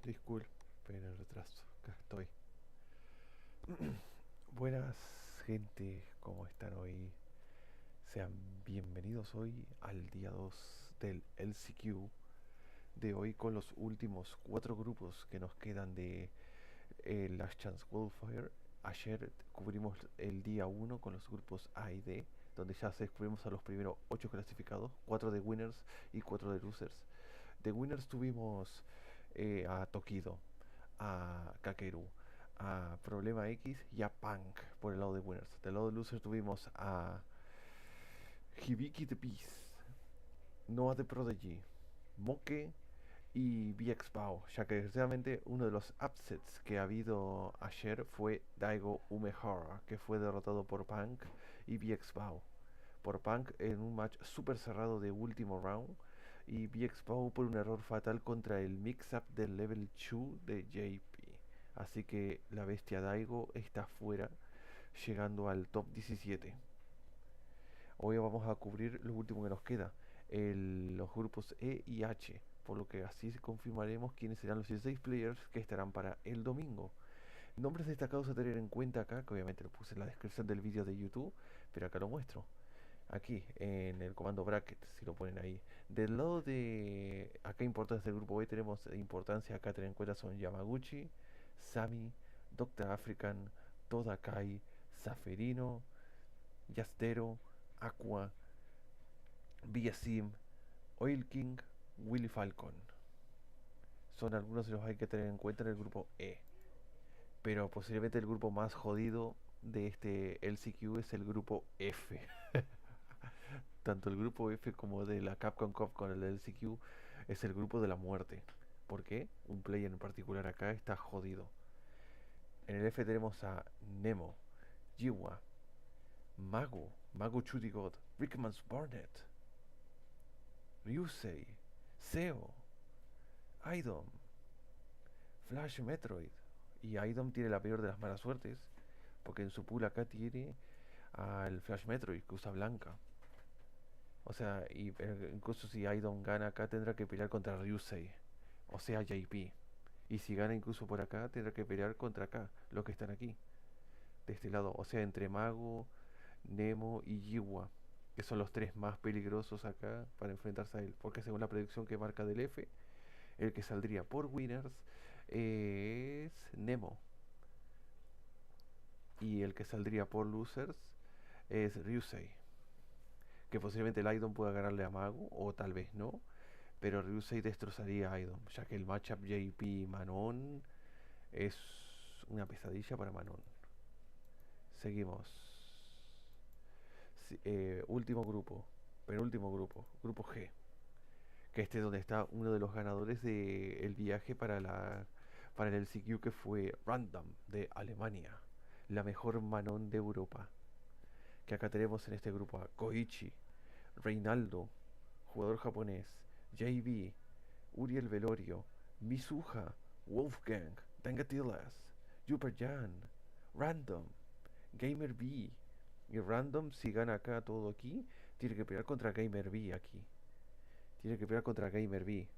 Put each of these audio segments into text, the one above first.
Disculpen el retraso, acá estoy. Buenas gente, ¿cómo están hoy? Sean bienvenidos hoy al día 2 del LCQ de hoy con los últimos 4 grupos que nos quedan de Last Chance Qualifier. Ayer cubrimos el día 1 con los grupos A y D, donde ya descubrimos a los primeros 8 clasificados, 4 de winners y 4 de losers. De winners tuvimos a Tokido, a Kakeru, a Problema X y a Punk por el lado de winners. Del lado de losers tuvimos a Hibiki the Beast, Noah the Prodigy, Moke y BX Bao, ya que desgraciadamente uno de los upsets que ha habido ayer fue Daigo Umehara, que fue derrotado por Punk y BX Bao. Por Punk en un match súper cerrado de último round, y BX Bao por un error fatal contra el mix-up del level 2 de JP. Así que la bestia Daigo está fuera, llegando al top 17. Hoy vamos a cubrir lo último que nos queda, los grupos E y H, por lo que así confirmaremos quiénes serán los 16 players que estarán para el domingo. Nombres destacados a tener en cuenta acá, que obviamente lo puse en la descripción del vídeo de YouTube, pero acá lo muestro. Aquí, en el comando bracket, si lo ponen ahí. Del lado de acá importancia del grupo B tenemos importancia acá a tener en cuenta son Yamaguchi, Sami, Doctor African, Todakai, Saferino, Yastero, Acqua, Villasim, Oil King, Willy Falcon. Son algunos de los que hay que tener en cuenta en el grupo E. Pero posiblemente el grupo más jodido de este LCQ es el grupo F. Tanto el grupo F como de la Capcom Cup con el LCQ es el grupo de la muerte. ¿Por qué? Un player en particular acá está jodido. En el F tenemos a Nemo, Jiwa, Mago Chudigot, Rickman's Barnet, Ryusei, Seo, Idom, Flash Metroid. Y Idom tiene la peor de las malas suertes, porque en su pool acá tiene al Flash Metroid que usa blanca. O sea, incluso si Idom gana acá tendrá que pelear contra Ryusei, o sea JP. Y si gana incluso por acá tendrá que pelear contra acá, los que están aquí, de este lado. O sea, entre Mago, Nemo y Jiwa, que son los tres más peligrosos acá para enfrentarse a él. Porque según la predicción que marca del F, el que saldría por winners es Nemo. Y el que saldría por losers es Ryusei. Que posiblemente el Idom pueda ganarle a Mago, o tal vez no. Pero Ryusei destrozaría a Idom, ya que el matchup JP-Manon es una pesadilla para Manon. Seguimos. Último grupo, penúltimo grupo, grupo G. Que este es donde está uno de los ganadores del viaje para el LCQ, que fue Random de Alemania, la mejor Manon de Europa. Que acá tenemos en este grupo a Koichi, Reinaldo, jugador japonés, JB, Uriel Velorio, Mizuha, Wolfgang, Dangatilas, Yuperjan, Random, Gamer B. Y Random, si gana acá todo aquí, tiene que pelear contra Gamer B aquí. Tiene que pelear contra Gamer B.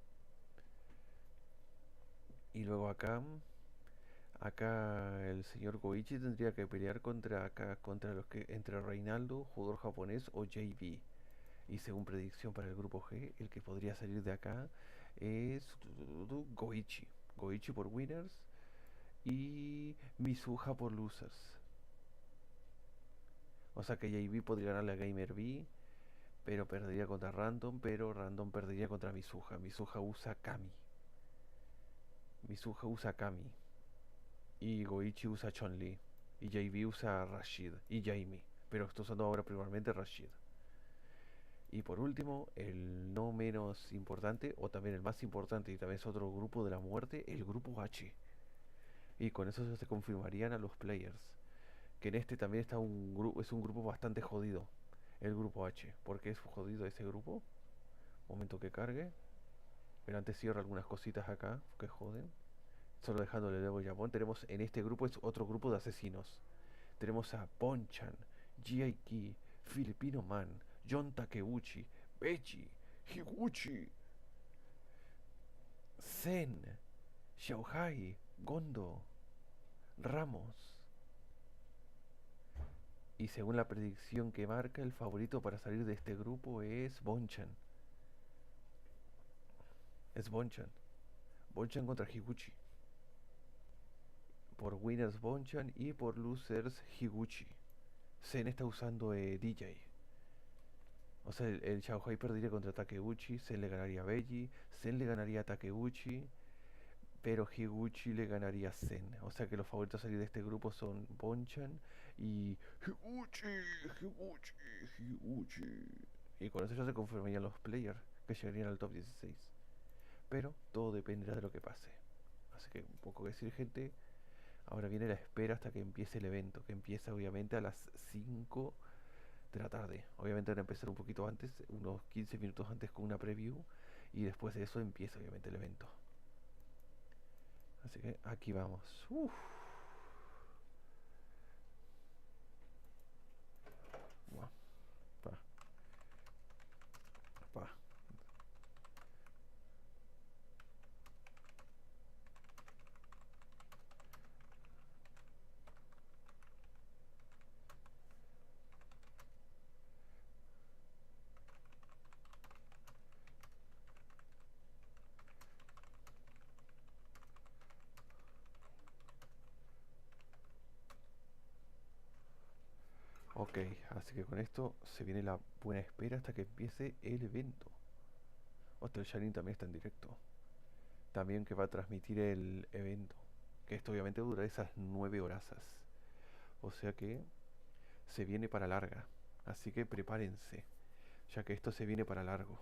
Y luego acá el señor Goichi tendría que pelear contra los que entre Reinaldo, jugador japonés, o JB. Y según predicción para el grupo G, el que podría salir de acá es Goichi. Goichi por winners y Mizuha por losers. O sea que JB podría ganarle a Gamer B, pero perdería contra Random, pero Random perdería contra Mizuha. Mizuha usa Kami. Mizuha usa Kami. Y Goichi usa Chun-Li. Y JB usa Rashid y Jamie. Pero estoy usando ahora primeramente Rashid. Y por último, el no menos importante, o también el más importante, y también es otro grupo de la muerte, el grupo H. Y con eso se confirmarían a los players. Que en este también está es un grupo bastante jodido, el grupo H. ¿Por qué es jodido ese grupo? Momento que cargue. Pero antes cierro algunas cositas acá que joden. Solo dejándole luego Japón. Tenemos en este grupo es otro grupo de asesinos. Tenemos a Ponchan, G.I.K., Filipino Man, John Takeuchi, Bechi, Higuchi, Zen, Shanghai, Gondo, Ramos. Y según la predicción que marca, el favorito para salir de este grupo es Bonchan. Es Bonchan. Bonchan contra Higuchi. Por winners Bonchan y por losers Higuchi. Zen está usando DJ. O sea, el Shanghai perdería contra Takeuchi, Zen le ganaría a Beiji, Zen le ganaría a Takeuchi, pero Higuchi le ganaría a Zen. O sea que los favoritos a salir de este grupo son Bonchan y Higuchi. Y con eso ya se confirmarían los players que llegarían al top 16. Pero todo dependerá de lo que pase. Así que un poco que decir, gente. Ahora viene la espera hasta que empiece el evento, que empieza obviamente a las 5 de la tarde. Obviamente van a empezar un poquito antes, unos 15 minutos antes con una preview. Y después de eso empieza obviamente el evento. Así que aquí vamos. Uf. Buah, pa, pa. Ok, así que con esto se viene la buena espera hasta que empiece el evento. Hostia, el Sharin también está en directo. También que va a transmitir el evento. Que esto obviamente dura esas 9 horas. O sea que se viene para larga. Así que prepárense, ya que esto se viene para largo.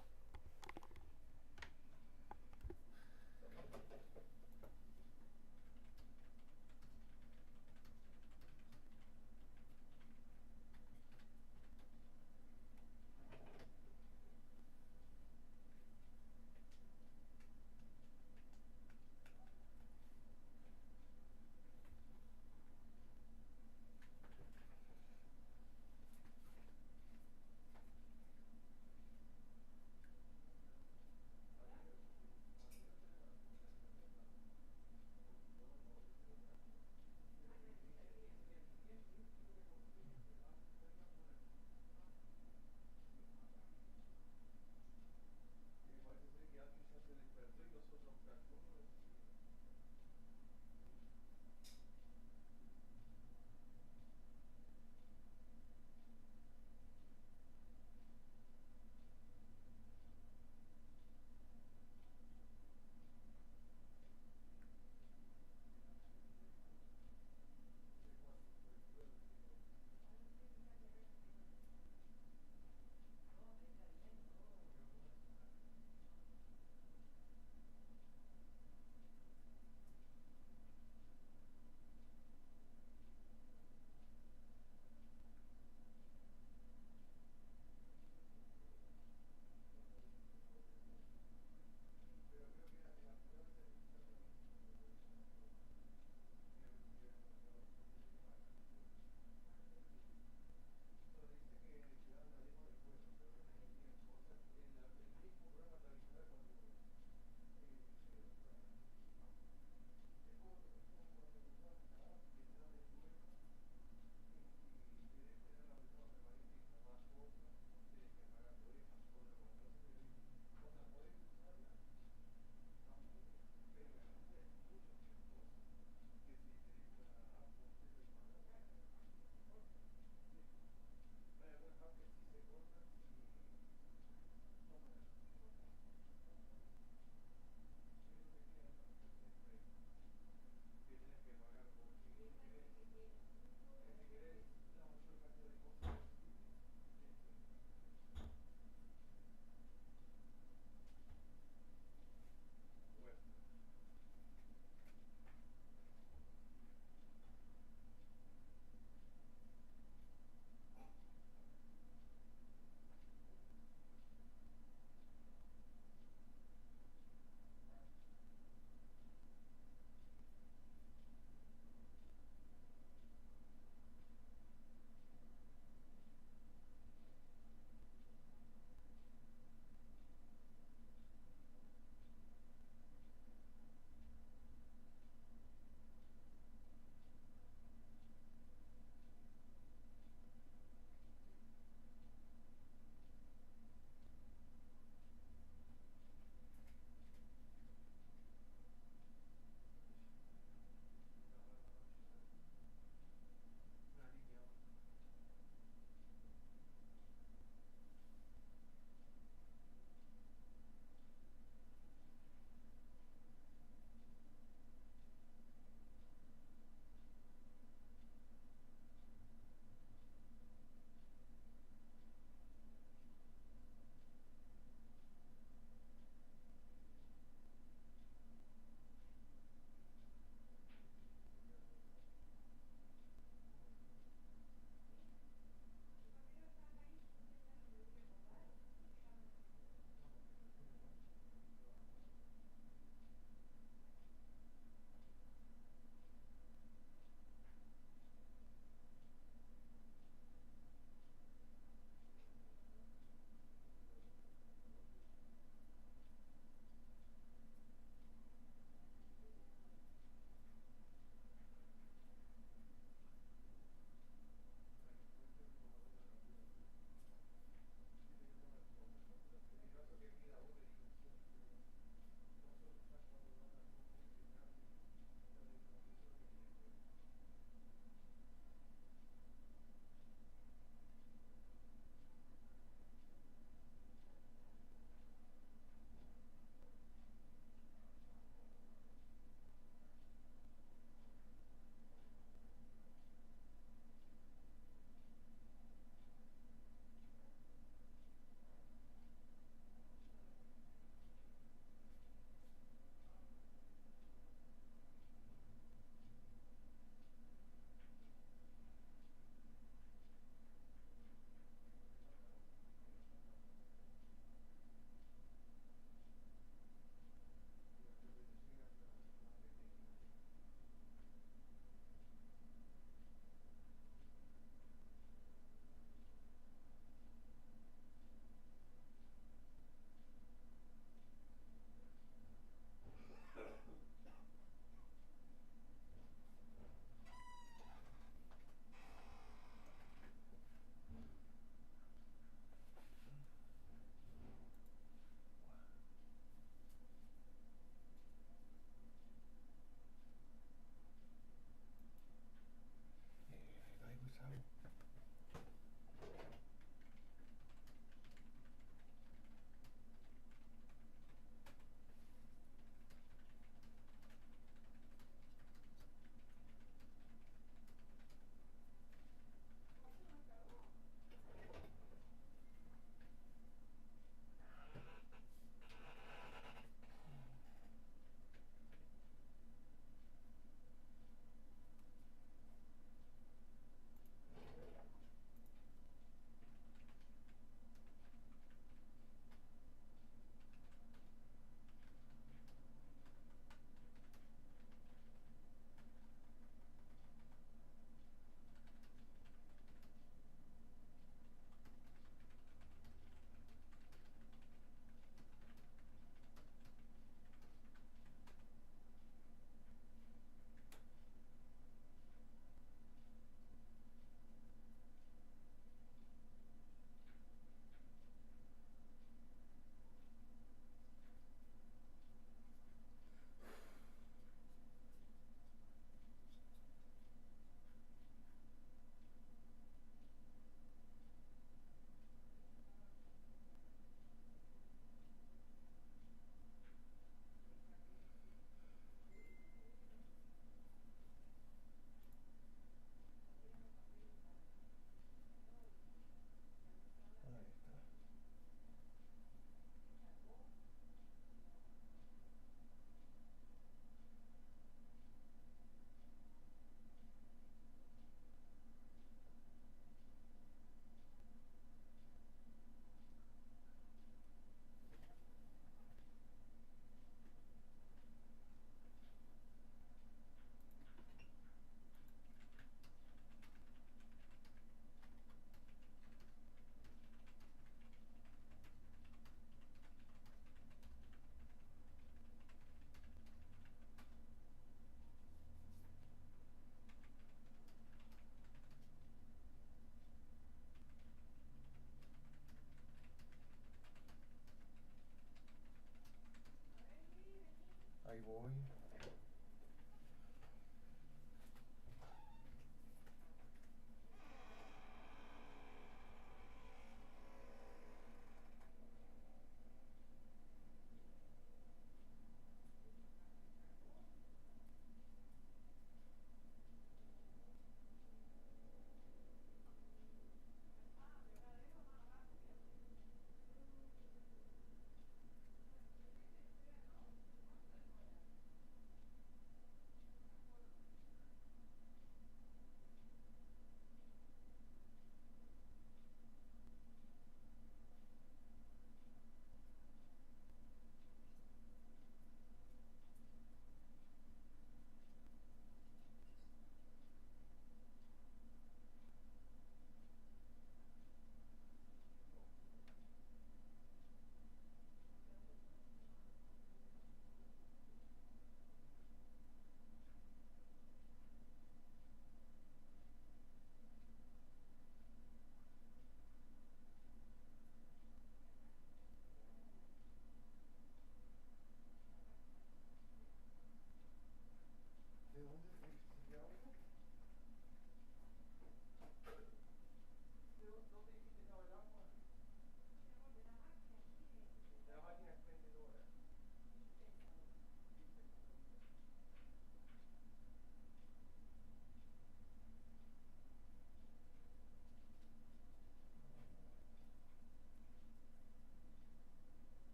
hoy.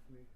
fui.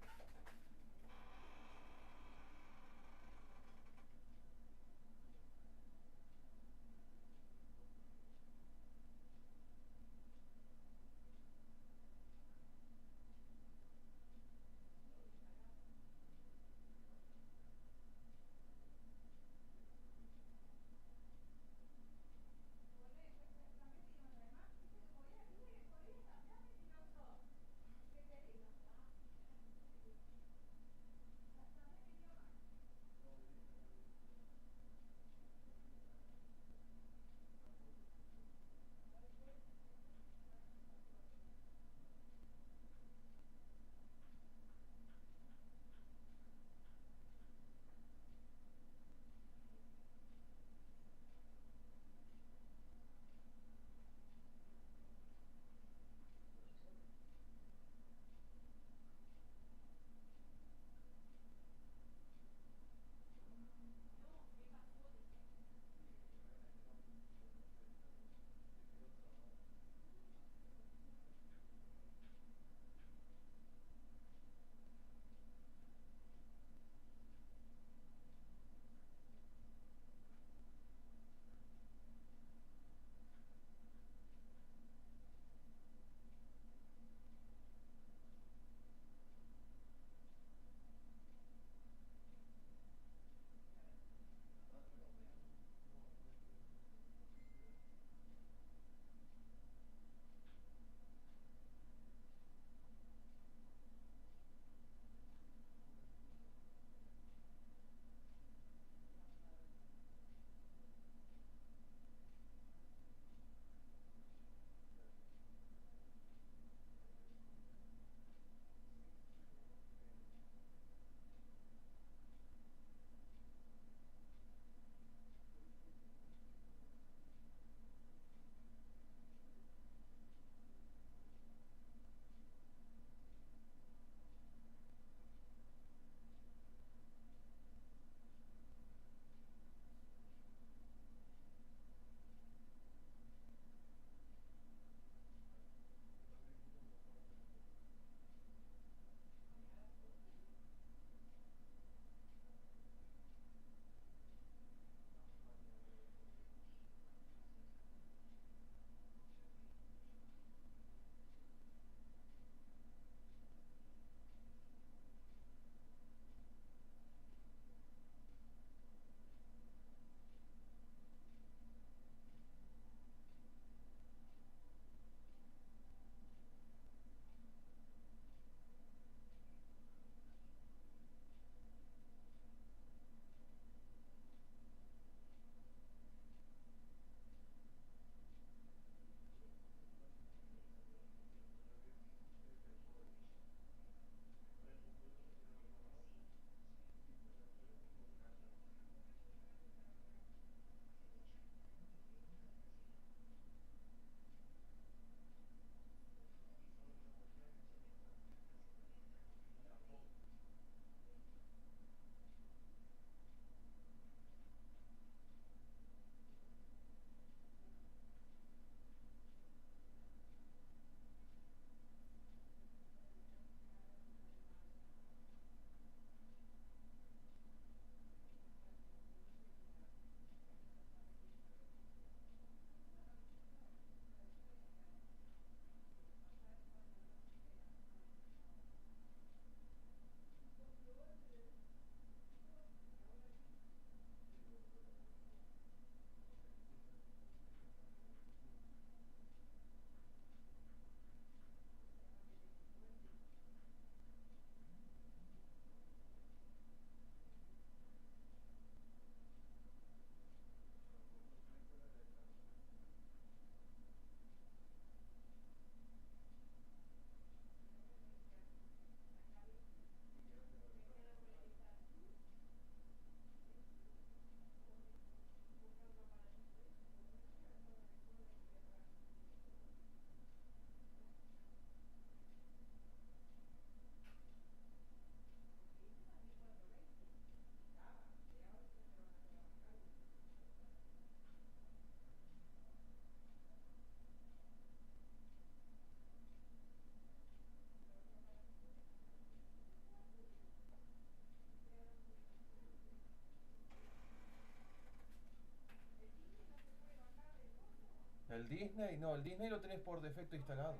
El Disney, no, el Disney lo tenés por defecto instalado.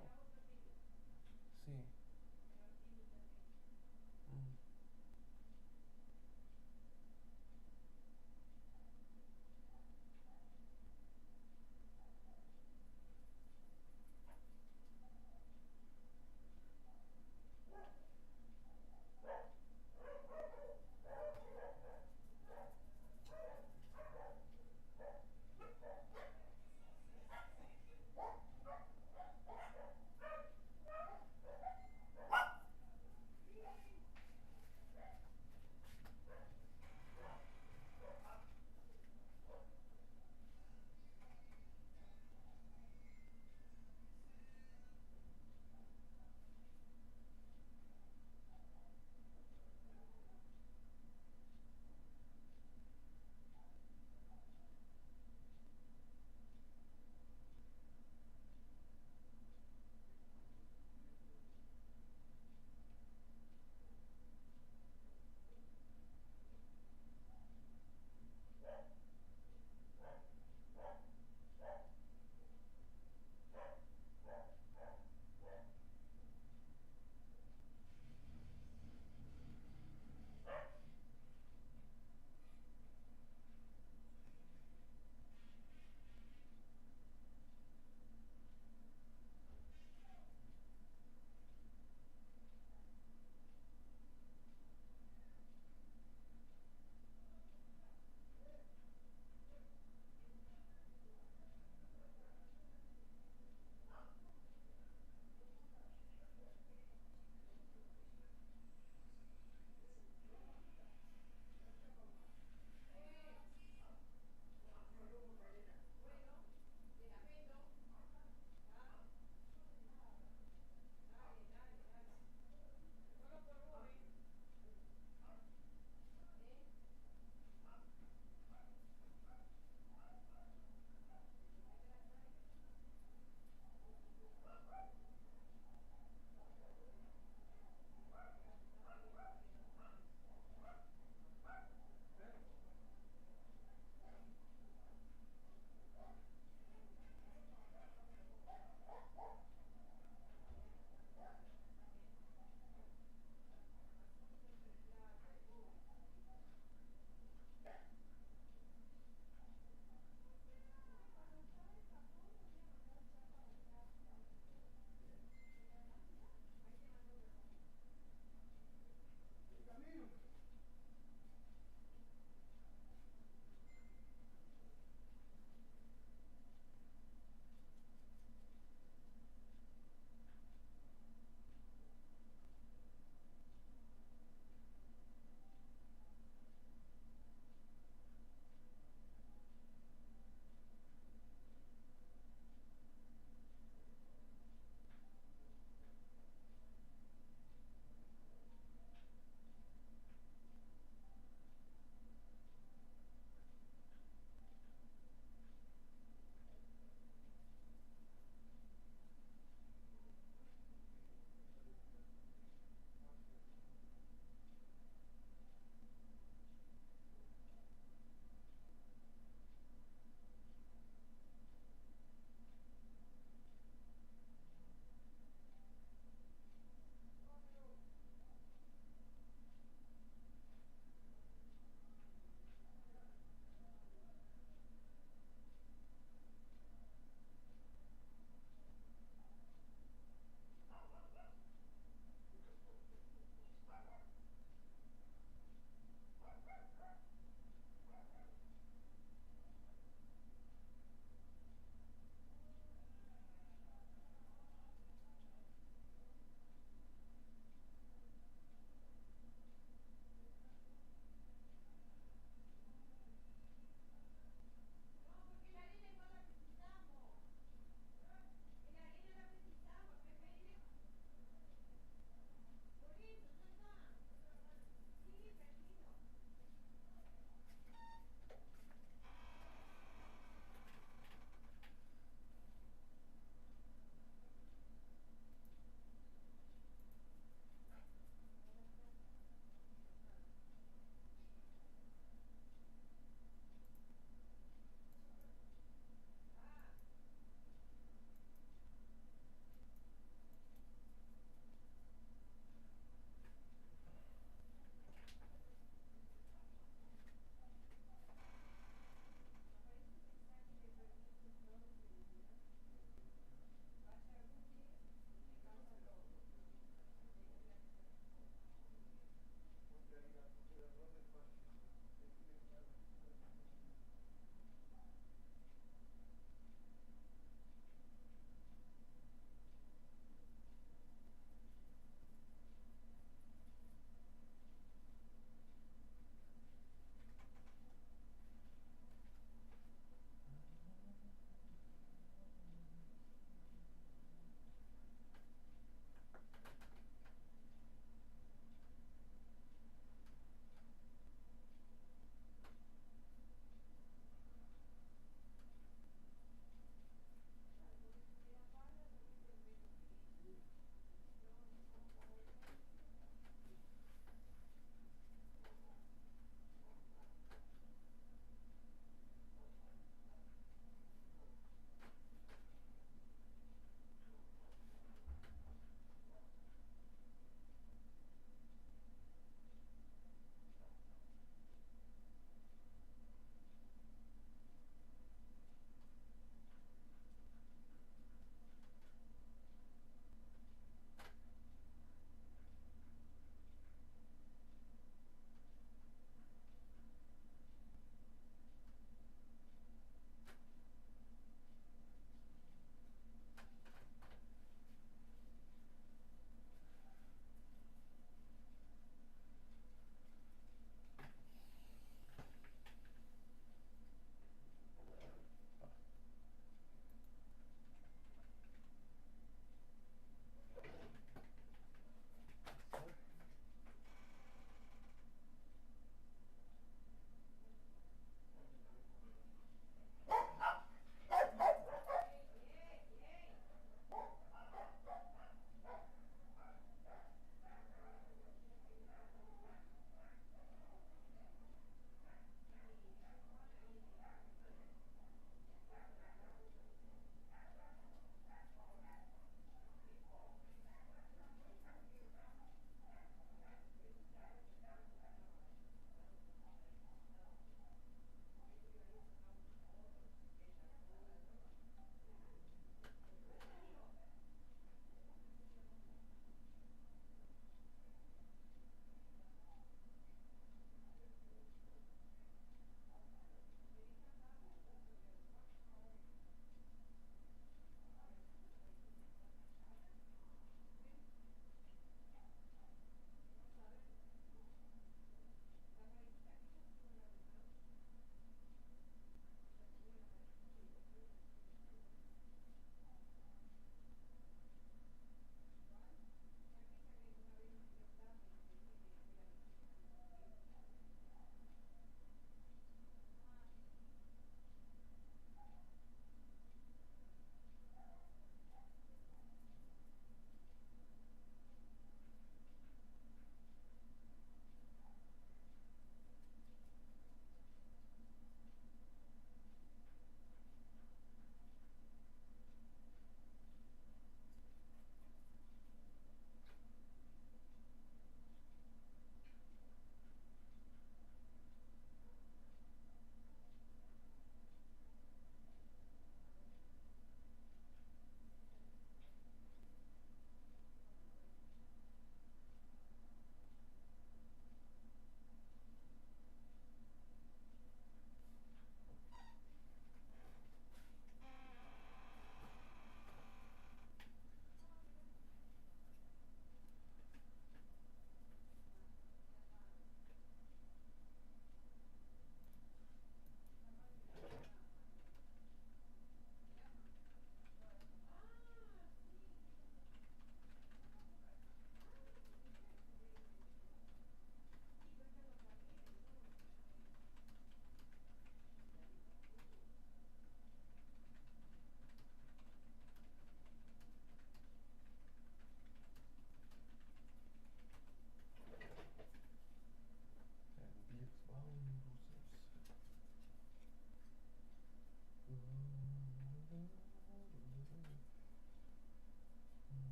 Sí. Mm.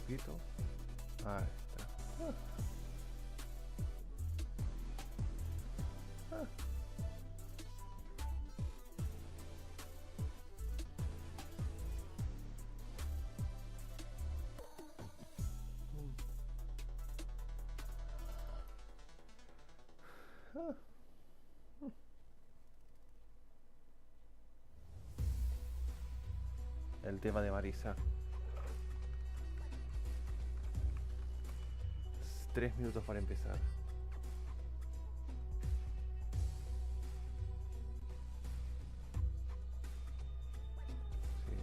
poquito. Ahí está. El tema de Marisa. 3 minutos para empezar. Sí.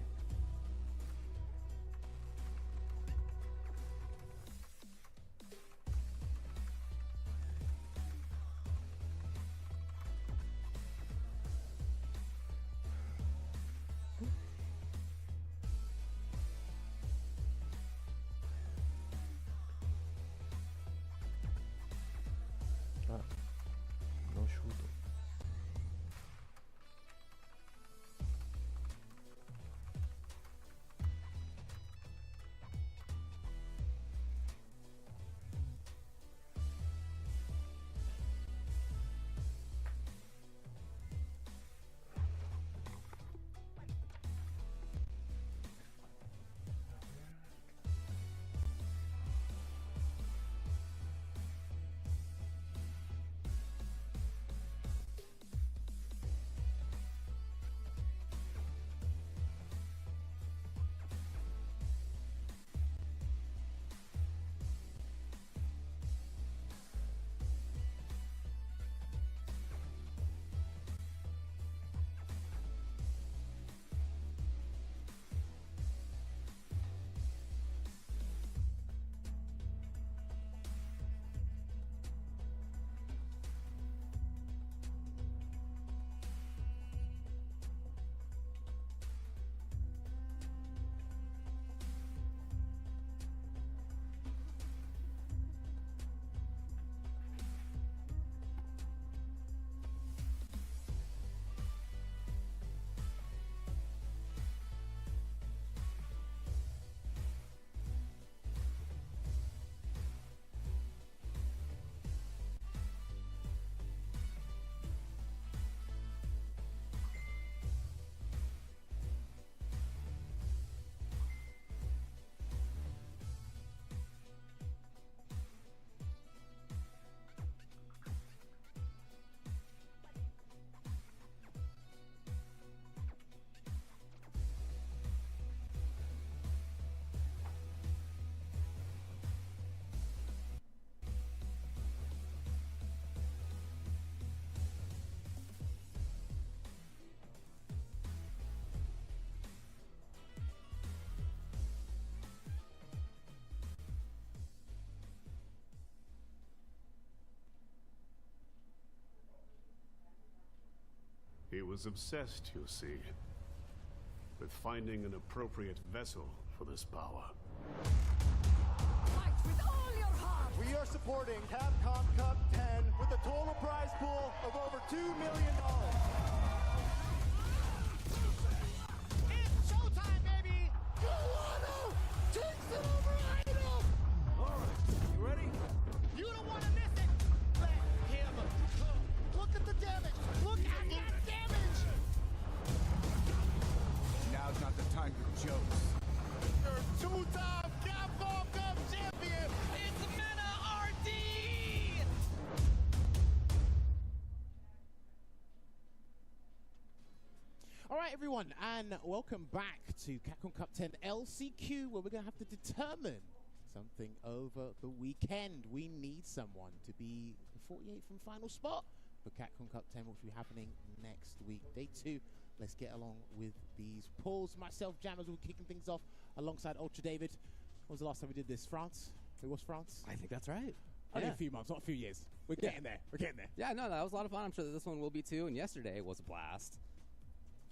No chuto. He was obsessed, you see, with finding an appropriate vessel for this power. Fight with all your heart! We are supporting Capcom Cup 10 with a total prize pool of over $2 million. It's showtime, baby! Guano takes it over Idol! Alright, you ready? You don't want to miss it! Let him cook! Look at the damage! Look at that damage! Now's not the time for jokes. Your two-time Capcom Cup champion! It's Mena RD! Alright everyone, and welcome back to Capcom Cup 10 LCQ, where we're going to have to determine something over the weekend. We need someone to be the 48th and final spot for Capcom Cup 10, which will be happening next week. Day 2. Let's get along with these polls. Myself, Jammers, will be kicking things off alongside Ultra David. When was the last time we did this? France? It was France? I think that's right. Only a few months, not a few years. We're getting there. We're getting there. Yeah, no, that was a lot of fun. I'm sure that this one will be too. And yesterday was a blast,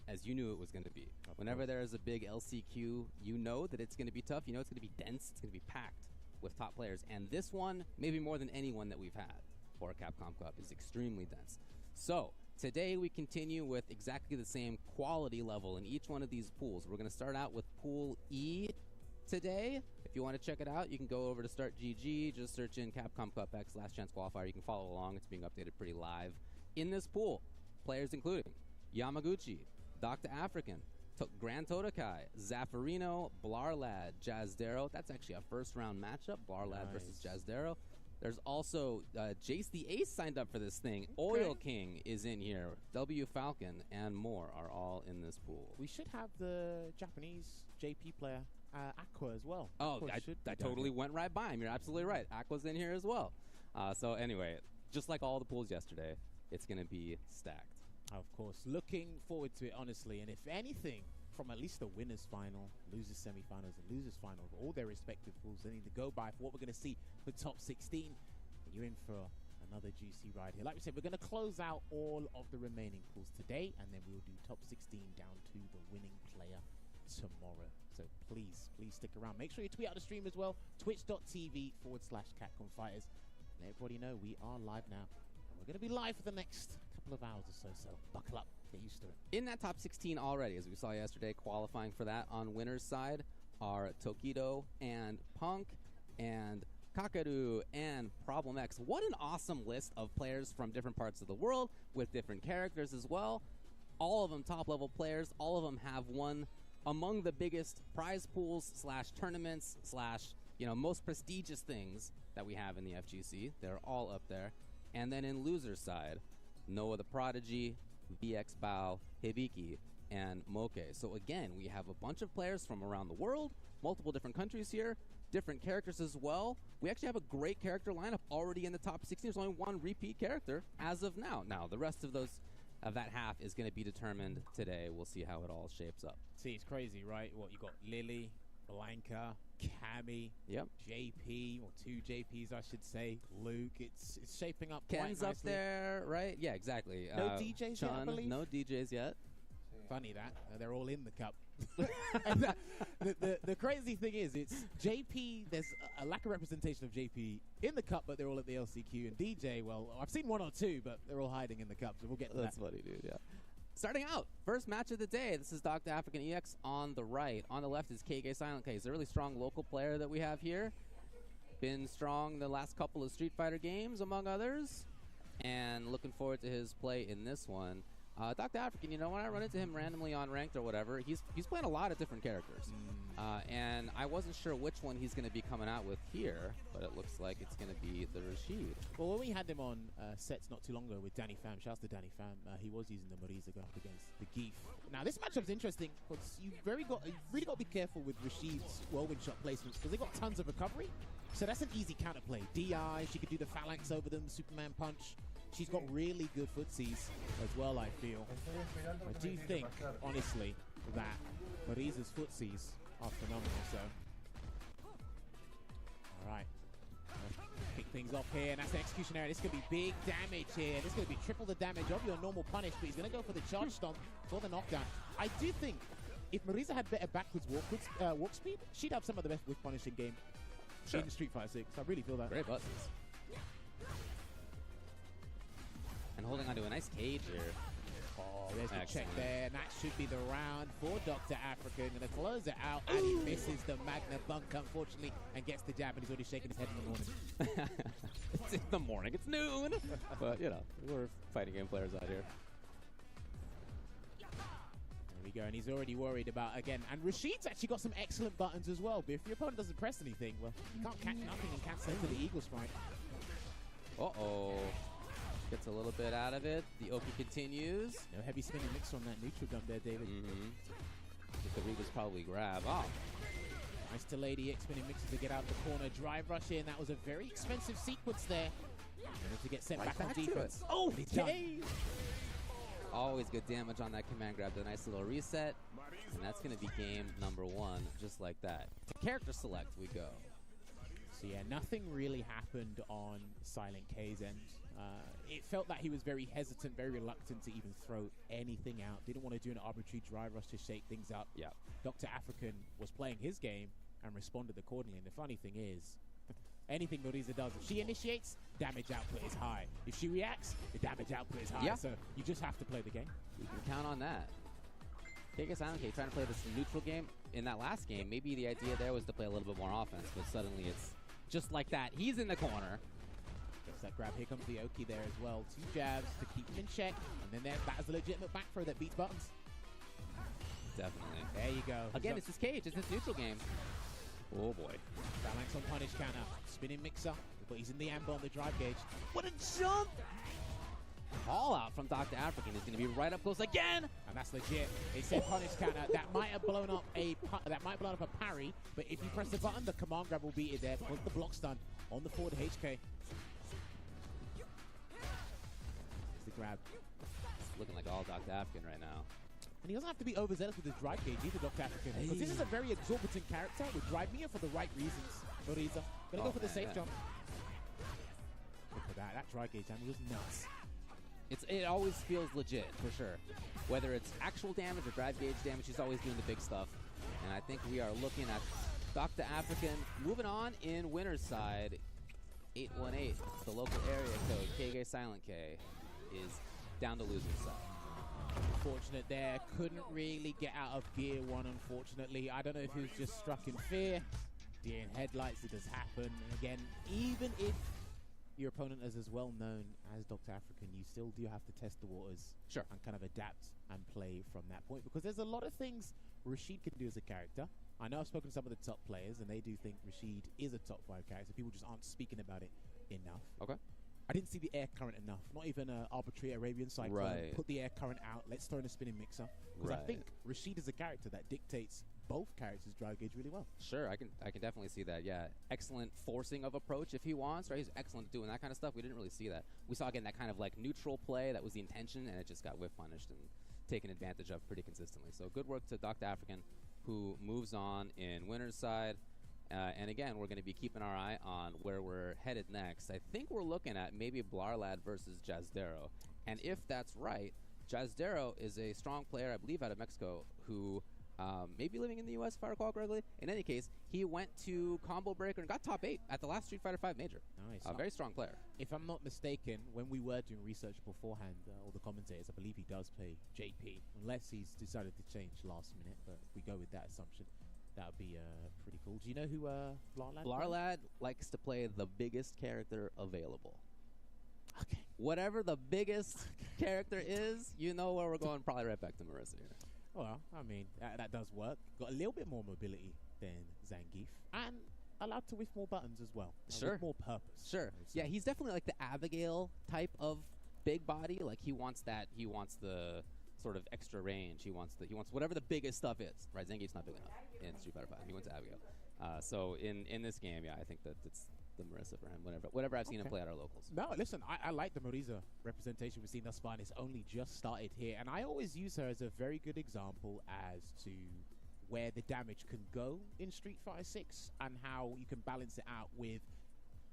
as you knew it was going to be. Whenever there is a big LCQ, you know that it's going to be tough. You know it's going to be dense. It's going to be packed with top players. And this one, maybe more than any one that we've had for Capcom Cup, is extremely dense. So today we continue with exactly the same quality level in each one of these pools. We're going to start out with Pool E today. If you want to check it out, you can go over to Start GG. Just search in Capcom Cup X Last Chance Qualifier. You can follow along. It's being updated pretty live. In this pool, players including Yamaguchi, Dr. African, Grand Totokai, Zaffarino, Blarlad, Jazdero. That's actually a first-round matchup, Blarlad versus Jazdero. There's also Jace the Ace signed up for this thing. Okay. Oil King is in here. W Falcon and more are all in this pool. We should have the Japanese JP player, Acqua, as well. Oh, Acqua I should be down totally here. went right by him. You're absolutely right. Aqua's in here as well. So anyway, just like all the pools yesterday, it's going to be stacked. Of course. Looking forward to it, honestly. And if anything, from at least the winners final, losers semifinals, and losers final of all their respective pools, they need to go by for what we're going to see for top 16. And you're in for another juicy ride here. Like we said, we're going to close out all of the remaining pools today, and then we'll do top 16 down to the winning player tomorrow. So please stick around. Make sure you tweet out the stream as well. Twitch.tv/Capcom Fighters. Let everybody know we are live now. And we're going to be live for the next couple of hours or so. So buckle up. Get used to it. In that top 16 already, as we saw yesterday, qualifying for that on winners' side are Tokido and Punk and Kakaru and Problem X. What an awesome list of players from different parts of the world with different characters as well. All of them top-level players. All of them have won among the biggest prize pools / tournaments / most prestigious things that we have in the FGC. They're all up there. And then in loser's side, Noah the Prodigy, VX Bao, Hibiki, and Moke. So again, we have a bunch of players from around the world, multiple different countries here, different characters as well. We actually have a great character lineup already in the top 16. There's only one repeat character as of now. Now, the rest of that half is going to be determined today. We'll see how it all shapes up. See, it's crazy, right? What, you got Lily, Blanca, Cammy, Yep. JP, or 2 JPs, I should say, Luke. It's shaping up quite Ken's nicely. up there, right? Yeah, exactly. No DJs yet, I Chun, believe? no DJs yet. Funny that. They're all in the cup. And the crazy thing is, it's JP, there's a lack of representation of JP in the cup, but they're all at the LCQ. And DJ, well, I've seen 1 or 2, but they're all hiding in the cup, so we'll get to That's that. funny, dude, yeah. Starting out, first match of the day. This is Dr. African EX on the right. On the left is KK Silent K. He's a really strong local player that we have here. Been strong the last couple of Street Fighter games, among others. And looking forward to his play in this one. Dr. African, when I run into him randomly on ranked or whatever, he's playing a lot of different characters. And I wasn't sure which one he's going to be coming out with here, but it looks like it's going to be the Rashid. Well, when we had him on sets not too long ago with Danny Pham, shouts to Danny Pham, he was using the Mariza going up against the Geef. Now, this matchup's interesting because you've really got to be careful with Rashid's whirlwind shot placements because they've got tons of recovery. So that's an easy counterplay. DI, she could do the phalanx over them, Superman punch. She's got really good footsies as well, I feel. I do think, honestly, that Mariza's footsies are phenomenal, so. All right. Kick things off here, and that's the execution area. This could be big damage here. This is going to be triple the damage of your normal punish, but he's going to go for the charge stomp for the knockdown. I do think if Mariza had better backwards walk speed, she'd have some of the best whiff punish in game in Street Fighter 6. I really feel that. Great buttons. And holding onto a nice cage here. Oh, there's the check Excellent. there, and that should be the round for Dr. African. Going to close it out, and he misses the Magna Bunk, unfortunately, and gets the jab, and he's already shaking his head in the morning. It's in the morning. It's noon. But, we're fighting game players out here. There we go, and he's already worried about, again, and Rashid's actually got some excellent buttons as well, but if your opponent doesn't press anything, well, you can't catch nothing and cancel into the Eagle Strike. Uh-oh. Gets a little bit out of it. The Oki continues. No heavy spinning mixer on that neutral dump there, David. The Rega's probably grab. Oh. Nice to Lady X spinning mixer to get out the corner. Drive rush in. That was a very expensive sequence there. And to get sent back on defense. Oh, okay. Always good damage on that command grab. The nice little reset. And that's going to be game number 1, just like that. To character select we go. So yeah, nothing really happened on Silent K's end. It felt that he was very hesitant, very reluctant to even throw anything out. Didn't want to do an arbitrary drive rush to shake things up. Yeah. Dr. African was playing his game and responded accordingly. And the funny thing is, anything Mariza does, if she initiates, damage output is high. If she reacts, the damage output is high. Yeah. So you just have to play the game. You can count on that. KK Silent K trying to play this neutral game. in that last game, maybe the idea there was to play a little bit more offense, but suddenly it's just like that. He's in the corner. Gets that grab. Here comes the Oki there as well. 2 jabs to keep him in check, and then that is a legitimate back throw that beats buttons. Definitely. There you go. Again, it's his cage. It's his neutral game. Oh, boy. Balance on punish counter. Spinning mixer, but he's in the amber on the drive gauge. What a jump! Call out from Dr. African is going to be right up close again. And that's legit. It said punish counter. That might have blown up a parry, but if you press the button, the command grab will beat it there because the block's done on the forward HK. Here's the grab. It's looking like all Dr. African right now. And he doesn't have to be overzealous with his drive gauge either, Dr. African. Because this is a very exorbitant character with drive Mia for the right reasons. Moriza. Gonna go for the safe jump. Look at that. That drive gauge damage was nuts. It always feels legit, for sure. Whether it's actual damage or drive gauge damage, he's always doing the big stuff. And I think we are looking at Dr. African moving on in winner's side. 818, the local area code, KG Silent K, is down the loser's side. Unfortunate there. Couldn't really get out of gear 1, unfortunately. I don't know if he was just struck in fear. Deer in headlights, it does happen. And again, even if your opponent is as well known as Dr. African, you still do have to test the waters. Sure. And kind of adapt and play from that point. Because there's a lot of things Rashid can do as a character. I know I've spoken to some of the top players, and they do think Rashid is a top 5 character. People just aren't speaking about it enough. Okay. I didn't see the air current enough. Not even an arbitrary Arabian cyclone. Right. Put the air current out. Let's throw in a spinning mixer. Because I think Rashid is a character that dictates both characters' drive gauge really well. Sure, I can definitely see that. Yeah, excellent forcing of approach if he wants. Right, he's excellent at doing that kind of stuff. We didn't really see that. We saw again that kind of like neutral play. That was the intention, and it just got whiff punished and taken advantage of pretty consistently. So good work to Dr. African, who moves on in winner's side. And again, we're going to be keeping our eye on where we're headed next. I think we're looking at maybe Blarlad versus Jazdero. And if that's right, Jazdero is a strong player, I believe, out of Mexico, who may be living in the U.S., if I recall correctly. In any case, he went to Combo Breaker and got top 8 at the last Street Fighter V Major. Nice. A very strong player. If I'm not mistaken, when we were doing research beforehand, all the commentators, I believe he does play JP, unless he's decided to change last minute. But if we go with that assumption, that would be pretty cool. Do you know who Blarlad? Blarlad likes to play the biggest character available. Okay. Whatever the biggest character is, you know where we're going. Probably right back to Marissa here. Well, I mean, that does work. Got a little bit more mobility than Zangief. And allowed to whiff more buttons as well. Sure. With more purpose. Sure. Yeah, he's definitely like the Abigail type of big body. Like he wants that. He wants the sort of extra range. He wants whatever the biggest stuff is. Right? Zangief's not big enough in Street Fighter V. He wants Abigail. So in this game, yeah, I think that it's the Marissa for him. Whenever I've seen him play at our locals. No, listen, I like the Marisa representation we've seen thus far, and it's only just started here. And I always use her as a very good example as to where the damage can go in Street Fighter 6 and how you can balance it out with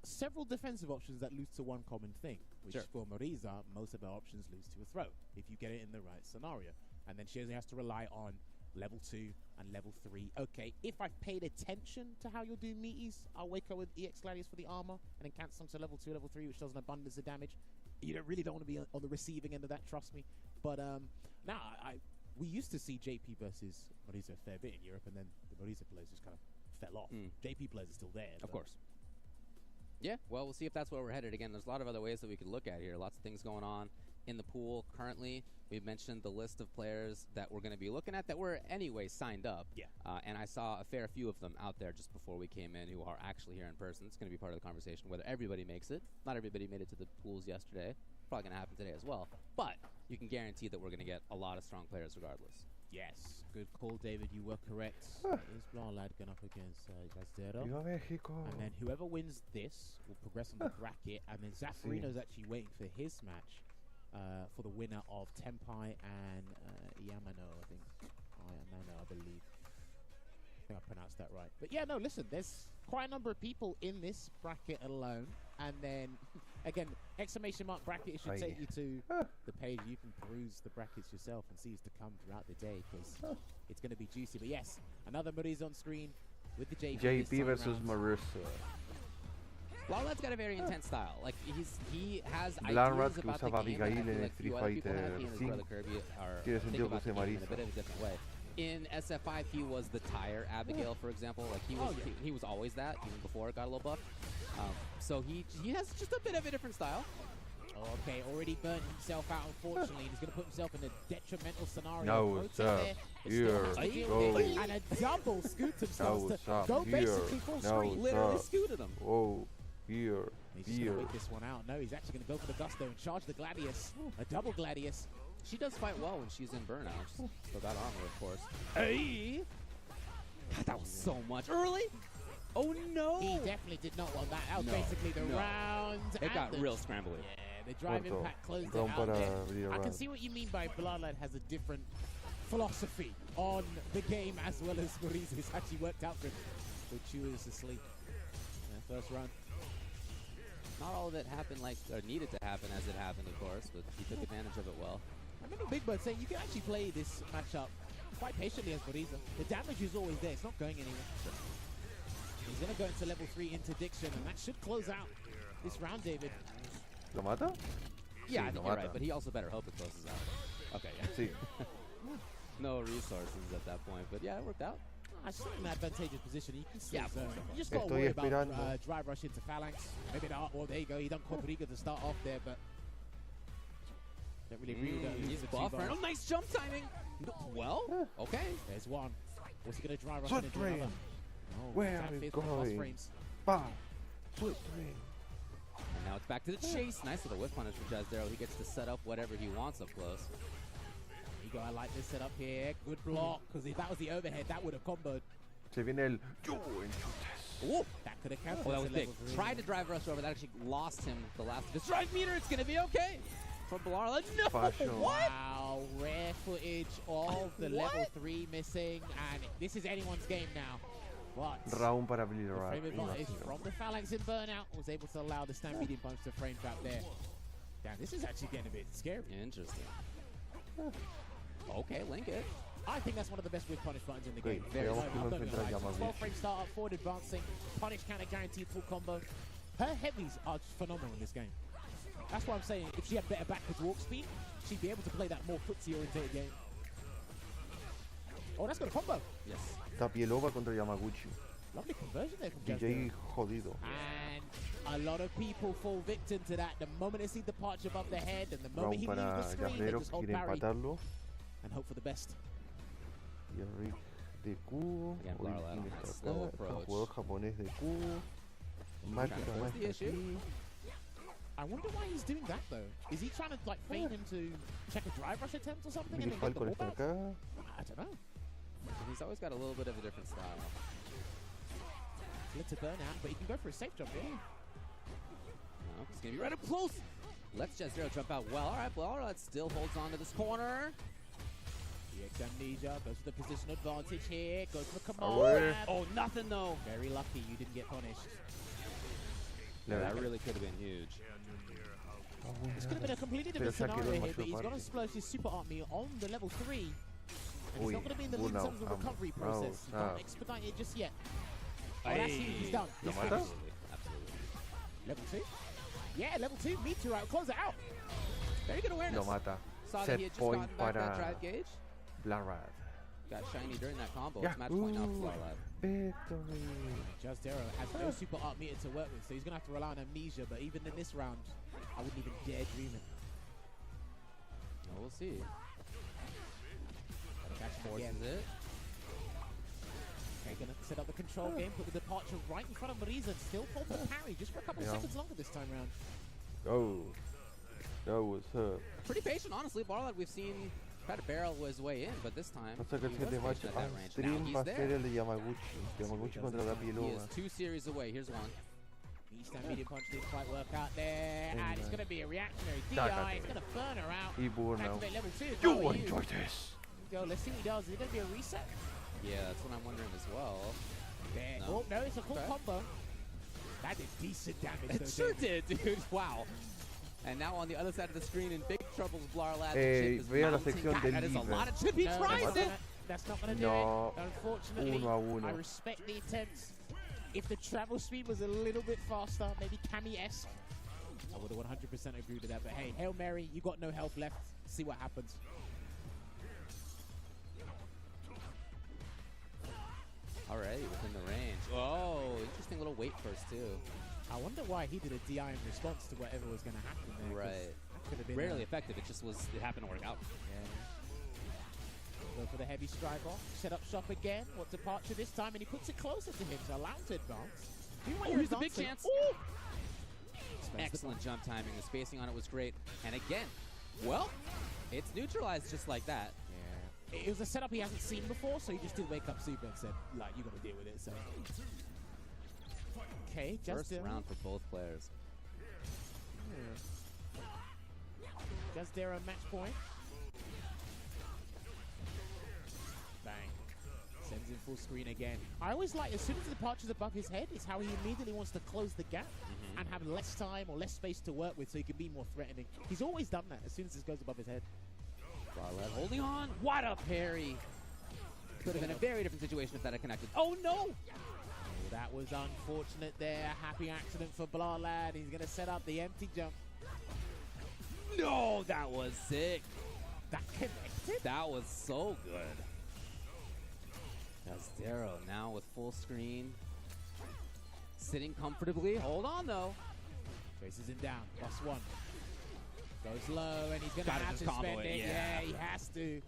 several defensive options that lose to one common thing, which for Marisa, most of her options lose to a throw if you get it in the right scenario. And then she only has to rely on level 2 and level 3. Okay, if I've paid attention to how you're doing meaties, I'll wake up with EX Gladius for the armor and then cancel them to level 2, level 3, which does an abundance of damage. You really don't want to be on the receiving end of that, trust me. But now we used to see JP versus Marisa a fair bit in Europe, and then the Marisa players just kind of fell off. JP players are still there. Of course. Yeah, well, we'll see if that's where we're headed. Again, there's a lot of other ways that we could look at here. Lots of things going on in the pool currently. We've mentioned the list of players that we're going to be looking at that were anyway signed up. Yeah. And I saw a fair few of them out there just before we came in who are actually here in person. It's going to be part of the conversation whether everybody makes it. Not everybody made it to the pools yesterday. Probably going to happen today as well. But you can guarantee that we're going to get a lot of strong players regardless. Yes. Good call, David. You were correct. Is Blarlad going up against Jazdero? And then whoever wins this will progress on the bracket. And then Zaffarino's actually waiting for his match for the winner of Tenpai and Yamano, I think. Yamano, I believe. I think I pronounced that right. But yeah, no, listen, there's quite a number of people in this bracket alone. And then, again, exclamation mark bracket should take you to the page. You can peruse the brackets yourself and see who's to come throughout the day because it's going to be juicy. But yes, another Marisa on screen with the JP versus Marisa. Blarlad's got a very intense style. Like he has Blarlad ideas about the game. Abigail And I feel en like Street few other people Fighter have, he and his brother Kirby are tiene think sentido about que the use game in a Marisa. bit of a different way. in SF5, he was the tire Abigail, for example. Like he was always that, even before it got a little buff. So he has just a bit of a different style. Okay, already burnt himself out, unfortunately. He's going to put himself in a detrimental scenario. No, sir. Here, go. And a double scoot himself No, to stop. go Here. basically full No, screen. Literally stop. scooted him. Whoa, here, He's just going to wait this one out. No, he's actually going to go for the gusto and charge the Gladius. A double Gladius. She does fight well when she's in burnout. So that armor, of course. Hey! God, that was so much early. Oh no! He definitely did not want that. That was No, basically the no. round. It and got the- real scrambly. Yeah, the drive Corto. impact closed it Perdón out para there. abrir I can around. see what you mean by Bloodline has a different philosophy on the game as well as Maurice. It's actually worked out for him. But Chu is asleep. Yeah, first run. Not all of it happened like, or needed to happen as it happened, of course, but he took advantage of it well. I remember Big Bird saying you can actually play this matchup quite patiently as Maurice. The damage is always there. It's not going anywhere. He's going to go into level 3 interdiction, and that should close out this round, David. ¿Lo mata? Yeah, Sí, I think lo you're mata. right, but he also better hope it closes out. Okay, yeah. Sí. No resources at that point, but yeah, it worked out. I still in an advantageous position. You can still Yeah, zone. for sure. You just got to Estoy worry about esperando. drive rush into Phalanx. Maybe not. Well, there you go. He done Quadriga to start off there, but don't really agree with that. He's Lose the two buffering. bars. Oh, nice jump timing. No, well, okay. There's one. What's he going to drive rush Sweat into train. another? Oh, Where tap are you fifth with plus going? frames. Pa. Sweet dream. And now it's back to the chase. Nice little whip punish for Jazdero. He gets to set up whatever he wants up close. There you go. I like this setup here. Good block, because if that was the overhead, that would have comboed. Se viene el Juventus. Ooh. That could have counted. Oh, that as was a big. level 3. Tried to drive rush over. That actually lost him the last of his drive meter. It's going to be okay. From Blarla. No! Fashion. What? Wow, rare footage of the level 3 missing, and this is anyone's game now. But Round para the Blirad. frame advantage from the Phalanx in Burnout was able to allow the Stampeding Punch to frame trap there. Damn, this is actually getting a bit scary. Interesting. Okay, link it. I think that's one of the best whip punish buttons in the game. Great. Very Veamos low. cómo I'm not enfrentar gonna a lie. Yamaguchi. 12 frame start up, forward advancing, punish counter guaranteed full combo. Her heavies are phenomenal in this game. That's why I'm saying if she had better backwards walk speed, she'd be able to play that more footsie oriented game. Oh, that's got a combo. Yes. Tapielova contra Yamaguchi. Lovely conversion there from DJ Jazdero. jodido. And a lot of people fall victim to that. The moment they see the punch above their head and the moment Round he para leaves the screen, they Guerrero. just hold Quiere parry empatarlo. and hope for the best. Y el Rick de cubo. Again, Hoy Blarla, tiene que slow estar acá. approach. Jugador japonés de cubo. Mágica force maestra the issue. aquí. I wonder why he's doing that though. Is he trying to like feign him to check a drive rush attempt or something and then get the Minifalcon ball está back? acá. I don't know. He's always got a little bit of a different style. Let to burn out, but he can go for a safe jump here. No, he's going to be right up close. Let's Jazdero jump out well. All right, Blarla still holds on to this corner. EX Amnesia goes for the position advantage here. Goes for the Oh, command. yeah. Oh, nothing though. Very lucky you didn't get punished. That really could have been huge. This could have been a completely different Pero ya quedó scenario en here, but mayor he's going to parte. splurge his super art meal on the level 3. And he's Uy, not going to be in the lead in burnout, terms of the recovery vamos, process. He vamos. can't expedite it just yet. Oh, that's huge. He's done. ¿Lo He's mata? finished. Absolutely. Level 2? Yeah, level 2. Meteor out. Close it out. Very good awareness. Lo mata. Saw that Set he had just point gotten back that para drive gauge. Blirad. Got shiny during that combo. Yeah. It's match point now for Blarla. Victory. Jazdero has no super art meter to work with, so he's going to have to rely on Amnesia, but even in this round, I wouldn't even dare dream it. Well, we'll see. Gotta catch him again. Forces it. Okay, going to set up the control game, put the departure right in front of Mariza, and still hold the parry just for a couple Yeah. seconds longer this time round. Go. Go, what's up? Pretty patient, honestly. Blarla, we've seen try to barrel his way in, but this time Pasa que el he siguiente was match patient at that on range. stream Now va a he's ser there. el de Yamaguchi. Yamaguchi contra He Tapielova. is 2 series away. Here's one. Each time medium punch didn't quite work out there, and it's going to be a reactionary DI. Tácate. It's going to burn her out. Y burnout. Activate level 2. You How are you? enjoy this. Go, let's see what he does. Is it going to be a reset? Yeah, that's what I'm wondering as well. There. No. Oh, no, it's a full Okay. combo. That did decent damage. It though, sure Dave. did, dude. Wow. And now on the other side of the screen, in big trouble, Blarla. Vea la sección del That is a libre. lot of chip. He No, tries that's it. not- That's not going to do No. it. Unfortunately, 1 a 1. I respect the attempts. If the travel speed was a little bit faster, maybe Cammy-esque, I would have 100% agreed with that. But hey, Hail Mary, you got no health left. See what happens. Already within the range. Oh, interesting little wait first, too. I wonder why he did a DI in response to whatever was going to happen there. Right. That could have been Rarely effective. It just was, it happened to work out. Yeah. Go for the heavy strike off. Set up shop again. What departure this time? And he puts it closer to him, so allowed to advance. Here's a big chance. Ooh! Excellent jump timing. The spacing on it was great. And again, well, it's neutralized just like that. Yeah. It was a setup he hasn't seen before, so he just did wake up super and said, like, you got to deal with it. So. Okay, just first round for both players. Yeah. Just there a match point. Bang. Sends in full screen again. I always like, as soon as the departure's above his head, is how he immediately wants to close the gap and have less time or less space to work with so he can be more threatening. He's always done that as soon as this goes above his head. Barlett holding on. What a parry. Could have been a very different situation if that had connected. Oh, no! That was unfortunate there. Happy accident for Blarlad. He's going to set up the empty jump. No, that was sick. That connected? That was so good. Jazdero now with full screen. Sitting comfortably. Hold on, though. Traces him down. +1. Goes low, and he's going to have to spend it. Yeah, he has to.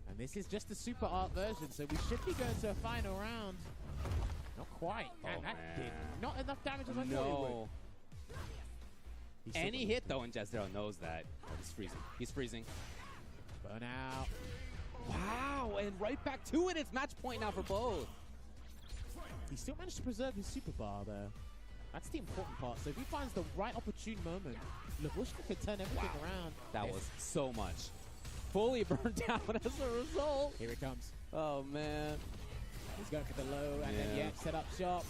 And this is just the super art version, so we should be going to a final round. Not quite. Man, that did not enough damage as I thought it would. Any hit, though, and Jazdero knows that. Oh, he's freezing. He's freezing. Burn out. Wow, and right back to it. It's match point now for both. He still managed to preserve his super bar, though. That's the important part. So if he finds the right opportune moment, Lavushka could turn everything around. That was so much. Fully burned down as a result. Here it comes. Oh, man. He's going for the low, and then, set up shop.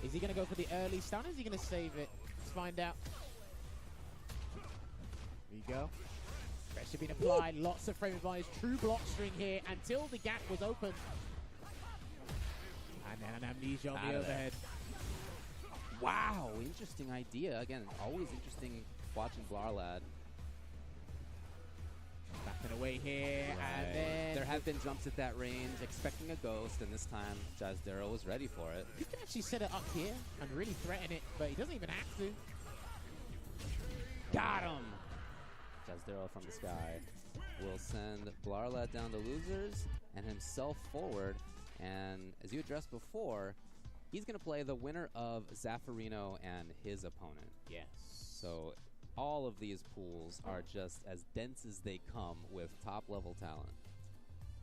Is he going to go for the early stun, or is he going to save it? Let's find out. There you go. Pressure being applied. Lots of frame advantage. True block string here until the gap was open. And then an amnesia on the overhead. Wow, interesting idea. Again, always interesting watching Blarlad. Back and away here, and then... There have been jumps at that range, expecting a ghost, and this time Jazdero was ready for it. You can actually set it up here and really threaten it, but he doesn't even have to. Got him! Jazdero from the sky will send Blarlad down to losers and himself forward. And as you addressed before, he's going to play the winner of Zaffarino and his opponent. Yes. So all of these pools are just as dense as they come with top-level talent.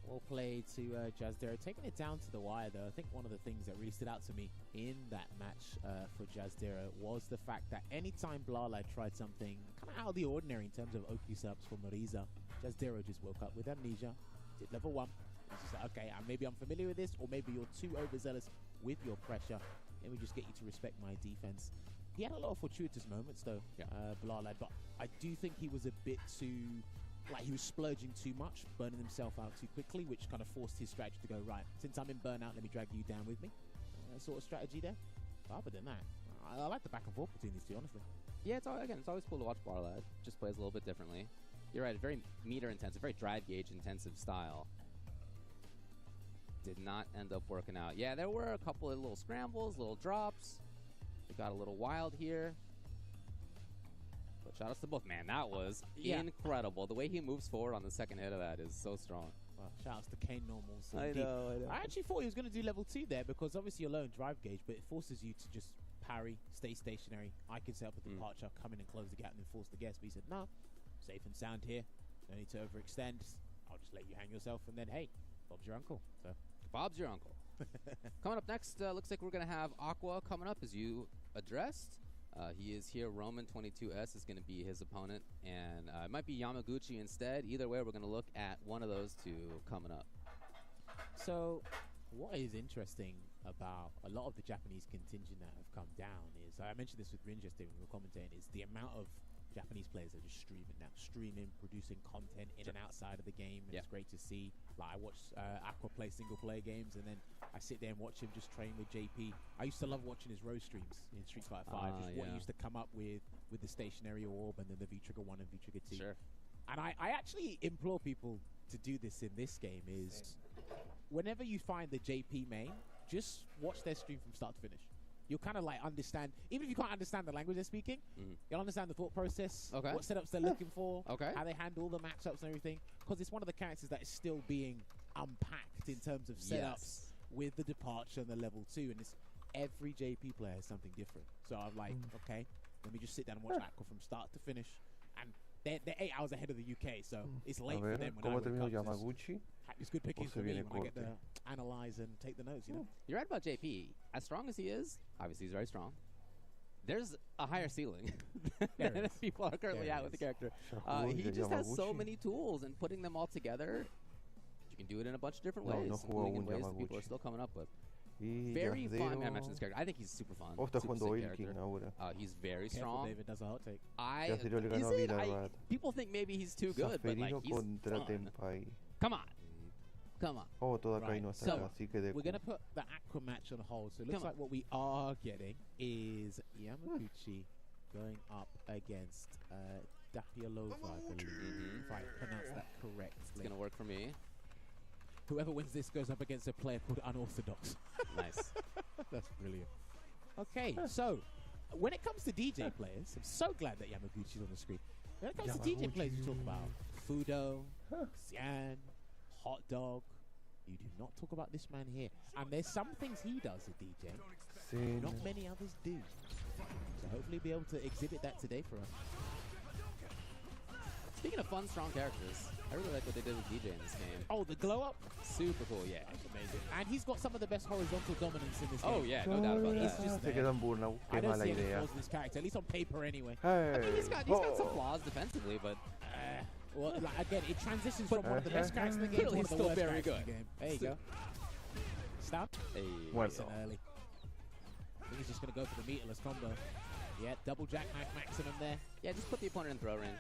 Well played to Jazdero. Taking it down to the wire, though, I think one of the things that really stood out to me in that match for Jazdero was the fact that anytime Blarlad tried something kind of out of the ordinary in terms of Oki subs for Mariza, Jazdero just woke up with amnesia, did level 1. He's just like, okay, maybe I'm familiar with this, or maybe you're too overzealous with your pressure. Let me just get you to respect my defense. He had a lot of fortuitous moments, though, Blarlad, but I do think he was a bit too... Like, he was splurging too much, burning himself out too quickly, which kind of forced his strategy to go, right, since I'm in burnout, let me drag you down with me. Sort of strategy there. But other than that, I like the back and forth between these two, honestly. Yeah, it's always cool to watch Blarlad. Just plays a little bit differently. You're right, very meter-intensive, very drive gauge-intensive style. Did not end up working out. Yeah, there were a couple of little scrambles, little drops. It got a little wild here. But shout outs to both. Man, that was incredible. The way he moves forward on the second hit of that is so strong. Well, shout outs to Kane Normals. I know. I actually thought he was going to do level 2 there because obviously you're low in drive gauge, but it forces you to just parry, stay stationary. I can set up a departure, come in and close the gap and then force the guess. But he said, no, safe and sound here. No need to overextend. I'll just let you hang yourself and then, hey, Bob's your uncle. So Bob's your uncle. Coming up next, looks like we're going to have Acqua coming up as you addressed. He is here. Roman 22S is going to be his opponent, and it might be Yamaguchi instead. Either way, we're going to look at one of those two coming up. So what is interesting about a lot of the Japanese contingent that have come down is, I mentioned this with Rinja when we were commentating, is the amount of Japanese players are just streaming now, producing content in and outside of the game, and it's great to see. Like, I watch Acqua play single-player games, and then I sit there and watch him just train with JP. I used to love watching his Rose streams in Street Fighter 5, just what he used to come up with the stationary orb, and then the V-Trigger 1 and V-Trigger 2. Sure. And I actually implore people to do this in this game, is whenever you find the JP main, just watch their stream from start to finish. You'll kind of like understand, even if you can't understand the language they're speaking, you'll understand the thought process, what setups they're looking for, how they handle the matchups and everything. Because it's one of the characters that is still being unpacked in terms of setups with the departure and the level 2. And it's every JP player has something different. So I'm like, okay, let me just sit down and watch Acqua from start to finish. And they're 8 hours ahead of the UK, so it's late for them. ¿Cómo terminó Yamaguchi? It's good pickings for me when I get to analyze and take the notes, you know? You're right about JP. As strong as he is, obviously he's very strong. There's a higher ceiling than people are currently at with the character. He just has so many tools, and putting them all together, you can do it in a bunch of different ways, including in ways that people are still coming up with. Very fun. I mentioned this character. I think he's super fun. Super sick character. He's very strong. David does a hot take. People think maybe he's too good, but like he's fun. Come on. Oh, todo acá no está, así que we're going to put the Acqua match on hold. So it looks like what we are getting is Yamaguchi going up against Dapialova, I believe, if I pronounce that correctly. It's going to work for me. Whoever wins this goes up against a player called Unorthodox. Nice. That's brilliant. Okay, so when it comes to DJ players, I'm so glad that Yamaguchi's on the screen. When it comes to DJ players, we talk about Fudo, Xian, Hot Dog. You do not talk about this man here. And there's some things he does as DJ, not many others do. So hopefully be able to exhibit that today for us. Speaking of fun, strong characters, I really like what they did with DJ in this game. Oh, the glow up? Super cool, yeah. That's amazing. And he's got some of the best horizontal dominance in this game. Oh, yeah, no doubt about that. He's just there. I don't see any flaws in this character, at least on paper anyway. I mean, he's got some flaws defensively, but... well, like, again, it transitions from one of the best characters in the game to one of the still worst very good. In the game. There you go. Stop. Nice and early. I think he's just going to go for the meterless combo. Yeah, double jack maximum there. Yeah, just put the opponent in throw range.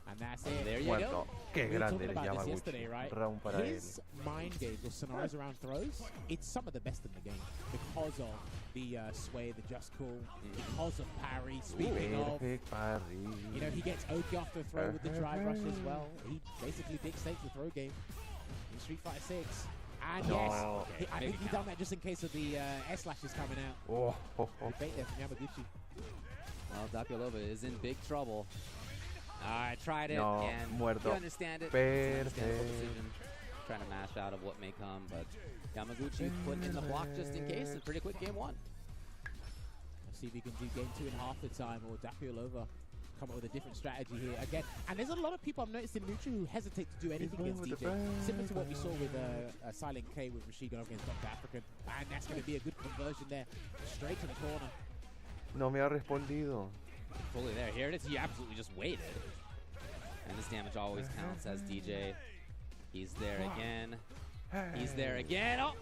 And that's it. There you go. Qué we were grande talking about Yamaguchi. this yesterday, right? Round para His mind games or scenarios around throws, it's some of the best in the game because of the sway, the just call, because of parry, speaking of, you know, he gets Oki off the throw with the drive rush as well. He basically dictates the throw game in Street Fighter 6. And yes, I think he done that just in case of the S-lashes coming out. Good bait there from Yamaguchi. Well, Dapialova is in big trouble. I tried it, and muerto. You understand it. Perfect. It's an understandable decision. Trying to mash out of what may come, but Yamaguchi put in the block just in case. A pretty quick game 1. Let's see if he can do game 2 in half the time, or Dapialova come up with a different strategy here again. And there's a lot of people I've noticed in neutral who hesitate to do anything against DJ, similar to what we saw with Silent K with Rashid going against Dr. African. And that's going to be a good conversion there, straight to the corner. No me ha respondido. Fully there. Here it is. He absolutely just waited. And this damage always counts as DJ. He's there again. He's there again. Oh!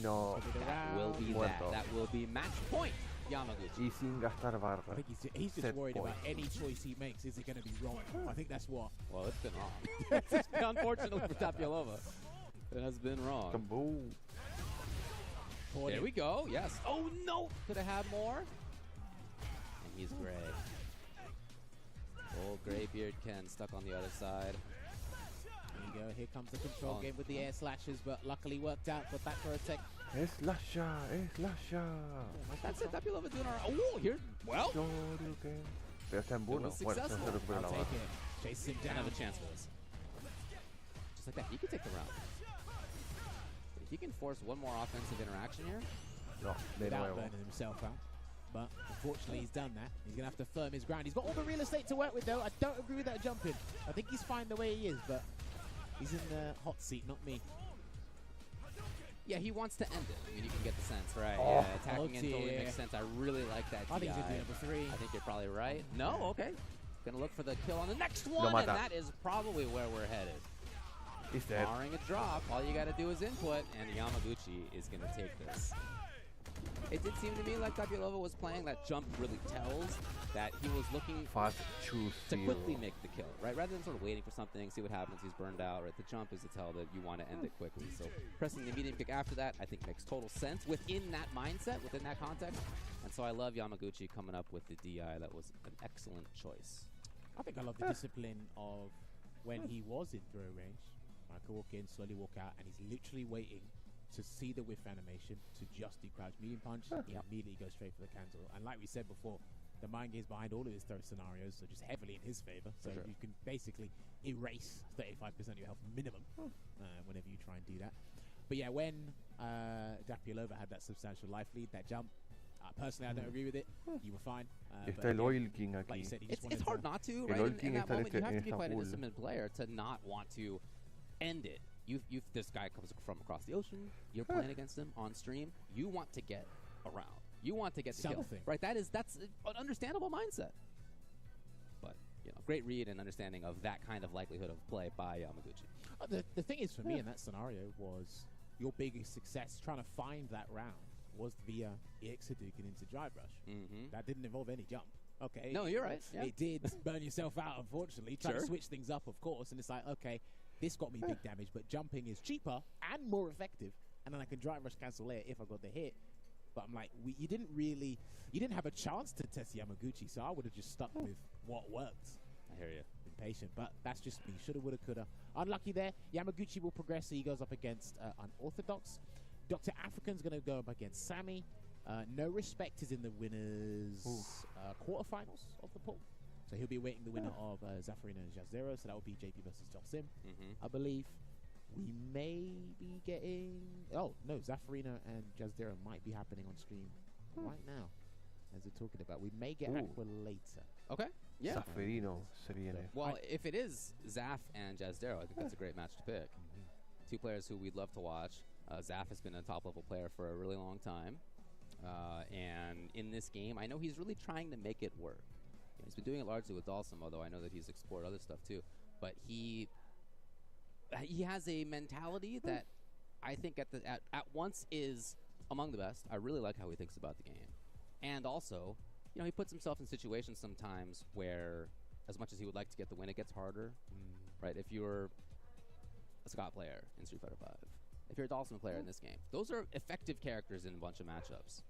No. That will be that. That will be match point, Yamaguchi. Y sin gastar barra. I think he's just worried about any choice he makes. Is it going to be wrong? I think that's what. Well, it's been wrong. It's been unfortunately for Dapialova. It has been wrong. Kaboom. There we go. Yes. Oh, no. Could have had more. He's gray. Old Graybeard Ken stuck on the other side. There you go. Here comes the control game with the air slashes, but luckily worked out for back for a tech. Slasha. That's it. Dapialova doing all right. Oh, here. Well. Pero está en burno. Bueno, se recupera la I'll barra. take it. Chase him Doesn't down. have a chance for this. Just like that. He could take the round. If he can force one more offensive interaction here. No, de Without nuevo. burning himself out. But unfortunately, he's done that. He's going to have to firm his ground. He's got all the real estate to work with, though. I don't agree with that jumping. I think he's fine the way he is, but he's in the hot seat, not me. Yeah, he wants to end it. I mean, you can get the sense, right? Oh. Yeah, attacking in totally makes sense. I really like that. I think he's going to do number 3. I think you're probably right. No? Okay. Gonna look for the kill on the next one, and that is probably where we're headed. He's dead. Barring a drop, all you gotta do is input, and Yamaguchi is gonna take this. It did seem to me like Dapialova was playing that jump really tells that he was looking to quickly make the kill, right? Rather than sort of waiting for something, see what happens, he's burned out, right? The jump is to tell that you want to end it quickly. So pressing the medium kick after that, I think makes total sense within that mindset, within that context. And so I love Yamaguchi coming up with the DI. That was an excellent choice. I think I love the discipline of when he was in throw range. I could walk in, slowly walk out, and he's literally waiting to see the whiff animation to just do crouch medium punch. He immediately goes straight for the cancel. And like we said before, the mind games behind all of his throw scenarios are just heavily in his favor. So you can basically erase 35% of your health minimum whenever you try and do that. But yeah, when Dapiolova had that substantial life lead, that jump, personally I don't agree with it. You were fine. Está el Oil King aquí. Like you said, It's hard not to, right? In that moment, you have to be quite a disciplined player to not want to end it. This guy comes from across the ocean. You're playing against him on stream. You want to get around. You want to get the kill, right? That's an understandable mindset. But great read and understanding of that kind of likelihood of play by Yamaguchi. The thing is, for me in that scenario, was your biggest success trying to find that round was via EX Hadouken into Drive Rush. That didn't involve any jump. Okay. No, you're right. Yeah. It did burn yourself out, unfortunately. Try to switch things up, of course, and it's like, okay, this got me big damage, but jumping is cheaper and more effective, and then I can Drive Rush cancel later if I got the hit. But I'm like, you didn't have a chance to test Yamaguchi, so I would have just stuck with what worked. I hear you. Been patient, but that's just me. Shoulda, woulda, coulda. Unlucky there. Yamaguchi will progress, so he goes up against Unorthodox. Dr. African's going to go up against Sammy. No Respect is in the winners' quarterfinals of the pool. So he'll be awaiting the winner of Zaffarina and Jazzero, so that will be JP versus Dalsim, I believe. We may be getting... Oh, no, Zaffarina and Jazzero might be happening on stream right now, as we're talking about. We may get Acqua later. Okay, yeah. Zaffarino se viene. Well, if it is Zaf and Jazzero, I think that's a great match to pick. Two players who we'd love to watch. Zaf has been a top-level player for a really long time. And in this game, I know he's really trying to make it work. He's been doing it largely with Dalsim, although I know that he's explored other stuff too. But he has a mentality that I think at once is among the best. I really like how he thinks about the game. And also, he puts himself in situations sometimes where, as much as he would like to get the win, it gets harder. Right? If you're a Scott player in Street Fighter V, if you're a Dalsim player in this game, those are effective characters in a bunch of matchups.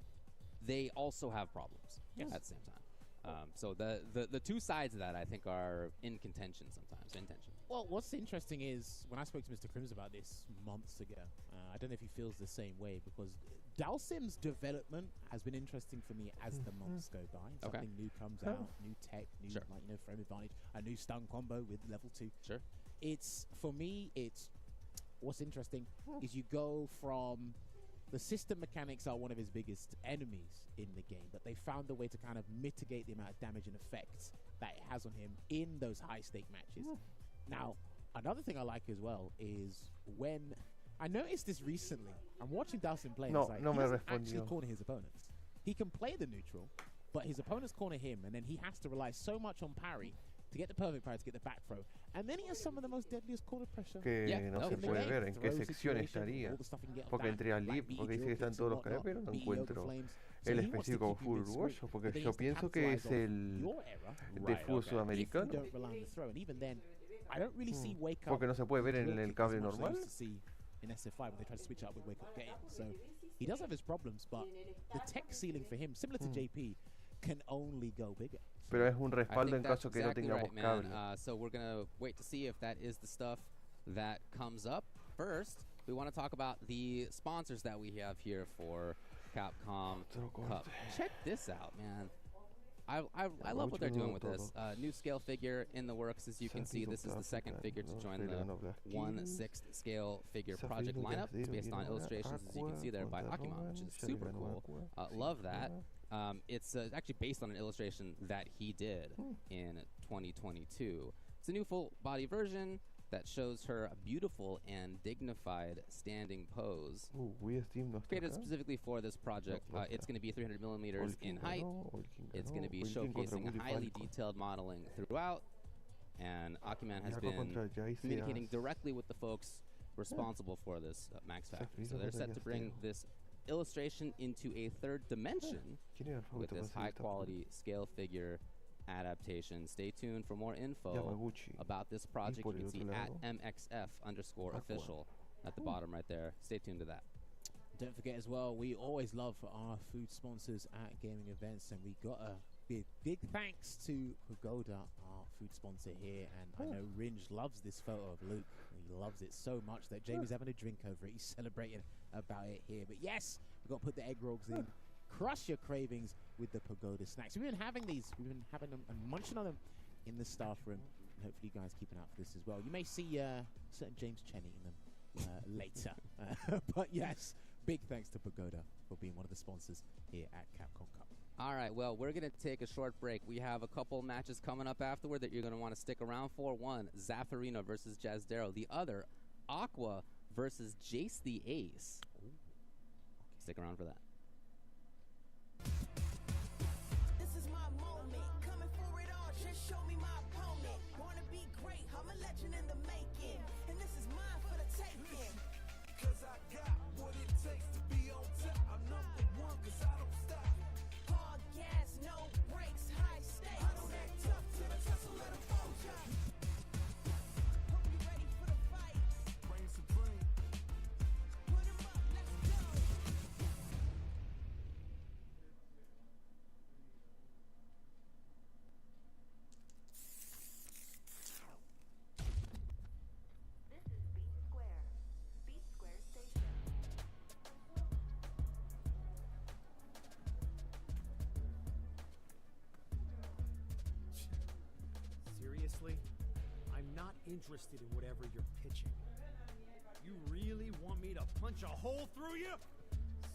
They also have problems at the same time. So the two sides of that, I think, are in contention sometimes. Well, what's interesting is, when I spoke to Mr. Crims about this months ago, I don't know if he feels the same way, because Dalsim's development has been interesting for me as the months go by. Something new comes out, new tech, new frame advantage, a new stun combo with level 2. For me, what's interesting is you go from... The system mechanics are one of his biggest enemies in the game, but they found a way to kind of mitigate the amount of damage and effects that it has on him in those high-stake matches. Now, another thing I like as well is when... I noticed this recently. I'm watching Dalsim play, and it's like, he doesn't actually corner his opponents. He can play the neutral, but his opponents corner him, and then he has to rely so much on parry to get the perfect parry, to get the back throw. And then he has some of the most deadliest corner pressure. Que no se puede ver en qué sección estaría. Porque entré al lib, porque dice que están todos los canales, pero no encuentro el específico fútbol uruguayo, porque yo pienso que es el de fútbol sudamericano. Porque no se puede ver en el cable normal. In SF5 when they try to switch up with Wake Up Game. So he does have his problems, but the tech ceiling for him, similar to JP, can only go bigger. Pero es un respaldo en caso que no tengamos cable. So we're going to wait to see if that is the stuff that comes up. First, we want to talk about the sponsors that we have here for Capcom Cup. Check this out, man. I love what they're doing with this. New scale figure in the works. As you can see, this is the second figure to join the 1/6 scale figure project lineup. It's based on illustrations, as you can see there, by Acqua, which is super cool. Love that. It's actually based on an illustration that he did in 2022. It's a new full body version that shows her a beautiful and dignified standing pose. Created specifically for this project. It's going to be 300 millimeters in height. It's going to be showcasing highly detailed modeling throughout. And Akiman has been communicating directly with the folks responsible for this Max Factory. So they're set to bring this illustration into a third dimension with this high quality scale figure adaptation. Stay tuned for more info about this project. You can see at MXF_official at the bottom right there. Stay tuned to that. Don't forget as well, we always love our food sponsors at gaming events, and we got Big thanks to Pagoda, our food sponsor here, and I know Ringe loves this photo of Luke. He loves it so much that Jamie's having a drink over it. He's celebrating about it here. But yes, we've got to put the egg rolls in. Crush your cravings with the Pagoda snacks. We've been having these. We've been having them and munching on them in the staff room. And hopefully you guys keeping out for this as well. You may see certain James Chen eating them later. But yes, big thanks to Pagoda for being one of the sponsors here at Capcom Cup. All right, well, we're going to take a short break. We have a couple matches coming up afterward that you're going to want to stick around for. One, Zaffarino versus Jazdero. The other, Acqua versus Jace the Ace. Ooh. Stick around for that. This is my moment. Coming for it all, just show me my opponent. Wanna be great, I'm a legend in the making. And this is mine for the taking. Cause I got what it takes to be on top. I'm number one cause I don't stop. Hard gas, no brakes, high stakes. I don't act tough till the tussle let them fold ya. Hope you ready for the fight. Reign supreme. Put 'em up, let's go. This is Beat Square. Beat Square Station. Seriously? I'm not interested in whatever you're pitching. You really want me to punch a hole through you?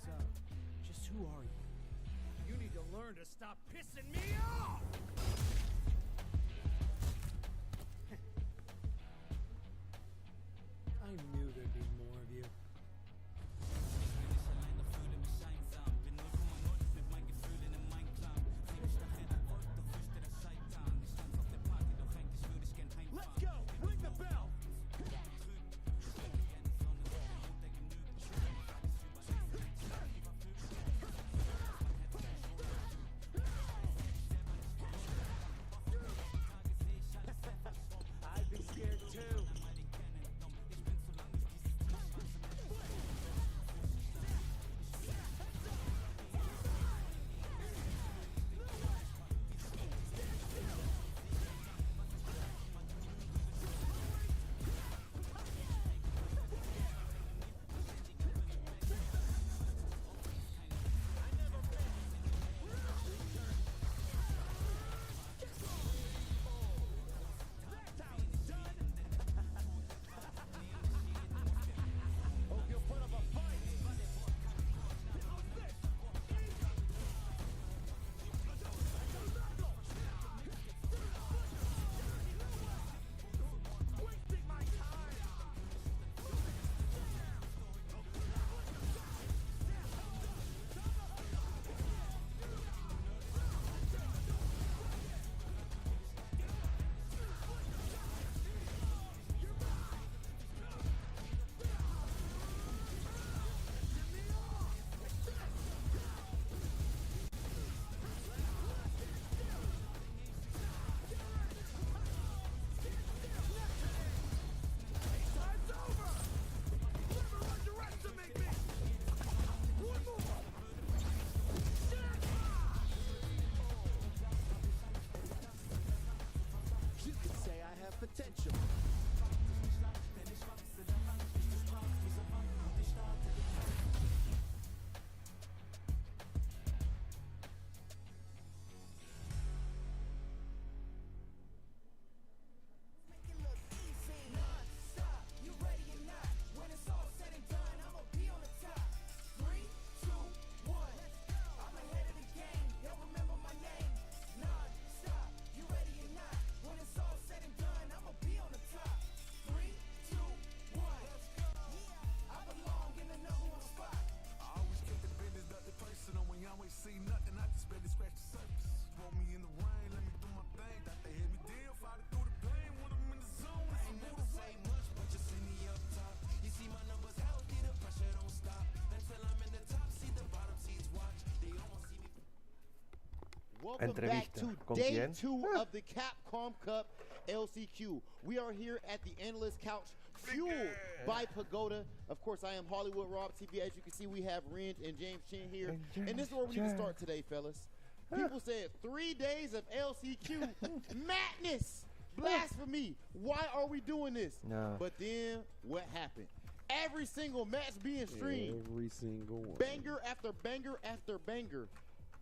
So, just who are you? You need to learn to stop pissing me off! I knew there'd be more of you. Let's go! Ring the bell! I'd be scared too. Hope you'll put up a fight. Wasting my time. Time's over. Never underestimate me. One more. You could say I have potential. Make it look easy. Non-stop, you ready or not? When it's all said and done, I'ma be on the top. 3, 2, 1. I'm ahead of the game. Y'all remember my name. Non-stop, you ready or not? When it's all said and done, I'ma be on the top. 3, 2, 1. Yeah, I belong in the #1 spot. I always keep the business nothing personal. When you always see nothing, I just better scratch the surface. Throw me in the rain, let me do my thing. Got to hit me deal, fight it through the pain. When I'm in the zone, I ain't never say much, but you see me up top. You see my numbers healthy, the pressure don't stop. Until I'm in the top, see the bottom seats watch. They almost see me. Welcome back Entrevista. to ¿Con day quién? 2 of the Capcom Cup LCQ. We are here at the analyst couch, fueled by Pagoda. Of course, I am Hollywood Rob TV. As you can see, we have Ringe and James Chin here. And this is where we need to start today, fellas. People said 3 days of LCQ madness, blasphemy. Why are we doing this? No. But then what happened? Every single match being streamed. Every single one. Banger after banger after banger.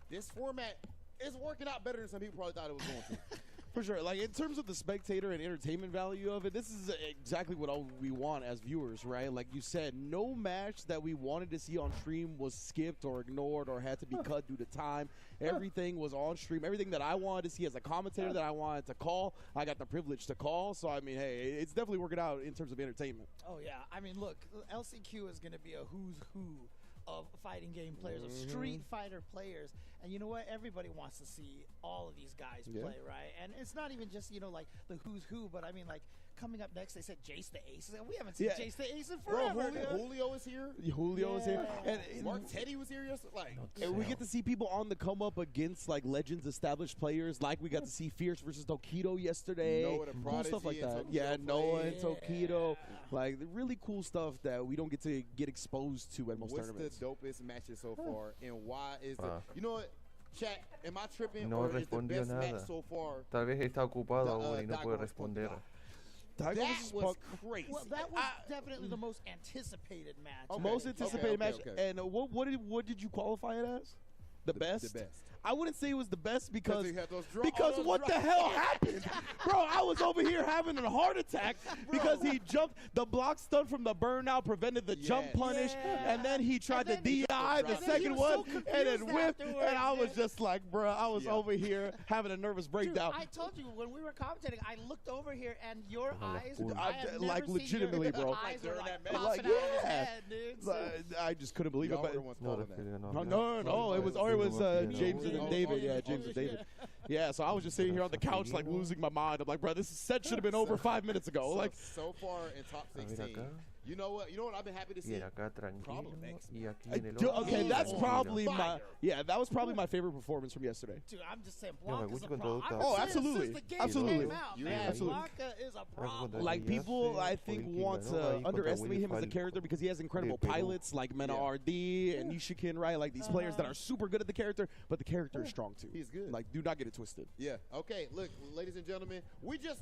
This format is working out better than some people probably thought it was going to. For sure. Like, in terms of the spectator and entertainment value of it, this is exactly what all we want as viewers, right? Like you said, no match that we wanted to see on stream was skipped or ignored or had to be cut due to time. Everything was on stream. Everything that I wanted to see as a commentator that I wanted to call, I got the privilege to call. So, I mean, hey, it's definitely working out in terms of entertainment. Oh, yeah. I mean, look, LCQ is going to be a who's who of fighting game players, of Street Fighter players. And you know what? Everybody wants to see all of these guys play, right? And it's not even just, you know, like the who's who, but I mean, like, coming up next, they said Jace the Ace. We haven't seen Jace the Ace in forever. Julio is here. Julio is here. And Mark Teddy was here yesterday. Like, and we get to see people on the come up against like legends, established players. Like we got to see Fierce versus Tokido yesterday. Noah the cool Prodigy stuff like and that. Tokido Yeah, Noah and played. Tokido. Like really cool stuff that we don't get to get exposed to at most what's tournaments. the dopest matches so far, and why is it? You know what? Chat, am I tripping No or is the respondió best match nada. so far? Tal vez está ocupado aún y no Dago puede versus responder. That was crazy. Well, that was definitely the most anticipated match. Okay. Most anticipated match. okay. And what did you qualify it as? The best? The best. I wouldn't say it was the best because he had those what the hell happened? Bro, I was over here having a heart attack because he jumped. The block stun from the burnout prevented the jump punish, and then he tried the DI, the second one, and then whipped. And I was just like, bro, I was over here having a nervous breakdown. Dude, I told you when we were commentating, I looked over here and your eyes, like legitimately, bro. Eyes were like Like, popping out of his yeah. head, dude. So- I just couldn't believe it. Y'all But were the ones calling that. no, it was James and David. Yeah, James and David. Yeah, so I was just sitting here on the couch, like losing my mind. I'm like, bro, this set should have been over 5 minutes ago. So, Like, so far in top 16. You know what? You know what I've been happy to see? Acá tranquilo. Problem next. Y aquí en el okay, otro, that's tranquilo. probably that was probably my favorite performance from yesterday. Dude, I'm just saying, Blanca's Yamaguchi a contra problem. Dota. Oh, absolutely. Since the game Absolutely. came out, You man, absolutely. Blanca is a problem. Like people, I think, want to underestimate him as a character because he has incredible pilots like Mena RD and Nishikin, right? Like these players that are super good at the character, but the character is strong too. He's good. Like, do not get it twisted. Yeah. Okay. Look, ladies and gentlemen, we just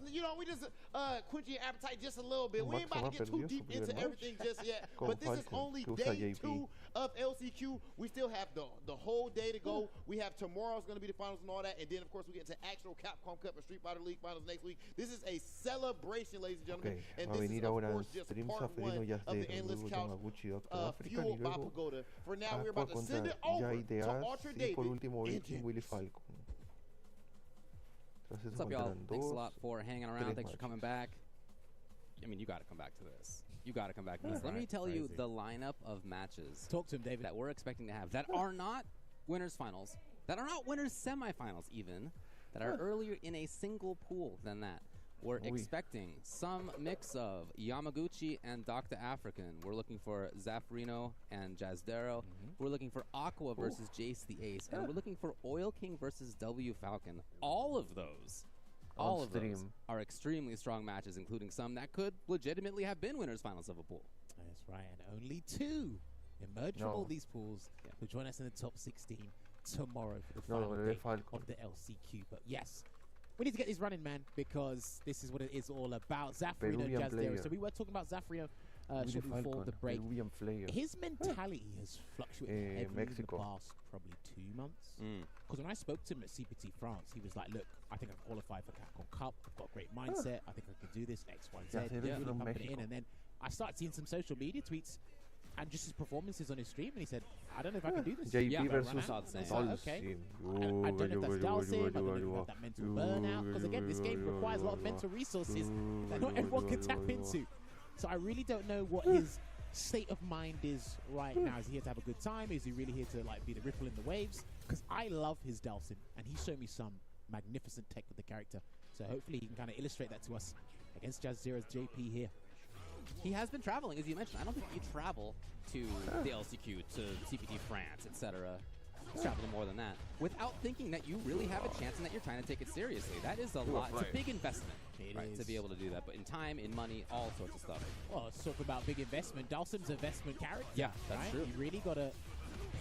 quench your appetite just a little bit. We ain't about to get too deep into everything just yet. But this is only day 2 of LCQ. We still have the whole day to go. We have tomorrow's going to be the finals and all that, and then of course we get into actual Capcom Cup and Street Fighter League finals next week. This is a celebration, ladies and gentlemen, and Va a this is venir of ahora course just stream part Saferino 1 ya of the de endless luego couch Yamaguchi Doctor Africa y fueled by luego Pagoda. For now, we're Acqua about to contra send it over Yai de to As Ultra y por David último and Willy James. Falcon. Tras What's eso up, y'all? faltarán Thanks a dos. lot for hanging around. tres Thanks for coming back. I mean, you got to come back to this. You got to come back to this. Let me tell you the lineup of matches Talk to him, David. that we're expecting to have that are not winners finals, that are not winners semifinals even, that are earlier in a single pool than that. We're expecting some mix of Yamaguchi and Dr. African. We're looking for Zafrino and Jazdero. We're looking for Acqua versus Jace the Ace. And we're looking for Oil King versus W Falcon. All of those are extremely strong matches, including some that could legitimately have been winners finals of a pool. That's right, and only 2 emerge from all these pools who join us in the top 16 tomorrow for the final day of the LCQ. But yes, we need to get this running, man, because this is what it is all about. Zafrino, Jazdero. So we were talking about Zafrino shortly before the break. His mentality has fluctuated heavily in the past probably 2 months. Because when I spoke to him at CPT France, he was like, look, I think I qualify for Capcom Cup. I've got a great mindset. I think I can do this, X, Y, Z. Really pumping it in. And then I started seeing some social media tweets and just his performances on his stream, and he said, I don't know if I can do this. JP versus okay. I don't know if that's Dalsim, I don't know if you have that mental burnout, because again, this game requires a lot of mental resources that not everyone can tap into. So I really don't know what his state of mind is right now. Is he here to have a good time? Is he really here to like be the ripple in the waves? Because I love his Dalsim, and he showed me some magnificent tech with the character. So hopefully he can kind of illustrate that to us against Jazzero's JP here. He has been traveling, as you mentioned. I don't think you travel to the LCQ, to CPT France, etc. He's traveling more than that without thinking that you really have a chance and that you're trying to take it seriously. That is a lot. It's a big investment to be able to do that. But in time, in money, all sorts of stuff. Well, let's talk about big investment. Dalsim's an investment character. Yeah, that's right? true. You really got to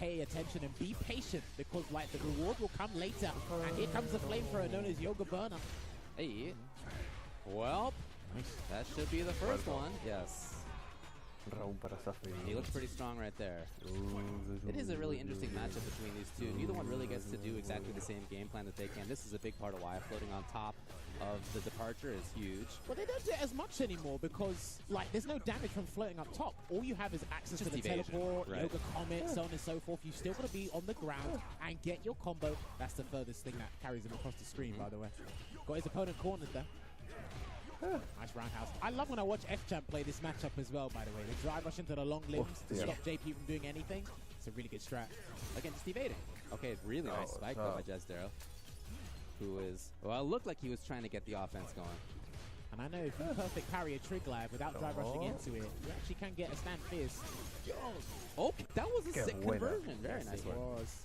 pay attention and be patient because like the reward will come later. And here comes the flamethrower known as Yoga Burner. Hey. Well, that should be the first one. Yes. Round para He looks pretty strong right there. It is a really interesting matchup between these two. Neither one really gets to do exactly the same game plan that they can. This is a big part of why floating on top of the departure is huge. Well, they don't do it as much anymore because, like, there's no damage from floating up top. All you have is access to the evasion, teleport, right. Yoga Comet, so on and so forth. You still got to be on the ground and get your combo. That's the furthest thing that carries him across the screen, by the way. Got his opponent cornered there. Nice roundhouse. I love when I watch F-Champ play this matchup as well, by the way. They drive rush into the long limbs to stop JP from doing anything. It's a really good strat. Again, just evading. Okay, really nice spike though by Jazdero, who is, well, it looked like he was trying to get the offense going. And I know if you perfect parry a trig live without drive rushing into it, you actually can get a stand fierce. Oh, that was a sick conversion. Very nice work.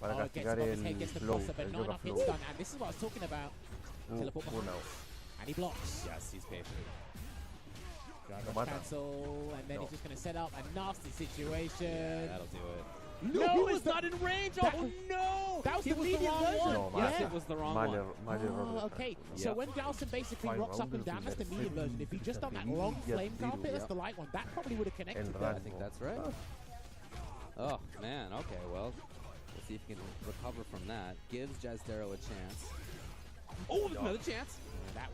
Oh, gets above his head, gets the crosser, but not enough hits done. And this is what I was talking about. Teleport behind. And he blocks. Yes, he's patient. Drive rush cancel, and then he's just going to set up a nasty situation. Yeah, that'll do it. No, he was not in range. Oh no! That was the medium version. No, yes, it was the wrong one. Oh, okay. So when Dawson basically rocks up and down, that's the medium version. If he just done that long flame carpet, that's the light one. That probably would have connected there. I think that's right. Oh man. Okay. Well, we'll see if he can recover from that. Gives Jazdero a chance. Oh, another chance.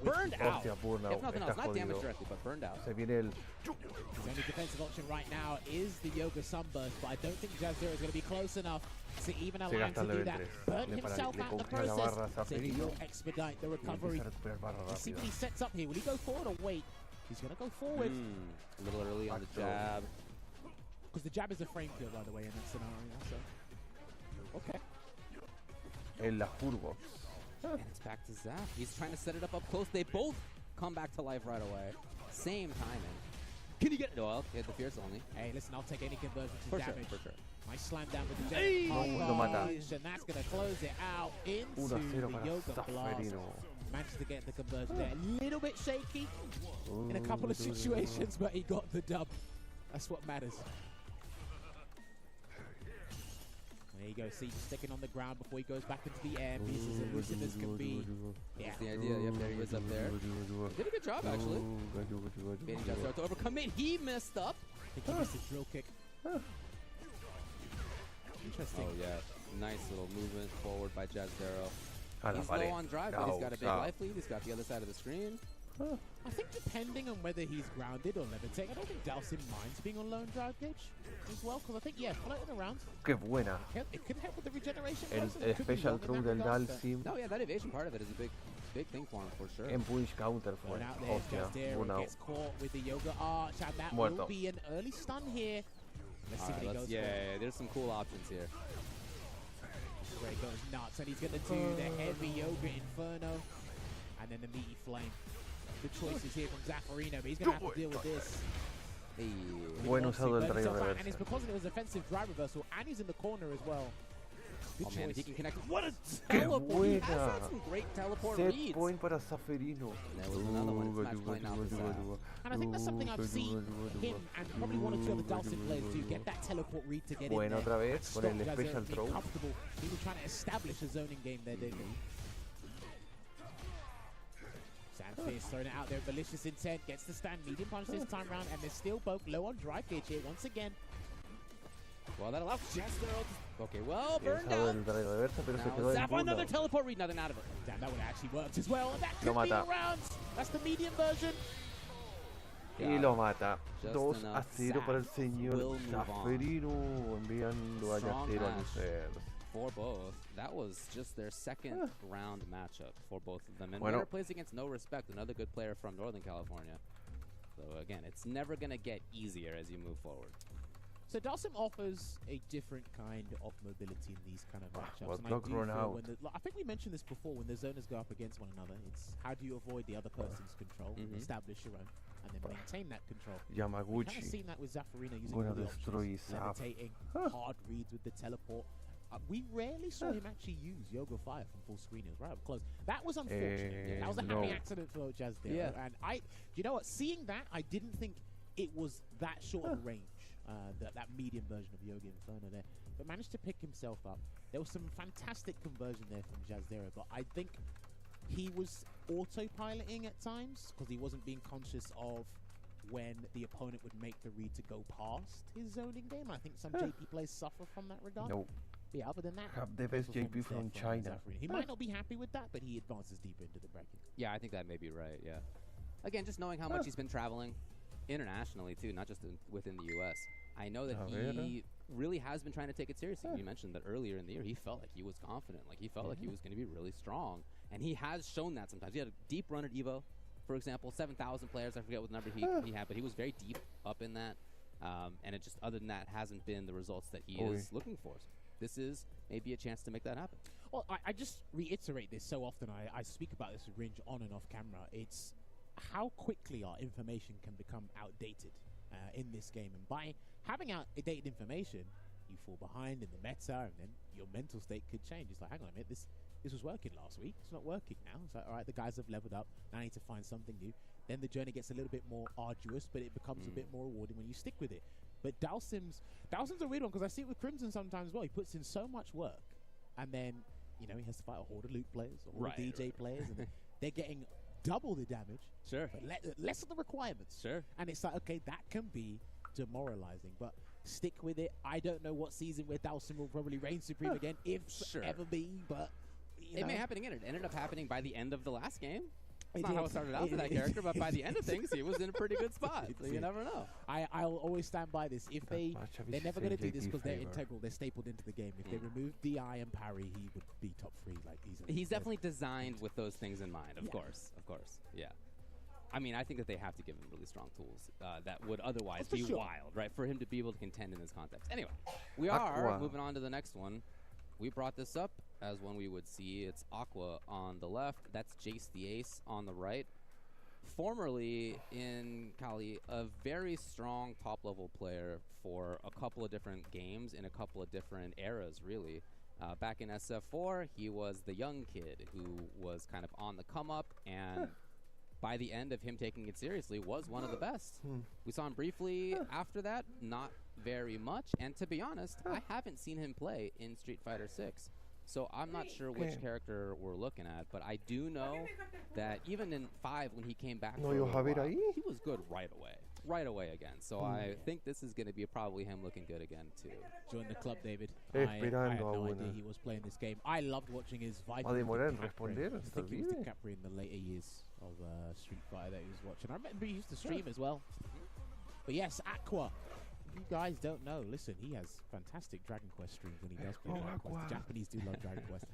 Burned out. If nothing else, not damaged directly, but burned out. Se viene el... His only defensive option right now is the Yoga Sunburst, but I don't think Jazdero is going to be close enough to even allow him to do that. Burn himself out the process, so he will expedite the recovery. Let's see what he sets up here. Will he go forward or wait? He's going to go forward. A little early on the jab. Because the jab is a frame kill, by the way, in that scenario. So. Okay. En la curva. And it's back to Zap. He's trying to set it up close. They both come back to life right away. Same timing. Can he get it? Well, hit the fierce only. Hey, listen, I'll take any conversion to For damage. sure, for sure. Nice slam down with the jab. And that's going to close it out into the Yoga Blast. Managed to get the conversion there. A little bit shaky in a couple of situations, but he got the dub. That's what matters. There you go, see, sticking on the ground before he goes back into the air. He's as elusive as can be. Yeah. That's the idea. Yep, there he is up there. Did a good job, actually. Getting Jazdero to overcome it. He messed up. I think he missed his drill kick. Interesting. Oh, yeah. Nice little movement forward by Jazdero. He's low on drive, but he's got a big life lead. He's got the other side of the screen. I think depending on whether he's grounded or levitating, I don't think Dowson minds being on low on drive gauge as well, because I think, yeah, floating around. Qué buena. It could help with the regeneration. El special throw del Dalsim. No, yeah, that evasion part of it is a big thing for him, for sure. En punch counter fue. Out there, Jazdero gets caught with the Yoga Arch, and that will be an early stun here. Let's see what he goes for. Yeah, there's some cool options here. Where he goes nuts, and he's going to do the heavy Yoga Inferno, and then the meaty flame. Good choices here from Zaffarino, but he's going to have to deal with this. Hey. Buen usado el drive reversal. And it's because it was offensive drive reversal, and he's in the corner as well. Good choice. Man, if he can connect. What a teleport! He has had some great teleport Set reads. point para Zaffarino. There was another one. It's match point now for Zaf. And I think that's something I've seen him and probably one or two other Dalsim players do. Get that teleport read to get in there. Otra vez con el special throw. Comfortable. He was trying to establish a zoning game there, didn't he? Sandfist throwing it out there, malicious intent, gets the stand, medium punch this time round, and they're still both low on drive gauge here once again. Well, that allows Jazdero to... Okay, well, burned out. Now Zap another teleport read, nothing out of it. Damn, that would have actually worked as well. And that could be a round. That's the medium version. Y lo mata. 2-0 para el señor Zaffarino, enviando a Jazdero a losers. For both, that was just their second round matchup for both of them. And winner plays against No Respect, another good player from Northern California. So again, it's never going to get easier as you move forward. So Dalsim offers a different kind of mobility in these kind of matchups. Well, and I think we mentioned this before, when the zoners go up against one another, it's how do you avoid the other person's control, establish your own, and then maintain that control. Yamaguchi. We've kind of seen that with Zaffarino using all the options, levitating, hard reads with the teleport. We rarely saw him actually use Yoga Fire from full screen. It was right up close. That was unfortunate. That was a happy accident for Jazdero. Yeah. And you know what? Seeing that, I didn't think it was that short of a range. That medium version of Yoga Inferno there. but managed to pick himself up. There was some fantastic conversion there from Jazzera, but I think he was autopiloting at times because he wasn't being conscious of when the opponent would make the read to go past his zoning game. I think some JP players suffer from that regard. Nope. Yeah, other than that, Have the best JP from China. He might not be happy with that, but he advances deeper into the bracket. Yeah, I think that may be right, yeah. Again, just knowing how much he's been traveling internationally, too, not just within the U.S. I know that he really has been trying to take it seriously. You mentioned that earlier in the year, he felt like he was confident, like he felt like he was going to be really strong. And he has shown that sometimes. He had a deep run at EVO, for example, 7,000 players. I forget what number he had, but he was very deep up in that. And it just, other than that, hasn't been the results that he is looking for. So this is maybe a chance to make that happen. Well, I just reiterate this so often. I speak about this with Ringe on and off camera. It's how quickly our information can become outdated in this game. And by having outdated information, you fall behind in the meta, and then your mental state could change. It's like, hang on a minute, this was working last week. It's not working now. It's like, all right, the guys have leveled up. Now I need to find something new. Then the journey gets a little bit more arduous, but it becomes a bit more rewarding when you stick with it. But Dalsim's a weird one because I see it with Crimson sometimes as well. He puts in so much work, and then he has to fight a horde of Luke players, or DJ players, and they're getting double the damage. Sure. But less of the requirements. Sure. And it's like, okay, that can be demoralizing, but stick with it. I don't know what season where Dalsim will probably reign supreme again, if ever be, but it may happen again. It ended up happening by the end of the last game. It's not how it started out for that character, but by the end of things, he was in a pretty good spot. So you never know. I'll always stand by this. If they're never going to do this because they're integral, they're stapled into the game. If they remove DI and parry, he would be top 3 like easily. He's definitely designed with those things in mind. Of course, yeah. I mean, I think that they have to give him really strong tools that would otherwise be wild, right? For him to be able to contend in this context. Anyway, we are moving on to the next one. We brought this up as one we would see. It's Acqua on the left. That's Jace the Ace on the right. Formerly in Cali, a very strong top-level player for a couple of different games in a couple of different eras, really. Back in SF4, he was the young kid who was kind of on the come-up, and by the end of him taking it seriously, was one of the best. We saw him briefly after that, not very much, and to be honest, I haven't seen him play in Street Fighter 6. So I'm not sure which character we're looking at, but I do know that even in 5, when he came back, he was good right away again. So I think this is going to be probably him looking good again too. Join the club, David. I had no idea he was playing this game. I loved watching his Viper. I think he was the Capri in the later years of Street Fighter that he was watching. I remember he used to stream as well. But yes, Acqua. If you guys don't know, listen, he has fantastic Dragon Quest streams when he does play Dragon Quest. The Japanese do love Dragon Quest.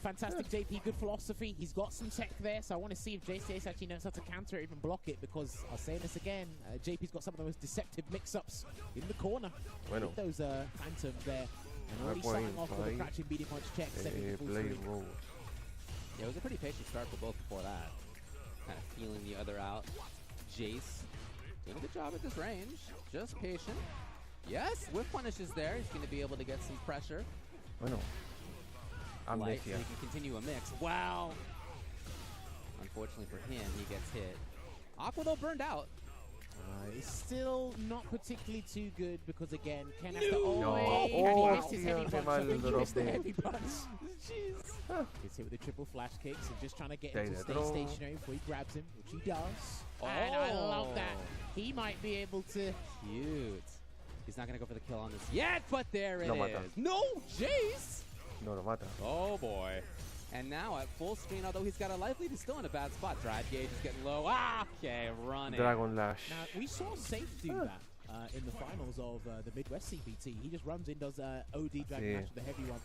Fantastic JP, good philosophy. He's got some tech there, so I want to see if JCS actually knows how to counter it, even block it, because I'll say this again, JP's got some of the most deceptive mix-ups in the corner. With those phantoms there, and already starting off with a crouching beating punch check, second full screen. Yeah, it was a pretty patient start for both before that. Kind of feeling the other out. Jace doing a good job at this range. Just patient. Yes, whip punish is there. He's going to be able to get some pressure. Light, so he can continue a mix. Wow. Unfortunately for him, he gets hit. Acqua, though, burned out. It's still not particularly too good because, again, Ken has to and he missed his heavy punch. I think he missed the heavy punch. Jeez. Gets hit with the triple flash kicks and just trying to get him to stay stationary before he grabs him, which he does. And I love that. He might be able to... Cute. He's not going to go for the kill on this yet, but there it is. No, Jace! Oh, boy. And now at full screen, although he's got a life lead, he's still in a bad spot. Drive gauge is getting low. Okay, running. Dragon Lash. Now, we saw Safe do that in the finals of the Midwest CPT. He just runs in, does OD Dragon Lash with the heavy one.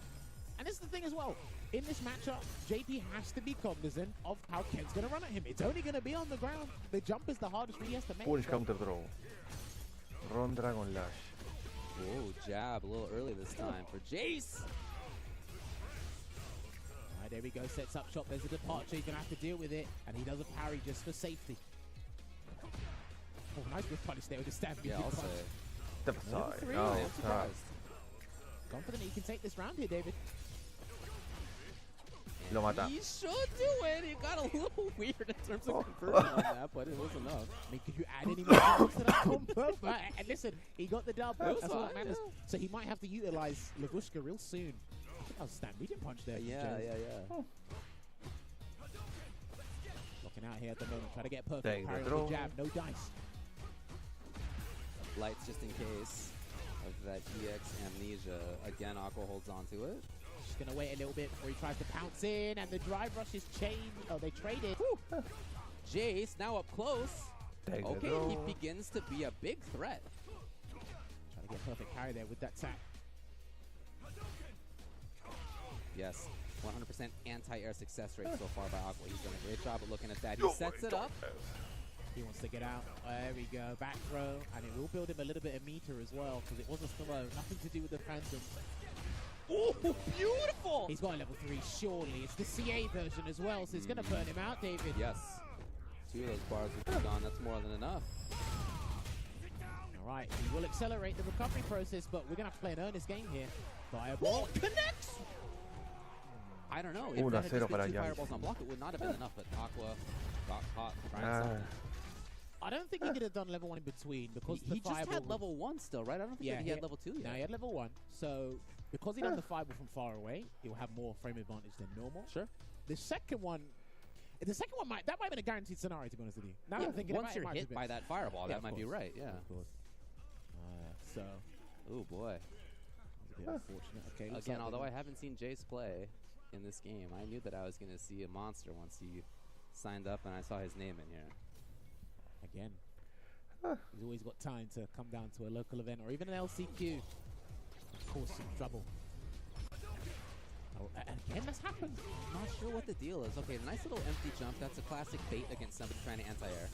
And this is the thing as well. In this matchup, JP has to be cognizant of how Ken's going to run at him. It's only going to be on the ground. The jump is the hardest he has to make. Punish counter throw. Run Dragon Lash. Whoa, jab a little early this time for Jace. There we go, sets up shop. There's a departure. He's going to have to deal with it. And he does a parry just for safety. Oh, nice with punish there with the stab. Yeah, I'll say. Gone for the knee. You can take this round here, David. Lo mata. He should do it. He got a little weird in terms of conversion on that, but it was enough. I mean, could you add any more points to that combo? But, and listen, he got the dub. That's all that matters. Yeah. So he might have to utilize Lavushka real soon. I think that was a stand medium punch there. Yeah. Looking out here at the moment, trying to get perfect Take parry the with the throw. jab. No dice. Lights just in case of that EX amnesia. Again, Acqua holds on to it. Just going to wait a little bit before he tries to pounce in, and the drive rush is changed. Oh, they traded. Jace now up close. Take the Okay, throw. he begins to be a big threat. Trying to get perfect parry there with that tap. Yes, 100% anti-air success rate so far by Acqua. He's done a great job of looking at that. He sets it up. He wants to get out. There we go. Back throw. And it will build him a little bit of meter as well, because it was a slow. Nothing to do with the Phantom. Oh, beautiful! He's got a level 3, surely. It's the CA version as well, so it's going to burn him out, David. Yes. 2 of those bars will be gone. That's more than enough. All right, he will accelerate the recovery process, but we're going to have to play an earnest game here. Fireball connects! I don't know. If there had just been 2 fireballs on block, it would not have been enough, but Acqua got caught trying something. I don't think he could have done level 1 in between, because He just had level 1 still, right? I don't think that he had level 2 yet. No, he had level 1. So, because he done the fireball from far away, he'll have more frame advantage than normal. Sure. The second one might have been a guaranteed scenario, to be honest with you. Now I'm thinking once you're hit by that fireball, that might be right, yeah. Of course. So. Oh, boy. A bit unfortunate. Okay, again, although I haven't seen Jace play in this game, I knew that I was going to see a monster once he signed up and I saw his name in here. Again. He's always got time to come down to a local event or even an LCQ. Of course, some trouble. Oh, again, that's happened. Not sure what the deal is. Okay, nice little empty jump. That's a classic bait against somebody trying to anti-air.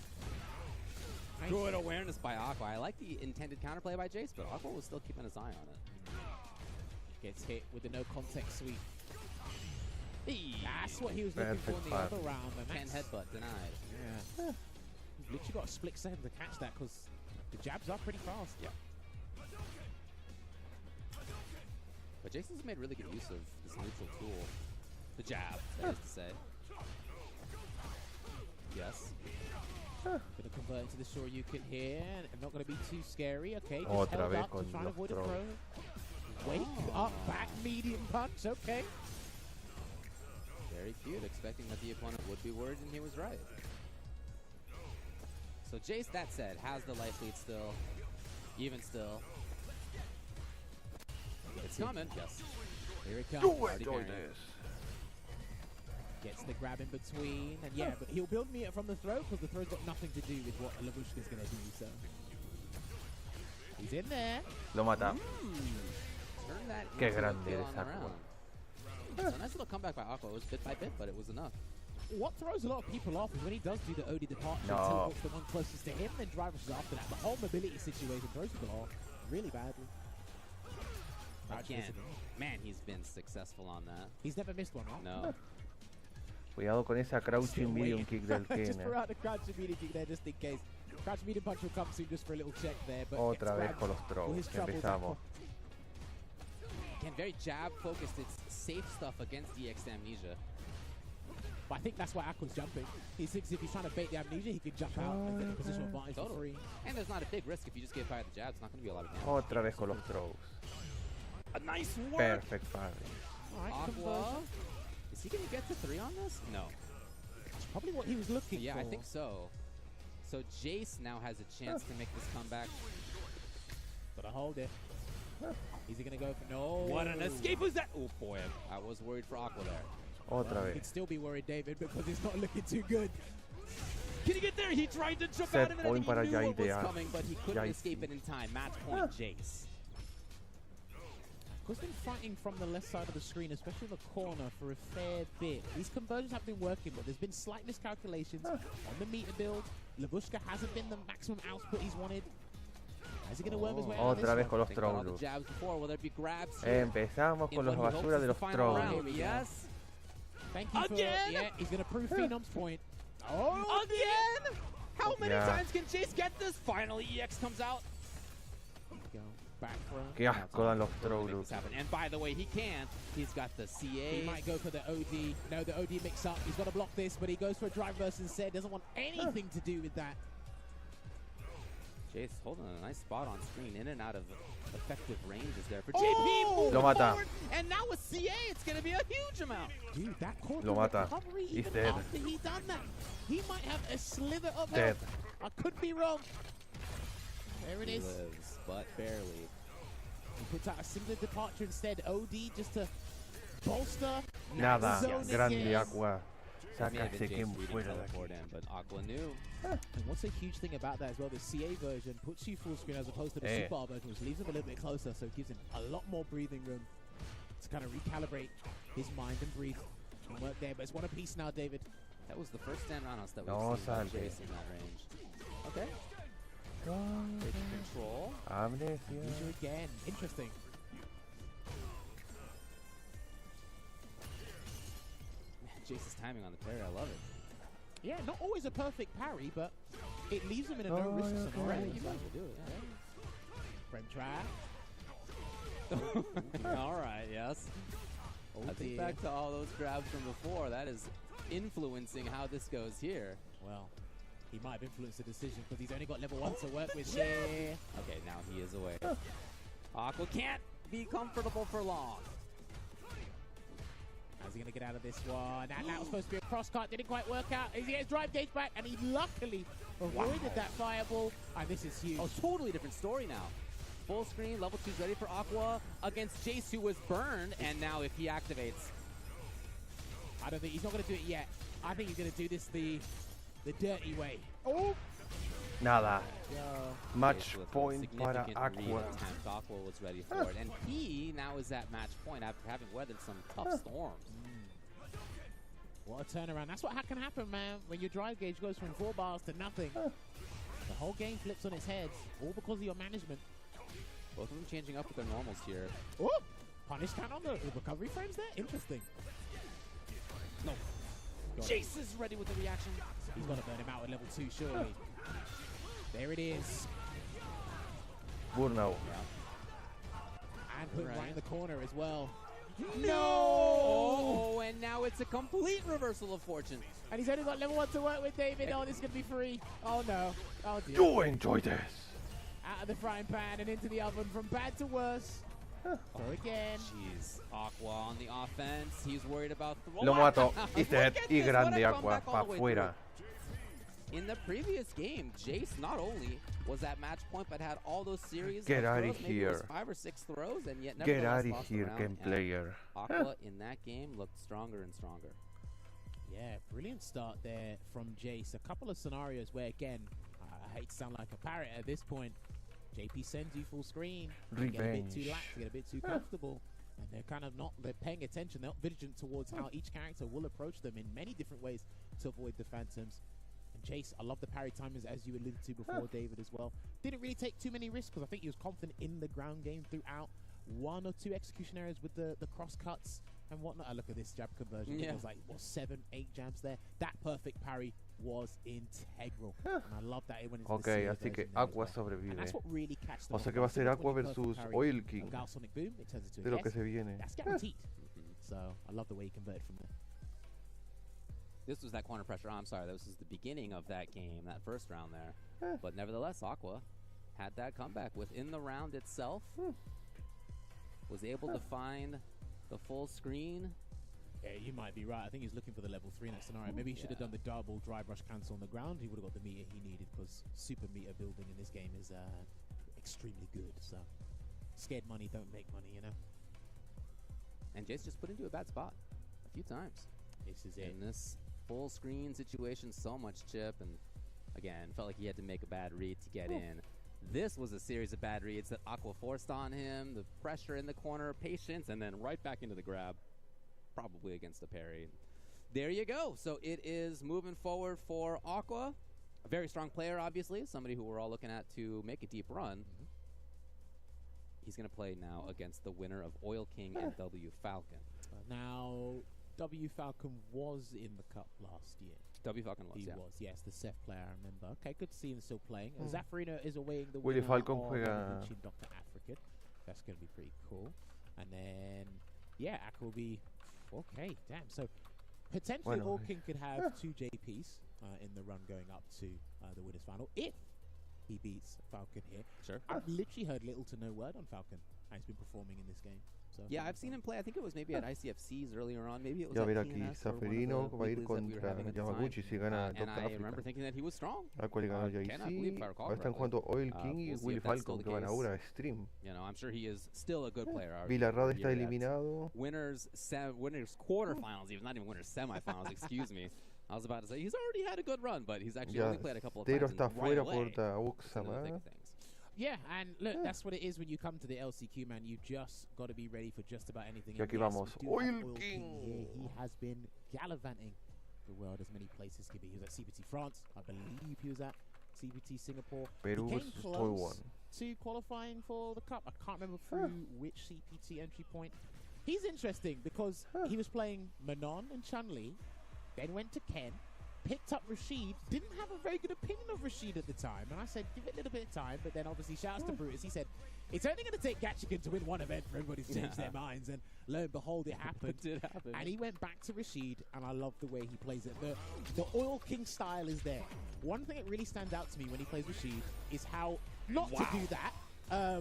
Nice. Good awareness by Acqua. I like the intended counterplay by Jace, but Acqua was still keeping his eye on it. Gets hit with the no context sweep. That's what he was looking for in the other round. And headbutt denied. Yeah. He's literally got a split second to catch that because the jabs are pretty fast. Yeah. But Jason's made really good use of this neutral tool. The jab, that is to say. Yes. Gonna convert into the Shoryuken here, and not gonna be too scary. Okay, just held up to try and avoid a throw. Wake up, back medium punch. Okay. Very cute, expecting that the opponent would be worried, and he was right. So Jace, that said, has the life lead still, even still. It's coming. Yes. Here it comes. Do it, Joyce. Gets the grab in between, and yeah, but he'll build meter from the throw because the throw's got nothing to do with what Lavushka's going to do, so. He's in there. Lo mata. Turn that Qué into a grande kill eres, on the Acqua. round. So nice little comeback by Acqua. It was bit by bit, but it was enough. What throws a lot of people off is when he does do the OD departure, tilts the one closest to him, then drive rushes after that. The whole mobility situation throws people off really badly. Again, man, he's been successful on that. He's never missed one, right? No. Cuidado con esa crouching medium kick del Just Kena. throw out the crouching medium kick there just in case. Crouch medium punch will come soon just for a little check there. But Otra vez con los throws. Empezamos. Again, very jab focused. It's safe stuff against EX Amnesia. But I think that's why Aqua's jumping. He thinks if he's trying to bait the Amnesia, he can jump out and get the positional advantage for free. And there's not a big risk if you just get by the jab. It's not going to be a lot of damage. Otra vez con los throws. A nice work. Perfect parry. Acqua. Is he going to get to 3 on this? No. That's probably what he was looking for. Yeah, I think so. So Jace now has a chance to make this comeback. Gotta hold it. Is he going to go for... No. What an escape was that? Oh, boy. I was worried for Acqua there. Otra You vez. could still be worried, David, because it's not looking too good. Can he get there? He tried to jump Set out and then I point think he para knew what was Yaidea. coming, but he couldn't Yaidea. escape it in time. Match point, Jace. Aqua's been fighting from the left side of the screen, especially in the corner, for a fair bit. These conversions have been working, but there's been slight miscalculations on the meter build. Lavushka hasn't been the maximum output he's wanted. Is he going to worm his way out of Otra vez this con los Think about all the throws. jabs before. Will there be grabs here? Empezamos In con los what he hopes basuras is de the los final throws. round. Yes. Thank you Again? for... Yeah, he's going to prove Phenom's point. Oh, Again? How many Yeah. times can Jace get this? Finally, EX comes out. There we go. back throw. Qué asco dan los throw loops. And by the way, he can't. He's got the CA. He might go for the OD. No, the OD mix up. He's got to block this, but he goes for a drive burst instead. Doesn't want anything to do with that. Jace holding a nice spot on screen, in and out of effective ranges there for Oh! JP. Lo mata. Forward, and now with CA, it's going to be a huge amount. Dude, that corner Lo mata. recovery, He's even dead. after he done that, he might have a slither of Dead. health. I could be wrong. There it He is. lives, but barely. He puts out a single departure instead. OD just to bolster. Nada. Zone Grande again. Acqua. May have been Sácase que Jace fuera de teleport aquí. in, but Acqua knew. And what's a huge thing about that as well, the CA version puts you full screen as opposed to the Super R version, which leaves him a little bit closer, so it gives him a lot more breathing room to kind of recalibrate his mind and breathe and work there. But it's one apiece now, David. That was the first stand roundhouse that we've No, seen by salte. Jace in that range. Okay. Taking control. Amnesia. User again. Interesting. Man, Jace's timing on the parry, I love it. Yeah, not always a perfect parry, but it leaves him in a no-risk scenario. You might as well do it, Friend try. All right, yes. I think dear. back to all those grabs from before. That is influencing how this goes here. Well, he might have influenced the decision because he's only got level 1 to work with. Yeah. Okay, now he is away. Acqua can't be comfortable for long. How's he going to get out of this one? And that was supposed to be a cross cut. Didn't quite work out. He gets drive gauge back, and he luckily avoided that fireball. And this is huge. Oh, totally different story now. Full screen, level 2's ready for Acqua against Jace, who was burned, and now if he activates. I don't think he's not going to do it yet. I think he's going to do this the dirty way. Oh! Nada. Yo. Match Jace with a point para significant Acqua. re-attempt. Acqua was ready for it, and he now is at match point after having weathered some tough storms. What a turnaround. That's what can happen, man, when your drive gauge goes from 4 bars to nothing. The whole game flips on its head, all because of your management. Both of them changing up with their normals here. Oh! Punish count on the recovery frames there? Interesting. No. Jace is ready with the reaction. He's got to burn him out at level 2, surely. There it is. Burnout. And put him right in the corner as well. No! Oh, and now it's a complete reversal of fortune. And he's only got level 1 to work with, David. Oh, this is going to be free. Oh, no. Oh, dear. You enjoy this. Out of the frying pan and into the oven from bad to worse. Throw again. Jeez. Acqua on the offense. He's worried about the Lo mato. Look Y at dead. Y this. What grande a Acqua. comeback all Pa' the way afuera. through. In the previous game, Jace not only was at match point, but had all those series Get of outta throws, maybe it was here. 5 or 6 throws, and yet Get nevertheless out of lost the here, round, game and player. Acqua in that game looked stronger and stronger. Yeah, brilliant start there from Jace. A couple of scenarios where, again, I hate to sound like a parrot at this point, JP sends you full screen. They get a bit too lax, they get a bit too comfortable. And they're kind of they're paying attention, they're not vigilant towards how each character will approach them in many different ways to avoid the phantoms. And Jace, I love the parry timers, as you alluded to before, David, as well. Didn't really take too many risks because I think he was confident in the ground game throughout. 1 or 2 execution errors with the cross cuts and whatnot. I look at this jab conversion. Yeah. It was like, 7, 8 jabs there. That perfect parry was integral. And I love that it went into Ok, the así que version there as Acqua well. sobrevive. And that's what really catches them O sea off que va a guard. ser When Acqua you perfect versus parry Oil King. and Gal Sonic Boom, it turns into De a lo yes. que se viene. That's guaranteed. So I love the way he converted from there. This was that corner pressure. I'm sorry, this was the beginning of that game, that first round there. But nevertheless, Acqua had that comeback within the round itself. Was able to find the full screen. Yeah, you might be right. I think he's looking for the level 3 in that scenario. Maybe he should have done the double drive rush cancel on the ground. He would have got the meter he needed because super meter building in this game is extremely good. So scared money don't make money, you know. And Jace just put into a bad spot a few times. This is it. In this full screen situation, so much chip, and again, felt like he had to make a bad read to get in. This was a series of bad reads that Acqua forced on him, the pressure in the corner, patience, and then right back into the grab, probably against a parry. There you go. So it is moving forward for Acqua. A very strong player, obviously, somebody who we're all looking at to make a deep run. He's going to play now against the winner of Oil King and W Falcon. Now, W Falcon was in the cup last year. W Falcon was, He yeah. was, yes, the Seth player, I remember. Okay, good to see him still playing. Zaffarino is awaiting the Willy winner Falcon of juega Yamaguchi and Dr. African. That's going to be pretty cool. And then, yeah, Acqua will be 4K. Damn. So potentially All King could have 2 JPs in the run going up to the winners final if he beats Falcon here. Sure. I've literally heard little to no word on Falcon. He's been performing in this game. So Yeah, I've seen him play. I think it was maybe at ICFCs earlier on. Maybe it was Ya at ver aquí, TNS or one of the Saferino va a ir weeklies that we were contra having at the Yamaguchi time. si gana And Doctor I remember África. thinking that he was strong. Acqua le ganó a Cannot believe if I JC. recall Ahora están correctly. jugando Oil King y We'll see Willy if that's still Falcon the que van case. ahora a Stream. You know, I'm sure he is still a good player. Villarrad está Year at eliminado. Winners quarterfinals, even not even winners semifinals. Excuse me. I was about to say he's already had a good run, but he's actually Ya only played a couple of Tero times. está and right fuera away, por la it's into the thick Uxama. of things. Yeah, and look, that's what it is when you come to the LCQ, man. You've just got to be ready for just about anything. Y And aquí yes, vamos, we do have Oil Oil King. here. He has been gallivanting the world as many places can be. He was at CPT France, I believe he was at CPT Singapore. Peru he came versus close Taiwan. to qualifying for the cup. I can't remember through which CPT entry point. He's interesting because he was playing Manon and Chun-Li, then went to Ken, picked up Rashid, didn't have a very good opinion of Rashid at the time, and I said, give it a little bit of time, but then obviously shouts to Brutus, he said, it's only going to take Gachigan to win one event for everybody to change their minds, and lo and behold, it happened. It did happen. And he went back to Rashid, and I love the way he plays it. The Oil King style is there. One thing that really stands out to me when he plays Rashid is how not to do that.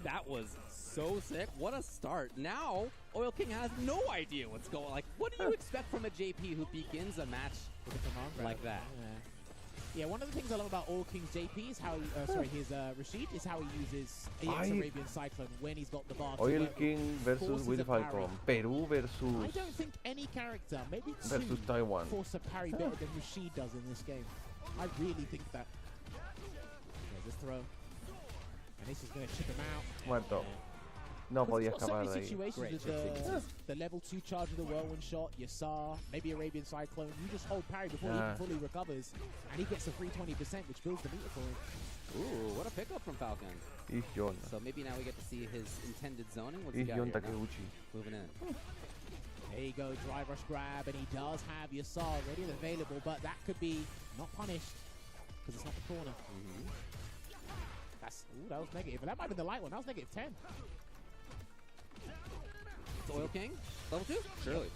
That was so sick. What a start. Now, Oil King has no idea what's going on. Like, what do you expect from a JP who begins a match with a command grab like that? Yeah, one of the things I love about All King's JP is how, his Rashid is how he uses EX Arabian Cyclone when he's got the bar. Oil King versus Willy Falcon. Peru versus I don't think any character, maybe versus two, Taiwan. force a parry better than Rashid does in this game. I really think that. There's this throw. And this is going to chip him out. Muerto. No podía escapar de ahí. Situations with the level 2 charge of the whirlwind shot, Yasar, maybe Arabian Cyclone. You just hold parry before he even fully recovers, and he gets a free 20%, which builds the meter for him. Ooh, what a pickup from Falcon. He's John. So maybe now we get to see his intended zoning. What's He's he got John here now? Takeuchi. Moving in. There you go, drive rush grab, and he does have Yasar ready and available, but that could be not punished because it's not the corner. That was negative, but that might have been the light one. That was negative 10. It's Oil King, level 2? Surely.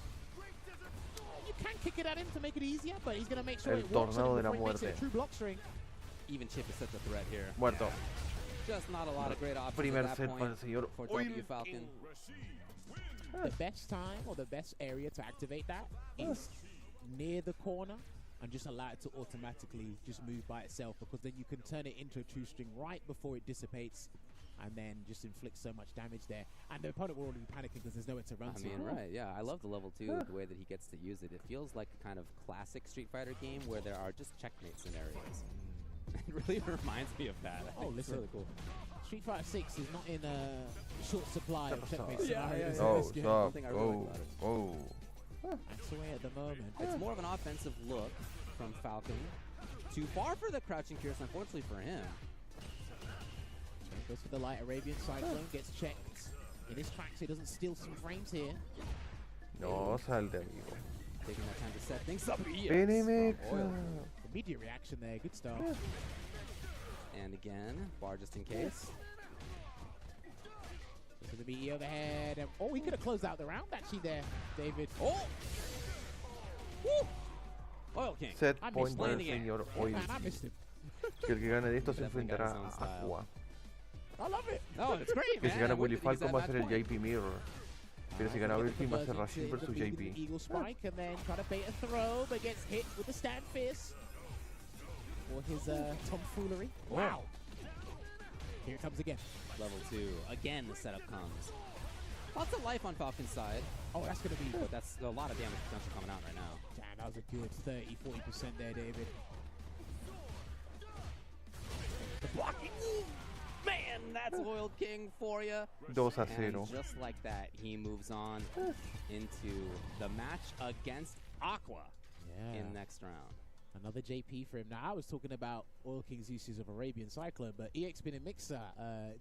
You can kick it at him to make it easier, but he's going to make sure El it works on tornado him de la before he makes it muerte. a true block string. Even Chip is such a threat here. Muerto. Just not a lot of great options Primer at set that para el point señor for Oil W Falcon. The best time or the best area to activate that is near the corner and just allow it to automatically just move by itself, because then you can turn it into a true string right before it dissipates and then just inflict so much damage there. And the opponent will already be panicking because there's nowhere to run I to. mean, right, yeah. I love the level 2, the way that he gets to use it. It feels like a kind of classic Street Fighter game where there are just checkmate scenarios. It really reminds me of that. I think it's listen. really cool. Street Fighter 6 is not in a short supply of checkmate Yeah, scenarios. yeah, in yeah. this game. Stop. Thing I really like Oh. about it. Oh. That's the way at the moment. It's more of an offensive look from Falcon. Too far for the crouching Pierce, unfortunately for him. Goes for the light Arabian Cyclone, gets checked. In his tracks, he doesn't steal some frames here. No, salte, amigo. Taking that time to set things up. NMX. Immediate reaction there, good stuff. And again, bar just in case. To the meaty overhead. And, oh, he could have closed out the round actually there, David. Oh! Woo! Oil King. Set I point missed para el landing señor Oil Man, I King. missed him. Que el que gane de esto se Definitely got enfrentará his own a style. Acqua. I love it. Oh, it's great, Que man. si gana I Willy wouldn't think he's Falcon va a at ser el match point. JP Mirror. Pero si gana Oil King va a ser Rashid versus JP. Eagle spike and then try to bait a throw, but gets hit with the stand fist for his tomfoolery. Wow. Here it comes again. Level 2. Again, the setup comes. Lots of life on Falcon's side. Oh, that's going to be... But that's a lot of damage potential coming out right now. Damn, that was a good 30-40% there, David. The blocking. Man, that's Oil King for you. 2-0. And just like that, he moves on into the match against Acqua in next round. Another JP for him. Now, I was talking about Oil King's uses of Arabian Cyclone, but EX Spin and Mixer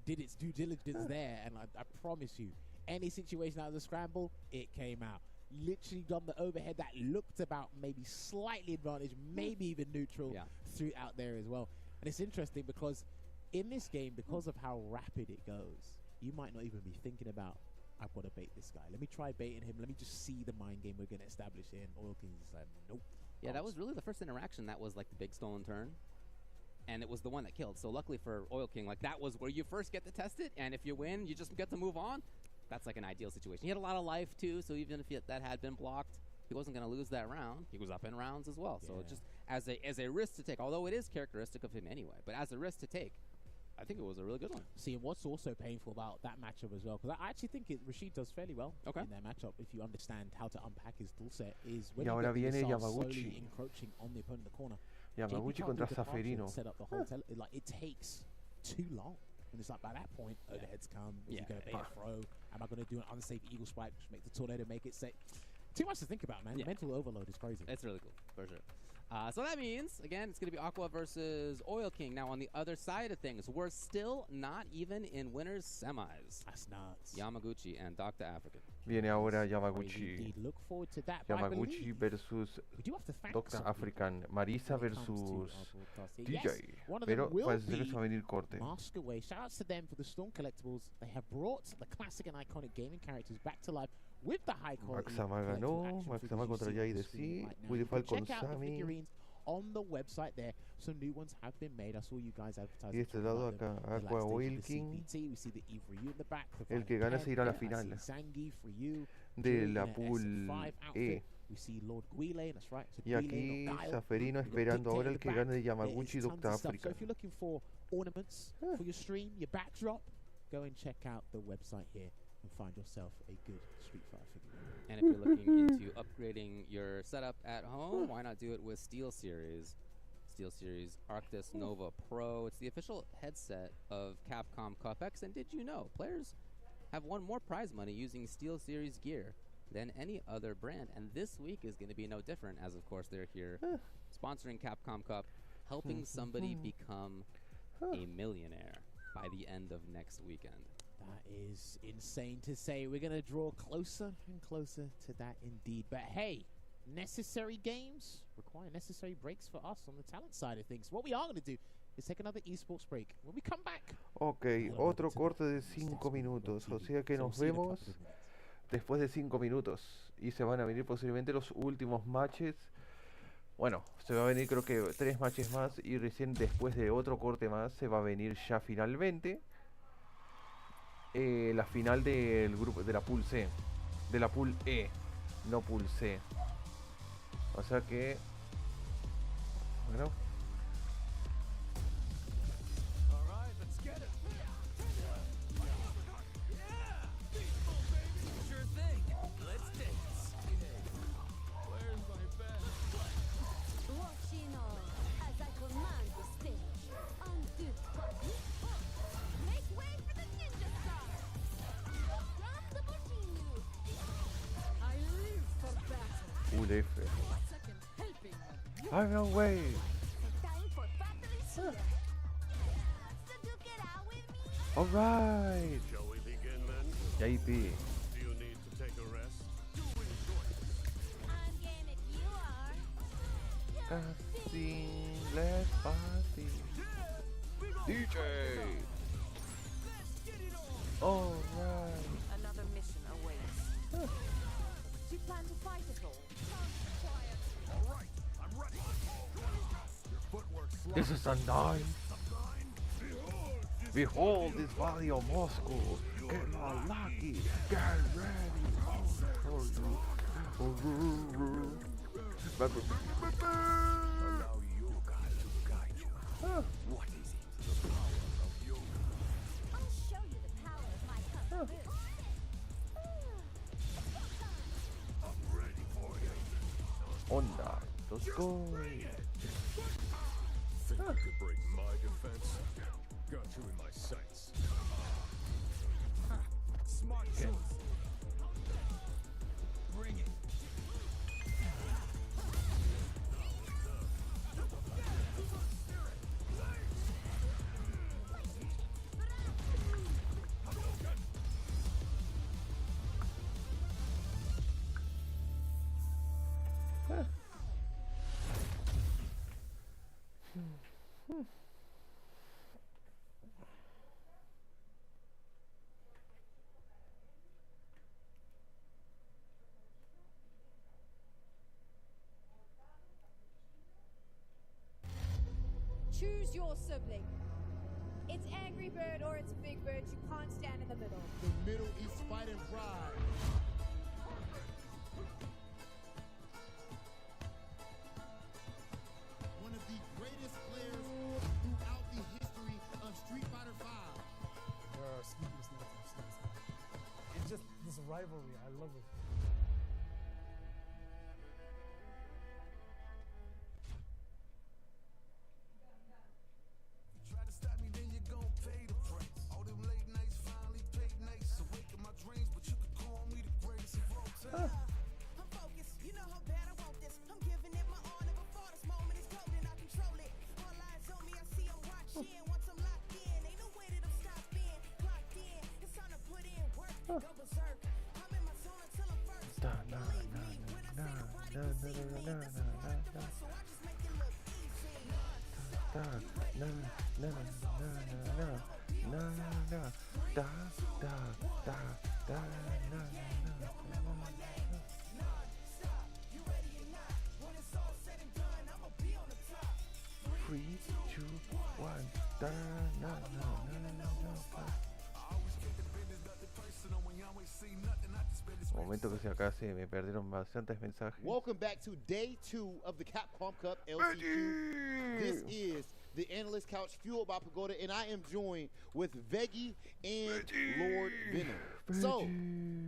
did its due diligence there, and I promise you, any situation out of the scramble, it came out. Literally done the overhead that looked about maybe slightly advantage, maybe even neutral, threw out there as well. And it's interesting because in this game, because of how rapid it goes, you might not even be thinking about, I've got to bait this guy. Let me try baiting him. Let me just see the mind game we're going to establish here. And Oil King's just like, nope. Yeah, that was really the first interaction that was like the big stolen turn. And it was the one that killed. So luckily for Oil King, like that was where you first get to test it. And if you win, you just get to move on. That's like an ideal situation. He had a lot of life too, so even if that had been blocked, he wasn't going to lose that round. He was up in rounds as well. So just as a risk to take, although it is characteristic of him anyway, but as a risk to take, I think it was a really good one. See, and what's also painful about that matchup as well, because I actually think Rashid does fairly well in their matchup if you understand how to unpack his tool set, is when ahora you viene start Yamaguchi. slowly encroaching on the opponent in the corner. Yamaguchi contra Saferino. Set up the whole like it takes too long. And it's like by that point, overheads come. Is he going to bait a throw? Am I going to do an unsafe eagle spike, which make the tornado make it safe? Too much to think about, man. Mental overload is crazy. It's really cool, for sure. So that means, again, it's going to be Acqua versus Oil King. Now, on the other side of things, we're still not even in winners' semis. That's nuts. Yamaguchi and Dr. African. Viene ahora Yamaguchi. Look forward to that. Yamaguchi versus Dr. African. Marisa versus DJ. Pero parece ser que se va a venir corte. Mask away. Shoutouts to them for the Storm collectibles. They have brought the classic and iconic gaming characters back to life with the high quality. Maxama ganó. Maxama contra Jai de sí. Willy Falcon Check out the Sami. figurines on the website there. Some new ones have been made. I saw you guys advertising. Y este lado acá, Acqua Oil King. CPT. We see the E for you in the back. El que gana se irá a la final de la pool E. We see Lord Guile, that's right. So Y aquí Saferino esperando ahora el que gane de Yamaguchi y Dr. African. So if you're looking for ornaments for your stream, your backdrop, go and check out the website here and find yourself a good Street Fighter figure. And if you're looking into upgrading your setup at home, why not do it with SteelSeries? SteelSeries Arctis Nova Pro. It's the official headset of Capcom Cup X. And did you know players have won more prize money using SteelSeries gear than any other brand? And this week is going to be no different, as of course they're here sponsoring Capcom Cup, helping somebody become a millionaire by the end of next weekend. That is insane to say. We're going to draw closer and closer to that indeed. But hey, necessary games require necessary breaks for us on the talent side of things. What we are going to do is take another esports break. When we come back. Ok, otro corte de 5 minutos. O sea que nos vemos después de 5 minutos. Y se van a venir posiblemente los últimos matches. Bueno, se va a venir creo que 3 matches más. Y recién después de otro corte más se va a venir ya finalmente la final del grupo de la pool C, de la pool E, no pool C. O sea que bueno, I no way. All right. Shall we begin then? JP. Do you need to take a rest? I'm game if you are. Casting, let's party. DJ. All right. Another mission awaits. Do you plan to fight at all? This is Undyne. Behold this body of Moscow. Get lucky. Get ready. Allow yoga to guide you. What is it? The power of yoga. I'll show you the power of my kung fu. I'm ready for you. Onda. Let's go. Think you could break my defense? Got you in my sights. Smart choice. Bring it. Choose your sibling. It's Angry Bird or it's Big Bird. You can't stand in the middle. The Middle East Fighting Pride. One of the greatest players throughout the history of Street Fighter V. It's just this rivalry. I love it. Try to stop me, then you gon' pay the price. All them late nights finally paid nice. Awaken my dreams, but you could call me the greatest of all time. I'm focused. You know how bad I want this. I'm giving it my all. Never thought this moment is golden. I control it. All eyes on me. I see I'm watching. Once I'm locked in, ain't no way that I'm stopping. Clocked in. It's time to put in work. Go berserk. I'm in my zone until I'm first. Believe me when I say nobody can see me. That's a part of the hustle. I just make it look easy. Three, two, one. Momento que acá se me perdieron bastantes mensajes. Welcome back to day 2 of the Capcom Cup LCQ. This is the Analyst Couch fueled by Pagoda, and I am joined with Veggie and Lord Venom. So,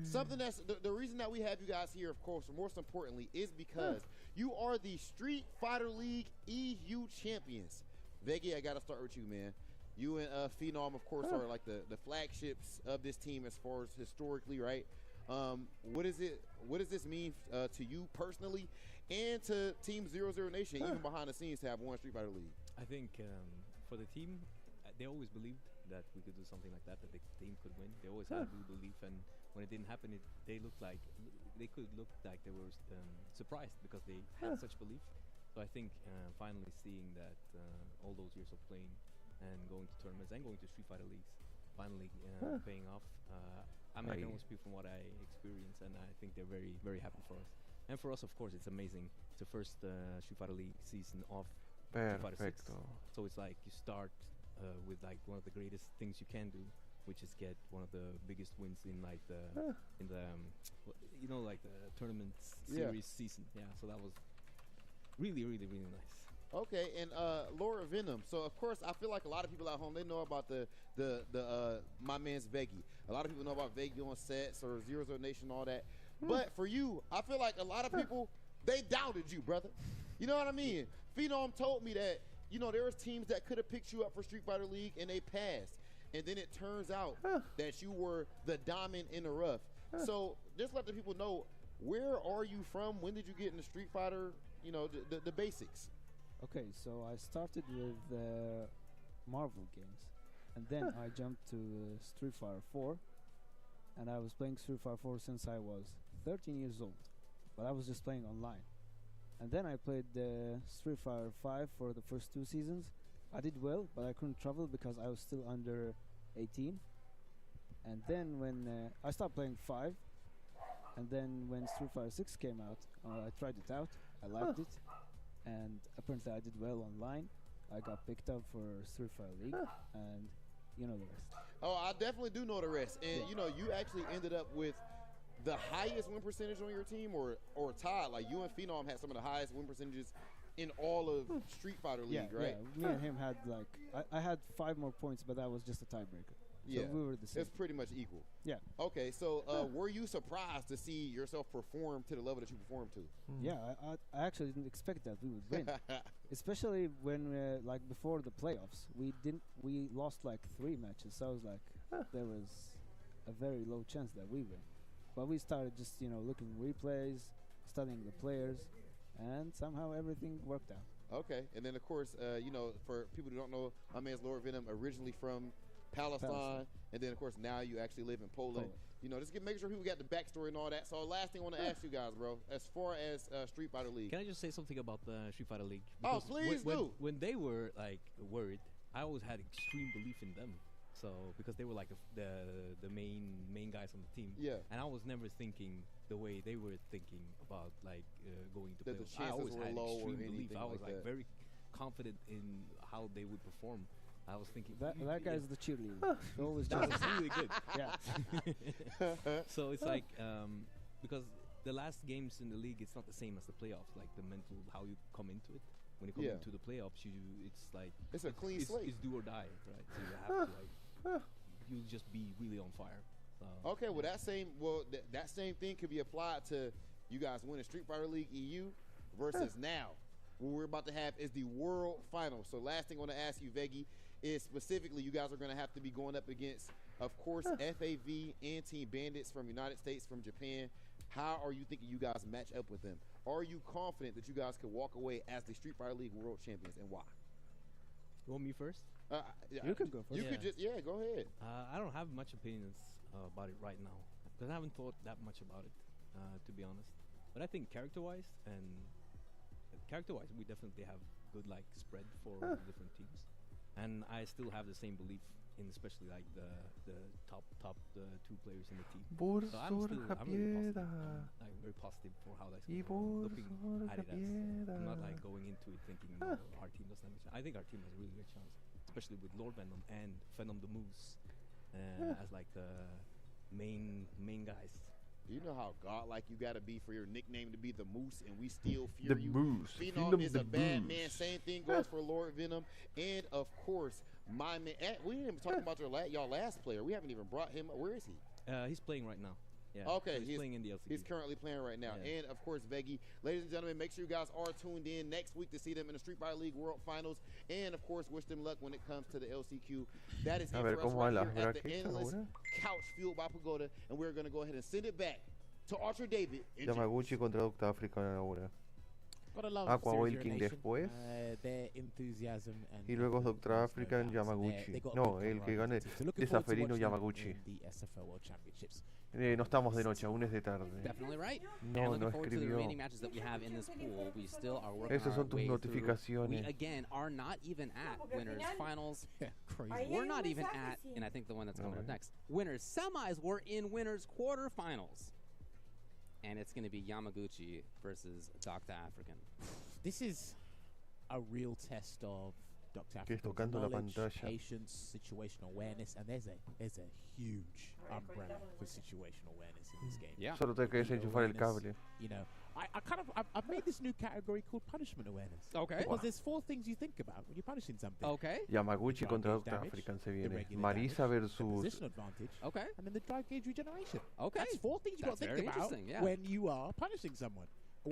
something that's the reason that we have you guys here, of course, most importantly, is because you are the Street Fighter League EU champions. Veggie, I gotta start with you, man. You and Phenom, of course, are like the flagships of this team as far as historically, right? What does this mean to you personally and to Team 00 Nation, even behind the scenes, to have one Street Fighter League? I think for the team, they always believed that we could do something like that the team could win. They always had the belief, and when it didn't happen, they could look like they were surprised because they had such belief. So I think finally seeing that all those years of playing and going to tournaments and going to Street Fighter Leagues finally paying off. I mean, I can only speak from what I experienced, and I think they're very, very happy for us. And for us, of course, it's amazing. It's the first Street Fighter League season of Street Fighter 6. So it's like you start with like one of the greatest things you can do, which is get one of the biggest wins in like the like the tournament series season. Yeah, so that was really, really, really nice. Okay, and Laura Venom. So of course, I feel like a lot of people at home, they know about the my man's Veggie. A lot of people know about Veggie on sets or 00 Nation, all that. But for you, I feel like a lot of people, they doubted you, brother. You know what I mean? Phenom told me that there was teams that could have picked you up for Street Fighter League and they passed, and then it turns out that you were the diamond in the rough. So just let the people know, where are you from? When did you get into Street Fighter? The basics. Okay, so I started with Marvel games, and then I jumped to Street Fighter 4, and I was playing Street Fighter 4 since I was 13 years old, but I was just playing online. And then I played Street Fighter 5 for the first 2 seasons. I did well, but I couldn't travel because I was still under 18. And then when I stopped playing 5, and then when Street Fighter 6 came out, I tried it out, I liked it. And apparently I did well online. I got picked up for Street Fighter League, and you know the rest. Oh, I definitely do know the rest. And you actually ended up with the highest win percentage on your team, or tied. Like you and Phenom had some of the highest win percentages in all of Street Fighter League, right? Yeah, me and him had I had 5 more points, but that was just a tiebreaker. So we were the same. It's pretty much equal. Yeah. Okay, so were you surprised to see yourself perform to the level that you performed to? Yeah, I actually didn't expect that we would win, especially when before the playoffs we lost like 3 matches. So I was like, there was a very low chance that we win, but we started just looking replays, studying the players, and somehow everything worked out. Okay, and then of course for people who don't know, my man's Lord Venom, originally from Palestine, and then of course now you actually live in Poland. Just make sure people got the backstory and all that. So last thing I want to ask you guys, bro, as far as Street Fighter League. Can I just say something about the Street Fighter League? Oh, please do. When they were like worried, I always had extreme belief in them. So because they were like the main guys on the team. Yeah. And I was never thinking the way they were thinking about like going to play. The I always were had low extreme or belief. I was like very confident in how they would perform. I was thinking that guy's the cheerleader. Always that was really good. Yeah. So it's like because the last games in the league, it's not the same as the playoffs. Like the mental, how you come into it. When you come into the playoffs, it's like it's a clean slate. It's do or die, right? So you have to like you'll just be really on fire. Okay, well that same thing could be applied to you guys winning Street Fighter League EU versus now. What we're about to have is the World Finals. So last thing I want to ask you, Veggie, is specifically you guys are going to have to be going up against, of course, FAV and Team Bandits from United States, from Japan. How are you thinking you guys match up with them? Are you confident that you guys could walk away as the Street Fighter League World Champions, and why? You want me first? You can go first. You could just go ahead. I don't have much opinions about it right now because I haven't thought that much about it, to be honest. But I think character-wise, we definitely have good like spread for different teams, and I still have the same belief in especially like the top two players in the team. So I'm really positive. I'm very positive for how that's looking at it as. I'm not like going into it thinking our team doesn't have a chance. I think our team has a really great chance, especially with Lord Venom and Venom the Moose as like the main guys. Do you know how godlike you got to be for your nickname to be the Moose, and we still fear the you? Moose. Phenom is a bad man. Same thing goes for Lord Venom, and of course, my man. We didn't even talk about y'all last player. We haven't even brought him. Where is he? He's playing right now. Yeah. Okay, so he's playing in the LCQ. He's currently playing right now. Yeah. And of course, Veggie, ladies and gentlemen, make sure you guys are tuned in next week to see them in the Street Fighter League World Finals. And of course, wish them luck when it comes to the LCQ. That is it for us right here at the Endless Couch Fueled by Pagoda. And we're going to go ahead and send it back to Archer David. Yamaguchi contra Doctor Africa ahora. Acqua Wilking después. Y luego Doctor Africa en Yamaguchi. No, el que gane Desaferino Yamaguchi. No estamos de noche, aún es de tarde. Definitely right. No, no escribió. Esas son tus notificaciones. We again are not even at winners finals. We're not even at, and I think the one that's coming up next, winners semis. We're in winners quarterfinals. And it's going to be Yamaguchi versus Dr. African. This is a real test of Dr. African's knowledge, patience, situational awareness, and there's a huge umbrella for situational awareness in this game. Yeah. Solo te quieres enchufar el cable. You know, I've made this new category called punishment awareness. Okay. Because there's 4 things you think about when you're punishing something. Okay. Yamaguchi contra Doctor African se viene. Marisa versus. Position advantage. Okay. And then the drive gauge regeneration. Okay. That's 4 things you got to think about when you are punishing someone.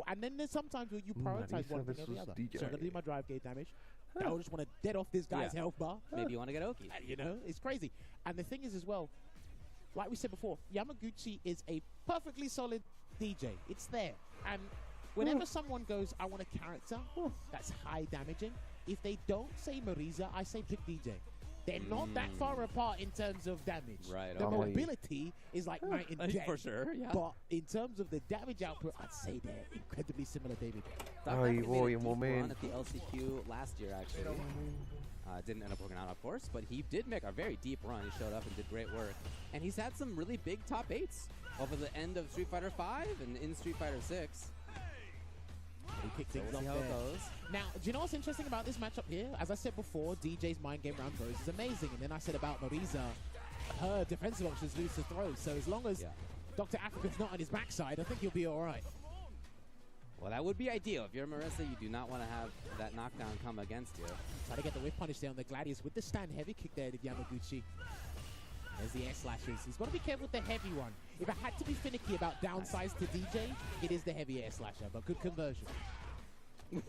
And then there's sometimes where you prioritize one thing over the other. So I'm going to do my drive gauge damage. I just want to dead off this guy's health bar. Maybe you want to get Oki. You know, it's crazy. And the thing is as well, like we said before, Yamaguchi is a perfectly solid DJ. It's there. And whenever someone goes, I want a character that's high damaging, if they don't say Marisa, I say pick DJ. They're not that far apart in terms of damage. Right. The mobility is like night and day. For sure, yeah. But in terms of the damage output, I'd say they're incredibly similar, David. Ay, voy, un momento. At the LCQ last year, actually. Didn't end up working out, of course, but he did make a very deep run. He showed up and did great work. And he's had some really big top 8s over the end of Street Fighter V and in Street Fighter 6. He kicked things off how there. it goes. Now, do you know what's interesting about this matchup here? As I said before, DJ's mind game round throws is amazing. And then I said about Marisa, her defensive options lose to throws. So as long as Dr. African's not on his backside, I think he'll be all right. Well, that would be ideal. If you're Marisa, you do not want to have that knockdown come against you. Try to get the whiff punish there on the Gladius with the stand heavy kick there to Yamaguchi. There's the air slashes. He's got to be careful with the heavy one. If I had to be finicky about downsize to DJ, it is the heavy air slasher, but good conversion.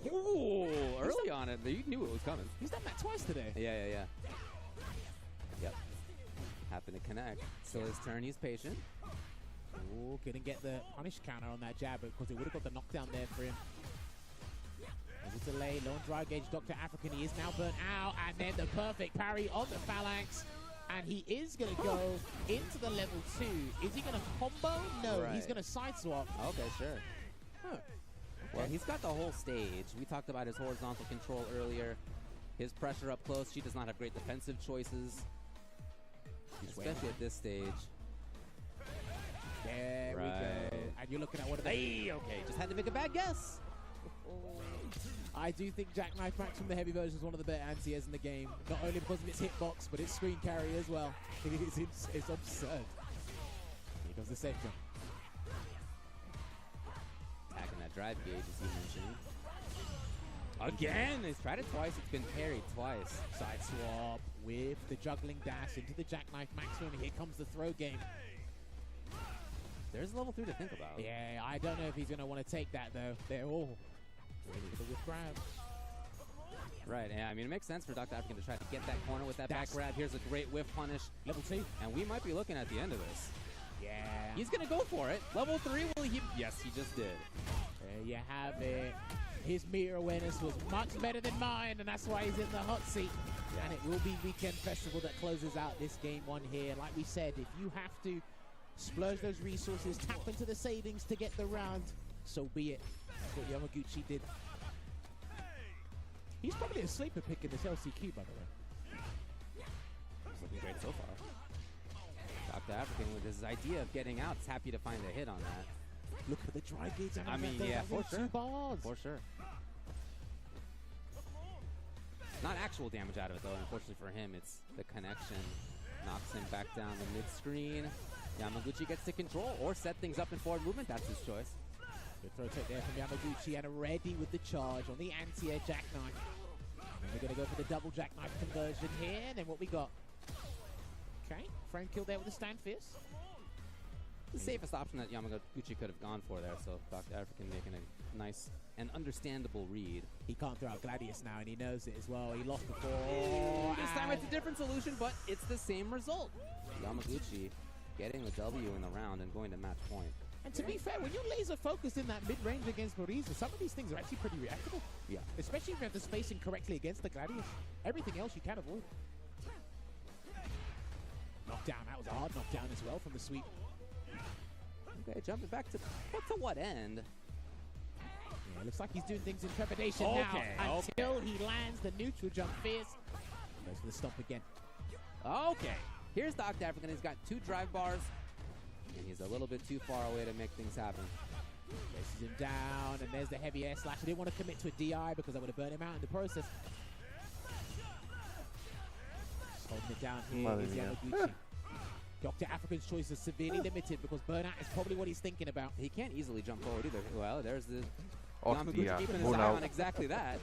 Ooh, early on it, you knew it was coming. He's done that twice today. Yeah. Yep. Happened to connect. So his turn, he's patient. Ooh, couldn't get the punish counter on that jab because it would have got the knockdown there for him. There's a delay, low on dry gauge, Dr. African, he is now burnt out, and then the perfect parry on the phalanx. And he is going to go into the level 2. Is he going to combo? No, he's going to side swap. Okay, sure. Huh. Well, he's got the whole stage. We talked about his horizontal control earlier. His pressure up close. She does not have great defensive choices, especially at this stage. There we go. And you're looking at one of the... Hey, okay. Just had to make a bad guess. I do think Jackknife Max from the heavy version is one of the better anti-airs in the game. Not only because of its hitbox, but its screen carry as well. It's absurd. Here comes the second. Attacking that drive gauge, as you mentioned. Again, he's tried it twice. It's been parried twice. Side swap with the juggling dash into the Jackknife Maximum. Here comes the throw game. There's level 3 to think about. Yeah, I don't know if he's going to want to take that, though. They're all ready for the whip grab. Right, yeah, I mean, it makes sense for Dr. African to try to get that corner with that back grab. Here's a great whiff punish. Level 2. And we might be looking at the end of this. Yeah. He's going to go for it. Level 3, will he? Yes, he just did. There you have it. His meter awareness was much better than mine, and that's why he's in the hot seat. Yeah. And it will be Weekend Festival that closes out this game one here. Like we said, if you have to splurge those resources, tap into the savings to get the round, so be it. That's what Yamaguchi did. He's probably a sleeper pick in this LCQ, by the way. He's looking great so far. Dr. African, with his idea of getting out, is happy to find a hit on that. Look at the dry gates. I mean, yeah, for sure. 2 bars. For sure. Not actual damage out of it, though. Unfortunately for him, it's the connection. Knocks him back down the mid-screen. Yamaguchi gets to control or set things up in forward movement. That's his choice. Good throw take there from Yamaguchi, and ready with the charge on the anti-air jackknife. And we're going to go for the double jackknife conversion here. And then what we got? Okay, frame kill there with the stand fist. The safest option that Yamaguchi could have gone for there, so Dr. African making a nice and understandable read. He can't throw out Gladius now, and he knows it as well. He lost before. This time it's a different solution, but it's the same result. Yamaguchi getting the W in the round and going to match point. And to be fair, when you're laser focused in that mid-range against Moriza, some of these things are actually pretty reactable. Yeah. Especially if you have the spacing correctly against the Gladius. Everything else you can avoid. Knockdown, that was a hard knockdown as well from the sweep. Okay, jumping back to what end? Yeah, looks like he's doing things in trepidation now until he lands the neutral jump fierce. Goes for the stomp again. Okay, here's Dr. African. He's got 2 drive bars, and he's a little bit too far away to make things happen. Places him down, and there's the heavy air slash. He didn't want to commit to a DI because that would have burned him out in the process. Just holding it down here is Yamaguchi. Dr. African's choice is severely limited because burnout is probably what he's thinking about. He can't easily jump forward either. Well, there's the Hostia, keeping his eye on exactly that.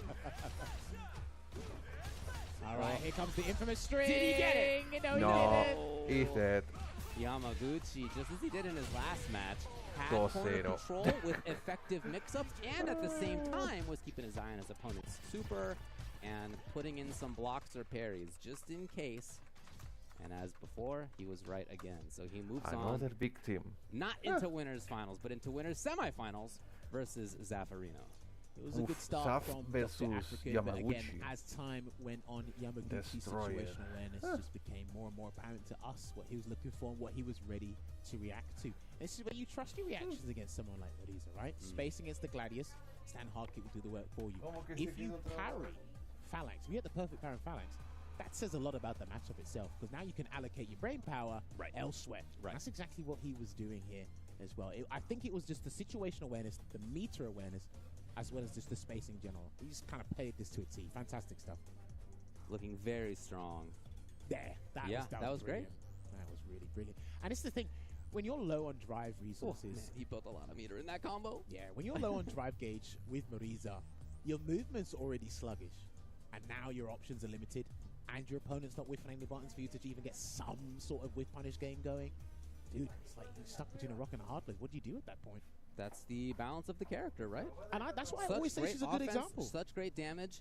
All right, here comes the infamous string. Did he get it? No, he didn't. He's dead. Yamaguchi, just as he did in his last match, had 2-0. corner control with effective mix-ups, and at the same time was keeping his eye on his opponent's super and putting in some blocks or parries just in case. And as before, he was right again. So he moves on. Another victim. Not into winners finals, but into winners semifinals versus Zaffarino. It was a good start Zaf from versus Dr. African, but again, Yamaguchi. as time went on, Yamaguchi's Destroyer. situational awareness just became more and more apparent to us, what he was looking for and what he was ready to react to. This is where you trust your reactions against someone like Moriza, right? Space against the Gladius, stand hard kick will do the work for you. If you parry Phalanx, we had the perfect parry Phalanx, that says a lot about the matchup itself, because now you can allocate your brain power elsewhere. That's exactly what he was doing here as well. I think it was just the situational awareness, the meter awareness, as well as just the spacing in general. He just kind of played this to a T. Fantastic stuff. Looking very strong. There. That was great. That was really brilliant. And it's the thing, when you're low on drive resources... Man, he built a lot of meter in that combo. Yeah, when you're low on drive gauge with Moriza, your movement's already sluggish. And now your options are limited. And your opponent's not whiffing any buttons for you to even get some sort of whiff punish game going. Dude, it's like you're stuck between a rock and a hard place. What do you do at that point? That's the balance of the character, right? And that's why I always say she's a good example. Such great damage,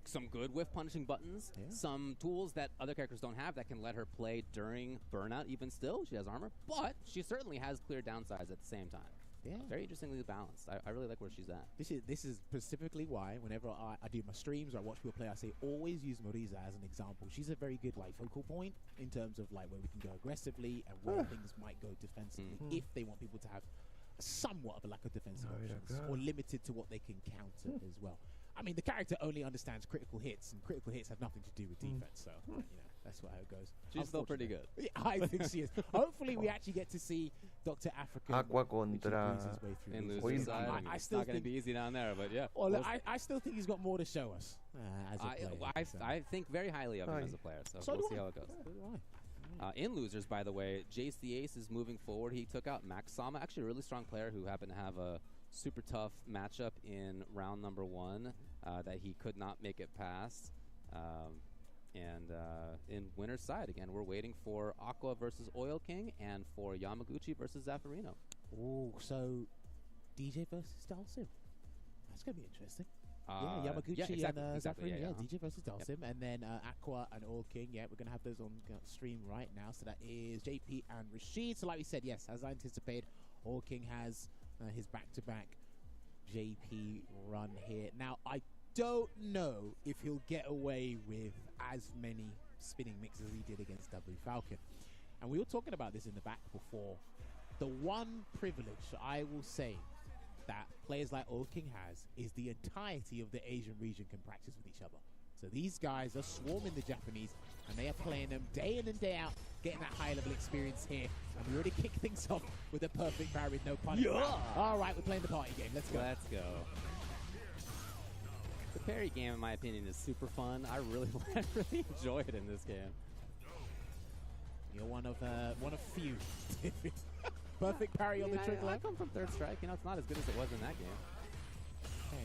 some good whiff punishing buttons, some tools that other characters don't have that can let her play during burnout even still. She has armor, but she certainly has clear downsides at the same time. Yeah. Very interestingly balanced. I really like where she's at. This is specifically why whenever I do my streams or I watch people play, I say always use Moriza as an example. She's a very good focal point in terms of where we can go aggressively and where things might go defensively if they want people to have somewhat of a lack of defensive options or limited to what they can counter as well. I mean, the character only understands critical hits, and critical hits have nothing to do with defense, so That's how it goes. She's still pretty good. Yeah, I think she is. Hopefully, we actually get to see Dr. African. Acqua contra In these. losers side. I It's still not going to think- be easy down there, but yeah. Well, look, I still think he's got more to show us as a player. I think very highly of him Aye. as a player, so, So we'll do see I. how it goes. So do I. In losers, by the way, Jace the Ace is moving forward. He took out Max Sama, actually a really strong player who happened to have a super tough matchup in round number 1 that he could not make it past. In winner's side, again, we're waiting for Acqua versus Oil King and for Yamaguchi versus Zaffarino. Oh, so DJ versus Dalsim. That's going to be interesting. Yeah, Yamaguchi exactly, and exactly, Zaffarino. yeah, DJ versus Dalsim. And then Acqua and Oil King. Yeah, we're going to have those on stream right now. So that is JP and Rashid. So like we said, yes, as I anticipated, Oil King has his back-to-back JP run here. Now, I don't know if he'll get away with as many spinning mixes as he did against W Falcon. And we were talking about this in the back before. The one privilege I will say that players like Oil King has is the entirety of the Asian region can practice with each other. So these guys are swarming the Japanese, and they are playing them day in and day out, getting that high level experience here. And we already kicked things off with a perfect parry with no punish. Yeah! All right, we're playing the party game. Let's go. Let's go. The parry game, in my opinion, is super fun. I really enjoy it in this game. You're one of few. Perfect parry on the triple. I come from third strike. You know, it's not as good as it was in that game. Okay.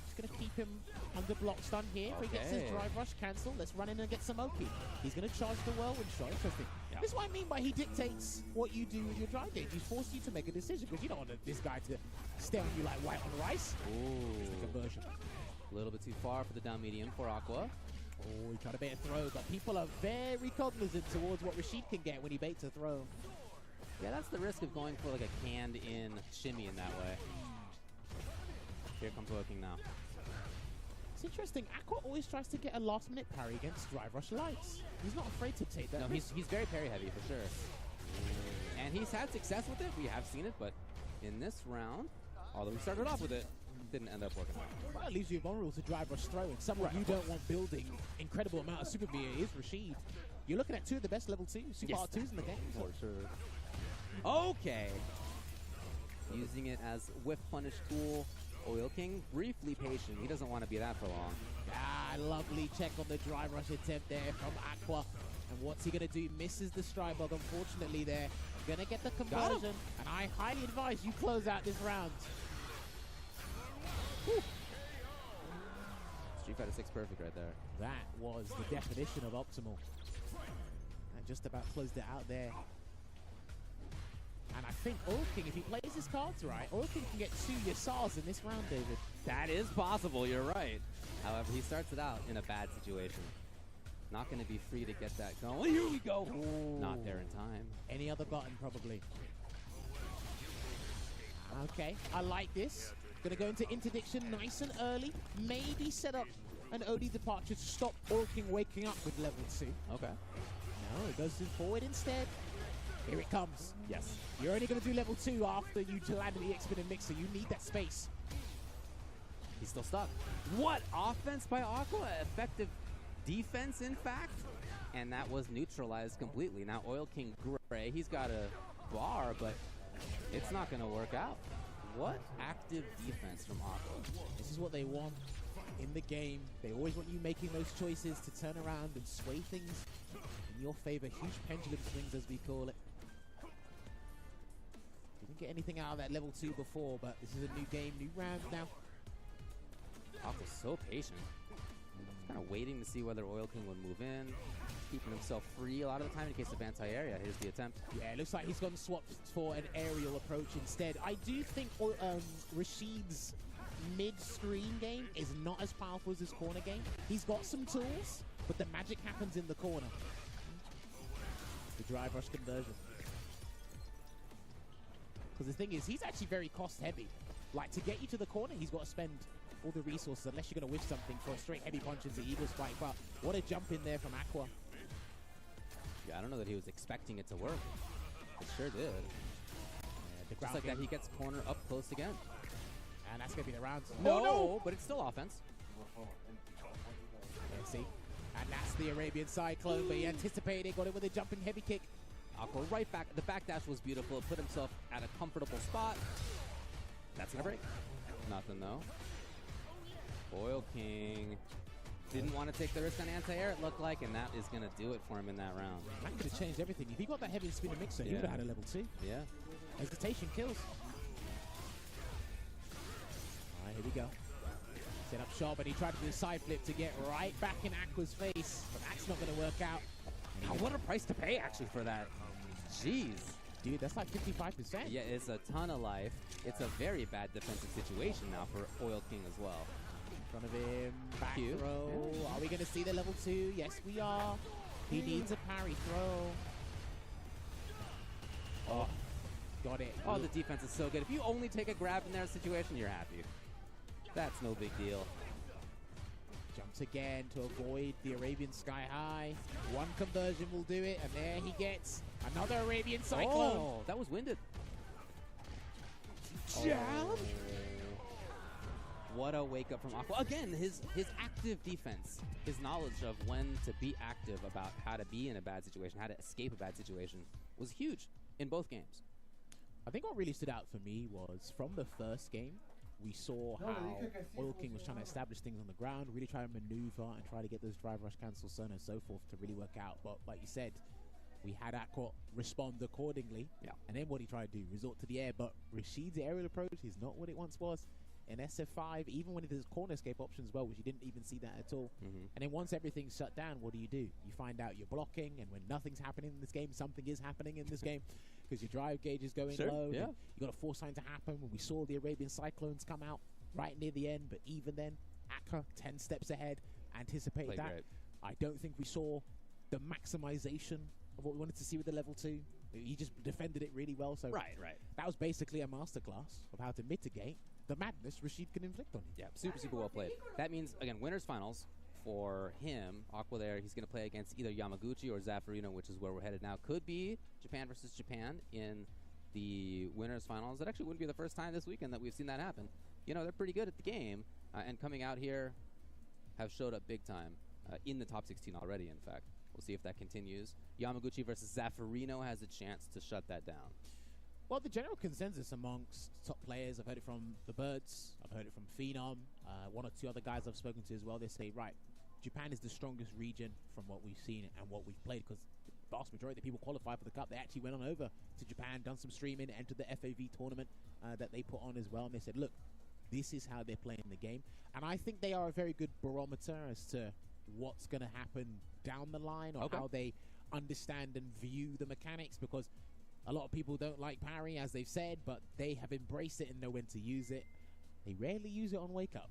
Just going to keep him under block stun here. If he gets his Okay. drive rush cancel, let's run in and get some OP. He's going to charge the whirlwind shot. Interesting. Yep. This is what I mean by he dictates what you do with your drive gauge. He's forced you to make a decision because you don't want this guy to stare on you like white on rice. Ooh. Conversion. A little bit too far for the down medium for Acqua. Oh, he tried to bait a throw, but people are very cognizant towards what Rashid can get when he baits a throw. Yeah, that's the risk of going for like a canned-in shimmy in that way. Here comes working now. It's interesting. Acqua always tries to get a last-minute parry against drive rush lights. He's not afraid to take that. No, risk. he's very parry heavy for sure. And he's had success with it. We have seen it, but in this round, although we started off with it, didn't end up working out. Well, it leaves you vulnerable to drive rush throwing. Someone you don't want building incredible amount of super VA is Rashid. You're looking at two of the best level 2 super R2s in the game. For sure. Okay. Using it as whiff punish tool. Oil King, briefly patient. He doesn't want to be that for long. Ah, lovely check on the drive rush attempt there from Acqua. And what's he going to do? Misses the stride bug, unfortunately, there. Going to get the conversion. And I highly advise you close out this round. Whew. Street Fighter 6 perfect right there. That was the definition of optimal. And just about closed it out there. And I think Oil King, if he plays his cards right, Oil King can get 2 Yasars in this round, David. That is possible, you're right. However, he starts it out in a bad situation. Not going to be free to get that going. Here we go. Ooh. Not there in time. Any other button, probably. Okay, I like this. Gonna go into interdiction nice and early. Maybe set up an OD departure to stop Oil King waking up with level 2. Okay. No, it goes forward instead. Here it comes. Yes. You're only gonna do level 2 after you land the X-Spin and Mixer. You need that space. He's still stuck. What offense by Acqua? Effective defense, in fact. And that was neutralized completely. Now Oil King Gray, he's got a bar, but it's not going to work out. What active defense from Acqua? This is what they want in the game. They always want you making those choices to turn around and sway things in your favor. Huge pendulum swings, as we call it. Didn't get anything out of that level 2 before, but this is a new game, new round now. Aqua's so patient. Kind of waiting to see whether Oil King would move in, keeping himself free a lot of the time in case of anti-area. Here's the attempt. Yeah, it looks like he's gone swapped for an aerial approach instead. I do think Rashid's mid-screen game is not as powerful as his corner game. He's got some tools, but the magic happens in the corner. The drive rush conversion. Because the thing is, he's actually very cost-heavy. Like, to get you to the corner, he's got to spend all the resources, unless you're going to whiff something for a straight heavy punch into Eagle Spike. But what a jump in there from Acqua. Yeah, I don't know that he was expecting it to work. It sure did. Yeah, just like that, he gets corner up close again. And that's going to be the round. No, but it's still offense. Yeah, see? And that's the Arabian Cyclone, but he anticipated, got it with a jumping heavy kick. Acqua right back. The backdash was beautiful. Put himself at a comfortable spot. That's gonna break. Nothing though. Oil King didn't want to take the risk on anti-air, it looked like, and that is going to do it for him in that round. That could have changed everything. If he got that heavy spinner mixer, he would have had a level 2. Yeah. Hesitation kills. All right, here we go. Set up shot, but he tried to do a side flip to get right back in Aqua's face, but that's not going to work out. Oh, what a price to pay, actually, for that. Jeez. Dude, that's like 55%. Yeah, it's a ton of life. It's a very bad defensive situation now for Oil King as well. In front of him, back Cute. throw. Yeah. Are we going to see the level 2? Yes, we are. He needs a parry throw. Oh, got it. Oh, the defense is so good. If you only take a grab in their situation, you're happy. That's no big deal. Jumps again to avoid the Arabian Sky High. One conversion will do it, and there he gets another Arabian Cyclone. Oh, that was winded. Jab. Oh. What a wake up from Acqua. Again, his active defense, his knowledge of when to be active about how to be in a bad situation, how to escape a bad situation, was huge in both games. I think what really stood out for me was from the first game, we saw how Oil King was trying to establish things on the ground, really try to maneuver and try to get those drive rush cancels, so on and so forth, to really work out. But like you said, we had Acqua respond accordingly. Yeah. And then what he tried to do, resort to the air. But Rashid's aerial approach is not what it once was. In SF5, even when there's corner escape options well, which you didn't even see that at all. Mm-hmm. And then once everything's shut down, what do? You find out you're blocking, and when nothing's happening in this game, something is happening in this game because your drive gauge is going low. Yeah. You got to force something to happen. When we saw the Arabian Cyclones come out right near the end, but even then, Acqua 10 steps ahead, anticipated Played that. great. I don't think we saw the maximization of what we wanted to see with the level 2. He just defended it really well. So Right. that was basically a masterclass of how to mitigate the madness Rashid can inflict on him. Yeah, super well played. That means, again, winners finals for him. Acqua there, he's going to play against either Yamaguchi or Zaffarino, which is where we're headed now. Could be Japan versus Japan in the winners finals. That actually wouldn't be the first time this weekend that we've seen that happen. You know, they're pretty good at the game, and coming out here have showed up big time in the top 16 already, in fact. We'll see if that continues. Yamaguchi versus Zaffarino has a chance to shut that down. Well, the general consensus amongst top players, I've heard it from the Birds, I've heard it from Phenom, one or two other guys I've spoken to as well, they say, right, Japan is the strongest region from what we've seen and what we've played, because the vast majority of the people qualify for the Cup. They actually went on over to Japan, done some streaming, entered the FAV tournament that they put on as well, and they said, look, this is how they're playing the game. And I think they are a very good barometer as to what's going to happen down the line, or how they understand and view the mechanics, because a lot of people don't like parry, as they've said, but they have embraced it and know when to use it. They rarely use it on Wake Up.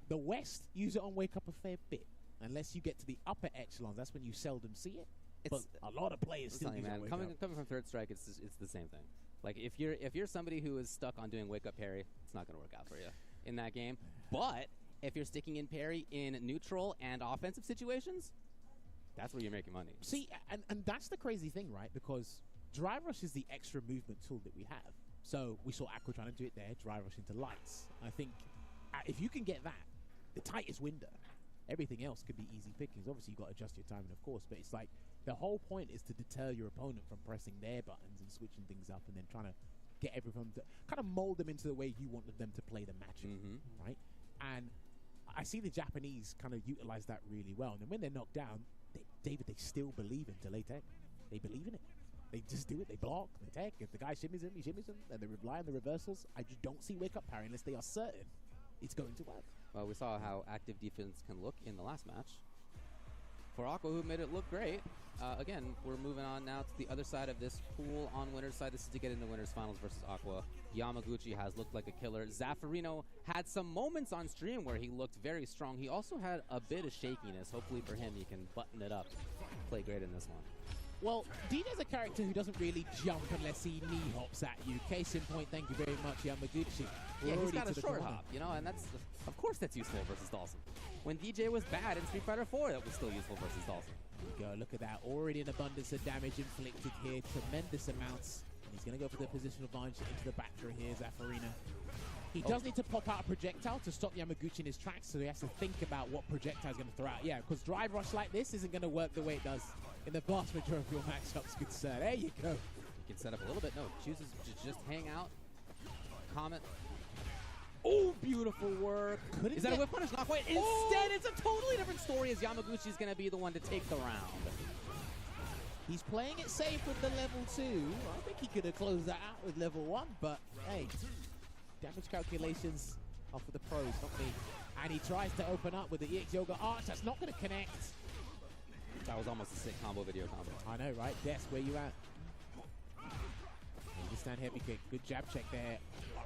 The West use it on Wake Up a fair bit. Unless you get to the upper echelons, that's when you seldom see it. But a lot of players still use it on Wake coming Up. coming from Third Strike, it's the same thing. Like, if you're somebody who is stuck on doing Wake Up parry, it's not going to work out for you in that game. But if you're sticking in parry in neutral and offensive situations, that's where you're making money. See, and that's the crazy thing, right? Because Drive Rush is the extra movement tool that we have. So we saw Acqua trying to do it there, Drive Rush into lights. I think if you can get that, the tightest window, everything else could be easy pickings. Obviously, you've got to adjust your timing, of course, but it's like the whole point is to deter your opponent from pressing their buttons and switching things up and then trying to get everyone to kind of mold them into the way you wanted them to play the match, right? And I see the Japanese kind of utilize that really well. And then when they're knocked down, they still believe in delay tech. They believe in it. They just do it. They block, they tech. If the guy shimmies him, he shimmies him. And they rely on the reversals. I just don't see Wake Up parry unless they are certain it's going to work. Well, we saw how active defense can look in the last match. For Acqua, who made it look great. Again, we're moving on now to the other side of this pool on winner's side. This is to get into winners finals versus Acqua. Yamaguchi has looked like a killer. Zaffarino had some moments on stream where he looked very strong. He also had a bit of shakiness. Hopefully for him, he can button it up. Play great in this one. Well, DJ's a character who doesn't really jump unless he knee hops at you. Case in point, thank you very much, Yamaguchi. Yeah, he's Already got to a the short corner. hop, you know, and that's, of course that's useful versus Dawson. When DJ was bad in Street Fighter 4, that was still useful versus Dawson. There you go, look at that. Already an abundance of damage inflicted here. Tremendous amounts. And he's going to go for the positional advantage into the back throw here, Zaffarino. He does need to pop out a projectile to stop Yamaguchi in his tracks, so he has to think about what projectile is going to throw out. Yeah, because drive rush like this isn't going to work the way it does in the vast majority of your matchups. Good sir. There you go. He can set up a little bit. No, chooses to just hang out. Comet. Oh, beautiful work. Is that a whip punish? Not quite. Instead, it's a totally different story as Yamaguchi's going to be the one to take the round. He's playing it safe with the level 2. I think he could have closed that out with level 1, but hey, damage calculations are for the pros, not me. And he tries to open up with the EX Yoga Arch. That's not going to connect. That was almost a sick combo video combo. I know, right? Des, where you at? Stand heavy kick. Good jab check there.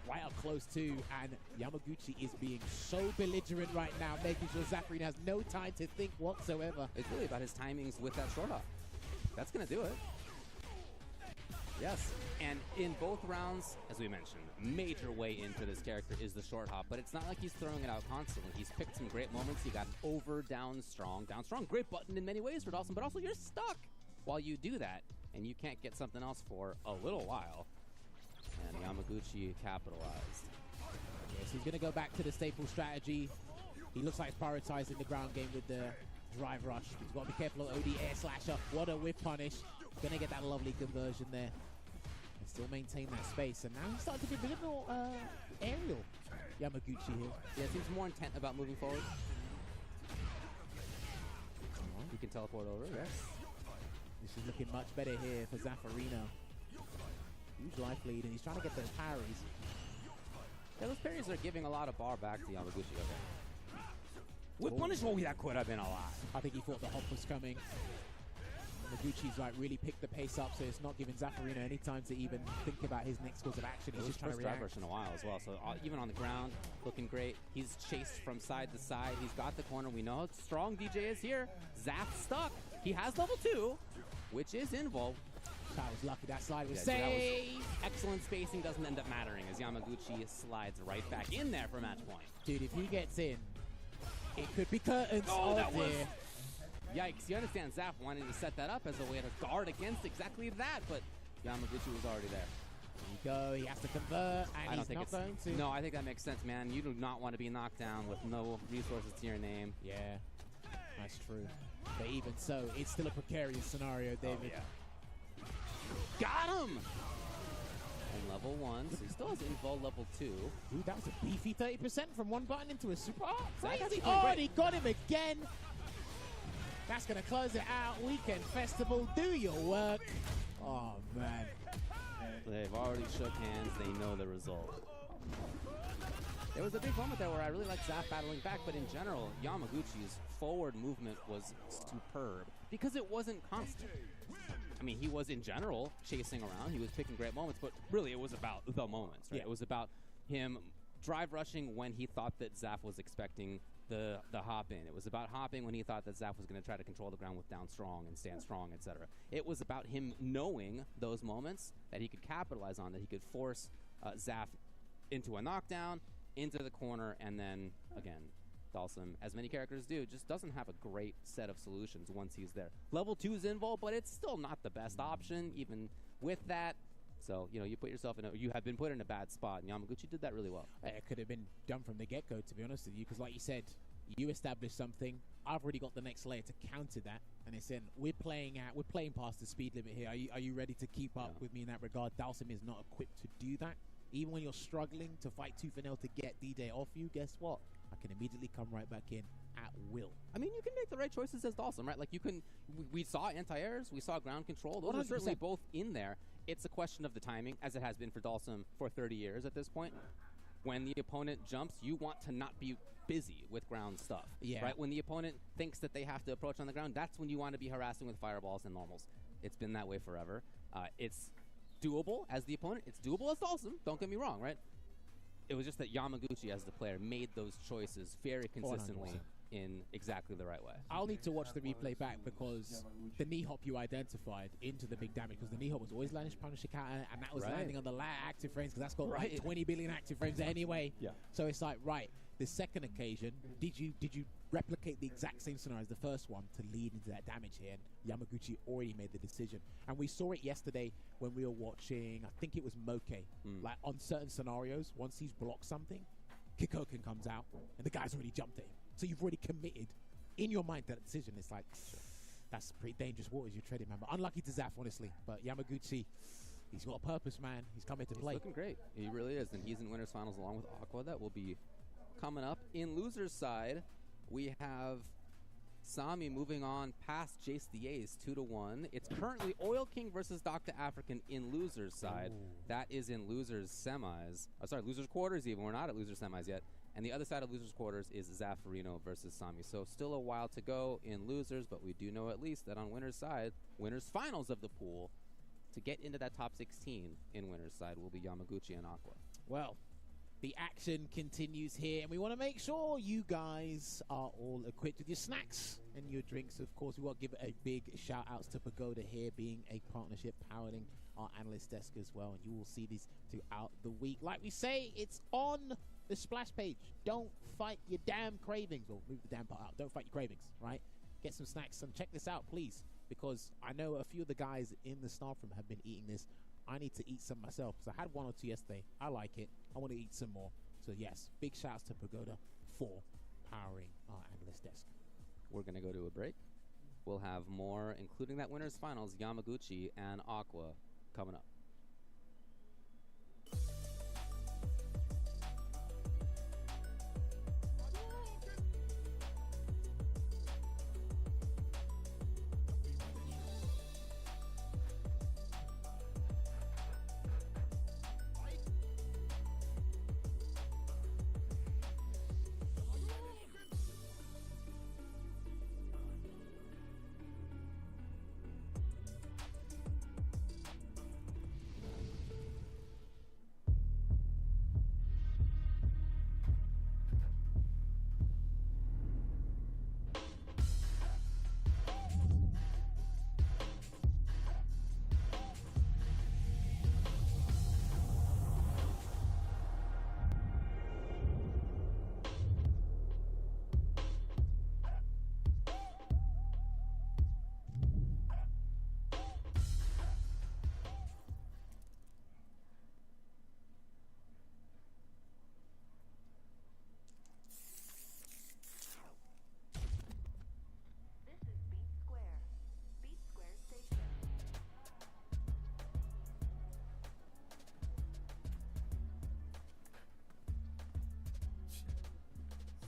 Right up close too. And Yamaguchi is being so belligerent right now, making sure Zafreen has no time to think whatsoever. It's really about his timings with that short hop. That's going to do it. Yes. And in both rounds, as we mentioned, major way into this character is the short hop, but it's not like he's throwing it out constantly. He's picked some great moments. He got over, down, strong. Down, strong. Great button in many ways for Dawson, but also you're stuck while you do that, and you can't get something else for a little while. And Yamaguchi capitalized. Yes, he's going to go back to the staple strategy. He looks like he's prioritizing the ground game with the drive rush. He's got to be careful of OD air slasher. What a whip punish. Going to get that lovely conversion there. And still maintain that space. And now he's starting to be a bit more aerial, Yamaguchi here. Yeah, seems more intent about moving forward. He can teleport over, yes. This is looking much better here for Zaffarino. Huge life lead, and he's trying to get those parries. Yeah, those parries are giving a lot of bar back to Yamaguchi. Okay. Whip punish? Oh, that could have been a lot. I think he thought the hop was coming. Yamaguchi's like really picked the pace up, so it's not giving Zaffarino any time to even think about his next course of action. He's just trying to react. Drive rush in a while as well, so even on the ground, looking great. He's chased from side to side. He's got the corner. We know how strong DJ is here. Zaf stuck. He has level 2, which is invul. That was lucky. That slide was safe. Excellent spacing doesn't end up mattering as Yamaguchi slides right back in there for match point. Dude, if he gets in, it could be curtains. Oh, that was... Yikes. You understand Zaf wanting to set that up as a way to guard against exactly that, but Yamaguchi was already there. There you go. He has to convert, and he's not going to. No, I think that makes sense, man. You do not want to be knocked down with no resources to your name. Yeah, that's true. But even so, it's still a precarious scenario, David. Oh, yeah. Got him! And level 1, so he still has invul level 2. Dude, that was a beefy 30% from one button into a super art. Crazy. Oh, and he got him again. That's going to close it out. Weekend Festival, do your work. Oh, man. They've already shook hands. They know the result. There was a big moment there where I really liked Zaf battling back, but in general, Yamaguchi's forward movement was superb because it wasn't constant. I mean, he was in general chasing around. He was picking great moments, but really it was about the moments, right? Yeah. It was about him drive rushing when he thought that Zaf was expecting the hop in. It was about hopping when he thought that Zaf was going to try to control the ground with down strong and stand strong, etc. It was about him knowing those moments that he could capitalize on, that he could force Zaf into a knockdown, into the corner, and then, again, Dalsum, as many characters do, just doesn't have a great set of solutions once he's there. Level 2 is involved, but it's still not the best option, even with that. So, you know, you put yourself in you have been put in a bad spot, and Yamaguchi did that really well. It could have been done from the get-go, to be honest with you, because like you said, you established something. I've already got the next layer to counter that, and it's in, we're playing past the speed limit here. Are you ready to keep up with me in that regard? Dalsum is not equipped to do that. Even when you're struggling to fight tooth and nail to get DJ off you, guess what? I can immediately come right back in at will. I mean, you can make the right choices as Dalsum, right? Like, you can, we saw anti-airs, we saw ground control. Those 100%. Are certainly both in there. It's a question of the timing, as it has been for Dalsum for 30 years at this point. When the opponent jumps, you want to not be busy with ground stuff, right? When the opponent thinks that they have to approach on the ground, that's when you want to be harassing with fireballs and normals. It's been that way forever. It's doable as the opponent. It's doable as Dalsum. Don't get me wrong, right? It was just that Yamaguchi, as the player, made those choices very consistently 100%. In exactly the right way. I'll need to watch the replay back because the knee hop you identified into the big damage, because the knee hop was always landing Punisher counter, and that was landing on the latter active frames, because that's got 20 billion active frames anyway. Yeah. So it's like, right, the second occasion, did you replicate the exact same scenario as the first one to lead into that damage here? And Yamaguchi already made the decision. And we saw it yesterday when we were watching, I think it was Moke. Like on certain scenarios, once he's blocked something, Kikoken comes out and the guy's already jumped at him. So you've already committed in your mind that decision. It's like, that's pretty dangerous waters you're treading, man. But unlucky to Zaf, honestly. But Yamaguchi, he's got a purpose, man. He's coming to play. He's looking great. He really is. And he's in winners finals along with Acqua. That will be coming up. In losers side, we have Sami moving on past Jace the Ace 2-1. It's currently Oil King versus Dr. African in losers side. That is in losers semis. Oh, sorry, losers quarters even. We're not at losers semis yet. And the other side of losers quarters is Zaffarino versus Sami. So still a while to go in losers, but we do know at least that on winners side, winners finals of the pool, to get into that top 16 in winners side will be Yamaguchi and Acqua. Well, the action continues here, and we want to make sure you guys are all equipped with your snacks and your drinks. Of course, we want to give a big shout outs to Pagoda here, being a partnership powering our analyst desk as well. And you will see these throughout the week. Like we say, it's on the splash page. Don't fight your damn cravings. Or move the damn part out. Don't fight your cravings, right? Get some snacks and check this out, please. Because I know a few of the guys in the staff room have been eating this. I need to eat some myself. So I had 1 or 2 yesterday. I like it. I want to eat some more. So yes, big shouts to Pagoda for powering our analyst desk. We're going to go to a break. We'll have more, including that winners finals, Yamaguchi and Acqua, coming up.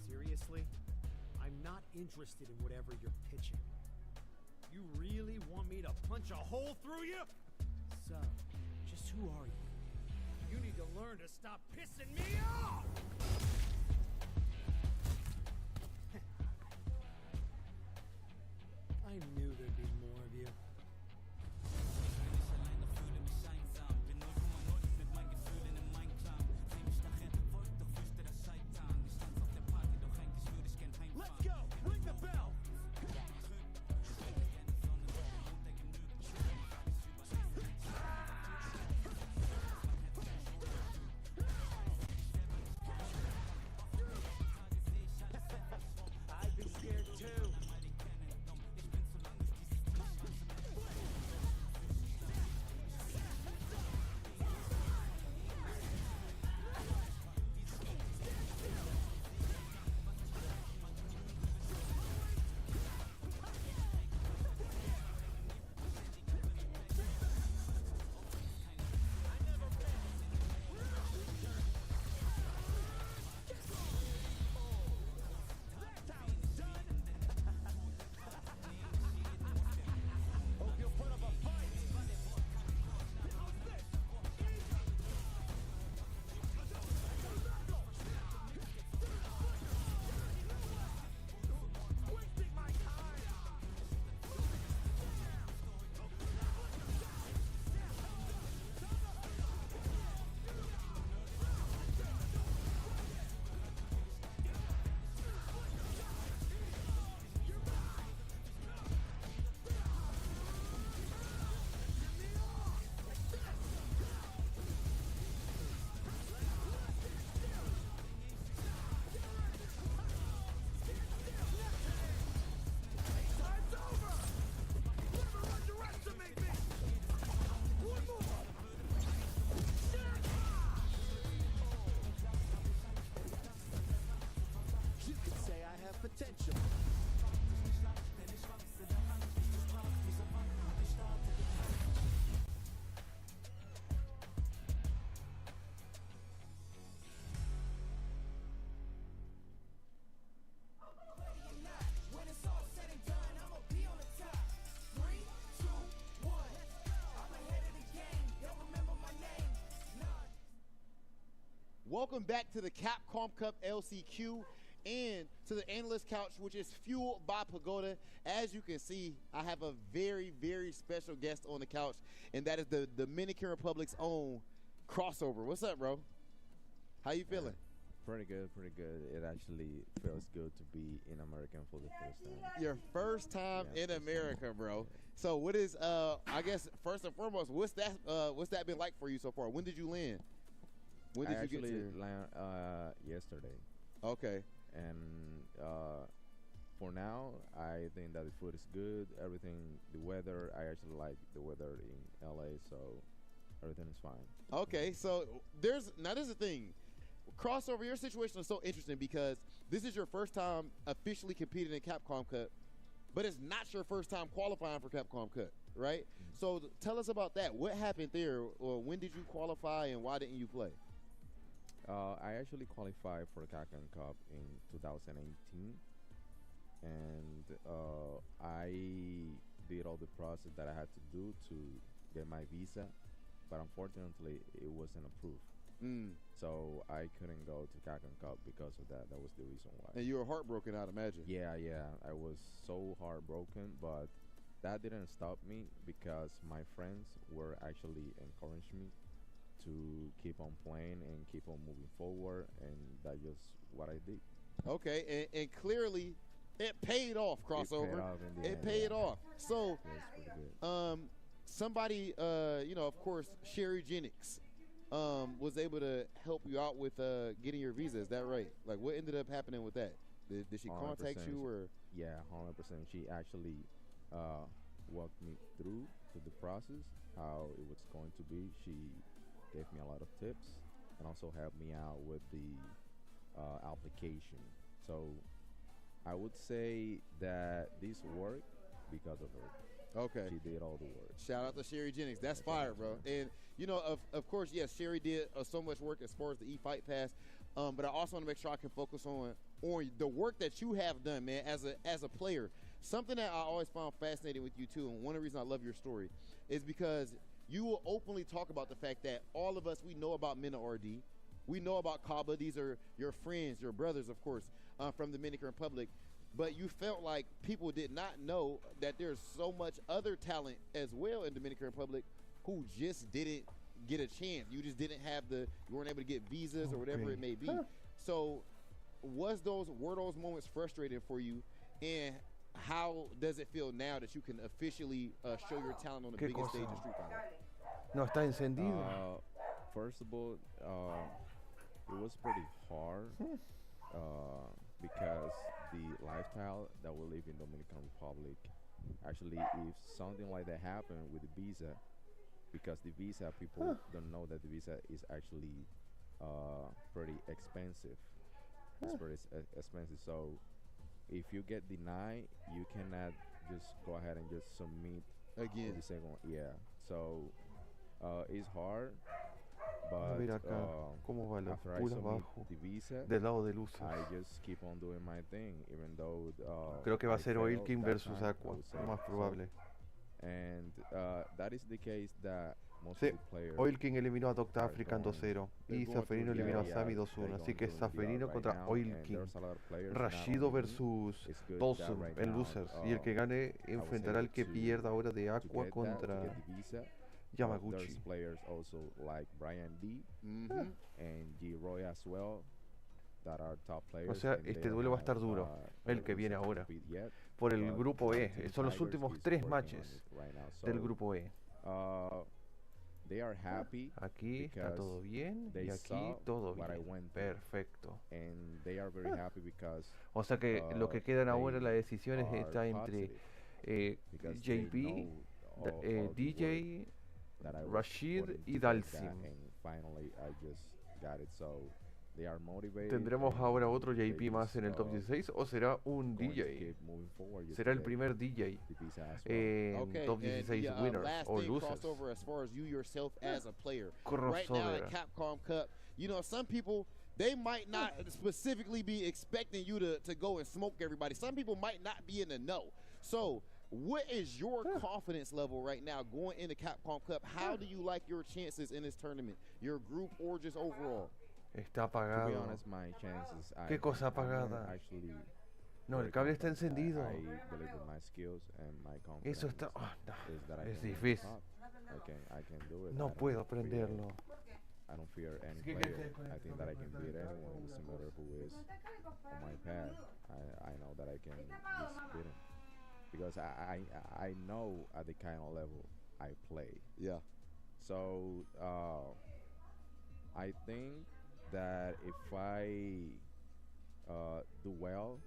Seriously? I'm not interested in whatever you're pitching. You really want me to punch a hole through you? So, just who are you? You need to learn to stop pissing me off! I knew there'd be more of you. Let's go! Ring the bell! potential. When it's all said and done, I'ma be on the top. 3, 2, 1. I'm ahead of the game. They'll remember my name. Welcome back to the Capcom Cup LCQ and to the analyst couch, which is fueled by Pagoda. As you can see, I have a very, very special guest on the couch, and that is the Dominican Republic's own Crossover. What's up, bro? How you feeling? Pretty good, pretty good. It actually feels good to be in America for the first time. Your first time in America, bro. So what is I guess first and foremost, what's that been like for you so far? When did you land? When did I you get actually to land yesterday. Okay. And for now, I think that the food is good. Everything, the weather, I actually like the weather in LA, so everything is fine. Okay, so there's a thing. Crossover, your situation is so interesting because this is your first time officially competing in Capcom Cup, but it's not your first time qualifying for Capcom Cup, right? So tell us about that. What happened there, or when did you qualify, and why didn't you play? I actually qualified for the Capcom Cup in 2018, and I did all the process that I had to do to get my visa, but unfortunately, it wasn't approved. So I couldn't go to Capcom Cup because of that. That was the reason why. And you were heartbroken, I'd imagine. Yeah, I was so heartbroken, but that didn't stop me because my friends were actually encouraging me to keep on playing and keep on moving forward, and that's just what I did. Okay, and clearly it paid off, Crossover. It paid off. So, somebody, of course, Sherry Jennings was able to help you out with getting your visa. Is that right? Like, what ended up happening with that? Did she contact you, or? Yeah, 100%. She actually walked me through to the process, how it was going to be. She gave me a lot of tips and also helped me out with the application. So I would say that this worked because of her. Okay. She did all the work. Shout out to Sherry Jennings. That's fire, bro. And, of course, yes, Sherry did so much work as far as the E-Fight Pass. But I also want to make sure I can focus on the work that you have done, man, as a player. Something that I always found fascinating with you, too, and one of the reasons I love your story is because you will openly talk about the fact that all of us, we know about Mena RD. We know about Kaba. These are your friends, your brothers, of course, from the Dominican Republic. But you felt like people did not know that there's so much other talent as well in Dominican Republic who just didn't get a chance. You just didn't have you weren't able to get visas or whatever it may be. So were those moments frustrating for you? And how does it feel now that you can officially show your talent on the biggest stage of Street Fighter? No está encendido. First of all, it was pretty hard because the lifestyle that we live in Dominican Republic, actually, if something like that happened with the visa, because the visa, people don't know that the visa is actually pretty expensive. It's pretty expensive. So if you get denied, you cannot just go ahead and just submit again the second one. Yeah. So it's hard. But A ver acá, ¿cómo va la after I pula submit abajo? the visa, Del lado de luces. I just keep on doing my thing, even though Creo que va a I ser failed Oilkin that versus time, I Acqua, would say. lo más probable. And that is the case that most Sí, of the players Oilkin eliminó a Dr. are African going- 2-0 they're y going through Saferino the- eliminó a yeah, Sami they're 2-1. going Así que through the Saferino right contra now, and Oilkin. there's a lot of players not Rashido only me. versus It's good that Dawson right en now, losers. Y el que gane I was enfrentará able al que to- pierda ahora de to Acqua get that, to contra get the visa. Yamaguchi. There's players also like Brian D and G Roy as well that are top players. O sea, and they este don't duelo va a estar have, duro, el que visa viene to ahora, compete yet, por el but grupo E. Team Son los Tigers últimos is 3 working on matches it right now. del So, grupo E. they are happy Aquí está because todo bien they y aquí saw todo what I bien. went through. Perfecto. And they are very happy because O sea que lo que quedan ahora, la they decisión are está entre positive because they JP, know all the DJ, work that I was Rashid putting y to get that, Dalsim. and finally I just got it. So they are motivated. ¿Tendremos and ahora otro they JP más just, en el top 16 o será un going to DJ? keep moving forward just Será el to get primer DJ the visa as well. en Okay, top and 16 the winners last or thing, losers. crossover as far as you yourself as a player. Right now Crossover. at Capcom Cup, you know, some people, they might not specifically be expecting you to go and smoke everybody. Some people might not be in the know. So, what is your confidence level right now going into Capcom Cup? How do you like your chances in this tournament? Your group or just overall? Está To be apagado. honest, my chances. ¿Qué cosa I'm apagada? actually No, el very cable está confident. encendido. I believe in my skills and my confidence. Eso está... ah, no, is that I es can win the difícil. cup. I can do it. No I don't puedo fear- aprenderlo. I don't fear any ¿Qué- player. qué- I think that I can beat anyone. It doesn't matter who is on my path. I know that I can just beat him because I know at the kind of level I play. Yeah. So I think that if I do well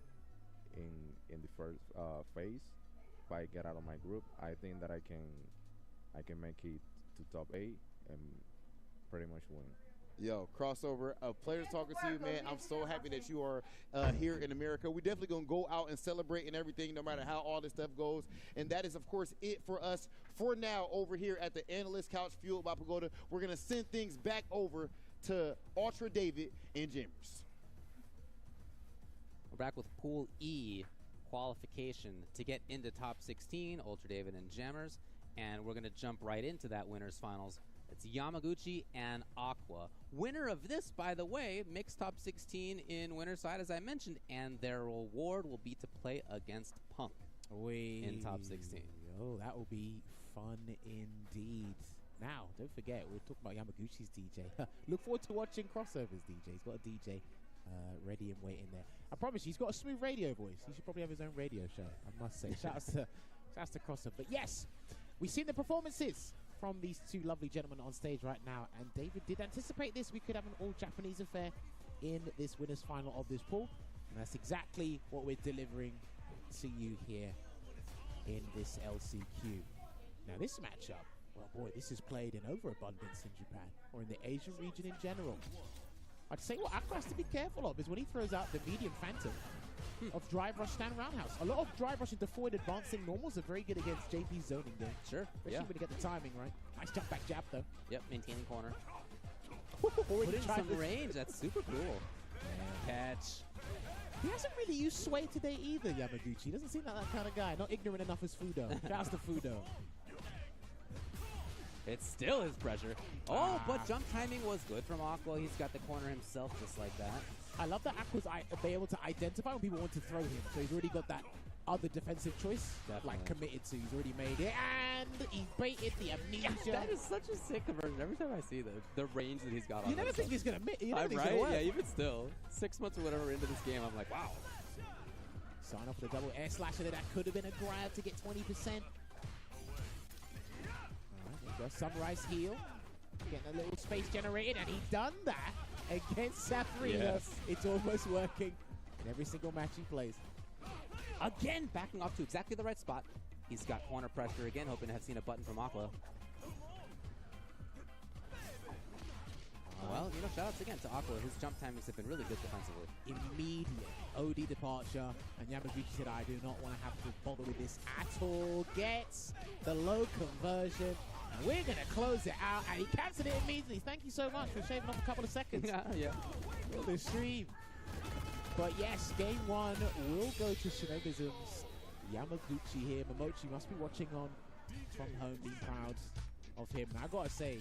in the first phase, if I get out of my group, I think that I can make it to top 8 and pretty much win. Yo, crossover, a pleasure talking to you, man. I'm so happy that you are here in America. We're definitely going to go out and celebrate and everything, no matter how all this stuff goes. And that is, of course, it for us for now over here at the Analyst Couch Fueled by Pagoda. We're going to send things back over to Ultra David and Jammers. We're back with Pool E qualification to get into top 16, Ultra David and Jammers. And we're going to jump right into that winners finals. It's Yamaguchi and Acqua. Winner of this, by the way, makes top 16 in winner's side, as I mentioned, and their reward will be to play against Punk in top 16. Oh, that will be fun indeed. Now, don't forget, we're talking about Yamaguchi's DJ. Look forward to watching crossovers, DJ. He's got a DJ ready and waiting there. I promise you, he's got a smooth radio voice. He should probably have his own radio show, I must say. Shout out to crossover. But yes, we've seen the performances from these two lovely gentlemen on stage right now, and David did anticipate this. We could have an all-Japanese affair in this winners final of this pool, and that's exactly what we're delivering to you here in this LCQ. Now this matchup, well boy, this is played in overabundance in Japan, or in the Asian region in general. I'd say what Acqua has to be careful of is when he throws out the medium phantom of drive rush stand roundhouse. A lot of drive rush into forward advancing normals are very good against JP's zoning game. Sure, Especially when you get the timing right. Nice jump back jab though. Yep, maintaining corner. Already Put in tried some this. range, that's super cool. Catch. He hasn't really used sway today either, Yamaguchi. Doesn't seem like that kind of guy. Not ignorant enough as Fudo. Shouts to Fudo. It's still his pressure. Oh, but jump timing was good from Acqua. He's got the corner himself just like that. I love that Aqua's able to identify when people want to throw him. So he's already got that other defensive choice, like committed to. He's already made it, and he baited the amnesia. That is such a sick conversion. Every time I see the range that he's got on You never this think stuff. he's gonna miss. You never I'm think right? it's gonna work. Yeah, even still. 6 months or whatever into this game, I'm like, wow. Sign off with a double air slasher there. That could have been a grab to get 20%. Alright, there you go. Sunrise heal. Getting a little space generated, and he done that against Safrino. Yes. It's almost working in every single match he plays. Again, backing off to exactly the right spot. He's got corner pressure again, hoping to have seen a button from Acqua. Well, you know, shout-outs again to Acqua. His jump timings have been really good defensively. Immediate OD departure, and Yamaguchi said, I do not want to have to bother with this at all. Gets the low conversion, and we're going to close it out, and he cancelled it immediately. Thank you so much for shaving off a couple of seconds. Yeah. For the stream. But yes, game one will go to Shinobiism's Yamaguchi here. Momochi must be watching on from home, being proud of him. Now, I gotta say,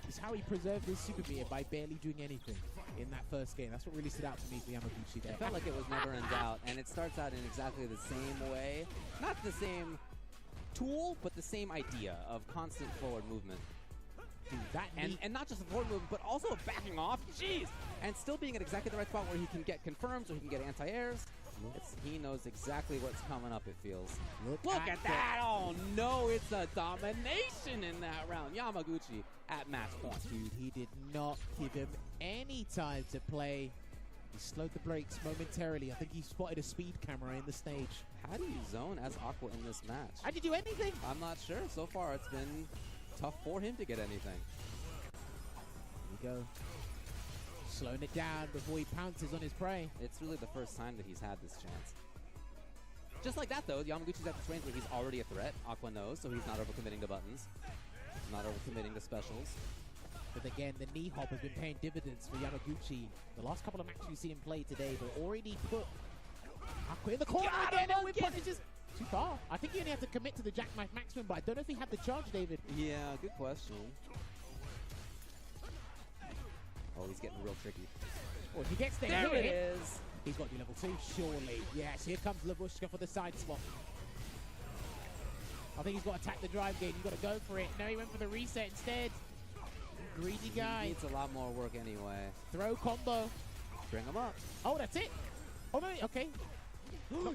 it's how he preserved his super meter by barely doing anything in that first game. That's what really stood out to me for Yamaguchi there. It felt like it was never in doubt, and it starts out in exactly the same way. Not the same tool, but the same idea of constant forward movement. Dude, and not just a forward movement, but also backing off. Jeez! And still being at exactly the right spot where he can get confirms or he can get anti-airs. He knows exactly what's coming up, it feels. Look at that! Oh no, it's a domination in that round. Yamaguchi at match point. Dude, he did not give him any time to play. He slowed the brakes momentarily. I think he spotted a speed camera in the stage. How do you zone as Acqua in this match? How'd you do anything? I'm not sure. So far, it's been tough for him to get anything. Here we go. slowing it down before he pounces on his prey. It's really the first time that he's had this chance. Just like that, though, Yamaguchi's at this range where he's already a threat. Acqua knows, so he's not overcommitting to buttons. Not overcommitting to specials. But again, the knee hop has been paying dividends for Yamaguchi. The last couple of matches you see him play today, but already put Acqua in the corner again, and with punishes. Too far. I think he only had to commit to the jackknife maximum, but I don't know if he had the charge, David. Yeah, good question. Oh, he's getting real tricky. Well, if he gets there it is. He's got to be level 2, surely. Yes, here comes Labushka for the side swap. I think he's got to attack the drive gate. He's got to go for it. No, he went for the reset instead. Greedy guy. He needs a lot more work anyway. Throw combo. Bring him up. Oh, that's it. Oh, no, okay.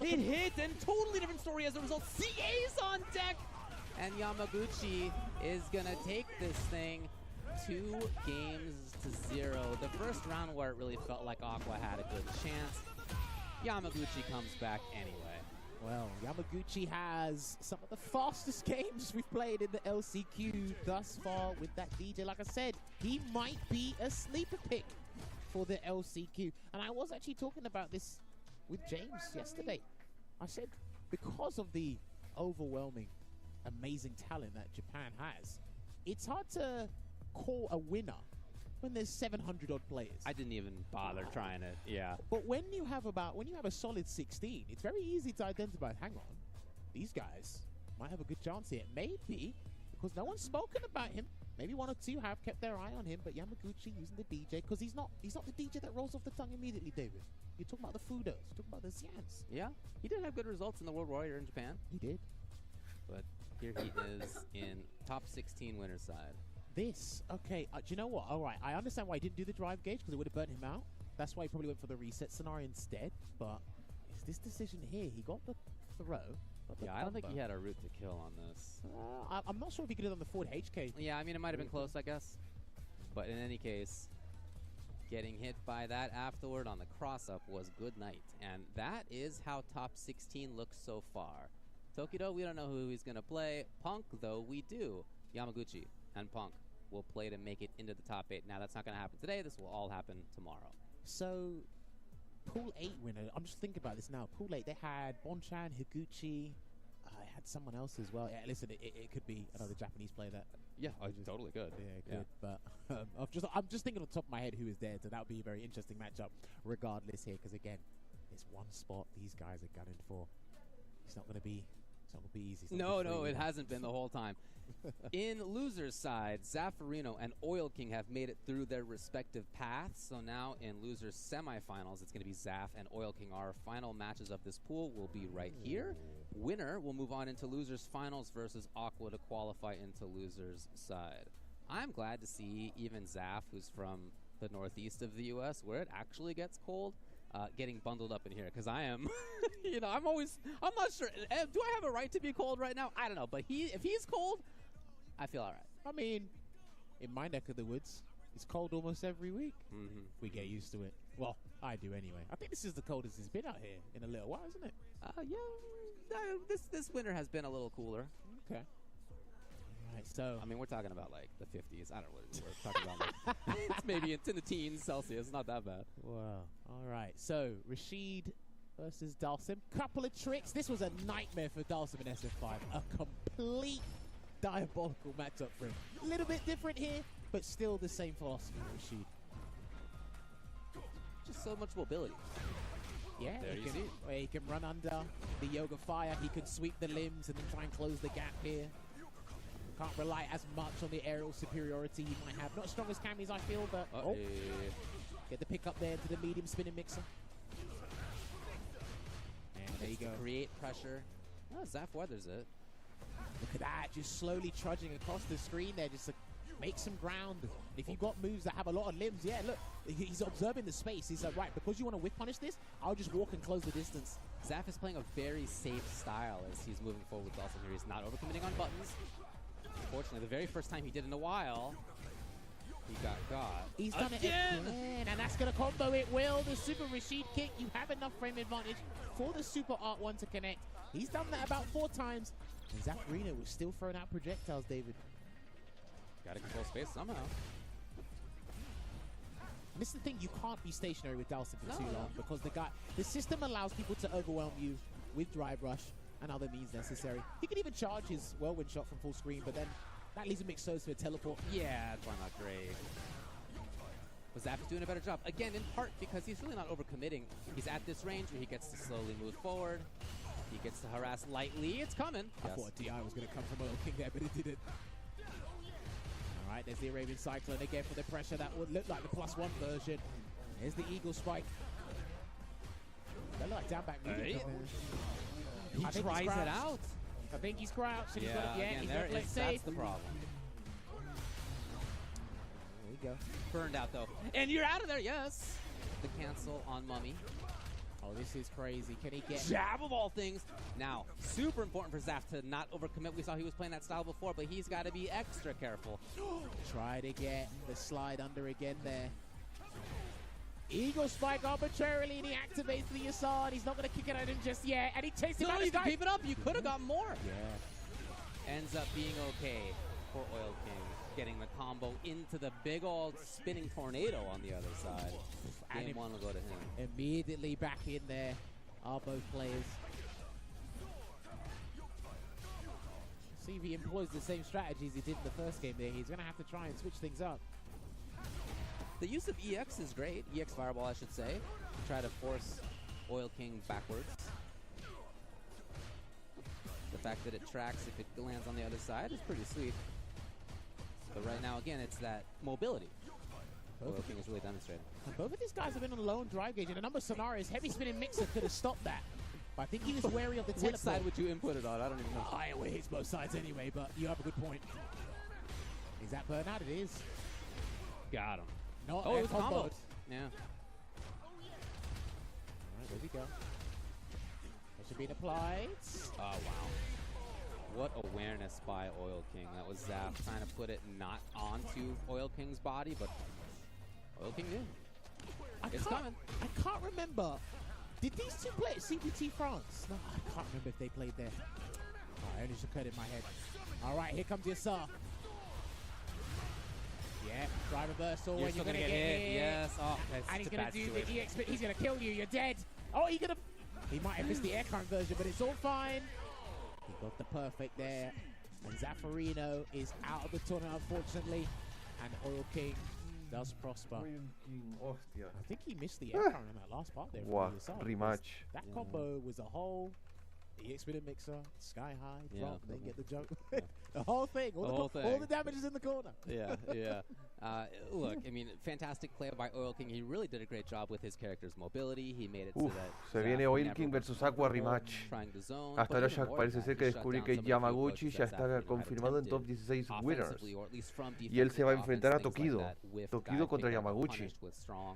It hit, and totally different story as a result. CA's on deck. And Yamaguchi is going to take this thing 2-0. The first round where it really felt like Acqua had a good chance. Yamaguchi comes back anyway. Well, Yamaguchi has some of the fastest games we've played in the LCQ thus far with that DJ. Like I said, he might be a sleeper pick for the LCQ. And I was actually talking about this with James yesterday. I said, because of the overwhelming, amazing talent that Japan has, it's hard to call a winner when there's 700 odd players. I didn't even bother trying it. Yeah. But when you have a solid 16, it's very easy to identify. Hang on, these guys might have a good chance here. Maybe because no one's spoken about him. Maybe one or two have kept their eye on him. But Yamaguchi using the DJ because he's not the DJ that rolls off the tongue immediately. David, you're talking about the Fudos. You're talking about the Xians. Yeah, he did have good results in the World Warrior in Japan. He did. But here he is in top 16 winner's side. This, okay, do you know what? All right, I understand why he didn't do the drive gauge because it would have burnt him out. That's why he probably went for the reset scenario instead. But it's this decision here. He got the throw. Yeah, I don't think he had a route to kill on this. I'm not sure if he could have done the forward HK. Yeah, I mean, it might have been close, I guess. But in any case, getting hit by that afterward on the cross-up was good night. And that is how top 16 looks so far. Tokido, we don't know who he's going to play. Punk, though, we do. Yamaguchi and Punk will play to make it into the top 8. Now, that's not going to happen today. This will all happen tomorrow. So, Pool 8 winner, I'm just thinking about this now. Pool 8, they had Bonchan, Higuchi, had someone else as well. Yeah, listen, it could be another Japanese player that... Yeah, totally good. Yeah, it could. But I'm just thinking on the top of my head who is there, so that would be a very interesting matchup regardless here, because again, it's one spot these guys are gunning for. It's not going to be easy. No, it hasn't been the whole time. In loser's side, Zaffarino and Oil King have made it through their respective paths. So now in loser's semifinals, it's going to be Zaf and Oil King. Our final matches of this pool will be right here. Winner will move on into loser's finals versus Acqua to qualify into loser's side. I'm glad to see even Zaf, who's from the northeast of the U.S., where it actually gets cold, getting bundled up in here, because I am, I'm not sure. Do I have a right to be cold right now? I don't know, but if he's cold, I feel all right. I mean, in my neck of the woods, it's cold almost every week. Mm-hmm. We get used to it. Well, I do anyway. I think this is the coldest it's been out here in a little while, isn't it? Yeah. This winter has been a little cooler. Okay. Right, so I mean, we're talking about like the 50s. I don't know what we're talking about. Like, it's maybe it's in the teens Celsius. It's not that bad. Wow. All right. So Rashid versus Dalsim. Couple of tricks. This was a nightmare for Dalsim in SF5. A complete diabolical matchup for him. A little bit different here, but still the same philosophy, Rashid. Just so much mobility. Yeah, he can run under the Yoga Fire. He can sweep the limbs and then try and close the gap here. Can't rely as much on the aerial superiority he might have. Not as strong as Cammy's, I feel, but get the pick up there to the medium spinning mixer. And there you go. Create pressure. Oh, Zaf weathers it. Look at that, just slowly trudging across the screen there, just to make some ground. If you've got moves that have a lot of limbs, yeah, look, he's observing the space. He's like, right, because you want to whip punish this, I'll just walk and close the distance. Zaf is playing a very safe style as he's moving forward with Dawson here. He's not overcommitting on buttons. Unfortunately, the very first time he did in a while, he got caught. He's done it again, and that's going to combo it will. The Super Rashid kick, you have enough frame advantage for the Super Art 1 to connect. He's done that about 4 times. And Zaffarino was still throwing out projectiles, David. Gotta control space somehow. And this is the thing, you can't be stationary with Dalsim for too long because the system allows people to overwhelm you with Drive Rush and other means necessary. He can even charge his whirlwind shot from full screen, but then that leaves him exposed to a teleport. Yeah, that's why not great. But Zap is doing a better job. Again, in part because he's really not overcommitting. He's at this range where he gets to slowly move forward. He gets to harass lightly. It's coming. I thought a DI was going to come from Oil King there, but it didn't. All right, there's the Arabian Cyclone again for the pressure. That would look like the +1 version. There's the Eagle Spike. That look like down back medium. He tries it out. I think he's crouched. Yeah, again, that's the problem. There you go. Burned out, though. And you're out of there, yes. The cancel on Mummy. Oh, this is crazy. Can he get... Jab of all things. Now, super important for Zaf to not overcommit. We saw he was playing that style before, but he's got to be extra careful. Try to get the slide under again there. Eagle Spike arbitrarily, and he activates the Assad. He's not going to kick it at him just yet, and he takes it No, out you the can sky. keep it up. You could have got more. Yeah. Ends up being okay for Oil King. Getting the combo into the big old spinning tornado on the other side. Game one will go to him. Immediately back in there are both players. See if he employs the same strategies he did in the first game there. He's going to have to try and switch things up. The use of EX is great. EX Fireball, I should say. Try to force Oil King backwards. The fact that it tracks if it lands on the other side is pretty sweet. But right now, again, it's that mobility. Oil King is really demonstrating. And both of these guys have been on a low on drive gauge. In a number of scenarios, Heavy Spinning Mixer could have stopped that. But I think he was wary of the teleport. Which side would you input it on? I don't even know. It hits both sides anyway, but you have a good point. Is that burnout? It is. Got him. No, it was comboed. Yeah. All right, there we go. That should be applied. Oh, wow. What awareness by Oil King. That was Zaf trying to put it not onto Oil King's body, but Oil King did. It's coming. I can't remember. Did these two play at CPT France? No, I can't remember if they played there. Oh, it only just occurred in my head. All right, here comes your Yasar. Yeah, drive reversal. You're and still you're going to get hit. Yes. Oh, and he's going going to do the EX. He's going to kill you. You're dead. Oh, he might have missed the air current version, but it's all fine. He got the perfect there. And Zaffarino is out of the tournament, unfortunately. And Oil King does prosper. I think he missed the air current in that last part there. Wow, rematch. That combo was a whole EX Spinning Mixer, Sky High, drop, then get the jump. The whole thing. All the damage is in the corner. Yeah, yeah. Look, I mean, fantastic play by Oil King. He really did a great job with his character's mobility. He made it so that se viene Oil King versus Acqua rematch. Hasta ahora ya parece ser que descubrí que Yamaguchi ya está confirmado en top 16 winners. Y él se va a enfrentar a Tokido. Tokido contra Yamaguchi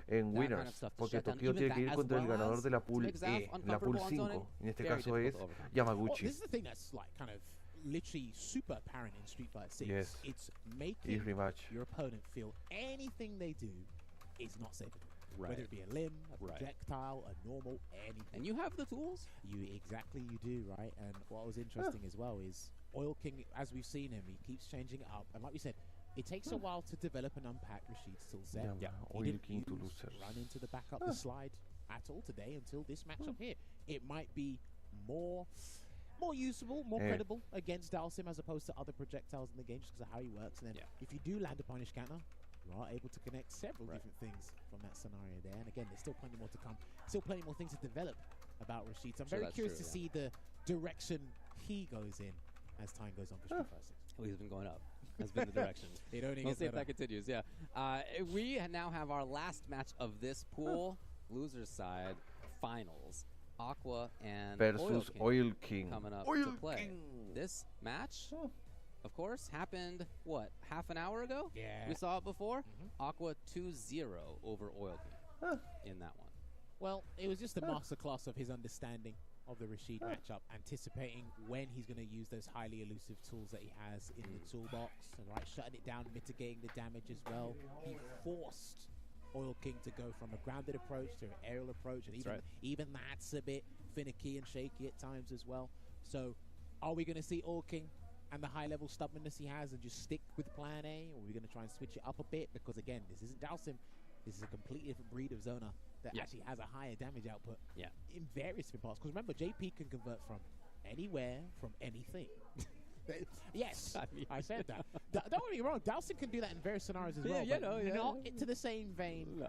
en winners. Porque Tokido tiene que ir contra el ganador de la pool E, la pool 5. En este caso es Yamaguchi. This is the thing that's like kind of literally super apparent in Street Fighter 6. Yes. It's making your opponent feel anything they do is not savable. Right. Whether it be a limb, a projectile, a normal, anything. And you have the tools. You do, right? And what was interesting as well is Oil King, as we've seen him, he keeps changing it up. And like we said, it takes a while to develop and unpack Rashid's tool set. Oil King to losers. Run into the back up the slide at all today until this matchup here. It might be more usable, more credible against Dalsim as opposed to other projectiles in the game just because of how he works. And then if you do land a punish counter, you are able to connect several different things from that scenario there. And again, there's still plenty more to come. Still plenty more things to develop about Rashid. So I'm very curious to see the direction he goes in as time goes on for Street Fighter 6. Well, he's been going up. Has been the direction. We'll see if that continues. Yeah. We now have our last match of this pool, losers side finals. Acqua and versus Oil King coming up to play. This match, of course, happened half an hour ago? Yeah. We saw it before. Acqua 2-0 over Oil King in that one. Well, it was just a masterclass of his understanding of the Rashid matchup, anticipating when he's going to use those highly elusive tools that he has in the toolbox, right? Shutting it down, mitigating the damage as well. He forced Oil King to go from a grounded approach to an aerial approach, and even that's a bit finicky and shaky at times as well. So are we going to see Oil King and the high-level stubbornness he has and just stick with plan A, or are we going to try and switch it up a bit? Because again, this isn't Dalsim This is a completely different breed of Zona that actually has a higher damage output in various different parts. Because remember, JP can convert from anywhere, from anything. Yes, I said that. Don't get me wrong, Dowson can do that in various scenarios as well, but not to the same vein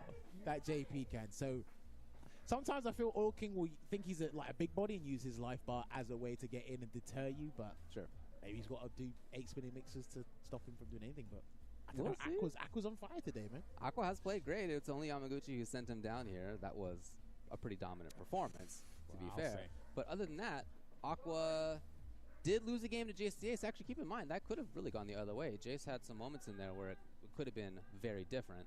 that JP can. So sometimes I feel Oil King will think he's like a big body and use his life bar as a way to get in and deter you, but maybe he's got to do 8 spinning mixers to stop him from doing anything. But I don't know, Acqua's on fire today, man. Acqua has played great. It's only Yamaguchi who sent him down here. That was a pretty dominant performance, to be fair. But other than that, Acqua did lose a game to Jace. Jace, actually, keep in mind, that could have really gone the other way. Jace had some moments in there where it could have been very different.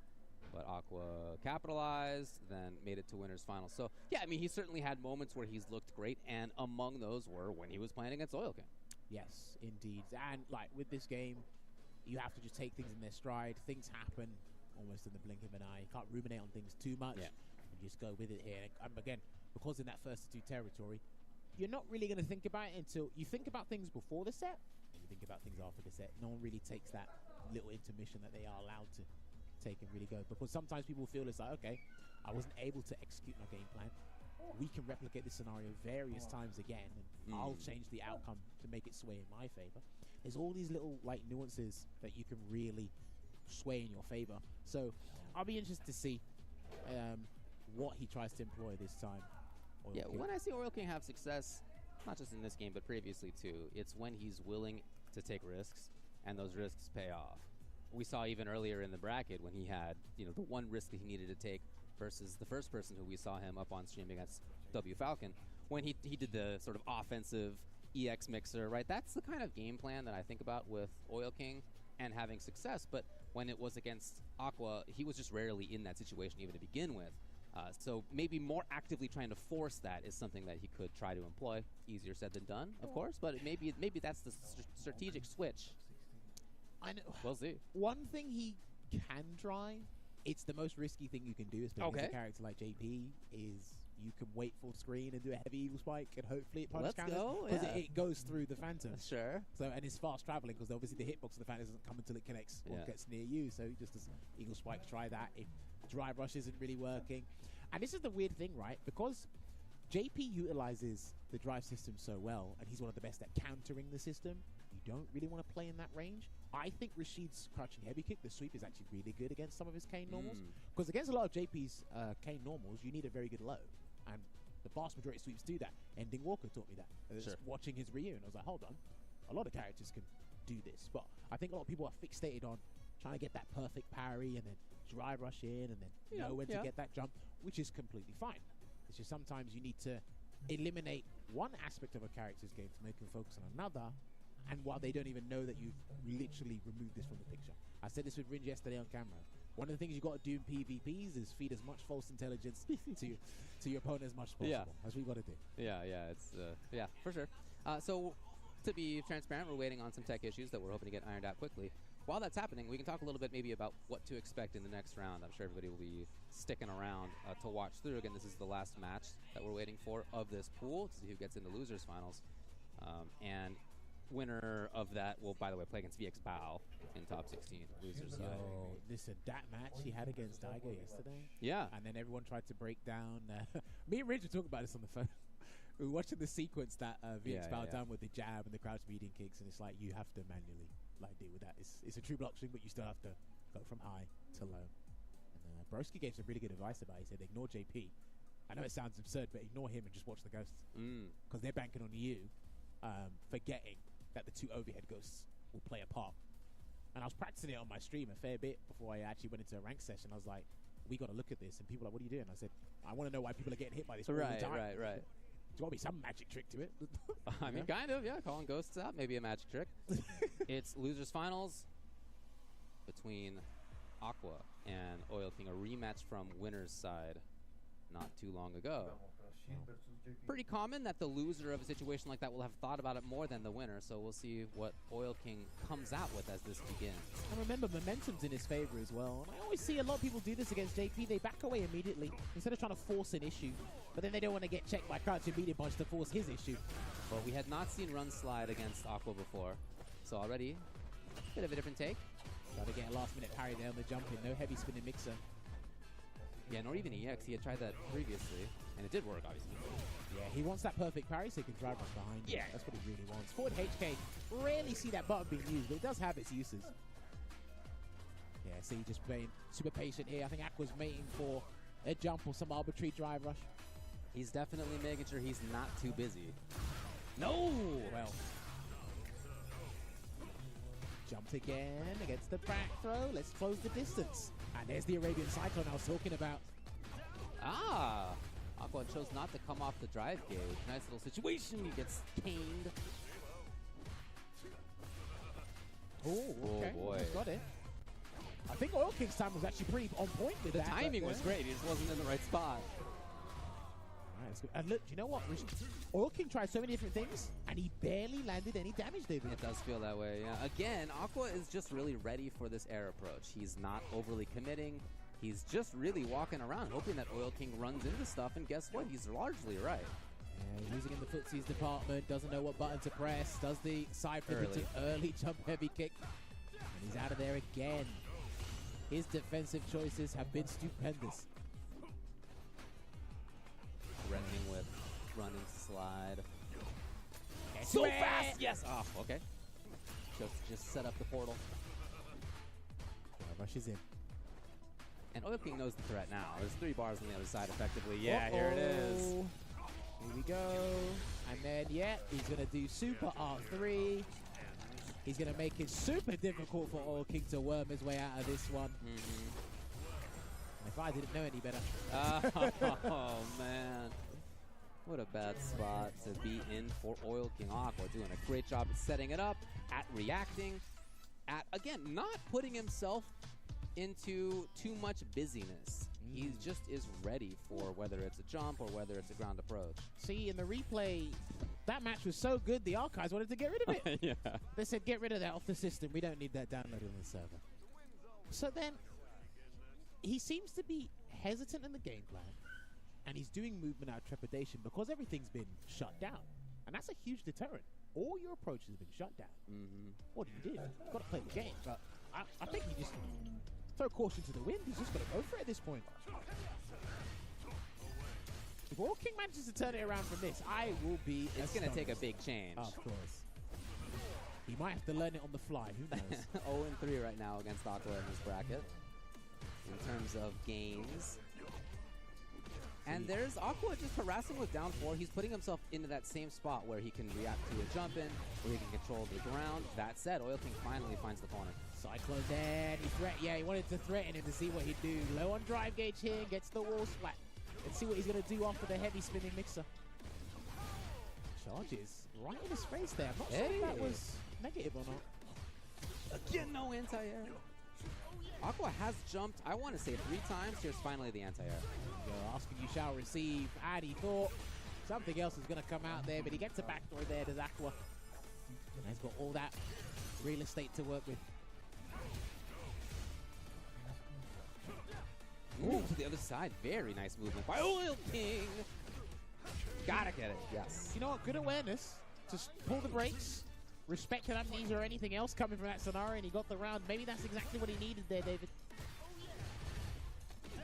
But Acqua capitalized, then made it to winners final. So, yeah, I mean, he certainly had moments where he's looked great, and among those were when he was playing against Oil King. Yes, indeed. And, like, with this game, you have to just take things in their stride. Things happen almost in the blink of an eye. You can't ruminate on things too much. And just go with it here. And again, because in that first 2 territory, you're not really going to think about it until you think about things before the set, and you think about things after the set. No one really takes that little intermission that they are allowed to take and really go. Because sometimes people feel it's like, okay, I wasn't able to execute my game plan. We can replicate this scenario various times again, and I'll change the outcome to make it sway in my favor. There's all these little like nuances that you can really sway in your favor. So I'll be interested to see what he tries to employ this time. When I see Oil King have success, not just in this game, but previously too, it's when he's willing to take risks, and those risks pay off. We saw even earlier in the bracket when he had, the one risk that he needed to take versus the first person who we saw him up on stream against W Falcon, when he did the sort of offensive EX mixer, right? That's the kind of game plan that I think about with Oil King and having success. But when it was against Acqua, he was just rarely in that situation even to begin with. So maybe more actively trying to force that is something that he could try to employ. Easier said than done, of course, but maybe that's the strategic switch. I know. We'll see. One thing he can try, it's the most risky thing you can do, especially as a character like JP, is you can wait full screen and do a heavy eagle spike, and hopefully it punch counters. Because it goes through the Phantom. Sure. So, and it's fast traveling, because obviously the hitbox of the Phantom doesn't come until it connects or gets near you. So just as eagle spike, try that. If drive rush isn't really working. And this is the weird thing, right? Because JP utilizes the drive system so well, and he's one of the best at countering the system, you don't really want to play in that range. I think Rashid's crouching heavy kick, the sweep, is actually really good against some of his Kane normals. Because against a lot of JP's Kane normals, you need a very good low. And the vast majority of sweeps do that. Ending Walker taught me that. Just watching his Ryu, and I was like, hold on. A lot of characters can do this. But I think a lot of people are fixated on trying to get that perfect parry and then drive rush in and then know when to get that jump, which is completely fine. It's just sometimes you need to eliminate one aspect of a character's game to make them focus on another, and while they don't even know that you've literally removed this from the picture. I said this with Ringe yesterday on camera. One of the things you've got to do in PvPs is feed as much false intelligence to your opponent as much as possible. That's what you got to do. It's for sure. So to be transparent, we're waiting on some tech issues that we're hoping to get ironed out quickly. While that's happening, we can talk a little bit maybe about what to expect in the next round. I'm sure everybody will be sticking around to watch through. Again, this is the last match that we're waiting for of this pool to see who gets into losers finals. And winner of that will, by the way, play against VX Bao in top 16 losers side. Listen, that match he had against Daigo yesterday. Yeah. And then everyone tried to break down. Me and Rich were talking about this on the phone. We were watching the sequence that VX Bao done with the jab and the crouch median kicks, and it's like you have to manually deal with that. It's a true block swing, but you still have to go from high to low. And Broski gave some really good advice about it. He said, ignore JP. I know it sounds absurd, but ignore him and just watch the ghosts. Because they're banking on you, forgetting that the 2 overhead ghosts will play a part. And I was practicing it on my stream a fair bit before I actually went into a rank session. I was like, we got to look at this. And people are like, what are you doing? I said, I want to know why people are getting hit by this all the time. Right. There's got to be some magic trick to it. I mean, kind of, calling ghosts out, maybe a magic trick. It's losers finals between Acqua and Oil King, a rematch from winner's side not too long ago. Pretty common that the loser of a situation like that will have thought about it more than the winner, so we'll see what Oil King comes out with as this begins. And remember, momentum's in his favor as well. And I always see a lot of people do this against JP. They back away immediately instead of trying to force an issue. But then they don't want to get checked by crouch and medium punch to force his issue. Well, we had not seen run slide against Acqua before, so already a bit of a different take. Got to get a last-minute parry there on the jump in. No heavy spinning mixer. Yeah, nor even EX. He had tried that previously, and it did work, obviously. Yeah, he wants that perfect parry so he can drive rush behind you. Yeah. That's what he really wants. Forward HK, rarely see that button being used, but it does have its uses. Yeah, see, just being super patient here. I think Aqua's mating for a jump or some arbitrary drive rush. He's definitely making sure he's not too busy. No! Well. Jumped again against the back throw. Let's close the distance. And there's the Arabian Cyclone I was talking about. Ah! Acqua chose not to come off the drive gauge. Nice little situation. He gets caned. Oh, okay. Oh, boy. Got it. I think Oil King's time was actually pretty on point with that. The timing was great. He just wasn't in the right spot. And look, you know what? Oil King tried so many different things, and he barely landed any damage, David. It does feel that way, yeah. Again, Acqua is just really ready for this air approach. He's not overly committing. He's just really walking around, hoping that Oil King runs into stuff, and guess what? He's largely right. Yeah, using in the footsies department, doesn't know what button to press, does the side flip into early jump heavy kick, and he's out of there again. His defensive choices have been stupendous. Threatening with run and slide. So fast! Yes! Oh, okay. Just set up the portal. Rushes in. And Oil King knows the threat now. There's 3 bars on the other side effectively. Yeah, here it is. Here we go. And then, yeah, he's going to do super R3. He's going to make it super difficult for Oil King to worm his way out of this one. If I didn't know any better. Oh, man. What a bad spot to be in for Oil King. Acqua doing a great job at setting it up, at reacting, at, again, not putting himself into too much busyness. He just is ready for whether it's a jump or whether it's a ground approach. See, in the replay, that match was so good, the archives wanted to get rid of it. Yeah. They said, get rid of that off the system. We don't need that downloaded on the server. So then, he seems to be hesitant in the game plan, and he's doing movement out of trepidation because everything's been shut down. And that's a huge deterrent. All your approaches have been shut down. What do you do? You've got to play the game. But I think you just throw caution to the wind. He's just got to go for it at this point. If Oil King manages to turn it around from this, I will be It's going to take a big change. Of course. He might have to learn it on the fly. Who knows? 0-3 right now against Acqua in this bracket in terms of games. And there's Acqua just harassing with down 4. He's putting himself into that same spot where he can react to a jump in, where he can control the ground. That said, Oil King finally finds the corner. Cyclone there. He wanted to threaten him to see what he'd do. Low on drive gauge here, gets the wall splat. Let's see what he's going to do after the heavy spinning mixer. Charges right in his face there. I'm not sure if that was negative or not. Again, no anti-air. Acqua has jumped, I want to say 3 times. Here's finally the anti-air. Asking you shall receive. And he thought something else was going to come out there, but he gets a backdoor there, does Acqua. And he's got all that real estate to work with. Ooh, to the other side. Very nice movement by Oil King. Gotta get it. Yes. You know what? Good awareness. Just pull the brakes. Respect an amnesia or anything else coming from that scenario, and he got the round. Maybe that's exactly what he needed there, David.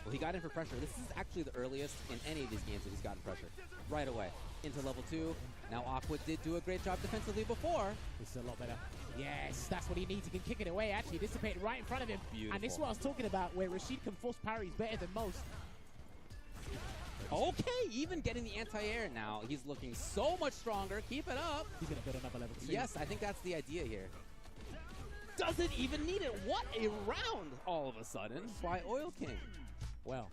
Well, he got in for pressure. This is actually the earliest in any of these games that he's gotten pressure. Right away. Into level 2. Now Acqua did do a great job defensively before. This is a lot better. Yes, that's what he needs. He can kick it away, actually. Dissipated right in front of him. Beautiful. And this is what I was talking about, where Rashid can force parries better than most. Okay, even getting the anti-air now. He's looking so much stronger. Keep it up. He's going to build another level 2. Yes, I think that's the idea here. Doesn't even need it. What a round all of a sudden by Oil King. Well,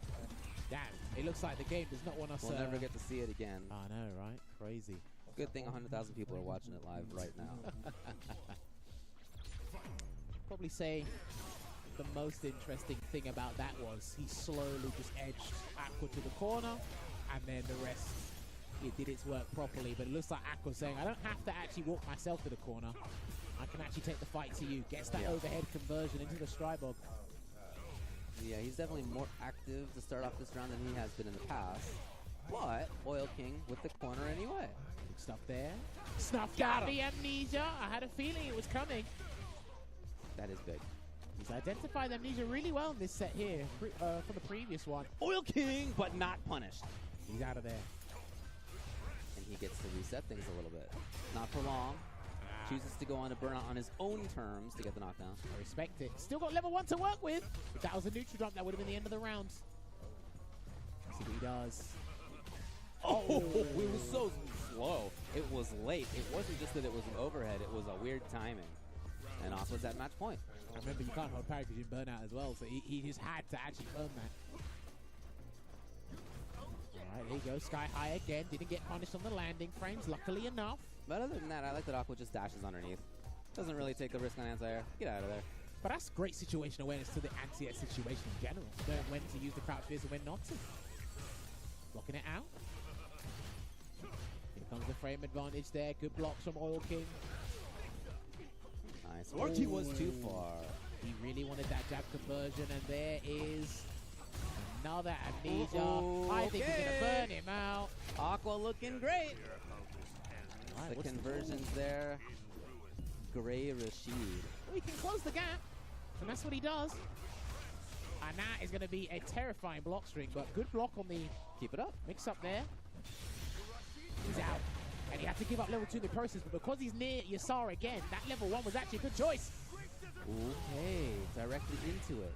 damn. It looks like the game does not want us... We'll never get to see it again. I know, right? Crazy. Good thing 100,000 people are watching it live right now. Probably say the most interesting thing about that was he slowly just edged Acqua to the corner, and then the rest, it did its work properly. But it looks like Aqua's saying, I don't have to actually walk myself to the corner. I can actually take the fight to you. Gets that overhead conversion into the stride bob. Yeah, he's definitely more active to start off this round than he has been in the past. But Oil King with the corner anyway. Good stuff there. Snuffed out the amnesia. I had a feeling it was coming. That is big. He's identified Amnesia really well in this set here from the previous one. Oil King, but not punished. He's out of there. And he gets to reset things a little bit. Not for long. Chooses to go on a burnout on his own terms to get the knockdown. I respect it. Still got level 1 to work with. If that was a neutral drop, that would have been the end of the round. See what he does. Oh, it was so slow. It was late. It wasn't just that it was an overhead. It was a weird timing. And Aqua's at match point. I remember you can't hold parry because you burn out as well, so he just had to actually burn that. Alright, there you go. Sky high again. Didn't get punished on the landing frames, luckily enough. But other than that, I like that Aqua just dashes underneath. Doesn't really take a risk on anti-air. Get out of there. But that's great situation awareness to the anti-air situation in general. Knowing when to use the crouch fizz and when not to. Blocking it out. Here comes the frame advantage there. Good blocks from Oil King. Nice. Orty was too far. He really wanted that jab conversion, and there is another Amnesia. I think he's going to burn him out. Aqua looking great. Right, the conversions there. Gray Rashid. Well, he can close the gap, and that's what he does. And that is going to be a terrifying block string, but good block on the keep it up mix up there. He's out. And he had to give up level 2 in the process, but because he's near Yasar again, that level 1 was actually a good choice. Okay, directly into it.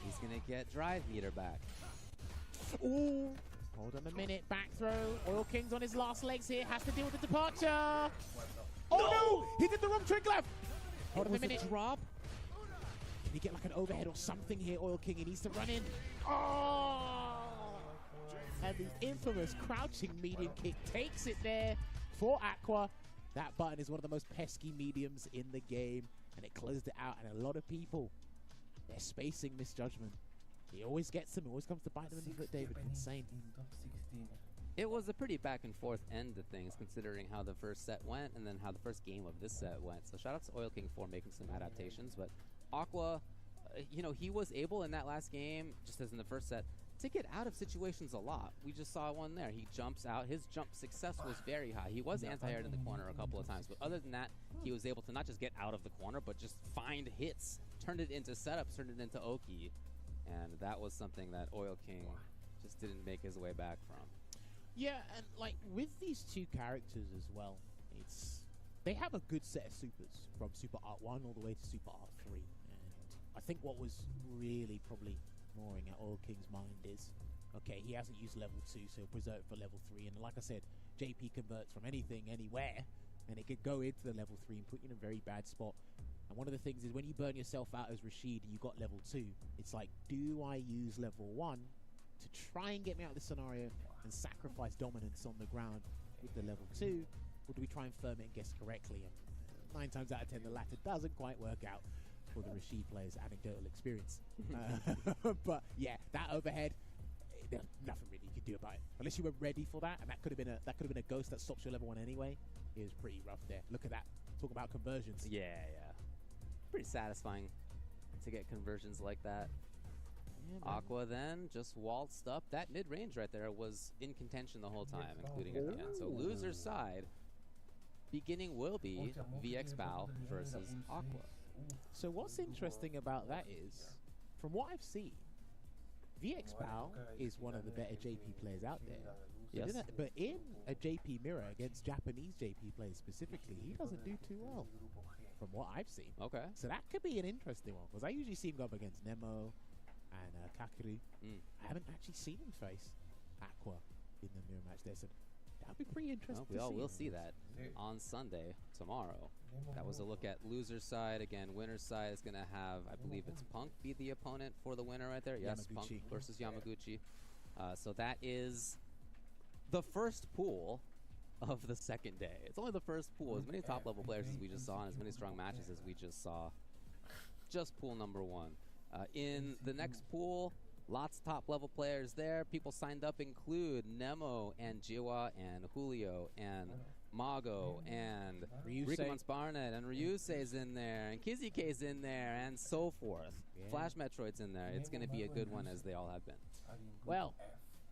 He's going to get drive meter back. Ooh. Hold on a minute, back throw. Oil King's on his last legs here, has to deal with the departure. Oh no! He did the wrong trick left. Hold on a minute. Drop. Can he get like an overhead or something here, Oil King? He needs to run in. Oh! And the infamous crouching medium kick takes it there for Acqua. That button is one of the most pesky mediums in the game, and it closed it out. And a lot of people, they're spacing misjudgment. He always gets them. He always comes to bite them in the foot, David. Insane. It was a pretty back and forth end to things, considering how the first set went and then how the first game of this set went. So shout out to Oil King for making some adaptations. But Acqua, you know, he was able in that last game, just as in the first set, to get out of situations a lot. We just saw one there. He jumps out. His jump success was very high. He was anti-aired in the corner a couple of times, but other than that, he was able to not just get out of the corner, but just find hits, turned it into setups, turned it into Oki. And that was something that Oil King just didn't make his way back from. Yeah, and like with these two characters as well, they have a good set of supers from Super Art 1 all the way to Super Art 3. And I think what was really probably gnawing at Oil King's mind is, okay, he hasn't used level 2, so preserve for level 3. And like I said, JP converts from anything, anywhere, and it could go into the level 3 and put you in a very bad spot. And one of the things is when you burn yourself out as Rashid and you got level 2, it's like, do I use level 1 to try and get me out of this scenario and sacrifice dominance on the ground with the level 2, or do we try and firm it and guess correctly? And 9 times out of 10, the latter doesn't quite work out for the Rashid player's anecdotal experience. But yeah, that overhead, there's nothing really you could do about it unless you were ready for that, and that could have been a ghost that stops your level 1 anyway. It was pretty rough there. Look at that. Talk about conversions. Yeah. Pretty satisfying to get conversions like that. Yeah, Acqua then just waltzed up. That mid-range right there was in contention the whole time, including at the end. So loser's side, beginning will be VX Bow versus Acqua. So what's interesting about that is, from what I've seen, VX Bow is one of the better JP players out there. Yes. But in a JP mirror against Japanese JP players specifically, he doesn't do too well, from what I've seen. Okay. So that could be an interesting one, because I usually see him go up against Nemo and Kakeru. I haven't actually seen him face Acqua in the mirror match there, so that would be pretty interesting. Well, we all will see that on Sunday, tomorrow. That was a look at loser's side. Again, winner's side is going to have, I believe it's Punk be the opponent for the winner right there. Yes, Yamaguchi. Punk versus Yamaguchi. So that is the first pool of the second day. It's only the first pool. As many top-level players as we just saw and as many strong matches as we just saw. Just pool number 1. In the next pool, lots of top-level players there. People signed up include Nemo and Jiwa and Julio and Mago and Rikamon's Barnett and Ryusei's in there and Kizuke's in there and so forth. Flash Metroid's in there. It's going to be a good one, as they all have been. Well,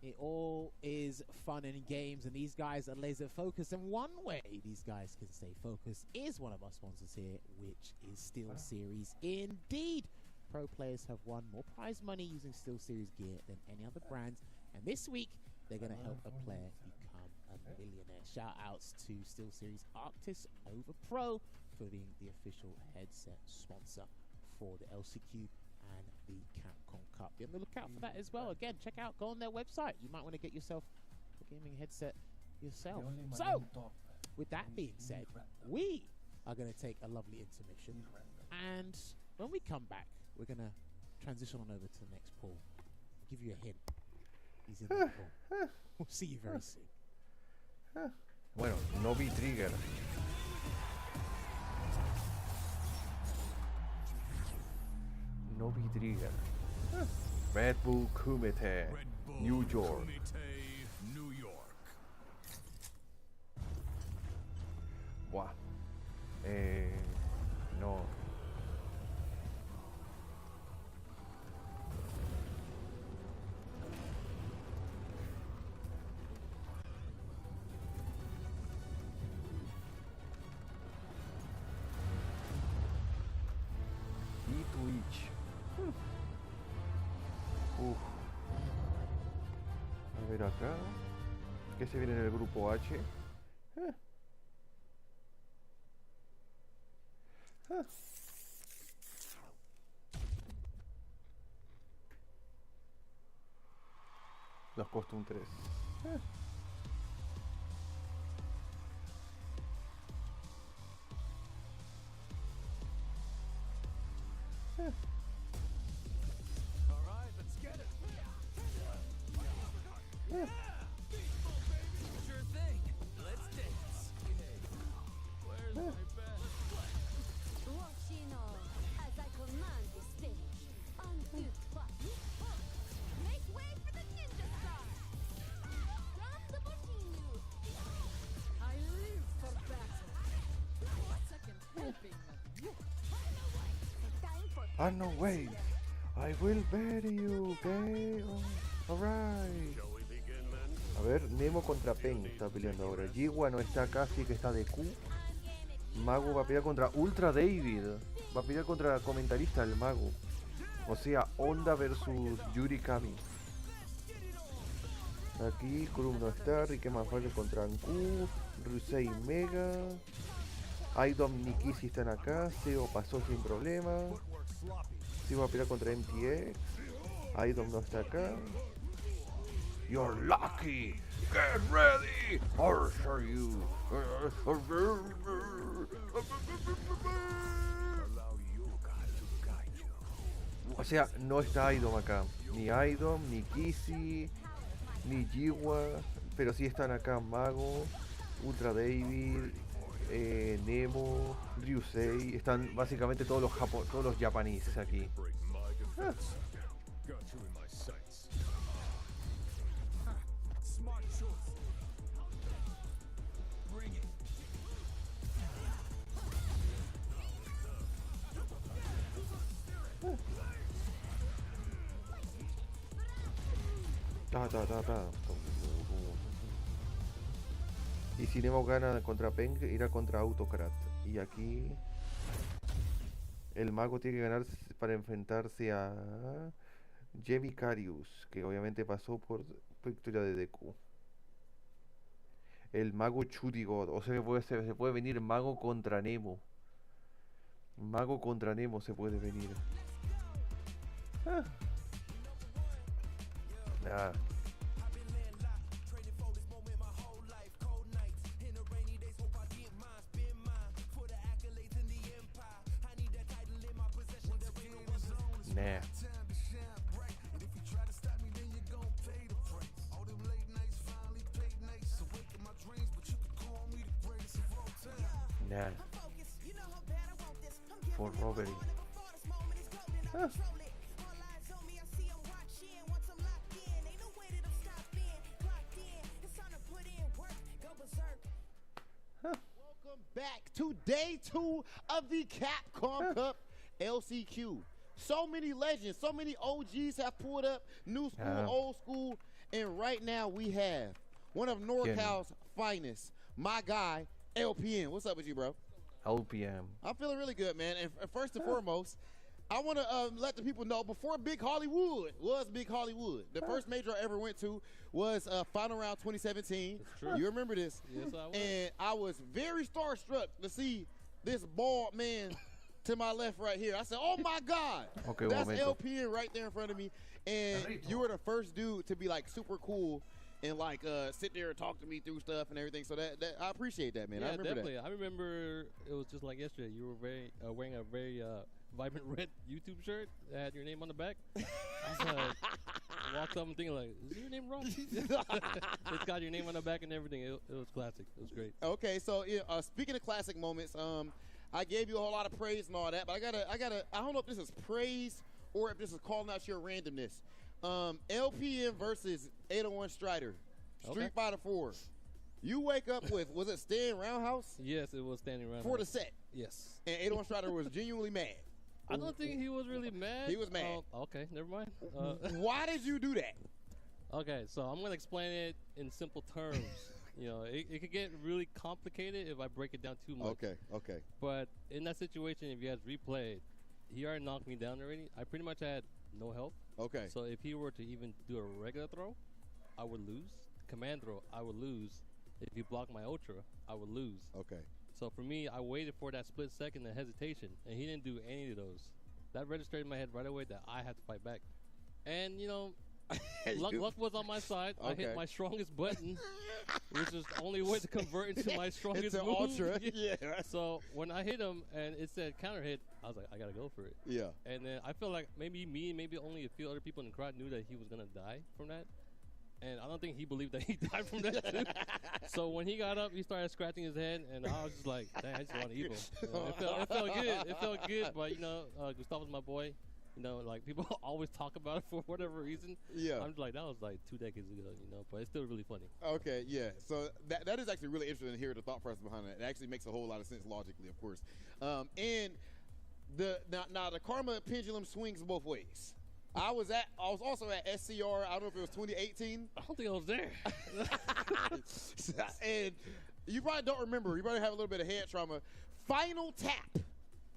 It all is fun and games, and these guys are laser focused. And one way these guys can stay focused is one of our sponsors here, which is Steel Series. Indeed, pro players have won more prize money using Steel Series gear than any other brands, and this week they're going to help a player become a millionaire. Shout outs to Steel Series Arctis Over Pro for being the official headset sponsor for the LCQ and the Capcom Cup. Be on the lookout for that as well. Again, go on their website. You might want to get yourself a gaming headset yourself. So, with that being said, we are going to take a lovely intermission, and when we come back, we're going to transition on over to the next pool. I'll give you a hint. He's in the pool. We'll see you very soon. Bueno, no vi trigger. No vi trigger. Red Bull Kumite, New York. New York. Buah. No. Y Twitch. A ver acá. ¿Qué se viene en el grupo H? Nos costó un 3. Alright, let's get it. Sure thing. Let's dance. Where's my bed? Watching all as I command the stage. 1, 2, 3. Make way for the ninja star. From the Bushinyu. I live for battle. Second helping of you. Time for Ah, no, wait. I will bury you, okay? Alright. A ver, Nemo contra Pen está peleando ahora. Jiwa no está acá, así que está de Q. Mago va a pelear contra Ultra David. Va a pelear contra el comentarista, el Mago. O sea, Honda versus Yuri Kami. Aquí Krum no está, Rique más vale contra Anku, Rusei Mega. Aidom Nikisi están acá, Seo pasó sin problema. Seo va a pelear contra MTX. Aidom no está acá. You're lucky! Get ready! I'll show you! O sea, no está Aidom acá. Ni Aidom, ni Kissy, ni Jiwa. Pero sí están acá Mago, Ultra David, Nemo, Ryusei. Están básicamente todos los japoneses aquí. Smart choice. Bring it. Y si Nemo gana contra Peng, irá contra Autocrat. Y aquí el Mago tiene que ganar para enfrentarse a Jemicarius, que obviamente pasó por victoria de DQ. El Mago Chudigod, o sea que se puede venir Mago contra Nemo. Mago contra Nemo se puede venir. Nah. Nah. Nah. For robbery. Welcome back to day 2 of the Capcom Cup LCQ. So many legends, so many OGs have pulled up, new school, old school, And right now we have one of NorCal's finest, my guy, LPN. What's up with you, bro? LPM. I'm feeling really good, man. And first and foremost, I want to let the people know, before Big Hollywood was Big Hollywood, the first major I ever went to was Final Round 2017. That's true. You remember this? Yes, I was. And I was very starstruck to see this bald man to my left right here. I said, oh, my God. Okay, that's momento. LPN right there in front of me. And you were the first dude to be, like, super cool and, like, sit there and talk to me through stuff and everything. So that I appreciate that, man. Yeah, I remember definitely. that. I remember it was just like yesterday. You were very wearing a very vibrant red YouTube shirt that had your name on the back. I was like, walked up and thinking like, is your name wrong? It's got your name on the back and everything. It was classic. It was great. Okay, so speaking of classic moments, I gave you a whole lot of praise and all that, but I don't know if this is praise or if this is calling out your randomness. LPN versus 801 Strider, Street Fighter 4. You wake up with, was it Stan Roundhouse? Yes, it was standing around For the set. Yes. And 801 Strider was genuinely mad. I don't think he was really mad. He was mad. Okay, never mind. Why did you do that? Okay, so I'm going to explain it in simple terms. You know, it could get really complicated if I break it down too much. Okay. But in that situation, if you guys replayed, he already knocked me down already. I pretty much had no help. Okay. So if he were to even do a regular throw, I would lose. Command throw, I would lose. If he blocked my ultra, I would lose. Okay. So for me, I waited for that split second of hesitation, and he didn't do any of those. That registered in my head right away that I had to fight back. And, you know, luck was on my side. I hit my strongest button, which is the only way to convert into my strongest Into move. ultra. Yeah. So when I hit him and it said counter hit, I was like, I got to go for it. Yeah. And then I feel like maybe me and maybe only a few other people in the crowd knew that he was going to die from that. And I don't think he believed that he died from that too. So when he got up, he started scratching his head, and I was just like, "Dang, I just want to eat him." It felt good. It felt good, but you know, Gustavo's my boy. You know, like people always talk about it for whatever reason. Yeah. I'm just like, that was like 2 decades ago, you know, but it's still really funny. Okay, yeah. So that is actually really interesting to hear the thought process behind that. It actually makes a whole lot of sense logically, of course. And now the karma pendulum swings both ways. I was also at SCR. I don't know if it was 2018. I don't think I was there. And you probably don't remember. You probably have a little bit of head trauma. Final tap.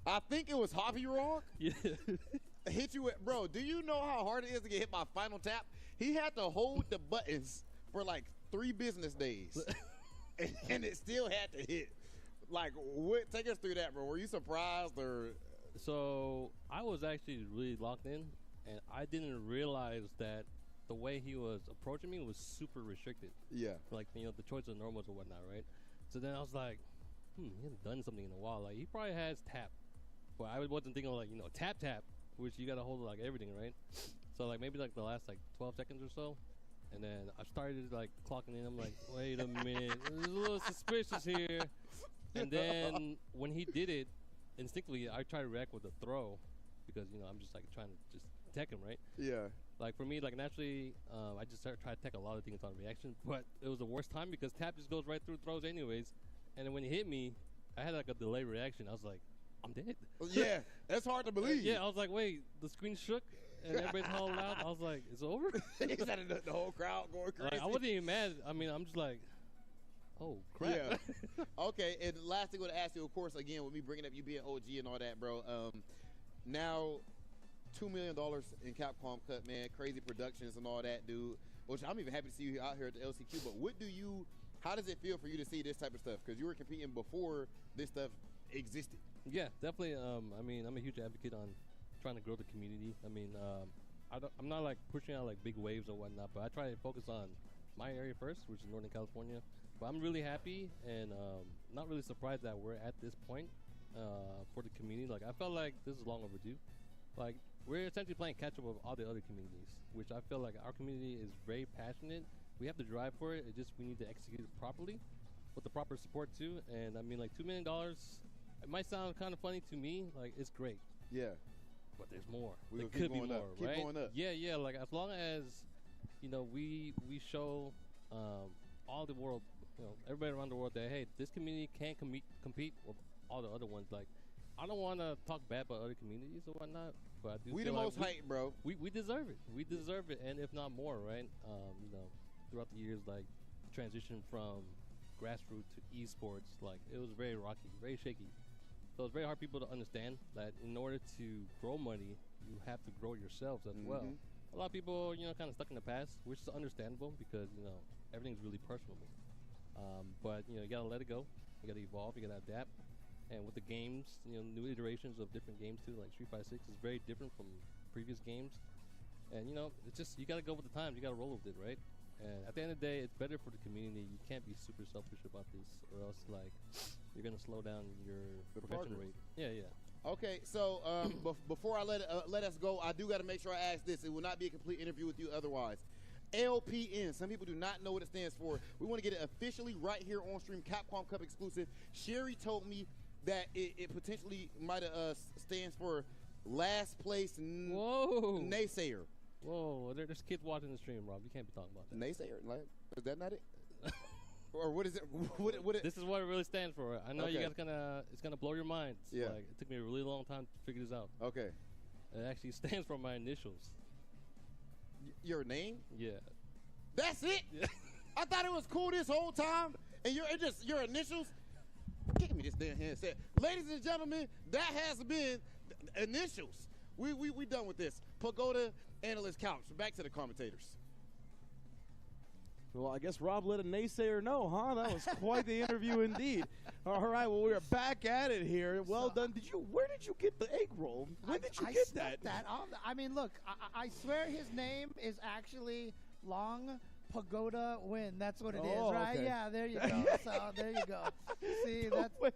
I think it was Hobby Rock. Yeah. Hit you with, bro, do you know how hard it is to get hit by final tap? He had to hold the buttons for like 3 business days. and it still had to hit. Like, take us through that, bro. Were you surprised or? So I was actually really locked in. And I didn't realize that the way he was approaching me was super restricted. Yeah. Like, you know, the choice of normals or whatnot, right? So then I was like, he hasn't done something in a while. Like, he probably has tap. But I wasn't thinking, like, you know, tap, which you got to hold, like, everything, right? So, like, maybe, like, the last, like, 12 seconds or so. And then I started, like, clocking in. I'm like, wait a minute. There's a little suspicious here. And then when he did it, instinctively, I tried to react with a throw. Because, you know, I'm just, like, trying to just tech him, right? Yeah. Like for me, like naturally, I just try to tech a lot of things on reaction, but it was the worst time because tap just goes right through throws anyways. And then when he hit me, I had like a delay reaction. I was like, I'm dead. Yeah, that's hard to believe. Yeah, I was like, wait, the screen shook and everybody's all loud. I was like, it's over? Is that the whole crowd going crazy? Like, I wasn't even mad. I mean, I'm just like, oh, crap. Yeah. Okay, and last thing I want to ask you, of course, again, with me bringing up you being OG and all that, bro, now $2 million in Capcom Cup, man, crazy productions and all that, dude. Which I'm even happy to see you out here at the LCQ. But how does it feel for you to see this type of stuff? Because you were competing before this stuff existed. Yeah, definitely. I mean, I'm a huge advocate on trying to grow the community. I mean, I'm not like pushing out like big waves or whatnot, but I try to focus on my area first, which is Northern California. But I'm really happy and not really surprised that we're at this point for the community. Like, I felt like this is long overdue. Like, we're essentially playing catch up with all the other communities, which I feel like our community is very passionate. We have to drive for it. We need to execute it properly with the proper support too. And I mean, like $2 million, it might sound kind of funny to me. Like, it's great. Yeah. But there's more. There could be more, Keep right? going up. Yeah. Like, as long as, you know, we show all the world, you know, everybody around the world that, hey, this community can compete with all the other ones. Like, I don't want to talk bad about other communities or whatnot, but I do We feel the like most hype, bro. We deserve it. We deserve it, and if not more, right? You know, throughout the years, like transition from grassroots to esports, like it was very rocky, very shaky. So it's very hard for people to understand that in order to grow money, you have to grow yourselves as well. A lot of people, you know, kind of stuck in the past, which is understandable because, you know, everything's really personable. But, you know, you got to let it go. You got to evolve. You got to adapt. And with the games, you know, new iterations of different games too, like Street Fighter 6 is very different from previous games. And, you know, it's just, you got to go with the times. You got to roll with it, right? And at the end of the day, it's better for the community. You can't be super selfish about this, or else, like, you're going to slow down your progression rate. Yeah, yeah. Okay, so before I let us go, I do got to make sure I ask this. It will not be a complete interview with you otherwise. LPN, some people do not know what it stands for. We want to get it officially right here on stream, Capcom Cup exclusive. Sherry told me that it potentially might stands for last place naysayer. Whoa, there's kids watching the stream, Rob. You can't be talking about that. Naysayer? Like, is that not it? Or what is it? What This is what it really stands for. I know you Okay. guys it's gonna blow your minds. Yeah. Like, it took me a really long time to figure this out. Okay. It actually stands for my initials. Your name? Yeah. That's it? Yeah. I thought it was cool this whole time, and just your initials. Give me this damn handset, ladies and gentlemen. That has been initials. We done with this. Pagoda Analyst Couch. Back to the commentators. Well, I guess Rob let a naysayer know, huh? That was quite the interview indeed. All right, well, we are back at it here. Well done. Where did you get the egg roll? When did you get that? I mean, look, I swear his name is actually Long Pagoda Win. That's what it is, right? Okay. Yeah, there you go. So there you go. See,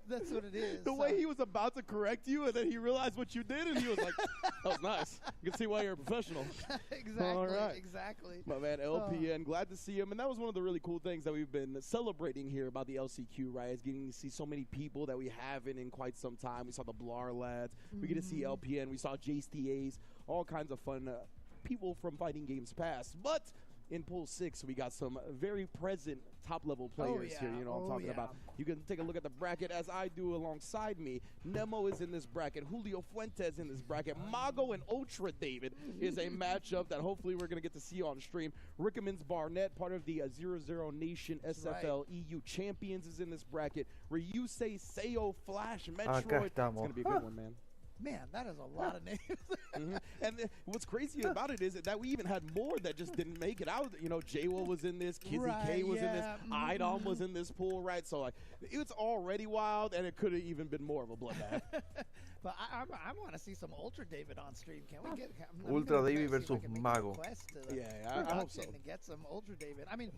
that's what it is. The way he was about to correct you, and then he realized what you did, and he was like, that was nice. You can see why you're a professional. Exactly, All right. exactly. My man, LPN, glad to see him. And that was one of the really cool things that we've been celebrating here about the LCQ, right? Is getting to see so many people that we haven't in quite some time. We saw the Blar lads. We get to see LPN. We saw Jace TAs. All kinds of fun people from fighting games past. But in Pool 6, we got some very present top-level players here. You know what I'm talking about. You can take a look at the bracket as I do alongside me. Nemo is in this bracket. Julio Fuentes in this bracket. Mago and Ultra David is a matchup that hopefully we're going to get to see on stream. Rickemans Barnett, part of the 0-0 Nation SFL EU Champions, is in this bracket. Ryusei Seo Flash Metroid. It's going to be a good one, man. Man, that is a lot of names. And what's crazy about it is that we even had more that just didn't make it out. You know, Jawa was in this, Kizzy K was in this, Idom was in this pool, right? So, like, it's already wild, and it could have even been more of a bloodbath. But I want to see some Ultra David on stream. Can we get Ultra David versus Mago? I hope so. To get some Ultra David. I mean,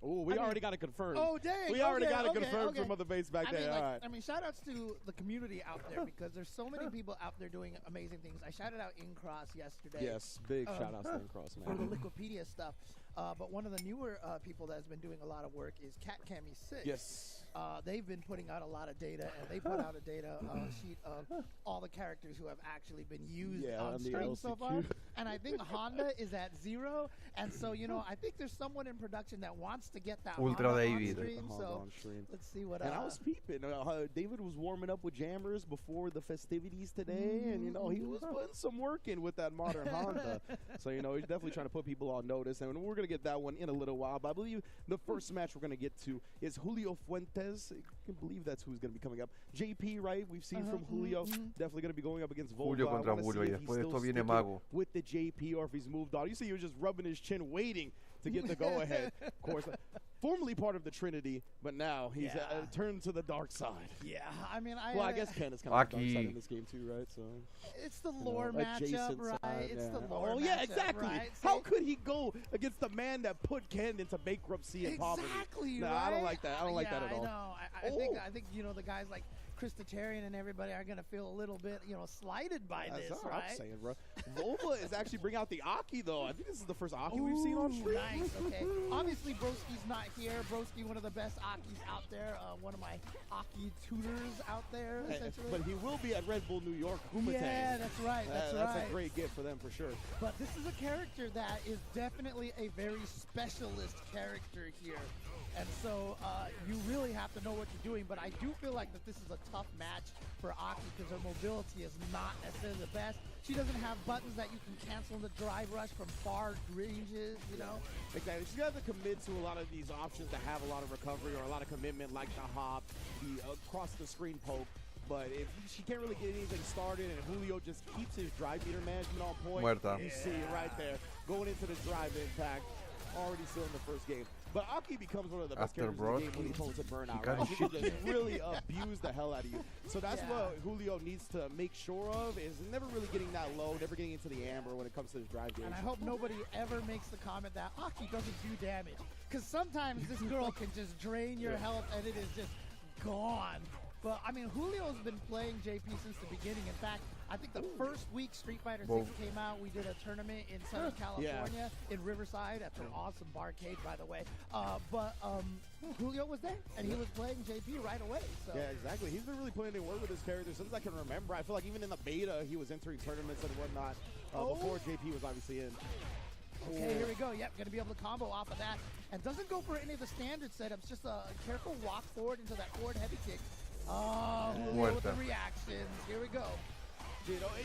we already got it confirmed. Oh, dang. We already got it confirmed from other base back there. All right. I mean, shout outs to the community out there because there's so many people out there doing amazing things. I shouted out Incross yesterday. Yes, big shout outs to Incross, man. For the Liquipedia stuff. But one of the newer people that has been doing a lot of work is CatCami6. Yes. They've been putting out a lot of data, and they put out a data sheet of all the characters who have actually been used on stream so far. And I think Honda is at 0. And so, you know, I think there's someone in production that wants to get that Ultra Honda David. on stream. Let's see what. And I was peeping. David was warming up with jammers before the festivities today, and you know he was putting some work in with that modern Honda. So you know he's definitely trying to put people on notice, and we're gonna get that one in a little while. But I believe the first match we're gonna get to is Julio Fuentes. I can believe that's who's gonna be coming up. JP, right? We've seen from Julio. Definitely gonna be going up against Volvo. Julio contra Julio, y después de esto viene Mago. With the JP, or if he's moved on. You see, he was just rubbing his chin, waiting to get the go-ahead. Of course, formerly part of the Trinity, but now he's turned to the dark side. Yeah, I mean, I guess Ken is kind of the dark side in this game too, right? So it's the lore matchup, right? It's the lore. Oh yeah, exactly. Right? How could he go against the man that put Ken into bankruptcy and poverty? Exactly. No, right? I don't like that. I don't like that at all. I know. I think you know the guys like Christitarian and everybody are gonna feel a little bit, you know, slighted by this, That's right? what I'm saying, bro. Volva is actually bringing out the Aki though. I think this is the first Aki we've seen on stream. Nice. Okay. Obviously, Broski's not here. Broski, one of the best Akis out there. One of my Aki tutors out there, essentially. But he will be at Red Bull New York. Humatang. Yeah, that's right. That's a great gift for them for sure. But this is a character that is definitely a very specialist character here. And so you really have to know what you're doing. But I do feel like that this is a tough match for Acqua because her mobility is not necessarily the best. She doesn't have buttons that you can cancel in the drive rush from far ranges, you know? Exactly. She's got to commit to a lot of these options that have a lot of recovery or a lot of commitment, like the hop, the across-the-screen poke. But if she can't really get anything started and Julio just keeps his drive meter management on point, Muerta. you see it right there. Going into the drive impact, already still in the first game. But Acqua becomes one of the best After characters in the game when he pulls a burnout, right? He will just really abuse the hell out of you. So that's what Julio needs to make sure of, is never really getting that low, never getting into the amber when it comes to his drive game. And I hope nobody ever makes the comment that Acqua doesn't do damage. Because sometimes this girl can just drain your health and it is just gone. But, I mean, Julio's been playing JP since the beginning. In fact, I think the first week Street Fighter 6 came out, we did a tournament in Southern California, in Riverside. That's an awesome barcade, by the way. But Julio was there, and he was playing JP right away. So. Yeah, exactly. He's been really putting in work with his character since I can remember. I feel like even in the beta, he was entering tournaments and whatnot before JP was obviously in. Okay, here we go. Yep, going to be able to combo off of that. And doesn't go for any of the standard setups, just a careful walk forward into that forward heavy kick. Oh, Julio with the reactions. Here we go.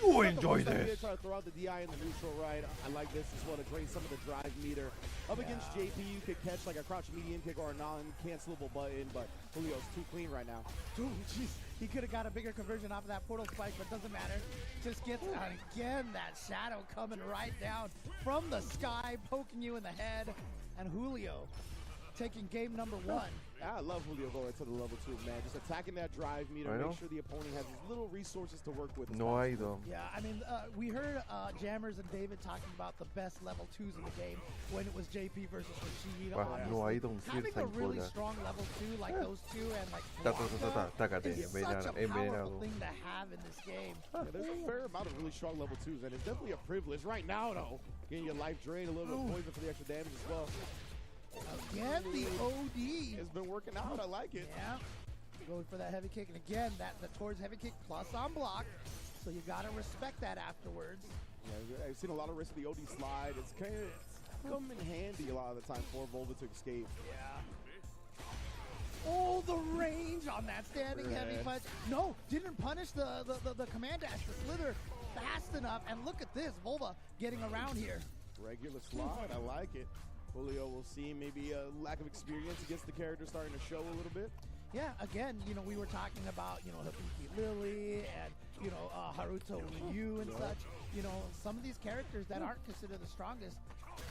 You enjoy this. Try to throw out the DI in the neutral right. I like this as well to drain some of the drive meter. Up against JP, you could catch like a crouch medium kick or a non-cancelable button, but Julio's too clean right now. Dude, jeez. He could have got a bigger conversion off of that portal spike, but doesn't matter. Just gets out again. That shadow coming right down from the sky, poking you in the head. And Julio taking game number 1. I love Julio going to the level 2, man. Just attacking that drive meter, make sure the opponent has as little resources to work with. No hay though. Yeah, I mean, we heard Jammers and David talking about the best level 2s in the game when it was JP versus Rashid. No hay don Having a really strong level 2 like those two and like Blanca is such a powerful thing to have in this game. Yeah, there's a fair amount of really strong level 2s, and it's definitely a privilege right now, though. Getting your life drained, a little bit of poison for the extra damage as well. Again, the OD. It's been working out. I like it. Yeah. Going for that heavy kick. And again, the towards heavy kick plus on block. So you got to respect that afterwards. Yeah, I've seen a lot of risk of the OD slide. It's kind of come in handy a lot of the time for Volva to escape. Yeah. Oh, the range on that standing heavy punch. No, didn't punish the command dash, the slither fast enough. And look at this, Volva getting around here. Regular slide. I like it. Julio will see maybe a lack of experience against the character starting to show a little bit. Yeah, again, you know, we were talking about, you know, Hibiki Lily and, you know, Haruto Ryu and such. You know, some of these characters that aren't considered the strongest,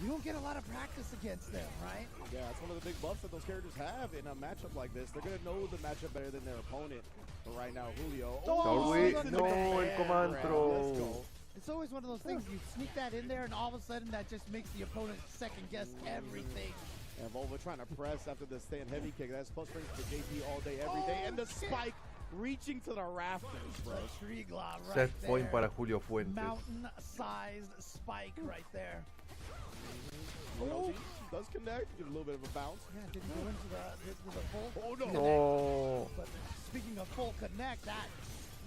you don't get a lot of practice against them, right? Yeah, it's one of the big buffs that those characters have in a matchup like this. They're going to know the matchup better than their opponent. But right now, Julio. No, el command throw. It's always one of those things, you sneak that in there and all of a sudden that just makes the opponent second guess everything. And Volva trying to press after the stand heavy kick. That's plus strength for JP all day, every day. And the spike reaching to the rafters, bro. The tree glob right Set there. point para Julio Fuentes. Mountain-sized spike right there. Oh, does connect, give a little bit of a bounce. Yeah, didn't go into the full connect. No. But speaking of full connect,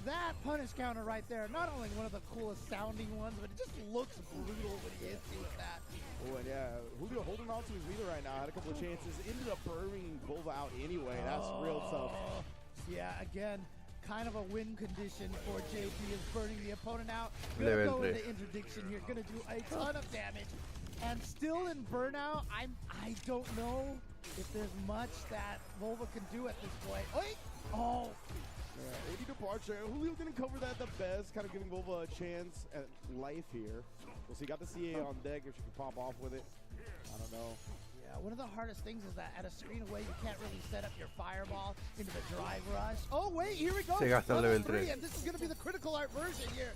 that punish counter right there, not only one of the coolest sounding ones, but it just looks brutal when he hits you with that. Oh, and yeah, Julio holding on to his leader right now, had a couple of chances, ended up burning Volva out anyway. That's real tough. Yeah, again, kind of a win condition for JP is burning the opponent out. Gonna go into interdiction here, gonna do a ton of damage. And still in burnout, I don't know if there's much that Volva can do at this point. Oh! Yeah, 80 departure. Julio didn't cover that the best, kind of giving Volva a chance at life here. We'll see, got the CA on deck if she can pop off with it. I don't know. Yeah, one of the hardest things is that at a screen away, you can't really set up your fireball into the drive rush. Oh, wait, here we go. Se gasta level 3. And this is going to be the critical art version here.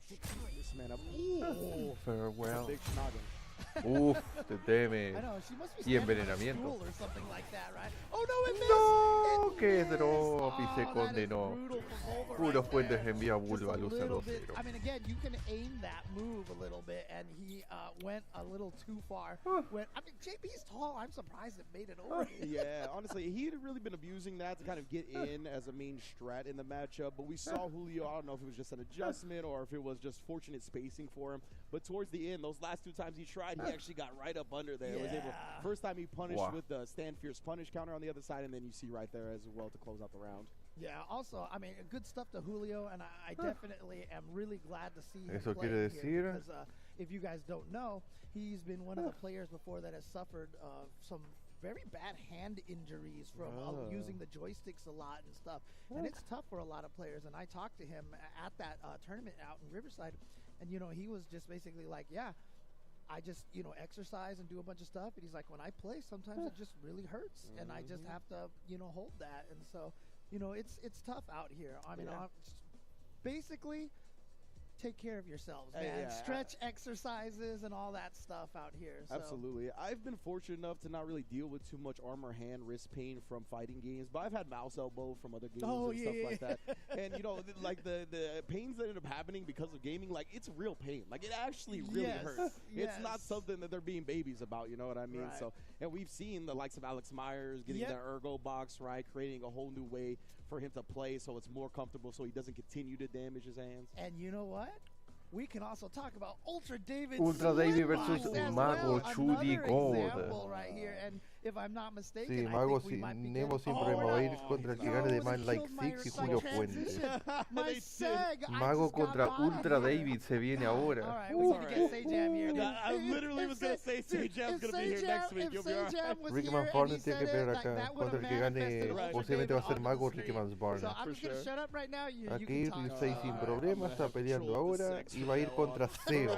This man up. Ooh. Farewell. Big schnoggin. Uf, te teme. I know, she must be Y envenenamiento. or something like that, right? Oh no, it missed! No, que drop y se condenó. Puro Fuentes envía a Bulba a luz a 2-0. I mean, again, you can aim that move a little bit, and he went a little too far. I mean, JP's tall. I'm surprised it made it over. Yeah, on honestly, he had really been abusing that to kind of get in as a main strat in the matchup. But we saw Julio, I don't know if it was just an adjustment or if it was just fortunate spacing for him. But towards the end, those last 2 times he tried, he actually got right up under there. Was able, first time he punished with the stand fierce punish counter on the other side, and then you see right there as well to close out the round. Yeah, also, I mean, good stuff to Julio, and I definitely am really glad to see him Eso play quiere here decir because if you guys don't know, he's been one of the players before that has suffered some very bad hand injuries from using the joysticks a lot and stuff. And it's tough for a lot of players. And I talked to him at that tournament out in Riverside, and, you know, he was just basically like, yeah, I just, you know, exercise and do a bunch of stuff. And he's like, when I play, sometimes it just really hurts, and I just have to, you know, hold that. And so, you know, it's tough out here. I mean, basically, take care of yourselves, man. Stretch exercises and all that stuff out here. So. Absolutely. I've been fortunate enough to not really deal with too much arm or hand wrist pain from fighting games, but I've had mouse elbow from other games and stuff like that. And, you know, like the pains that end up happening because of gaming, like, it's real pain. Like, it actually really hurts. It's not something that they're being babies about, you know what I mean? Right. So, and we've seen the likes of Alex Myers getting that ergo box, right, creating a whole new way for him to play so it's more comfortable so he doesn't continue to damage his hands. And you know what? We can also talk about Ultra David. Ultra David versus Mago Chudi God. Right here. And if I'm not mistaken, Sí, Mago Nemo sin problema va a ir contra el que gane de Man Like Six y Julio Puente. Mago contra Ultra David se viene ahora. All right, we need to get Sajam here. I literally was going to say Sajam's going to be here next week. You'll be all right. Ricky Man's Barnes tiene que pelear acá. Contra el que gane posiblemente va a ser Mago Ricky Man's Barnes. So I'm just going to shut up right now. Aquí Risei sin problema está peleando ahora y va a ir contra Seo,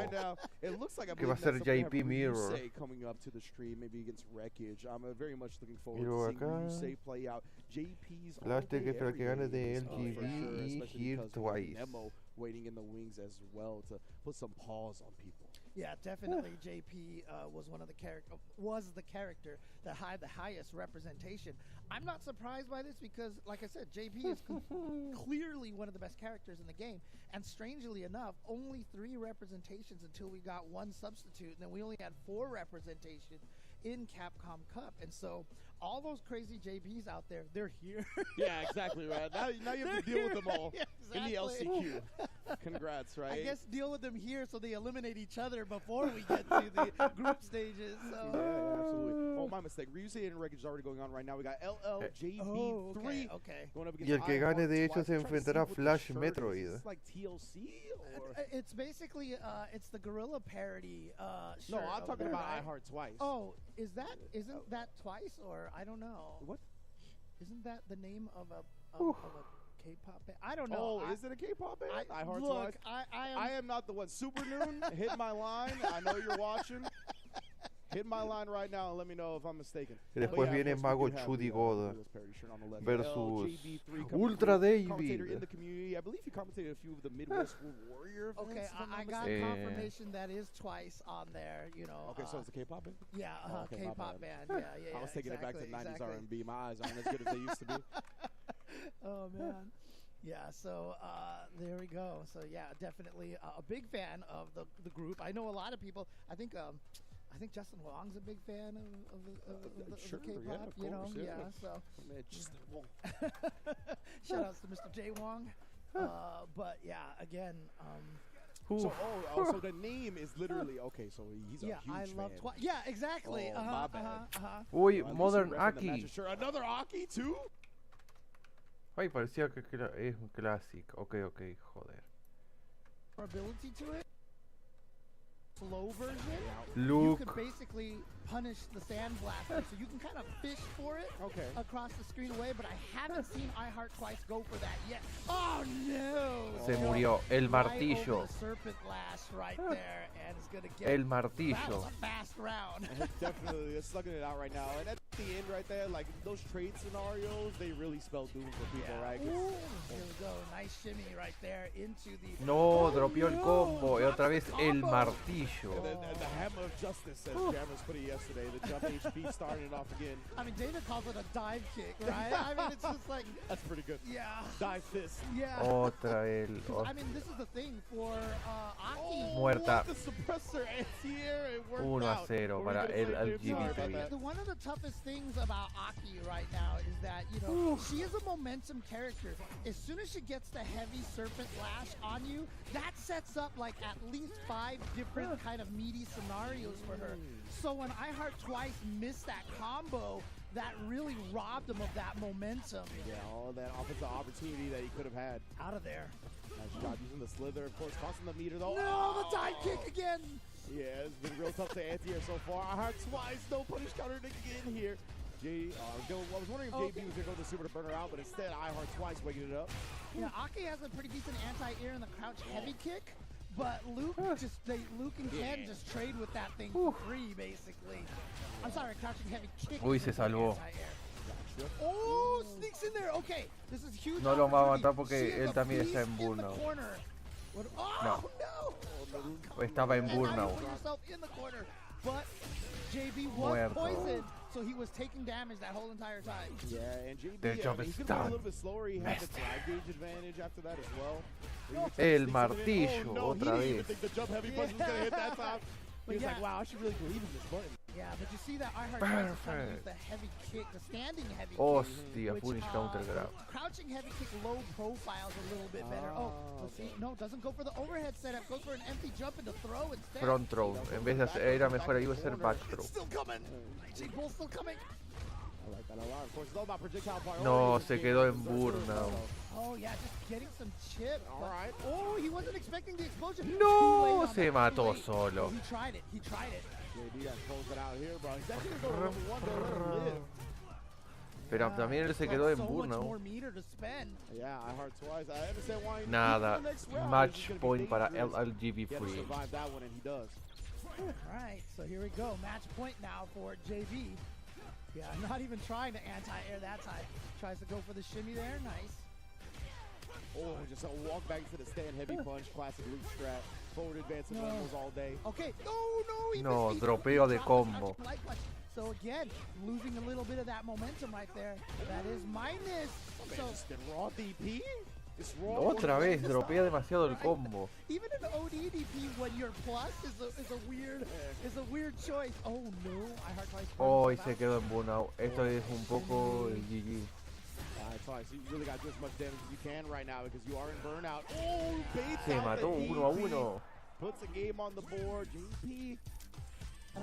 que va a ser JP Mirror. Coming up to the stream, maybe against Wreckage. I'm very much looking forward to seeing Yusei play out. JP's Blaster que para que gane de LGB y Here Twice. Waiting in the wings as well to put some pause on people. Yeah, definitely. JP was the character that had the highest representation. I'm not surprised by this because, like I said, JP is clearly one of the best characters in the game. And strangely enough, only 3 representations until we got 1 substitute, and then we only had 4 representations in Capcom Cup. And so all those crazy JPs out there, they're here. Yeah, exactly, right. Now you have to deal with them all in the LCQ. Congrats, right? I guess deal with them here so they eliminate each other before we get to the group stages. So. Yeah, absolutely. Oh, my mistake. Ryusei and Wreckage is already going on right now. We got LLJB3 going up against Y el que gane de hecho se enfrentará a Flash Metroid. Is this like TLC? Or? It's basically it's the Gorilla parody shirt. No, I'm talking about I Heart Twice. Oh, isn't that Twice, or I don't know. What? Isn't that the name of a K-pop band? I don't know. Oh, is it a K-pop band? I Heart Look, Twice? I am not the one. Super Noon, hit my line. I know you're watching. Hit my line right now and let me know if I'm mistaken. Y después viene Mago Chudi God versus Ultra David. In the community. I believe he commentated a few of the Midwest Warrior events. Okay, I got confirmation that is Twice on there, you know. Okay, so it's a K-pop band? Yeah, K-pop band. Yeah, I was taking it back to the 90s R&B. My eyes aren't as good as they used to be. Oh, man. Yeah, so there we go. So, yeah, definitely a big fan of the group. I know a lot of people. I think Justin Wong's a big fan of the K-pop, you know. Yeah, so. Justin Wong. Shout outs to Mr. J. Wong. But, yeah, again. So the name is literally okay. So he's a huge I love fan. Yeah, exactly. My bad. Uy, Modern Aki. Another Aki too. Ay, parecía que es un classic. Okay, joder. Ability to it. Slow version. Look. You can basically punish the sand blaster, so you can kind of fish for it across the screen away, but I haven't seen I Heart Twice go for that yet. Oh no! Se murió el martillo. Right, serpent lash right there, and it's gonna get el martillo. That was a fast round. Definitely, they're slugging it out right now, and at the end right there, like those trade scenarios, they really spell doom for people, right? Ooh, here we go, nice shimmy right there into the. No, dropeó el combo y otra vez el martillo. And the hammer of justice, as Jammers put it yesterday. The jump HP starting it off again. I mean, David calls it a dive kick, right? I mean, it's just like... That's pretty good. Yeah. Dive fist. Yeah. Otra el... I mean, this is the thing for Aki. Muerta. The suppressor anti-air, it worked 1-0 para el LGBT. One of the toughest things about Aki right now is that, you know, she is a momentum character. As soon as she gets the heavy serpent lash on you, that sets up like at least 5 different kind of meaty scenarios for her. So when iHeart Twice missed that combo, that really robbed him of that momentum. Yeah, all that offensive opportunity that he could have had. Out of there. Nice job using the slither, of course, costing the meter though. No, the dive kick again. Yeah, it's been real tough to anti-air so far. iHeart Twice, no punish counter again here. I was wondering if JB was going to go to the super to burn her out, but instead iHeart Twice waking it up. Yeah, Aki has a pretty decent anti-air in the crouch heavy kick, but Luke and Ken just trade with that thing for free, basically. I'm sorry, crouching heavy kick. Uy, se salvó. Oh, sneaks in there. Okay, this is huge. No lo va a matar porque él también está en burnout. No. Estaba en burnout. But JB was poisoned, so he was taking damage that whole entire time. Yeah, and JB, The job he's is gonna be a done. little bit slower. He had the drag gauge advantage after that as well. El martillo, otra He didn't even vez. think the jump heavy punch was gonna hit that time. He was like, wow, I should really believe in this button. Yeah, but you see that iHeart Twice is trying to use the heavy kick, the standing heavy kick. Hostia, which, punish counter grab. Crouching heavy kick low profile's a little bit better. Oh, let's see. No, doesn't go for the overhead setup. Goes for an empty jump into throw instead. Front throw. En vez de hacer, era mejor ahí hacer back throw. Still coming. J-Bull still coming. I like that a lot. Of course, it's all about projectile priority. No, se quedó en burnout. Oh, yeah, just getting some chip. All right. Oh, he wasn't expecting the explosion. No, se mató solo. He tried it. He tried it. JB got closed it out here, bro. He's actually going to go to one to let him live. Pero también él se quedó en So much burnout. more meter to spend. Yeah, iHeart Twice. I understand why. Nada. Match point para LLGB He had to free. survive that one, and he does. All right, so here we go. Match point now for JB. Yeah, not even trying to anti-air that time. Tries to go for the shimmy there. Nice. Oh, just a walk back to the stand heavy punch. Classic loop strat. Forward advance and rumbles all day. Okay. No, he No, missed. He dropeo de dropped the combo. crouching light punch. So again, losing a little bit of that momentum right there. That is minus. So Just get raw DP. Just raw. Otra vez, dropea demasiado el combo. even an ODDP when you're plus is a weird choice. Oh no, iHeart Twice. Oh, y se quedó en burnout. Esto es un poco el GG. Twice. You really got to do as much damage as you can right now because you are in burnout. Oh, baits Se out mató the 1-1. Puts a game on the board. JP.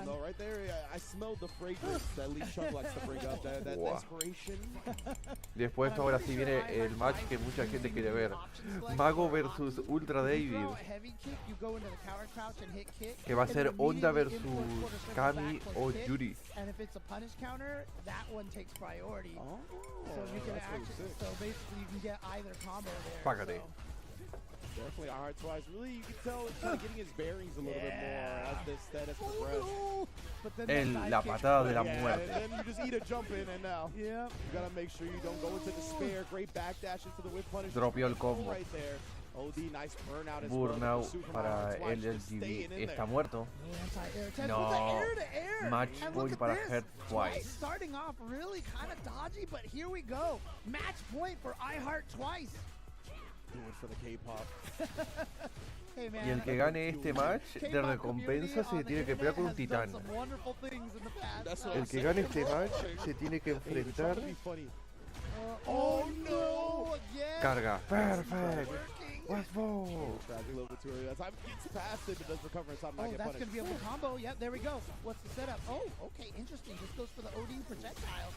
No, right there, I smelled the fragrance that Lee Chung likes to bring up. That Wow. desperation. Después ahora sí viene el match que mucha gente quiere ver. Mago versus Ultra David. Que va a ser Onda versus Kami o Yuri. And if it's a punish counter, that one takes priority. So you can actually, so basically you can get either combo there. Págate. Definitely iHeart Twice. Really, you can tell he's kind of getting his bearings a little bit more as this status progresses. La patada de la Yeah, muerte. and then you just eat a jump in, and now you gotta make sure you don't go into despair. Great backdash into the whip punish. Dropeó el combo. Right there. OD, nice burnout as Burnout well. para LLGB. Está muerto. No. Match point para Head Twice. Starting off really kind of dodgy, but here we go. Match point for iHeart Twice. Do it for the K-pop. Hey, man. Y el que gane este match de recompensa se tiene que pelear con un titán. El que gane este match se tiene que enfrentar. Oh no! Carga. Perfect. Let's go. Oh, that's gonna be a combo. Yep, there we go. What's the setup? Oh, okay, interesting. This goes for the OD projectile.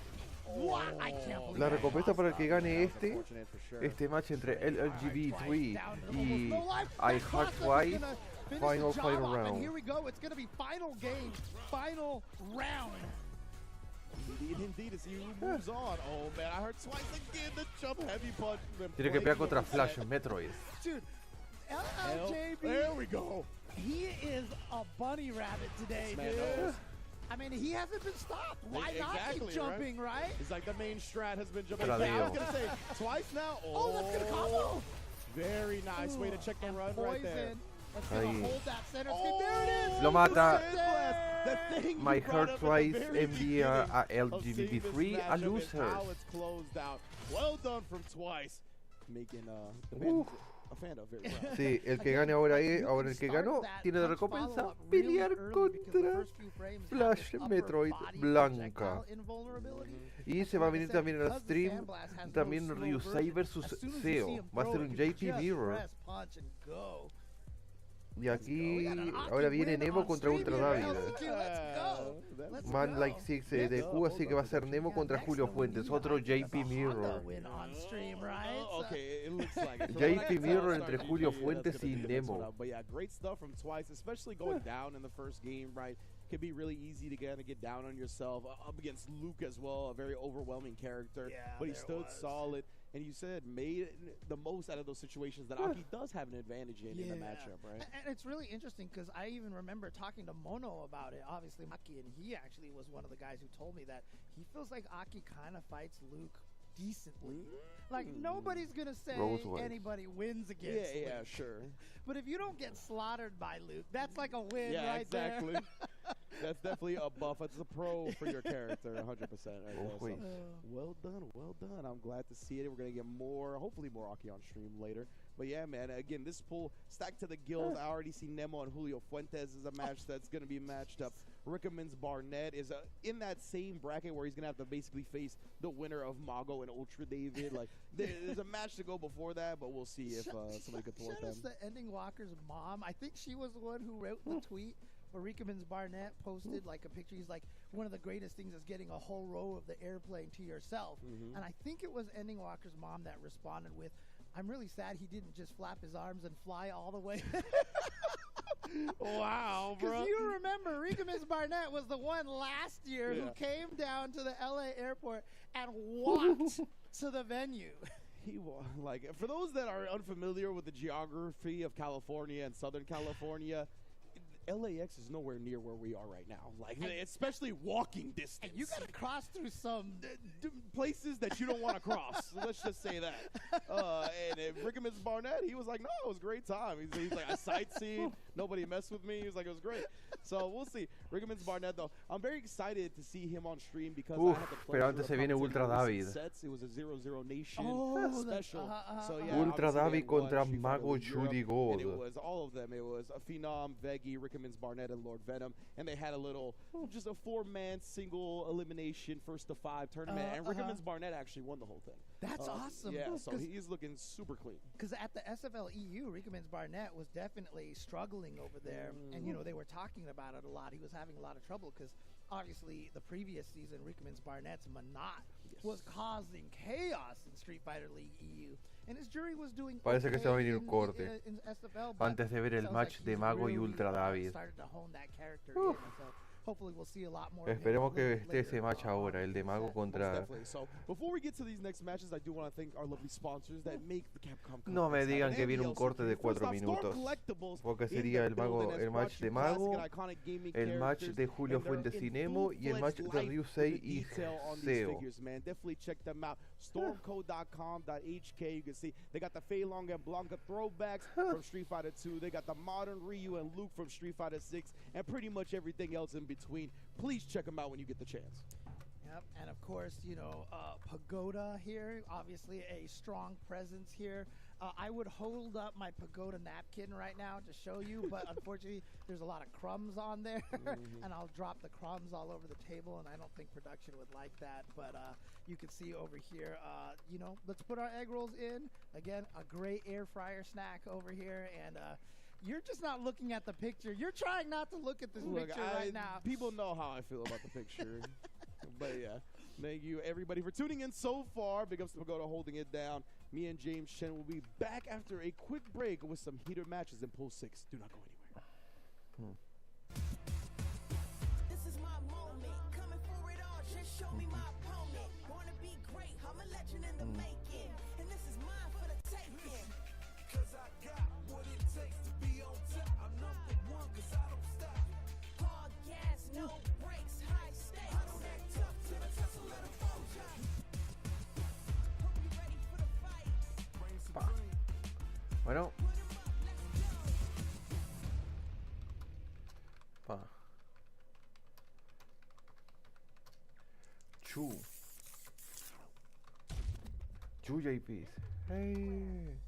What? I can't believe La recompensa para el que gane este match entre LLGB3 y iHeart Twice, final round. And here we go. It's gonna be final game, final round. Indeed, as he moves on. Oh man, I heard Twice again the jump heavy punch. Tiene que pelear contra Flash en Metroid. Dude, LLJB. There we go. He is a bunny rabbit today, dude. I mean, he hasn't been stopped. Why not keep jumping, right? He's like the main strat has been jumping. Tradeo. I was gonna say Twice now. Oh, that's gonna combo. Very nice way to check the run right there. That's gonna hold that center spin. There it is. Lo mata. The thing My you brought Heart up at the Twice very envía a beginning of LGBT3 seeing this a matchup is losers. how it's closed out. Well done from Twice. Making the a fan of very proud. Sí, el que gane ahora, ahora el que ganó tiene de recompensa pelear contra Flash Metroid Blanca. Y se va a venir también al stream también Ryusei versus Seo. Va a ser un JP Mirror. Y aquí ahora viene Nemo contra Ultra David. Man Like Six de Q, así que va a ser Nemo contra Julio Fuentes, otro JP Mirror. JP Mirror entre Julio Fuentes y Nemo. But yeah, great stuff from Twice, especially going down in the first game, right? Can be really easy to get down on yourself. Up against Luke as well, a very overwhelming character. Yeah, but he stood solid. And you said made the most out of those situations that Aki does have an advantage in the matchup, right? And it's really interesting because I even remember talking to Mono about it, obviously Aki, and he actually was one of the guys who told me that he feels like Aki kind of fights Luke decently. Like, nobody's going to say anybody wins against Luke. Yeah, sure. But if you don't get slaughtered by Luke, that's like a win right there. That's definitely a buff. It's a pro for your character, 100% right there. So, well done. I'm glad to see it. We're going to get more, hopefully more Aki on stream later. But yeah, man, again, this pool, stacked to the gills. I already see Nemo and Julio Fuentes is a match that's going to be matched up. Rickman's Barnett is in that same bracket where he's going to have to basically face the winner of Mago and Ultra David. Like, there's a match to go before that, but we'll see if somebody could thwart them. The Ending Walker's mom. I think she was the one who wrote the tweet. But Rickman's Barnett posted like a picture. He's like, one of the greatest things is getting a whole row of the airplane to yourself. And I think it was Ending Walker's mom that responded with, I'm really sad he didn't just flap his arms and fly all the way. Wow, bro. Because you remember, Rickman's Barnett was the one last year who came down to the LA airport and walked to the venue. He was like, for those that are unfamiliar with the geography of California and Southern California, LAX is nowhere near where we are right now. Like, especially walking distance. And you got to cross through some places that you don't want to cross. Let's just say that. And Rickman's Barnett, he was like, no, it was a great time. He's like, I sightseeing. Nobody messed with me. He was like, it was great. So we'll see. Rickman's Barnett, though, I'm very excited to see him on stream because I had the pleasure pero antes se viene Ultra David. It was a 0-0 Nation special. So yeah, Ultra David contra Mago Judy Gold. And it was all of them. It was a Phenom, Veggie, Rickman's Barnett, and Lord Venom. And they had a little, just a 4-man single elimination, first to 5 tournament. And Rickman's Barnett actually won the whole thing. That's awesome. Yeah, so he's looking super clean. Because at the SFL EU, Rickman's Barnett was definitely struggling over there. And, you know, they were talking about it a lot. He was having a lot of trouble because obviously the previous season, Rickman's Barnett's Manat was causing chaos in Street Fighter League EU. And his jury was doing Parece que se va a venir un corte antes de ver el match de Mago y Ultra David. Esperemos que esté ese match ahora, el de Mago contra... No me digan que viene un corte de 4 minutos, porque sería el match de Mago, el match de Julio Fuentes y Nemo y el match de Ryusei y Seo. Stormcode.com.hk, you can see they got the Fei Long and Blanca throwbacks from Street Fighter 2. They got the modern Ryu and Luke from Street Fighter 6, and pretty much everything else in between. Please check them out when you get the chance. Yep, and of course, you know, Pagoda here, obviously a strong presence here. I would hold up my Pagoda napkin right now to show you, but unfortunately, there's a lot of crumbs on there, and I'll drop the crumbs all over the table, and I don't think production would like that. But you can see over here, you know, let's put our egg rolls in. Again, a great air fryer snack over here, and you're just not looking at the picture. You're trying not to look at this picture right now. People know how I feel about the picture. But yeah, thank you everybody for tuning in so far. Big ups to Pagoda holding it down. Me and James Shen will be back after a quick break with some heated matches in Pool 6. Do not go anywhere. This is my moment. Coming for it all. Just show me my opponent. Wanna be great. I'm a legend in the making. And this is mine for the taking. Cause I got what it takes to be on top. I'm number one cause I don't stop. Hard gas, no brakes, high stakes. I don't act tough till the tussle let them fall ya. Hope you ready for the fight. Bueno. Chu JPs. Hey.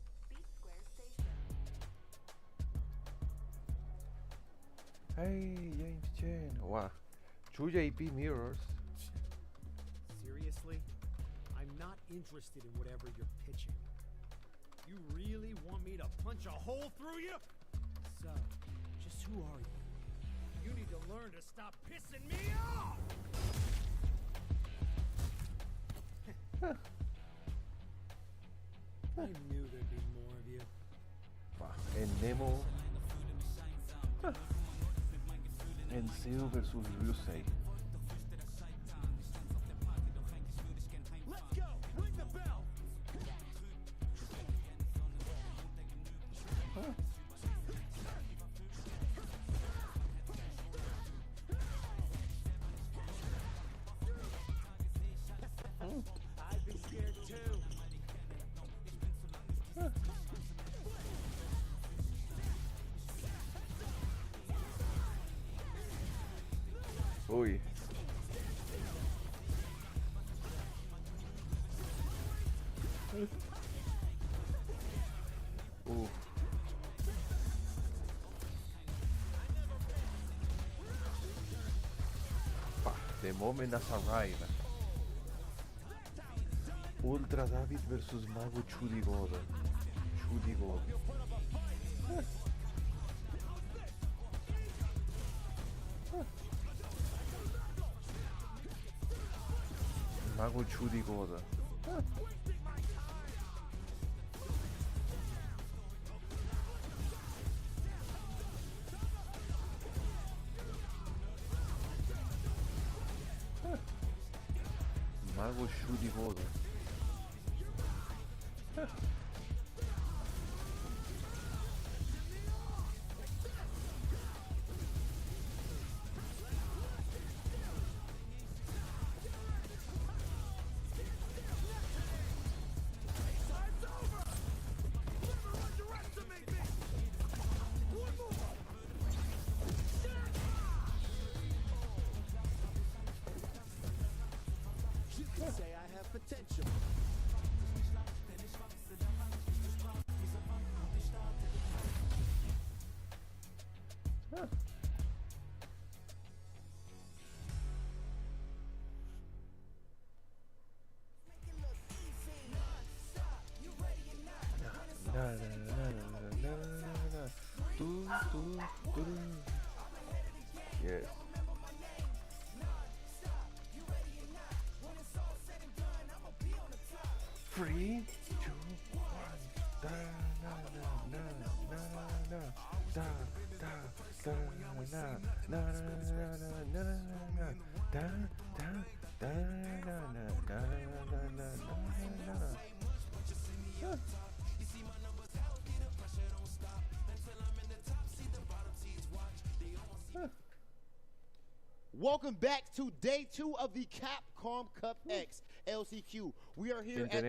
Hey, James Chen. Wow. 2JP mirrors. Seriously? I'm not interested in whatever you're pitching. You really want me to punch a hole through you? So, just who are you? You need to learn to stop pissing me off! I knew there'd be more of you. En Nemo. En Seo versus Ryusei. Let's go! Ring the bell! I'd be scared too. Uy. The moment has arrived. Ultra David versus Mago Chudigod. Chudigod. Mago Chudigod. Mago Chudigod. Say I have potential. Yes. Three, two, one. Da na na na na na da da da na na na na na na da da da na na da na na na na. Welcome back to day 2 of the Capcom Cup X LCQ. We are here at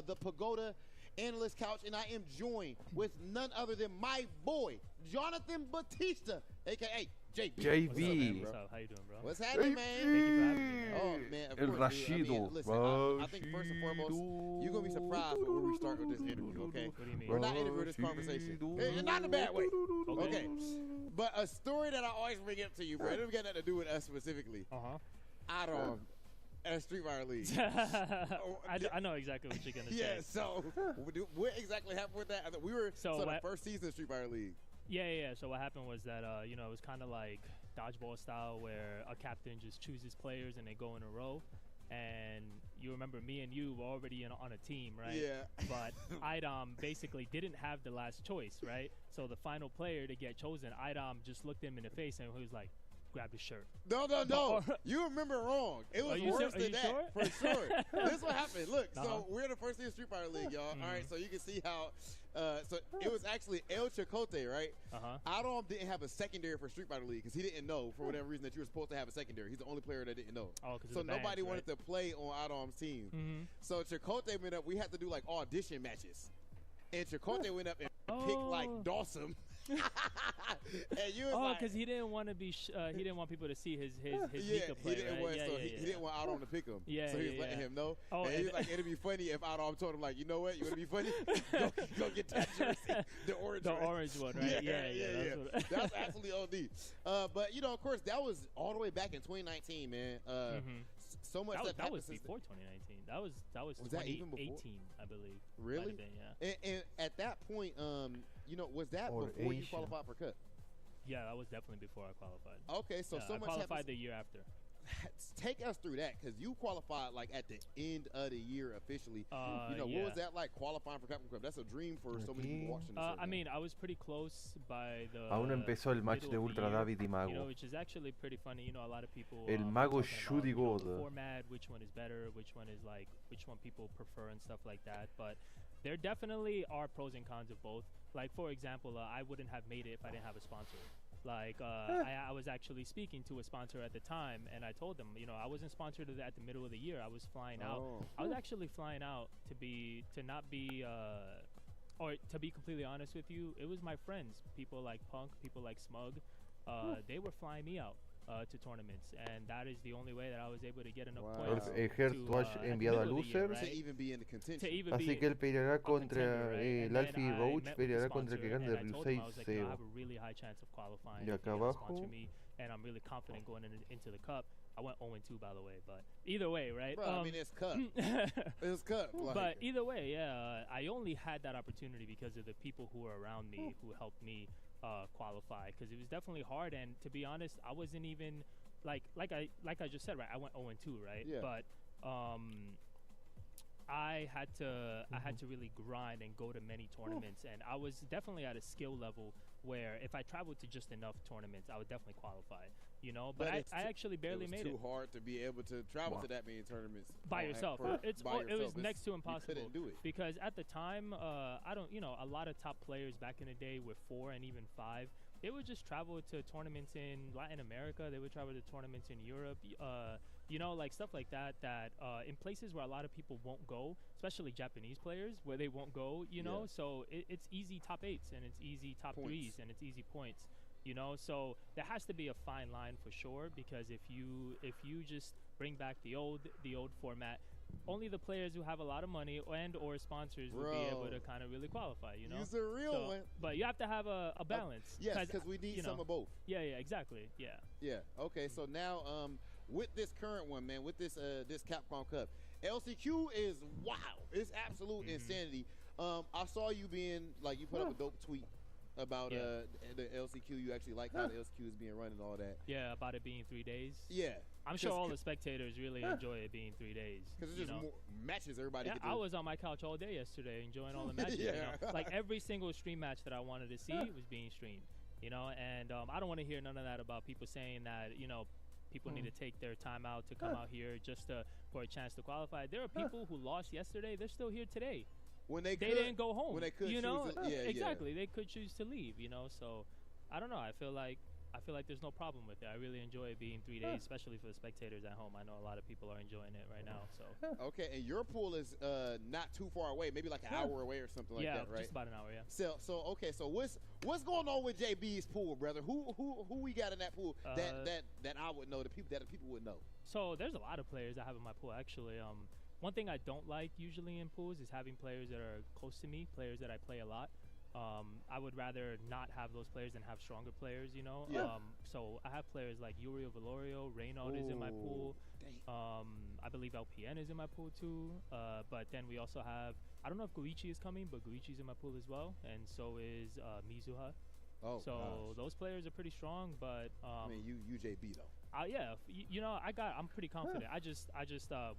the Pagoda Analyst Couch, and I am joined with none other than my boy, Jonathan Batista, a.k.a. JB. JB. What's up? How you doing, bro? What's happening, man? Thank you for having me. Oh, man. Of El course, dude. Rashido. Listen, I think first and foremost, you're going to be surprised when we start with this interview, okay? What do you mean? We're not interviewing this conversation. Not in a bad way. Okay. But a story that I always bring up to you, bro, it doesn't got nothing to do with us specifically. Adam at Street Fighter League. I know exactly what you're going to say. Yeah, so what exactly happened with that? I think we were the first season of Street Fighter League. Yeah. So what happened was that, it was kind of like dodgeball style where a captain just chooses players and they go in a row. And you remember me and you were already on a team, right? Yeah. But Idom basically didn't have the last choice, right? So the final player to get chosen, Idom just looked him in the face and he was like, grab his shirt. No. You remember wrong. It was worse than that. Sure? For sure. This is what happened. Look, so we're in the first season of Street Fighter League, y'all. All right, so you can see how so it was actually El Chicote, right? Adam didn't have a secondary for Street Fighter League because he didn't know for whatever reason that you were supposed to have a secondary. He's the only player that didn't know. So nobody wanted to play on Adam's team. So Chicote went up. We had to do like audition matches. And Chicote went up and picked like Dawson. And you was Oh, like, because he didn't want to be. He didn't want people to see his Mika play. he didn't right? want, yeah, so yeah, he didn't want Autumn to pick him. Yeah, so he was yeah, letting yeah. him know. Oh, and he and- was like, it'd be funny if Autumn told him like, you know what, you want to be funny? go get that jersey, the orange The one. orange one, right? Yeah. That's absolutely OD. But you know, of course, that was all the way back in 2019, man. So much that was since before 2019. That was Was that even before? 2018, I believe. Really? Might have been, yeah. And at that point, you know, was that Or before you Asia. qualified for Cup? Yeah, that was definitely before I qualified. Okay, so Yeah, so I much qualified happened. the year after. Take us through that, because you qualified like at the end of the year officially. You know, yeah. what was that like qualifying for Capcom Cup? That's a dream for so many people watching this. right I now. mean, I was pretty close by the. Aún no empezó el match de middle of the Ultra year, David y Mago. You know, which is actually pretty funny. You know, a lot of people. El Mago talking about, Shooty you know, the God. format, which one is better, which one is like, which one people prefer, and stuff like that. But there definitely are pros and cons of both. Like for example, I wouldn't have made it if I didn't have a sponsor. Like I was actually speaking to a sponsor at the time, and I told them, you know, I wasn't sponsored at the middle of the year. I was flying out. I was actually flying out to not be, or to be completely honest with you, it was my friends, people like Punk, people like Smug. They were flying me out to tournaments, and that is the only way that I was able to get enough points. El Hertz tú has at the enviado a middle of the year, losers. right? To even be in the contention. To even Así be que él peleará a contra contender, right? el And then Alfie I Roach, met with the peleará contra el que sponsor, gane and I el told him, I was like, you know, I 6-0. have a really high chance of qualifying Y if acá you're gonna sponsor abajo. me, and I'm really confident going into the cup. I went 0-2, by the way, but either way, right? Bro, I mean, it's Cup. It's Cup. Like, But either way, yeah, I only had that opportunity because of the people who were around me who helped me qualify, because it was definitely hard. And to be honest, I wasn't even like I just said, right? I went 0-2, right? Yeah. But I had to really grind and go to many tournaments, and I was definitely at a skill level where if I traveled to just enough tournaments, I would definitely qualify. You know, but I actually barely made it. It was too hard to be able to travel to that many tournaments By yourself. It was next to You impossible. couldn't do it. Because at the time, a lot of top players back in the day with 4 and even 5, they would just travel to tournaments in Latin America. They would travel to tournaments in Europe. You know, like stuff like that. In places where a lot of people won't go, especially Japanese players, where they won't go. You know, so it's easy top 8s and it's easy top 3s and it's easy points. You know, so there has to be a fine line for sure, because if you just bring back the old format, only the players who have a lot of money and or sponsors will be able to kind of really qualify. You know, He's a real one. But you have to have a balance. Yes, because we need some of both. Yeah, exactly. Yeah. Yeah. Okay. So now, with this current one, man, with this this Capcom Cup, LCQ is wow. It's absolute insanity. I saw you being like, you put up a dope tweet about the LCQ. You actually like how the LCQ is being run and all that. Yeah, about it being 3 days. Yeah. I'm sure all the spectators really enjoy it being 3 days. Because it's just more matches everybody can do. I was on my couch all day yesterday enjoying all the matches. You know? Like every single stream match that I wanted to see was being streamed. You know, and I don't want to hear none of that about people saying that, you know, people need to take their time out to come out here just for a chance to qualify. There are people who lost yesterday. They're still here today. When they didn't go home. When they could you know, exactly. They could choose to leave. You know, so I don't know. I feel like there's no problem with it. I really enjoy it being 3 days, especially for the spectators at home. I know a lot of people are enjoying it right now. So okay, and your pool is not too far away, maybe like an hour away or something like that, right? Just about an hour, yeah. So okay, so what's going on with JB's pool, brother? Who we got in that pool that I would know, the people would know? So there's a lot of players I have in my pool actually. One thing I don't like usually in pools is having players that are close to me, players that I play a lot. I would rather not have those players than have stronger players, you know? Yeah. So I have players like Yuri Valorio, Reynald is in my pool. I believe LPN is in my pool too. But then we also have, I don't know if Guichi is coming, but Guichi's in my pool as well. And so is Mizuha. Oh, so gosh. those players are pretty strong, but I mean, you JB though. Yeah, you know, I'm pretty confident. I just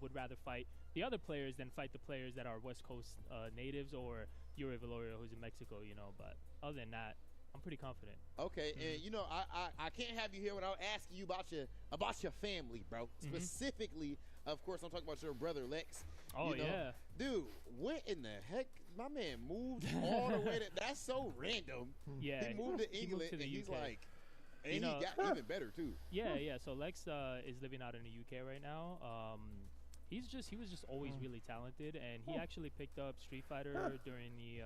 would rather fight the other players than fight the players that are West Coast natives or Yuri Valorio, who's in Mexico, you know. But other than that, I'm pretty confident. Okay, and you know, I can't have you here without asking you about your family, bro. Specifically, of course, I'm talking about your brother Lex. Oh, you know? yeah. Dude, what in the heck? My man moved all the way that's so random. Yeah. He moved to England to the and he's UK. like, and You know, he got even better too. Yeah. So Lex is living out in the UK right now. He was just always really talented, and he actually picked up Street Fighter during the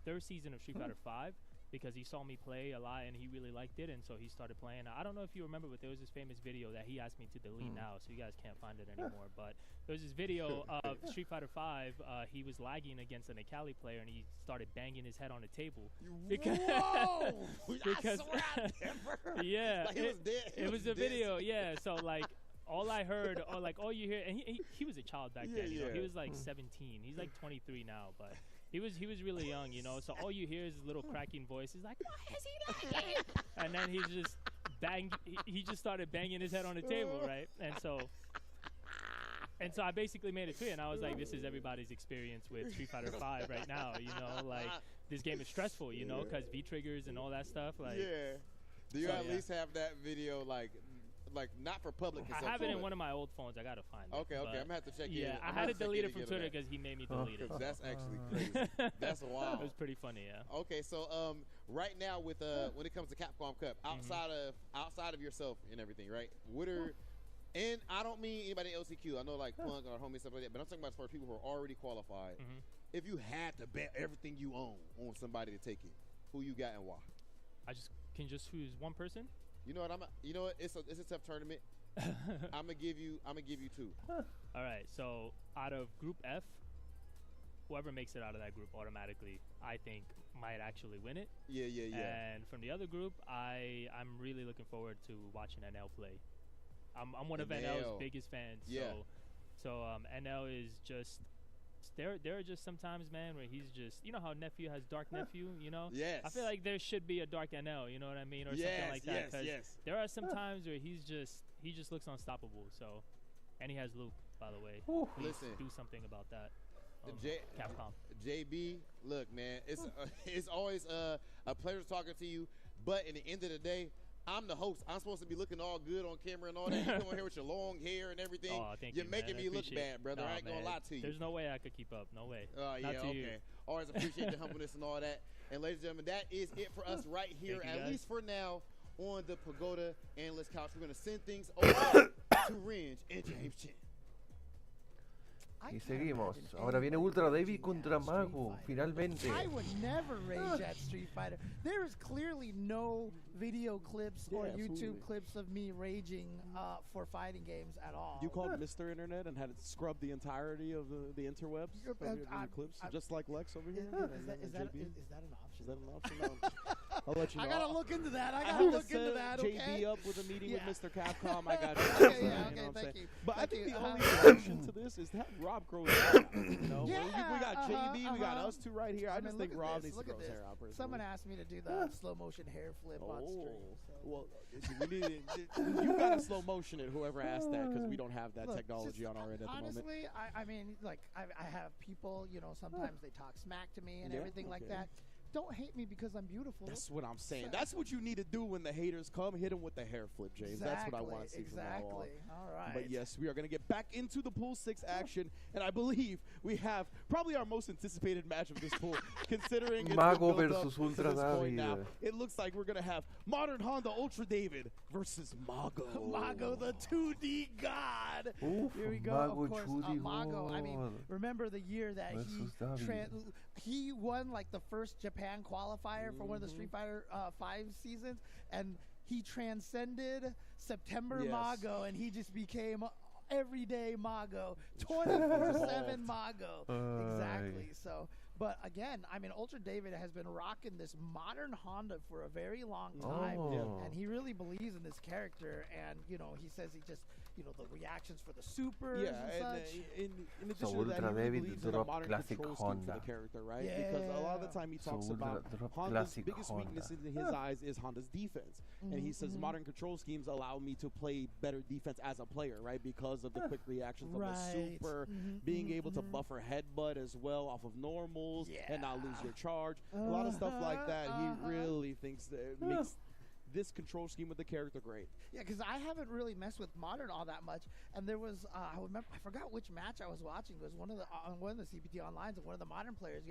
third season of Street Fighter 5. because he saw me play a lot and he really liked it, and so he started playing. I don't know if you remember, but there was this famous video that he asked me to delete now, so you guys can't find it anymore. But there was this video of Street Fighter V. He was lagging against an Akali player, and he started banging his head on the table. Because because yeah, Like, he was dead. It was a video, yeah. So like. All I heard, or like all you hear, and he was a child back then. You know, he was like 17. He's like 23 now, but he was really young. You know, so all you hear is his little cracking voice. He's like, "Why is he lagging?" And then he just he just started banging his head on the table, right? And so I basically made a tweet, and I was like, "This is everybody's experience with Street Fighter V right now. You know, like this game is stressful. You know, because V triggers and all that stuff. Like, Do you at least have that video like not for public consumption? I have it in one of my old phones. I gotta find it. Okay, I'm gonna have to check it. Yeah, I had to delete it from Twitter because he made me delete it. That's actually crazy. That's wild. It was pretty funny, yeah. Okay, so right now with when it comes to Capcom Cup, outside of yourself and everything, right? What are and I don't mean anybody at LCQ. I know like Punk or homie stuff like that, but I'm talking about as far as people who are already qualified. If you had to bet everything you own on somebody to take it, who you got and why? I just can just choose one person. You know what? You know what? It's a tough tournament. I'm gonna give you two. All right. So out of Group F, whoever makes it out of that group automatically, I think might actually win it. Yeah. And from the other group, I'm really looking forward to watching NL play. I'm one of NL's biggest fans. Yeah. So NL is just. There are just sometimes, man, where he's just, you know how Nephew has Dark Nephew, you know? Yes. I feel like there should be a Dark NL, you know what I mean? Or something like that. Because there are some times where he just looks unstoppable. So, and he has Luke, by the way. Please do something about that. Capcom. JB, look, man, it's always a pleasure talking to you. But in the end of the day, I'm the host. I'm supposed to be looking all good on camera and all that. You come in here with your long hair and everything. Oh, thank You're you, making man. me look bad, brother. I ain't gonna lie to you. There's no way I could keep up. No way. Oh, yeah, Not to okay. you. Always appreciate the humbleness and all that. And ladies and gentlemen, that is it for us right here, Thank you, at guys. least for now, on the Pagoda Analyst Couch. We're going to send things over to Ringe and James Chin. Y seguimos. Ahora viene Ultra David contra Mago, finalmente. I would never rage at Street Fighter. There is clearly no video clips or YouTube clips of me raging for fighting games at all. You called Mr. Internet and had it scrub the entirety of the interwebs of your clips, just like Lex over here? Is that an option? Is that an option? No. I'll let you know. I gotta look into that. I have gotta to look into set that. JB up with a meeting with Mr. Capcom. I got you. Okay, you yeah, know okay, what I'm thank saying? you. But I Thank think you. the only solution to this is to have Rob grow his hair out. You know? We got JB, we got us two right here. I just think Rob needs to grow his hair out. Personally. Someone asked me to do the slow motion hair flip on stream. So. Well, you got to slow motion it, whoever asked that, because we don't have that technology on our end at the moment. Honestly, I mean, like, I have people, you know, sometimes they talk smack to me and everything like that. Don't hate me because I'm beautiful. That's what I'm saying. That's what you need to do when the haters come. Hit them with the hair flip, James. That's what I want to see from now on. All right. But yes, we are going to get back into the Pool 6 action, and I believe we have probably our most anticipated match of this pool, considering it's Mago been built versus up Ultra to this point David. now. It looks like we're going to have Modern Honda Ultra David versus Mago. Mago, the 2D god. Oof, Here we go. Mago, of course, 2D Mago. I mean, god. remember the year that Versus David. he won like the first Japan qualifier for one of the Street Fighter 5 seasons, and he transcended September Mago, and he just became everyday Mago, 24/7 Mago. Exactly. So. But again, I mean, Ultra David has been rocking this modern Honda for a very long time, and he really believes in this character. And you know, he says he just, you know, the reactions for the supers and such. In addition to that, he really believes in a modern control scheme for the character, right? Because a lot of the time he talks about Honda's biggest weakness in his eyes is Honda's defense, and he says modern control schemes allow me to play better defense as a player, right? Because of the quick reactions of the super, being able to buffer headbutt as well off of normal. And not lose your charge. A lot of stuff like that. He really thinks that it makes this control scheme with the character great. Yeah, because I haven't really messed with modern all that much. And there was, I forgot which match I was watching. It was one of the CPT onlines, and one of the modern players,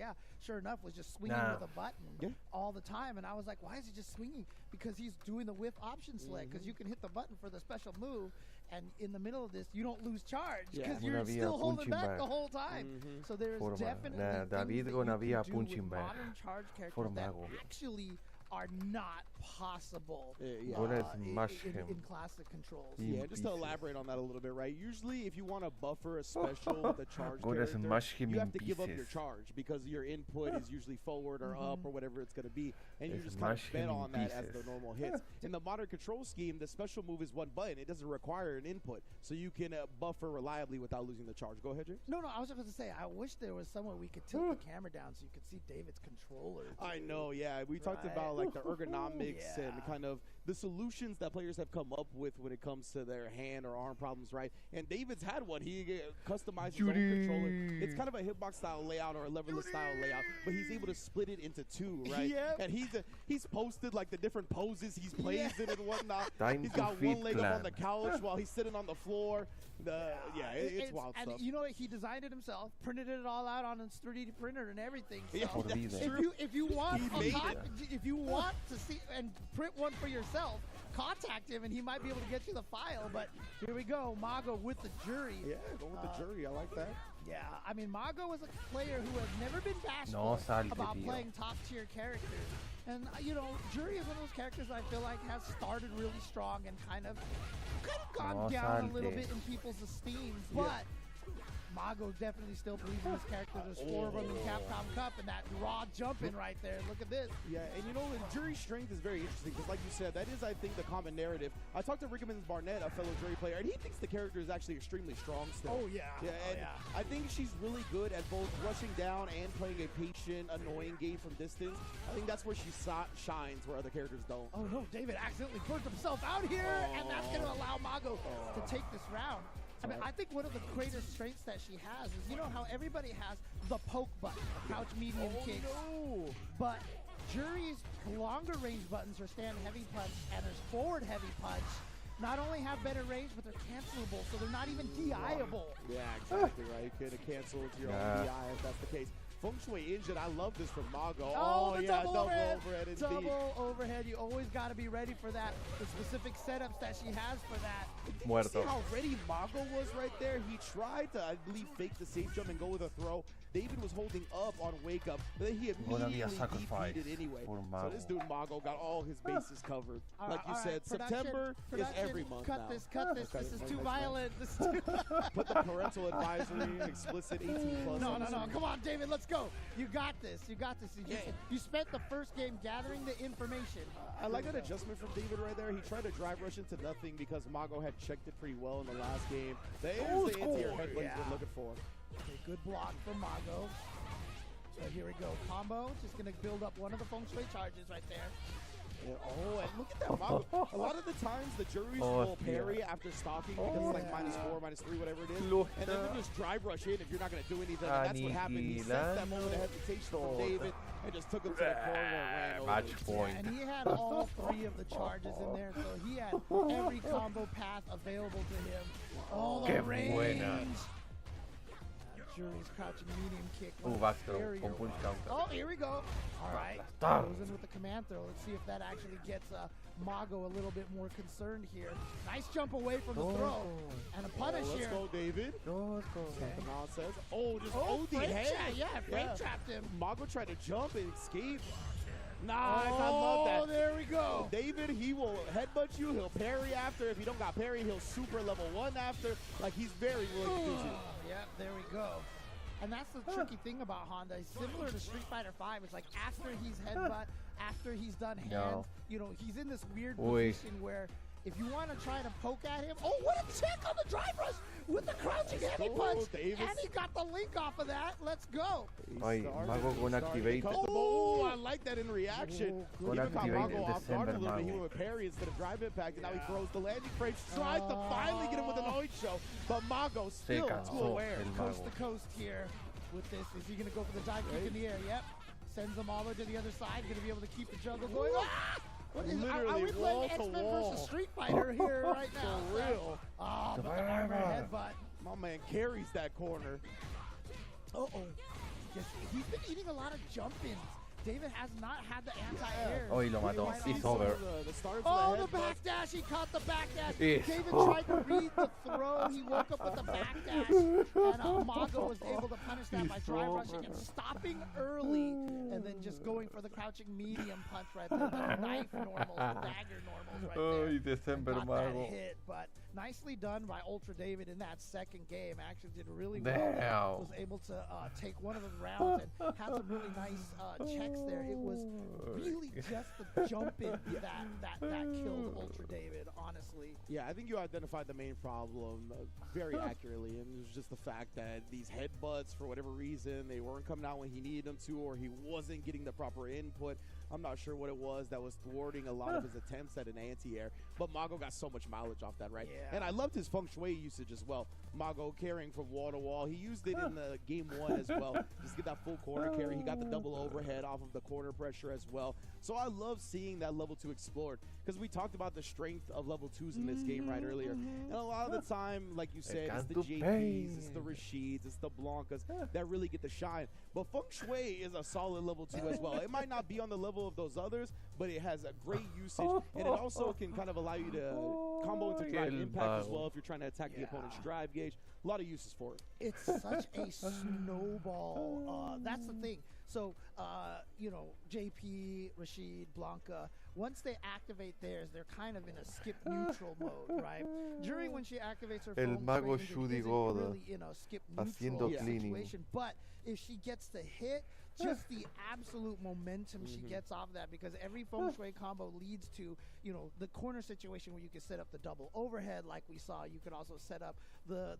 sure enough, was just swinging with a button all the time. And I was like, why is he just swinging? Because he's doing the whiff option select, because you can hit the button for the special move. And in the middle of this, you don't lose charge because you're still holding back the whole time. So there's definitely things that you can do with modern charge characters that actually are not possible Gonna smash him. in classic controls. Yeah, just to elaborate on that a little bit, right? Usually, if you want to buffer a special with a charge Gonna smash character, him you in have to give up your pieces. charge because your input is usually forward or up or whatever it's going to be, and you just kind Smash of bet him in on that as the pieces. normal hits. In the modern control scheme, the special move is one button. It doesn't require an input, so you can buffer reliably without losing the charge. Go ahead, James. No, I was just about to say, I wish there was somewhere we could tilt the camera down so you could see David's controller. I know, yeah. We talked about like the ergonomics and kind of the solutions that players have come up with when it comes to their hand or arm problems, right? And David's had one. He customized his own controller. It's kind of a hitbox style layout or a leverless style layout, but he's able to split it into two, right? Yep. And he's posted like the different poses he's plays in and whatnot. Time He's to got feed one leg up on the clan. couch while he's sitting on the floor. It's wild and stuff. you know what? He designed it himself, printed it all out on his 3D printer and everything. So Yeah, that's if you want He made it. if you want to see and print one for yourself, contact him and he might be able to get you the file. But here we go, Mago with the jury. Yeah, go with the jury. I like that. Yeah, I mean, Mago is a player who has never been bashful No salte, about tío. playing top-tier characters. And, you know, Jury is one of those characters I feel like has started really strong and kind of gone No down a little salte. bit in people's esteem. But Mago definitely still believes in his character. There's 4 of them in Capcom Cup, and that raw jumping right there. Look at this. Yeah, and you know, Jury's strength is very interesting because, like you said, that is, I think, the common narrative. I talked to Rickman Barnett, a fellow Jury player, and he thinks the character is actually extremely strong still. Oh, yeah. And I think she's really good at both rushing down and playing a patient, annoying game from distance. I think that's where she shines, where other characters don't. Oh, no, David accidentally burnt himself out here, and that's going to allow Mago to take this round. I mean, I think one of the greatest strengths that she has is, you know how everybody has the poke button, crouch medium kicks. No. But Jury's longer range buttons are stand heavy punch and his forward heavy punch not only have better range, but they're cancelable, so they're not even DI-able. Yeah, exactly right. You could cancel to your own DI if that's the case. Feng Shui injured. I love this from Mago. Oh, the yeah, double overhead indeed. Double overhead. You always got to be ready for that. The specific setups that she has for that. Muerto. See how ready Mago was right there? He tried to, I believe, fake the safe jump and go with a throw. David was holding up on wake up, but then he Gonna be a immediately sacrifice DP'd it anyway. for So Mago. this dude Mago got all his bases covered. All Like you right, said, September is every month cut now. This, cut this. Okay, This is makes too sense. violent. This is too Put the parental advisory, explicit 18 plus. No. Come on, David. Let's go. You got this. You got this. You spent the first game gathering the information. I like that adjustment from David right there. He tried to drive rush into nothing because Mago had checked it pretty well in the last game. There's the anti-air headbutt he's been looking for. Okay, good block from Mago. So here we go. Combo. Just going to build up one of the Feng Shui charges right there. Yeah, oh, and look at that Mago. A lot of the times the juries will parry after stalking because it's like -4, -3, whatever it is. And then they'll just drive rush in if you're not going to do anything. And that's what happened. He sensed that moment of hesitation from David and just took him to the corner and ran over. Match point. And he had all 3 of the charges in there, so he had every combo path available to him. All the Qué range. buena. Jury's crouching medium kick. Backthrow Barrier. con punch counter. Oh, here we go. All right. Aplastar. Goes in with the command throw. Let's see if that actually gets Mago a little bit more concerned here. Nice jump away from the throw. And a punish let's here. go, David. Let's go. Something else says. Oh, just Oh, OD frame head. trap. Yeah, frame trapped him. Mago tried to jump and escape. Nice, I love that. Oh, there we go. David, he will headbutt you. He'll parry after. If you don't got parry, he'll super level 1 after. Like, he's very willing to do you. Yep, there we go. And that's the tricky thing about Honda. He's similar to Street Fighter V. It's like after he's headbutt, after he's done hands, you know, he's in this weird position where if you want to try to poke at him, oh, what a check on the drive rush with the crouching heavy punch. And he got the link off of that. Let's go. Mago gonna activate. Oh, I like that in reaction. Gonna Even caught activate Mago the off guard a December little bit. He Mago. went parry instead of drive impact, and now he throws the landing frame. Tries to finally get him with an oid show, but Mago still too aware. Coast to coast here with this. Is he going to go for the dive kick in the air? Yep. Sends them all over to the other side. Going to be able to keep the juggle going. Ah! What is, are we playing X-Men versus Street Fighter here right now? For real. Oh, but the armor headbutt. My man carries that corner. Uh-oh. He's been eating a lot of jump-ins David has not had the anti-air. Oh, y lo mató. It's over. Oh, the backdash. He caught the backdash. It's David tried to read the throw. He woke up with the backdash. And Mago was able to punish that by drive rushing and stopping early. And then just going for the crouching medium punch right there. The knife normals, the dagger normals right there. Ay, December And got that Mago. hit, but nicely done by Ultra David in that second game. Actually did really Damn. well. Was able to take one of the rounds and had some really nice checks there. It was really just the jump in that killed Ultra David, honestly. Yeah, I think you identified the main problem very accurately, and it was just the fact that these headbutts, for whatever reason, they weren't coming out when he needed them to, or he wasn't getting the proper input. I'm not sure what it was that was thwarting a lot of his attempts at an anti-air, but Mago got so much mileage off that, right? Yeah. And I loved his feng shui usage as well. Mago carrying from wall to wall. He used it in the game 1 as well. Just get that full corner carry. He got the double overhead off of the corner pressure as well. So I love seeing that level 2 explored, because we talked about the strength of level 2s in this game right earlier. And a lot of the time, like you said, it's the JPs, it's the Rashids, it's the Blancas that really get the shine. But feng shui is a solid level 2 as well. It might not be on the level of those others, but it has a great usage, and it also can kind of allow you to combo into drive impact as well if you're trying to attack the opponent's drive gauge. A lot of uses for it. It's such a snowball. That's the thing. So, you know, JP, Rashid, Blanca, once they activate theirs, they're kind of in a skip neutral mode, right? During when she activates her El phone mago screen, it Shudi isn't Goda really in a skip haciendo neutral cleaning. situation. But if she gets the hit, just the absolute momentum she gets off that, because every feng shui combo leads to, you know, the corner situation where you can set up the double overhead like we saw. You could also set up the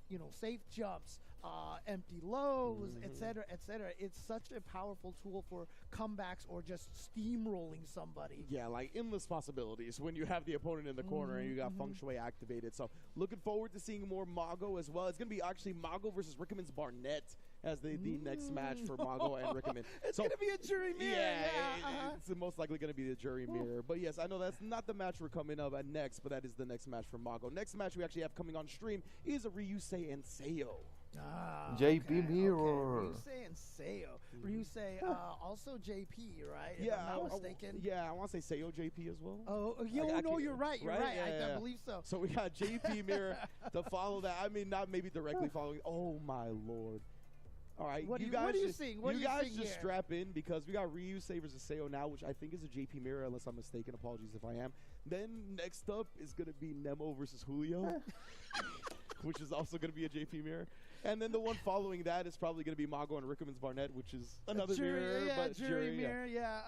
you know, safe jumps, empty lows, etc., etc. It's such a powerful tool for comebacks or just steamrolling somebody. Yeah, like endless possibilities when you have the opponent in the corner and you got feng shui activated. So looking forward to seeing more Mago as well. It's going to be actually Mago versus Rickman's Barnett as the next match for Mago and Rickman. It's going to be a jury mirror. Yeah, it's most likely going to be the jury mirror. But yes, I know that's not the match we're coming up at next, but that is the next match for Mago. Next match we actually have coming on stream is a Ryusei and Seiyo. JP Mirror. Ryusei and Seiyo. Ryusei, also JP, right? If Yeah, I'm not mistaken. I want to say Seiyo JP as well. Oh, no, you're right. You're right. I believe so. So we got JP Mirror to follow that. I mean, not maybe directly following. Oh my lord. All right, what you are you just, seeing? What you are you guys seeing just here? strap in, because we got Ryusei versus Seiyo now, which I think is a JP Mirror, unless I'm mistaken. Apologies if I am. Then next up is going to be Nemo versus Julio, which is also going to be a JP Mirror. And then the one following that is probably going to be Mago and Rickman's Barnett, which is another mirror. But jury mirror, yeah.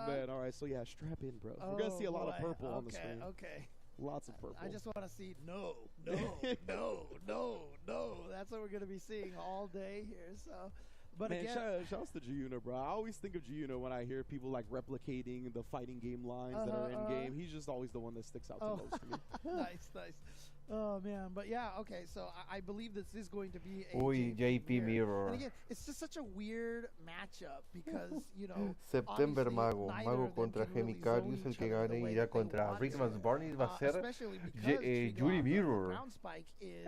Man, all right. So yeah, strap in, bro. We're going to see a lot of purple on the screen. Okay. Lots of purple. I just want to see no. That's what we're going to be seeing all day here. So, but man, again, shout out to Giuno, bro. I always think of Giuno when I hear people like replicating the fighting game lines that are in game. He's just always the one that sticks out the most to me. Nice. Oh man, but yeah, okay. So I believe this is going to be a JP Mirror. And again, it's just such a weird matchup because, you know, September Mago. Mago contra Gemicarius. El que gane irá contra Rickman's Barney. Va a ser Jury Mirror. Ground spike is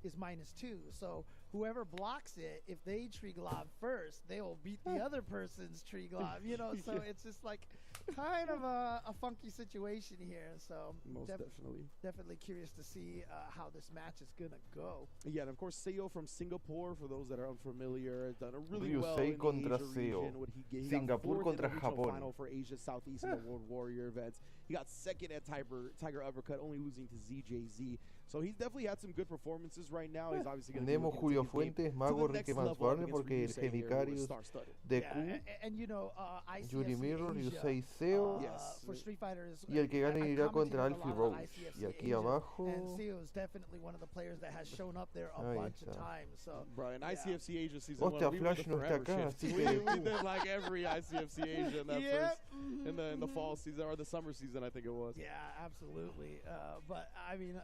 -2. So whoever blocks it, if they tree glob first, they will beat the other person's tree glob. You know, so it's just like kind of a funky situation here. So most definitely curious to see how this match is gonna go. Yeah, and of course Seiyo from Singapore, for those that are unfamiliar, has done a really well Ryusei in contra the Asia Seiyo. region. What he Singapur got fourth contra in the regional Japón. final for Asia Southeast in the World Warrior events. He got second at Tiger Uppercut, only losing to ZJZ. So he's definitely had some good performances right now. He's obviously going to Tenemos Julio Fuentes, Mago, Rickman's Barney, porque el Gemicarius de Q, and you know, Jury Mirror, Asia, Ryusei Seiyo, for Street Fighter is, y el que gane irá contra Alfie Rose. Y aquí Asia, abajo, and Seiyo is definitely one of the players that has shown up there a bunch of times. So, bro, in ICFC Asia season Hostia, 1, we were Flash the no está forever acá, shift. así We que did like every ICFC Asia in that first, in the fall season, or the summer season, I think it was. Yeah, absolutely. But I mean,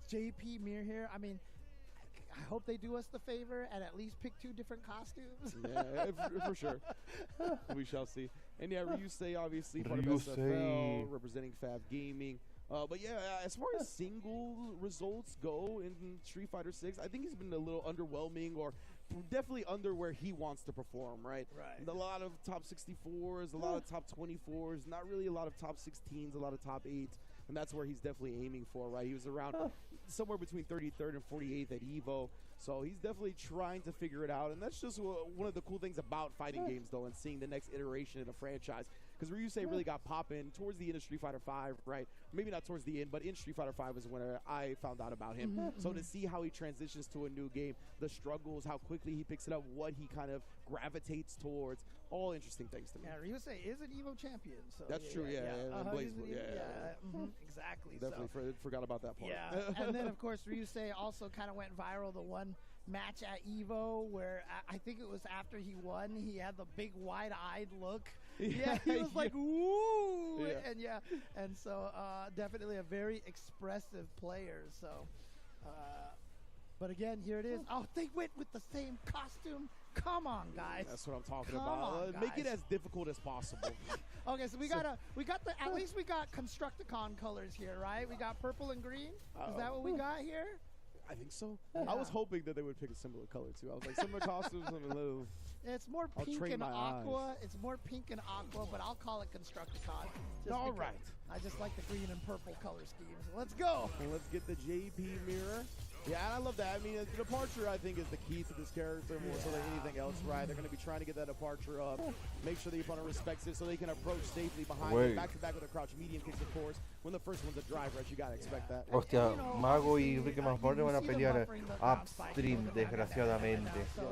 JP Mir here. I mean, I hope they do us the favor and at least pick 2 different costumes. Yeah, for sure. We shall see. And yeah, Ryusei obviously part of SFL, representing Fab Gaming. But yeah, as far as single results go in Street Fighter 6, I think he's been a little underwhelming, or definitely under where he wants to perform, right? Right. A lot of top 64s, a lot of top 24s, not really a lot of top 16s, a lot of top 8s, and that's where he's definitely aiming for, right? He was around somewhere between 33rd and 48th at EVO, so he's definitely trying to figure it out, and that's just one of the cool things about fighting games, though, and seeing the next iteration in a franchise. Because Ryusei really got poppin' towards the end of Street Fighter V, right? Maybe not towards the end, but in Street Fighter V is when I found out about him. So to see how he transitions to a new game, the struggles, how quickly he picks it up, what he kind of gravitates towards, all interesting things to me. Yeah, Ryusei is an EVO champion. So That's true, exactly. Definitely forgot about that part. Yeah, and then, of course, Ryusei also kind of went viral the one match at EVO where I think it was after he won, he had the big wide-eyed look. Yeah, he was like, "Woo!" And so definitely a very expressive player. So, but again, here it is. Oh, they went with the same costume. Come on, guys. That's what I'm talking about. Make it as difficult as possible. Okay, so we got at least we got Constructicon colors here, right? We got purple and green. Is that what we got here? I think so. Yeah. I was hoping that they would pick a similar color too. I was like, similar costumes. I'm a little. It's more pink and aqua. It's more pink and aqua, but I'll call it Constructicon. All right. I just like the green and purple color schemes. Let's go. And let's get the JP mirror. Yeah, and I love that. I mean, the departure, I think, is the key to this character more so than anything else, right? They're going to be trying to get that departure up, make sure the opponent respects it so they can approach safely behind it, back-to-back with a crouch medium kicks, of course. When the first one's a drive rush, you got to expect that. Hostia, Mago y Ricky Masmorne van a pelear upstream, desgraciadamente. So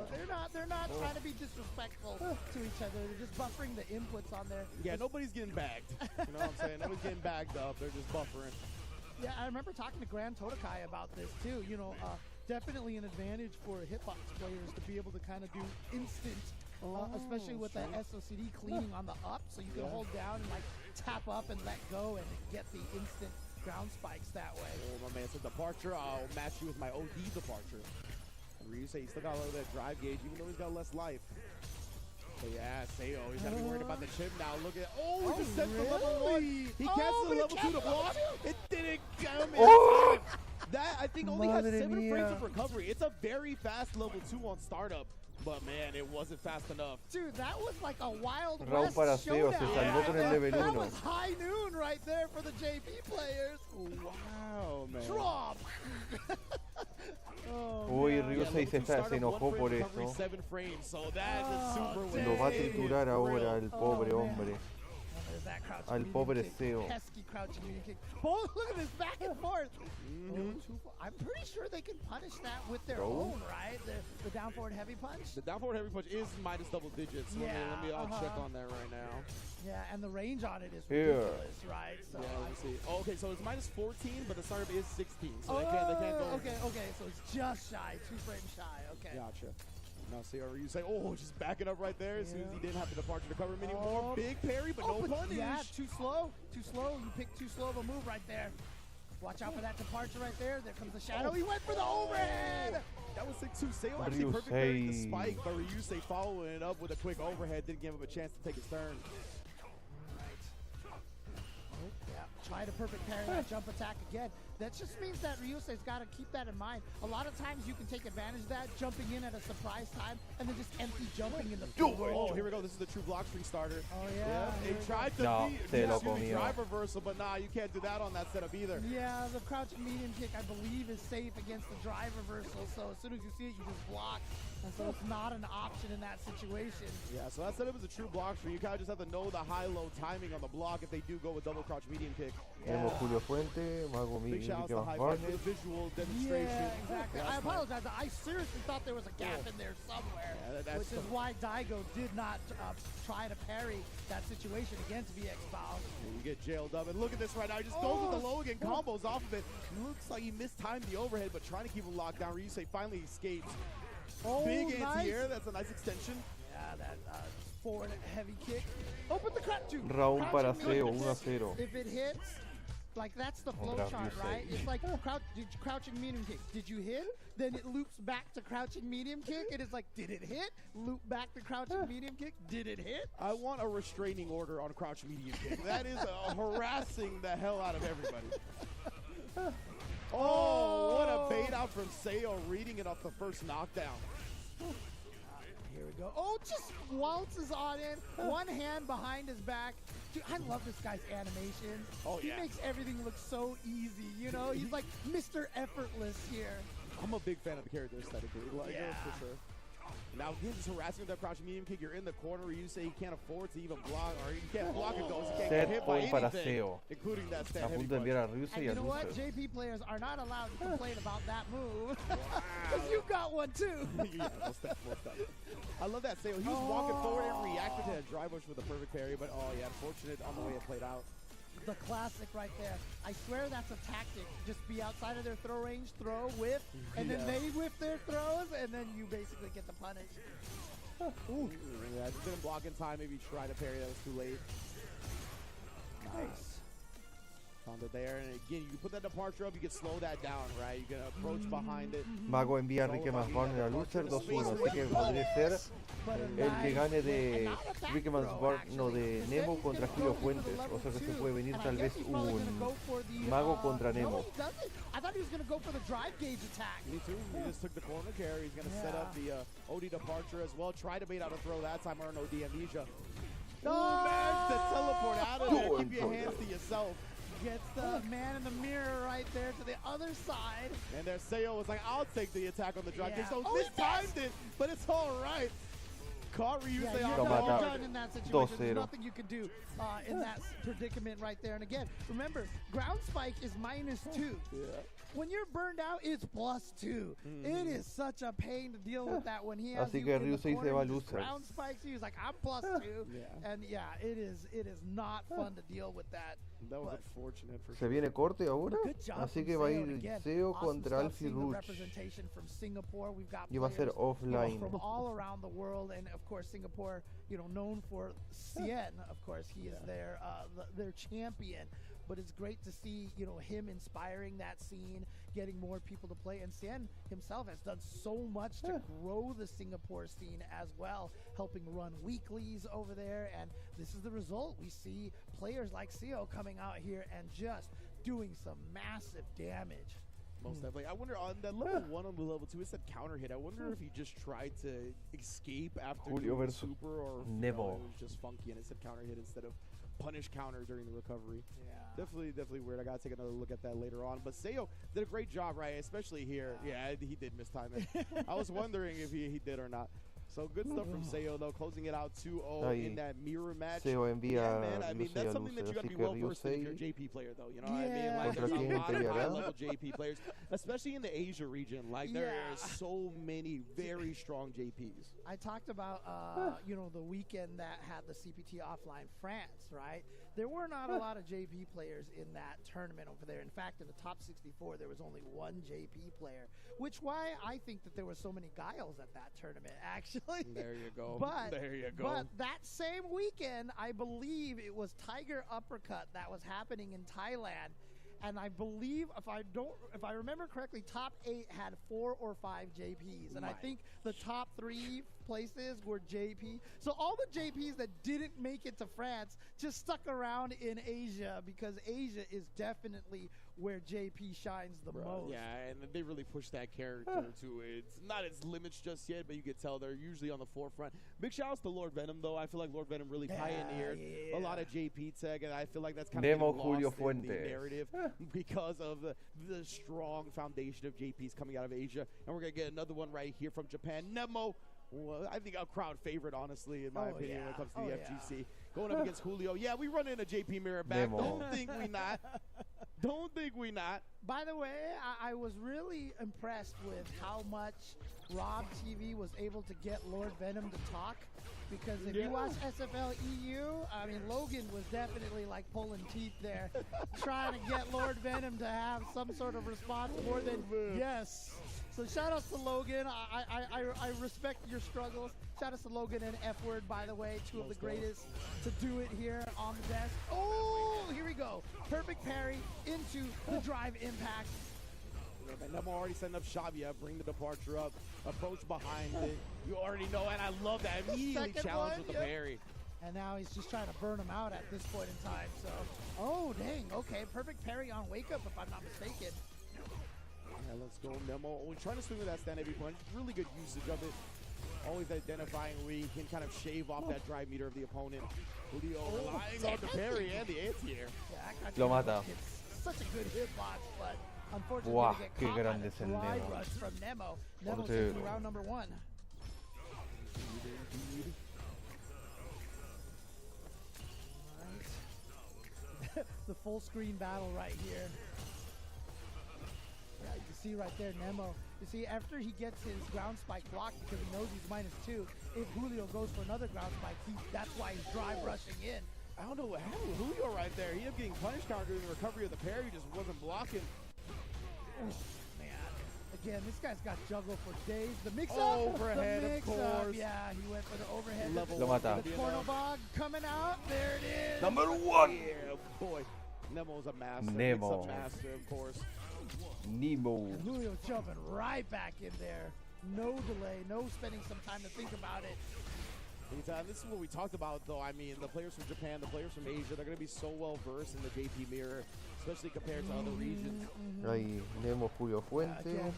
they're not trying to be disrespectful to each other. They're just buffering the inputs on there. Yeah, nobody's getting bagged. You know what I'm saying? Nobody's getting bagged up. They're just buffering. Yeah, I remember talking to Grand Totokai about this too. You know, definitely an advantage for hitbox players to be able to kind of do instant, especially with that SOCD cleaning on the up, so you can hold down and like tap up and let go and get the instant ground spikes that way. Oh, my man said departure. I'll match you with my OD departure. Ryusei, he still got a little bit of drive gauge, even though he's got less life. But yeah, Seo, he's got to be worried about the chip now. Look at he just sent the level 1. He canceled the level 2 to block. It didn't come in. That, I think, only has 7 frames of recovery. It's a very fast level 2 on startup. But man, it wasn't fast enough. Dude, that was like a Wild Raúl West showdown. That 1. was high noon right there for the JP players. Wow, man. Drop. Uy, Ryusei se enojó por eso. Lo va a triturar ahora al pobre hombre. Al pobre Seo. Look at this back and forth. I'm pretty sure they can punish that with their own, right? The down forward heavy punch? The down forward heavy punch is minus double digits. Yeah, I'll check on that right now. Yeah, and the range on it is ridiculous, right? So yeah, let me see. Oh, okay, so it's minus 14, but the startup is 16. So they can't go. Okay, so it's just shy, 2 frames shy. Okay. Gotcha. Now see, or you say, just backing up right there as soon as he didn't have the departure to cover him anymore. Big parry, but no punish. Yeah, too slow. You picked too slow of a move right there. Watch out for that departure right there. There comes the shadow. He went for the overhead. That was 6-2. Seo actually perfect parried the spike, but Ryusei following it up with a quick overhead didn't give him a chance to take his turn. Try to perfect parry that jump attack again. That just means that Ryusei's got to keep that in mind. A lot of times you can take advantage of that, jumping in at a surprise time, and then just empty jumping in the field. Oh, here we go. This is the true block string starter. Oh, yeah. They tried to drive reversal, but nah, you can't do that on that setup either. Yeah, the crouch medium kick, I believe, is safe against the drive reversal, so as soon as you see it, you just block. And so it's not an option in that situation. Yeah, so that setup is a true block string. You kind of just have to know the high-low timing on the block if they do go with double crouch medium kick. Tenemos Julio Fuente, Mago Big shout out to High Five for the visual demonstration. Yeah, exactly. I apologize. I seriously thought there was a gap in there somewhere, which is why Daigo did not try to parry that situation against VX Bao. You get jailed up, and look at this right now. He just goes with the low again, combos off of it. Looks like he mistimed the overhead, but trying to keep him locked down. Ryusei finally escapes. Big anti-air, that's a nice extension. Yeah, that forward heavy kick. Open the cut to Raúl para Seo, 1-0. If it hits, Like, that's the flow Bravo, chart, you right? say. It's like crouching medium kick. Did you hit? Then it loops back to crouching medium kick. And it's like, did it hit? Loop back to crouching medium kick. Did it hit? I want a restraining order on crouch medium kick. That is harassing the hell out of everybody. Oh, what a bait out from Seo, reading it off the first knockdown. Here we go. Oh, just waltzes on in. One hand behind his back. Dude, I love this guy's animation. Oh, he yeah. makes everything look so easy, you know? He's like Mr. Effortless here. I'm a big fan of the character aesthetically. Like, Yeah. for sure. Now, again, just harassing with that crouching medium kick. You're in the corner. You say you can't afford to even block, or you can't block it, though. You can't get Set hit by point para anything, Seo. including that A stand heavy punto de punch. enviar a Rusia And y you a know what? Loser. JP players are not allowed to complain about that move. Because you got one, too. Yeah, most definitely. I love that Seo. He was walking forward and reacted to that drive push with a perfect parry, but oh yeah, unfortunate on the way it played out. The classic right there. I swear that's a tactic. Just be outside of their throw range, throw, whiff, and then they whiff their throws, and then you basically get the punish. Ooh. Yeah, just didn't block in time. Maybe try to parry. That was too late. Nice. Found it there, and again, you can put that departure up. You can slow that down, right? You can approach behind it. Mago envía a Enrique Masborn a Loser 2-1, así que podría ser el que gane de Enrique Masborn, no, de Nemo contra Julio Fuentes. O sea que se puede venir tal vez un Mago contra Nemo. I thought he was going to go for the drive gauge attack. Me too. He just took the corner carry. He's going to set up the OD departure as well. Try to bait out a throw that time, or an OD amnesia. Oh, man, to teleport out of there. Keep your hands to yourself. Gets the man in the mirror right there to the other side. And there, Seo was like, I'll take the attack on the drive. Yeah. So Oh, this he timed it, but it's all right. Caught Ryu Yeah, say you're off the done guard. in that situation. There's 2-0. nothing you can do in that predicament right there. And again, remember, ground spike is -2. Yeah. When you're burned out, it's +2. It is such a pain to deal with that when he has Así you que in the Ryu se corner, va he just loser. ground spikes you. He's like, I'm +2. Yeah. And yeah, it is not fun to deal with that. That was But unfortunate for Se sure. viene corte ahora, good job así from que va a Seo, and ir again, Seo awesome contra stuff Alfie seeing the Ruch. representation from Singapore. We've got Y va a ser players, you know, offline. from all around the world, and of course Singapore, you know, known for Cien. Of course, he is their champion. But it's great to see, you know, him inspiring that scene, getting more people to play. And Cien himself has done so much to grow the Singapore scene as well, helping run weeklies over there. And this is the result. We see players like Seo coming out here and just doing some massive damage. Most definitely. I wonder, on that level 1 on the level 2, it said counter hit. I wonder if he just tried to escape after Julio doing versus super, or if, Nemo. it was just funky and it said counter hit instead of punish counter during the recovery. Yeah. Definitely weird. I gotta take another look at that later on. But Seo did a great job, right? Especially here. Yeah, he did mistime it. I was wondering if he did or not. So good stuff from Seo, though, closing it out 2-0 in that mirror match. Seo envía Yeah, man, I mean, Ryu that's a something that Loser, you gotta así be que well Ryu versed in if you're a 6. JP player, though. You know what I mean? Yeah. Like, Contra there's a quién lot of peleará? high-level JP players, especially in the Asia region. Like, there are so many very strong JPs. I talked about, you know, the weekend that had the CPT offline France, right? There were not a lot of JP players in that tournament over there. In fact, in the top 64, there was only one JP player, which why I think that there were so many Guiles at that tournament, actually. There you go. But, there you go. But that same weekend, I believe it was Tiger Uppercut that was happening in Thailand. And I believe, if I remember correctly, top 8 had 4 or 5 JPs, and I think the top 3 places were JP. So all the JPs that didn't make it to France just stuck around in Asia, because Asia is definitely where JP shines the most. Yeah, and they really push that character to it. It's not its limits just yet, but you can tell they're usually on the forefront. Big shout outs to Lord Venom, though. I feel like Lord Venom really pioneered a lot of JP tech, and I feel like that's kind Nemo of Julio lost in the Fuentes. narrative because of the strong foundation of JPs coming out of Asia. And we're going to get another one right here from Japan. Nemo, well, I think a crowd favorite, honestly, in my opinion, when it comes to the FGC. Going up against Julio. Yeah, we run into JP Mirror back. Nemo. Don't think we not. Don't think we not. By the way, I was really impressed with how much Rob TV was able to get Lord Venom to talk. Because if you watch SFL EU, I mean, Logan was definitely like pulling teeth there, trying to get Lord Venom to have some sort of response more than yes. So shout outs to Logan. I respect your struggles. Shout outs to Logan and F-Word, by the way, two of the greatest to do it here on the desk. Oh, here we go. Perfect parry into the drive impact. Nemo already setting up Shavia, bring the departure up, approach behind it. You already know, and I love that. Immediately challenge with the parry. And now he's just trying to burn him out at this point in time. So, oh, dang. Okay, perfect parry on Wake Up, if I'm not mistaken. Yeah, let's go, Nemo. We're trying to swing with that stand heavy punch. Really good usage of it. Always identifying where you can kind of shave off that drive meter of the opponent. Julio relying on the parry and the anti-air. Lo mata. It's such a good hitbox, but unfortunately, Wow, get qué caught by grande the es el drive Nemo. rush from Nemo. Nemo Portero. taking round number 1. The full screen battle right here. Yeah, you can see right there, Nemo. You see, after he gets his ground spike blocked because he knows he's -2, if Julio goes for another ground spike, that's why he's drive rushing in. I don't know what happened with Julio right there. He ended up getting punished counter during the recovery of the parry, just wasn't blocking. Oh, man. Again, this guy's got juggle for days. The mix-up. Overhead, the of mix-up. course. Yeah, he went for the overhead. Lo mata. The Cornobog coming out. There it is. Number 1. Yeah, boy. Nemo's a master. Nemo. It's a master, of course. Nemo. And Julio jumping right back in there. No delay. No spending some time to think about it. This is what we talked about, though. I mean, the players from Japan, the players from Asia, they're going to be so well versed in the JP mirror, especially compared to other regions. Ahí, Nemo, Julio Fuente.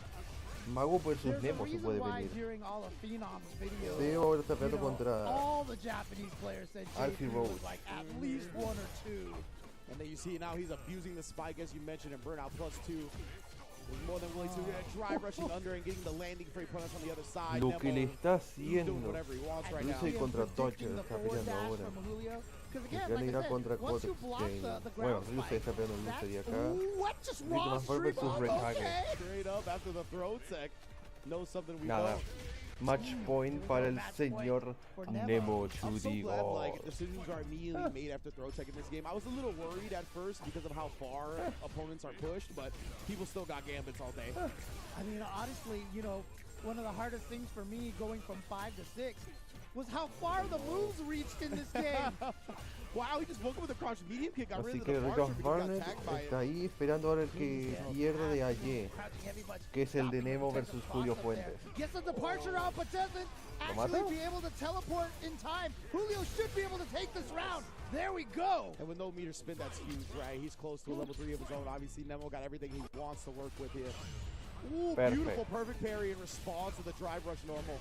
Mago versus Nemo se puede venir. During all of Phenom's videos, Sí, ahora está peleando contra all the Japanese players said JP was like at least 1 or 2. And then you see now he's abusing the spike, as you mentioned, in Burnout +2. He's more than willing to drive rushing under and getting the landing free punish on the other side. Lo que le está haciendo. Right Luce contra Dodger está peleando ahora. Cristiano irá contra Codex Game. Bueno, Luce está peleando Luce de acá. Ultima versus Red Hagen. Straight up after the throw tech. Know something we Nada. don't. Match point para el señor Nemo Chudigo. I'm so glad like decisions are immediately made after throw tech in this game. I was a little worried at first because of how far opponents are pushed, but people still got gambits all day. I mean, honestly, you know, one of the hardest things for me going from 5 to 6 was how far the moves reached in this game. Wow, he just woke up with a crouch medium kick. Got rid Así of que the Rick departure because he Barnett got tagged by está it. ahí esperando ahora el que pierda de ayer, que es el de Nemo versus Julio Fuentes. Gets the departure out, but doesn't actually be able to teleport in time. Julio should be able to take this round. There we go. And with no meter spin, that's huge, right? He's close to a level 3 of his own. Obviously, Nemo got everything he wants to work with here. Ooh, beautiful, perfect parry in response to the drive rush normal.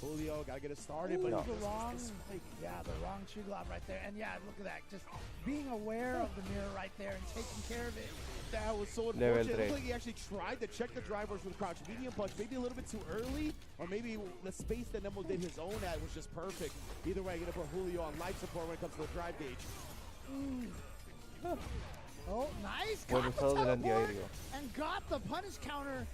Julio got to get it started, but the wrong, the wrong tree glob right there. And yeah, look at that. Just being aware of the mirror right there and taking care of it. That was so unfortunate. It looked like he actually tried to check the drive rush with crouch medium punch, maybe a little bit too early, or maybe the space that Nemo did his own at was just perfect. Either way, I'm going to put Julio on life support when it comes to the drive gauge. Oh, nice. Buen usado del antiaéreo. And got the punish counter.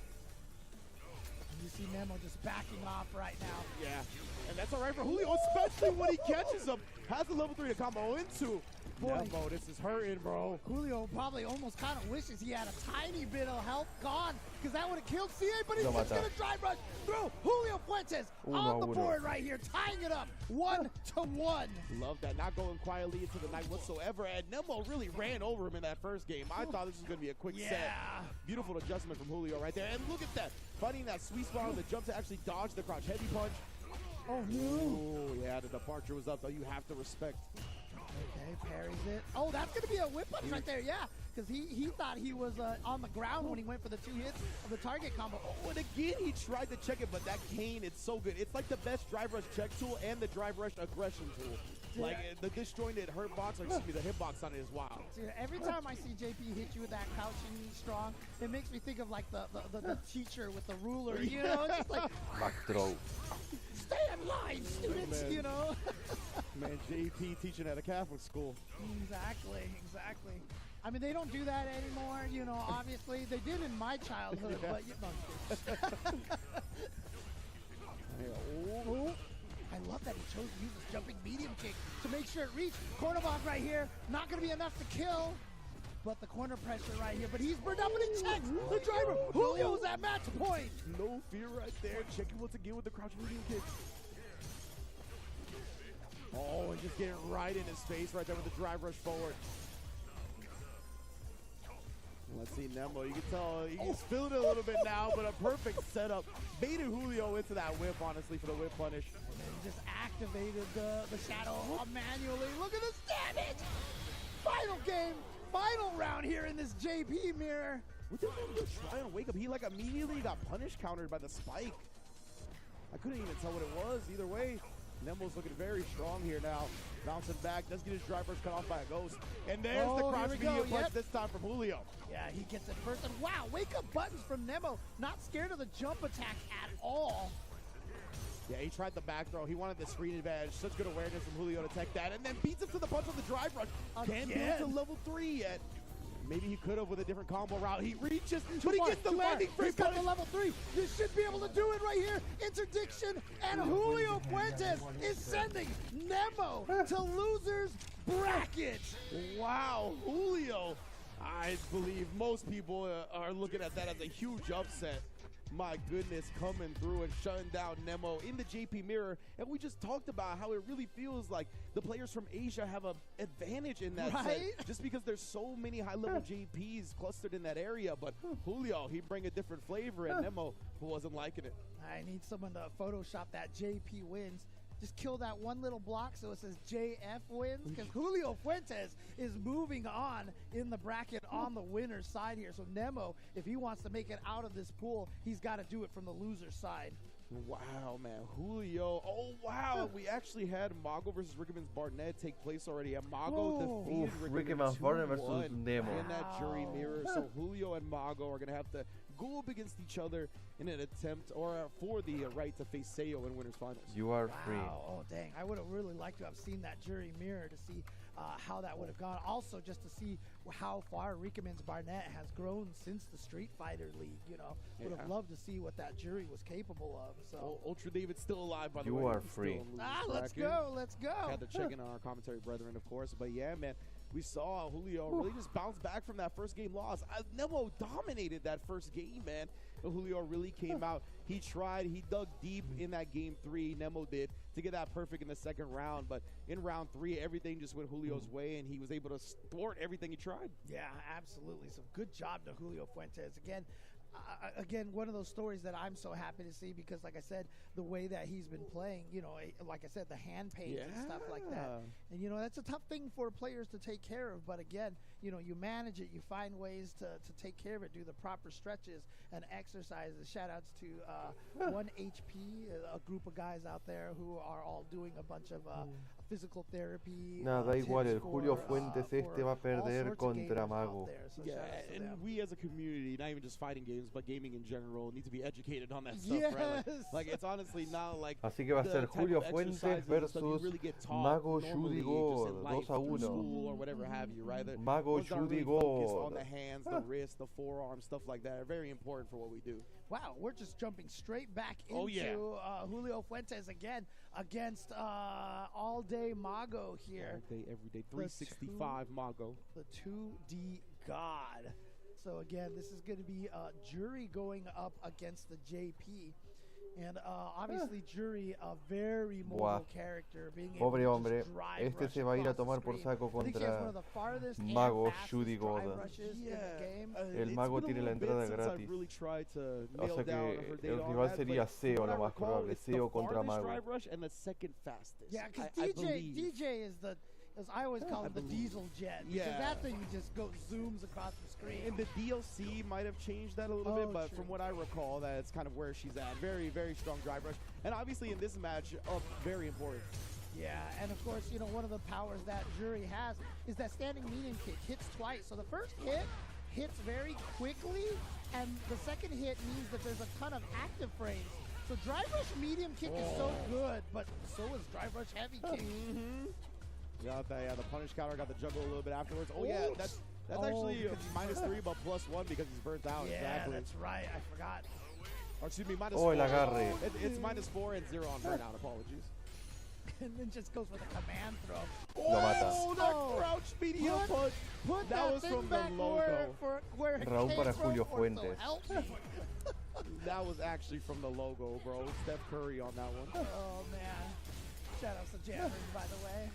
You see Nemo just backing off right now. Yeah, and that's all right for Julio, especially when he catches him. Has the level 3 to combo into. Boy, Nemo, this is hurting, bro. Julio probably almost kind of wishes he had a tiny bit of health gone, because that would have killed CA, but he's just going to drive rush through Julio Fuentes on the board right here, tying it up 1-1. Love that, not going quietly into the night whatsoever, and Nemo really ran over him in that first game. I thought this was going to be a quick set. Beautiful adjustment from Julio right there, and look at that. Finding that sweet spot on the jump to actually dodge the crouch heavy punch. Oh, no. Ooh, yeah, the departure was up, though. You have to respect. Okay, parries it. Oh, that's going to be a whip punch right there, yeah. Because he thought he was on the ground when he went for the 2 hits of the target combo. Oh, and again, he tried to check it, but that cane, it's so good. It's like the best drive rush check tool and the drive rush aggression tool. Like, the disjointed hurt box, or excuse me, the hitbox on it is wild. Dude, every time I see JP hit you with that crouching strong, it makes me think of, like, the teacher with the ruler, you know? Just like, back throw. Stay in line, students, you know? Man, JP teaching at a Catholic school. Exactly. I mean, they don't do that anymore, you know, obviously. They did in my childhood, but, you know. I love that he chose to use his jumping medium kick to make sure it reached. Cornobog right here, not going to be enough to kill. but the corner pressure right here. But he's burned up, but he checks the driver. Julio's at match point. No fear right there. Checking once again with the crouching medium kick. Oh, and just getting right in his face right there with the drive rush forward. Let's see Nemo. You can tell he's feeling it a little bit now, but a perfect setup. Baited Julio into that whip, honestly, for the whip punish. And then just activated the shadow manually. Look at this damage. Final game, final round here in this JP mirror. What did Nemo try and wake up? He like immediately got punish countered by the spike. I couldn't even tell what it was either way. Nemo's looking very strong here now. Bouncing back, does get his drive rush cut off by a ghost. And there's the crouch medium punch this time from Julio. Yeah, he gets it first. And wow, wake up buttons from Nemo. Not scared of the jump attack at all. Yeah, he tried the back throw. He wanted the screen advantage. Such good awareness from Julio to tech that. And then beats him to the punch on the drive rush. Can't get it to level 3 yet. Maybe he could have with a different combo route. He reaches, but he gets the landing frame. He's got the level 3. You should be able to do it right here. Interdiction, and Julio Fuentes is sending Nemo to loser's bracket. Wow, Julio. I believe most people are looking at that as a huge upset. My goodness, coming through and shutting down Nemo in the JP mirror. And we just talked about how it really feels like the players from Asia have an advantage in that set, just because there's so many high-level JPs clustered in that area. But Julio, he bring a different flavor, and Nemo wasn't liking it. I need someone to Photoshop that JP wins. Just kill that one little block so it says JF wins, because Julio Fuentes is moving on in the bracket on the winner's side here. So Nemo, if he wants to make it out of this pool, he's got to do it from the loser's side. Wow, man. Julio. Oh, wow. We actually had Mago versus Rickman's Barnett take place already. And Mago defeated Rickman's Barnett versus Nemo in that jury mirror. So Julio and Mago are going to have to go up against each other in an attempt or for the right to face Seo in winners finals. You are free. Oh, dang. I would have really liked to have seen that jury mirror to see how that would have gone. Also, just to see how far Rickman's Barnett has grown since the Street Fighter League, you know. Would have loved to see what that jury was capable of. So Ultra David's still alive, by the way. You are free. Let's go. Let's go. Had to check in on our commentary brethren, of course. But yeah, man, we saw Julio really just bounce back from that first game loss. Nemo dominated that first game, man. But Julio really came out. He tried. He dug deep in that game 3. Nemo did to get that perfect in the second round. But in round 3, everything just went Julio's way, and he was able to thwart everything he tried. Yeah, absolutely. So good job to Julio Fuentes. Again, one of those stories that I'm so happy to see because, like I said, the way that he's been playing, you know, like I said, the hand pains and stuff like that. And, you know, that's a tough thing for players to take care of. But, again, you know, you manage it. You find ways to take care of it, do the proper stretches and exercises. Shout-outs to 1HP, a group of guys out there who are all doing a bunch of physical therapy. Nada, igual, el Julio Fuentes va a perder contra Mago. Yeah, and we as a community, not even just fighting games, but gaming in general, need to be educated on that stuff, right? Like it's honestly not like Así que va a ser Julio Fuentes versus Mago Judy God, 2-1. Or whatever have you, right? Mago Judy God. On the hands, the wrist, the forearm, stuff like that are very important for what we do. Wow, we're just jumping straight back into Julio Fuentes again against all day Mago here. All day, every day, 365 Mago. The 2D God. So again, this is going to be Jury going up against the JP. And obviously Jury, a very mobile character, being able Pobre to hombre, just drive este se va a ir a tomar por saco contra Mago Judy God. El Mago tiene la entrada gratis. O sea que el rival sería Seo lo más probable. Seo contra Mago. Yeah, because DJ is the, as I always call it, the diesel jet. Because that thing just zooms across the screen. And the DLC might have changed that a little bit, but from what I recall, that's kind of where she's at. Very, very strong drive rush. And obviously in this match, very important. Yeah, and of course, you know, one of the powers that Jury has is that standing medium kick hits twice. So the first hit hits very quickly, and the second hit means that there's a ton of active frames. So drive rush medium kick is so good, but so is drive rush heavy kick. Got the punish counter, got the juggle a little bit afterwards. Oh yeah, that's actually -3, but +1 because he's burnt out. Yeah, exactly. that's right. I forgot. Or excuse me, Oh, el agarre. It's -4 and 0 on burnout. Apologies. and then just goes for the command throw. Lo mata. Oh, that crouch medium punch. Put That was thing from the back logo. where it Round came para from, Julio or so Fuentes. help me. That was actually from the logo, bro. Steph Curry on that one. Oh man! Shout out to Jammers, by the way.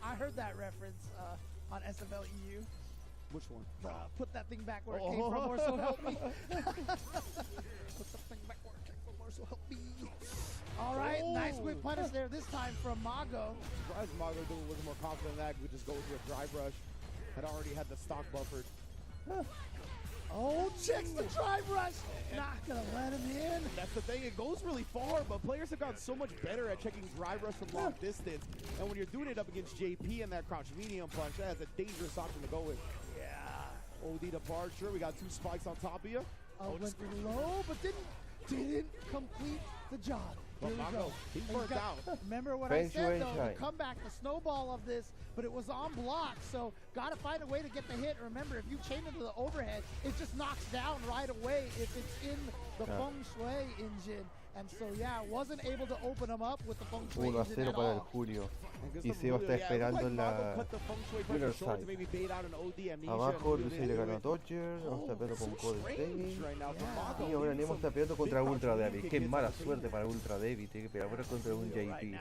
I heard that reference on SFL EU. Which one? Put that thing back where it came from, or so help me. Put the thing back where it came from, or so help me. All right, nice quick punish there. This time from Mago. Surprised Mago was a little more confident than that. Could just go with a drive rush. Had already had the stock buffered. Oh, checks the drive rush. Not gonna let him in. That's the thing. It goes really far, but players have gotten so much better at checking drive rush from long distance. And when you're doing it up against JP and that crouch medium punch, that's a dangerous option to go with. Yeah. OD departure. We got 2 spikes on top of you. Went low, but didn't complete the job. Here we go. He's And burnt out. Remember what I Thank you, said, though, Shine. the comeback, the snowball of this, but it was on block, so got to find a way to get the hit. Remember, if you chain into the overhead, it just knocks down right away if it's in the feng shui engine. And so, yeah, wasn't able to open them up with the feng shui engine 1-0 at para el all. Julio. Y Seo está esperando en la winner side. Abajo Lucy le ganó a Dodger, ahora está peleando con Cold Staging. Y ahora Nemo está peleando contra Ultra David. Qué mala suerte para Ultra David, tiene que pelear ahora contra un JP.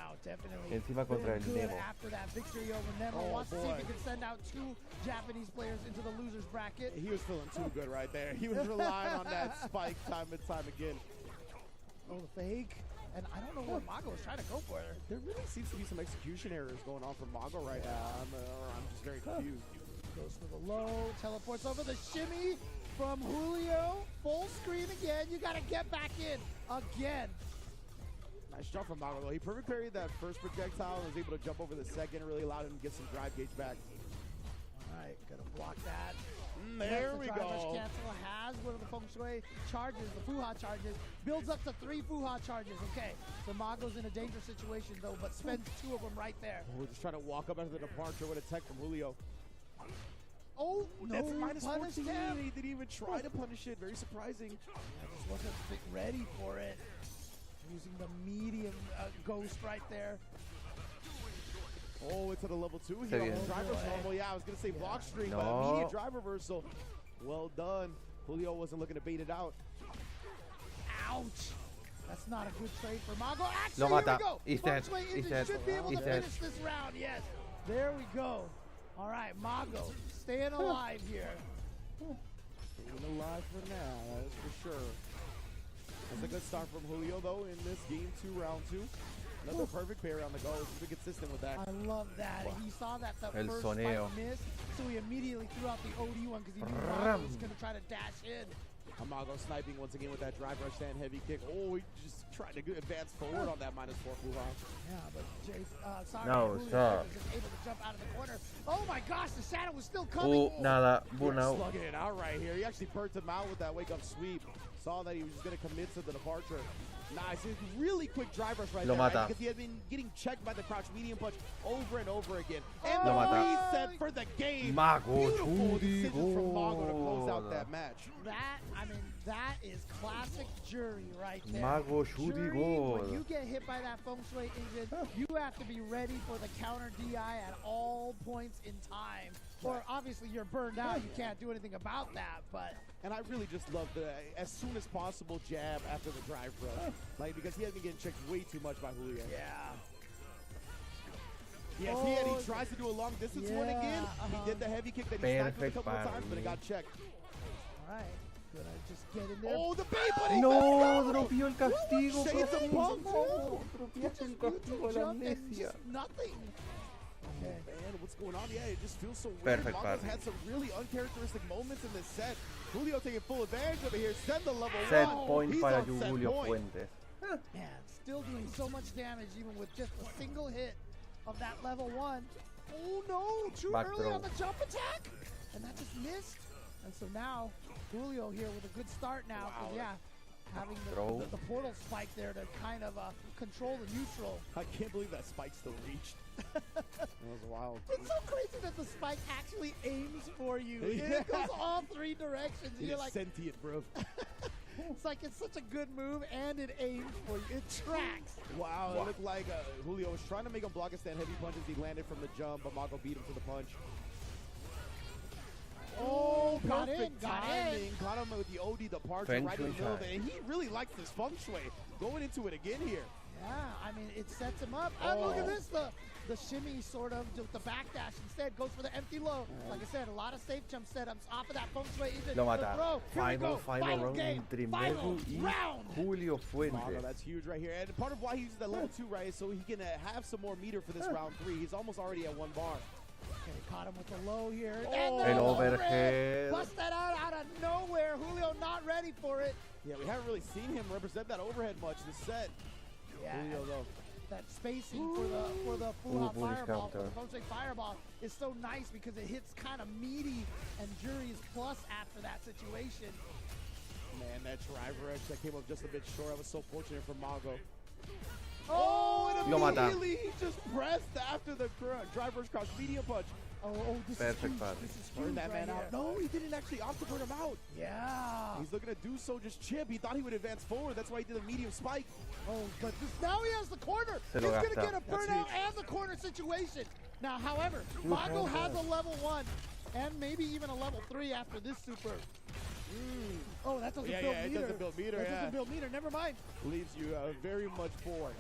Encima contra el Nemo. After that victory over Nemo, wants to see if he can send out 2 Japanese players into the losers bracket. He was feeling too good right there. He was relying on that spike time and time again. Oh, the fake. And I don't know what Mago is trying to go for. There really seems to be some execution errors going on for Mago right now. I'm just very confused. Goes for the low, teleports over the shimmy from Julio. Full screen again. You got to get back in again. Nice jump from Mago, though. He perfect parried that first projectile and was able to jump over the second. Really allowed him to get some drive gauge back. All right, gonna block that. There the we drive rush go. cancel has one of the feng shui charges, the Fuha charges, builds up to 3 Fuha charges. Okay, so Mago's in a dangerous situation though, but spends 2 of them right there. We're just trying to walk up after the departure with a tech from Julio. Oh, no, That's minus punish 14. him. He didn't even try to punish it. Very surprising. Just wasn't ready for it. Using the medium ghost right there. Oh, into the level 2 here. Again. Drive reversal normal. Yeah, I was going to say block string, but No. immediate drive reversal. Well done. Julio wasn't looking to bait it out. Ouch. That's not a good trade for Mago. Actually, Lo mata. here we go. He's Feng dead. Shui He's engine dead. should be able He's to dead. finish this round. Yes. There we go. All right, Mago staying alive here. Staying alive for now, that is for sure. That's a good start from Julio, though, in this game 2, round 2. Another perfect parry on the go. He's been consistent with that. I love that. He saw that the El first soneo. spike missed, so he immediately threw out the OD one because he knew Mago was going to try to dash in. Mago sniping once again with that drive rush stand heavy kick. Oh, he just tried to advance forward on that minus 4 Fuha. Yeah, but sorry, No, Julio stop. was just able to jump out of the corner. Oh my gosh, the shadow was still coming. Nada, burnout. Slugging it out right here. He actually burnt him out with that wake up sweep. Saw that he was just going to commit to the departure. Nice. It's really quick drive rush right Lo there. mata. Right? Because he had been getting checked by the crouch medium punch over and over again. And Lo the mata. reset for the game. Mago, Beautiful decision from Chudigo. Mago to close out that match. That is classic jury right there. Mago Jury, Chudigo. when you get hit by that feng shui engine, you have to be ready for the counter DI at all points in time. Or obviously you're burned out, you can't do anything about that, but... And I really just love the as soon as possible jab after the drive rush. Like, because he had been getting checked way too much by Julio. Yeah. Yes, he tries to do a long distance one again. He did the heavy kick that he sniped with a couple of times, but it got checked. All right. Gonna just get in there. Oh, the bait, buddy! No, dropió el castigo. Shades of pump. Dropiaste el castigo, la amnesia. Nothing. Okay. Man, what's going on? Yeah, it just feels so weird. Perfect Mago's parry. had some really uncharacteristic moments in this set. Julio taking full advantage of it here. Send the level Set 1. point He's para on set Julio point. Fuentes. Man, still doing so much damage even with just a single hit of that level 1. Oh no, too Back early throw. on the jump attack. And that just missed. And so now, Julio here with a good start now. Wow. Yeah, having Throw. the portal spike there to kind of control the neutral. I can't believe that spike still reached. That was wild. It's so crazy that the spike actually aims for you. Yeah. It goes all 3 directions. It You're is like, sentient, bro. It's like it's such a good move, and it aims for you. It tracks. Wow, it looked like Julio was trying to make him block and stand heavy punches. He landed from the jump, but Mago beat him to the punch. Oh, got perfect in, got timing. in. Caught him with the OD departure Feng right in the Shui middle of time. it. And he really likes this feng shui. Going into it again here. Yeah, I mean, it sets him up. And look at this, the shimmy sort of, with the backdash instead, goes for the empty low. Like I said, a lot of safe jump setups off of that feng shui. Even Lo the mata. throw. Here we go. Final round game. entre Final Meru y round. Julio Fuentes. Mago, that's huge right here. And part of why he uses that level 2, right, is so he can have some more meter for this round 3. He's almost already at 1 bar. Okay, caught him with the low here. Oh, And El the overhead. Bust that out of nowhere. Julio not ready for it. Yeah, we haven't really seen him represent that overhead much this set. Yeah, Julio, though. that spacing for the full-out bullish fireball, for counter. the feng shui fireball is so nice because it hits kind of meaty and juries plus after that situation. Man, that driver edge that came up just a bit short. I was so fortunate for Mago. Oh, and Lo mata. immediately he just pressed after the driver's cross medium punch. Oh, this Perfect is huge. pass. This is Burn huge that right man out. here. No, he didn't actually opt to burn him out. Yeah. He's looking to do so, just chip. He thought he would advance forward. That's why he did a medium spike. Oh, but now he has the corner. Se He's lo going to gasta. get a burnout and the corner situation. Now, however, Mago has a level 1 and maybe even a level 3 after this super. Oh, that doesn't build meter. It doesn't build meter, That doesn't build meter. Never mind. Leaves you very much forward.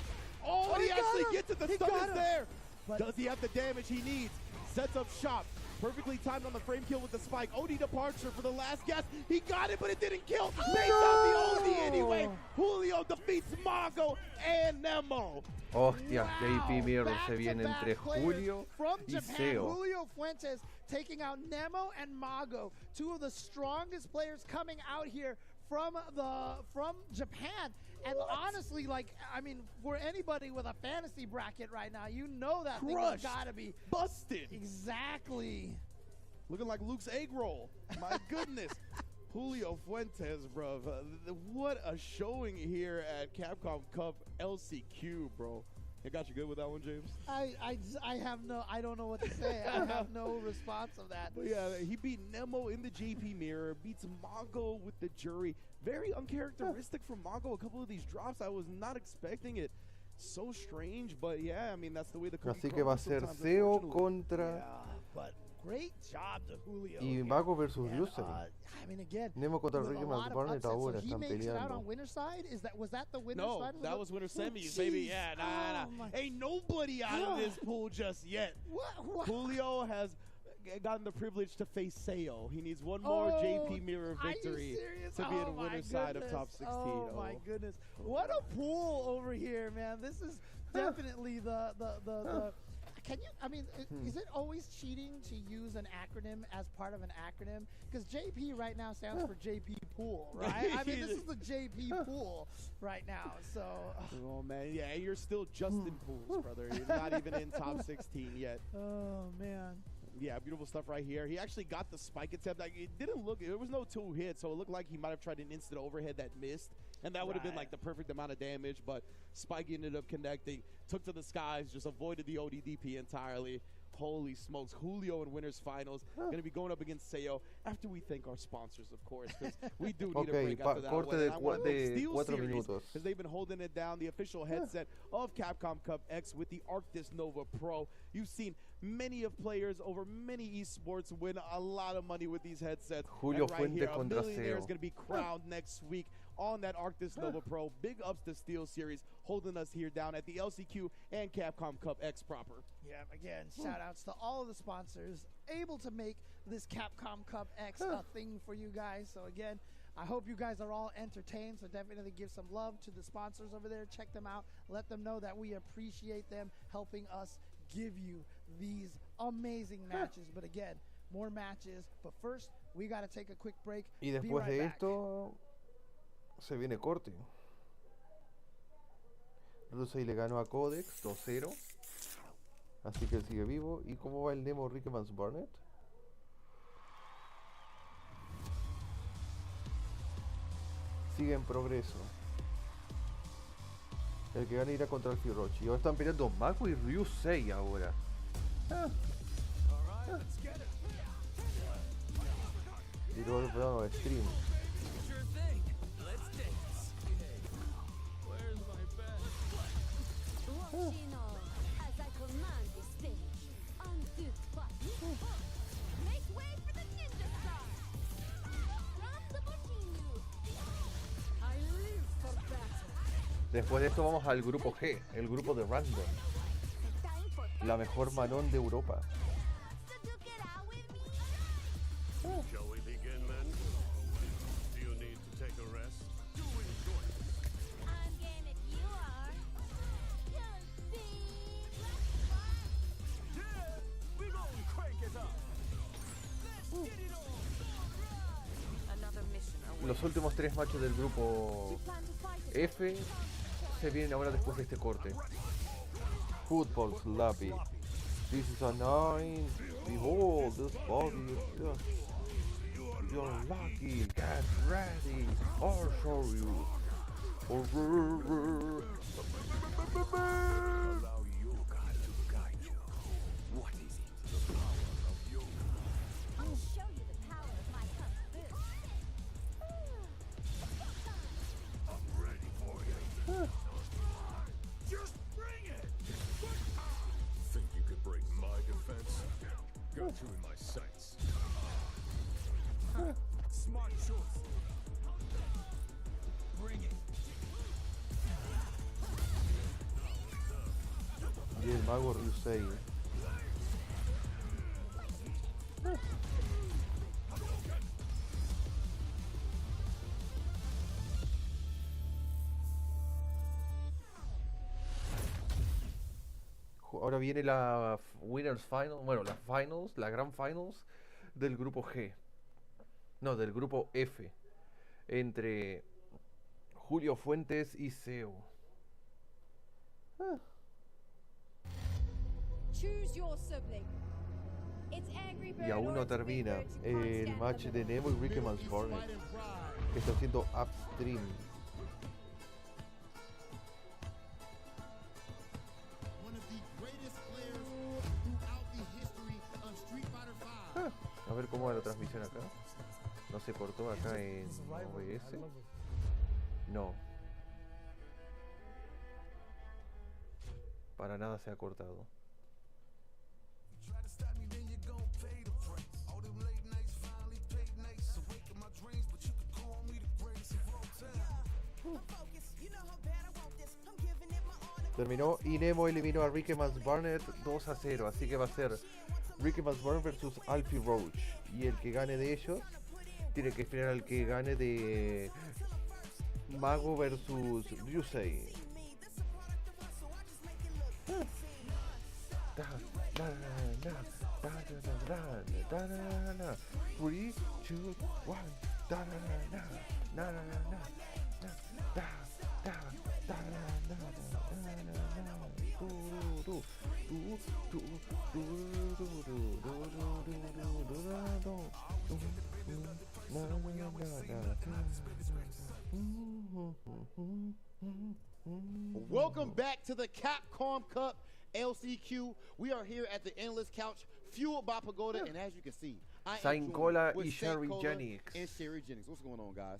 Oh, he he got actually him. gets to the He stun got is him. there. But- Does he have the damage he needs? Sets up shop. Perfectly timed on the frame kill with the spike. OD departure for the last gas. He got it, but it didn't kill. Makes out the OD anyway. Julio defeats Mago and Nemo. Hostia, JP Mirror se Back-to-back viene entre players Julio from y Japan. Seo. Julio Fuentes taking out Nemo and Mago, two of the strongest players coming out here from Japan. And honestly, like, I mean, for anybody with a fantasy bracket right now, you know that thing has Crushed. got to be Busted. exactly. Looking like Luke's egg roll. My goodness. Julio Fuentes, bro. What a showing here at Capcom Cup LCQ, bro. It got you good with that one, James? I don't know what to say. I have no response of that. But yeah, he beat Nemo in the JP mirror, beats Mago with the jury. Very uncharacteristic from Mago. A couple of these drops, I was not expecting it. So strange, but yeah, I mean, that's the way the cookie Así que va a crumbles ser sometimes, Seo unfortunately. contra But great job to Julio. y here. Mago versus And, Yusei. I mean, again, Nemo contra with a Ricky lot of Barnett upsets, ahora so he están makes it out on peleando. winner's side? Was that the winner's No, side? that was winner semis, jeez. baby. Yeah, nah. Oh, my- Ain't nobody out of this pool just yet. What? Julio has gotten the privilege to face Seo. He needs one more Oh, JP mirror are you victory serious? to be Oh in my winner's side of goodness. top 16. Oh my goodness. What a pool over here, man. This is definitely the can you, I mean, is it always cheating to use an acronym as part of an acronym? Because JP right now stands for JP Pool, right? I mean, this is the JP Pool right now, so. Oh, man. Yeah, you're still Justin Pools, brother. You're not even in top 16 yet. Oh, man. Yeah, beautiful stuff right here. He actually got the spike attempt. Like, it didn't look, there was no 2 hits, so it looked like he might have tried an instant overhead that missed. And that would have been like the perfect amount of damage, but Spike ended up connecting, took to the skies, just avoided the ODDP entirely. Holy smokes, Julio in winners finals. Going to be going up against Seo after we thank our sponsors, of course, because we do need a break after that corte one. And I want to thank de Steel 4 Series, minutos. because they've been holding it down, the official headset of Capcom Cup X with the Arctis Nova Pro. You've seen many of players over many esports win a lot of money with these headsets. Julio And right Fuente here, a contra millionaire is Seo. going to be crowned next week on that Arctis Nova Pro. Big ups to Steel Series holding us here down at the LCQ and Capcom Cup X proper. Yeah, again, shout outs to all of the sponsors able to make this Capcom Cup X a thing for you guys. So again, I hope you guys are all entertained. So definitely give some love to the sponsors over there. Check them out. Let them know that we appreciate them helping us give you these amazing matches. But again, more matches. But first, we got to take a quick break. Y Be después right de back. esto se viene corte. Rusey le ganó a Codex 2-0. Así que él sigue vivo. ¿Y cómo va el Nemo Ricky Barnett? Sigue en progreso. El que gana irá contra el Firochi. Y ahora están peleando Mago y Ryusei ahora. Y luego le pegamos a Stream. Sure thing. Let's as I command the stage. 1, 2, 3. Make way for the ninja star. From the Botinho. I live for battle. Después de esto vamos al grupo G, el grupo de Random. La mejor manón de Europa. Shall we begin, men? Do you need to take a rest? Do enjoy it. I'm game if you are. Yeah, we gon' crank it up. Let's get it on. Another mission awaits. Los últimos 3 matches del grupo F se vienen ahora después de este corte. Football sloppy. This is a 9. Behold, this body is just... You're lucky. Get ready. I'll show you. Allow yoga to guide you. What is it? The power of yoga. I'll show you the power of my kung fu. I'm ready for you. Just bring it. Think you could break my defense? Got you in my sights. Smart choice. Bring it. Y el mago Ryusei. Ahora viene la Winners Final, bueno, las Finals, la Grand Finals del grupo G. No, del grupo F. Entre Julio Fuentes y Seo. Choose your sibling. It's Angry Bird Y aún or no it's Big termina Bird, you can't el stand match the de middle. Nemo y Ricky Barnett, que está haciendo upstream. One of the greatest players throughout the history of Street Fighter V. A ver cómo va la transmisión acá. No se cortó acá en OBS. No. Para nada se ha cortado. Try to stop me, then you're gon' pay the price. All them late nights finally paid nights. Awake in my dreams, but you could call me the greatest of all time. Terminó y Nemo eliminó a Ricky Barnett 2-0. Así que va a ser Ricky Barnett versus Alfie Roach. Y el que gane de ellos tiene que esperar al que gane de Mago versus Ryusei. Da, da, da, da, da, da, da, da, da. 3, 2, 1. Da, da, da, da, da, da, da, da, da, Welcome back to the Capcom Cup LCQ. We are here at the Endless Couch, fueled by Pagoda, and as you can see, I am Saint joined Cola with y Saint Sherry Cola Jennings. and Sherry Jennings. What's going on, guys?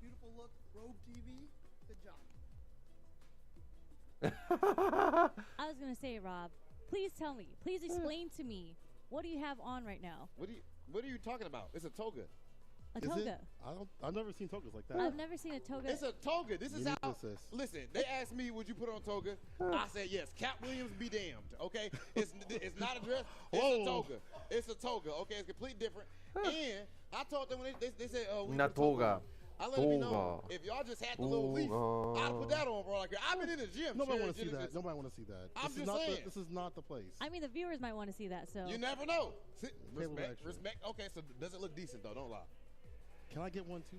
Beautiful look, Rogue TV, good job. I was gonna say, Rob, please tell me. Please explain to me. What do you have on right now? What are you talking about? It's a toga. A toga. I've never seen togas like that. I've never seen a toga. It's a toga. This is You need how. to assist. Listen, they asked me, "Would you put on a toga?" I said yes. Cat Williams be damned. Okay, it's not a dress. It's a toga. It's a toga. Okay, it's completely different. And I told them when they said, we Una put a toga on. toga. I let them know Toga. if y'all just had the little leaf, I'd put that on, bro. Like I've been in the gym. Nobody Sherry want to see Jennings. that. Nobody want to see that. I'm This is just not saying. This is not the place. I mean, the viewers might want to see that. So You never know. Table Respect, action. respect. Okay, so does it look decent though? Don't lie. Can I get one too?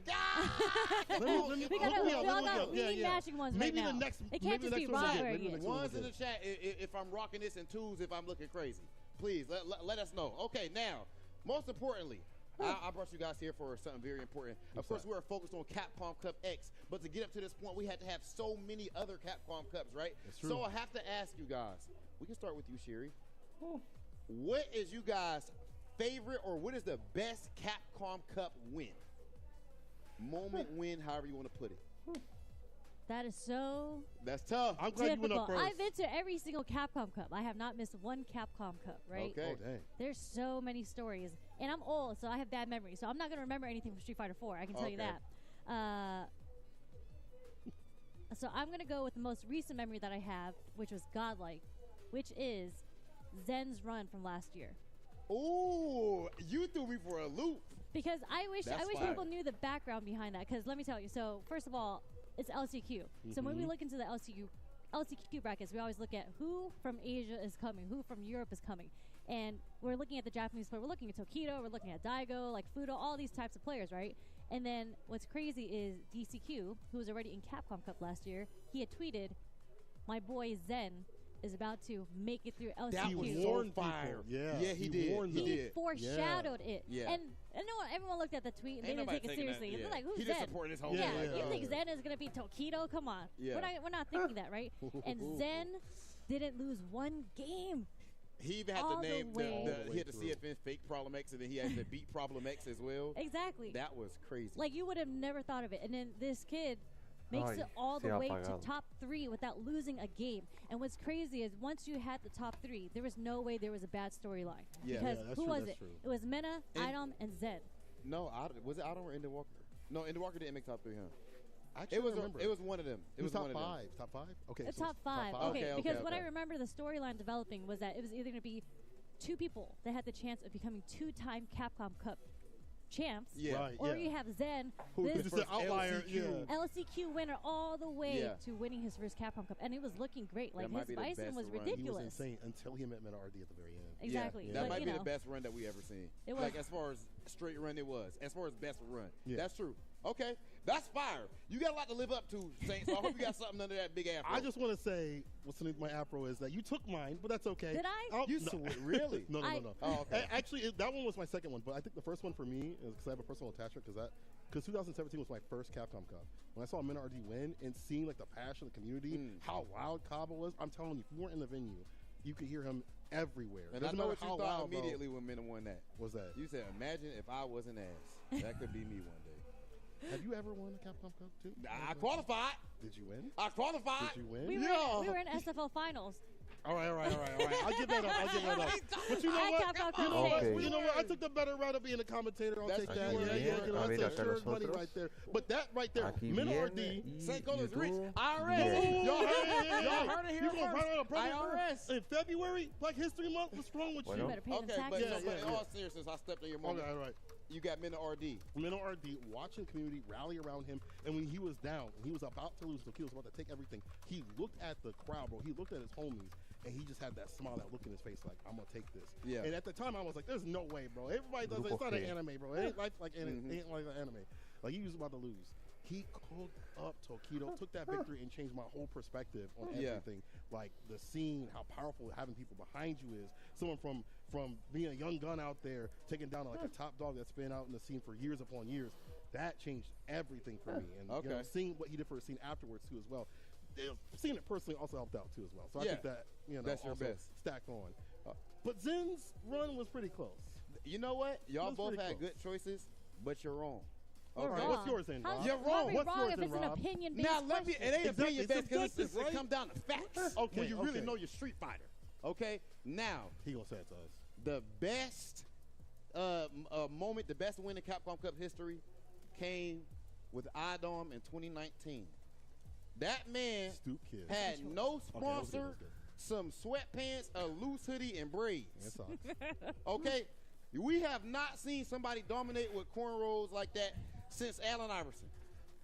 Let me- we let gotta, me- we all let me got, go. we need matching ones Maybe right the now. next- it maybe can't the just be next one's Rob good. wearing Maybe the it. next Ones in the chat, if I'm rocking this in twos, if I'm looking crazy, please let us know. Okay, now, most importantly, I brought you guys here for something very important. Of course, we are focused on Capcom Cup X, but to get up to this point, we had to have so many other Capcom Cups, right? That's true. So I have to ask you guys. We can start with you, Sherry. What is you guys' favorite, or what is the best Capcom Cup win? Moment win, however you want to put it. That is so That's tough. I'm glad you went up difficult. first. I've been to every single Capcom Cup. I have not missed one Capcom Cup, right? Okay. Oh, dang. There's so many stories. And I'm old, so I have bad memory. So I'm not going to remember anything from Street Fighter 4. I can tell you Okay. that. So I'm going to go with the most recent memory that I have, which was godlike, which is Zen's run from last year. Ooh, you threw me for a loop. Because I wish That's people fire. knew the background behind that. Because let me tell you. So first of all, it's LCQ. So when we Mhm. look into the LCQ brackets, we always look at who from Asia is coming, who from Europe is coming, and we're looking at the Japanese player. We're looking at Tokido. We're looking at Daigo, like Fudo, all these types of players, right? And then what's crazy is DCQ, who was already in Capcom Cup last year. He had tweeted, "My boy Zen is about to make it through LCQ." That was so fire. Yeah, he did. warned He them. did. Foreshadowed it. Yeah. And no one, everyone looked at the tweet and Ain't they didn't nobody take it taking that, seriously. yeah. They're like, who's He Zen? just supporting his home yeah, team. you think Zen is going to be Tokido? Come on. Yeah. We're not thinking that, right? And Zen didn't lose one game. He even had All to the name way. he had to CFN fake Problem X, and then he had to beat Problem X as well. Exactly. That was crazy. Like, you would have never thought of it. And then this kid makes Ay, it all the se ha way to apagado. top 3 without losing a game. And what's crazy is once you had the top 3, there was no way there was a bad storyline. Yeah. Because Yeah, that's who true, was that's it? true. It was Mena, Idom, and Zen. No, was it Adam or Ender Walker? No, Ender Walker didn't make top 3, huh? Actually, It was I remember. It was one of them. It was top one of them. 5. Top 5? Okay. It's so top 5. Okay, Okay, because okay, what I okay. remember the storyline developing was that it was either going to be 2 people that had the chance of becoming 2-time Capcom Cup champs, Yeah. Right, or yeah. you have Zen, Who's this just an outlier, LCQ winner all the way Yeah. to winning his first Capcom Cup, and it was looking great. Like, his bison was He was ridiculous. insane until he met Meta RD at the very end. Exactly. That But, might you be know, the best run that we ever seen. It was. Like, as far as straight run, it was. As far as best run. Yeah. That's true. Okay. That's fire. You got a lot to live up to, Saint, so I hope you got something under that big afro. I just want to say, what's underneath my afro is that you took mine, but that's okay. Did I? I'll- You no. really? No. Oh, okay. Actually, that one was my second one, but I think the first one for me is because I have a personal attachment because 2017 was my first Capcom Cup. When I saw Min RD win and seeing like the passion of the community, how loud Kaba was, I'm telling you, if you weren't in the venue, you could hear him everywhere. And Doesn't I know matter what you how thought loud, bro. immediately when Minna won that. What's that? You said, imagine if I was an ass. That could be me one day. Have you ever won a Capcom Cup too? I qualified. Did you win? I qualified. Did you win? we were in SFL finals. All right. I'll give that up. But you know I what? Capcom You know what? Cup You know what? I took the better route of being a commentator. I'll That's take what that. you were. Yeah. You know, A ver, that's acá insurance money nosotros. right there. But that right there, Aquí Min viene RD. y St. Colin's YouTube. rich. Y'all IRS. heard it here first. right on IRS. In February, Black History Month. What's wrong with Bueno. you? Better pay them Okay, but, taxes. so, but in all seriousness, I stepped on your moment. All right. You got Minna RD. Minnow RD, watching the community rally around him, and when he was down, he was about to lose, he was about to take everything, he looked at the crowd, bro. He looked at his homies, and he just had that smile, that look in his face, like, I'm gonna take this. Yeah. And at the time, I was like, there's no way, bro. Everybody does it. It's Grupos not an E-H. anime, bro. It ain't like ain't like an anime. Like, he was about to lose. He cooked up Tokido, took that victory, and changed my whole perspective on Yeah. everything. Like, the scene, how powerful having people behind you is. Someone from being a young gun out there, taking down like a top dog that's been out in the scene for years upon years, that changed everything for me. And you know, Okay. seeing what he did for his scene afterwards too as well. Seeing it personally also helped out too as well. So I Yeah. think that, you know, That's your also best. stacked on. But Zen's run was pretty close. You know what? Y'all That's both pretty had close. good choices, but you're wrong. All right, what's yours then, Rob? You're wrong. What's What's yours if then, it's an Rob? opinion-based Now let me. It ain't Exactly, opinion it's based because subjective, it right? come down to facts. Okay, when you really okay. know your Street Fighter. Okay. Now He gonna say it to us. the best moment, the best win in Capcom Cup history, came with Idom in 2019. That man Stoop Kid. had no Okay, that was good, sponsor, that was good. some sweatpants, a loose hoodie, and braids. And socks. Okay, we have not seen somebody dominate with cornrows like that since Allen Iverson.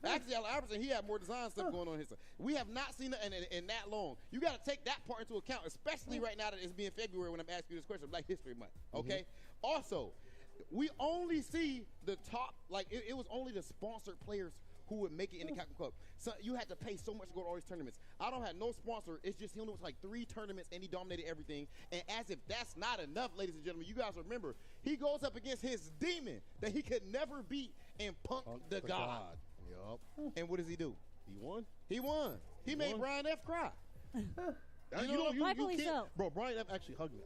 Actually, Allen Iverson, he had more design stuff going on his side. We have not seen that in that long. You got to take that part into account, especially right now that it's being February when I'm asking you this question, Black History Month. Okay. Also, we only see the top, like it was only the sponsored players who would make it in the Capcom Cup. So you had to pay so much to go to all these tournaments. I don't have no sponsor. It's just he only was like 3 tournaments and he dominated everything. And as if that's not enough, ladies and gentlemen, you guys remember, he goes up against his demon that he could never beat and Punk the God. Yup. And what does he do? He won. He won. He made won. Brian F. cry. You Rightfully can't, so. bro. Brian F actually hugged me.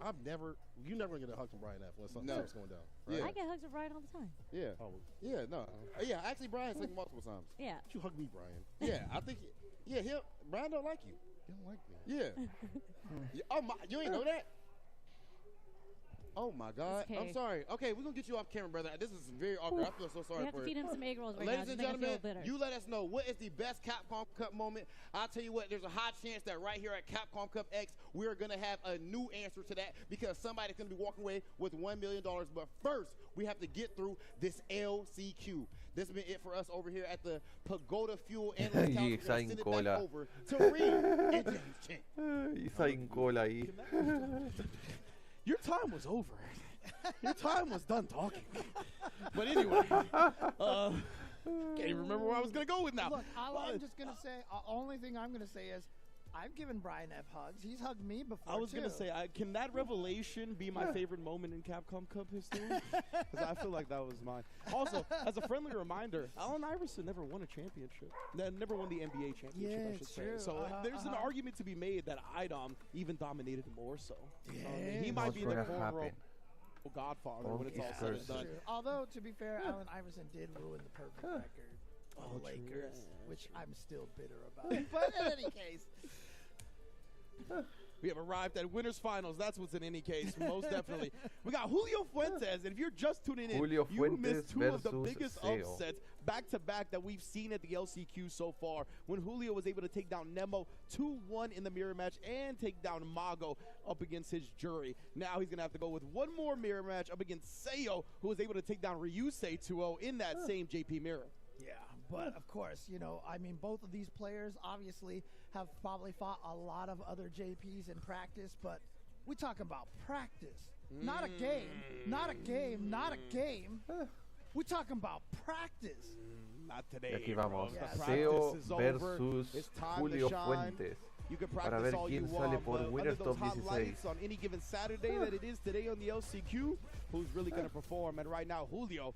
You never get a hug from Brian F when something's No. going down. Yeah. Right? I get hugs from Brian all the time. Yeah. Oh, Yeah, no. Yeah, actually, Brian said multiple times. Yeah. you hug me, Brian. Yeah, I think Yeah, Brian don't like you. He don't like me. Yeah. Oh my, you ain't know that? Oh my God! Okay. I'm sorry. Okay, we're gonna get you off camera, brother. This is very awkward. I feel so sorry We have for to feed you. him some egg rolls right Ladies now. and to make him feel gentlemen, bitter. you let us know what is the best Capcom Cup moment. I'll tell you what, there's a high chance that right here at Capcom Cup X, we're going to have a new answer to that because somebody's going to be walking away with $1 million. But first, we have to get through this LCQ. This has been it for us over here at the Pagoda Fuel Analyst Council. Y está en Send it back cola. over to Reed and James Chen. Y está en cola ahí. Your time was over. Your time was done talking. But anyway, can't even remember where I was going to go with now. Look, all I'm just going to say, only thing I'm going to say is, I've given Brian F hugs. He's hugged me before, I was going to say, can that revelation be my favorite moment in Capcom Cup history? Because I feel like that was mine. Also, as a friendly reminder, Allen Iverson never won a championship. Never won the NBA championship, I should it's say. true. So there's an argument to be made that IDOM even dominated more so. He Not might be the gonna cornrow happen. godfather when it's all said and done. True. Although, to be fair, Allen Iverson did ruin the perfect record of the Lakers, which I'm still bitter about. But in any case. We have arrived at winners finals. That's what's in any case, most definitely. We got Julio Fuentes, and if you're just tuning in, Julio you Fuentes missed two of the versus biggest Seo. upsets back-to-back that we've seen at the LCQ so far, when Julio was able to take down Nemo 2-1 in the mirror match and take down Mago up against his jury. Now he's going to have to go with one more mirror match up against Seo, who was able to take down Ryusei 2-0 in that same JP mirror. Yeah, but of course, you know, I mean, both of these players obviously have probably fought a lot of other JPs in practice, but we talk about practice, not a game, not a game, not a game. We talking about practice. Not Y today. aquí vamos. Practice Seo is over. versus It's time Julio to shine. Fuentes. You can Para practice ver all you quién sale want, por but Winners under those Top 16. highlights on any given Saturday that it is today on the LCQ, who's really going to perform? And right now, Julio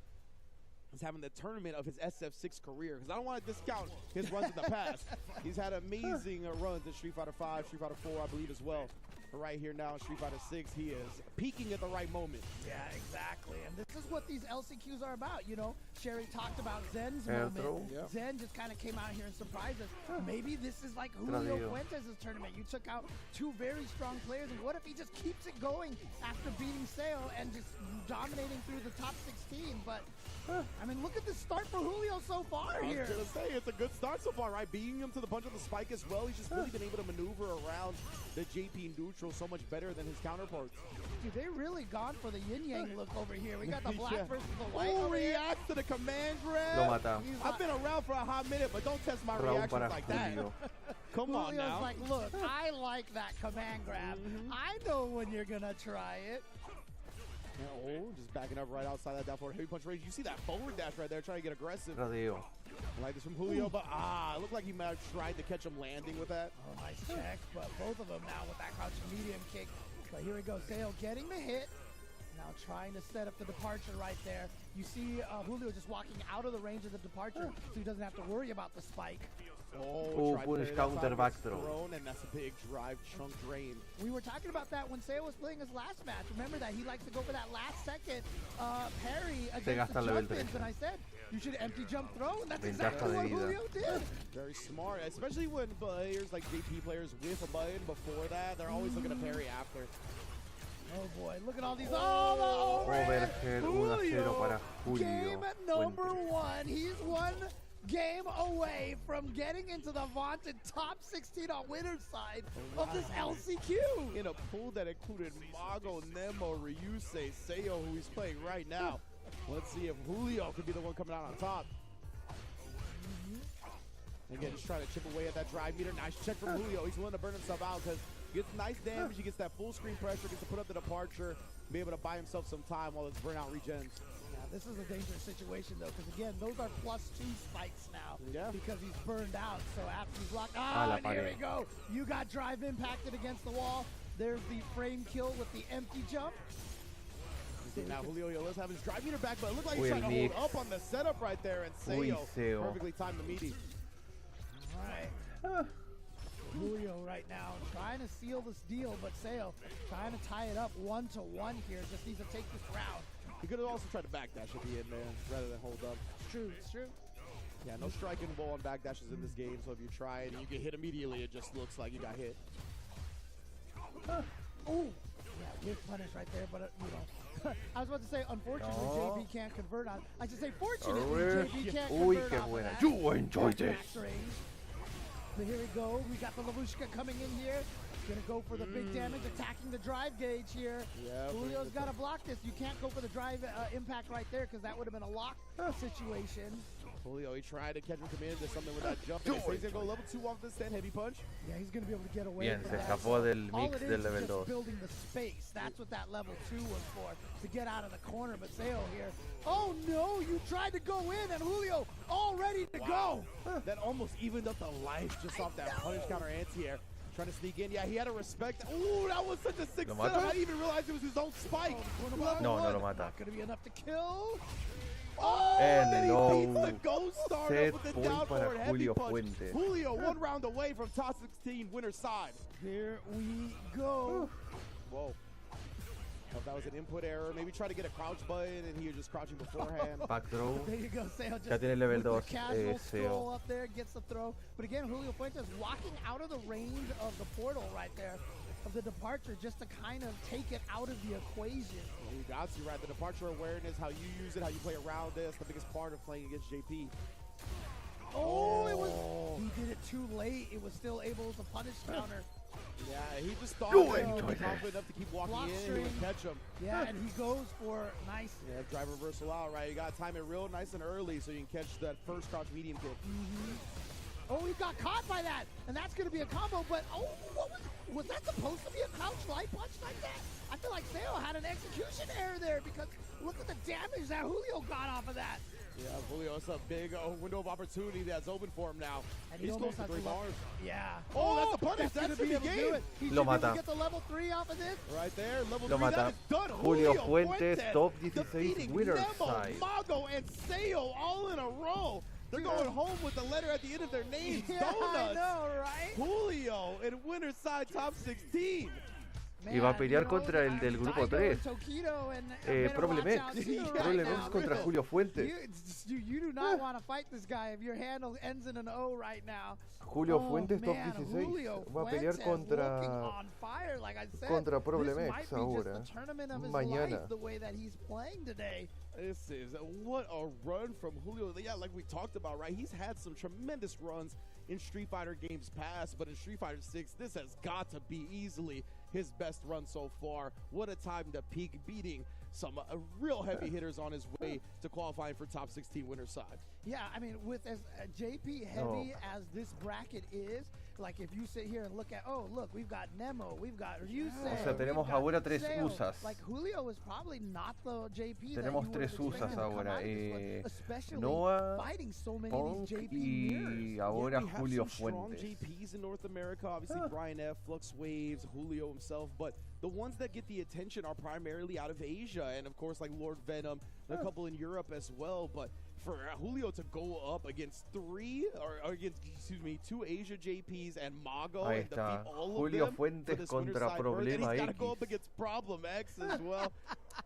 is having the tournament of his SF6 career, because I don't want to discount his runs in the past. He's had amazing runs in Street Fighter 5, Street Fighter 4, I believe as well. But right here now in Street Fighter 6, he is peaking at the right moment. Yeah, exactly. And this is what these LCQs are about. You know, Sherry talked about Zen's Air moment. throw. Yep. Zen just kind of came out here and surprised us. Maybe this is like Julio Tradido. Fuentes' tournament. You took out two very strong players, and what if he just keeps it going after beating Seo and just dominating through the top 16? But, I mean, look at the start for Julio so far here. I was going to say, it's a good start so far, right? Beating him to the punch of the spike as well. He's just really been able to maneuver around the JP neutral so much better than his counterparts. Dude, they really gone for the yin-yang look over here. We got the black Yeah. versus the white. Who over here. reacts to the command grab? Lo mata. I've been around for a hot minute, but don't test my Round reactions para like that. Julio. Come on Julio's now. like, look, I like that command grab. I know when you're going to try it. Oh, just backing up right outside that down forward heavy punch range. You see that forward dash right there, trying to get aggressive. Tradido. I like this from Julio, but it looked like he might have tried to catch him landing with that. Oh, nice check, but both of them now with that crouching medium kick. But here we go, Sale getting the hit. Now trying to set up the departure right there. You see Julio just walking out of the range of the departure, so he doesn't have to worry about the spike. Oh, punish counter back throw. And that's a big drive chunk drain. We were talking about that when Seo was playing his last match. Remember that he likes to go for that last second parry against the jump ins, and I said you should empty jump throw, and that's exactly what Julio did. Very smart, especially when players like JP players whiff a button before that. They're always looking to parry after. Oh boy, look at all these. Oh, the overhead. Overhead 1-0 para Julio Game number Fuentes. 1. He's one game away from getting into the vaunted top 16 on winner's side of this LCQ. In a pool that included Mago, Nemo, Ryusei, Seo, who he's playing right now. Let's see if Julio could be the one coming out on top. Again, just trying to chip away at that drive meter. Nice check from Julio. He's willing to burn himself out because he gets nice damage. He gets that full screen pressure, gets to put up the departure, be able to buy himself some time while his burnout regens. Yeah, this is a dangerous situation, though, because, again, those are +2 spikes now because he's burned out. So after he's blocked, and here we go. You got drive impacted against the wall. There's the frame kill with the empty jump. Now Julio let's have his drive meter back, but it looked like he's trying to hold up on the setup right there, and Seo perfectly timed the meaty. All right. Julio right now trying to seal this deal, but Seo trying to tie it up 1-1 here. Just needs to take this round. He could have also tried to backdash at the end, man, rather than hold up. It's true, it's true. Yeah, no striking wall and back dashes in this game, so if you try it and you get hit immediately, it just looks like you got hit. Oh, yeah, good punish right there, but you know, I was about to say, unfortunately, JP can't convert on. I should say, fortunately, JP can't convert off of that. You enjoy this. Max range. But here we go. We got the Lavushka coming in here. Gonna go for the big damage, attacking the drive gauge here. Yeah, Julio's got to block this. You can't go for the drive impact right there because that would have been a lock situation. Julio, he tried to catch him come in, did something with that jump. And he's going to go level 2 off this 10 heavy punch. Yeah, he's going to be able to get away Bien, from se that. escapó del All mix it del is level just 2. building the space. That's what that level 2 was for, to get out of the corner. But Seo here, oh no, you tried to go in, and Julio all ready to go. That almost evened up the life just off that punish counter anti-air. Trying to sneak in. Yeah, he had to respect. Ooh, that was such a sick setup. I didn't even realize it was his own spike. No lo mata. Not going to be enough to kill. Oh, and then he beats the no Ghost Star set with the point down para forward heavy Julio punch. Fuentes. Julio 1 round away from top 16 winner's side. Here we go. Whoa. If that was an input error, maybe try to get a crouch button and he was just crouching beforehand. Back throw. There you go, Seo. Ya tiene level 2. Casual stroll Seo. up there, gets the throw. But again, Julio Fuentes walking out of the range of the portal right there, of the departure, just to kind of take it out of the equation. Well, you got to, right? The departure awareness, how you use it, how you play around this, the biggest part of playing against JP. Oh, it was. He did it too late. It was still able to punish counter. Yeah, he just thought he would be confident enough to keep walking Block in and string. he would catch him. Yeah, and he goes for nice. Yeah, drive reversal out, right? You got to time it real nice and early so you can catch that first crouch medium kick. Oh, he got caught by that, and that's going to be a combo. But oh, what was that supposed to be a crouch light punch like that? I feel like Seo had an execution error there because look at the damage that Julio got off of that. Yeah, Julio, it's a big window of opportunity that's open for him now. And He's close almost to has 3 to bars. Yeah. Oh, that's a punish. That should be game. He Lo should be able mata. to get the level 3 off of this. Right there, level Lo 3, that mata. is done. Julio Fuentes, top 16 defeating winner's Nemo, side. Mago, and Seo all in a row. They're going home with the letter at the end of their names. Yeah, Donuts. I know, right? Julio in winner's side top 16. Y va a pelear contra el del grupo 3. Problemex. Problemex contra Julio Fuentes. You do not want to fight this guy if your handle ends in an O right now. Julio Fuentes, top man, 16. Julio Va a pelear Fuentes contra looking on fire, like I said. contra This Problemex might be ahora. just the tournament of his Mañana. life, the way that he's playing today. This is what a run from Julio. Yeah, like we talked about, right? He's had some tremendous runs in Street Fighter games past, but in Street Fighter 6, this has got to be easily his best run so far. What a time to peak, beating some real heavy hitters on his way to qualifying for top 16 winner's side. Yeah, I mean, with as JP heavy as this bracket is, like if you sit here and look at, oh, look, we've got Nemo, we've got Ryusei. O sea, tenemos ahora 3 Seo. USAs. Like Julio is probably not the JP Tenemos that you 3 would have USAs expected to come ahora. out of this one, especially Noah, fighting so many Punk of these JP y mirrors. ahora Yeah, we have Julio some strong Fuentes. JPs in North America. Obviously, Brian F, Flux Waves, Julio himself, but the ones that get the attention are primarily out of Asia, and of course, like Lord Venom, and a couple in Europe as well. But for Julio to go up against 2 Asia JPs and Mago Ahí and está. defeat all Julio of them Fuentes for this contra winner's side berth, and Problema he's got to X. go up against Problem X as well.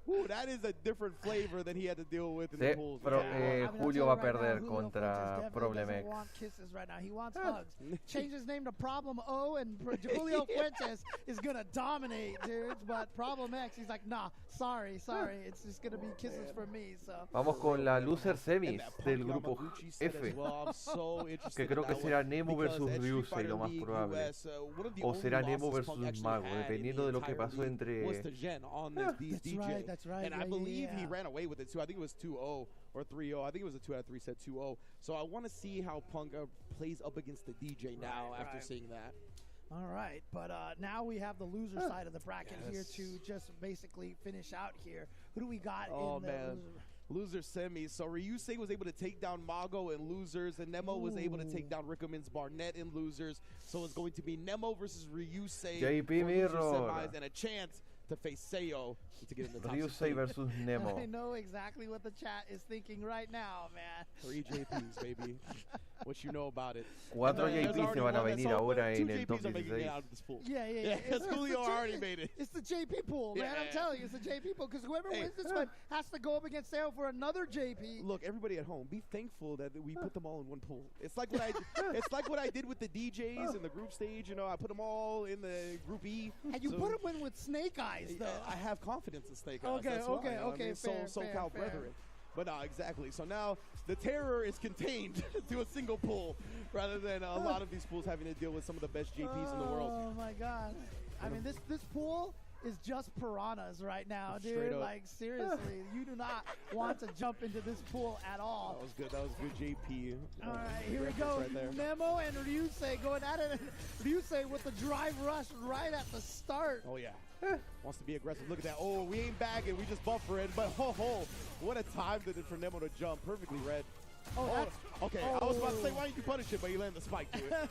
Ooh, that is a different flavor than he had to deal with in the Sí, pools. pero I mean, I'll Julio tell va a you right now, perder Julio contra Fuentes definitely Problemex. doesn't want kisses right now. He wants hugs. Change his name to Problem O, and Julio Fuentes is gonna dominate, dudes. But Problem X, he's like, nah, sorry. It's just gonna be kisses for me. So. Vamos con la loser semis del grupo F. Que creo que será Nemo versus Ryusei lo más probable. O será Nemo versus Mago, dependiendo de lo que pasó entre. That's right. And I believe he ran away with it too. I think it was 2-0 or 3-0. I think it was a 2 out of 3 set 2-0. So I want to see how Punk plays up against the DJ now after seeing that. All right, but now we have the loser side of the bracket here to just basically finish out here. Who do we got in the loser semis? So Ryusei was able to take down Mago in losers, and Nemo was able to take down Rickerman's Barnett in losers. So it's going to be Nemo versus Ryusei JP for loser Mirror. semis, and a chance to face Seiyo to get in the top Ryusei 16. versus Nemo. I know exactly what the chat is thinking right now, man. 3 JPs, baby. What you know about it? 4 There's JPs already se van a one that's venir over. ahora 2 en el JPs top are making it 16. out of this pool. Yeah. Because Julio already made it. It's the JP pool, man. Yeah. I'm telling you, it's the JP pool. Because whoever Hey. wins this one has to go up against Sale for another JP. Look, everybody at home, be thankful that we put them all in one pool. It's like what I did with the DJs in the group stage. You know, I put them all in the group E. And you put them in with Snake Eyes, though. I have confidence in Snake Eyes. Okay, That's why, okay, you know what I okay, mean? fair, SoCal fair. brethren. But exactly. So now the terror is contained to a single pool, rather than a lot of these pools having to deal with some of the best JPs in the world. Oh my God! I mean, this pool is just piranhas right now, Straight dude. up. Like seriously, you do not want to jump into this pool at all. That was good. That was good JP. All right, here we reference go. Right there. Nemo and Ryusei going at it. Ryusei with the drive rush right at the start. Oh yeah. Wants to be aggressive. Look at that. Oh, we ain't bagging. We just buffering. But what a time did it for Nemo to jump. Perfectly read. Oh, that's, okay. I was about to say, why didn't you punish it? But you landed the spike to it.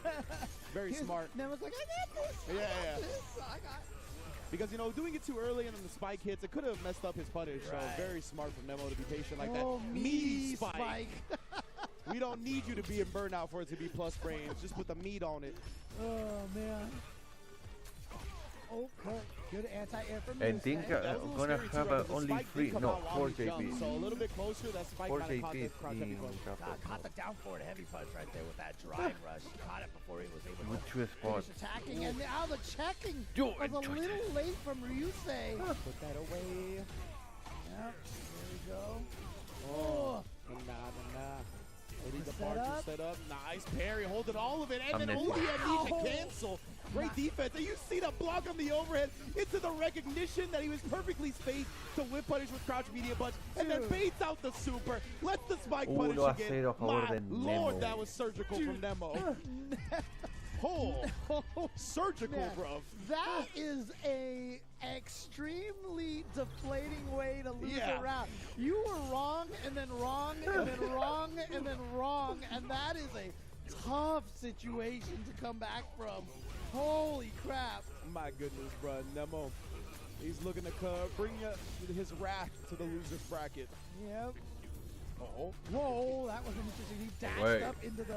Very smart. Nemo's like, I got this. Yeah, I got yeah. this. I got Because, you know, doing it too early and then the spike hits, it could have messed up his punish. Right. So very smart from Nemo to be patient like Oh, that. meaty spike. We don't need you to be in burnout for it to be plus frames. Just put the meat on it. Oh, man. Okay. Good anti-air from And think gonna have only 3, no, 4 JPs. So a little bit closer, that spike 4 kinda caught the JPs crotch heavy in punch. Caught the down forward heavy punch right there with that drive rush. Caught it before he was able Good to twist spot. finish attacking. And now the checking Yo, was a enjoy little late from Ryusei. Put that away. Yep. Here we go. Oh. Nah. Ready to partial set up. Nice parry, holding all of it. And then only amnesia cancel. Great defense. And you see the block on the overhead into the recognition that he was perfectly spaced to whip punish with crouch medium punch. And then baits out the super. Lets the spike punish again. 1-0 a favor My de lord, Nemo. that was surgical from Nemo. Surgical, bruv. That is a extremely deflating way to lose a round. You were wrong, and then wrong, and then wrong, and then wrong, and that is a tough situation to come back from. Holy crap. My goodness, bruh. Nemo. He's looking to bring his wrath to the loser's bracket. Yep. Oh. Whoa, that was interesting. He dashed up into the,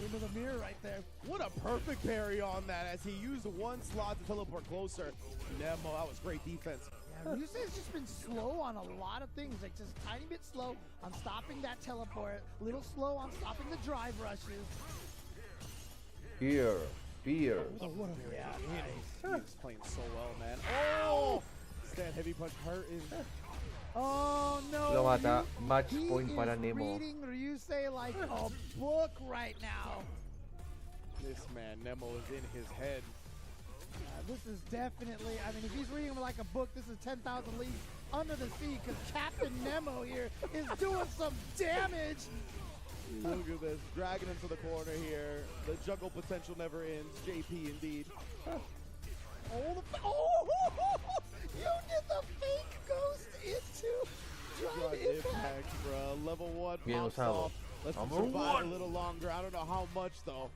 into the mirror right there. What a perfect parry on that as he used one slot to teleport closer. Nemo, that was great defense. Yeah, Ryusei's just been slow on a lot of things, like just a tiny bit slow on stopping that teleport, a little slow on stopping the drive rushes. Here. Oh, what a nice. He's playing so well, man. Oh! Stand heavy punch hurt is... Oh no! Lo mata. Match point para He is Nemo. reading Ryusei like a book right now. This man, Nemo, is in his head. This is definitely, I mean, if he's reading like a book, this is 10,000 Leagues Under the Sea, because Captain Nemo here is doing some damage. Look at this, dragging him to the corner here. The juggle potential never ends. JP indeed. You did the fake ghost into drive impact. Bro. Level 1 Bien pops usado. off. Let's Number survive 1. a little longer. I don't know how much though.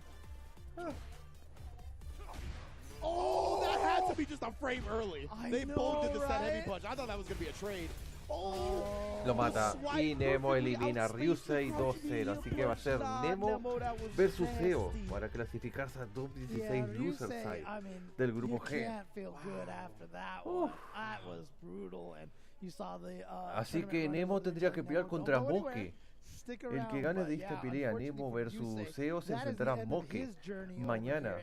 Oh, that had to be just a frame early. They both did the set heavy punch. I thought that was gonna be a trade. Lo mata. Y Nemo elimina a Ryusei 2-0. Así que va a ser Nemo versus Seo para clasificarse a top 16 loser side del grupo G. Can't feel good after that one. That was brutal, and you saw the. Así que Nemo tendría que pelear contra Moke. El que gane de esta pelea, Nemo versus Seo, se enfrentará a Moke mañana.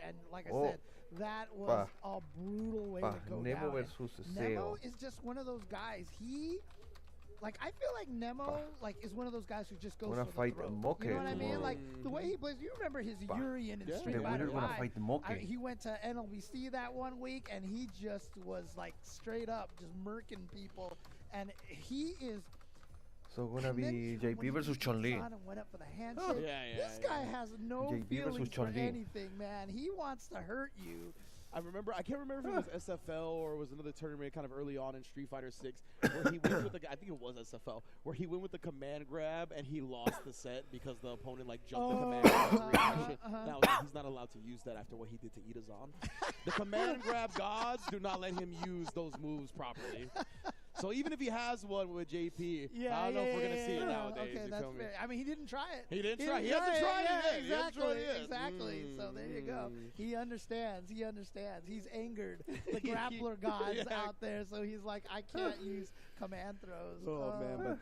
Oh, that was a brutal way to go Nemo down. versus Nemo Seo. is just one of those guys. I feel like Nemo, is one of those guys who just goes Gonna for the fight throat. Moke You know what I mean? tomorrow. Like the way he plays. You remember his Urian in Street The Fighter winner gonna V. fight Moke. He went to NLBC that one week, and he just was like straight up just murking people. And he is. So gonna be JP versus Chun-Li. Went up for the handshake. This guy has no JP versus feelings for Chun-Li. anything, man. He wants to hurt you. I can't remember if it was SFL or it was another tournament kind of early on in Street Fighter 6 where he went with I think it was SFL, where he went with the command grab and he lost the set because the opponent like jumped the command grab. Now he's not allowed to use that after what he did to Itazan. The command grab gods do not let him use those moves properly. So even if he has one with JP, I don't know if we're going to see it nowadays. Okay, that's fair. I mean, he didn't try it. He didn't try it. He hasn't tried it yet. Exactly. So there you go. He understands. He's angered the grappler gods out there, so he's like, I can't use command throws. Oh, man.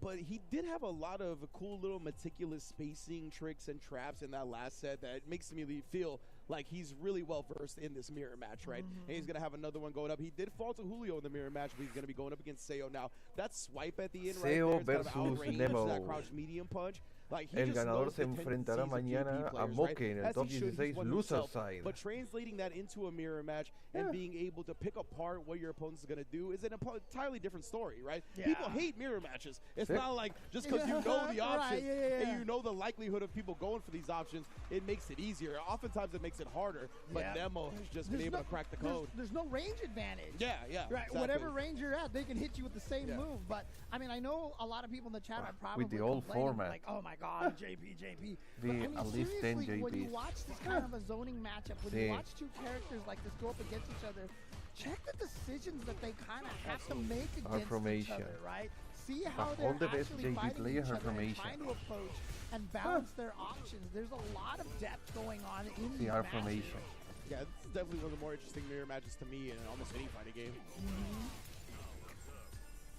But he did have a lot of cool little meticulous spacing tricks and traps in that last set that makes me feel like he's really well versed in this mirror match, right? And he's going to have another one going up. He did fall to Julio in the mirror match, but he's going to be going up against Seo now. That swipe at the end Seo right there is kind of Nemo. That crouch medium punch. Like, El ganador se enfrentará mañana a Moke en el top 16 loser side. But translating that into a mirror match and being able to pick apart what your opponent is going to do is an entirely different story, right? People hate mirror matches. It's not like just because you know the options and you know the likelihood of people going for these options, it makes it easier. Oftentimes it makes it harder, but Nemo has just been able to crack the code. There's no range advantage. Yeah. Right. Exactly. Whatever range you're at, they can hit you with the same move. But, I mean, I know a lot of people in the chat are probably with the old format. like, oh my God, JP. The I mean, at least 10 seriously, when you JPs. watch this kind of a zoning matchup, when you watch two characters like this go up against each other, check the decisions that they kind of have to make against each other, right? See how they're actually fighting each other and trying to approach and balance their options. There's a lot of depth going on in these matches. formation. Yeah, this is definitely one of the more interesting mirror matches to me in almost any fighting game.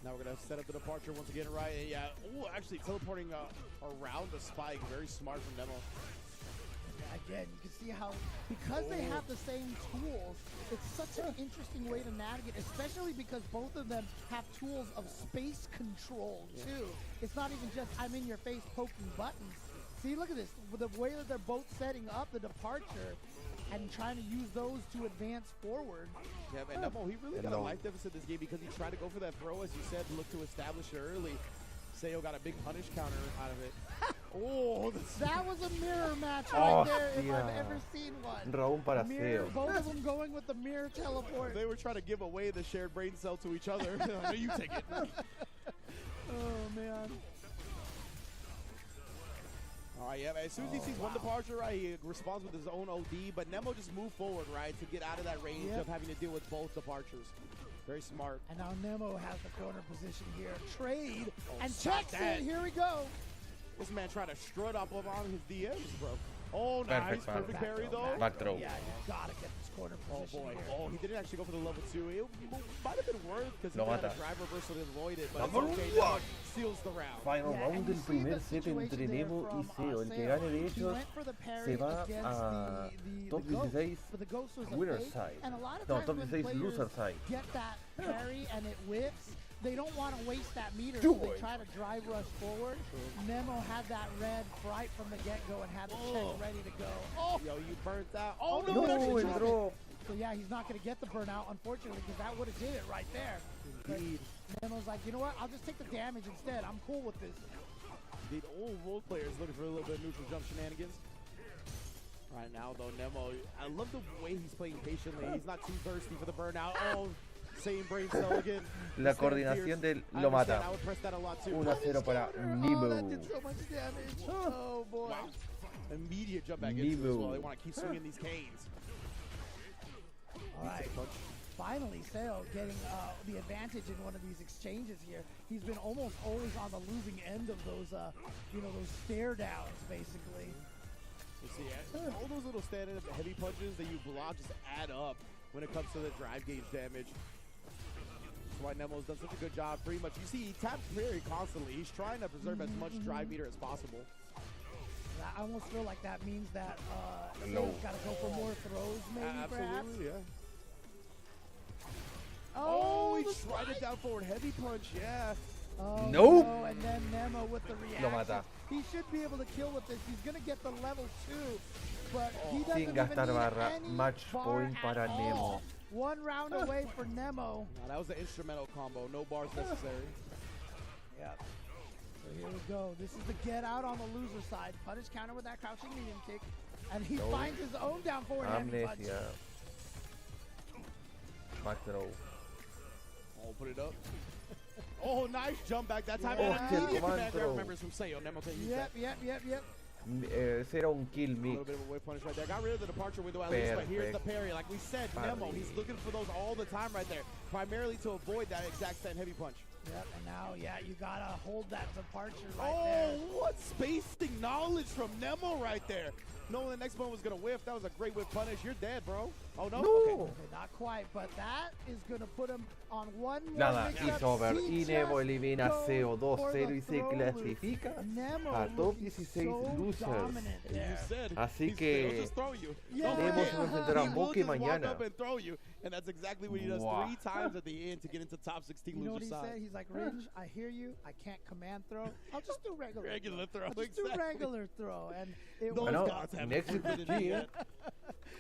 Now we're going to set up the departure once again, right? And actually teleporting around the spike. Very smart from Nemo. Again, you can see how, because they have the same tools, it's such an interesting way to navigate, especially because both of them have tools of space control, too. It's not even just, I'm in your face poking buttons. See, look at this. The way that they're both setting up the departure and trying to use those to advance forward. Yeah, and Nemo, he really got a life deficit this game because he tried to go for that throw, as you said, look to establish it early. Seo got a big punish counter out of it. That was a mirror match right there, if I've ever seen one. Raúl para Seo. Both of them going with the mirror teleport. They were trying to give away the shared brain cell to each other. I know you take it. Oh, man. All right, as soon as he sees one departure, right, he responds with his own OD, but Nemo just moved forward, right, to get out of that range of having to deal with both departures. Very smart. And now Nemo has the corner position here. Trade and checks it. Here we go. This man tried to strut up on his DMs, bro. Oh, nice. Perfect parry, though. Back throw. Yeah, you gotta get this corner position here. Oh, he didn't actually go for the level 2. It might have been worth because he had a drive reversal to avoid it, but it's okay. Nemo seals the round. Final round del primer set entre Nemo y Seo. El que gane de ellos se va a top 16 winner side. No, top 16 loser side. Get that parry and it whips. They don't want to waste that meter, so they try to drive rush forward. Nemo had that red right from the get-go and had the check ready to go. Oh, yo, you burnt that. Oh, no, entró. So, yeah, he's not going to get the burnout, unfortunately, because that would have did it right there. Indeed. But Nemo's like, you know what? I'll just take the damage instead. I'm cool with this. The old role players looking for a little bit of neutral jump shenanigans. Right now, though, Nemo, I love the way he's playing patiently. He's not too thirsty for the burnout. Oh, same brain cell again. La coordinación del lo mata. 1-0 para Nemo. That did so much damage. Oh, boy. Wow. Immediate jump back into as well. They want to keep swinging these canes. All right. Finally, Seo getting the advantage in one of these exchanges here. He's been almost always on the losing end of those, those stare downs, basically. You see, all those little stand-up heavy punches that you block just add up when it comes to the drive gauge damage. That's why Nemo's done such a good job. Pretty much, you see, he taps very constantly. He's trying to preserve as much drive meter as possible. I almost feel like that means that Seo's got to go for more throws, maybe, perhaps. Absolutely, yeah. Oh, he tried it down forward. Heavy punch, yeah. Oh, nope. No, and then Nemo with the reaction. He should be able to kill with this. He's going to get the level 2, but he doesn't Sin even gastar need barra. any Match bar point para at Nemo. all. One round away for Nemo. No, that was an instrumental combo. No bars necessary. Yeah. So here we go. This is the get out on the loser side. Punish counter with that crouching medium kick. And he finds his own down forward heavy punch. Back throw. Oh, put it up. Oh, nice jump back that time. Yeah. And immediate Command command grab throw. remembers from Sayo. Nemo can use Yep, that. yep. Ese era un kill A mix. little bit of a whip punish right there. Got rid of the departure window at least, but here's the parry. Like we said, Nemo, he's looking for those all the time right there, primarily to avoid that exact stand heavy punch. Yep, and now, yeah, you gotta hold that departure right Oh, there. what spacing knowledge from Nemo right there. Knowing the next one was going to whiff. That was a great whip punish. You're dead, bro. Oh, no? Okay, not quite, but that is gonna put him on one more Nada, mix-up. it's over. He Y Nemo just elimina goes CO for 2-0 the y se throw clasifica loop. Nemo a top looking 16 so losers. dominant there. Así He'll que just throw you. Yeah. Nemo se va a enfrentar a He will Moke just walk mañana. up and throw you, and that's exactly what he does Wow. 3 times at the end to get into top 16 You know what loser he side. said? He's like, Ringe, I hear you. I can't command throw. I'll just do regular. Regular throw, I'll just do exactly. regular throw. And it Those was gods haven't next forsaken is me G. yet.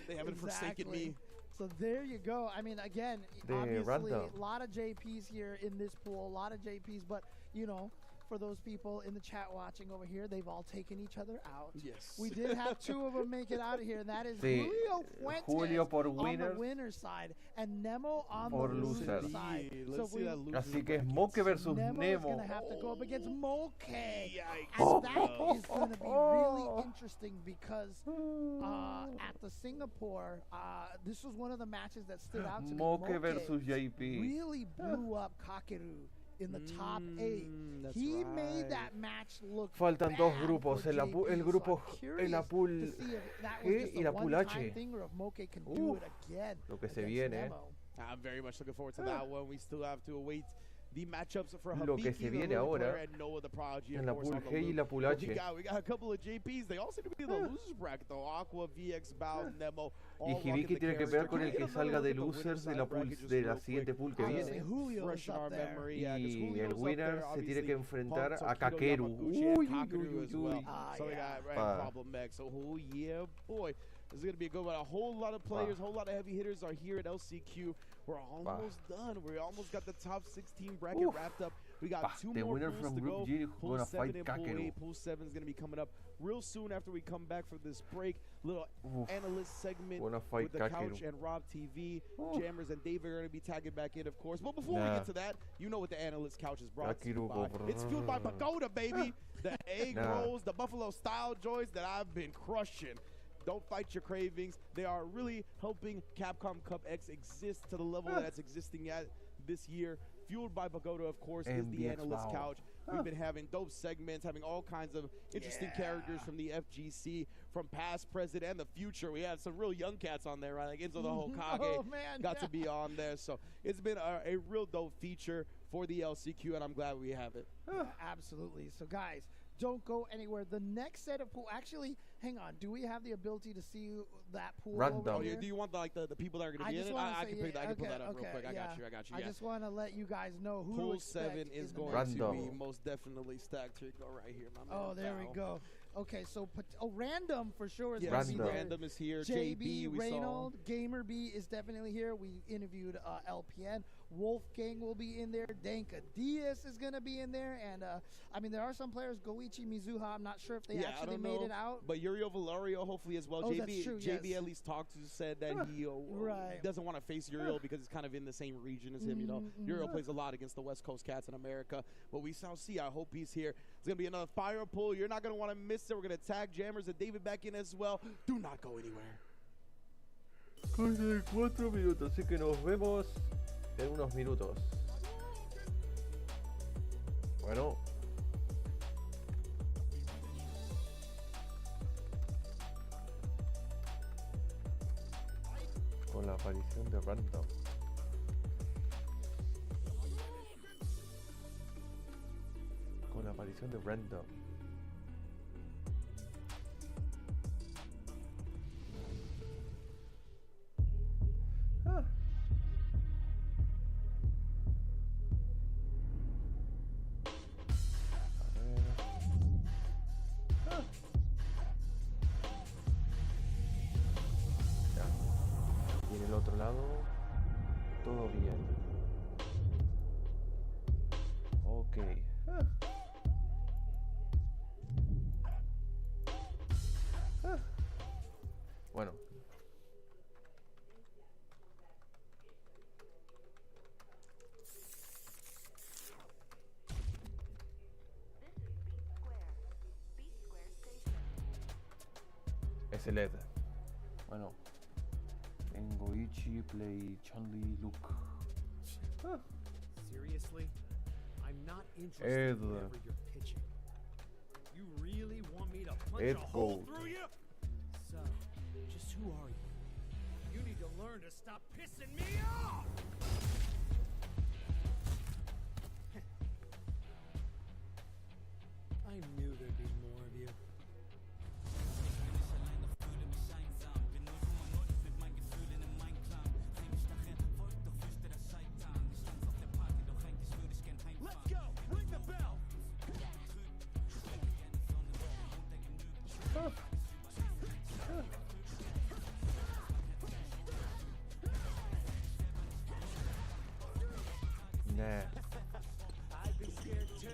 They haven't forsaken me. So there you go. I mean, again, The obviously, random. a lot of JPs here in this pool, a lot of JPs, but, you know, for those people in the chat watching over here, they've all taken each other out. Yes. We did have 2 of them make it out of here, and that is Sí, Julio Fuentes Julio por on the winners, winner's side and Nemo on por the loser losers. side. Let's So see we, that loser Así que es bracket. Moke versus Nemo is Nemo. going to have to go up against Moke. And Oh. that is going to be really interesting because at the Singapore, this was one of the matches that stood out to me. Moke versus JP. Really blew up Kakeru in the top 8. that's He right. made that match look Faltan 2 bad grupos, for el JP, el grupo, so I'm curious el pool to see if that was G just y a la pool one-time H. thing or if Moke can do it again. Lo que se against viene, Nemo. I'm very much looking forward to that one. We still have to await the matchups for Lo que Habiki, se the viene rookie ahora, player, and Noah the Prodigy, en of la course, pool on the G y loop. la pool But H. we got a couple of JPs. They all seem to be in the losers bracket, though. Aqua, VX, Bao, Nemo. Y all walking Hibiki the tiene que character. pelear con Can el we que get another salga de look at the losers winner's de la side pool, bracket just de real la quick? siguiente pool que Obviously, viene. Julio Fresh is in up our there. memory, yeah, 'cause Y Julio's el up winner there, se tiene obviously. que enfrentar Punk, a Tokido, Kakeru. Yamaguchi, and Uy, Kakeru as well. Ah, So we yeah. got Pa. Problem Max. So, oh yeah, boy. This is going to be a good one. A whole lot of players, a whole lot of heavy hitters are here at LCQ. We're almost done. We almost got the top 16 bracket wrapped up. We got 2 The more winner pools from to Group go. G Pool gonna 7 fight and Pool Kakeru. 8. Pool 7 is going to be coming up real soon after we come back from this break. Little analyst segment Gonna fight with the Kakeru. Couch and Rob TV. Jammers and David are going to be tagging back in, of course. But before we Nah. get to that, you know what the analyst couch is brought to you Kakeru by. go It's fueled by Pagoda, baby. The egg Nah. rolls, the buffalo style joints that I've been crushing. Don't fight your cravings. They are really helping Capcom Cup X exist to the level that it's existing at this year. Fueled by Pagoda, of course, is the MBX analyst Wow. couch. We've been having dope segments, having all kinds of interesting characters from the FGC, from past, present, and the future. We had some real young cats on there, right? Like Enzo the Hokage Oh, man, got to yeah. be on there. So it's been a real dope feature for the LCQ, and I'm glad we have it. Absolutely. So, guys, don't go anywhere. The next set of pool. Actually, hang on. Do we have the ability to see that pool Random. over Oh, here? yeah. Do you want the people that are going to I be in just it? wanna I say, can pick that. I can pull okay, that up real okay, quick. I yeah. got you. I Yeah. just want to let you guys know who to Pool expect 7 in is the going next to Random. be most definitely stacked. Here, go right here, my man. Oh, there we Bow. go. Okay, so random for sure is Yes, gonna be Random. there. Random is here. JB we Reynold, Gamer B is definitely here. We interviewed LPN. Wolfgang will be in there. Danka Diaz is going to be in there. And, I mean, there are some players. Goichi Mizuha, I'm not sure if they I actually don't made know, it out. But Uriel Valerio, hopefully as well. Oh, JB, that's true, JB yes. at least talked to, said that he Right. doesn't want to face Uriel because he's kind of in the same region as him. You know, Uriel plays a lot against the West Coast Cats in America. But we shall see. I hope he's here. It's going to be another fire pool. You're not going to want to miss it. We're going to tag Jammers and David back in as well. Do not go anywhere. 4 minutos, así que nos vemos en unos minutos. Bueno. Con la aparición de Random. Con la aparición de Random. Ah. Ya. Y en el otro lado, todo bien. Ok. Ah. Ah. Bueno. es el Ed. Bueno, tengo Ichi, Play, Chun-Li, Luke. Seriously? I'm not interested Ed. in whatever you're pitching. You really want me to punch Ed a hole Gold. through you? So, just who are you? You need to learn to stop pissing me off! I knew there'd be more of you. Let's go! Ring the bell! Nah. I'd be scared too.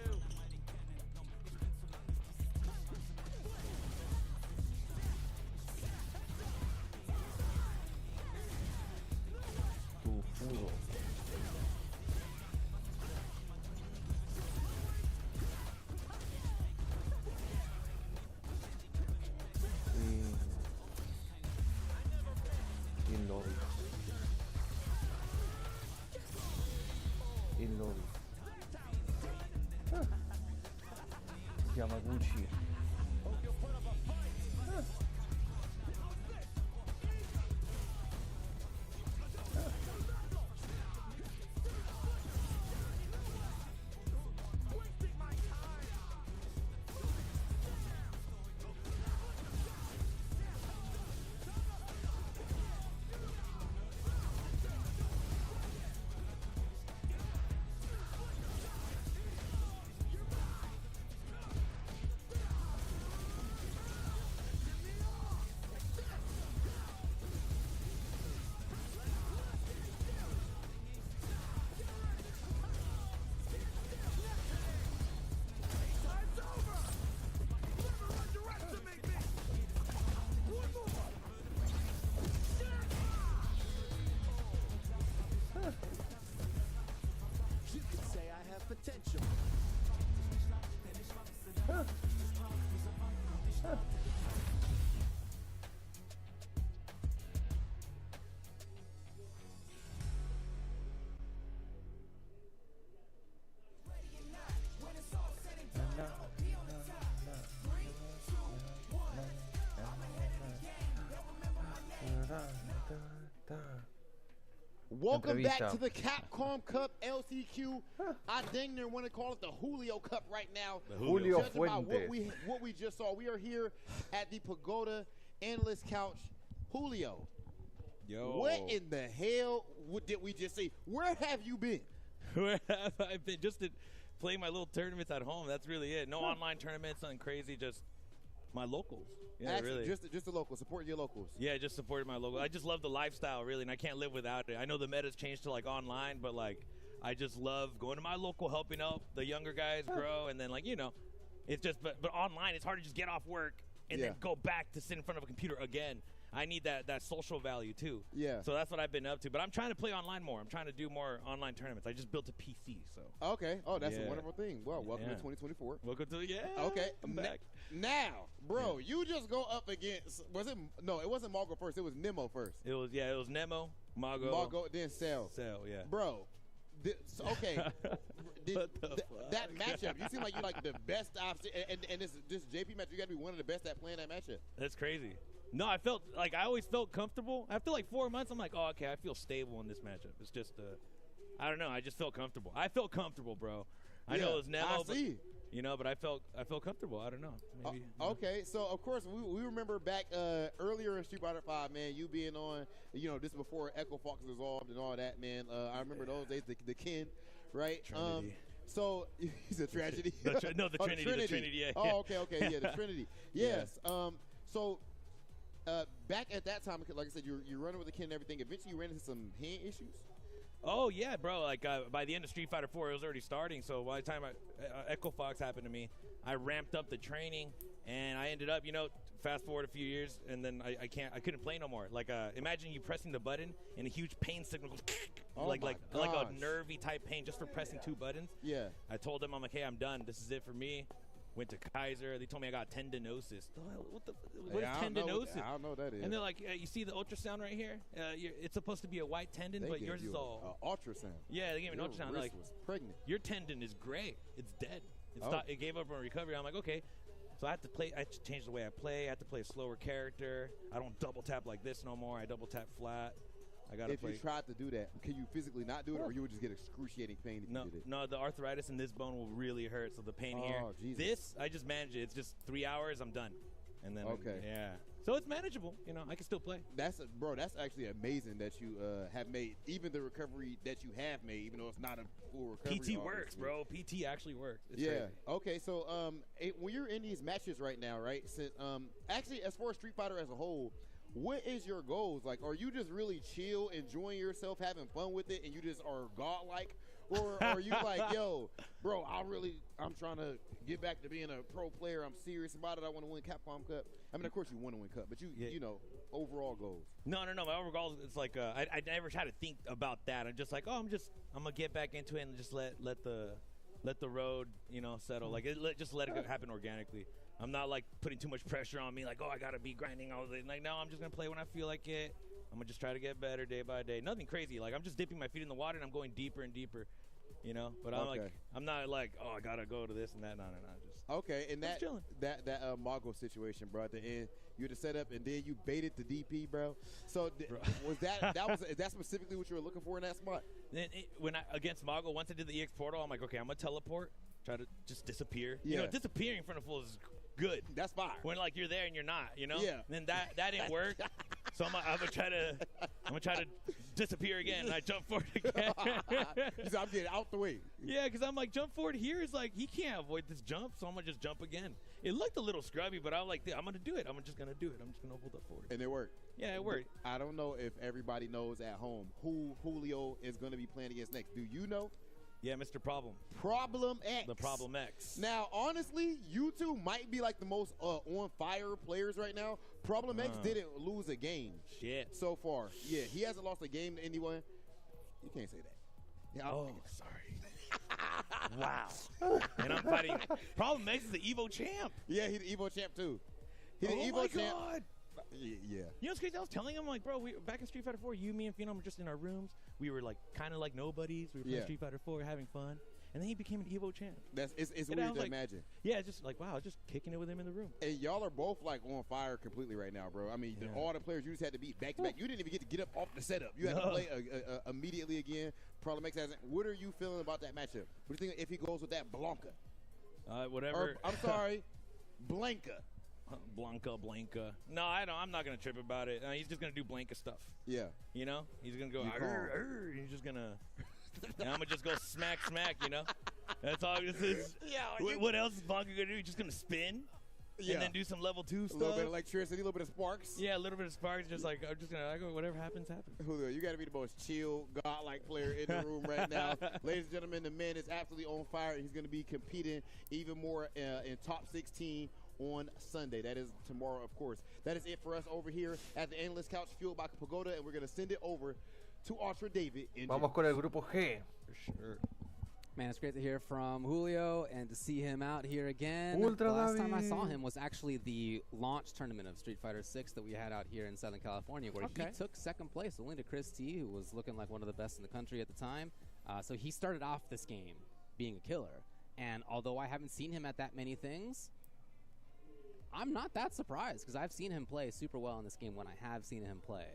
Tu fudo. Y lobby. Y lobby. Yamaguchi. You could say I have potential. Welcome back Entrevista. to the Capcom Cup LCQ. I dang near want to call it the Julio Cup right now. The Julio Judging by Fuentes. what we just saw. We are here at the Pagoda Analyst Couch. Julio, Yo. what in the hell did we just see? Where have you been? Where have I been? Just playing my little tournaments at home. That's really it. No online tournaments, nothing crazy. Just my locals. Yeah, Actually, really. just the locals. Support your locals. Yeah, just supported my local. I just love the lifestyle, really, and I can't live without it. I know the meta's changed to like online, but like I just love going to my local, helping out the younger guys grow, and then like it's just but online it's hard to just get off work and then go back to sit in front of a computer again. I need that social value too. Yeah. So that's what I've been up to. But I'm trying to play online more. I'm trying to do more online tournaments. I just built a PC, so. Okay. Oh, that's a Yeah. wonderful thing. Well, welcome to Yeah. 2024. Welcome to Okay. I'm back. Now, bro, you just go up against. No, it wasn't Margo first. It was Nemo first. It was Nemo, Mago. Margo, then Cell. Cell, yeah. Bro, okay. That matchup, you seem like you're like the best I've seen. And this JP match, you got to be one of the best at playing that matchup. That's crazy. No, I always felt comfortable. After like 4 months, I'm like, oh, okay, I feel stable in this matchup. It's just, I don't know. I just felt comfortable. I felt comfortable, bro. I know it was Nemo, but I felt comfortable. I don't know. Maybe. Okay, so of course we remember back earlier in Street Fighter 5, man, you being on, this before Echo Fox was involved and all that, man. I remember those days, the Ken, right? Trinity. So he's a tragedy. The Trinity, yeah. Oh, okay, yeah, the Trinity. Yes. So back at that time, like I said, you're running with the Ken and everything. Eventually, you ran into some hand issues. Oh yeah, bro. Like by the end of Street Fighter 4, it was already starting. So by the time Echo Fox happened to me, I ramped up the training, and I ended up, fast forward a few years, and then I couldn't play no more. Like imagine you pressing the button and a huge pain signal goes like a nervy type pain just for pressing 2 buttons. Yeah. I told them, I'm like, hey, I'm done. This is it for me. Went to Kaiser. They told me I got tendinosis. What is I don't tendinosis? I don't know what that is. And they're like, you see the ultrasound right here? It's supposed to be a white tendon, but yours is all ultrasound. Yeah, they gave me an Your ultrasound. wrist Like, was pregnant. your tendon is gray. It's dead. It gave up on recovery. I'm like, okay. So I have to play. I have to change the way I play. I have to play a slower character. I don't double tap like this no more. I double tap flat. I gotta If play. you tried to do that, can you physically not do it, or you would just get excruciating pain if you did it? No, the arthritis in this bone will really hurt. So the pain here. Jesus. This, I just manage it. It's just 3 hours. I'm done. And then Okay. yeah. So it's manageable. You know, I can still play. That's actually amazing that you have made even the recovery that you have made, even though it's not a full recovery. PT works, obviously. bro. PT actually works. It's Yeah. crazy. Okay. So when you're in these matches right now, right? Since actually, as far as Street Fighter as a whole, what is your goals? Like, are you just really chill, enjoying yourself, having fun with it, and you just are godlike? Or are you like, yo, bro, I'm trying to get back to being a pro player. I'm serious about it. I want to win Capcom Cup. I mean, of course you want to win Cup, but you know, overall goals. No. My overall goals, it's like I never try to think about that. I'm just like, I'm gonna get back into it and just let the road, you know, settle. Like just let it happen organically. I'm not like putting too much pressure on me. Like, I gotta be grinding all day. Like, no, I'm just gonna play when I feel like it. I'm gonna just try to get better day by day. Nothing crazy. Like, I'm just dipping my feet in the water and I'm going deeper and deeper. You know, but I'm not like, I gotta go to this and that. No. Just okay. And just chilling. that Mago situation, bro. At the end, you had to set up and then you baited the DP, bro. So is that specifically what you were looking for in that spot? Then when I against Mago, once I did the EX portal, I'm like, okay, I'm gonna teleport, try to just disappear. Yeah. You know, disappearing in front of fools is good. That's fine. When like you're there and you're not, you know. Yeah. And then that didn't work. So I'm gonna try to disappear again. And I jump forward again. I'm getting out the way. Yeah, because I'm like, jump forward here is like he can't avoid this jump, so I'm gonna just jump again. It looked a little scrubby, but I'm like, I'm gonna do it. I'm just gonna do it. I'm just gonna hold up forward. And it worked. Yeah, it worked. I don't know if everybody knows at home who Julio is going to be playing against next. Do you know? Yeah, Mr. Problem. Problem X. The Problem X. Now, honestly, you two might be like the most on fire players right now. Problem X didn't lose a game. Shit. So far. Yeah, he hasn't lost a game to anyone. You can't say that. Yeah, sorry. Wow. And I'm fighting. Problem X is the Evo champ. Yeah, he's the Evo champ too. He's the Evo champ. God. Yeah. You know what's crazy? I was telling him, like, bro, we back in Street Fighter 4, me and Phenom were just in our rooms. We were like kind of like nobodies. We were playing Street Fighter 4, having fun. And then he became an Evo champ. It's weird to imagine. Yeah, it's just like, wow, just kicking it with him in the room. And y'all are both like on fire completely right now, bro. I mean, all the players you just had to beat back to back. You didn't even get to get up off the setup. You had to play immediately again. Problem X hasn't. What are you feeling about that matchup? What do you think if he goes with that Blanca? Whatever. Or, I'm sorry, Blanca. Blanca. No, I'm not gonna trip about it. He's just gonna do Blanca stuff. Yeah. You know, he's gonna go. He's just gonna. And I'm gonna just go smack. You know, that's all this is. Yeah. What else is Blanca gonna do? He's just gonna spin. Yeah. And then do some level 2 stuff. A little bit of electricity, a little bit of sparks. Yeah, a little bit of sparks. Just like, I'm just going to go, whatever happens, happens. Julio, you got to be the most chill, godlike player in the room right now. Ladies and gentlemen, the man is absolutely on fire. He's going to be competing even more in top 16 on Sunday. That is tomorrow, of course. That is it for us over here at the Analyst Couch, fueled by Pagoda, and we're going to send it over to Ultra David. Vamos con el Grupo G. For sure. Man, it's great to hear from Julio and to see him out here again. Ultra the last time I David. saw him was actually the launch tournament of Street Fighter 6 that we had out here in Southern California, where he took second place, only to Chris T, who was looking like one of the best in the country at the time. So he started off this game being a killer. And although I haven't seen him at that many things, I'm not that surprised, because I've seen him play super well in this game when I have seen him play.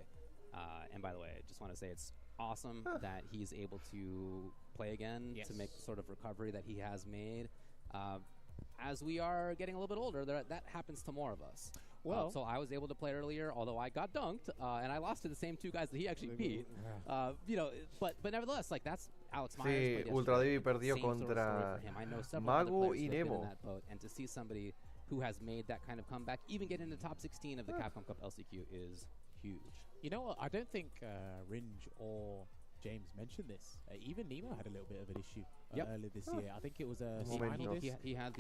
And by the way, I just want to say it's awesome that he's able to play again, to make the sort of recovery that he has made. As we are getting a little bit older, that happens to more of us. Well, so I was able to play earlier, although I got dunked, and I lost to the same two guys that he actually beat. You know, but nevertheless, like, that's Alex Myers. Sí, Ultra David perdió contra Mago y Nemo. And to see somebody who has made that kind of comeback, even get into the top 16 of the Capcom Cup LCQ, is huge. You know what? I don't think Ringe or James mentioned this. Even Nemo had a little bit of an issue earlier this year. I think it was a spinal disc. He had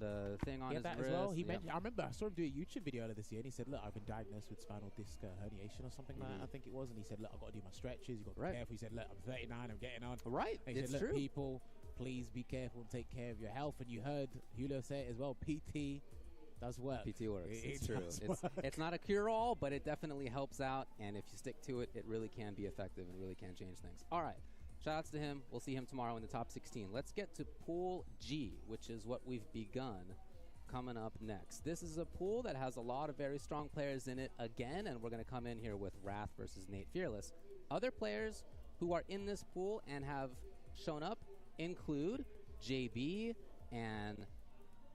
a thing on his that wrist. as well. He mentioned, I remember I saw him do a YouTube video earlier this year, and he said, "Look, I've been diagnosed with spinal disc herniation or something like that. I think it was." And he said, "Look, I've got to do my stretches. You've got to be careful." He said, "Look, I'm 39. I'm getting on." Right. And he it's said, "Look, true. people please be careful and take care of your health. And you heard Julio say it as well, PT does work. PT works. It's true. does work. It's not a cure-all, but it definitely helps out. And if you stick to it, it really can be effective and really can change things. All right. Shout-outs to him. We'll see him tomorrow in the top 16. Let's get to Pool G, which is what we've begun coming up next. This is a pool that has a lot of very strong players in it again, and we're going to come in here with Wrath versus Nate Fearless. Other players who are in this pool and have shown up include JB and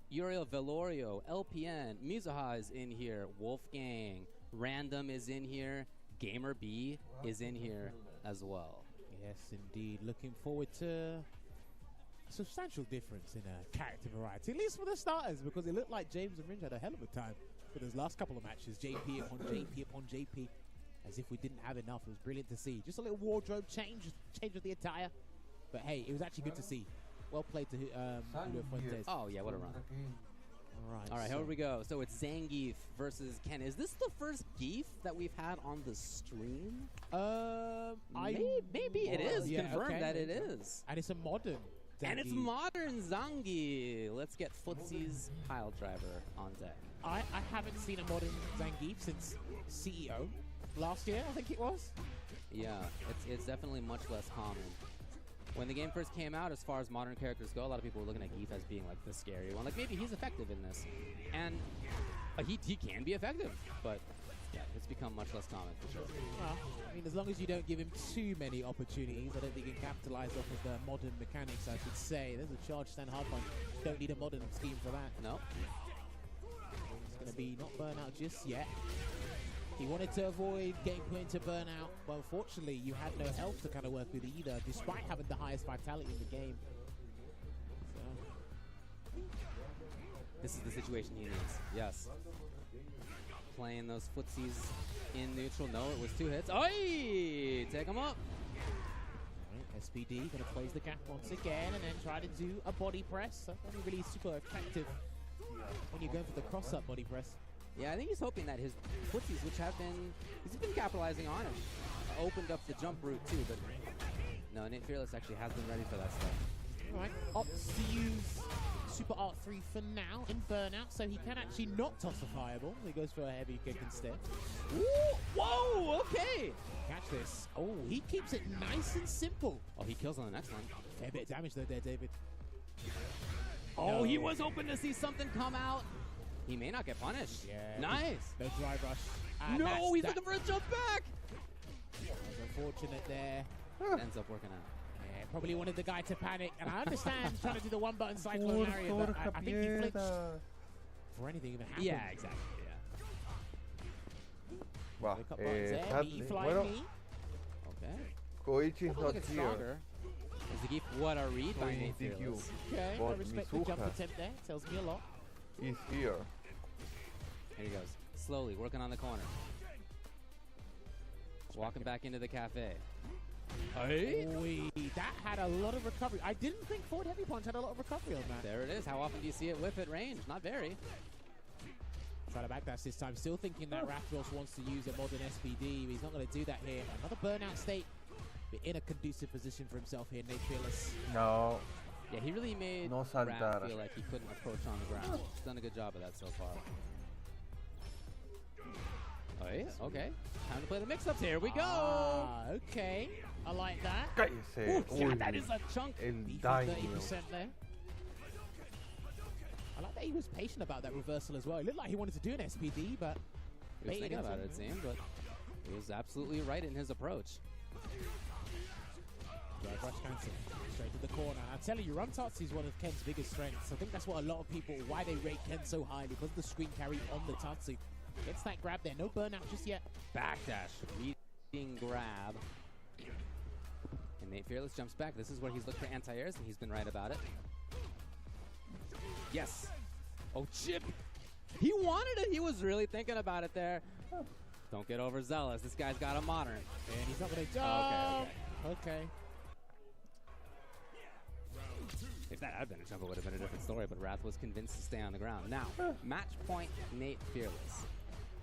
Uriel Velorio, LPN, Mizuha is in here, Wolfgang, Random is in here, Gamer B is in here as well. Yes, indeed. Looking forward to a substantial difference in character variety, at least for the starters, because it looked like James and Ringe had a hell of a time for those last couple of matches. JP upon JP upon JP, as if we didn't have enough. It was brilliant to see. Just a little wardrobe change of the attire. But hey, it was actually good to see. Well played to Julio Fuentes. Oh, yeah, what a run. All right, so here we go. So it's Zangief versus Ken. Is this the first Geef that we've had on the stream? Maybe it is. Yeah, Confirmed that it is. And it's a modern Zangief. And it's modern Zangi. Let's get Footsie's pile driver on deck. I haven't seen a modern Zangief since CEO last year, I think it was. Yeah, it's definitely much less common. When the game first came out, as far as modern characters go, a lot of people were looking at Geef as being like the scary one. Like maybe he's effective in this, and he can be effective, but yeah, it's become much less common for sure. Well, I mean, as long as you don't give him too many opportunities, I don't think he can capitalize off of the modern mechanics. I should say there's a charge, stand, hard punch. Don't need a modern scheme for that. No. It's going to be not burnout just yet. He wanted to avoid getting put into burnout, but unfortunately you had no health to kind of work with either, despite having the highest vitality in the game. So. This is the situation he needs. Yes. Playing those footsies in neutral. No, it was 2 hits. Oi! Take him up. Right, SPD going to close the gap once again and then try to do a body press. That's only really super effective when you're going for the cross-up body press. Yeah, I think he's hoping that his footsies, which he's been capitalizing on, have opened up the jump route too, but no, Nate Fearless actually has been ready for that stuff. All right, opts to use Super Art 3 for now in burnout, so he can actually not toss a fireball. He goes for a heavy kick instead. Ooh, whoa, okay. Catch this. Oh, he keeps it nice and simple. Oh, he kills on the next one. Fair bit of damage though there, David. Oh, No. he was hoping to see something come out. He may not get punished. Yeah. Nice. No drive rush. No, he's looking for a jump back. That was unfortunate there. Ends up working out. Yeah, probably wanted the guy to panic. And I understand trying to do the one-button cyclone area, but I think he flinched before anything even happened. Yeah, exactly. Yeah. Va, Me, fly bueno, me. Okay. Koichi is not Looking here. stronger. Is the Geef what a read by Nate Fearless. Okay, I But respect the jump Mizuha attempt there. Tells me a lot. is here. Here he goes. Slowly working on the corner. Walking back into the cafe. Hey. Oy, that had a lot of recovery. I didn't think forward heavy punch had a lot of recovery on that. There it is. How often do you see it whip at range? Not very. Try to backdash this time. Still thinking that Rathalos wants to use a modern SPD, but he's not going to do that here. Another burnout state, but in a conducive position for himself here, Nate Fearless. No. Yeah, he really made No Raph saltar. feel like he couldn't approach on the ground. He's done a good job of that so far. Oh, yeah? Okay. Time to play the mix-ups. Here we go. Okay. I like that. Cállese. Ooh, yeah, that is a chunk. El Beef daño. 30% there. I like that he was patient about that reversal as well. It looked like he wanted to do an SPD, but He was baited thinking into about it, it seemed, but he was absolutely right in his approach. Drive rush cancel. Straight to the corner. I tell you, Rumtots is one of Ken's biggest strengths. I think that's what a lot of people, why they rate Ken so highly, because of the screen carry on the Tatsu. Gets that grab there. No burnout just yet. Backdash. Leading grab. And Nate Fearless jumps back. This is where he's looked for anti-airs, and he's been right about it. Yes. Oh, chip. He wanted it. He was really thinking about it there. Don't get overzealous. This guy's got a modern. And he's not going to jump. Okay. If that had been a jump, it would have been a different story, but Wrath was convinced to stay on the ground. Now, match point, Nate Fearless.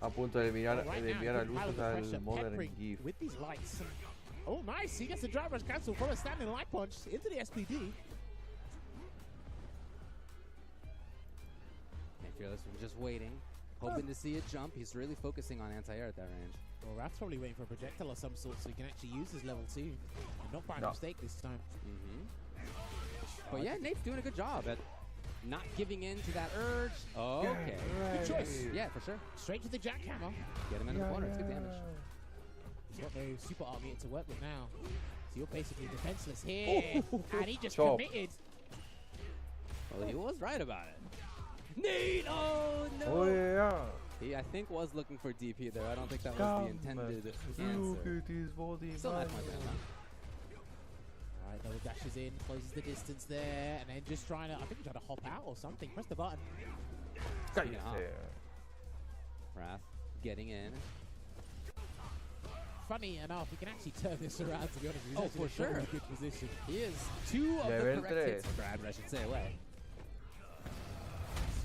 A punto de enviar, Right de now, enviar a good pile luces of al pressure, Modern peppering Geef. with these lights. Oh, nice. He gets the drive rush cancel from a standing light punch into the SPD. Fearless was just waiting, hoping to see it jump. He's really focusing on anti-air at that range. Well, Raph's probably waiting for a projectile of some sort so he can actually use his level 2 and not find a mistake this time. But yeah, Nate's doing a good job at not giving in to that urge. Oh, okay. Good choice. Yeah, for sure. Straight to the jackhammer. Get him in the corner. It's good damage. He's got no super art meter to work with now. So you're basically defenseless here. And he just committed. Well, he was right about it. Nate! Oh, no! Oh, yeah. He, I think, was looking for DP there. I don't think that was the intended answer. Still nice, my man. Alright, double dashes in, closes the distance there, and then just trying to, I think he's trying to hop out or something. Press the button. Wrath getting in. Funny enough, he can actually turn this around, to be honest. He's for sure. in a good position. He is 2 of the correct hits for Brad, I should say, away.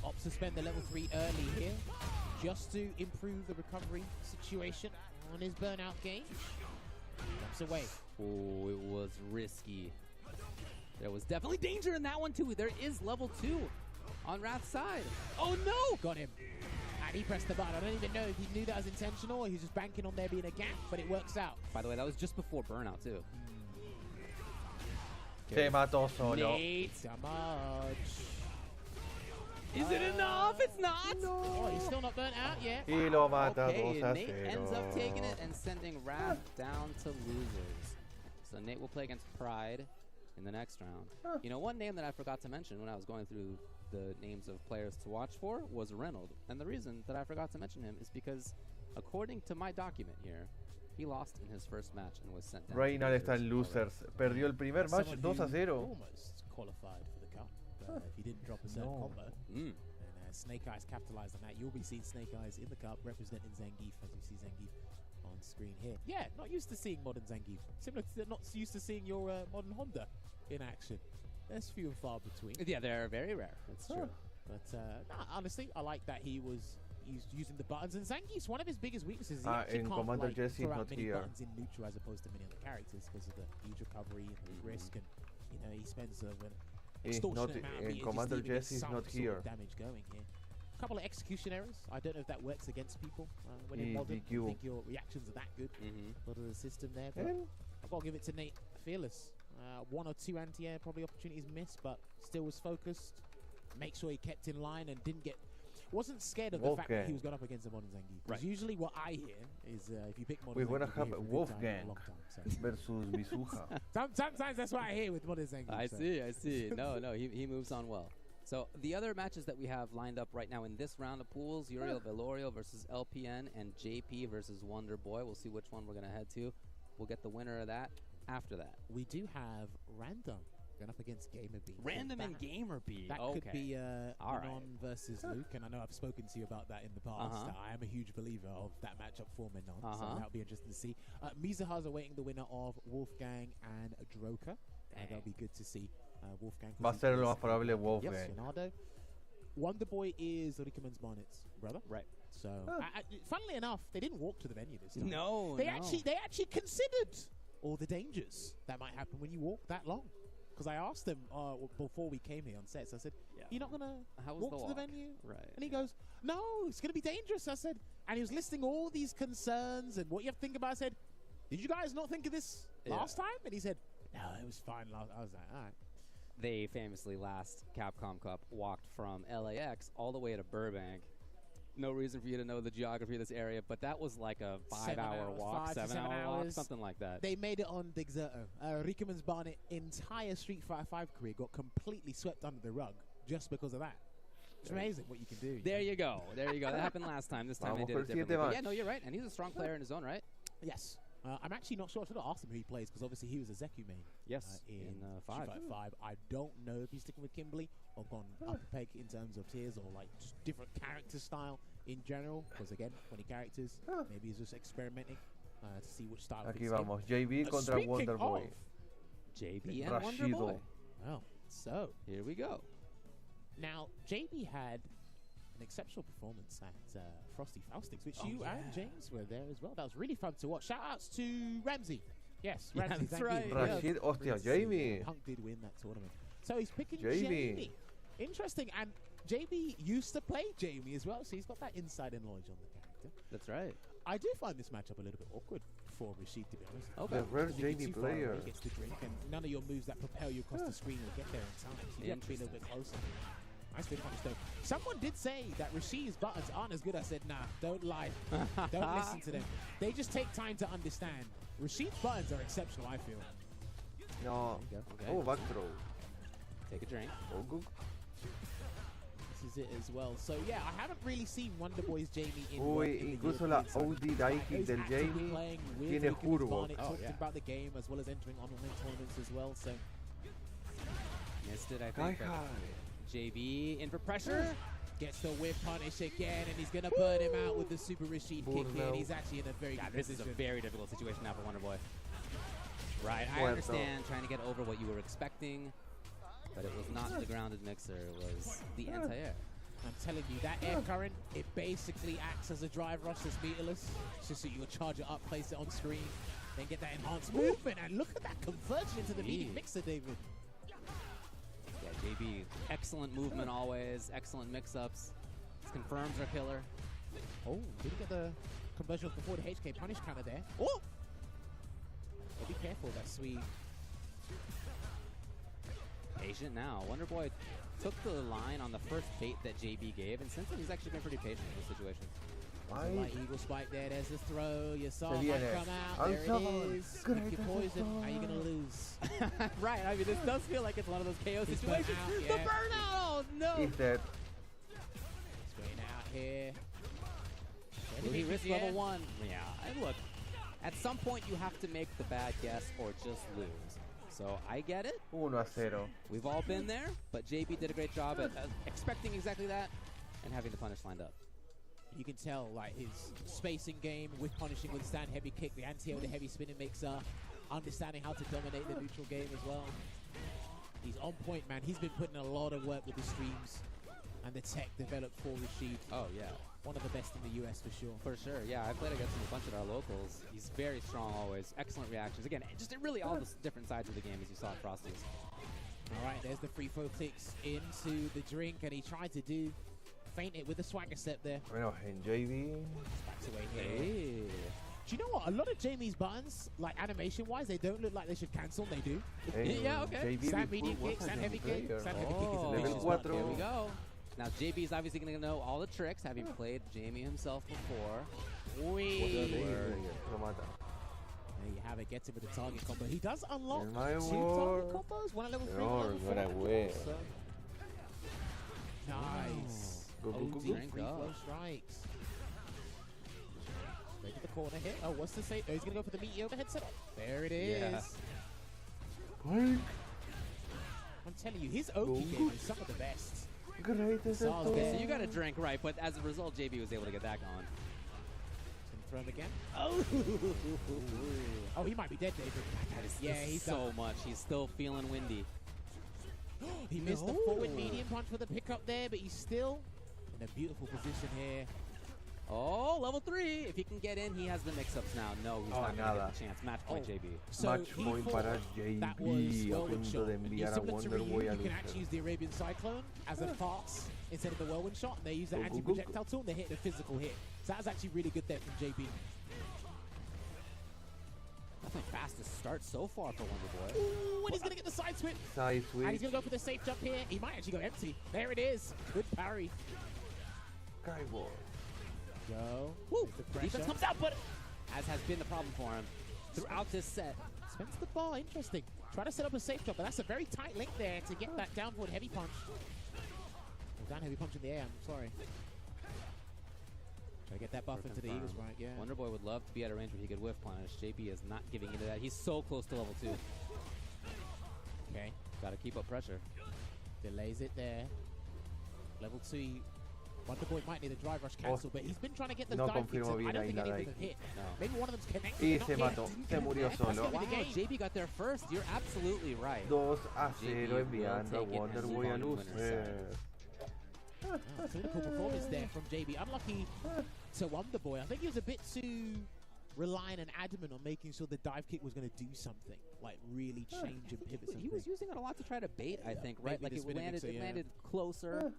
Opts to spend the level 3 early here, just to improve the recovery situation on his burnout gauge. Jumps away. Oh, it was risky. There was definitely danger in that one, too. There is level 2 on Wrath's side. Oh, no! Got him. And he pressed the button. I don't even know if he knew that was intentional or he was just banking on there being a gap, but it works out. By the way, that was just before burnout, too. Se mató solo. Nate, so much. Is it enough? It's not. No. Oh, he's still not burnt out yet. Y lo mata Okay, 2-0. Nate ends up taking it and sending Wrath down to losers. So Nate will play against Pride in the next round. You know, one name that I forgot to mention when I was going through the names of players to watch for was Reynolds. And the reason that I forgot to mention him is because, according to my document here, he lost in his first match and was sent down. Reynal está en losers. Perdió el primer match 2-0. Almost qualified for the cup, but if he didn't drop a certain combo. And Snake Eyes capitalized on that. You'll be seeing Snake Eyes in the cup representing Zangief, as you see Zangief on screen here. Yeah, not used to seeing modern Zangief. Similar to not used to seeing your modern Honda in action. There's few and far between. Yeah, they're very rare. That's true. But honestly, I like that he was using the buttons. And Zangief's one of his biggest weaknesses. He actually can't Commander Jesse throw out not many here. buttons in neutral as opposed to many other characters because of the huge recovery and the risk. And you know, he spends an extortionate amount of meters Commander just to even get Jesse is some not sort here. of damage going here. A couple of execution errors. I don't know if that works against people when in modern. I DQ. think your reactions are that good. A lot of the system there. But I've got to give it to Nate Fearless. 1 or 2 anti-air probably opportunities missed, but still was focused. Make sure he kept in line and wasn't scared of the fact that he was going up against a modern Zangief. Because usually what I hear is if you pick modern We're going to Zangief, have you Wolfgang so. versus Mizuha. Sometimes that's what I hear with modern Zangief. I see. No, he moves on well. So the other matches that we have lined up right now in this round of pools, Uriel Velorio versus LPN and JP versus Wonder Boy. We'll see which one we're going to head to. We'll get the winner of that after that. We do have Random going up against Gamer B. Random and Gamer B. That okay. could be All Menon versus Luke, and I know I've spoken to you about that in the past. I am a huge believer of that matchup for Menon, so that'll be interesting to see. Mizuha's awaiting the winner of Wolfgang and Droka. That'll be good to see. Wolfgang. Va a ser lo más probable Wolfgang. Yes, Leonardo. Wonder Boy is Rickerman's Barnett's brother. Right. So, funnily enough, they didn't walk to the venue this time. No, they actually considered all the dangers that might happen when you walk that long. Because I asked them before we came here on sets, I said, you're not going to walk to the venue? Right. And he goes, no, it's going to be dangerous. I said, and he was listing all these concerns and what you have to think about. I said, did you guys not think of this last time? And he said, no, it was fine. I was like, all right. They famously last Capcom Cup walked from LAX all the way to Burbank. No reason for you to know the geography of this area, but that was like a 5-hour walk, 7-hour walk, something like that. They made it on Digzerto. Rickerman's Barnett entire Street Fighter 5 career got completely swept under the rug just because of that. It's amazing what you can do. There you go. That happened last time. This time they did it differently. But yeah, no, you're right. And he's a strong player in his own right. Yes. I'm actually not sure. I should have asked him who he plays because obviously he was a Zeku main. Yes, in 5. Street Fighter 5. I don't know if he's sticking with Kimberly or gone up a peg in terms of tiers or like just different character style in general. Because again, 20 characters, maybe he's just experimenting to see which style. Aquí vamos, JB contra Wonder Boy. JB and Wonder Boy. Well, so here we go. Now, JB had an exceptional performance at Frosty Faustix, which you and James were there as well. That was really fun to watch. Shout outs to Ramsey. Yes, Ramsey. That's right. Rashid, hostia, Jamie. Punk did win that tournament. So he's picking Jamie. Jamie. Interesting. And JB used to play Jamie as well, so he's got that insider knowledge on the character. That's right. I do find this matchup a little bit awkward for Rashid, to be honest. The rare Because you get Jamie too far away, player. he gets the drink, and none of your moves that propel you across the screen will get there in time. So you have to be a little bit closer. Nice bit punish though. Someone did say that Rashid's buttons aren't as good. I said, nah, don't lie. Don't listen to them. They just take time to understand. Rashid's buttons are exceptional, I feel. No. Okay. Oh, back throw. Take a drink. Oh, good. This is it as well. So yeah, I haven't really seen Wonder Boy's Jamie in Uy, incluso la OD die kick del Jamie tiene curvo. Talked about the game as well as entering online tournaments as well. So Missed it, I think. JB in for pressure. Gets the whip punish again, and he's gonna burn him out with the Super Rashid kick here. He's actually in a very good This is position. a very difficult situation now for Wonder Boy. Right, I Muerto. understand trying to get over what you were expecting, but it was not the grounded mixer, it was the anti-air. I'm telling you, that air current, it basically acts as a drive rush that's meterless. It's just so you charge it up, place it on screen, then get that enhanced movement, and look at that conversion into the medium mixer, David. Yeah, JB, excellent movement always, excellent mix-ups. His confirms are killer. Oh, did he get the conversion before the HK punish counter there? Oh! Be careful, that Swede. Patient now. Wonder Boy took the line on the first bait that JB gave, and since then he's actually been pretty patient in this situation. There's a light eagle spike there. There's the throw. You saw Se it viene. come out. There it is. Pick your poison. Are you going to lose? Right. I mean, this does feel like it's one of those KO He's situations. burnt out, The yeah. burnout! Oh, no! He's dead. Straight out here. Will he risk level 1? Yeah. And look, at some point you have to make the bad guess or just lose. So I get it. 1-0. We've all been there, but JB did a great job at expecting exactly that and having the punish lined up. You can tell, like, his spacing game with punishing with stand heavy kick, the anti-air with the heavy spinning mixer, understanding how to dominate the neutral game as well. He's on point, man. He's been putting a lot of work with the streams and the tech developed for Rashid. Oh, yeah. One of the best in the US for sure. For sure, yeah. I played against him a bunch at our locals. He's very strong always. Excellent reactions. Again, just really all the different sides of the game as you saw at Frosty's. All right, there's the free throw clicks into the drink, and he tried to feint it with a swagger step there. Bueno, en JB. Backs away here. Hey. Do you know what? A lot of Jamie's buttons, like animation-wise, they don't look like they should cancel. They do. Hey, Yeah, okay. JB Stand before medium was kick, a stand heavy Jamie kick. player. Stand heavy kick is a Oh, vicious level button. 4. Here we go. Now JB's obviously going to know all the tricks, having played Jamie himself before. Wee. Lo mata. There you have it. Gets him with the target combo. He does unlock In my 2 world. target combos. One at level 3, Señor, one at level 4. buena wea. So, nice. Go, go, go, OD go. free flow strikes. Straight to the corner here. Oh, what's the save? Oh, he's going to go for the meaty overhead setup. There it is. Yeah. Pike. I'm telling you, his Oki game is some of the best. Great as a Okay, so you got a drink, right, but as a result, JB was able to get that going. Throw him again. Oh! Oh, he might be dead, David. Yeah, he's so done. much. He's still feeling windy. He missed the forward medium punch for the pickup there, but he's still in a beautiful position here. Oh, level 3. If he can get in, he has the mix-ups now. No, he's not going to nada. get the chance. Match point, JB. So Match he point thought para that was JB. A whirlwind punto shot. de And enviar a similar to Wonder Ryu, Boy a you can luchar. actually use the Arabian Cyclone as a pass instead of the whirlwind shot, and they use the Go, go, go, anti-projectile tool, and they hit the physical hit. So that was actually really good there from JB. Definitely fastest start so far for Wonder Boy. Ooh, and he's going to get the side switch. Side And he's switch. going to go for the safe jump here. He might actually go empty. There it is. Good parry. Skyward. Go. Woo! The Defense pressure. comes out, but as has been the problem for him throughout this set. Spends the ball. Interesting. Try to set up a safe jump, but that's a very tight link there to get that downward heavy punch. Oh, down heavy punch in the air. I'm sorry. Try to get that buff into the Eagles, right? Yeah. Wonder Boy would love to be at a range where he could whiff punish. JB is not giving into that. He's so close to level 2. Okay. Got to keep up pressure. Delays it there. Level 2. Wonder Boy might need a drive rush cancel, but he's been trying to get the No dive kicks. confirmo I bien don't ahí think la any of dive them have kick. hit. No. Maybe one of them's connected. Y but se not mató. yet. Se murió That's solo. gonna be the Wow, game. JB got there first. You're absolutely right. 2-0 JB will enviando a take it Wonder and Boy move a on to winner's lucer. side. Oh, clinical performance there from JB. Unlucky to Wonder Boy. I think he was a bit too reliant and adamant on making sure the dive kick was going to do something, like really change and pivot something. He was using it a lot to try to bait, I think, right? Maybe Like the it spinning landed, mixer, it yeah. landed closer.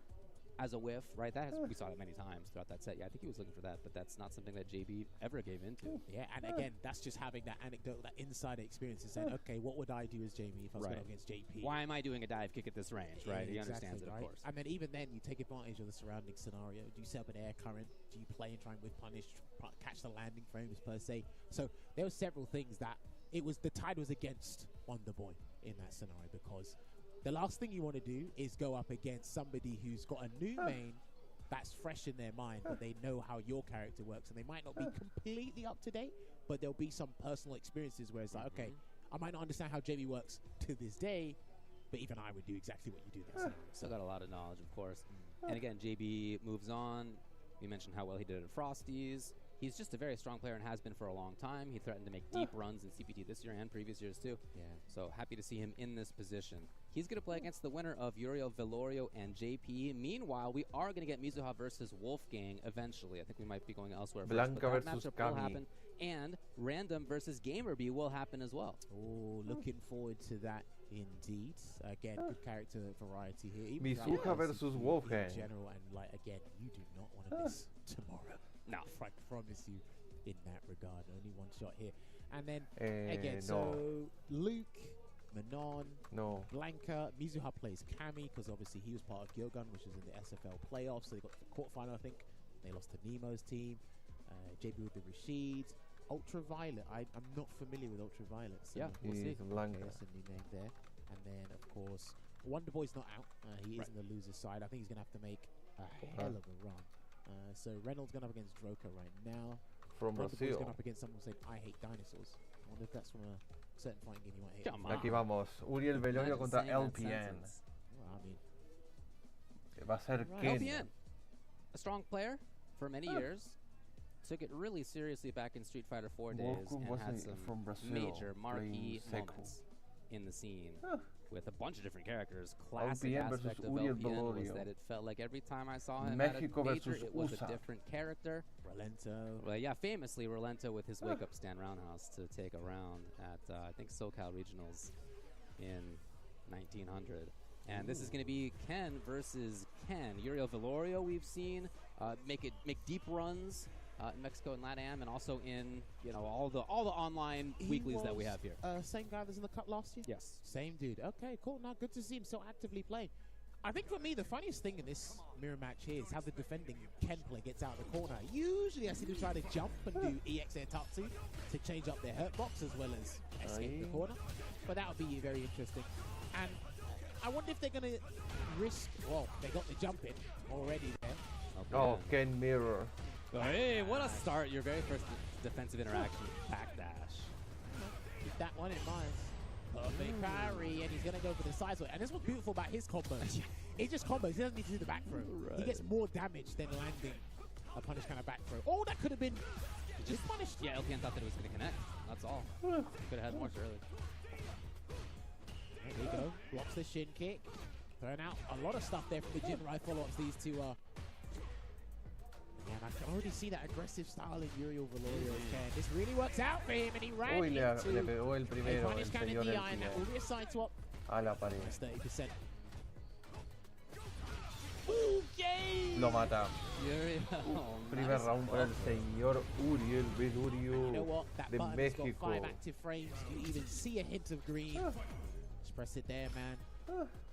as a whiff, right? We saw it many times throughout that set. Yeah, I think he was looking for that, but that's not something that JB ever gave into. Yeah, and again, that's just having that anecdote, that insider experience and saying, okay, what would I do as JB if I was going against JP? Why am I doing a dive kick at this range, right? Yeah, He understands it, right? of course. And then even then, you take advantage of the surrounding scenario. Do you set up an air current? Do you play and try and whip punish, catch the landing frames per se? So there were several things that the tide was against Wonder Boy in that scenario, because the last thing you want to do is go up against somebody who's got a new main that's fresh in their mind, but they know how your character works, and they might not be completely up to date, but there'll be some personal experiences where it's like, okay, I might not understand how JB works to this day, but even I would do exactly what you do there. Still got a lot of knowledge, of course. And again, JB moves on. We mentioned how well he did at Frosties. He's just a very strong player and has been for a long time. He threatened to make deep runs in CPT this year and previous years too. Yeah. So happy to see him in this position. He's going to play against the winner of Uriel Velorio and JP. Meanwhile, we are going to get Mizuha versus Wolfgang eventually. I think we might be going elsewhere Blanca first, but that versus matchup will Kami. happen. And Random versus Gamerby will happen as well. Oh, looking forward to that indeed. Again, good character variety here. Even Mizuha throughout versus LCQ Wolfgang. in general, and like again, you do not want to miss tomorrow. No, I promise you. In that regard, only one shot here, and then again, no. so Luke, Manon, No. Blanca, Mizuha plays Kami because obviously he was part of Gilgun, which was in the SFL playoffs. So they got to the quarterfinal, I think. They lost to Nemo's team. JB with the Rashid. Ultraviolet. I'm not familiar with Ultraviolet. So Yeah, we'll see. Blanca. Okay, that's a new name there. And then of course Wonder Boy's not out. He is in the loser side. I think he's gonna have to make a hell of a run. So Reynolds going up against Droka right now. From Wonder Boy's Brazil. going up against someone saying, I hate dinosaurs. I wonder if that's from a certain fighting game you might hate. Come on. Aquí vamos. Uriel Velorio Imagine contra saying that LPN. sentence. Well, I mean, Que va a ser Right. Ken. LPN, a strong player for many years. Took it really seriously back in Street Fighter 4 days Wolfgang and was had some from Brazil, major marquee playing Seku. moments in the scene with a bunch of different characters. Classic LPN versus aspect of Uriel LPN was Velorio. that it felt like every time I saw him Mexico at a major, versus it was USA. a different character. Rolento. Well, yeah, famously Rolento with his wake-up stand roundhouse to take a round at, I think, SoCal Regionals in 1900. And this is going to be Ken versus Ken. Uriel Velorio we've seen make deep runs in Mexico and LATAM, and also in all the online weeklies that we have here. Same guy that was in the cup last year? Yes. Same dude. Okay, cool. Now, good to see him so actively play. I think for me, the funniest thing in this mirror match here is how the defending Ken player gets out of the corner. Usually I see them try to jump and do EX air Tatsu to change up their hurt box as well as escape the corner. But that would be very interesting. And I wonder if they're going to risk... Well, they got the jump in already there. Oh, Ken Mirror. Oh, hey, what a start. Your very first defensive interaction. Backdash. Keep that one in mind. Perfect parry, and he's going to go for the side switch. And this what's beautiful about his combos. It just combos. He doesn't need to do the back throw. He gets more damage than landing a punish kind of back throw. Oh, that could have been just punished. Yeah, LPN thought that it was going to connect. That's all. Could have had more early. There we go. Blocks the shin kick. Throwing out a lot of stuff there from the Jinrai follow-ups. These two are... And I can already see that aggressive style in Uriel Velorio. Okay, this really works out for him, and he ran Uy, le into pegó el a primero, el punish cannon señor DI, and that will LPN. be a side swap. A la pared. That's 30%. Okay. Lo mata. Uriel. Primer round para el señor Uriel Velorio You know what? That de button has got México. 5 active frames. You even see a hint of green. Just press it there, man.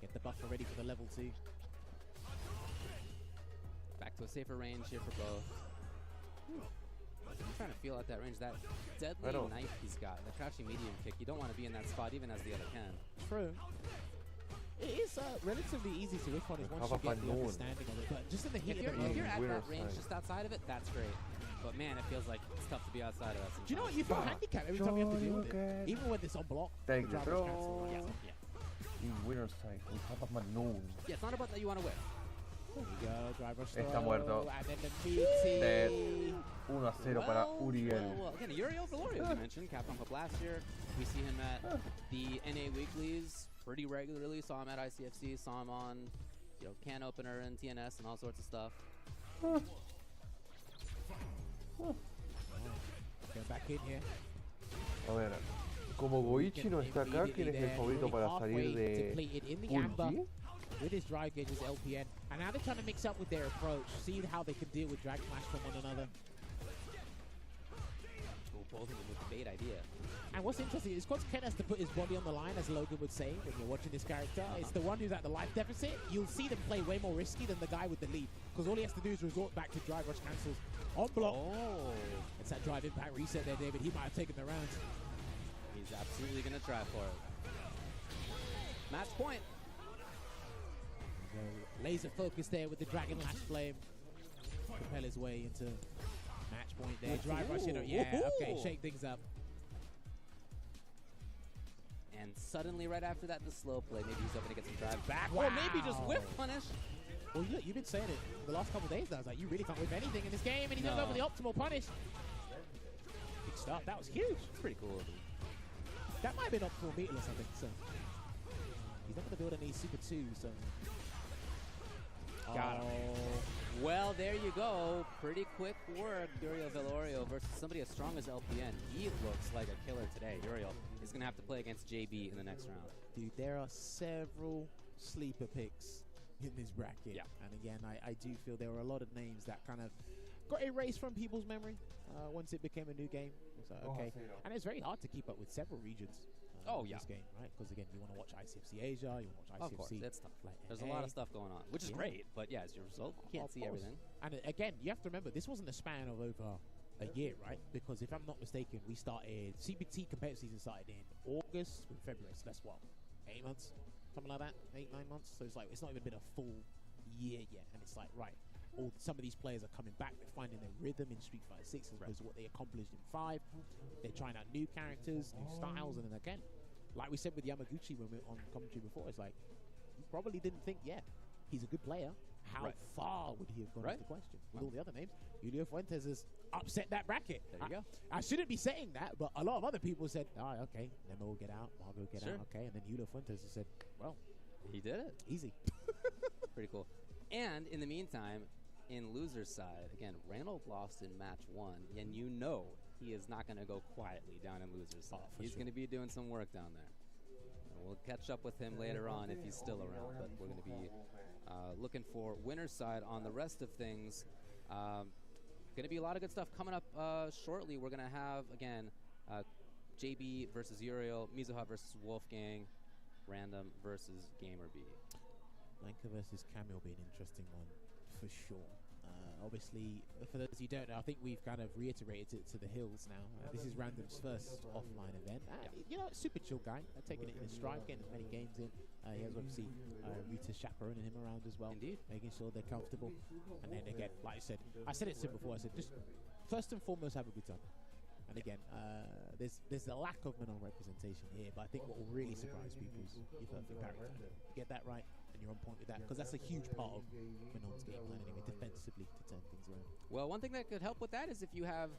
Get the buffer ready for the level 2. Back to a safer range here for both. I'm trying to feel out that range. That deadly knife he's got, the crouching medium kick. You don't want to be in that spot even as the other can. True. It is relatively easy to whiff on it once you get the understanding of it. But just in the heat If of the you're at moment. that range just outside of it, that's great. But man, it feels like it's tough to be outside of that sometimes. Do you know what? You feel handicapped every time you have to deal with it. Even when it's on block. Take the driver's cancel. throw. Yeah. In winner's side, we have a Manon. Yeah, it's not about that you want to win. There you go, driver's Está throw, muerto. and then the meaty. Dead. 1-0 para Uriel. Well, again, Uriel Velorio, as you mentioned, Capcom Cup last year. We see him at the NA weeklies pretty regularly. Saw him at ICFC. Saw him on, can opener and TNS and all sorts of stuff. Get back in here. A ver, como Goichi no está acá, ¿quién es el favorito para salir de Depleted in the amber. Ulti? with his drive gauges LPN, and now they're trying to mix up with their approach, see how they can deal with Drag Clash from one another. Both of them with the bait idea. And what's interesting is because Ken has to put his body on the line, as Logan would say when you're watching this character. It's the one who's at the life deficit. You'll see them play way more risky than the guy with the lead, because all he has to do is resort back to drive rush cancels on block. Oh. It's that drive impact reset there, David. He might have taken the round. He's absolutely going to try for it. Match point. Laser focus there with the Dragon Lash Flame. Propel his way into match point there. Drive rush in. Yeah, okay, shake things up. And suddenly, right after that, the slow play. Maybe he's hoping to get some drive back. Wow. Or maybe just whiff punish. Well, look, you've been saying it the last couple of days now. I was like, you really can't whiff anything in this game. And he's going to go for the optimal punish. Big stuff. That was huge. It's pretty cool. That might have been optimal beetle or something. So he's not going to build any Super 2. So. Got him. Well, there you go. Pretty quick work, Uriel Velorio versus somebody as strong as LPN. He looks like a killer today. Uriel is going to have to play against JB in the next round. Dude, there are several sleeper picks in this bracket. Yeah. And again, I do feel there were a lot of names that kind of got erased from people's memory once it became a new game. So, okay. And it's very hard to keep up with several regions. This game, right? Because again, you want to watch ICFC Asia, you want to watch ICFC. Of course, it's tough. Like There's a lot of stuff going on, which is great. But yeah, as a result, you can't see everything. And again, you have to remember, this wasn't a span of over a year, right? Because if I'm not mistaken, we started, CPT competitive season started in August with February. So that's what, 8 months? Something like that? 8, 9 months? So it's like, it's not even been a full year yet. And it's like, right, some of these players are coming back. They're finding their rhythm in Street Fighter 6 as opposed to what they accomplished in 5. They're trying out new characters, new styles, and then again, like we said with Yamaguchi when we were on commentary before, it's like, you probably didn't think, he's a good player. How far would he have gone is the question. With all the other names, Julio Fuentes has upset that bracket. There you go. I shouldn't be saying that, but a lot of other people said, okay, Nemo will get out, Margo will get out, okay. And then Julio Fuentes has said, well, he did it. Easy. Pretty cool. And in the meantime, in loser's side, again, Randall lost in match 1, and you know he is not going to go quietly down in loser's side. He's going to be doing some work down there. And we'll catch up with him later on if he's still around, but we're going to be looking for winner's side on the rest of things. Going to be a lot of good stuff coming up shortly. We're going to have, again, JB versus Uriel, Mizuha versus Wolfgang, Random versus Gamer B. Lanka versus Camille will be an interesting one for sure. Obviously, for those who don't know, I think we've kind of reiterated it to the hills now. This is Random's first offline event. Super chill guy, taking it in his stride, getting as many games in. He has obviously Rita chaperoning him around as well. Indeed. Making sure they're comfortable. And then again, like I said it to him before, I said just first and foremost have a good time. And again, there's a lack of Manon representation here, but I think what will really surprise people is your perfect character. Get that right, and you're on point with that, because that's a huge part of Manon's game plan anyway, defensively to turn things around. Well, one thing that could help with that is if you have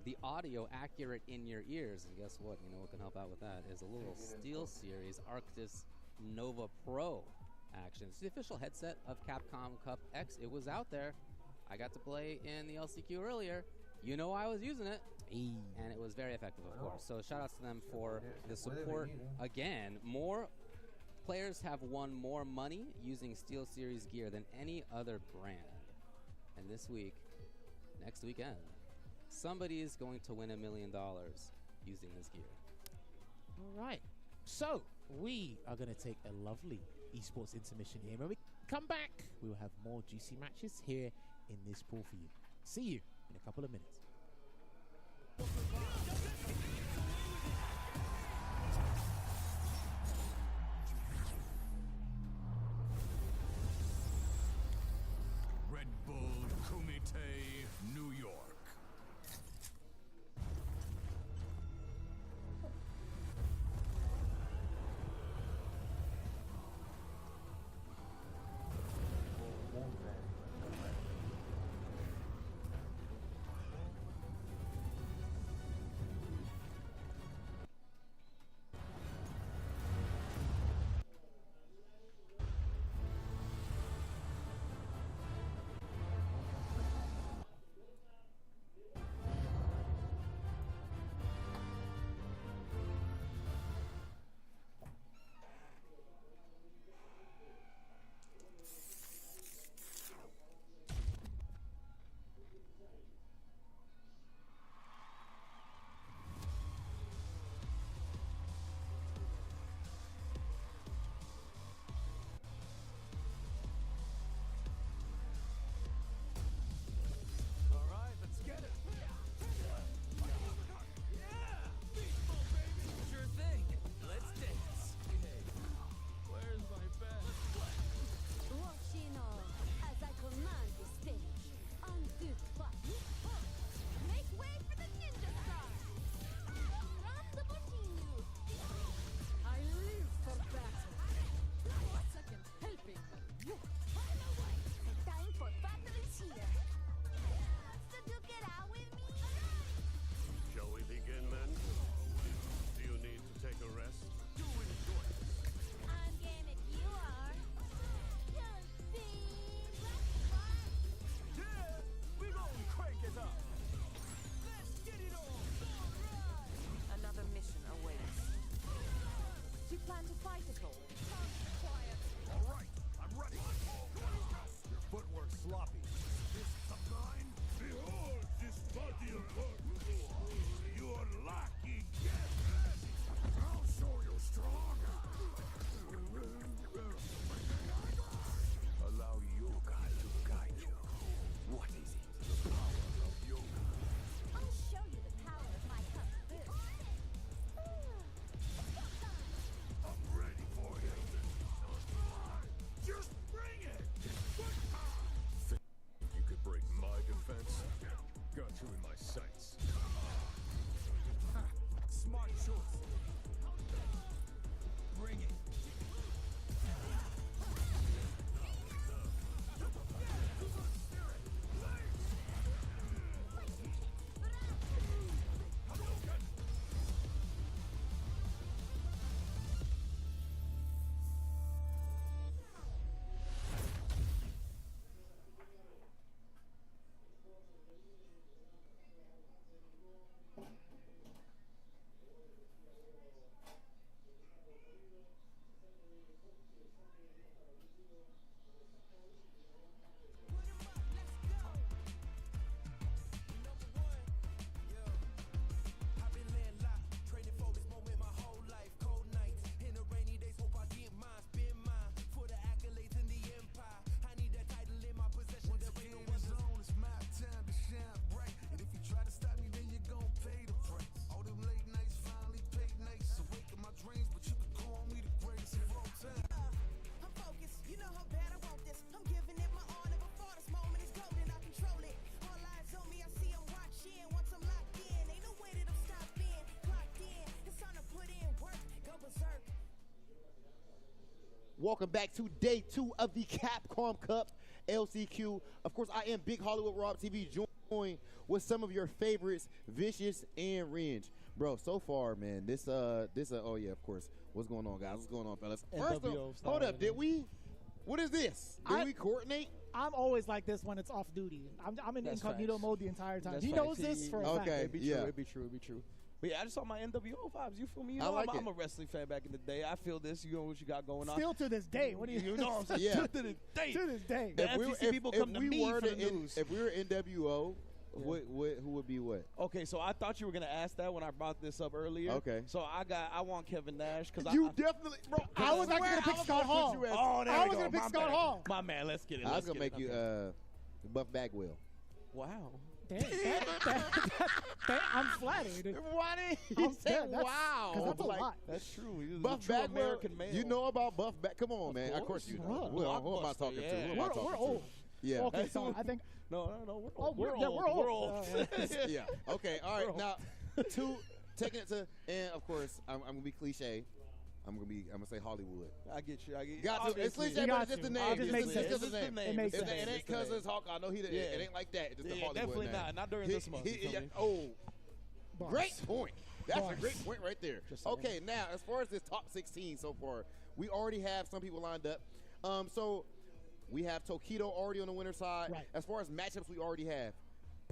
the audio accurate in your ears, and guess what? You know what can help out with that is a little Steel Series Arctis Nova Pro action. It's the official headset of Capcom Cup X. It was out there. I got to play in the LCQ earlier. You know I was using it. And it was very effective, of course. So shout outs to them for the support. Again, more players have won more money using Steel Series gear than any other brand. And this week, next weekend, somebody is going to win $1 million using this gear. All right. So we are going to take a lovely esports intermission here. When we come back, we will have more juicy matches here in this pool for you. See you in a couple of minutes. Red Bull Kumite, New York. You're lucky. I'll show you strong. Allow yoga to guide you. What is it? The power of yoga. I'll show you the power of my cup boots. I'm ready for you. Just bring it. Think you could break my defense? Got you in my sights. Smart choice. Bring it. I've been landlocked, training for this moment my whole life. Cold nights, in the rainy days, hope I get mine, spend mine for the accolades in the empire. I need that title in my possession. There ain't no one zone. It's my time to shine bright. And if you try to stop me, then you're gon' pay the price. All them late nights finally paid nights. Awaken my dreams, but you can call me the greatest of all time. I'm focused, you know how bad I want this. I'm giving it my all, never before this moment is golden. I control it. All eyes on me, I see I'm watching. Once I'm locked in, ain't no way that I'm stopping. Clocked in, it's time to put in work. Go berserk. Welcome back to day 2 of the Capcom Cup LCQ. Of course, I am Big Hollywood Rob TV, joined with some of your favorites, Vicious and Renge. Bro, so far, man, this oh yeah, of course. What's going on, guys? What's going on, fellas? First off, hold up, what is this? Did we coordinate? I'm always like this when it's off duty. I'm in incognito mode the entire time. He knows this for a fact. Okay, it'd be true. But yeah, I just saw my NWO vibes. You feel me? You know, I'm a wrestling fan back in the day. I feel this. You know what you got going on. Still to this day. What do you know what I'm saying? Yeah. To this day. To this day. The FTC people come to me for the news. If we were NWO, who would be what? Okay, so I thought you were gonna ask that when I brought this up earlier. Okay. So I want Kevin Nash because definitely, bro. I was actually gonna pick Scott Hall. Oh, there I we was go. gonna pick My Scott bad. Hall. My man, let's get it. I was gonna make you Buff Bagwell. Wow. Damn, I'm flattered. Why did he say wow? Because that's a lot. That's true. He's Buff a true Bagwell, American male. you know about Buff Back? Come on, man. Of course you know. Who am I talking to? Who am I talking We're to? old. Yeah. Okay, so I think. No, We're old. old. Yeah. Okay. All right. Now, taking it to, and of course, I'm gonna be cliche. I'm gonna say Hollywood. I get you. Got to. It's cliche, but it's just the name. It It's just the name. It makes sense. It ain't because it's Hawk. I know it ain't like that. It's just the Hollywood definitely name. not during this month. Great point. That's Bars. a great point right there. Okay, now as far as this top 16 so far, we already have some people lined up. So we have Tokido already on the winner's side. Right. As far as matchups, we already have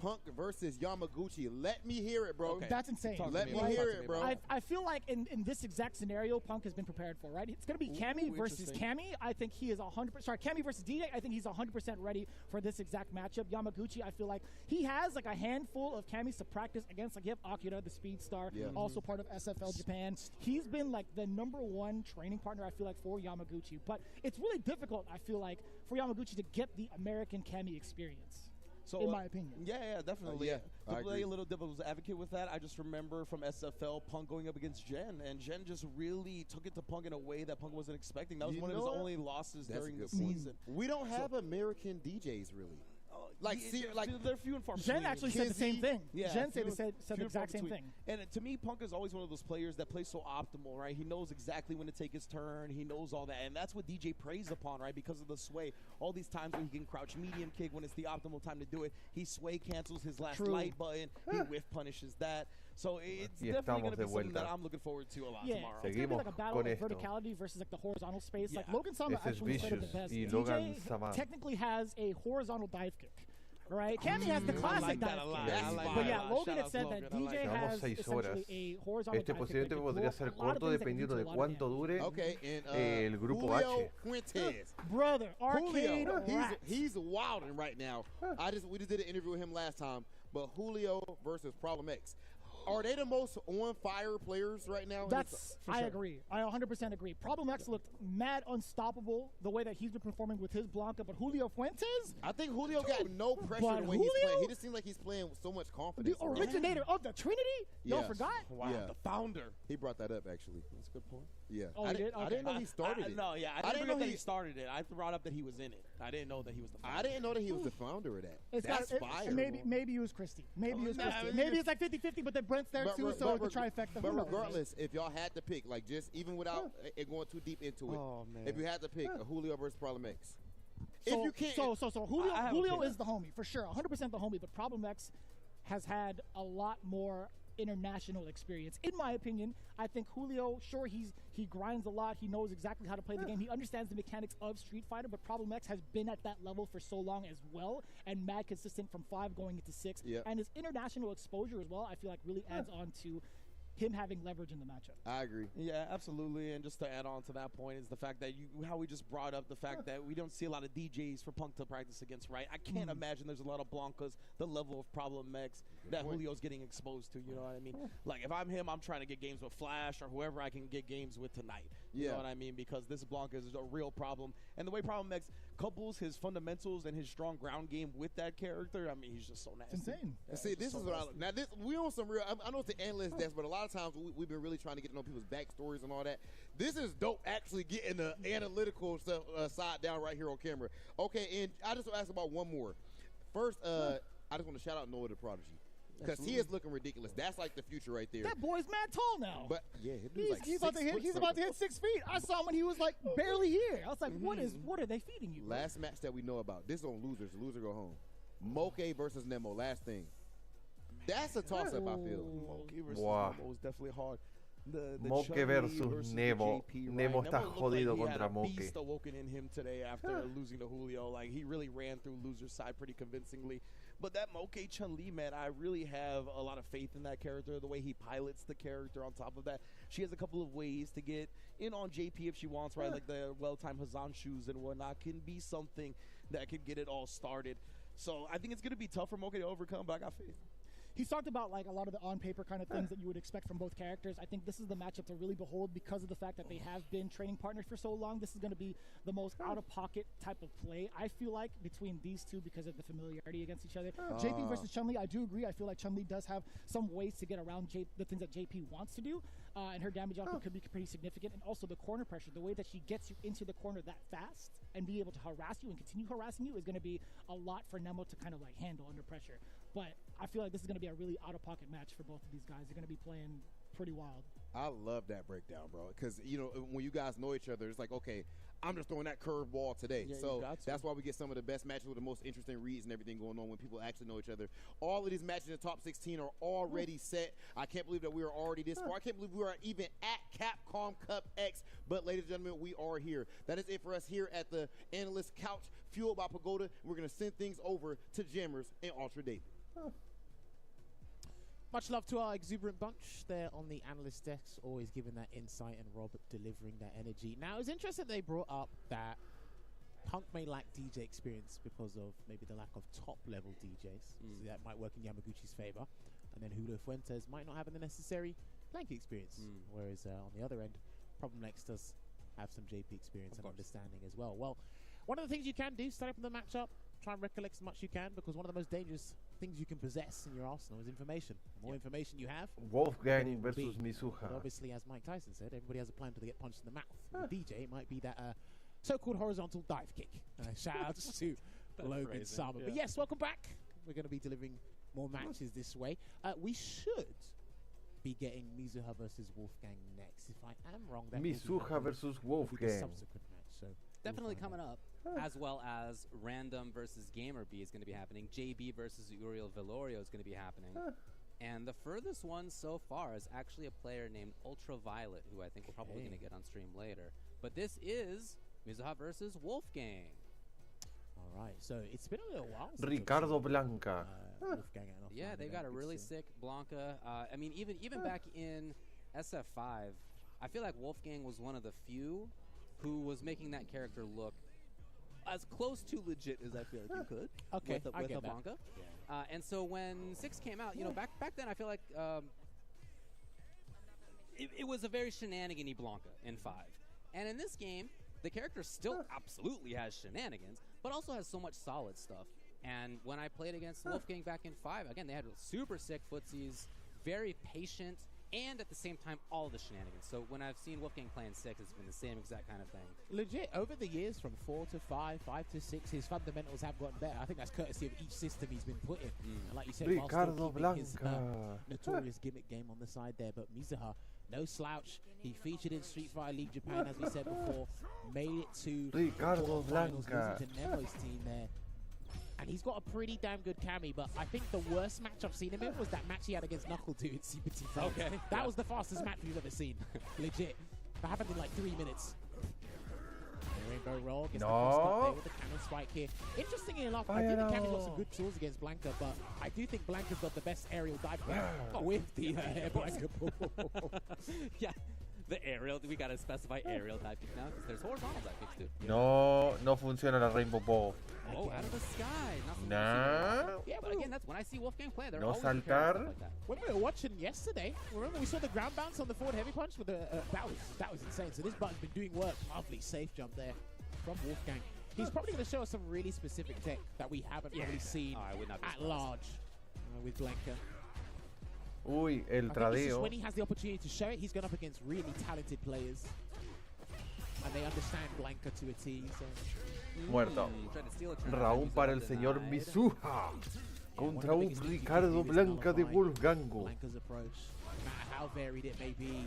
Punk versus Yamaguchi. Let me hear it, bro. Okay. That's insane. Let me hear it, bro. I feel like in this exact scenario, Punk has been prepared for, right? It's going to be Cammy versus Cammy. I think he is 100%. Sorry, Cammy versus DJ. I think he's 100% ready for this exact matchup. Yamaguchi, I feel like he has like a handful of Cammys to practice against. Like you have Akira, the speed star, also part of SFL Japan. He's been like the #1 training partner, I feel like, for Yamaguchi. But it's really difficult, I feel like, for Yamaguchi to get the American Cammy experience. So, in my opinion. Yeah, definitely. Yeah, to I play agree. a little devil's advocate with that, I just remember from SFL Punk going up against Jen, and Jen just really took it to Punk in a way that Punk wasn't expecting. That was one of his only losses during the season. We don't have American DJs really. They're few and far between. Jen actually said the same thing. Yeah, Jen said few the and far exact same between. thing. And to me, Punk is always one of those players that plays so optimal, right? He knows exactly when to take his turn. He knows all that. And that's what DJ prays upon, right? Because of the sway. All these times when he can crouch medium kick when it's the optimal time to do it. He sway cancels his last light button. He whiff punishes that. So it's definitely going to be something that I'm looking forward to a lot tomorrow. It's going to be like a battle of verticality versus like the horizontal space. Like Logan Sama actually said it the best. DJ technically has a horizontal dive kick. Right, Cammy has the classic dive kick. But yeah, Logan had said that DJ has essentially a horizontal dive kick. Este podría ser corto dependiendo de cuánto dure el grupo H. Fuentes. Brother, arcade he's wilding right now. We just did an interview with him last time. but Julio versus Problem X. Are they the most on-fire players right now? I agree. I 100% agree. Problem X looked mad unstoppable the way that he's been performing with his Blanca, but Julio Fuentes? I think Julio got no pressure the way he's playing. He just seems like he's playing with so much confidence. The originator of the Trinity? Y'all forgot? Wow, the founder. He brought that up, actually. That's a good point. Yeah. Oh, he did? I didn't know he started it. No, yeah. I didn't know that he started it. I brought up that he was in it. I didn't know that he was the founder. I didn't know that he was the founder of that. That's fire. Maybe it was Christy. Maybe it's like 50-50, but then Brent's there too, so it's a trifecta. But regardless, if y'all had to pick, like just even without it going too deep into it, if you had to pick a Julio versus Problem X, if you can't. So Julio is the homie, for sure, 100% the homie, but Problem X has had a lot more international experience. In my opinion, I think Julio, sure, he grinds a lot. He knows exactly how to play the game. He understands the mechanics of Street Fighter, but Problem X has been at that level for so long as well, and mad consistent from 5 going into 6. Yep. And his international exposure as well, I feel like really adds on to him having leverage in the matchup. I agree. Yeah, absolutely. And just to add on to that point is the fact that how we just brought up the fact that we don't see a lot of DJs for Punk to practice against, right? I can't imagine there's a lot of Blancas, the level of Problem X that Julio's getting exposed to, you know what I mean? Like, if I'm him, I'm trying to get games with Flash or whoever I can get games with tonight. You know what I mean? Because this Blanca is a real problem. And the way Problem X couples his fundamentals and his strong ground game with that character, I mean, he's just so nasty. It's insane. Yeah, See, this is what I now. We on some real. I know it's the analyst desk, but a lot of times we've been really trying to get to know people's backstories and all that. This is dope. Actually, getting the analytical stuff side down right here on camera. Okay, and I just want to ask about one more. First, I just want to shout out Noah the Prodigy. Because he is looking ridiculous. That's like the future right there. That boy's mad tall now. But yeah, he's about to hit 6 feet. I saw him when he was like barely here. I was like, what are they feeding you? Last match that we know about. This is on losers. Loser go home. Moke versus Nemo. Last thing. That's a toss up, I feel. Moke versus Nemo was definitely hard. Moke versus Nemo. Nemo está jodido contra Moke. He had a beast awoken in him today after losing to Julio. Like, he really ran through loser's side pretty convincingly. But that Moke Chun-Li, man, I really have a lot of faith in that character, the way he pilots the character. On top of that, she has a couple of ways to get in on JP if she wants, right? Like the well-timed Hazan shoes and whatnot can be something that could get it all started. So I think it's going to be tough for Moke to overcome, but I got faith. He's talked about like a lot of the on-paper kind of things that you would expect from both characters. I think this is the matchup to really behold because of the fact that they have been training partners for so long. This is going to be the most out-of-pocket type of play, I feel like, between these two because of the familiarity against each other. JP versus Chun-Li, I do agree. I feel like Chun-Li does have some ways to get around the things that JP wants to do, and her damage output could be pretty significant. And also the corner pressure, the way that she gets you into the corner that fast and be able to harass you and continue harassing you is going to be a lot for Nemo to kind of like handle under pressure. But I feel like this is going to be a really out-of-pocket match for both of these guys. They're going to be playing pretty wild. I love that breakdown, bro. Because, you know, when you guys know each other, it's like, okay, I'm just throwing that curveball today. Yeah, so that's why we get some of the best matches with the most interesting reads and everything going on when people actually know each other. All of these matches in the top 16 are already set. I can't believe that we are already this far. I can't believe we are even at Capcom Cup X. But, ladies and gentlemen, we are here. That is it for us here at the Analyst Couch, fueled by Pagoda. We're going to send things over to Jammers and Ultra David. Much love to our exuberant bunch there on the analyst desk, always giving that insight and Rob delivering that energy. Now, it was interesting they brought up that Punk may lack DJ experience because of maybe the lack of top-level DJs. So that might work in Yamaguchi's favor. And then Julio Fuentes might not have the necessary Blanky experience. Whereas on the other end, Problem X does have some JP experience and understanding as well. Well, one of the things you can do, start up the matchup, try and recollect as much as you can, because one of the most dangerous things you can possess in your arsenal is information. The more information you have, Wolfgang versus Mizuha. But obviously, as Mike Tyson said, everybody has a plan until they get punched in the mouth. With DJ, it might be that so-called horizontal dive kick. Shout outs to Logan Sama. But yes, welcome back. We're going to be delivering more matches this way. We should be getting Mizuha versus Wolfgang next. If I am wrong, that Mizuha versus will be the Wolfgang. subsequent match. So Definitely coming up, as well as Random versus Gamer B is going to be happening. JB versus Uriel Velorio is going to be happening. And the furthest one so far is actually a player named Ultraviolet, who I think we're probably going to get on stream later. But this is Mizuha versus Wolfgang. All right, so it's been a little while. Ricardo Blanca. Yeah, they've got a really sick Blanca. I mean, even back in SF5, I feel like Wolfgang was one of the few who was making that character look as close to legit as I feel like you could. Okay, with I a get that. Blanca. And so when 6 came out, you know, back then I feel like it was a very shenanigan-y Blanca in 5. And in this game, the character still absolutely has shenanigans, but also has so much solid stuff. And when I played against Wolfgang back in 5, again, they had super sick footsies, very patient, and at the same time, all the shenanigans. So when I've seen Wolfgang play in 6, it's been the same exact kind of thing. Legit, over the years, from 4 to 5, 5 to 6, his fundamentals have gotten better. I think that's courtesy of each system he's been put in. And like you said, while still Ricardo keeping his Blanca. notorious gimmick game on the side there. But Mizuha, no slouch. He featured in Street Fighter League Japan, as we said before. Made it to Ricardo quarterfinals, Blanca. losing to Nemo's team there. And he's got a pretty damn good cami, but I think the worst match I've seen him in was that match he had against Knuckle 2 in CPT. Okay. That was the fastest match we've ever seen. Legit. That happened in like 3 minutes. Rainbow roll gets the cross up there with the cannon spike here. Interestingly enough, I do think Cami's got some good tools against Blanca, but I do think Blanca's got the best aerial dive with the air Blanca ball. Yeah, the aerial, we gotta specify aerial dive kick now, because there's horizontal dive kicks too. No, no funciona la Rainbow Ball. Oh, out of the sky. Nah. Yeah, but again, that's when I see Wolfgang play. They're No always prepared for saltar. stuff like that. When we were watching yesterday, remember we saw the ground bounce on the forward heavy punch with the that was insane. So this button's been doing work. Lovely safe jump there from Wolfgang. He's probably going to show us some really specific tech that we haven't probably seen I would not be at surprised. large with Blanca. Uy, el I think this is tradeo. when he has the opportunity to show it. He's going up against really talented players, and they understand Blanca to a T. So. Muerto. Tried to steal a turn. Round para el señor Mizuha contra un Ricardo Blanca de Wolfgango. Blanca's approach, no matter how varied it may be,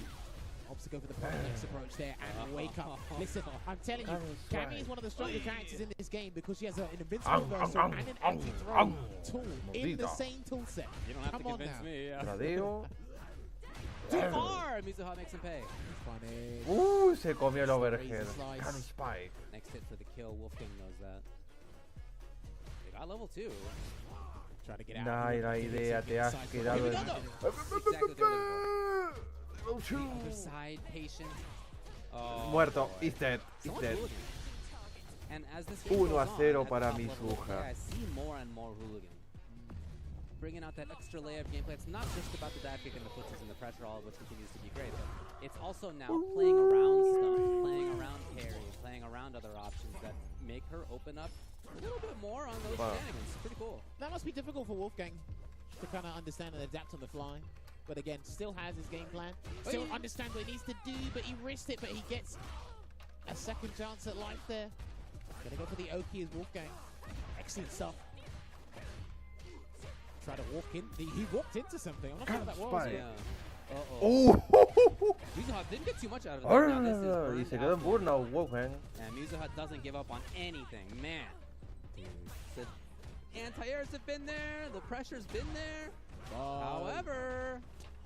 opts to go for the Pokédex approach there and wake up. Listen, I'm telling you, Cammy is one of the stronger characters in this game because she has an invincible versal and an anti-throw tool in the same tool set. You don't have Come to on convince now. me. Yeah. Tradeo. Too far! Mizuha makes him pay. Funny. Se comió el overhead. Slice. Cannon spike. Next hit for the kill. Wolfgang knows that. They got level 2. Try to get out. Nah, la idea, te has quedado en... Exactly what they're looking for. Other side, patient. Oh, Muerto. boy. He's dead. He's Someone's dead. hooligan. And as this game 1 goes a on, 0 at the para top level of the Mizuha. play, I see more and more hooligan. Bringing out that extra layer of gameplay. It's not just about the dive kick and the footsies and the pressure, all of which continues to be great, but it's also now playing around stuff, playing around parry, playing around other options that make her open up a little bit more on those shenanigans. It's pretty cool. That must be difficult for Wolfgang to kind of understand and adapt on the fly. But again, still has his game plan. Still understands what he needs to do, but he risked it, but he gets a second chance at life there. Gonna go for the Oki as Wolfgang. Excellent stuff. Try to walk in. He walked into something. I'm not sure what that was. Yeah. Oh! Mizuha didn't get too much out of it. Now this is Y burned se quedó en out. burnout, Wolfgang. And Mizuha doesn't give up on anything. Man. The anti-airs have been there. The pressure's been there. However...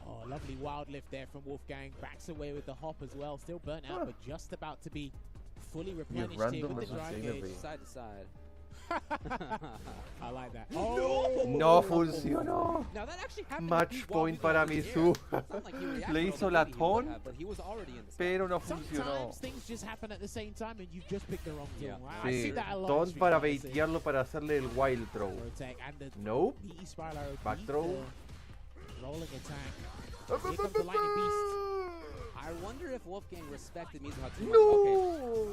Oh, lovely wild lift there from Wolfgang. Backs away with the hop as well. Still burnt out, but just about to be fully replenished here with the drive gauge. Side to side. I like that. Oh. No funcionó. Now that actually happened Match point para Mizuha. Le hizo la ton, pero no funcionó. Sometimes things just happen at the same time and you've just picked the wrong tool. I Sí, see that a lot. ton para baitearlo para hacerle el wild throw. Nope. Back throw. Rolling attack. Here comes the lightning beast. I wonder if Wolfgang respected Mizuha too much. No.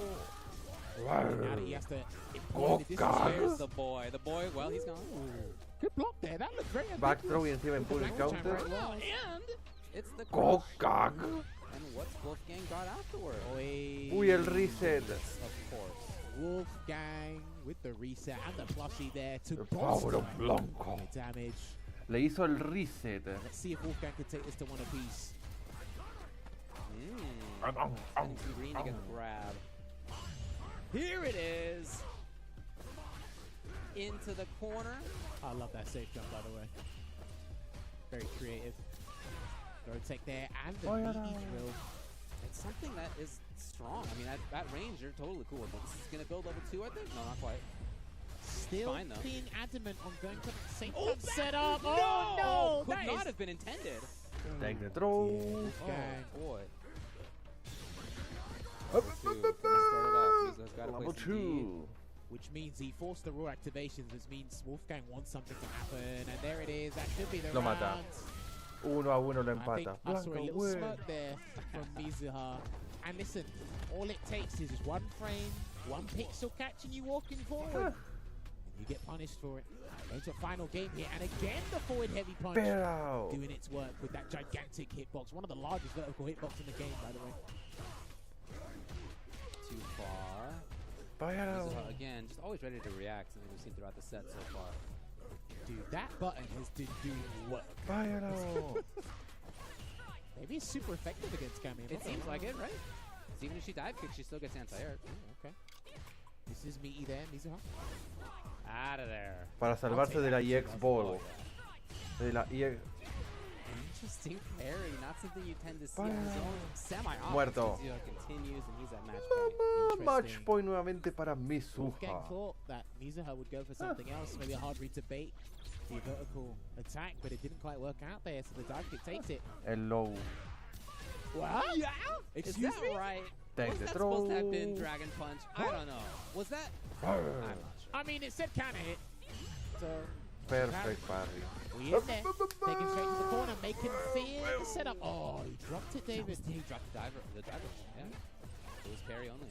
Now that he has to employ the distance. There's the boy. The boy, well, he's gone. Good block there. That looked very Back throw y encima impone el counter. And it's the Cock. And what's Wolfgang got afterward? Uy, el reset. Of course. Wolfgang with the reset and the plushie there to The power of Blanco. damage. Le hizo el reset. Let's see if Wolfgang can take this to one apiece. Green to get a grab. Here it is. Into the corner. I love that safe jump, by the way. Very creative. Throw take there and the meaty drill. It's something that is strong. I mean, at range, you're totally cool with it. This is going to build level 2, I think? No, not quite. Still Fine, though. being adamant on going for the same Oh, set up. no! Oh, no! Could not have been intended. Take the throw. Wolfgang. Oh, boy. Level 2. which means he forced the raw activations, which means Wolfgang wants something to happen, and there it is. That should be the Lo mata. round. 1-1 lo I think empata. I saw a little Blanco, smirk there from Mizuha. And listen, all it takes is just one frame, one pixel catching you walking forward, and you get punished for it. Into a final game here, and again the forward heavy punch Pero. doing its work with that gigantic hitbox, one of the largest vertical hitbox in the game, by the way. Too far. Pero. Mizuha, again, just always ready to react, something we've seen throughout the set so far. Dude, that button has been doing work. Pero. Maybe it's super effective against Cammy. It seems like it, right? 'Cause even if she dive kicks, she still gets anti-air. Okay. This is meaty there, Mizuha. Out of there. Para salvarse de la EX Ball. De la EX. Interesting parry, not something you tend to see on his own. Semi-off. Muerto. Mizuha continues, and he's at match point. Match point nuevamente para Wolfgang Mizuha. thought that Mizuha would go for something else, maybe a hard read to bait the vertical attack, but it didn't quite work out there, so the dive kick takes it. El low. What? Yeah? Excuse Is that me? right? Take Was the that supposed to have been throw. Dragon Punch? I don't know. Was that? Arr. I'm not sure. I mean, it said kind of hit. So, Perfect parry. we in there. Taking straight to the corner, making fear the setup. Oh, he dropped it, David. He dropped the driver. Yeah. It was parry only.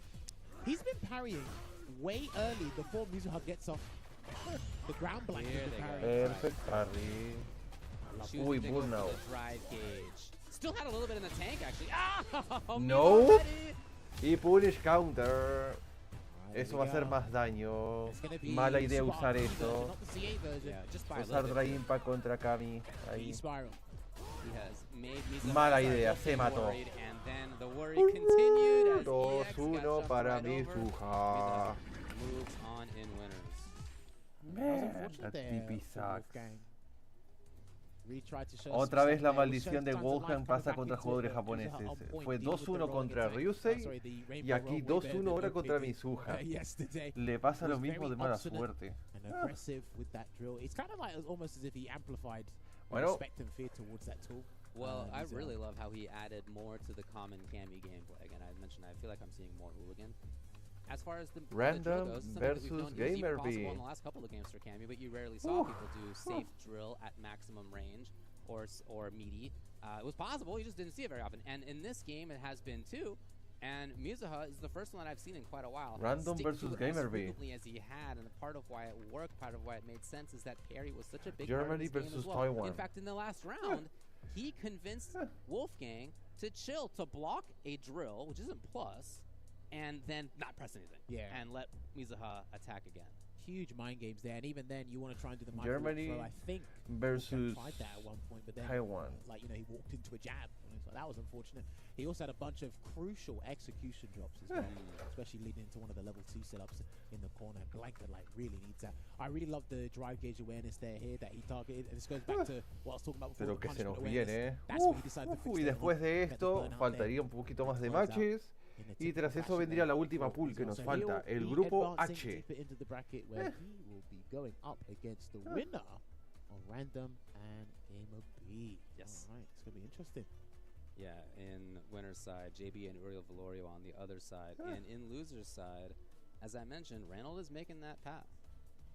He's been parrying way early before Mizuha gets off the ground blank. Here with the they go. parry. Perfect parry. Choosing Uy, to go for burnout. the drive gauge. Still had a little bit in the tank, actually. Ah! No. Buddy. Y punish counter. Eso va a hacer más daño. Mala idea usar eso. Not the CA version. Yeah, just by a Usar little Dry bit. Impact contra Kami. Ahí. E-Spiral. He has made Mizuha Mala start idea, looking se mató. worried, and then the worry continued as EX got 2-1 shoved para right over. Mizuha. Moves on in winners. Man, that DP sucks. Otra vez la maldición de Wolfgang pasa contra jugadores japoneses. Fue 2-1 contra Ryusei y aquí 2-1 ahora contra Mizuha. Le pasa lo mismo de mala suerte. And aggressive with that drill. It's kind of like almost as if he amplified Bueno. respect and fear towards that tool. Well, I really love how he added more to the common Cammy gameplay. Again, I mentioned I feel like I'm seeing more hooligan. As far as the Random drill goes, something that we've versus known is even Gamer possible B. in the last couple of games for Cammy, but you rarely saw people do safe drill at maximum range or meaty. It was possible, you just didn't see it very often. And in this game, it has been too. And Mizuha is the first one that I've seen in quite a while. Random stick to versus it Gamer as B. frequently as he had, and part of why it worked, part of why it made sense, is that parry was such a big Germany part of this game versus as well. Taiwan. In fact, in the last round, he convinced Wolfgang to chill, to block a drill, which isn't plus, and then not press anything. Yeah. And let Mizuha attack again. Huge mind games there, and even then, you want to try and do the mind Germany throw. I think versus tried that at one point, but then Taiwan. he walked into a jab. So that was unfortunate. He also had a bunch of crucial execution drops as well, especially leading into one of the level 2 setups in the corner. Blanca really needs that. I really love the drive gauge awareness there here that he targeted, and this goes back to what I was talking about before. Pero que se nos viene. That's when he decided to fix Y the después de get the esto, burnout faltaría there. un poquito más de Close out matches. in the Y typical tras eso fashion vendría la there. última pool que nos So falta, he'll el be grupo advancing H. deeper into the bracket where he will be going up against the winner on Random and Gamer B. Yes. All right, it's going to be interesting. Yeah, in winner's side, JB and Uriel Valorio on the other side. And in loser's side, as I mentioned, Reynold is making that path.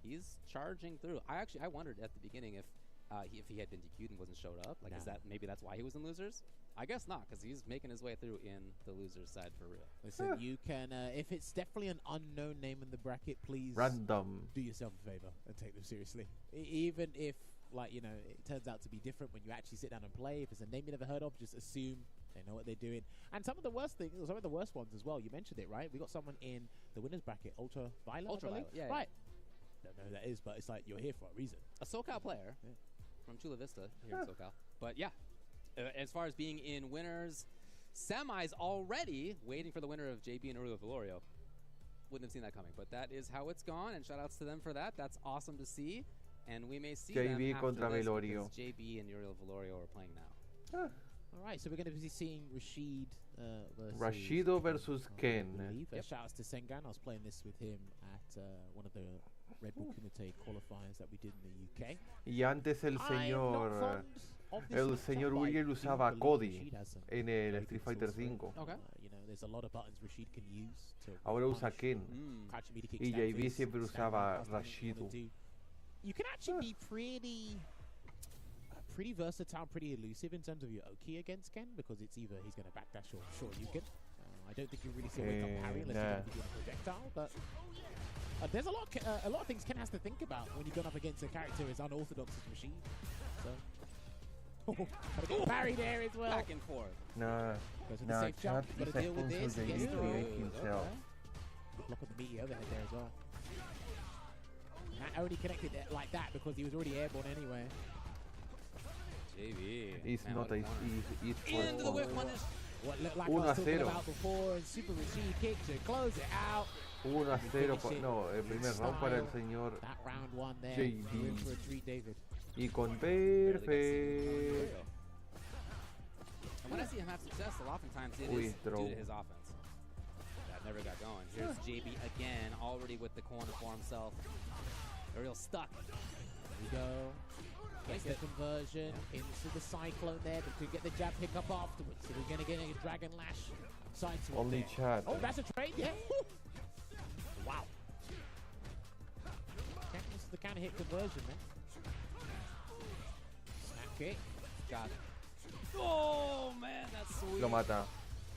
He's charging through. I wondered at the beginning if he had been DQ'd and wasn't showed up. Like, is that maybe that's why he was in losers? I guess not, because he's making his way through in the loser's side for real. Listen, you can, if it's definitely an unknown name in the bracket, please Random. do yourself a favor and take them seriously. Even if, it turns out to be different when you actually sit down and play. If it's a name you never heard of, just assume they know what they're doing. And some of the worst things, some of the worst ones as well, you mentioned it, right? We got someone in the winner's bracket, Ultraviolet. Ultraviolet, yeah. Right. Don't know who that is, but it's like you're here for a reason. A SoCal player from Chula Vista here in SoCal. But yeah, as far as being in winners, semis already waiting for the winner of JB and Uriel Valorio. Wouldn't have seen that coming, but that is how it's gone, and shout outs to them for that. That's awesome to see. And we may see JB them contra after this Velorio. because JB and Uriel Valorio are playing now. All right, so we're going to be seeing Rashid versus Rashido versus Ken. I believe. Shout outs to Sengan. I was playing this with him at one of the Red Bull Kumite qualifiers that we did in the UK. Y antes el señor Uriel usaba a Cody en el Street Fighter 5. there's a lot of buttons Rashid can use to Ahora usa Ken. catch immediate kick Y stand JB face, siempre stand usaba right, plus anything you wanna Rashidu. do. You can actually be pretty versatile, pretty elusive in terms of your Oki against Ken, because it's either he's going to backdash or short you can. I don't think you really see a wake up parry unless you're going to be doing a projectile, but there's a lot of things Ken has to think about when you're going up against a character as unorthodox as Rashid. So, gotta get parry there as well. Back and forth. Nah, Goes with the nah, safe jump. chat Gotta is a deal with this. sponsor Gets JB to through. make himself. Good block on the meaty overhead there as well. Matt only connected it like that because he was already airborne anyway. JB. It's Man, not what a, a corner. it's for Into the whip punish. What looked like I was talking 1-0. about before, and Super Rashid kick to close it out. 1-0, no, el primer round para el señor That round one there. JB. You're in for a treat, David. Y con perfect. And when I see him have success, a lot of times it is due to his offense. That never got going. Here's JB again, already with the corner for himself. Ariel stuck. Here we go. Gets the conversion into the cyclone there, but could get the jab pick up afterwards. So we're going to get a Dragon Lash side to Only there. chat. Oh, that's a trade, yeah. Wow. Okay, this is the counter hit conversion then. Snap kick. Got it. Oh, man, that's sweet. Lo mata.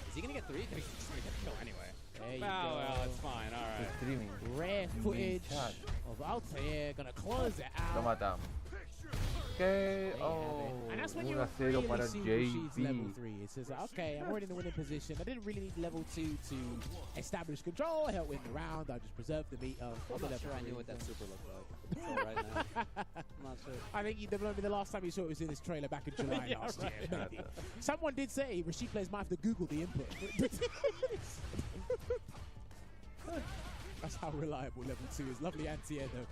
Is he going to get 3? He's just going to get the kill anyway. There you go. Well, it's fine. All right. Streaming. Rare footage of Altair going to close it out. Lo mata. Okay. Oh, And that's when 1-0 you really para see Rashid's level JB. 3. It says, okay, I'm already in the winning position. I didn't really need level 2 to establish control, help win the round. I just preserved the meat of I'm the not level sure I 3. knew what that super looked like until right now. I'm not sure. I think the last time you saw it was in this trailer back in July Yeah, last right. year. Maybe. Someone did say Rashid players might have to Google the input. That's how reliable level 2 is. Lovely anti-air though.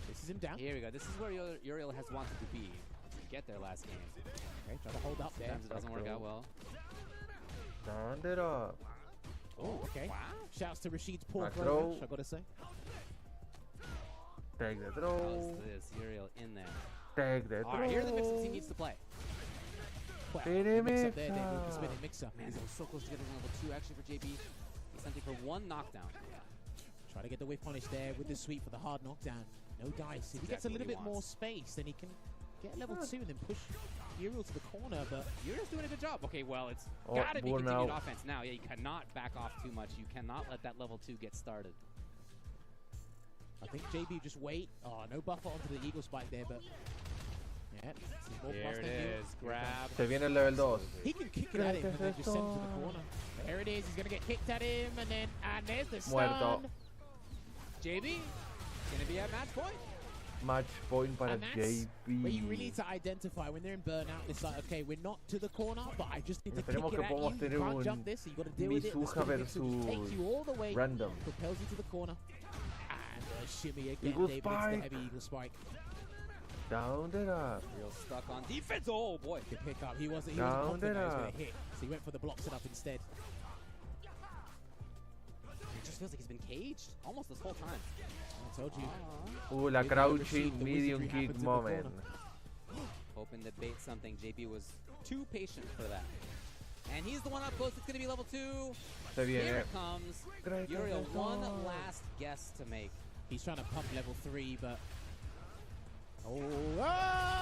This is him down. Here we go. This is where Uriel has wanted to be. Get there last game. Okay, try to hold up there. Sometimes it doesn't work out well. Round it up. Oh, okay. Wow. Shouts to Rashid's poor Throw. throw match, I gotta say. Take the How's throw. this? Uriel in there. Take the All right, here are the mixups he throw. needs to play. Well, Spinning the mix up there, mix-up. David, the spinning mix-up. Man, that was so close to getting level 2 actually for JB. He's hunting for 1 knockdown. Try to get the whip punish there with the sweep for the hard knockdown. No dice. If he gets a Exactly little what he bit more wants. space, then he can get level 2 and then push Uriel to the corner. But Uriel's doing a good job. Okay, well, it's Oh, got to be born continued out. offense now. Yeah, you cannot back off too much. You cannot let that level 2 get started. I think JB just wait. Oh, no buffer onto the eagle spike there, but yeah, some more There plus it than you. is. Grab. Se viene el level 2. He can kick it at him and then just send him to the corner. There it is. He's gonna get kicked at him, and then there's the stun. Muerto. JB gonna be at match point. Match point para And that's JB. where you really need to identify when they're in burnout. It's like, okay, we're not to the corner, but I just need to kick Esperemos it que at you. podamos You tener can't un jump this, so you got to deal with it. The Mizuha spinning mix will just take versus you all the way, random. propels you to the corner, and a shimmy again. Eagle David, it's the spike. heavy eagle spike. Down it up. Real stuck on defense. Oh boy. Good pick up. He wasn't Down confident it that he was up. going to hit, so he went for the block setup instead. It just feels like he's been caged almost this whole time. I told you. La Maybe crouching Rashid, the medium wizardry kick happens in the moment. corner. Hoping to bait something. JB was too patient for that. And he's the one up close. It's going to be level 2. Se Here viene. it comes. Great Uriel, level one two. last guess to make. He's trying to pump level 3, but... Oh,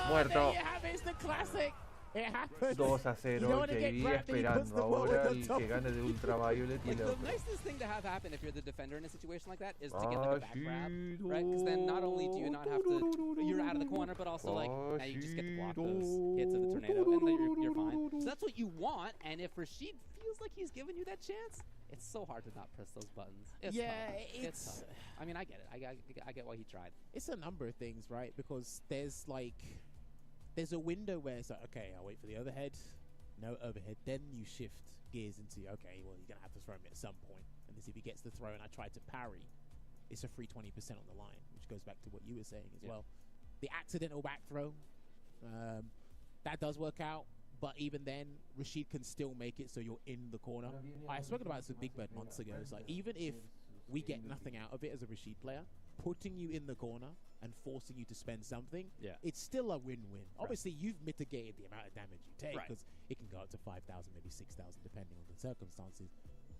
Muerto. there you have it. It's the classic. It happens. 2-0. You don't wanna get JB grabbed and he puts esperando the ball ahora with el the top. que gane de Ultraviolet y Like, el the otro. nicest thing to have happen if you're the defender in a situation like that is to get like a back grab, right? Because then not only do you not have to, you're out of the corner, but also like now you just get to block those hits of the tornado, and then you're fine. So that's what you want. And if Rashid feels like he's giving you that chance, it's so hard to not press those buttons. It's Yeah, tough. it's- tough. I mean, I get it. I get why he tried. It's a number of things, right? Because there's a window where it's like, okay, I'll wait for the overhead, no overhead, then you shift gears into, okay, well, you're going to have to throw him at some point. And this, if he gets the throw and I try to parry, it's a free 20% on the line, which goes back to what you were saying as well. The accidental back throw, that does work out, but even then, Rashid can still make it so you're in the corner. I spoke about this with Big Bird months ago. It's like, even if we get nothing out of it as a Rashid player, putting you in the corner and forcing you to spend something, Yeah. it's still a win-win. Obviously, you've mitigated the amount of damage you take Right. because it can go up to 5,000, maybe 6,000, depending on the circumstances.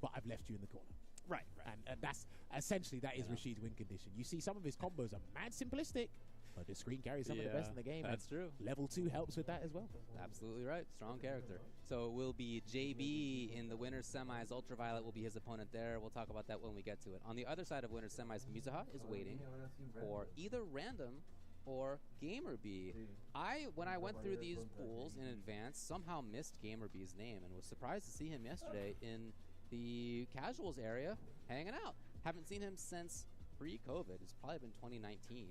But I've left you in the corner. Right. And that's essentially that is Rashid's win condition. You see, some of his combos are mad simplistic, but the screen carries some of the best in the game. That's and true. Level 2 helps with that as well. Absolutely right. Strong character. So it will be JB in the winner's semis. Ultraviolet will be his opponent there. We'll talk about that when we get to it. On the other side of winner's semis, Mizuha is waiting for either Random or GamerB. When I went through these pools in advance, somehow missed GamerB's name and was surprised to see him yesterday in the casuals area hanging out. Haven't seen him since pre-COVID. It's probably been 2019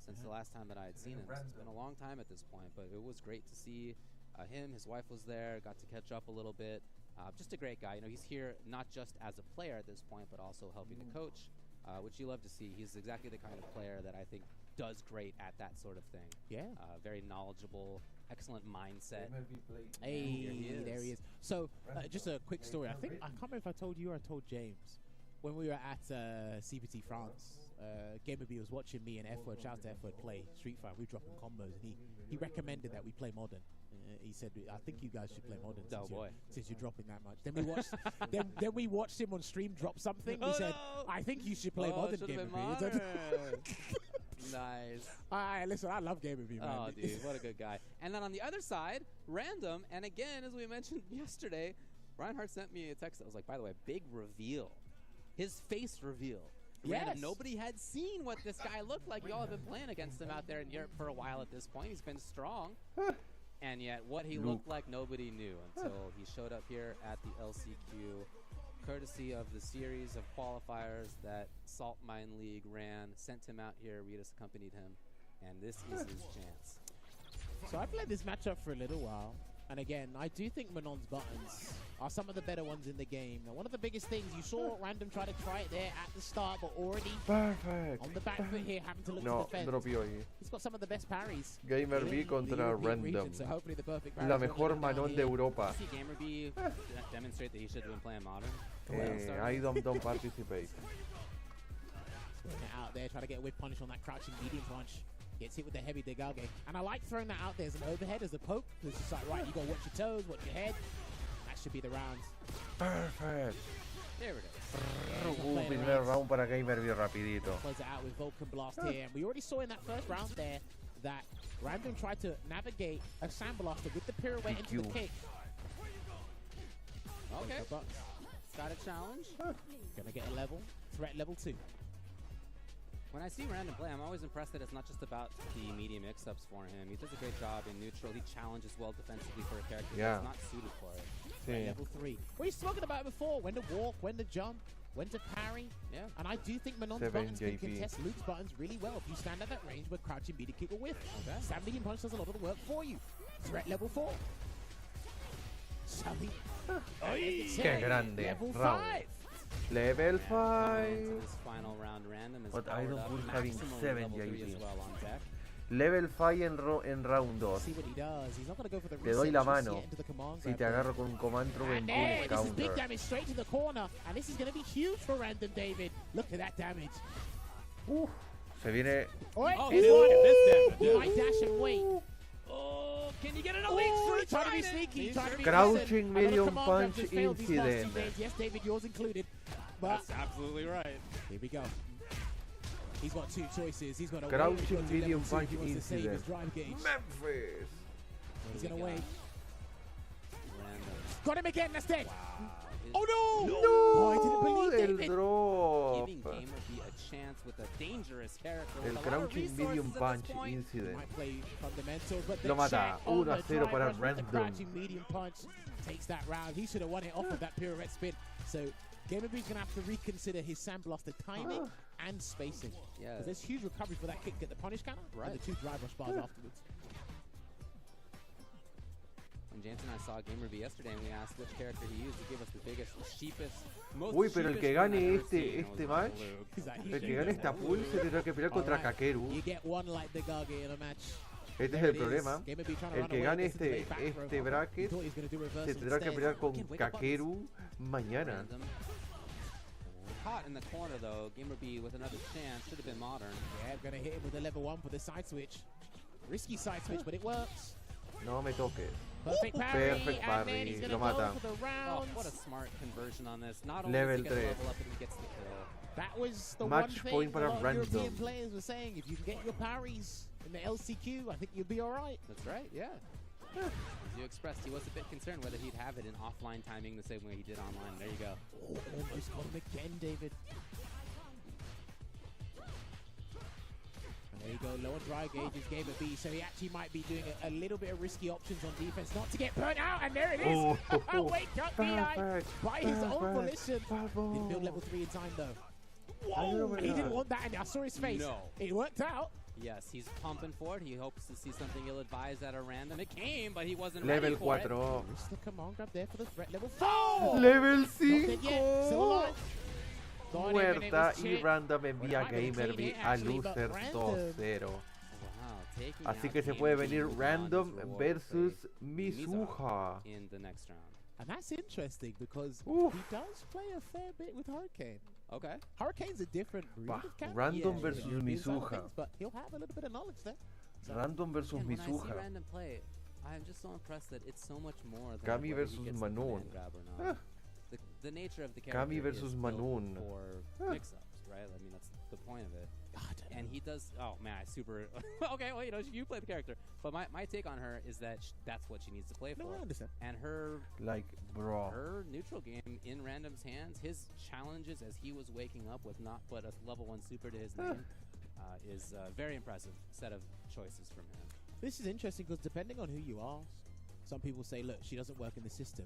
since the last time that I had seen him. So it's been a long time at this point, but it was great to see him. His wife was there, got to catch up a little bit. Just a great guy. You know, he's here not just as a player at this point, but also helping to coach, which you love to see. He's exactly the kind of player that I think does great at that sort of thing. Yeah. Very knowledgeable, excellent mindset. Hey, Here he is. there he is. So, just a quick story. I can't remember if I told you or I told James. When we were at CPT France, GamerB was watching me and F-Word, shout out to F-Word, play Street Fighter. We were dropping combos, and he recommended that we play Modern. He said, I think you guys should play Modern since you're dropping that much. Then we watched then we watched him on stream drop something. He said, I think you should play Modern, GamerB. Nice. Listen, I love GamerB, man. Oh, dude, what a good guy. And then on the other side, Random, and again, as we mentioned yesterday, Reinhardt sent me a text that was like, by the way, big reveal. His face reveal. Random, Yes. nobody had seen what this guy looked like. You all have been playing against him out there in Europe for a while at this point. He's been strong. And yet what he looked like, nobody knew until he showed up here at the LCQ, courtesy of the series of qualifiers that Salt Mine League ran, sent him out here. Ritas accompanied him, and this is his chance. So I played this matchup for a little while, and again, I do think Manon's buttons are some of the better ones in the game. Now, one of the biggest things, you saw Random try to try it there at the start, but already Perfect. on the back foot here, having to look No, to defend. dropeó ahí. He's got some of the best parries. GamerB in contra the European region, Random. so hopefully the perfect La parries mejor will come down Manon de here. Europa. See GamerB demonstrate that he should have been playing Modern. I don't participate. Throwing it out there, trying to get a whip punish on that crouching medium punch. Gets hit with the heavy degage. And I like throwing that out there as an overhead, as a poke. It's just like, right, you got to watch your toes, watch your head. That should be the round. Perfect. There we go. Primer round para GamerB rapidito. Close it out with Vulcan Blast here. And we already saw in that first round there that Random tried to navigate a Sandblaster with the pirouette into the kick. Okay. Got a challenge. Gonna get a level. Threat level 2. When I see Random play, I'm always impressed that it's not just about the medium mix-ups for him. He does a great job in neutral. He challenges well defensively for a character that's not suited for it. Threat level 3. We've spoken about it before. When to walk, when to jump, when to parry. Yeah. And I do think Manon's 7 buttons can JP. contest Luke's buttons really well if you stand at that range with crouching B to kick or whiff. Okay. Stand medium punch does a lot of the work for you. Threat level 4. Sully. Qué grande. Level Round. 5. Level 5. This final round, Random is But I powered don't up. put having Maximum 7 level 3 JP. as well on deck. Level 5 en round 2. See what he does. He's not going to go for the Te doy la reset, just mano. get into the command Si te grab. agarro con un command throw en And there, boom this is big counter. damage straight to the corner. And this is going to be huge for Random, David. Look at that damage. Se viene. Oi, Oh, it's look at this damage. He might dash and wait. Oh, can you get an elite? Trying to be sneaky. Trying to be Crouching innocent. medium Another command punch grab just failed these past 2 incident. games. Yes, David, yours included. But That's absolutely right. here we go. He's got 2 choices. He's got a Crouching medium punch He wants to save his incident. drive gauge. Memphis. He's going to wait. Random. Got him again. That's dead. Wow. Oh, no. No. Oh, I didn't believe El David. drop. Giving GamerB a chance with a dangerous character. El with a lot of crouching medium resources at punch this point. incident. Might play fundamental, but the Lo mata. check on the 1-0 drive para rush with the Random. crouching medium punch takes that round. He should have won it off of that pirouette spin. So GamerB's going to have to reconsider his Sandblaster timing and spacing. Yeah. Because there's huge recovery for that kick. Get the punish counter and the 2 drive rush bars afterwards. When James and I saw GamerB yesterday and we asked which character he used, he gave us the biggest, cheapest, most Uy, pero el cheapest que win I've gane ever seen, and it este was match, Luke. el que gane esta pool se tendrá que pelear contra Alright. Kakeru. You get one like the Gage in a match. Este es There el it is. problema. GamerB trying to El run que away, gane gets into the este back throw. He bracket thought he was going to do se reversal tendrá que instead. pelear con Again, wake up buttons. Kakeru mañana. Random. caught in the corner, though. Gamer B with another chance. Should have been modern. Yeah, I'm going to hit him with the level 1 for the side switch. Risky side switch, but it works. No me toques. Perfect parry, Perfect and then he's parry. going Lo to go mata. for the Oh, round. what a smart conversion on this. Not only Level does he get a 3. level up, but he gets the kill. That was the Match one thing point a para lot of European Random. players were saying. If you can get your parries in the LCQ, I think you'll be all right. That's right, yeah. As you expressed, he was a bit concerned whether he'd have it in offline timing the same way he did online. There you go. Oh, almost got him again, David. And there you go, lower dry gauges gave a B, so he actually might be doing a little bit of risky options on defense, not to get burnt out, and there it is! Wake up, B.I. by his own volition. Didn't build level 3 in time, though. Whoa! He didn't want that, and I saw his face. No. It worked out. Yes, he's pumping for it. He hopes to see something ill-advised at a random. It came, but he wasn't Level ready for it. 4. Just the command grab there for the threat. Level 4! Level Not dead yet. Still 5. alive. Got him, and it Muerta was y chip. Random envía Well, it might have been Gamer clean B hit, a actually, but Loser Random- 2-0. Wow, taking Así out que se Gamer puede B venir with Random Ron's reward versus for Mizuha. in the next round. And that's interesting because Oof. he does play a fair bit with Hurricane. Okay. Hurricane's a different breed Bah, of character. Random Yeah, versus he can do some Mizuha. things, but he'll have a little bit of knowledge there. So Random versus And when I see Mizuha. Random play, I'm just so impressed that it's so much more than Kami whether he versus gets the Manon. command grab or not. The nature of the character Kami versus is built Manon. for mix-ups, right? I mean, that's the point of it. And he does. Oh man, I super. Okay, well, you play the character, but my take on her is that that's what she needs to play for. No, I understand. And her Like, bro. her neutral game in Random's hands, his challenges as he was waking up with not but a level 1 super to his name, is a very impressive set of choices from him. this is interesting because depending on who you ask, some people say, look, she doesn't work in the system.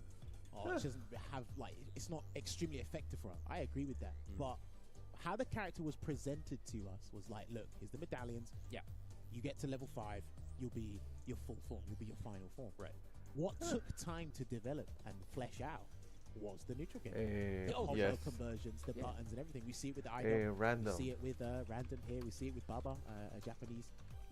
Or she doesn't have, like, it's not extremely effective for her. I agree with that. But how the character was presented to us was like, look, here's the medallions. Yeah. You get to level 5, you'll be your full form. You'll be your final form. Right. What took time to develop and flesh out was the neutral game. The combo yes. conversions, the buttons and everything. We see it with the idol. Random. We see it with Random here. We see it with Baba, a Japanese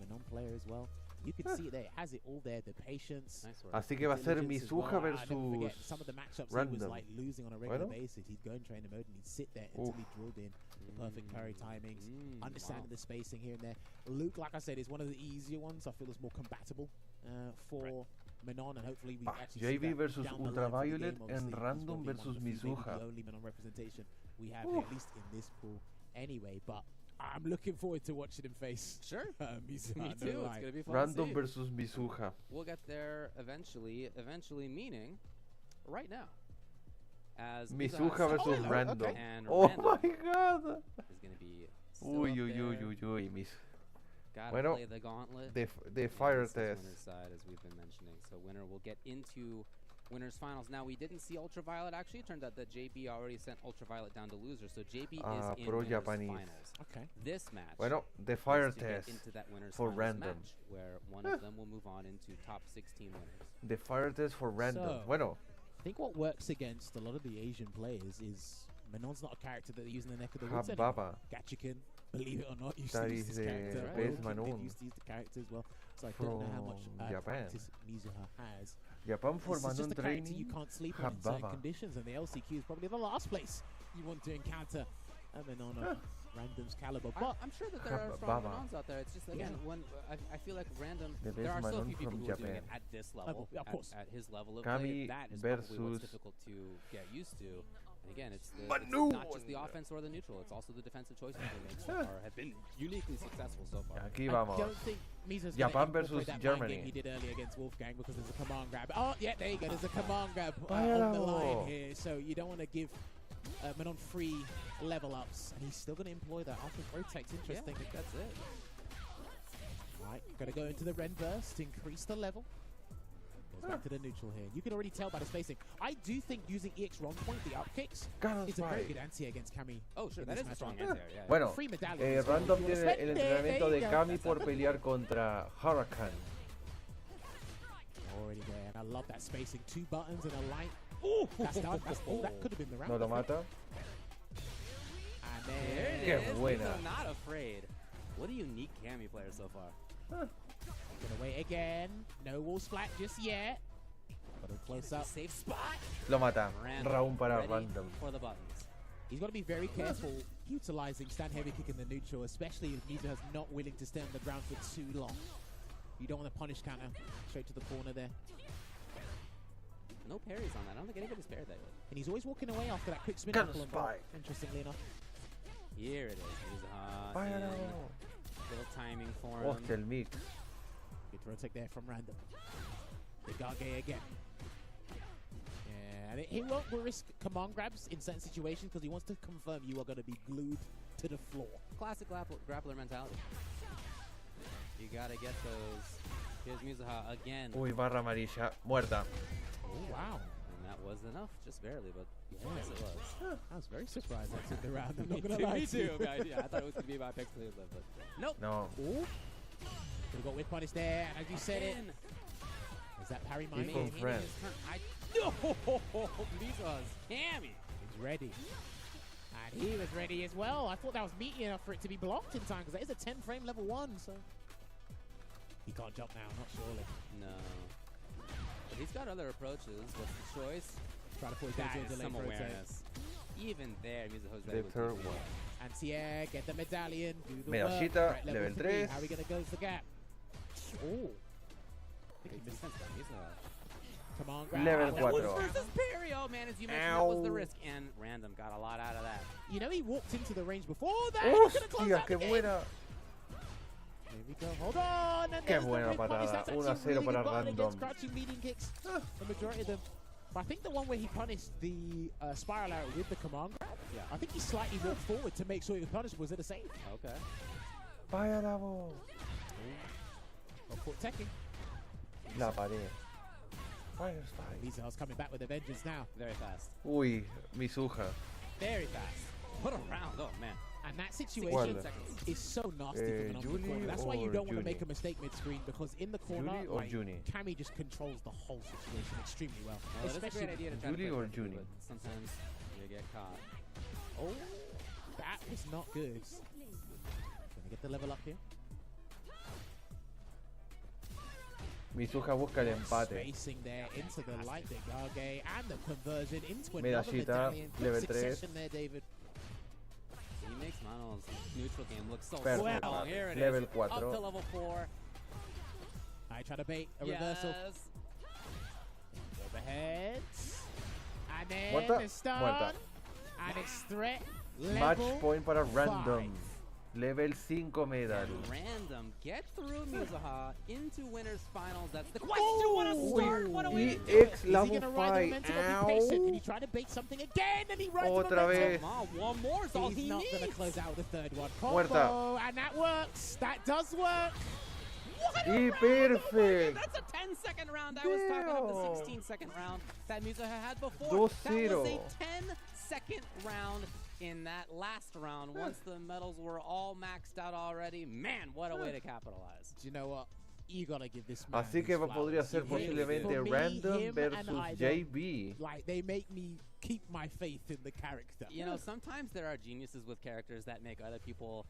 non-player as well. You can see it there. It has it all there. The patience. Nice work. Así que va a ser diligence as Mizuha well. I never forget versus some of the matchups he Random. was like losing on a regular Bueno. basis. He'd go in trainer mode and he'd sit there until he drilled in the perfect parry timings, understanding the spacing here and there. Luke, like I said, is one of the easier ones. I feel is more compatible for Manon, and hopefully we actually see JV that versus down the line for the Ultraviolet game. and Obviously, he's Random probably one versus of the few, maybe Mizuha. the only Manon representation we have here, at least in this pool anyway. But I'm looking forward to watching him face. Sure. Mizuha, Me no too. It's lie. gonna be fun. Random to see. versus Mizuha. We'll get there eventually. Eventually, meaning right now. As Mizuha versus Random. And Oh Random my god. is gonna be still Uy, up uy, uy, there. uy, uy. Gotta Bueno, play the gauntlet. the fire This is test. winner's side, as we've been mentioning. So winner will get into winners finals. Now we didn't see Ultraviolet. Actually, it turned out that JB already sent Ultraviolet down to loser. So JB is in pro winners Japanese. finals. Okay. This match. Bueno, the is fire to get test into that winners for finals Random. match, where one of them will move on into top 16 winners. The fire test for Random. So, Bueno, I think what works against a lot of the Asian players is Manon's not a character that they use in the neck of the woods anymore. Hababa. Gachikan, believe it or not, used That to use is this the character. best Royal King, Manon. they used to use the character as well. So I don't know how much From Japan. practice Mizuha has. Japan for This is just Manon a character you training. can't sleep on in certain Hababa. conditions, and the LCQ is probably the last place you want to encounter a Manon of Random's caliber. But I'm sure that there are strong Hababa. Manons out there. It's just again when I feel like Random. The There best are so Manon few people from who are doing it Japan. at this level. Of course. At his level of Kami play, that is probably what's versus difficult to get used to. And again, it's not just the Manon. offense or the neutral. It's also the defensive choices they make so far have been uniquely successful so far. Aquí I vamos. don't think Mizu's Japan gonna versus incorporate that mind Germany. game he did earlier against Wolfgang because there's a command grab. Oh, yeah, there you go. There's a command grab on the Váyalo. line here. So you don't want to give Manon free level ups. And he's still going to employ that after rotates. Interesting. Yeah, that's it. Right, got to go into the Ren burst, increase the level. Goes back to the neutral here. You can already tell by the spacing. I do think using EX Ron Point, the up kicks, is a very good anti against Kami. Oh, sure, in that this is a strong matchup. anti-air, yeah. Bueno, Free medallions. Random If you wanna tiene spend el it, entrenamiento there de you go. Kami por pelear contra Hurricane. Already there, and I love that spacing. 2 buttons and a light. Oh, that's done. That could have been the round. No lo I think. mata. And There then it Qué is. buena. Mizo not afraid. What a unique Kami player so far. gonna wait again. No wall splat just yet. But a close up. Safe spot. Lo mata. Random, Round para ready Random. for the buttons. He's got to be very careful utilizing stand heavy kick in the neutral, especially if Mizuha's not willing to stay on the ground for too long. You don't want to punish counter straight to the corner there. No parries on that. I don't think anybody's parried that yet. And he's always walking away after that quick spin Counter knuckle and spike. block, interestingly enough. Here it is. Mizuha. Fire. Little timing for him. Hostia, el mix. Good throw take there from Random. The Gage again. And he won't risk command grabs in certain situations because he wants to confirm you are going to be glued to the floor. Classic grappler mentality. You gotta get those. Here's Mizuha again. Uy, barra amarilla. Muerta. Oh, wow. And that was enough, just barely, but yes, it was. I was very surprised that took the round. I'm me not gonna lie me to you. too, guys. Yeah, I thought it was gonna be my picks, but nope. No. Ooh. Could have got whip punish there, and as you said it. Is that parry mine? Equal friend. No! Mizuha's hammy. He's ready. And he was ready as well. I thought that was meaty enough for it to be blocked in time, because that is a 10 frame level 1, so. He can't jump now, not surely. No. But he's got other approaches. What's the choice? Try to push That into is the some lane rotate. awareness. Even there, Mizuha's ready The with third DP. one. Anti-air, get the medallion, do the Medallita, work. Threat level 3. 3. How are we going to close the gap? Oh. Makes sense, though. Mizuha. Come on, grab. Level That was 4. Versus parry. Oh man, as you mentioned, that was the risk. And Random got a lot out of that. You know, he walked into the range before that. He could've closed Hostia, out qué the game. buena. Here we go. Hold on. And Qué there's the buena whip punish. parada. That's actually 1-0 really good para button Random. against crouching medium kicks. The majority of them. But I think the one where he punished the spiral arrow with the command grab, I think he slightly walked forward to make sure he was punished. Was it a save? Okay. Vaya la voz. Caught teching. La pared. Fire strike. Mizuha's coming back with a vengeance now. Very fast. Uy, Mizuha. Very fast. What a round. Oh man. And that 16 situation seconds. is so nasty for the Julie corner. That's why you or don't want to Juni? make a mistake mid-screen, because in the corner, Julie or like, Juni? Cammy just controls the whole situation extremely well. Well, it is a Especially great idea to try to Julie play or quickly, Juni? but sometimes you get caught. Oh, that was not good. Gonna get the level up here. Mizuha busca el empate. Spacing there into the light, the Gage, and the conversion into another Medallita, medallion. Quick level 3. succession there, David. He makes Manuel's neutral game look so Perfect. strong. Here it Level is. 4. Up to level 4. I try to bait a Yes. reversal. Overhead. And then Muerta. the stun. Muerta. And it's threat Match level point para 5. Random. Level 5 medal. Random get through Mizuha into winners finals. That's the question. What a start! What a way to do it. EX Is he level gonna ride the 5. momentum or be patient? Can he try to bait something again? And he rides the Otra momentum. vez. Come on, one more is all He's he not needs. going to close out the third one. Muerta. Combo, and that works. That does work. What a Y round. perfect. That's a 10-second round. I was talking about the 16-second round that Mizuha had before. 2-0. That was a 10-second round in that last round. Once the medals were all maxed out already. Man, what a way to capitalize. Do you know what? You got to give this man Así que his podría flowers. ser For posiblemente me, Random him versus and Idol, JB. Like, they make me keep my faith in the character. You know, sometimes there are geniuses with characters that make other people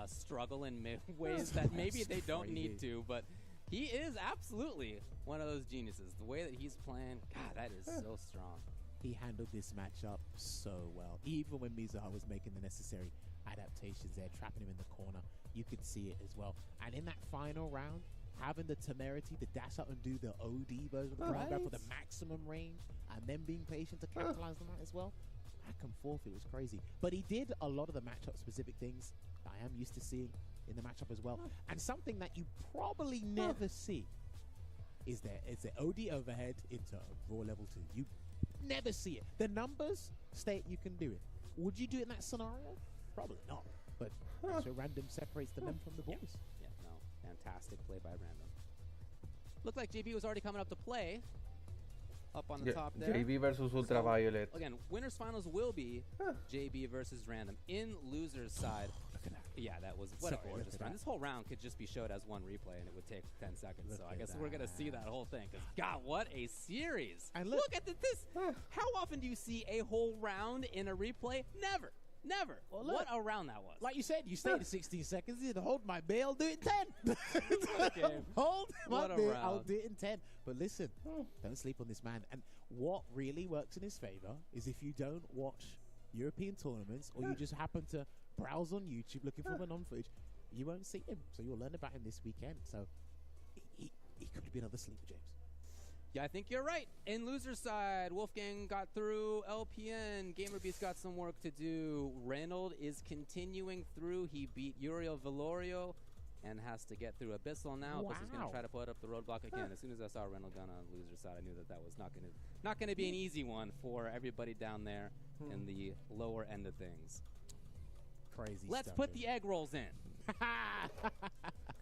struggle in ways that maybe they don't need to, but he is absolutely one of those geniuses. The way that he's playing, God, that is so strong. He handled this matchup so well. Even when Mizuha was making the necessary adaptations there, trapping him in the corner, you could see it as well. And in that final round, having the temerity to dash up and do the OD version of the command grab for the maximum range, and then being patient to capitalize on that as well. Back and forth, it was crazy. But he did a lot of the matchup specific things I am used to seeing in the matchup as well. And something that you probably never see is the OD overhead into raw level 2. You never see it. The numbers state you can do it. Would you do it in that scenario? Probably not. But so Random separates the men from the boys. Yeah, no, fantastic play by Random. Looked like JB was already coming up to play. Up on the top there. JB versus Ultraviolet. So, again, winners finals will be JB versus Random. In losers side, look at that. Yeah, that was what a gorgeous round. This whole round could just be showed as one replay, and it would take 10 seconds. So I guess we're gonna see that whole thing. Because God, what a series! And look at this. How often do you see a whole round in a replay? Never. Never. Well, what a round that was. Like you said, you stayed at 16 seconds. You hold my bail, I'll do it in 10. Hold my bail, I'll do it in 10. But listen, don't sleep on this man. And what really works in his favor is if you don't watch European tournaments, or you just happen to browse on YouTube looking for Manon footage, you won't see him. So you'll learn about him this weekend. So he could be another sleeper, James. Yeah, I think you're right. In loser side, Wolfgang got through. LPN, GamerBeast got some work to do. Reynold is continuing through. He beat Uriel Velorio and has to get through Abyssal now. Wow. Abyssal is going to try to put up the roadblock again. As soon as I saw Reynold gun on the loser side, I knew that was not going to be an easy one for everybody down there in the lower end of things. Crazy. Let's put the egg rolls in.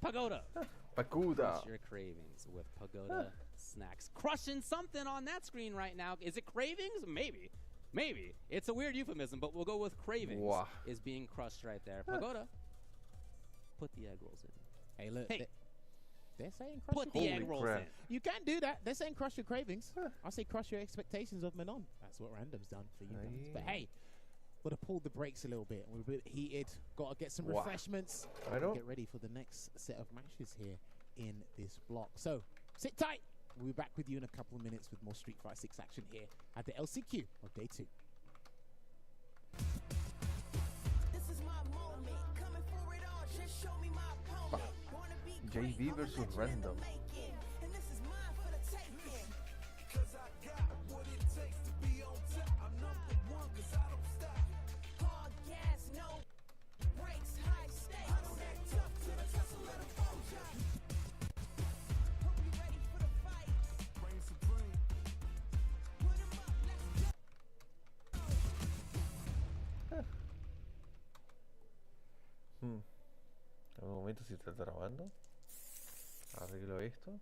Pagoda. Pagoda. Crush your cravings with Pagoda snacks. Crushing something on that screen right now. Is it cravings? Maybe. It's a weird euphemism, but we'll go with cravings. Wow. Is being crushed right there. Pagoda. Put the egg rolls in. Hey, look. Hey. They're saying crush Put your the egg rolls in. You can do that. They're saying crush your cravings. I say crush your expectations of Manon. That's what Random's done for you guys. But hey, got to pull the brakes a little bit. We're a bit heated. Got to get some refreshments. I know. Get ready for the next set of matches here in this block. So sit tight. We'll be back with you in a couple of minutes with more Street Fighter 6 action here at the LCQ of day 2. This is my moment. Coming for it all. Just show me my opponent. Wanna be great, JV versus Random. and this is mine for the taking. Cause I got what it takes to be on top. I'm number one cause I don't stop. Hard gas, no brakes, high stakes. I don't act tough till the tussle of the soldier. Hope you ready for the fight. Reign supreme. Put 'em up, let's go. En un momento si está trabando. Arreglo esto.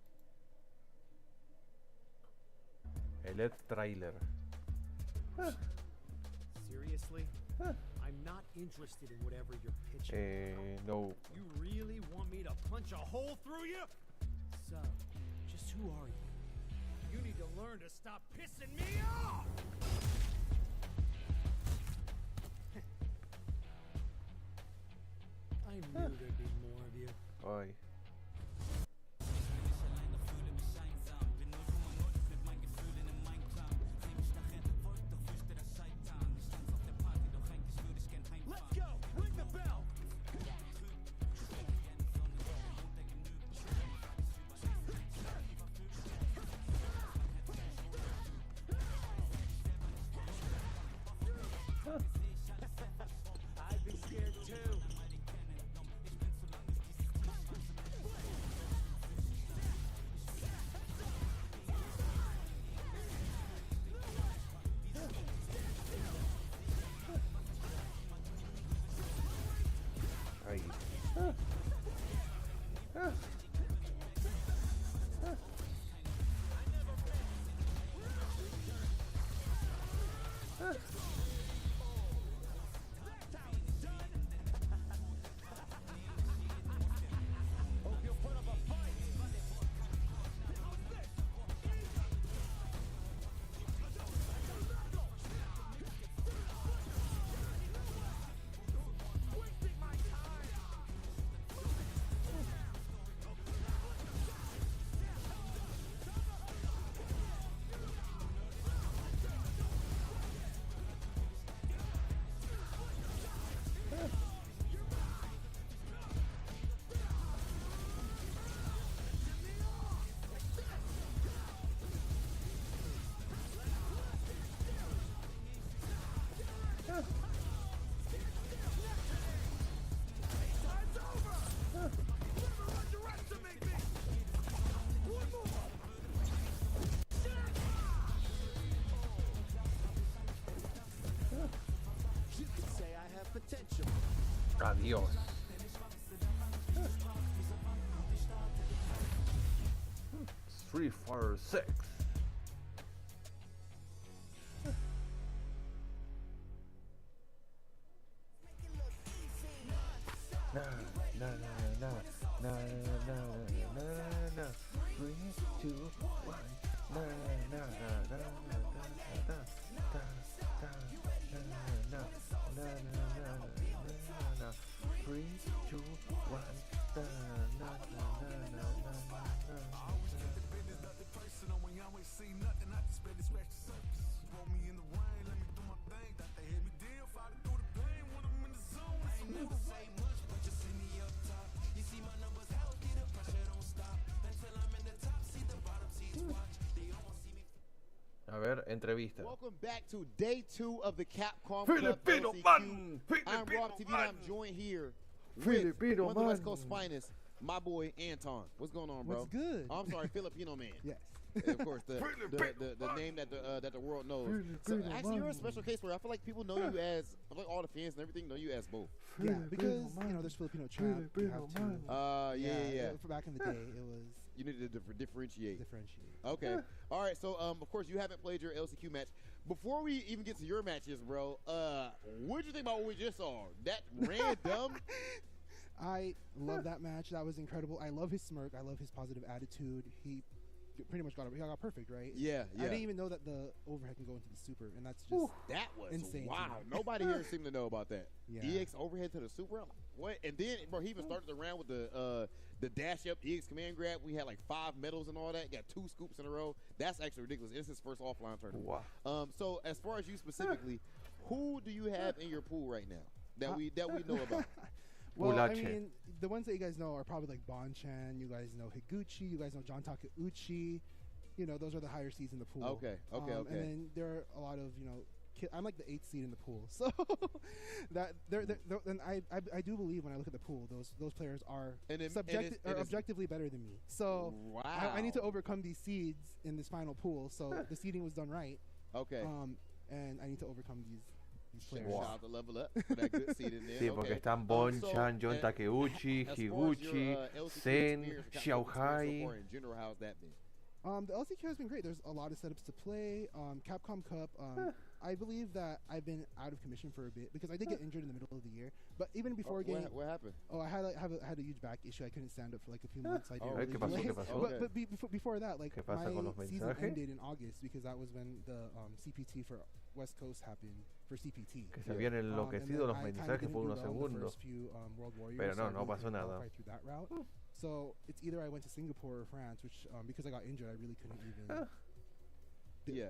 El LED trailer. Seriously? I'm not interested in whatever you're pitching. No. You really want me to punch a hole through you? So, just who are you? You need to learn to stop pissing me off! I knew there'd be more of you. Ay. Let's go! Ring the bell! I'd be scared too. Ay. Hope you'll put up a fight. Wasting my time. Time's over. Never underestimate me. One more. You could say I have potential. Adiós. Street Fighter 6. Na na na na na na na na. 3, 2, 1. Na na na na na na na na na na. 3, 2, 1. Na na na na na na. entrevista. Welcome back to day 2 of the Capcom Cup Filipino LCQ. man! I'm Rob TV and I'm joined here with Filipino one of the West man. Coast finest, my boy Anton. What's going on, bro? What's good? Oh, I'm sorry, Filipino man. Yes. And of course, the name that the world knows. So actually, you're a special case where I feel like people know you as, I feel like all the fans and everything know you as both. Yeah, because there's Filipino champ. You have to. Yeah. For back in the day, it was. You needed to differentiate. Differentiate. Okay. All right. So, of course, you haven't played your LCQ match. Before we even get to your matches, bro, what did you think about what we just saw? That random. I love that match. That was incredible. I love his smirk. I love his positive attitude. He pretty much got perfect, right? Yeah. I didn't even know that the overhead can go into the super, and that's just that was insane. Wow. Nobody here seemed to know about that. Yeah. EX overhead to the super. I'm like, what? And then, bro, he even started the round with the dash up EX command grab. We had like 5 medals and all that. Got 2 scoops in a row. That's actually ridiculous. It's his first offline tournament. Wow. So as far as you specifically, who do you have in your pool right now that we know about? Well, I mean, the ones that you guys know are probably like Bonchan. You guys know Higuchi. You guys know John Takeuchi. You know, those are the higher seeds in the pool. Okay. And then there are a lot of, I'm like the 8th seed in the pool. So that and I do believe when I look at the pool, those players are objectively better than me. So wow. I need to overcome these seeds in this final pool. So the seeding was done right. Okay. And I need to overcome these players. Shout out to Level Up for that good seed in there. Sí, porque están Bonchan, John Takeuchi, Higuchi, Sen, Xiaohai. In general, how's that been? The LCQ has been great. There's a lot of setups to play. Capcom Cup, I believe that I've been out of commission for a bit because I did get injured in the middle of the year. But even before game, what happened? Oh, I had a huge back issue. I couldn't stand up for like a few months. I didn't ¿Qué pasó? ¿Qué pasó? But before that, like my season mensajes? ended in August because that was when the CPT for West Coast happened for CPT. Que se habían enloquecido los mensajes por unos segundos. Pero no pasó nada. Through that route. So it's either I went to Singapore or France, which because I got injured, I really couldn't even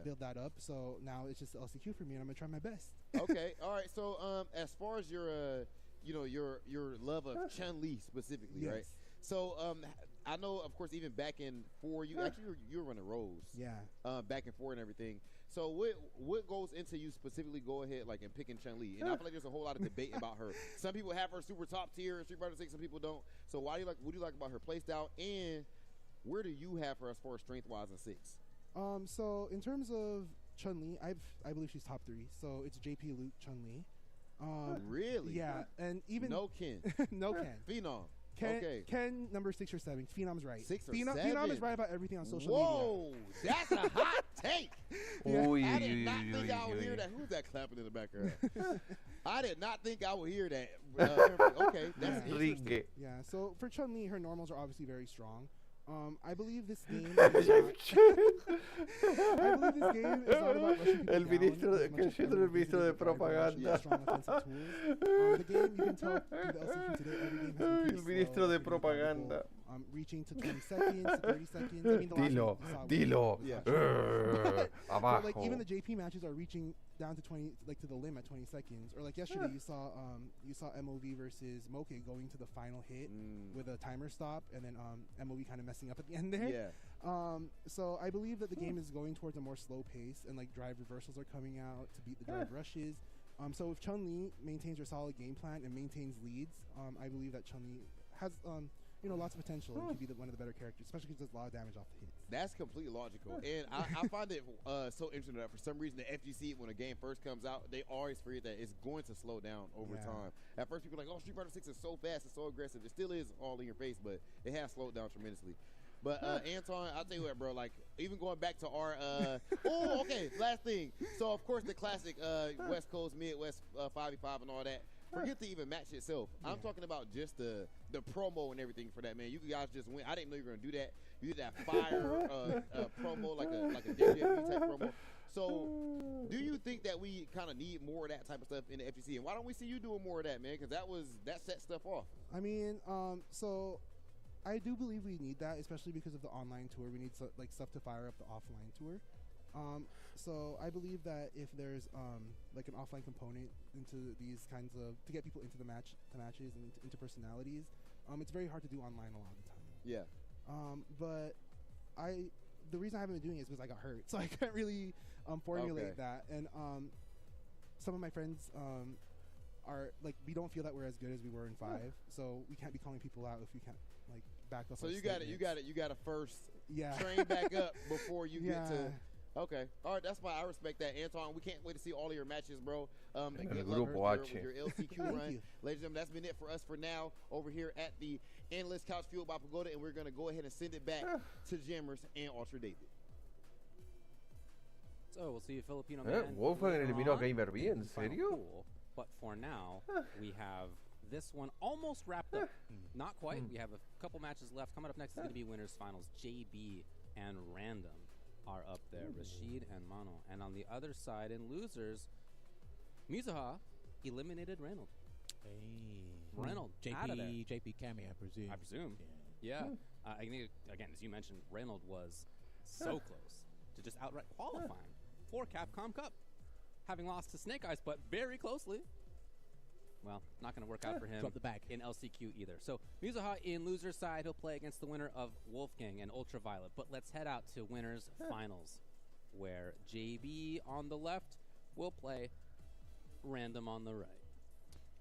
build that up. So now it's just LCQ for me, and I'm gonna try my best. Okay, all right. So as far as your your love of Chun-Li specifically, right? So I know, of course, even back in 4, you were running roles. Yeah. Back in 4 and everything. So what goes into you specifically go ahead like and picking Chun-Li? And I feel like there's a whole lot of debate about her. Some people have her super top tier in Street Fighter 6, some people don't. So what do you like about her playstyle, and where do you have her as far as strength wise in 6? So in terms of Chun-Li, I believe she's top 3. So it's JP, Luke, Chun-Li. Really? Yeah, and even no Ken. No Ken. Phenom. Ken number 6 or 7. Phenom's right. 6 or 7. Phenom is right about everything on social media. That's a hot take. Yeah. I did not think I would hear that. Who's that clapping in the background? I did not think I would hear that. Okay, that's interesting. Yeah. So for Chun-Li, her normals are obviously very strong. I believe this game is not, El ministro de propaganda. The game, you can tell through the LCQ today, every game has been pretty El ministro de propaganda. Reaching to 20 seconds, 30 seconds. I mean, Dilo. But like even the JP matches are reaching down to 20, like to the limit, 20 seconds. Or like yesterday, you saw MOV versus Moke going to the final hit with a timer stop, and then MOV kind of messing up at the end there. Yeah. So I believe that the game is going towards a more slow pace, and like drive reversals are coming out to beat the drive rushes. So if Chun-Li maintains her solid game plan and maintains leads, I believe that Chun-Li has lots of potential and could be one of the better characters, especially because there's a lot of damage off the hits. That's completely logical. And I find it so interesting that for some reason the FGC, when a game first comes out, they always fear that it's going to slow down over time. At first people are like, oh, Street Fighter 6 is so fast, it's so aggressive. It still is all in your face, but it has slowed down tremendously. But Anton, I'll tell you what, bro, like even going back to our last thing. So of course the classic West Coast, Midwest 5v5 and all that. Forget the even match itself. I'm talking about just the promo and everything for that, man. You guys just went. I didn't know you were gonna do that. You did that fire promo, like a WWE type promo. So, do you think that we kind of need more of that type of stuff in the FGC? And why don't we see you doing more of that, man? Because that set stuff off. I mean, so I do believe we need that, especially because of the online tour. We need stuff to fire up the offline tour. So I believe that if there's like an offline component into these kinds of to get people into the matches and into personalities, it's very hard to do online a lot of the time. Yeah. But the reason I haven't been doing it is because I got hurt, so I can't really formulate that. And some of my friends are like, we don't feel that we're as good as we were in 5, so we can't be calling people out if we can't like back up. So our you got to first train back up before you get to. Okay, all right, that's why I respect that, Antoine. We can't wait to see all of your matches, bro. Good luck with your LCQ run. Ladies and gentlemen, that's been it for us for now over here at the Endless Couch Fueled by Pagoda, and we're going to go ahead and send it back to Jammers and Ultra David. So we'll see you, Filipino man. Wolfgang eliminó a later on. Gamer B, ¿en serio? Cool. But for now, we have this one almost wrapped up. Not quite. We have a couple matches left. Coming up next is going to be winners finals. JB and Random are up there. Rashid and Mano. And on the other side, in losers, Mizuha eliminated Reynolds. Reynolds out of there. JP Kami, I presume. I presume. Yeah. I think, again, as you mentioned, Reynolds was so close to just outright qualifying for Capcom Cup, having lost to Snake Eyes, but very closely. Well, not going to work out for him. Drop the bag. In LCQ either. So Mizuha in loser side, he'll play against the winner of Wolfgang and Ultraviolet. But let's head out to winners finals, where JB on the left will play Random on the right.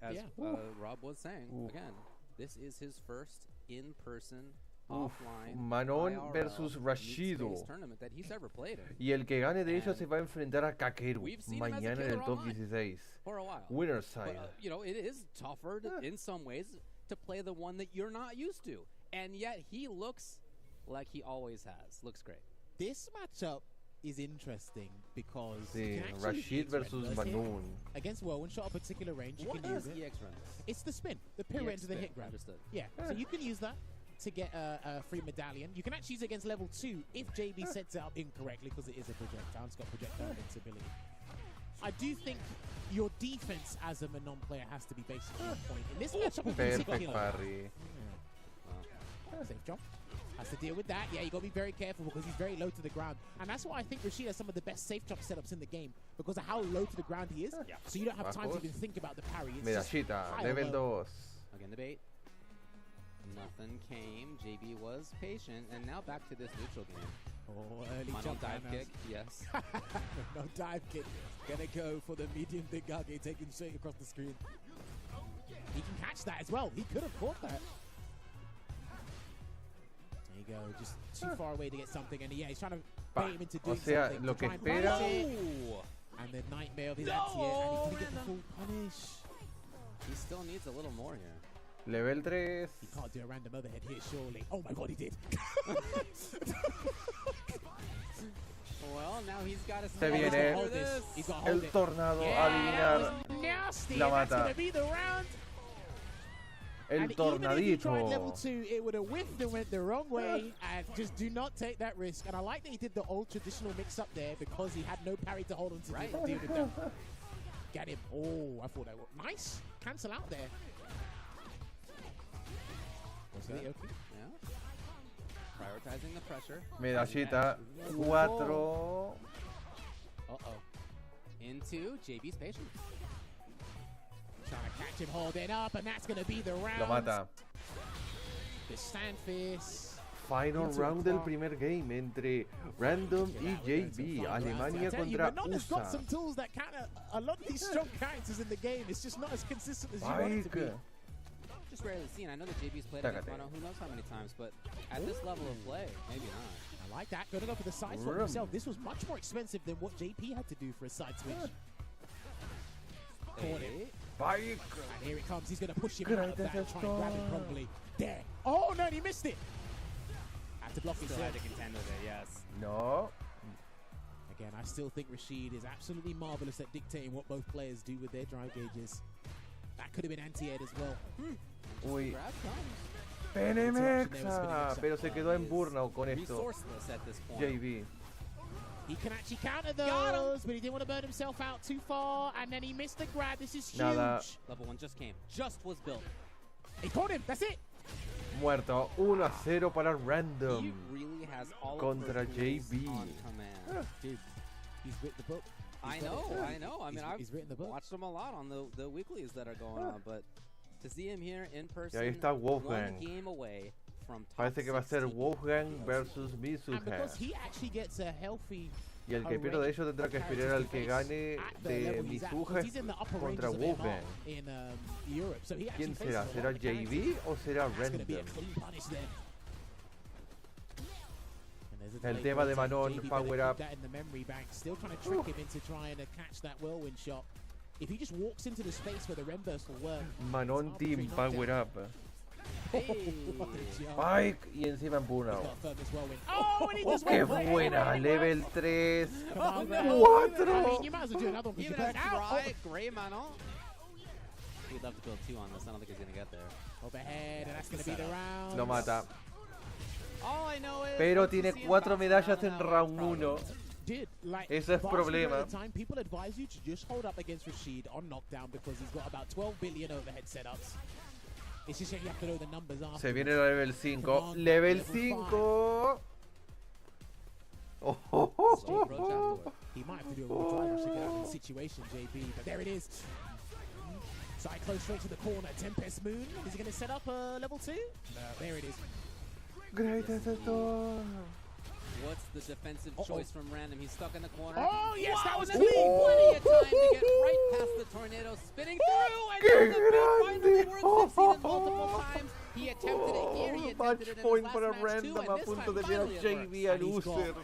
As Rob was saying, again, this is his first in-person offline Manon IRL versus Rashido. tournament that he's ever played in. Y el que gane de ellos se va a enfrentar a Kakeru We've seen him as a mañana en killer el top online 16. for a while. Winner side. But, you know, it is tougher in some ways to play the one that you're not used to. And yet he looks like he always has. Looks great. This matchup is interesting because Sí, Rashid versus Manon. Against Whirlwind shot a particular range, you What can use is it. EX run? It's the spin, the pirouette EX to the spin, hit grab. understood. Yeah, so you can use that to get a free medallion. You can actually use it against level 2 if JB sets it up incorrectly because it is a projectile. It's got projectile invincibility. I do think your defense as a Manon player has to be basically on point. In this matchup in Perfect particular, parry. safe jump. Has to deal with that. Yeah, you got to be very careful because he's very low to the ground. And that's why I think Rashid has some of the best safe jump setups in the game because of how low to the ground he is. So you don't have time to even think about the parry. It's Medallita, level 2. Again, the bait. Nothing came. JB was patient. And now back to this neutral game. Oh, early Manon jump dive down kick. Yes. No dive kick. Gonna go for the medium big gage, taking straight across the screen. He can catch that as well. He could have caught that. There you go. Just too far away to get something. And yeah, he's trying to bait him into doing something. Lo to que try and espera. punish it. And the nightmare of his anti-air. And he couldn't get the full punish. He still needs a little more here. Level 3. He can't do a random overhead here, surely. Oh my god, he did. Well, now he's got to Se viene el tornado a adivinar. Nasty. La That's mata. gonna be the round. El And even if you tried level tornadito. 2, it would have whiffed and went the wrong way. And just do not take that risk. And I like that he did the old traditional mix-up there because he had no parry to hold on to deal with that. Get him. Oh, I thought that was nice. Cancel out there. What's that? Yeah. Prioritizing the pressure. Medallita 4. Uh-oh. Into JB's patience. Trying to catch him holding up, and that's going to be the round. Lo mata. The stand fist. Final round del primer game entre Random y JB. Alemania contra Manon has got USA. some tools that counter a lot of these strong characters in the game. It's just not as consistent as you want it to be. Just rarely seen. I know that JB's played against Mono who knows how many times, but at this level of play, maybe not. I like that. Going to go for the side swap himself. This was much more expensive than what JP had to do for a side switch. Caught it. Bike. And here it comes. He's going to push him out of that and try and grab him probably. There. Oh, no, he missed it. Had to block it. Still had to contend with it, yes. No. Again, I still think Rashid is absolutely marvelous at dictating what both players do with their drive gauges. That could have been anti-aid as well. Uy. Penemexa. Pero se quedó en burnout con esto. JB. He can actually counter those, but he didn't want to burn himself out too far, and then he missed the grab. This is huge. Nada. Level 1 just came. Just was built. He caught him. That's it. Muerto. 1-0 para Random. He really has all Contra of the JB. tools on command. Dude, he's written the book. I know. I mean, he's written the book. watched him a lot on the weeklies that are going on, but to see him here in person, Y ahí está Wolfgang. one game away from top Parece que va a ser 16. Wolfgang versus And Mizuha. because he actually gets a healthy Y el que pierda de ellos tendrá que esperar al que gane de Mizuha contra Wolfgang. ¿Quién será? ¿Será JB o será Random? El tema de Manon, Power Up. Manon Team, Power Up. Spike y encima empuna. ¡Qué buena! Level 3. 4. Great, Manon. He'd love to build 2 on this. I don't think he's going to get there. Overhead, and that's going to be the round. Lo mata. All I know is Pero tiene 4 medallas en round 1. Ese es problema. People advise you to just hold up against Rashid on knockdown because he's got about 12 billion overhead setups. It's just you have to know the numbers after. Se viene la level 5. Level 5. He might have to do a little drive rush to get out of the situation, JB. But there it is. Side close straight to the corner. Tempest Moon. Is he going to set up a level 2? No. There it is. Greatest Storm. What's the defensive choice from Random? He's stuck in the corner. Oh, yes, that was clean. Plenty of time to get right past the tornado, spinning through, and there's the finally worth. We've seen it multiple times. He attempted it here, he attempted it in his last match too, and this time finally it worked.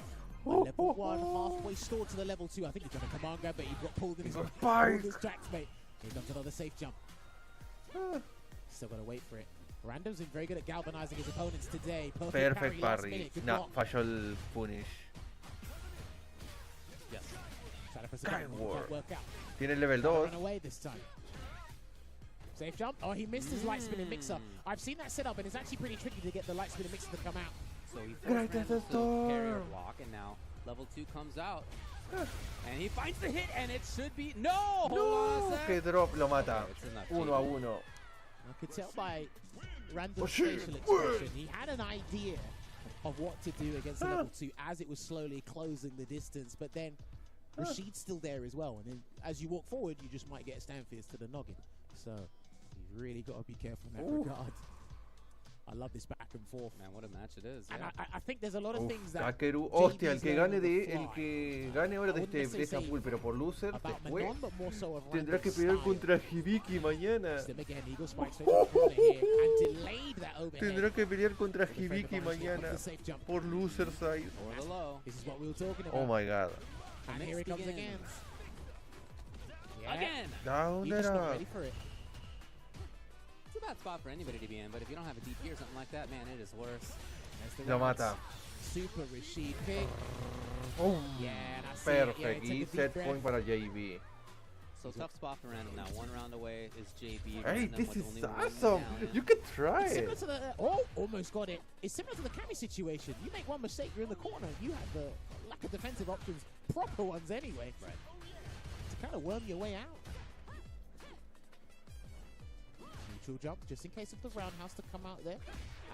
Level 1, halfway stored to the level 2. I think he's got a command grab, but he got pulled in his tracks, mate. He's done another safe jump. Still got to wait for it. Random's been very good at galvanizing his opponents today. Perfect parry. No, falló el punish. Yes. Tiene level 2. Run away this time. Safe jump. Oh, he missed his light spinning mixer. I've seen that set up, and it's actually pretty tricky to get the light spinning mixer to come out. So he forced Random to carrier block, and now level 2 comes out. And he finds the hit, and it should be... No! Hold on a sec. Que drop lo mata. 1-1. I could tell by Random's facial expression, he had an idea of what to do against the level 2 as it was slowly closing the distance, but then Rashid's still there as well, and then as you walk forward, you just might get Stanfiers to the noggin. So you've really got to be careful in that regard. I love this back and forth. Man, what a match it is. And I think there's a lot of things that Kakeru, hostia, el que gane ahora de esta pool, pero por loser, después tendrá que pelear contra Hibiki mañana. Tendrá que pelear contra Hibiki mañana por loser side. Oh my god. And here it comes again. Again. Down You're just not ready for it. It's a bad spot for anybody to be in, but if you don't have a DP or something like that, man, it is worse. Lo mata. Super Rashid pick. Yeah, that's perfect. Y set point para JB. So tough spot for Random now. 1 round away is JB. Hey, this is awesome. You can try it. Similar to the almost got it. It's similar to the Kami situation. You make one mistake, you're in the corner. You have the lack of defensive options, proper ones anyway. Right. To kind of worm your way out. Jump just in case of the roundhouse to come out there,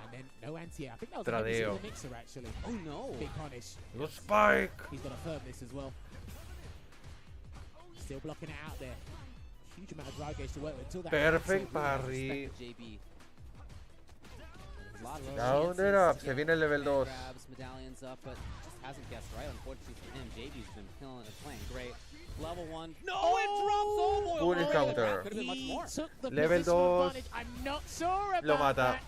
and then no anti-air. I think that was the mixer actually. Oh no! Big punish. The spike. He's got to firm this as well. Still blocking it out there. Huge amount of drive gauge to work with until that. Perfect parry. JB. Down it up. Se viene el level 2. Grabs medallions up, but just hasn't guessed right. Unfortunately for him, JB's been killing it, playing great. Level 1. No, it drops all. Punish counter. Could have been much more. Level 2. I'm not sure about Lo mata. that.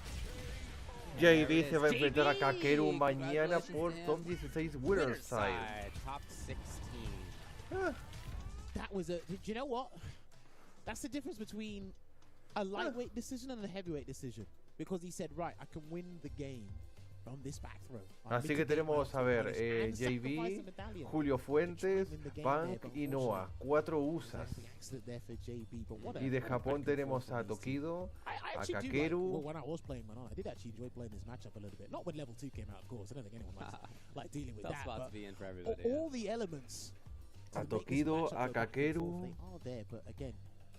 JB se va a enfrentar a Kakeru mañana por top 16 winner side. Top 16. That was a. Do you know what? That's the difference between a lightweight decision and a heavyweight decision. Because he said, right, I can win the game from this back throw. Así que tenemos, a ver, JB, Julio Fuentes, Punk y Noah. 4 USAs. Y de Japón tenemos a Tokido, a Kakeru. When I was playing Manon, I did actually enjoy playing this matchup a little bit. Not when level 2 came out, of course. I don't think anyone likes dealing with that. Spot to be in for everybody, all the elements. A Tokido, a Kakeru. They are there, but again,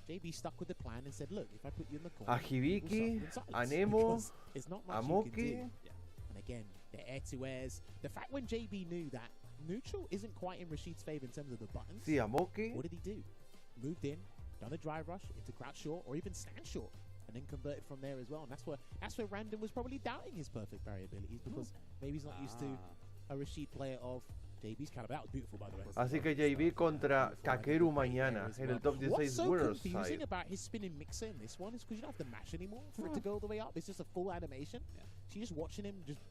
JB stuck with the plan and said, look, if I put you in the corner, a Hibiki, a Nemo, a Moki. And again, the air-to-airs. The fact when JB knew that neutral isn't quite in Rashid's favor in terms of the buttons. Sí, a Moki. What did he do? Moved in, done a drive rush into crouch short or even stand short, and then converted from there as well. And that's where Random was probably doubting his perfect barrier abilities because maybe he's not used to a Rashid player of JB's kind of out. Beautiful, by the way. Así que JB contra Kakeru mañana en el top 16 What's so winners confusing side. about his spinning mixer in this one is because you don't have to mash anymore for it to go all the way up. It's just a full animation. Yeah. So you're just watching him just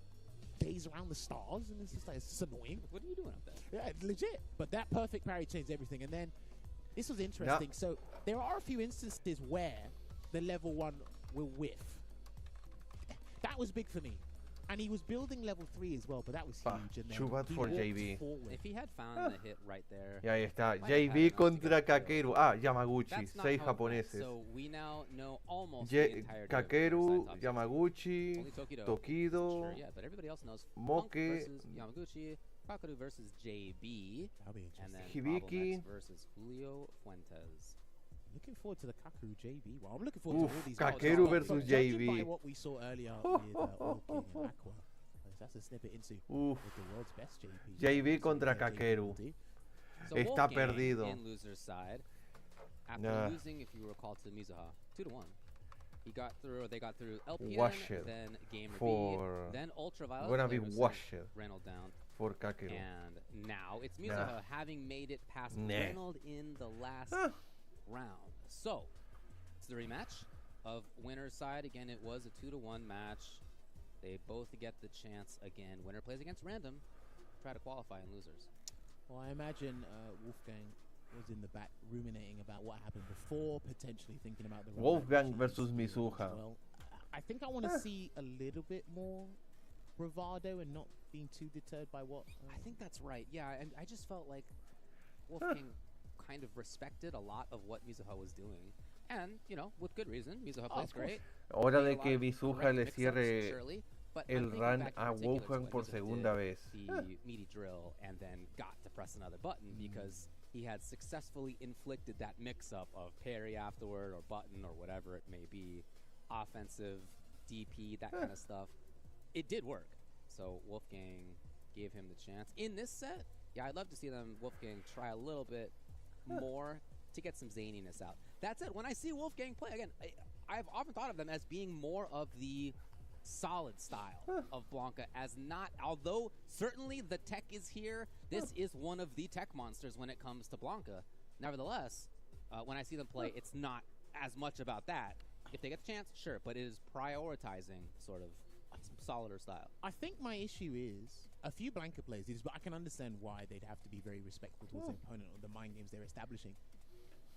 gaze around the stars, and it's just like, it's just annoying. What are you doing up there? Yeah, legit. But that perfect parry changed everything. And then this was interesting. So there are a few instances where the level 1 will whiff. That was big for me. And he was building level 3 as well, but that was huge. And then too bad he for walked JB. forward. If he had found the hit right there. Y ahí está, might have had JB enough to contra get the kill. Kakeru. Ah, Yamaguchi, That's not 6 how it went. japoneses. So we now know almost the entirety of the Kakeru, top Yamaguchi, Only Tokido. Tokido, Sure, yeah, but everybody else knows Moke, Punk versus Yamaguchi, Kakeru versus JB, That'll be interesting. and then Hibiki. Problem X versus Julio Fuentes. Looking forward to the Kakeru JB. Well, I'm looking forward to all these. Kakeru matches. versus Judging by JB. what we saw earlier with Old King and Acqua. That's a snippet into with the world's best JB. JB contra Kakeru. So Está Wolfgang perdido. in loser's side. After Nah. losing, if you recall, to Mizuha, 2-1. They got through LPN, Wash it then Gamer for- B, then Ultraviolet. Gonna be where it was washed Reynolds down. for Kakeru. And now it's Mizuha Nah. having made it past Nah. Reynolds in the last round. So it's the rematch of winner's side. Again, it was a 2-1 match. They both get the chance again. Winner plays against random. Try to qualify in losers. Well, I imagine Wolfgang was in the back ruminating about what happened before, potentially thinking about the Wolfgang versus Mizuha. Well, I think I want to see a little bit more bravado and not being too deterred by what. I think that's right. Yeah, and I just felt like Wolfgang kind of respected a lot of what Mizuha was doing. And, you know, with good reason. Mizuha plays great. Hora Made de a que lot of Mizuha correct le mix-ups, cierre surely, but el I'm thinking run back in a particular to Wolfgang what por Mizuha segunda did, vez. the meaty drill, and then got to press another button because he had successfully inflicted that mix-up of parry afterward or button or whatever it may be, offensive, DP, that kind of stuff. It did work. So Wolfgang gave him the chance. In this set, yeah, I'd love to see them, Wolfgang, try a little bit more to get some zaniness out. That said, when I see Wolfgang play, again, I've often thought of them as being more of the solid style of Blanca, as not, although certainly the tech is here, this is one of the tech monsters when it comes to Blanca. Nevertheless, when I see them play, it's not as much about that. If they get the chance, sure, but it is prioritizing sort of solider style. I think my issue is a few Blanca players, but I can understand why they'd have to be very respectful towards their opponent or the mind games they're establishing.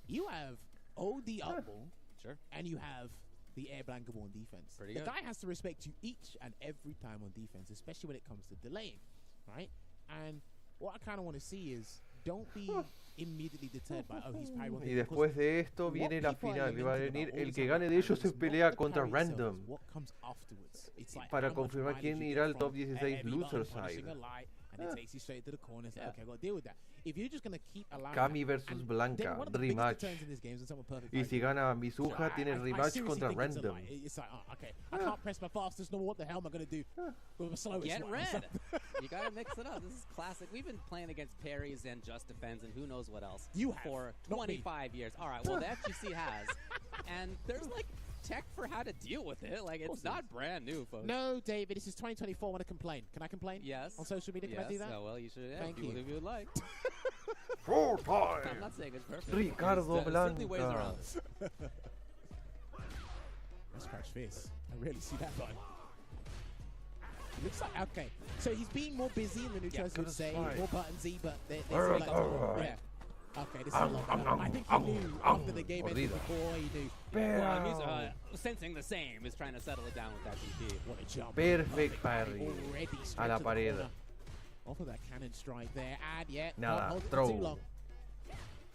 You have OD up ball, sure, and you have the air Blanca ball on defense. Pretty the good. guy has to respect you each and every time on defense, especially when it comes to delaying, right? And what I kind of want to see is don't be immediately deterred by, oh, he's parry one Y thing, después because de esto what viene la people are final, que va a lamenting venir about all el the que time gane de about ellos is en pelea not the contra parry itself, Random. it's what comes afterwards. It's like Para how much confirmar mileage quién you irá get al top from a 16 heavy loser button punishing side. a light, and it takes you straight to the corner. It's like, okay, I've got to deal with that. If you're just going to keep allowing Kami that, versus and Blanca, then one of the biggest rematch. deterrents in this game is when someone perfect Y parries si you. gana Mizuha, tiene I rematch seriously contra think it's a Random. lie. It's like, oh, okay, I can't press my fastest normal. What the hell am I going to do with a slowest Get one? red. You gotta mix it up. This is classic. We've been playing against parries and just defends and who knows what else You have, for not me. 25 years. All right, well the FGC has, and there's like tech for how to deal with it. Like it's not brand new, folks. No, David, this is 2024. I want to complain. Can I complain? Yes. On social media, can I do that? Oh, well, you should. Yeah, Thank if you. you. If you would like. Full I'm time. not saying it's perfect. Ricardo There's certainly ways Blanca. around it. Let's crouch fierce. I rarely see that button. It looks like, okay, so he's being more busy than the neutrals would say, more buttonsy, but they seem like, yeah. Okay, this is a lot better. I think he knew after the game ended before he knew. Well, he's sensing the same. Is trying to settle it down with that DP. What a jump. Perfect parry Already a straight la to the pared. corner. Off of that cannon strike there, and yeah, Nada, can't hold it for throw. too long.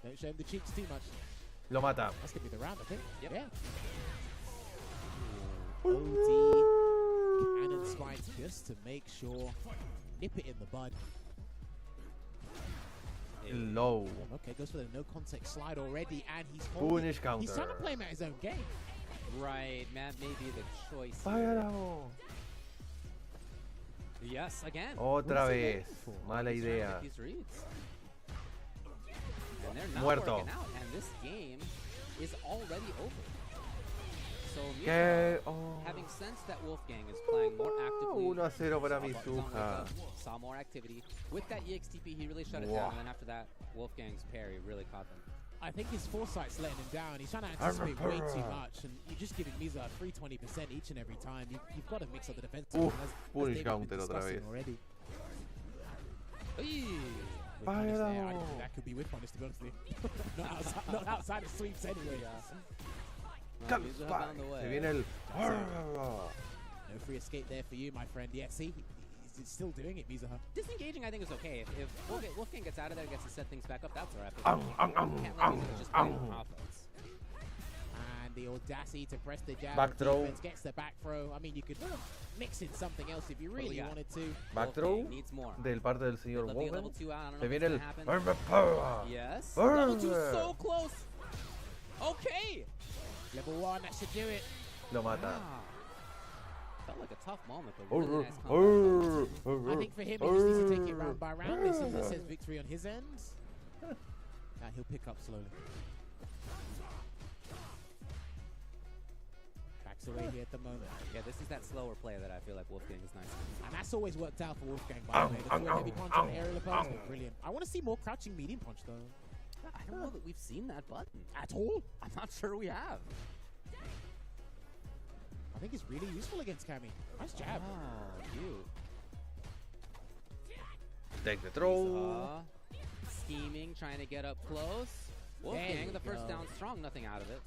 Don't show him the cheeks too much. Lo mata. That's gonna be the round, I think. Yep. Yeah. OD cannon strikes just to make sure. Nip it in the bud. Low. Okay, goes for the no context slide already, and he's holding. Punish counter. He's trying to play him at his own game. Right, Matt may be the choice. Páralo. Yes, again. Otra vez. Mala He's trying to idea. get these reads. And they're not Muerto. working out, and this game is already over. So ¿Qué? Mizuha, having sensed that Wolfgang is playing more actively, 1-0 para saw Wake Mizuha. up, saw more activity. With that EXTP, he really shut it Wow. down, and then after that, Wolfgang's parry really caught them. I think his foresight's letting him down. He's trying to anticipate way too much, and you're just giving Mizuha a free 20% each and every time. You've got to mix up the defense. Uf, punish counter otra vez. Already. Váyalo. I think that could be with punish, to be honest with you. not outside of sweeps anyway. Se viene el... No free escape there for you, my friend. Yeah, see, he's still doing it, Mizuha. Disengaging, I think, is okay. If Wolfgang gets out of there and gets to set things back up, that's alright. Can't let Mizuha just play offense. And the audacity to press the jab. Back throw. Defense gets the back throw. I mean, you could mix in something else if you really wanted to. Back throw del parte del señor Wolfgang. Se viene el... Yes. Level 2 so close. Okay. Level 1, that should do it. Lo mata. Felt like a tough moment, but really nice comeback. I think for him, he just needs to take it round by round. This is, says victory on his end. Now he'll pick up slowly. Backs away here at the moment. Yeah, this is that slower play that I feel like Wolfgang is nice at. And that's always worked out for Wolfgang, by the way. The full heavy punch on aerial opponents been brilliant. I want to see more crouching medium punch, though. I don't know that we've seen that button. At all? I'm not sure we have. I think it's really useful against Cammy. Nice jab. Oh, cute. Take the throw. Scheming, trying to get up close. Wolfgang, the first down strong, nothing out of it.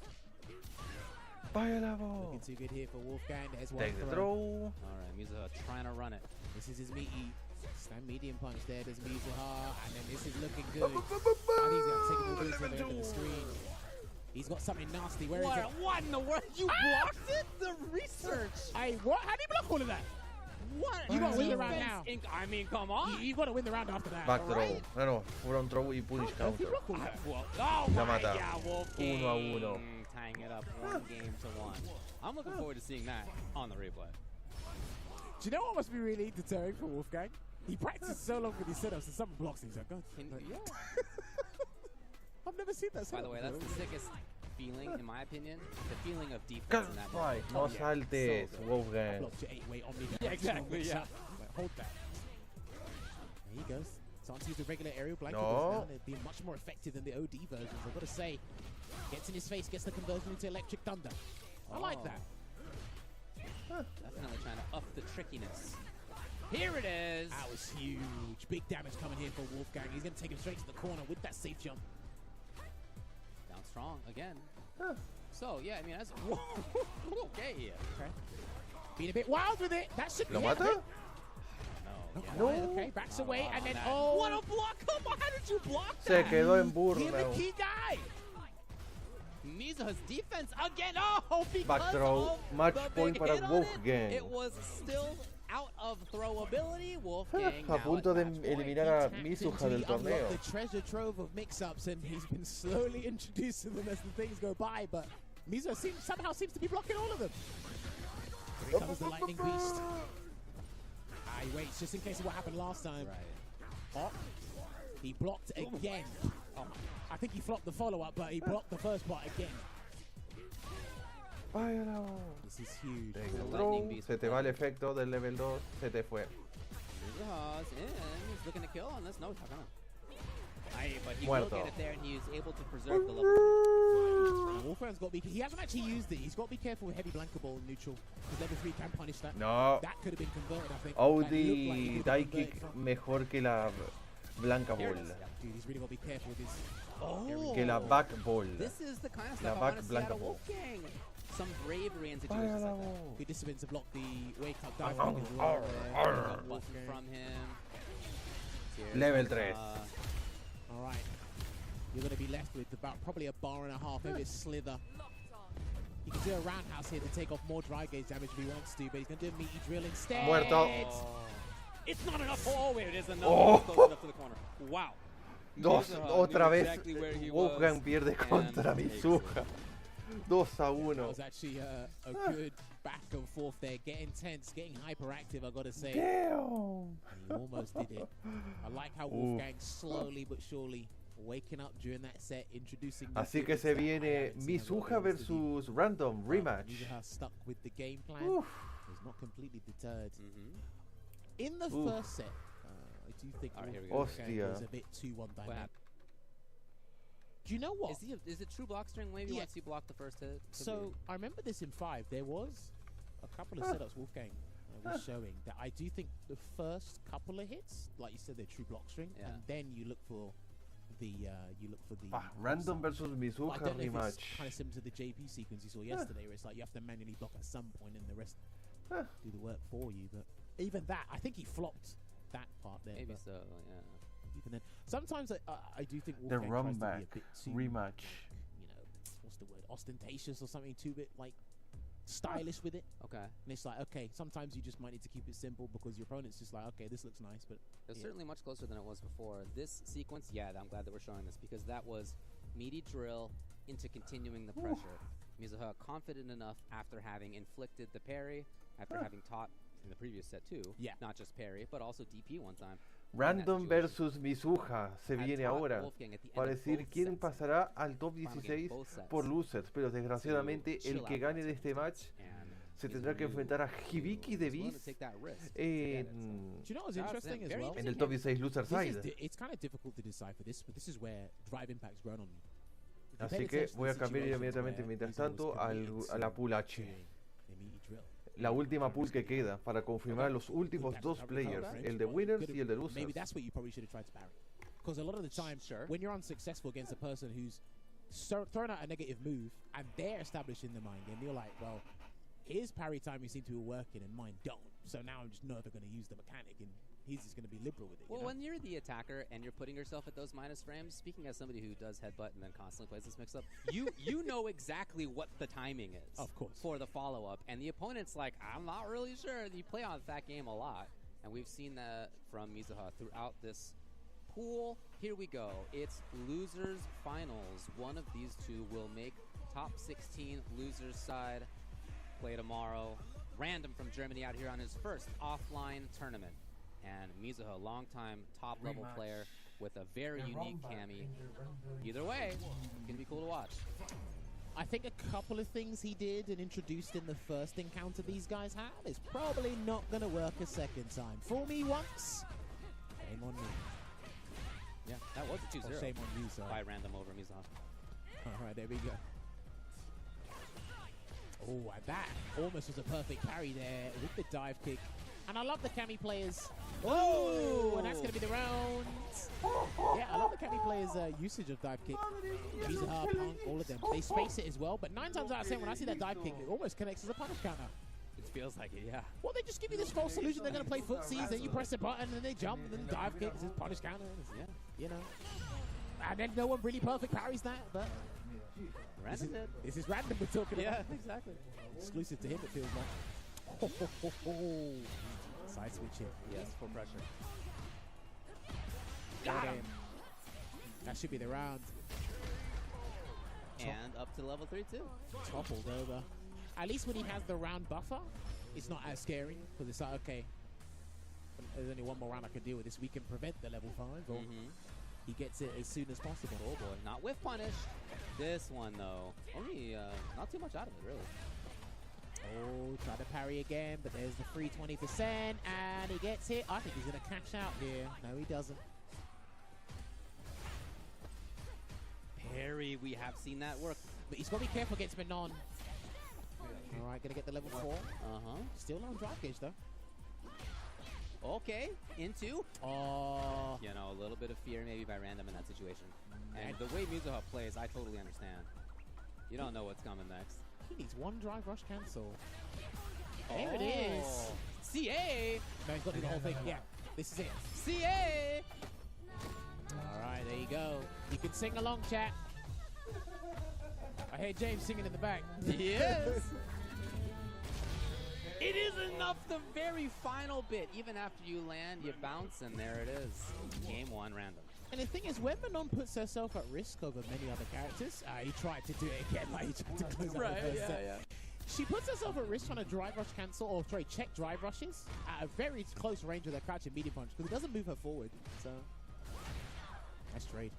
Looking too good here for Wolfgang. There's one Take the throw. Alright, Mizuha trying to run it. This is his meaty stand medium punch there. There's Mizuha, and then this is looking good. I think he's going to take a little bit over the screen. He's got something nasty. Where is it? What in the world? You blocked it? The research. Hey, what? How do you block all of that? What? You got to win the round now. I mean, come on. You got to win the round after that. Back throw. No, front throw y punish counter. Oh La my mata. God, Wolfgang. 1-1. Tying it up 1-1. I'm looking forward to seeing that on the replay. Do you know what must be really deterring for Wolfgang? He practices so long with his setups and someone blocks him. He's like, God. Yeah. I've never seen that. By the way, that's the sickest feeling, in my opinion. The feeling of defense in that Right, moment. no saltes, Wolfgang. Blocked your 8-way Omni. Yeah, exactly, yeah. Like, hold that. There he goes. Starting to use the regular aerial blanket No. now. They're being much more effective than the OD versions. I've got to say, gets in his face, gets the conversion into electric thunder. I like that. Definitely trying to up the trickiness. Here it is. That was huge. Big damage coming here for Wolfgang. He's going to take him straight to the corner with that safe jump. Down strong again. So, yeah, I mean, that's okay here. Okay. Being a bit wild with it. That should be Lo it. mata? No. Okay, backs away and then What a block! Come on, how did you block Se that? quedó en Give burla. the key guy. Mizuha's defense again. Oh, because Back throw. of Match the point big para hit on Wolfgang. It was still out of throwability. Wolfgang A punto de eliminar a Tapped Mizuha into del the unlock, torneo. the treasure trove of mix-ups, and he's been slowly introducing them as the things go by, but Mizuha somehow seems to be blocking all of them. Here comes the lightning beast. He waits just in case of what happened last time. Oh, he blocked again. Oh, I think he flopped the follow-up, but he blocked the first part again. Váyalo. This is huge. Take the throw. Se te va el efecto del level 2. Se te fue. Mizuha's in. He's looking to kill on this. No, he's not gonna. But he Muerto. will get it there, and he is able to preserve the level. Wolfgang's got to be. He hasn't actually used it. He's got to be careful with heavy blanket ball neutral, because level 3 can punish that. No. That could have been converted, I think. OD That looked like he could have die been kick converted from. mejor que la blanca Here ball. it is. Dude, he's really got to be careful with his. Que la back ball. This is the kind of La stuff I back want to see blanca out of ball. Wolfgang. Some bravery in situations like that. Good discipline to block the wake up dive as well. Button from him. Here's Level 3. All right. You're going to be left with about probably a bar and a half, maybe a slither. He can do a roundhouse here to take off more dry gauge damage if he wants to, but he's going to do a meaty drill instead. Muerto. It's not enough. Oh, wait, it is enough. Oh. It's close enough to the corner. Wow. Dos, Mizuha otra knew vez. exactly where he Wolfgang was pierde and contra takes it. Mizuha. 2-1. That was actually a good back and forth there. Getting tense, getting hyperactive, I've got to say. Damn. He almost did it. I like how Wolfgang slowly but surely waking up during that set, introducing. Así que se viene Mizuha versus Random rematch. Mizuha stuck with the game plan. Was not completely deterred. In the first set, I do think Wolfgang was a bit too one-dimensional. Do you know what? Is it true block string? Maybe once you block the first hit. So I remember this in 5. There was a couple of setups Wolfgang was showing that I do think the first couple of hits, like you said, they're true block string, and then you look for the Random versus Mizuha rematch. Kind of similar to the JP sequence you saw yesterday, where it's like you have to manually block at some point, and the rest do the work for you. But even that, I think he flopped that part there. Maybe so, yeah. Even then, sometimes I do think The Wolfgang run tries back to be a bit too, rematch. you know, what's the word? Ostentatious or something, too bit like stylish with it. Okay. And it's like, okay, sometimes you just might need to keep it simple because your opponent's just like, okay, this looks nice, but it's certainly much closer than it was before. This sequence, I'm glad that we're showing this because that was meaty drill into continuing the pressure. Mizuha confident enough after having inflicted the parry, after having taught in the previous set too, not just parry, but also DP one time. Random versus Mizuha se viene ahora para decir quién pasará al top 16 por losers, pero desgraciadamente el que gane de este match se tendrá que enfrentar a Hibiki de Beast en el top 16 loser side. It's kind of difficult to decipher this, but this is where Drive Impact's grown on me. Así que voy a cambiar inmediatamente mientras tanto a la pool H. La última pool que queda para confirmar los últimos dos players, el de winners y el de losers. Maybe that's what you probably should have tried to parry. Because a lot of the time, when you're unsuccessful against a person who's thrown out a negative move and they're establishing the mind game, you're like, well, his parry timing seems to be working and mine don't. So now I'm just never going to use the mechanic and he's just going to be liberal with it. Well, when you're the attacker and you're putting yourself at those minus frames, speaking as somebody who does headbutt and then constantly plays this mix-up, you know exactly what the timing is. Of course. For the follow-up. And the opponent's like, I'm not really sure. You play on that game a lot. And we've seen that from Mizuha throughout this pool. Here we go. It's losers finals. One of these two will make top 16 losers side. Play tomorrow. Random from Germany out here on his first offline tournament. And Mizuha, longtime top-level player with a very unique cami. Either way, it's going to be cool to watch. I think a couple of things he did and introduced in the first encounter these guys had is probably not going to work a second time. Fool me once, shame on me. Yeah, that was a 2-0. Shame on you, sir. By Random over Mizuha. All right, there we go. Oh, and that almost was a perfect parry there with the dive kick. And I love the cami players. Oh, and that's going to be the round. Yeah, I love the cami players' usage of dive kick. Mizuha, Punk, all of them. They space it as well, but 9 times out of 10, when I see that dive kick, it almost connects as a punish counter. It feels like it, yeah. Well, they just give you this false illusion they're going to play footsies, then you press a button, and then they jump, and then dive kick, it's a punish counter. Yeah, you know. And then no one really perfect parries that, but... This is Random we're talking about. Yeah, exactly. Exclusive to him, it feels like. Side switch hit. Yes, full pressure. Got him. That should be the round. And up to level 3 too. Toppled over. At least when he has the round buffer, it's not as scary because it's like, okay, there's only one more round I can deal with this. We can prevent the level 5 or he gets it as soon as possible. Oh boy, not whiff punish. This one though, only not too much out of it really. Oh, try to parry again, but there's the free 20%, and he gets hit. I think he's going to cash out here. No, he doesn't. Parry, we have seen that work. But he's got to be careful against Manon. All right, going to get the level 4. Still on drive gauge, though. Okay, into. Oh. You know, a little bit of fear maybe by Random in that situation. And the way Mizuha plays, I totally understand. You don't know what's coming next. He needs one drive rush cancel. There it is. CA. No, he's got to do the whole thing. Yeah, this is it. CA. All right, there you go. You can sing along, chat. I hear James singing in the back. Yes. It is enough the very final bit. Even after you land, you bounce, and there it is. Game 1 Random. And the thing is, when Manon puts herself at risk over many other characters, he tried to do it again, like he tried to close out the first set. She puts herself at risk trying to drive rush cancel, or sorry, check drive rushes at a very close range with her crouch and medium punch, because it doesn't move her forward. So, nice trade.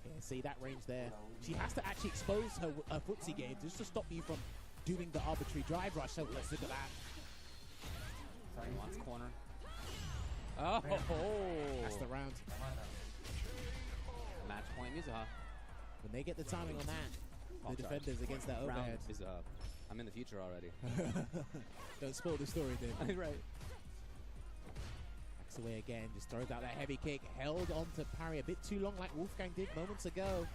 Yeah, see that range there. She has to actually expose her footsie game just to stop you from doing the arbitrary drive rush. So let's look at that. Wants corner. Oh, that's the round. Match point, Mizuha. When they get the timing on that, the defenders against that overhead. Mizuha. I'm in the future already. Don't spoil the story, Dave. Right. Backs away again, just throws out that heavy kick. Held on to parry a bit too long like Wolfgang did moments ago.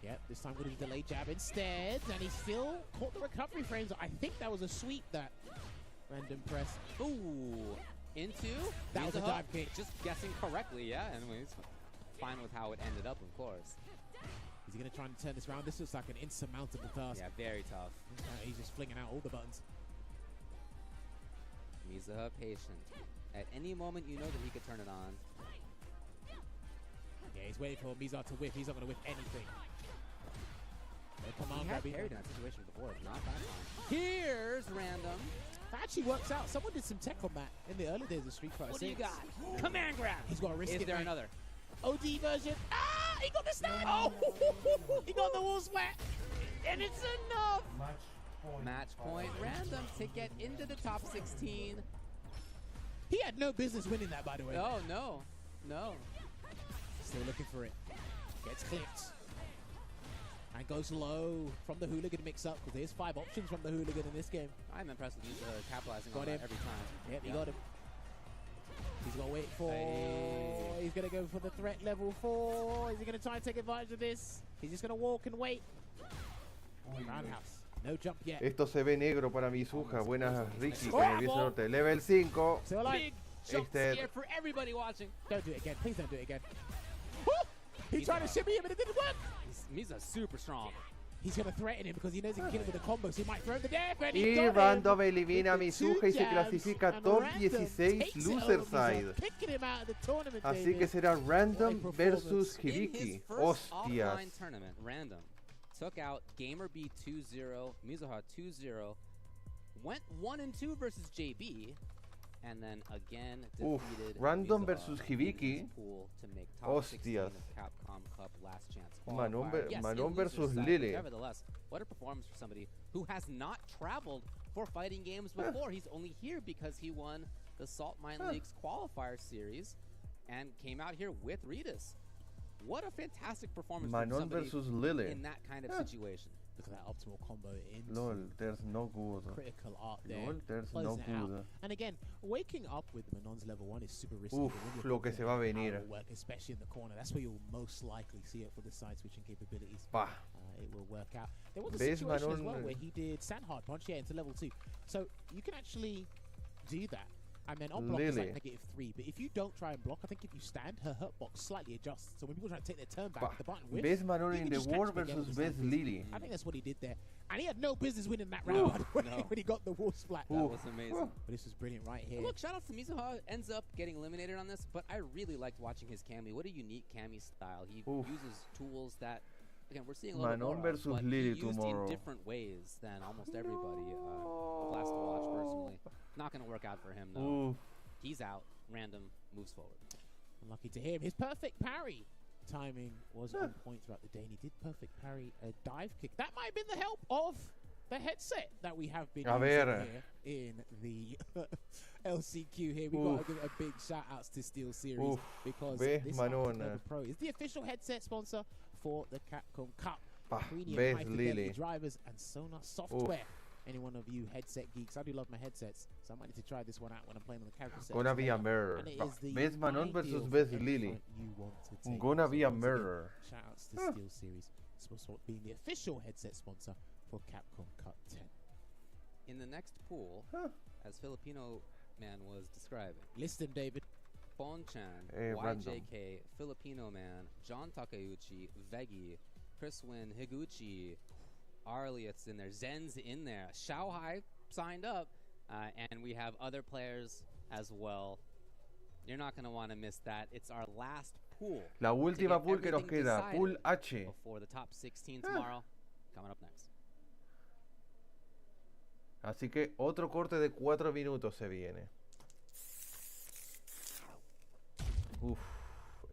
Yep, this time with a delayed jab instead, and he still caught the recovery frames. I think that was a sweep, that random press. Ooh, into? That was a dive kick. Just guessing correctly, yeah. Anyways, fine with how it ended up, of course. Is he going to try and turn this around? This looks like an insurmountable task. Yeah, very tough. He's just flinging out all the buttons. Mizuha patient. At any moment, you know that he could turn it on. Yeah, he's waiting for Mizuha to whiff. He's not going to whiff anything. He had carried in that situation before. Not that time. Here's random. That actually works out. Someone did some tech on that in the early days of Street Fighter 6. What do you got? Command grab. He's got to risk it. Is there another? OD version. Ah, he got the snap. Oh, he got the wall splat. And it's enough. Match point random to get into the top 16. He had no business winning that, by the way. Oh, no. No. Still looking for it. Gets clipped. And goes low from the hooligan mix-up, because there's 5 options from the hooligan in this game. I'm impressed with you capitalizing on him that every time. Yep, he got him. He's going to wait for... He's going to go for the threat level 4. Is he going to try and take advantage of this? He's just going to walk and wait. Roundhouse. No jump yet. Esto se ve negro para Mizuha. Buenas, Ricky, con el Visa Norte. Level 5. Big jump scare for everybody watching. Don't do it again. Please don't do it again. Woo! He's trying to shimmy him, but it didn't work. Mizuha's super strong. He's going to threaten him because he knows he can kill him with a combo, so he might throw him to death. And y Random elimina a Mizuha y se clasifica top 16 loser side. Así que será Random versus Hibiki. Hostias. Offline tournament, Random took out Gamer B 2-0, Mizuha 2-0, went 1-2 versus JB, and then again defeated Random Mizuha versus Hibiki. To make top 16 of Capcom Cup last chance. Manon versus side, Lily. Nevertheless, what a performance for somebody who has not traveled for fighting games before. He's only here because he won the Salt Mine League's Qualifier series and came out here with Ritas. What a fantastic performance Manon from somebody versus Lily. in that kind of situation. Look at that optimal combo in. Lol, there's no good. Critical art there. Lol, there's no good. And again, waking up with Manon's level 1 is super risky. Uf, lo que se va a venir. Work, especially in the corner. That's where you'll most likely see it for the side switching capabilities. It will work out. There was a situation as well where he did sand hard punch into level 2. So you can actually do that. And then on block is like -3. But if you don't try and block, I think if you stand, her hurt box slightly adjusts. So when people try to take their turn back, the button whips. Best Manon in the world versus Best Lily. I think that's what he did there. And he had no business winning that round when he got the wall splat. That was amazing. But this was brilliant right here. Look, shout out to Mizuha. Ends up getting eliminated on this, but I really liked watching his Kami. What a unique Kami style. He uses tools that, again, we're seeing a little Manon more versus of, but Lily he used tomorrow. in different ways than almost everybody. A blast to watch, personally. Not going to work out for him, though. He's out. Random moves forward. Lucky to him. His perfect parry timing was on point throughout the day, and he did perfect parry a dive kick. That might have been the help of the headset that we have been using here in the LCQ here. We got to give a big shout outs to Steel Series because this Pro is the official headset sponsor for the Capcom Cup. Premium high fidelity drivers and Sonar software. Any one of you headset geeks, I do love my headsets, so I might need to try this one out when I'm playing on the character set. Gonna be a mirror. Best Manon versus Best Lily. Gonna be a mirror. Shout outs to Steel Series, supposed to be the official headset sponsor for Capcom Cup 10. In the next pool, as Filipino Man was describing. List him, David. Bonchan, YJK, Filipino Man, John Takeuchi, Veggie, Chris Wynn, Higuchi, Arliot's in there, Zen's in there, Xiaohai signed up, and we have other players as well. You're not going to want to miss that. It's our last pool. La última pool que nos queda, Pool H. Before the top 16 tomorrow, coming up next. Así que otro corte de 4 minutos se viene.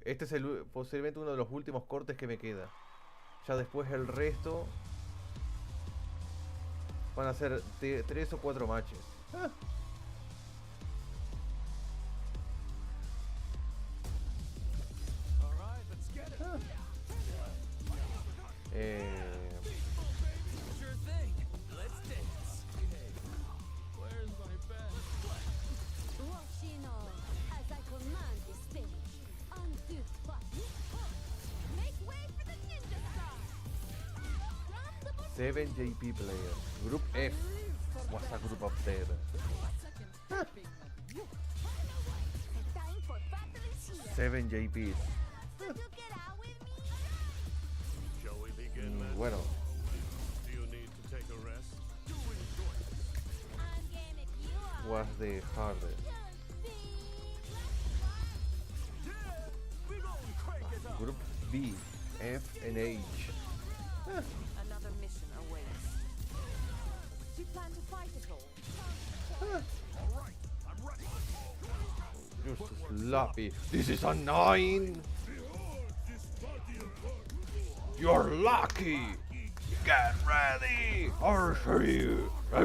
Este es posiblemente uno de los últimos cortes que me queda. Ya después el resto van a ser 3 o 4 matches. Seven JP players. Group F. What's a group up there? Seven JPs. Bueno. Was the hardest? Group B, F and H. Another mission awaits. Do you plan to fight at all? You're so sloppy. This is a 9. You're lucky. Get ready. I'll show you. What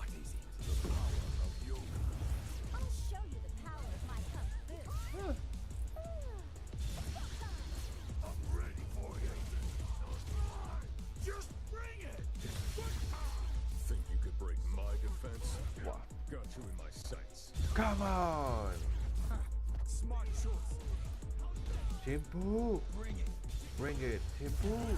is it? I'll show you the power of my kung fu. I'm ready for you. Just bring it. Think you could break my defense? What? Got you in my sights. Come on. Smart choice. Chimpu. Bring it. Bring it. Chimpu.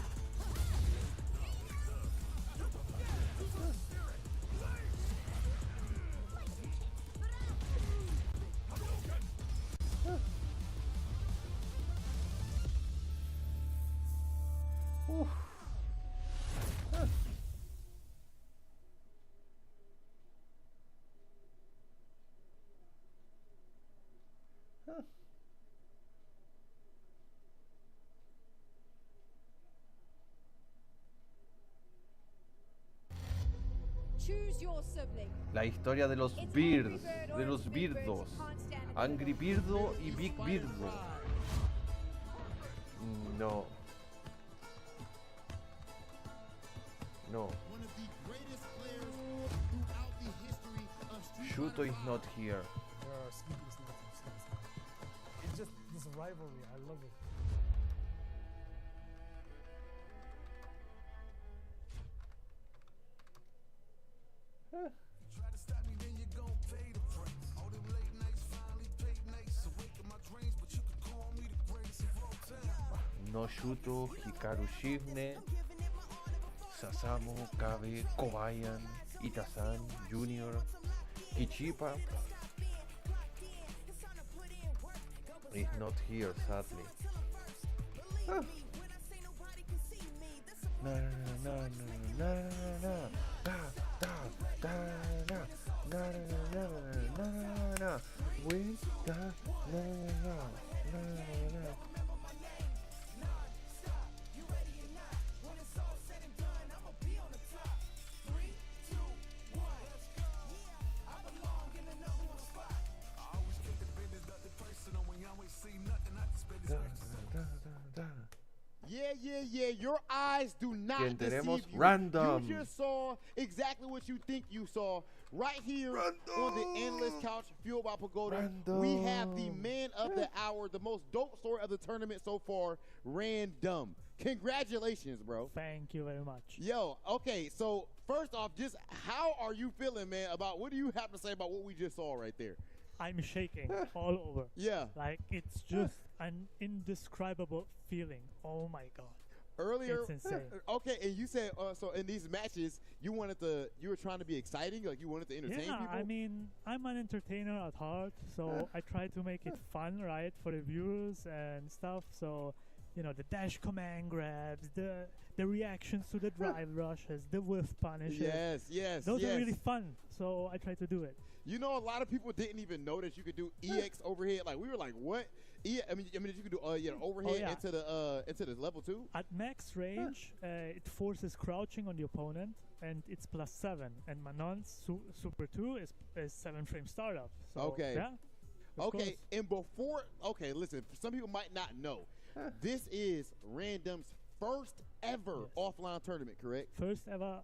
Choose your sibling. La historia de los Beards, de los Birdos. Angry Birdo y Big Birdo. No. No. Shuto is not here. It's just this rivalry. I love it. Try to stop me, then you gon' pay the price. All them late nights finally paid nights. Awaken my dreams, but you could call me the greatest of all time. No Shuto, Hikaru Shifne, Sasamu, Kabe, Kobayan, Itasan, Junior, Kichipa. Is not here, sadly. Na na na na na na da da da na na na na na we da na na na na. Yeah. Your eyes do not deceive you. Random. You just saw exactly what you think you saw. Right here on the endless couch, fueled by Pagoda, we have the man of the hour, the most dope story of the tournament so far, Random. Congratulations, bro. Thank you very much. Yo, okay, so first off, just how are you feeling, man, about what do you have to say about what we just saw right there? I'm shaking all over. Yeah. Like, it's just an indescribable feeling. Oh my god. Earlier, it's insane. Okay, and you said so in these matches you were trying to be exciting, like you wanted to entertain people. I mean, I'm an entertainer at heart, so I try to make it fun, right, for the viewers and stuff. So, you know, the dash command grabs, the reactions to the drive rushes, the whiff punishes. Yes. Those are really fun. So I try to do it. You know, a lot of people didn't even know that you could do EX overhead. Like we were like, what? I mean, you could do overhead into the level 2. At max range, it forces crouching on the opponent, and it's +7. And Manon's Super 2 is 7-frame startup. So, okay. Yeah. Okay. And before, listen. Some people might not know. This is Random's first ever offline tournament, correct? First ever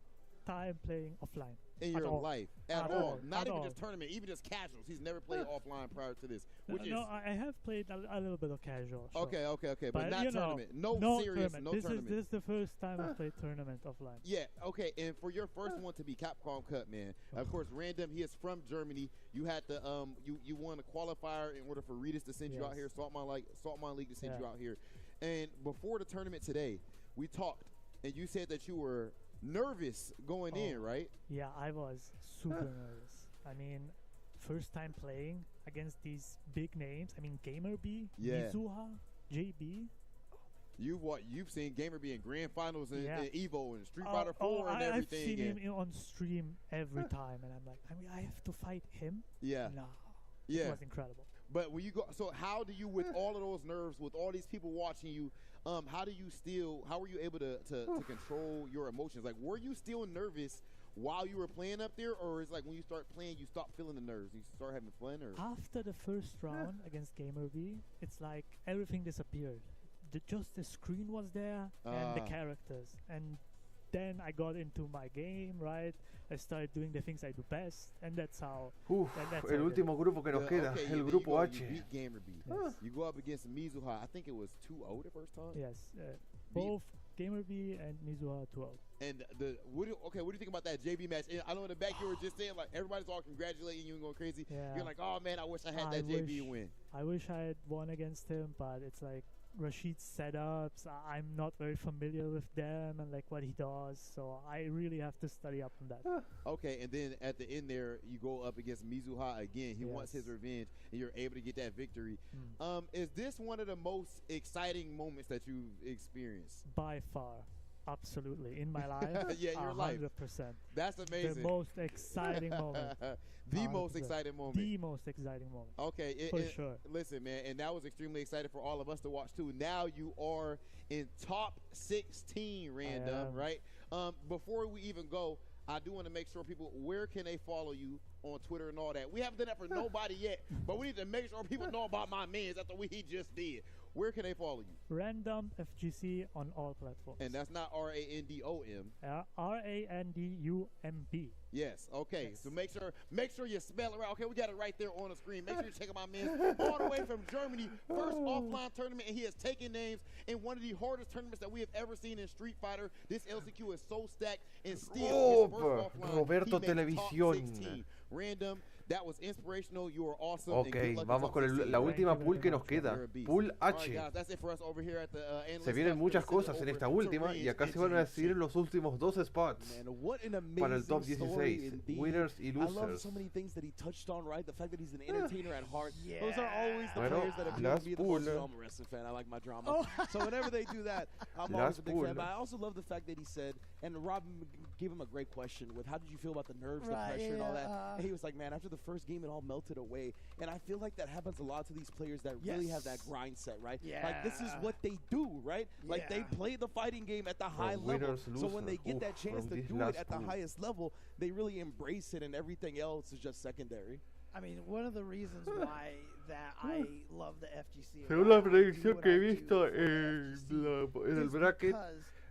time playing offline. In your life, at all. Not even all. just tournament, even just casuals. He's never played offline prior to this. Which No, I have played a little bit of casual. Sure. Okay. But not tournament. No serious, tournament. tournament. This is the first time I've played tournament offline. Yeah, okay. And for your first one to be Capcom Cup, man, of course, Random, he is from Germany. You had to, you won a qualifier in order for Ritas to send you out here, Saltmine League to send you out here. And before the tournament today, we talked, and you said that you were nervous going in, right? Yeah, I was super nervous. I mean, first time playing against these big names. I mean, GamerB, Mizuha, JB. You've seen GamerB in grand finals and Evo and Street Fighter 4 and everything. I've seen him on stream every time, and I'm like, I mean, I have to fight him? Yeah. No. Yeah. It was incredible. But when you go, so how do you, with all of those nerves, with all these people watching you, how were you able to control your emotions? Like, were you still nervous while you were playing up there, or is like when you start playing, you stop feeling the nerves, you start having fun? Or after the first round against GamerB, it's like everything disappeared. Just the screen was there and the characters, and then I got into my game, right? I started doing the things I do best, and that's how. El último grupo que nos queda, el Grupo H. You beat GamerB. You go up against Mizuha. I think it was 2-0 the first time. Yes, both GamerB and Mizuha 2-0. And what do you think about that JB match? And I know in the back you were just saying, like, everybody's all congratulating you and going crazy. Yeah. You're like, oh man, I wish I had that JB win. I wish I had won against him, but it's like Rashid's setups, I'm not very familiar with them and like what he does, so I really have to study up on that. Okay, and then at the end there, you go up against Mizuha again. He wants his revenge, and you're able to get that victory. Is this one of the most exciting moments that you've experienced? By far. Absolutely. In my life, yeah, your 100%. life. That's amazing. The most exciting moment. The most exciting moment. The most exciting moment. Okay. For sure. Listen, man, and that was extremely exciting for all of us to watch, too. Now you are in top 16, Random, right? Before we even go, I do want to make sure people, where can they follow you on Twitter and all that? We haven't done that for nobody yet, but we need to make sure people know about my mans after what he just did. Where can they follow you? Random FGC on all platforms. And that's not RANDOM. RANDUMB. Yes. Okay. Yes. So make sure you spell it right. Okay, we got it right there on the screen. Make sure you check out my man all the way from Germany. First offline tournament, and he has taken names in one of the hardest tournaments that we have ever seen in Street Fighter. This LCQ is so stacked, and still his first offline, Roberto he made Televisión. Top 16. Random. That was inspirational. You were awesome. Ok, vamos con la última pool que nos queda. Pool H. Se vienen muchas cosas en esta última y acá se van a decidir los últimos 12 spots para el top 16. Winners y I love losers. so many things that he touched on, right? The fact that he's an entertainer at heart. Yeah. Those are always the players that appeal to me the most. I'm a wrestling fan. I like my drama. So whenever they do that, I'm always a big fan. But I also love the fact that he said, and Rob gave him a great question with how did you feel about the nerves, the pressure, and all that. And he was like, man, after the first game, it all melted away. And I feel like that happens a lot to these players that really have that grind set, right? Like, this is what they do, right? Like, they play the fighting game at the high level. So when they get that chance to do it at the highest level, they really embrace it, and everything else is just secondary. I mean, one of the reasons why that I love the FGC. Según la predicción que he visto en el bracket,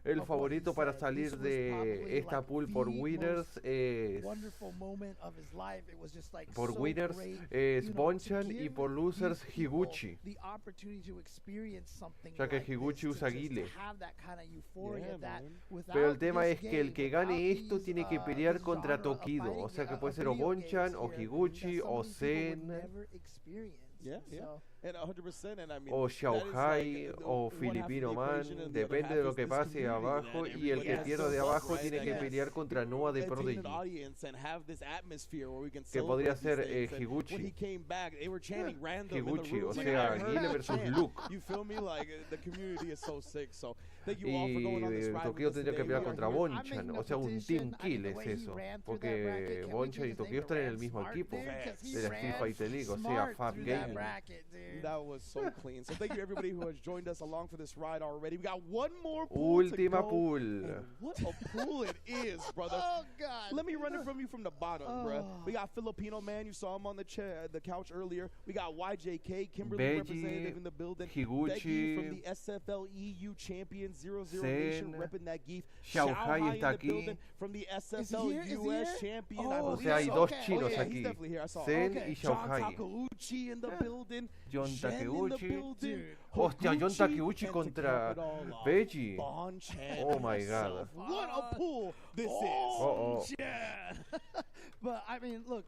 el favorito para salir de esta pool por winners es por winners es Bonchan y por losers Higuchi, ya que Higuchi usa Guile. Pero el tema es que el que gane esto tiene que pelear contra Tokido, o sea que puede ser o Bonchan o Higuchi o Zen And 100%, and I mean, o Xiaohai o Filipino Man, depende de lo que pase abajo y el que pierda de abajo tiene que pelear contra Noah de Prodigy. Que podría ser Higuchi. Higuchi, o sea, Guile versus Luke. Y Tokio tendría que pelear contra Bonchan, o sea, un team kill es eso. Porque Bonchan y Tokio están en el mismo equipo de la Street Fighter League, o sea, Fab Gaming. That was so clean. So thank you everybody who has joined us along for this ride already. We got one more pool Ultima to go. pool. And what a pool it is, brother. Oh, God. Let me run it from you from the bottom, bruh. We got Filipino Man. You saw him on the couch earlier. We got YJK, Kimberly Beji, representative in the building. Higuchi, Becky from the SFL EU champion 00 Nation repping that geef. Xiaohai in está the building aquí. from the SFL US champion. I O believe sea, hay so. dos Okay. chinos Yeah, aquí. he's definitely here. I saw Zen him. y John Xiaohai. Takeuchi in the building. John Jen in the Takeuchi. building. Hostia, John Higuchi, Takeuchi and to contra cap it all off, Beji. Bonchan Oh my himself. god. What a pool this Uh-oh. is. Yeah. But I mean, look,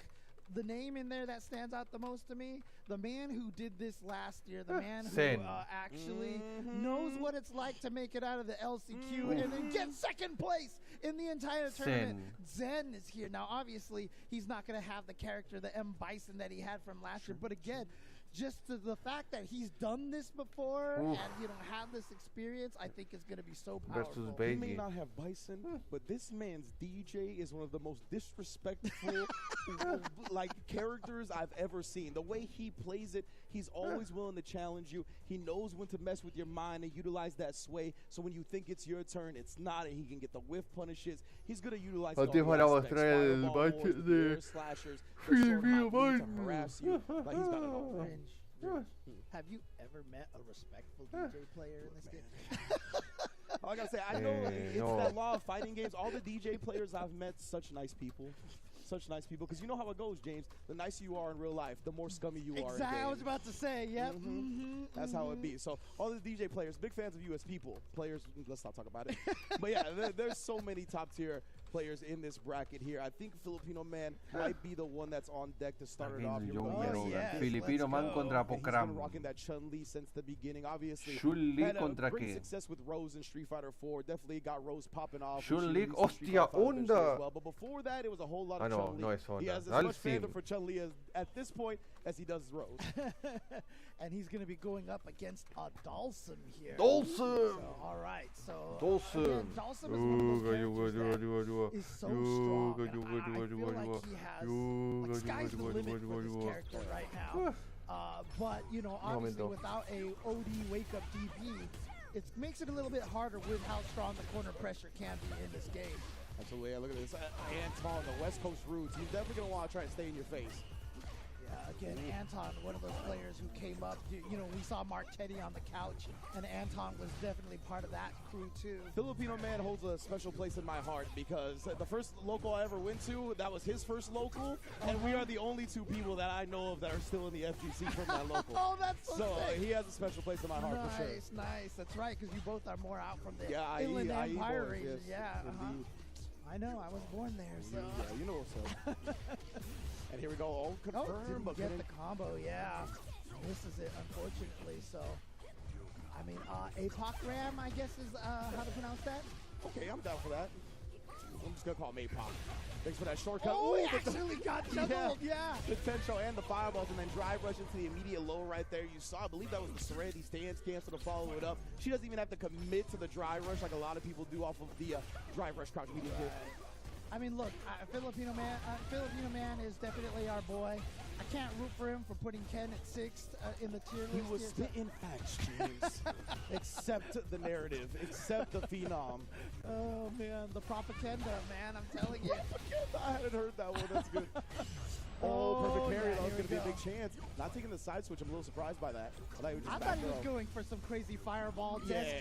the name in there that stands out the most to me, the man who did this last year, the man who Zen. actually knows what it's like to make it out of the LCQ and then get second place in the entire tournament. Zen is here. Now, obviously, he's not going to have the character, the M. Bison that he had from last year. But again, just to the fact that he's done this before and, you know, had this experience, I think is going to be so powerful. He may not have Bison, but this man's DJ is one of the most disrespectful like characters I've ever seen. The way he plays it, he's always willing to challenge you. He knows when to mess with your mind and utilize that sway. So when you think it's your turn, it's not, and he can get the whiff punishes. He's going to utilize all the aspects, fireball wars, air slashers, the short hop beat to harass you. Like he's got it all. Have you ever met a respectful DJ player in this game? All I gotta say, I know it's that law of fighting games. All the DJ players I've met, such nice people. Such nice people. Because you know how it goes, James. The nicer you are in real life, the more scummy you are in Exactly, I was games. about to say, yep. That's how it be. So all the DJ players, big fans of US people. Players, let's not talk about it. But yeah, there's so many top tier players in this bracket here. I think Filipino Man might be the one that's on deck to start it off. Filipino Man contra He's Pokram. been rocking that Chun-Li since the beginning. Obviously, Chun-Li had a contra great qué? success with Rose in Street Fighter 4. Definitely got Rose popping off. Chun-Li, when she released the Street hostia, Fighter 5 eventually onda. as well. But before that, it was a whole lot of no, Chun-Li. no es onda. He has as Al much fandom fin. for Chun-Li at this point as he does Rose. And he's going to be going up against a Dawson here. Dawson! So, all right, so Dawson! again, Dawson is one of those characters that is so strong. And I feel like he has, like, sky's the limit for this character right now. But, you know, obviously without a OD wake-up DP, it makes it a little bit harder with how strong the corner pressure can be in this game. Absolutely. Yeah, look at this. Anton, the West Coast roots. He's definitely going to want to try and stay in your face. Again, Anton, one of those players who came up. You know, we saw Mark Teddy on the couch, and Anton was definitely part of that crew too. Filipino Man holds a special place in my heart because the first local I ever went to, that was his first local, and we are the only two people that I know of that are still in the FGC from that local. Oh, that's so sick. He has a special place in my heart for sure. Nice, nice. That's right, because you both are more out from the Inland Empire boys, region. yes, Yeah, I know. I was born there, so. Yeah, you know what's up. And here we go. Oh, confirm. Didn't get the combo, yeah. This is it, unfortunately. So, I mean, APOC Ram, I guess is how to pronounce that. Okay, I'm down for that. I'm just going to call him APOC. Thanks for that shortcut. Oh, he but actually got juggled, yeah. Potential and the fireballs, and then drive rush into the immediate low right there. You saw, I believe that was the Serenity stance cancel to follow it up. She doesn't even have to commit to the drive rush like a lot of people do off of the drive rush crouch medium kick. I mean, look, Filipino Man is definitely our boy. I can't root for him for putting Ken at 6th in the tier list. He was spitting facts, James. Accept the narrative. Accept the phenom. Oh, man, the propaganda, man, I'm telling you. I hadn't heard that one. That's good. Oh, perfect parry. That was going to be a big chance. Not taking the side switch. I'm a little surprised by that. I thought he was going for some crazy fireball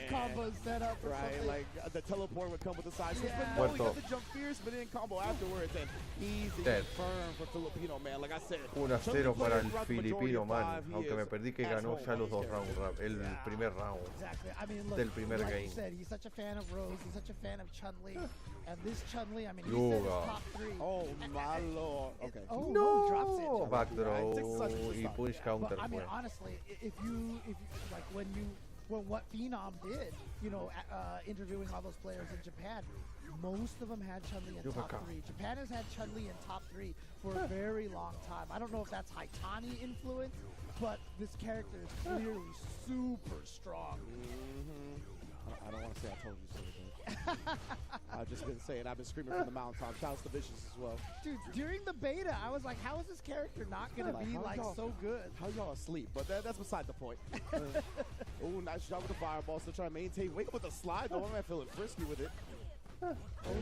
combo setup or something. Like the teleport would come with the side switch. But no, he got the jump fierce, but then combo afterwards. And easy confirm for Filipino Man. Like I said, 1-0 para el Filipino Man, aunque me perdí que ganó ya los dos rounds, el primer round del primer like game. You said, he's such a fan of Rose, he's such a fan of Chun-Li, and this Chun-Li, I mean, he said his top 3. Oh my lord. Okay. Oh no, he drops it. Backthrow y punch counter. But, I mean, honestly, if you like when you what Phenom did, you know, interviewing all those players in Japan. Most of them had Chun-Li in top 3. Japan has had Chun-Li in top 3 for a very long time. I don't know if that's Haitani influence, but this character is clearly super strong. I don't want to say I told you something. I've just been saying, I've been screaming from the mountaintop. Shouts to Vicious as well. Dude, during the beta, I was like, how is this character not going to be like so good? How y'all asleep? But that's beside the point. Oh, nice shot with the fireball. Still trying to maintain. Wake up with the slide, though. I'm feeling frisky with it. Oh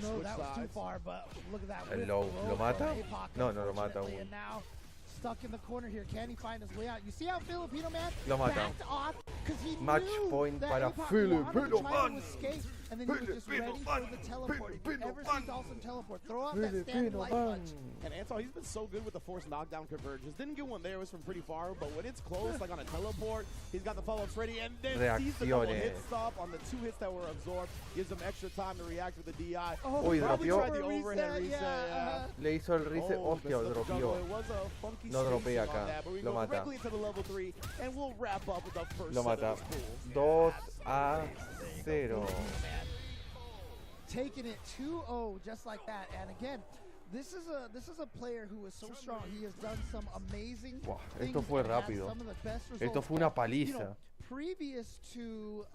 no, that was too far, but look at that. Lo mata? No lo mata aún. And now stuck in the corner here. Can he find his way out? You see how Filipino Man Lo mata. backed off because he Match knew point that para APOC Filipino wanted to try to Man. escape, and then he was just ready for the teleport. If you ever see Dawson teleport, throw out that standing light punch. And Anton, he's been so good with the forced knockdown convergence. Didn't get one there, it was from pretty far, but when it's close, like on a teleport, he's got the follow-ups ready, and then sees the double hit stop on the 2 hits that were absorbed, gives him extra time to react with the DI. Uy, Probably dropeó. tried the overhead reset, yeah. Le hizo el reset. Hostia, lo dropeó. It was a funky No dropea spacing on acá. that, but we Lo go mata. directly into the level 3, and we'll wrap up with the first Lo set mata. of this pool. 2-0. Taking it 2-0 just like that. And again, this is a player who is so strong. He has done some amazing things. Esto fue and had rápido. some of the best Esto results. fue una You paliza. know, previous to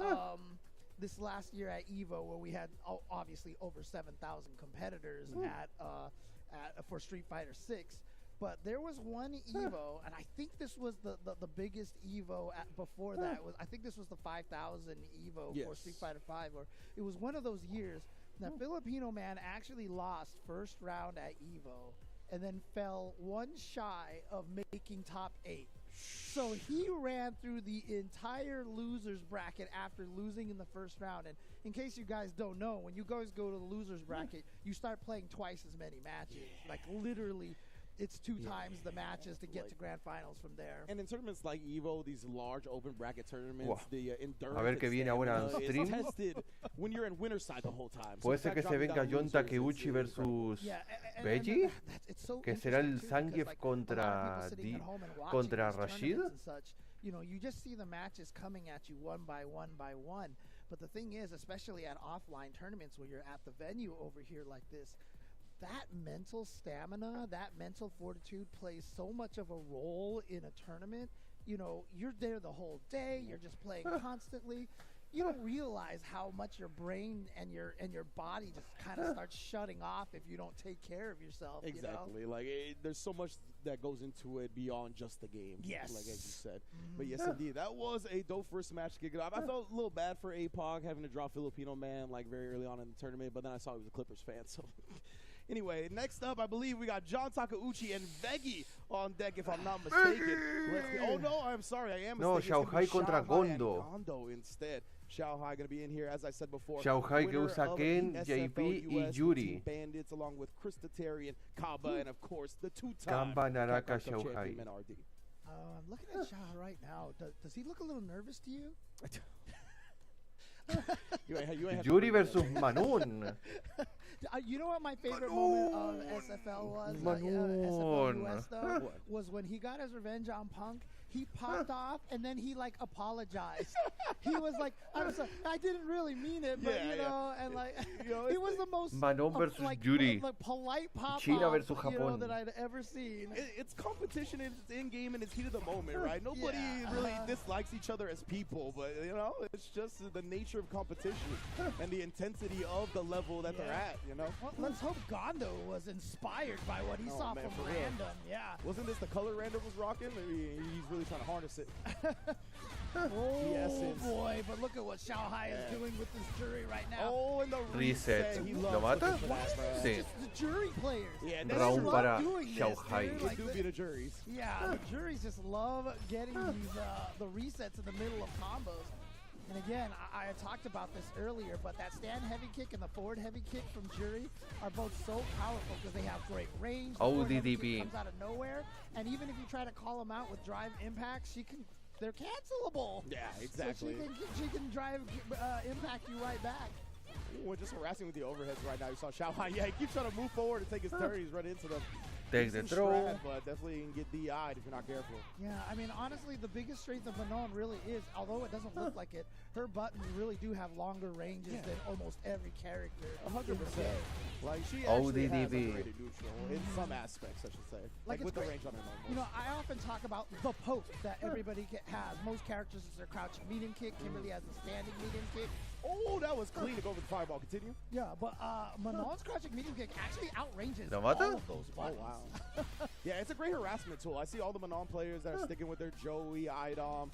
this last year at EVO, where we had obviously over 7,000 competitors for Street Fighter 6. But there was one EVO, and I think this was the biggest EVO before that. I think this was the 5,000 EVO for Street Fighter 5, or it was one of those years that Filipino Man actually lost first round at EVO, and then fell one shy of making top 8. So he ran through the entire losers bracket after losing in the first round. And in case you guys don't know, when you guys go to the losers bracket, you start playing twice as many matches. Like literally, it's 2 times the matches to get to grand finals from there. And in tournaments like EVO, these large open bracket tournaments, the endurance A ver que viene ahora en stream. is tested when you're in winner side the whole time. Puede ser que se venga John Takeuchi versus Veggie, que será el Zangief contra Rashid. You know, you just see the matches coming at you one by one by one. But the thing is, especially at offline tournaments where you're at the venue over here like this, that mental stamina, that mental fortitude plays so much of a role in a tournament. You know, you're there the whole day, you're just playing constantly. You don't realize how much your brain and your body just kind of starts shutting off if you don't take care of yourself. Exactly. You know? Like there's so much that goes into it beyond just the game. Yes. Like as you said. But yes, indeed, that was a dope first match to kick it off. I felt a little bad for APOC having to draw Filipino Man like very early on in the tournament, but then I saw he was a Clippers fan, so. Anyway, next up, I believe we got John Takeuchi and Veggie on deck, if I'm not mistaken. Oh, no, I'm sorry. I am mistaken. No, Xiaohai contra Gondo. Gondo instead. Xiaohai going to be in here, as I said before. Xiaohai que usa Ken, JP y Yuri. Bandits, along with Christatarian, Kaba, and of course, the 2-time Gamba Naraka Capcom Cup Xiaohai. champion, RD. I'm looking at Xiaohai right now. Does he look a little nervous to you? Yuri versus Manon. You know what my favorite moment of SFL was? SFL US though, was when he got his revenge on Punk. He popped off and then he like apologized. He was like, "I'm sorry, I didn't really mean it," but you know, and like he was the most Manon versus Yuri. Polite pop China versus you know, Japón. that I'd ever seen. It's competition, it's in game, and it's heat of the moment, right? Nobody really dislikes each other as people, but you know, it's just the nature of competition and the intensity of the level that they're at. You know. Well, let's hope Gondo was inspired by what he saw from Random. Yeah. Wasn't this the color Random was rocking? Maybe he's really trying to harness it. Oh boy, but look at what Xiaohai is doing with this jury right now. Oh, and the reset. ¿Lo mata? Sí. The jury players. Yeah, round para Xiaohai. Like, do be the juries. Yeah, the juries just love getting these the resets in the middle of combos. And again, I talked about this earlier, but that stand heavy kick and the forward heavy kick from Jury are both so powerful because they have great range. ODDP comes out of nowhere, and even if you try to call them out with drive impacts, they're cancelable. Yeah, exactly. So she can drive impact you right back. We're just harassing with the overheads right now. You saw Xiaohai. Yeah, he keeps trying to move forward and take his turn. He's running into them. Take the throw. Strat, but definitely can get DI'd if you're not careful. Yeah, I mean, honestly, the biggest strength of Manon really is, although it doesn't look like it, her buttons really do have longer ranges than almost every character. 100%. Like, she actually has underrated neutral in some aspects, I should say. Like with the great. range on her normal. You know, I often talk about the poke that everybody has. Most characters is their crouching medium kick. Kimberly has the standing medium kick. Oh, that was clean to go for the fireball. Continue. Yeah, but Manon's crouching medium kick actually outranges ¿Lo all mata? of those buttons. Oh, wow. Yeah, it's a great harassment tool. I see all the Manon players that are sticking with their Joey, Idom,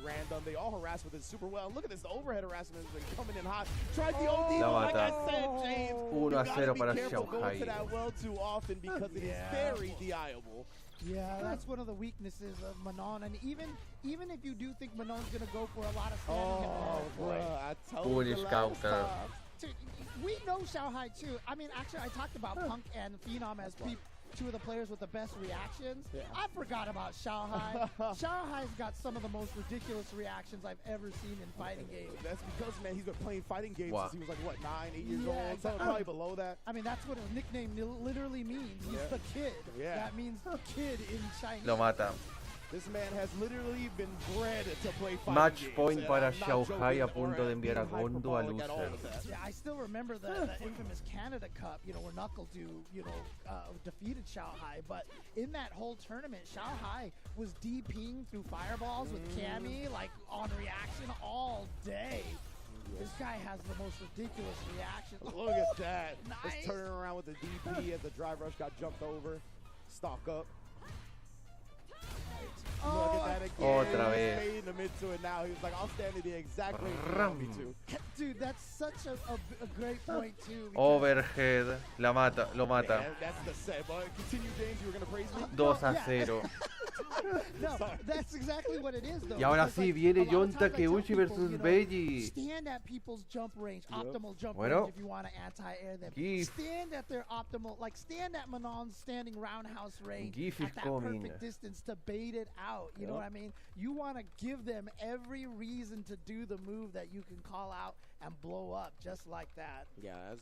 Random. They all harass with it super well. Look at this. The overhead harassment has been coming in hot. Tried the OD, La like I mata. said, James. 1-0 para You gotta be careful going to Shanghai. that well too often because it is very DI'able. Yeah, that's one of the weaknesses of Manon. And even if you do think Manon's going to go for a lot of standing I told Foolish you last counter. time. Dude, we know Shanghai too. I mean, actually, I talked about Punk and Phenom as two of the players with the best reactions. Yeah. I forgot about Shanghai. Shanghai's got some of the most ridiculous reactions I've ever seen in fighting games. That's because, man, he's been playing fighting games Wow. since he was like, what, 9, 8 years Yeah, old? exactly. Probably below that. I mean, that's what his nickname literally means. He's Yeah. the kid. Yeah. That means kid in Chinese. Lo mata. This man has literally been bred to play fighting Match games, point and para I'm not Shanghai joking a punto or de enviar a being Gondo a hyperbolic at all loser. with that. Yeah, I still remember the infamous Canada Cup, where Knuckle defeated Shanghai. But in that whole tournament, Shanghai was DPing through fireballs with Cammy, like on reaction all day. This guy has the most ridiculous reaction. Look at that. Nice. Just turning around with the DP as the drive rush got jumped over. Stock up. Look at that again. Otra He's vez. fading him into it now. He was like, I'll stand in the exact range you want me to. Dude, that's such a great point, too. because- Overhead. La mata. Lo mata. Man, that's the set. But continue, James. You were going to praise me? 2-0. No, that's exactly what it is, though. Y ahora because, sí like, viene a lot of Yon times I tell Takeuchi people, versus Veggie. Stand at people's jump range, optimal jump Bueno. range if you want to anti-air them. Gif. Stand at their optimal, like stand at Manon's standing roundhouse range Gif at is that coming. perfect distance to bait it out. You know what I mean? You want to give them every reason to do the move that you can call out and blow up just like that. Yeah, that's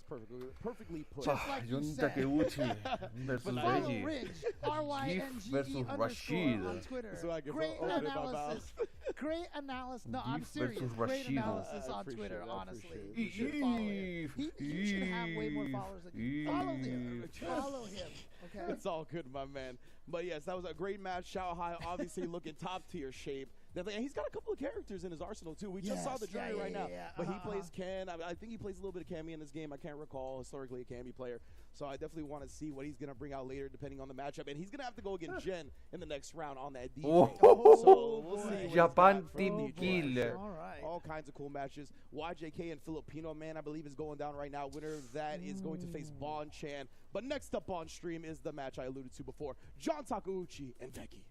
perfectly put. Just like you Yon said. Takeuchi versus Follow Veggie. Ridge, Gif versus RYNGE__ Rashid. on Twitter. So I can Great open my mouth. analysis. Great analysis. No, I'm Gif serious. versus Great Rashid. analysis I on appreciate Twitter, it, I honestly. appreciate it. You should follow him. He should have way more Eve. followers than you. Follow him. Eve. Follow him. Okay? It's all good, my man. But yes, that was a great match. Shanghai obviously looking top tier shape. And he's got a couple of characters in his arsenal too. We just saw the journey right now. But he plays Ken. I think he plays a little bit of Cammy in this game. I can't recall historically a Cammy player. So I definitely want to see what he's going to bring out later depending on the matchup. And he's going to have to go against Jen in the next round on that DJ. So we'll see what he's Japan got from Team DJ. Kill. All right. All kinds of cool matches. YJK and Filipino, man, I believe is going down right now. Winner of that is going to face Bon Chan. But next up on stream is the match I alluded to before. John Takeuchi and Veggie.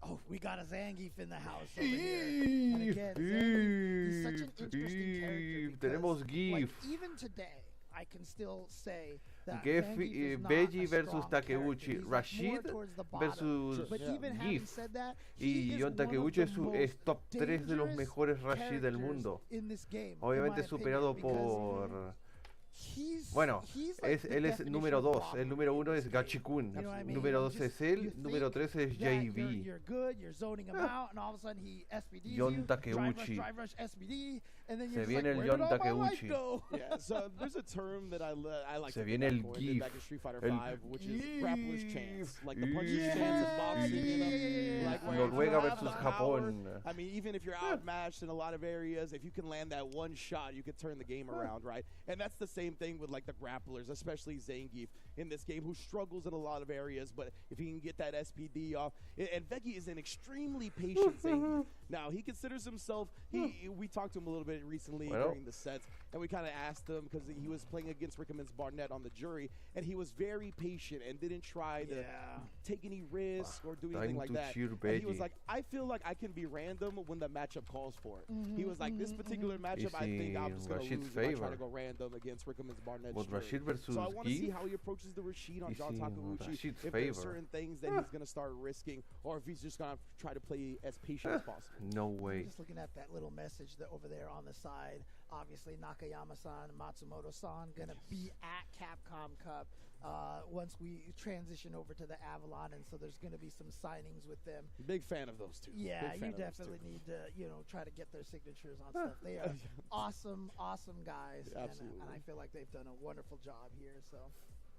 Oh, we got a Zangief in the house over here. And again, Zangief, he's such an interesting character. Tenemos because, like, GIF. even today, I can still say that Gif, Zangief is not Veggie a versus strong character. Takeuchi. He's, like, more Rashid towards the bottom. versus But even having Gif. said that, Y he is Yon one of Takeuchi the es, most es top 3 de los dangerous mejores Rashid del characters mundo. in this game, in Obviamente my superado opinion, because por... he's, Bueno, he's like the él es definition número of 2. block. El número 1 es Gachikun. You know what I mean? Número 2 Just- es él. you Número think 3 es that JV. You're good, you're zoning him out, and all of a sudden he SPDs Yon you, Takeuchi. drive rush SPD, and then Se you're just viene like, el where Yon did all my life Takeuchi. go? Yeah, so there's a term that I like Se to viene get el back for, GIF. back in Street Fighter El 5, which is grappler's chance. Like the GIF. puncher's chance in boxing, you know? Like where if you Noruega have versus the power, Japón. I mean, even if you're outmatched in a lot of areas, if you can land that one shot, you can turn the game around, right? And that's the same thing with like the grapplers, especially Zangief in this game, who struggles in a lot of areas, but if he can get that SPD off, and Veggie is an extremely patient Zangief. Now, he considers himself, we talked to him a little bit recently during the sets, and we kind of asked him, because he was playing against Rickman's Barnett on the jury, and he was very patient and didn't try to take any risk or do anything Time like to that. cheer And he was Veggie. like, I feel like I can be random when the matchup calls for it. He was like, this particular matchup, I think I'm just going to Rashid's lose if I try favor. to go random against Rickman's Barnett. But Rashid versus So I want to see Gif how he approaches the Rashid on is John in Takeuchi. Rashid's If there's favor. certain things that he's going to start risking, or if he's just going to try to play as patient as possible. No way. Just looking at that little message that over there on the side. Obviously, Nakayama-san and Matsumoto-san gonna be at Capcom Cup. once we transition over to the Avalon, and so there's going to be some signings with them. Big fan of those two. Yeah, you definitely need to, try to get their signatures on stuff. They are awesome guys, Absolutely. and I feel like they've done a wonderful job here. So.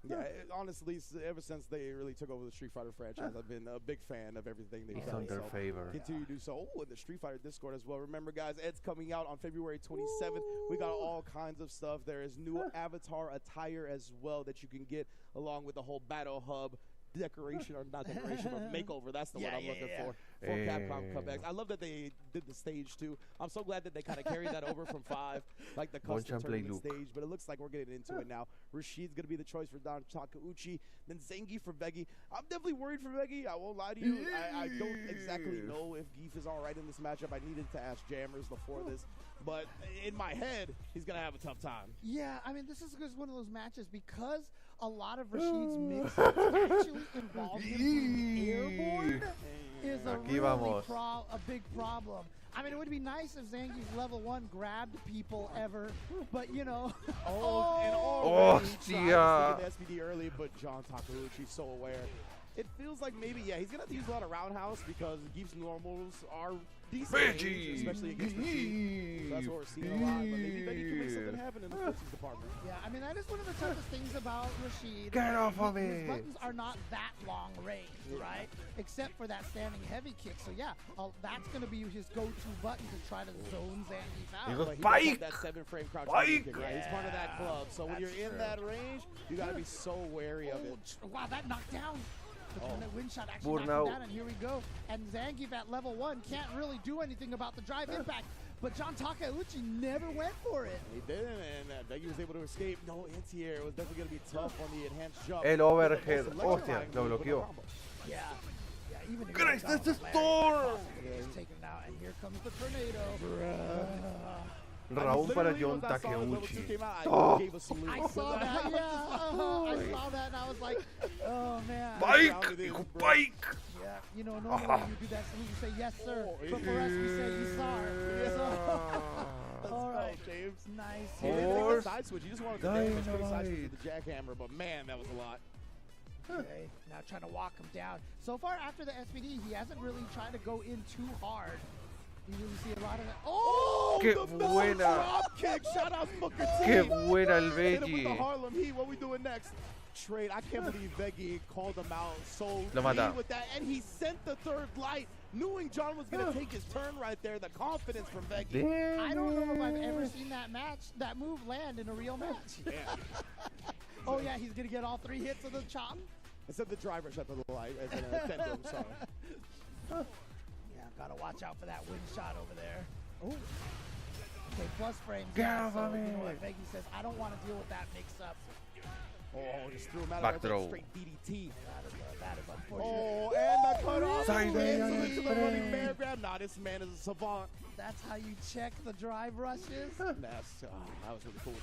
Yeah, honestly, ever since they really took over the Street Fighter franchise, I've been a big fan of everything they've done. On their favor. Continue to do so. Oh, and the Street Fighter Discord as well. Remember, guys, Ed's coming out on February 27th. We got all kinds of stuff. There is new avatar attire as well that you can get along with the whole Battle Hub decoration, or not decoration, but makeover. That's the one I'm looking for Capcom Cup X. I love that they did the stage too. I'm so glad that they kind of carried that over from 5, like the custom tournament stage. But it looks like we're getting into it now. Rashid's gonna be the choice for Don Takeuchi, then Zengi for Veggie. I'm definitely worried for Veggie. I won't lie to you. I don't exactly know if Geef is all right in this matchup. I needed to ask Jammers before this, but in my head, he's gonna have a tough time. Yeah, I mean, this is one of those matches because a lot of Rashid's mix actually involves him being airborne is a big problem. I mean, it would be nice if Zangief's level 1 grabbed people ever, but and already tried to get SPD early, but John Takeuchi's so aware. It feels like maybe, he's going to have to use a lot of roundhouse because Geef's normals are decent, especially against the Chief. So that's what we're seeing a lot, but maybe Veggie can make something happen in the footsies department. Yeah, I mean, that is one of the toughest things about Rashid. Get off of me! His buttons are not that long range, right? Except for that standing heavy kick. So yeah, that's going to be his go-to button to try to zone Zangief out. He goes, Bike! That 7-frame crouch kick, right? He's part of that Yeah, club. So when you're in that range, you got to be so wary of it. Wow, that knocked down. But when that wind shot actually Burn knocked him out. down, and here we go. And Zangief at level 1 can't really do anything about the drive impact. But John Takeuchi never went for it. He didn't, and Veggie was able to escape. No anti-air. It was definitely going to be tough on the enhanced jump. El overhead. Hostia, lo bloqueó. Yeah. Yeah, even if Christ, that's a storm! He's taken it out, and here comes the tornado. Round para John Takeuchi. I saw that, I saw that, and I was like, oh, man. Bike! Yeah, normally when you do that, you say, yes, sir. But for us, we say, you saw. All right, James. Nice. Side switch. You just wanted to damage straight side switch with the jackhammer, but man, that was a lot. Okay, now trying to walk him down. So far after the SPD, he hasn't really tried to go in too hard. You really see a lot of that. Oh, Qué the buena. drop kick! Shout out Booker T. Qué buena el Hit him with the Veggie. Harlem Heat. What we doing next? Trade. I can't believe Veggie called him out so Lo mata. clean with that, and he sent the third light, knowing John was going to take his turn right there. The confidence from Veggie. I don't know if I've ever seen that move land in a real match. Yeah. Oh yeah, he's gonna get all 3 hits of the chop. I said the driver shot to the light as an addendum, sorry. Yeah, gotta watch out for that wind shot over there. Oh. Okay, plus frames. Get Yeah, off so of you me. know what Veggie says, I don't want to deal with that mix-up. Oh, just threw him out Back of there. throw. Straight DDT. That is unfortunate. Oh, and the cutoff. Side Into the frame. running bear grab. Nah, this man is a savant. That's how you check the drive rushes. That was really cool.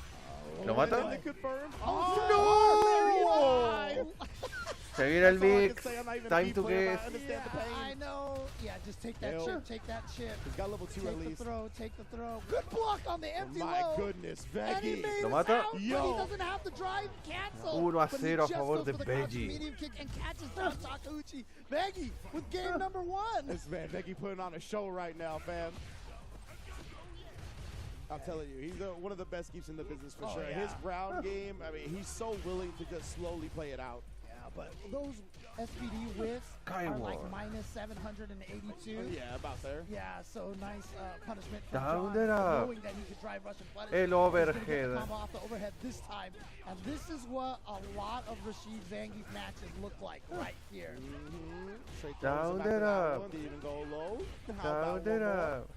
¿Lo mata? They confirmed. Oh, no! Se viene el That's all I can mix. say. I'm not even a Time beat to player, but guess. I understand the pain. I know. Yeah, just take that Yo. chip. Take that chip. He's got level 2 Take at the least. throw. Take the throw. Good block on the empty My low. goodness, And he Veggie. made ¿Lo us mata? out, but he doesn't have the drive cancel. 1-0 But he a just favor goes de for the crouch Veggie. medium kick and catches down Takeuchi. Veggie with game number 1. This man, Veggie putting on a show right now, fam. I'm telling you, he's one of the best keeps in the business for sure. Yeah. His ground game, I mean, he's so willing to just slowly play it out. Yeah, but those SPD whiffs are like Skyward. minus 782. Yeah, about there. Yeah, so nice punishment from Down John, it up. knowing that he could drive rush and punish. El He's gonna get the overhead. combo off the overhead this time, and this is what a lot of Rashid Zangief matches look like right here. Straight Down throws him it back to that up. one. Didn't even go low. How Down about it one more? up.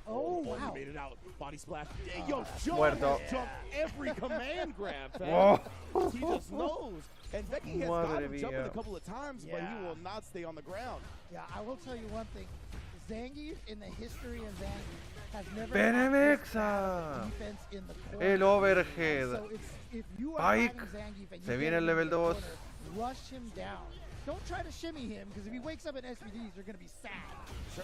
Oh, wow. He made it out. Body splash. Hey, yo, John Muerto. has jumped every command grab, fam. Whoa. He just knows. And Veggie has Madre got him jumping mía. a couple of times, but he will not stay on the ground. Yeah, I will tell you one thing. Zangief, in the history of Zangief, has never Benemexa. defense in the corner. El overhead. So it's, if you are Bike. fighting Zangief and you Se get viene him el in level the 2. corner, rush him down. Don't try to shimmy him, because if he wakes up in SPDs, you're going to be sad.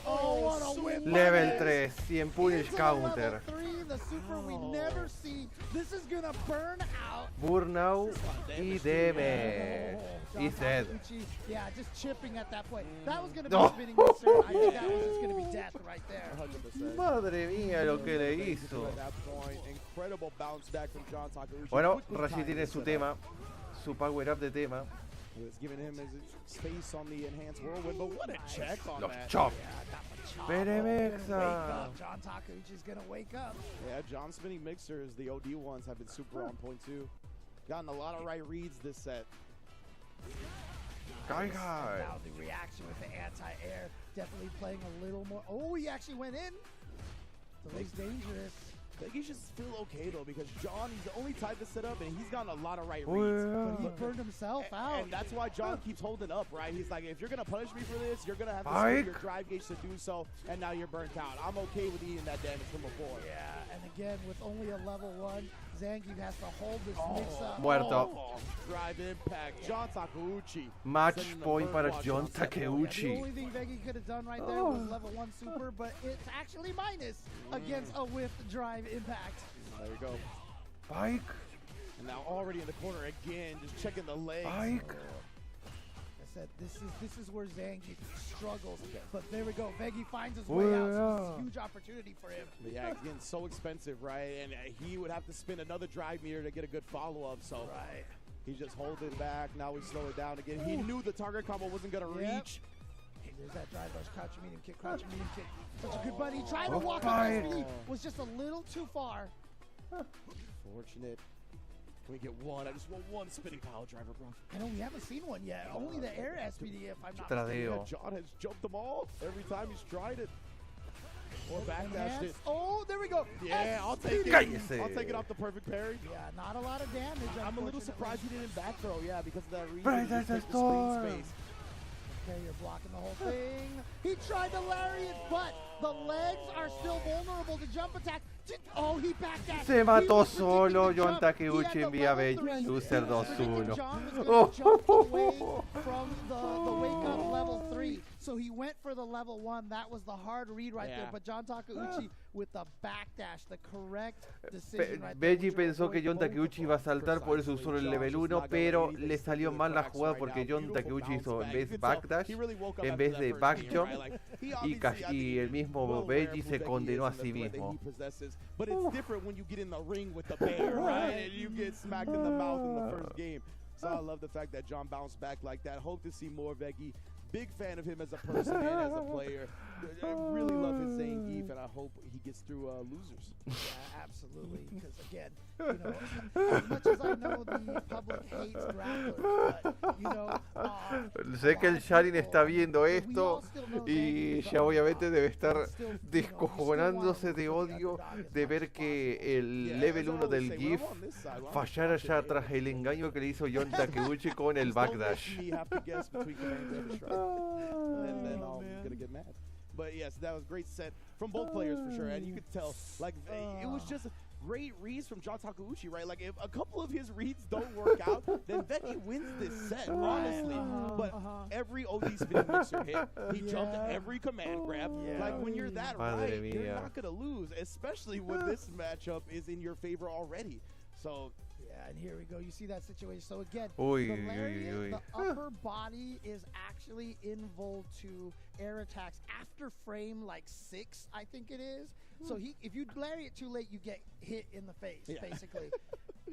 Oh, what a win by Level this. 3. 100 punish Into counter. level 3, the super we never see. This is gonna burn out. Burnout y damage. He's dead. Yeah, just chipping at that point. That was gonna be a spinning mixer. I think that was just gonna be death right there. 100%. Madre mía lo que le hizo. At that point, incredible bounce back from John Takeuchi. Bueno, Rashi tiene su tema, su power up de tema. It's giving him his space on the enhanced whirlwind, but what a check on Los that. chop. Peremexa. John Takeuchi's gonna wake up. Yeah, John spinning mixers, the OD ones have been super on point too. Gotten a lot of right reads this set. Now the reaction with the anti-air definitely playing a little more. Oh, he actually went in. The leg's dangerous. I think he should feel okay though, because John, he's the only type to set up, and he's gotten a lot of right reads. But he burned himself out. And that's why John keeps holding up, right? He's like, if you're gonna punish me for this, you're gonna have to spend your drive gauge to do so, and now you're burnt out. I'm okay with eating that damage from before. Yeah, and again, with only a level 1, Zangief has to hold this mix-up. Muerto. Drive impact, John Takeuchi. Match point para John Takeuchi. The only thing Veggie could have done right there was level 1 super, but it's actually minus against a whiffed drive impact. There we go. Bike. And now already in the corner again, just checking the legs. Bike. I said this is where Zangief struggles, but there we go. Veggie finds his way out. So this is a huge opportunity for him. But yeah, it's getting so expensive, right? And he would have to spin another drive meter to get a good follow-up. So he just holds it back. Now we slow it down again. He knew the target combo wasn't gonna reach. There's that drive rush, crouch medium kick, crouch medium kick. Such a good buddy. He tried to walk up SPD, was just a little too far. Fortunate. Can we get one? I just want one spinning pile driver, bro. I know we haven't seen one yet. Only the air SPD, if I'm not mistaken. mistaken. John has jumped them all every time he's tried it. Or backdashed it. Oh, there we go. Yeah, I'll take it. Cállese. I'll take it off the perfect parry. Yeah, not a lot of damage. I'm a little surprised he didn't back throw, yeah, because of that reason. Right, that's a storm. Okay, you're blocking the whole thing. He tried the lariat, but the legs are still vulnerable to jump attack. Oh, he backdashed. Se mató solo John Takeuchi en vía Bella. Loser 2-1. From the wake up level 3. So he went for the level 1. That was the hard read right there. But John Takeuchi with the backdash, the correct decision right there. Veggie pensó que John Takeuchi iba a saltar, por eso usó el level 1, pero le salió mal la jugada porque John Takeuchi hizo en vez backdash, en vez de backjump, y el mismo Veggie se condenó a sí mismo. But it's different when you get in the ring with the bear, right? And you get smacked in the mouth in the first game. So I love the fact that John bounced back like that. Hope to see more Veggie. Big fan of him as a person and as a player. I really love his Zangief, and I hope he gets through losers. Yeah, absolutely. Because again, you know, as much as I know the public hates grapplers, but you know, sé que el Sharin está viendo esto y ya obviamente debe estar descojonándose de odio de ver que el level 1 del GIF fallara ya tras el engaño que le hizo John Takeuchi con el backdash. And then I'm gonna get mad. But yes, that was a great set from both players for sure, and you could tell like it was just great reads from John Takeuchi, right? Like if a couple of his reads don't work out, then Veggie wins this set, honestly. But every OD spinning mixer hit, he jumped every command grab. Like when you're that right, you're not gonna lose, especially when this matchup is in your favor already. So. And here we go. You see that situation. So again, the upper body is actually invulnerable to air attacks after frame like 6, I think it is. So if you lariat too late, you get hit in the face, basically.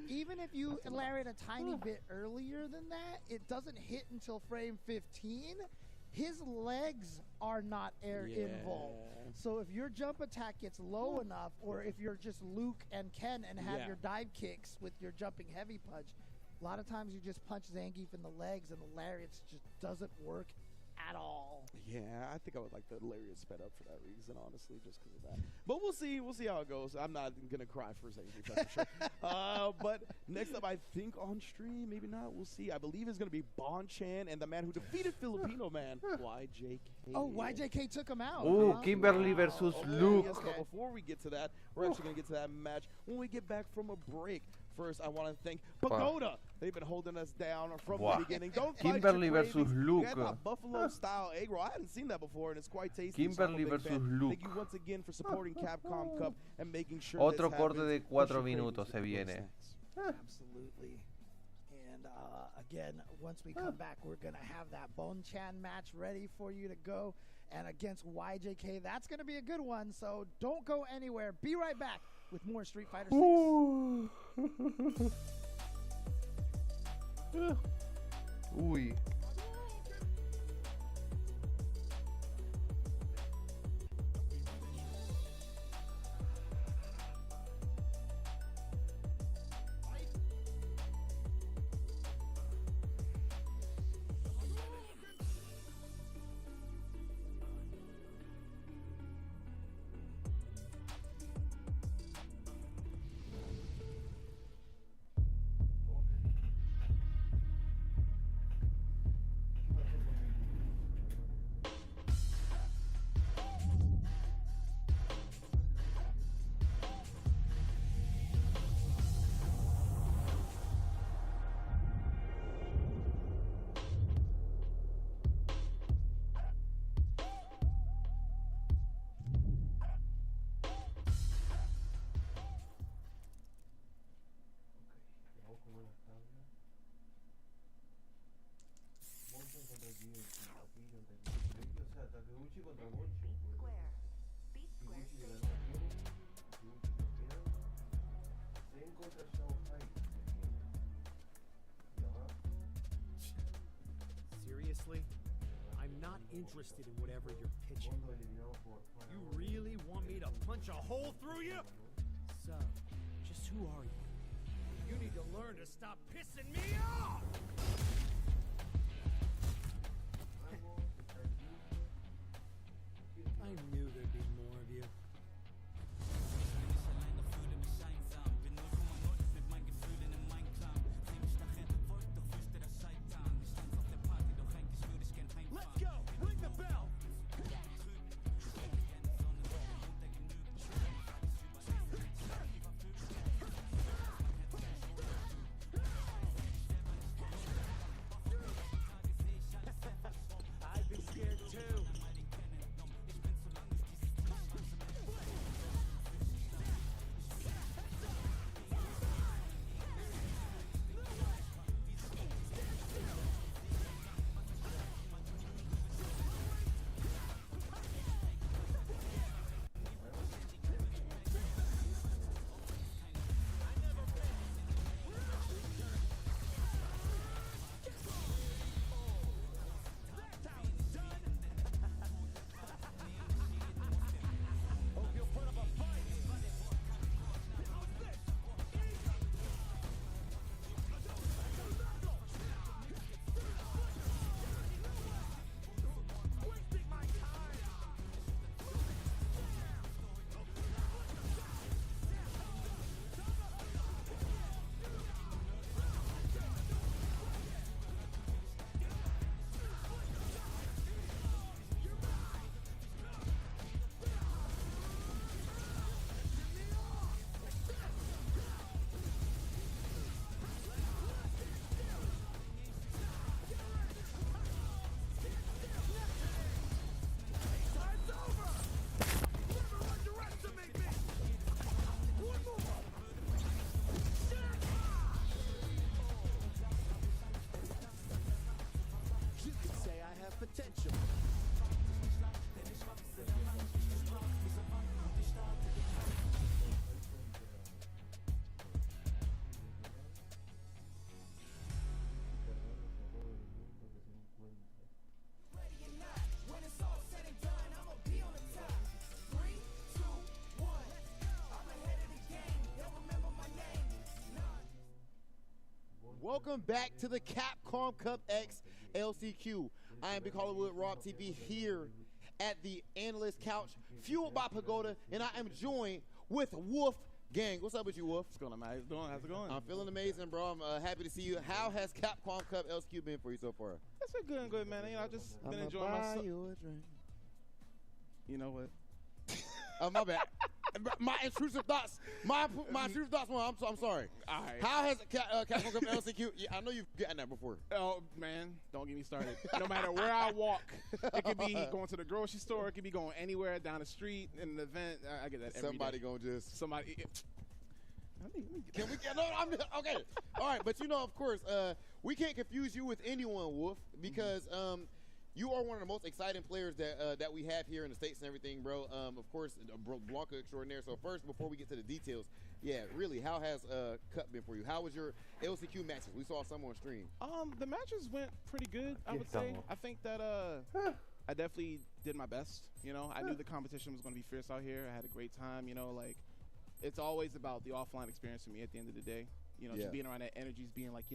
Even if you lariat a tiny bit earlier than that, it doesn't hit until frame 15. His legs are not air invul. So if your jump attack gets low enough, or if you're just Luke and Ken and have your dive kicks with your jumping heavy punch, a lot of times you just punch Zangief in the legs and the lariats just doesn't work at all. Yeah, I think I would like the lariat sped up for that reason, honestly, just because of that. But we'll see how it goes. I'm not gonna cry for Zangief, that's for sure. But next up, I think on stream, maybe not. We'll see. I believe it's gonna be Bon Chan and the man who defeated Filipino man, YJK. Oh, YJK took him out. Oh, Kimberly versus Luke. Yes, but before we get to that, we're actually gonna get to that match when we get back from a break. First, I want to thank Pagoda. They've been holding us down from Buah. the beginning. Don't Kimberly fight your versus cravings. Luke. We had that Buffalo-style egg roll. I hadn't seen that before, and it's quite tasty. Kimberly so I'm a big versus fan. Luke. Thank you once again for supporting Capcom Cup and making sure Otro this corte happens. de Push 4 your minutos cravings se with viene. snacks. Absolutely. And again, once we come back, we're going to have that Bon-Chan match ready for you to go. And against YJK, that's going to be a good one. So don't go anywhere. Be right back with more Street Fighter 6. Uy. Seriously? I'm not interested in whatever you're pitching. You really want me to punch a hole through you? So, just who are you? You need to learn to stop pissing me off! I knew there'd be more of you. Let's go! Ring the bell! I'd be scared too. You could say I have potential. Welcome back to the Capcom Cup X LCQ. I am Big Hollywood Rob TV here at the analyst couch, fueled by Pagoda, and I am joined with Wolf Gang. What's up with you, Wolf? What's going on, man? How you doing? How's it going? I'm feeling amazing, bro. I'm happy to see you. How has Capcom Cup LCQ been for you so far? It's been good and good, man. You know, I've just been enjoying myself. You a drink. You know what? Oh, my bad. my intrusive thoughts. My intrusive thoughts. I'm sorry. All right. How has Capcom Cup LCQ? Yeah, I know you've gotten that before. Oh man, don't get me started. No matter where I walk, it could be going to the grocery store. It could be going anywhere down the street in an event. I get that every Somebody day. gonna just Somebody. Can we get okay? All right, but of course, we can't confuse you with anyone, Wolf, because you are one of the most exciting players that we have here in the States and everything, bro. Of course, Blanca extraordinaire. So first, before we get to the details, really, how has Cup been for you? How was your LCQ matches? We saw some on stream. The matches went pretty good, I would say. I think that I definitely did my best. I knew the competition was going to be fierce out here. I had a great time. It's always about the offline experience for me at the end of the day. Just being around that energy, being like,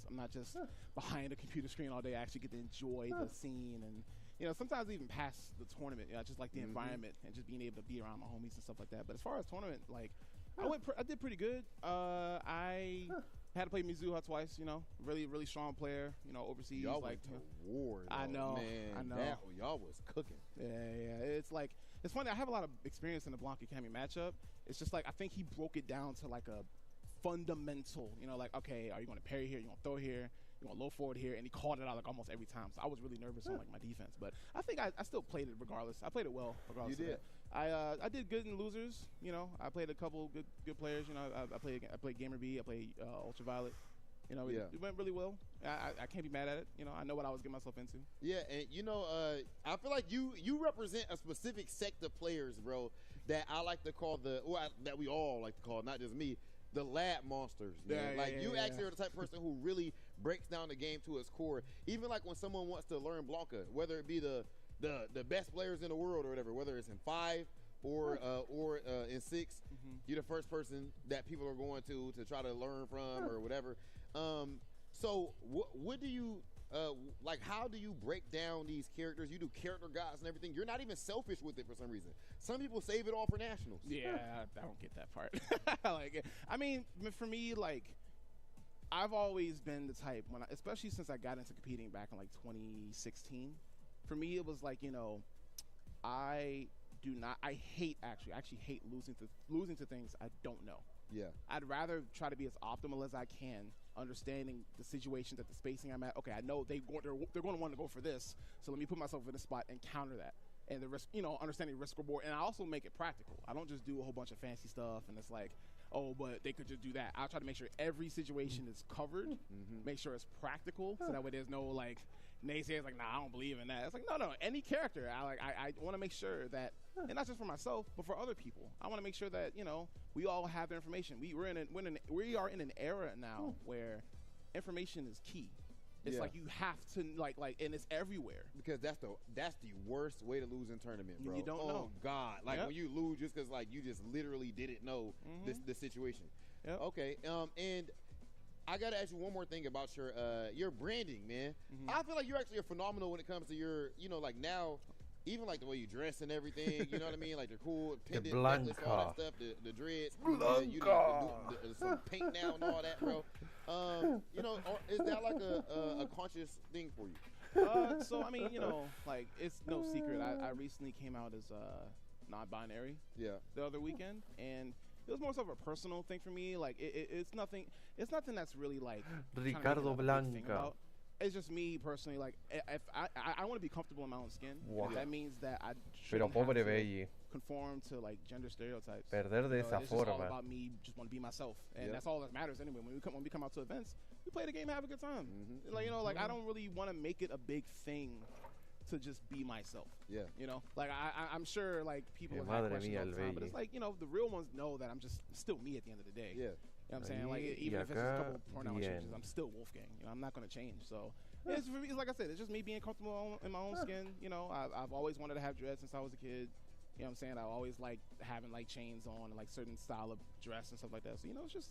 I'm not just behind a computer screen all day. I actually get to enjoy the scene and, sometimes even past the tournament. I just like the environment and just being able to be around my homies and stuff like that. But as far as tournament, like, I did pretty good. I had to play Mizuha twice, really, really strong player, overseas. Y'all like went to war, I know, man. I know. Y'all was cooking. Yeah. It's funny. I have a lot of experience in the Blanca Cammy matchup. It's just like I think he broke it down to like a fundamental, like, okay, are you going to parry here? You going to throw here? You going to low forward here? And he called it out like almost every time. So I was really nervous on like my defense, but I think I still played it regardless. I played it well regardless. You did. Of that. I did good in losers. I played a couple good players. I played Gamer B. I played Ultraviolet. It went really well. I can't be mad at it. I know what I was getting myself into. Yeah, and I feel like you represent a specific sect of players, bro, that I like to call that we all like to call, not just me, the lab monsters. Man. You actually are the type of person who really breaks down the game to its core. Even like when someone wants to learn Blanca, whether it be the best players in the world or whatever, whether it's in 5 or in 6, you're the first person that people are going to try to learn from or whatever. So what do you how do you break down these characters? You do character guides and everything. You're not even selfish with it for some reason. Some people save it all for nationals. Yeah, I don't get that part. I mean, for me, I've always been the type especially since I got into competing back in 2016. For me, it was I actually hate losing to things I don't know. Yeah. I'd rather try to be as optimal as I can, understanding the situations at the spacing I'm at. Okay, I know they're going to want to go for this, so let me put myself in a spot and counter that. And the risk, understanding risk reward, and I also make it practical. I don't just do a whole bunch of fancy stuff, and it's like, oh, but they could just do that. I'll try to make sure every situation is covered, make sure it's practical, so that way there's no naysayers nah, I don't believe in that. It's no, any character. I want to make sure that, and not just for myself, but for other people. I want to make sure that we all have the information. We are in an era now where information is key. It's you have to and it's everywhere. Because that's the worst way to lose in tournament, bro. You don't know. Oh God, when you lose just because you just literally didn't know this situation. Yep. Okay, and I gotta ask you one more thing about your branding, man. I feel like you're actually phenomenal when it comes to your now. Even the way you dress and everything, you know what I mean? The cool pendant, necklace, all that stuff, the dreads, you some paint now and all that, bro. Is that a conscious thing for you? So I mean, it's no secret. I recently came out as non-binary. Yeah. The other weekend, and it was more so of a personal thing for me. It's nothing that's really Ricardo Blanca. It's just me personally. If I want to be comfortable in my own skin. Wow. That means that I Pero shouldn't have pobre to Belli. conform to gender stereotypes. Perder de esa it's just all forma. about me. Just want to be myself, and that's all that matters anyway. When we come out to events, we play the game, have a good time. I don't really want to make it a big thing to just be myself. Yeah. I'm sure people have had questions all the time, but it's the real ones know that I'm just still me at the end of the day. Yeah. You know what I'm saying? Even if it's a couple pronoun changes, I'm still Wolfgang. I'm not going to change. So it's for me. Like I said, it's just me being comfortable in my own skin. I've always wanted to have dreads since I was a kid. You know what I'm saying? I always liked having chains on and certain style of dress and stuff like that. So it's just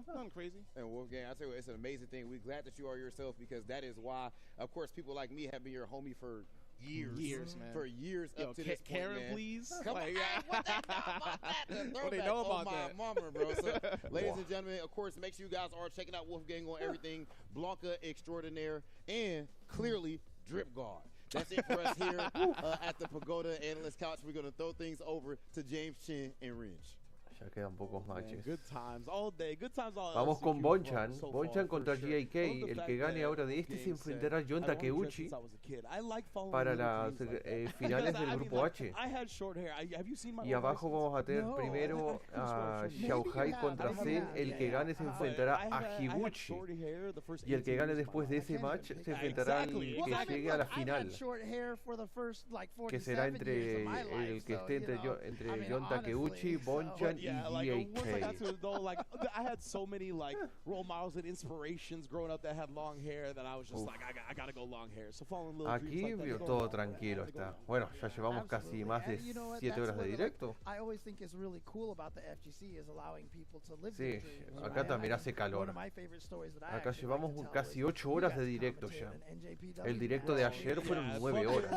nothing crazy. And Wolfgang, I tell you, it's an amazing thing. We're glad that you are yourself, because that is why, of course, people like me have been your homie for years, man. For years up to this point, Karen, man. please. Come on, what they know about that? What they know about that? Mama, bro. So, ladies and gentlemen, of course, make sure you guys are checking out Wolfgang on everything. Blanca extraordinaire, and clearly Drip Guard. That's it for us here at the Pagoda Analyst Couch. We're going to throw things over to James Chin and Ringe. Ya quedan pocos matches. Good times all day. Good times all Vamos LCQ con Bonchan. so Bonchan far, contra for sure. GAK. Love the El fact que gane that ahora de este se Game said, enfrentará a Yon "I've only dressed Takeuchi since I was a kid. I like following para little las dreams like that." finales del Because, I mean, Grupo like, H. I had short hair. Have you seen my Y old abajo license? vamos a tener No, primero I could've sworn a I've shown you. Xiaohai contra Zen. El que gane se enfrentará a Higuchi. Y el que gane después de ese match se enfrentará al que llegue a la final. Que será entre el que esté entre Yon Takeuchi, Bonchan y GAK. I had so many like role models and inspirations growing up that had long hair that I was just like, I gotta go long hair. So following little Aquí dreams like that, todo tranquilo está. Bueno, ya llevamos casi más de 7 horas de directo. I always think is really cool about the FGC is allowing people to live Sí, their dreams. acá también hace calor. Acá llevamos casi 8 horas de directo ya. El directo de ayer fueron 9 horas.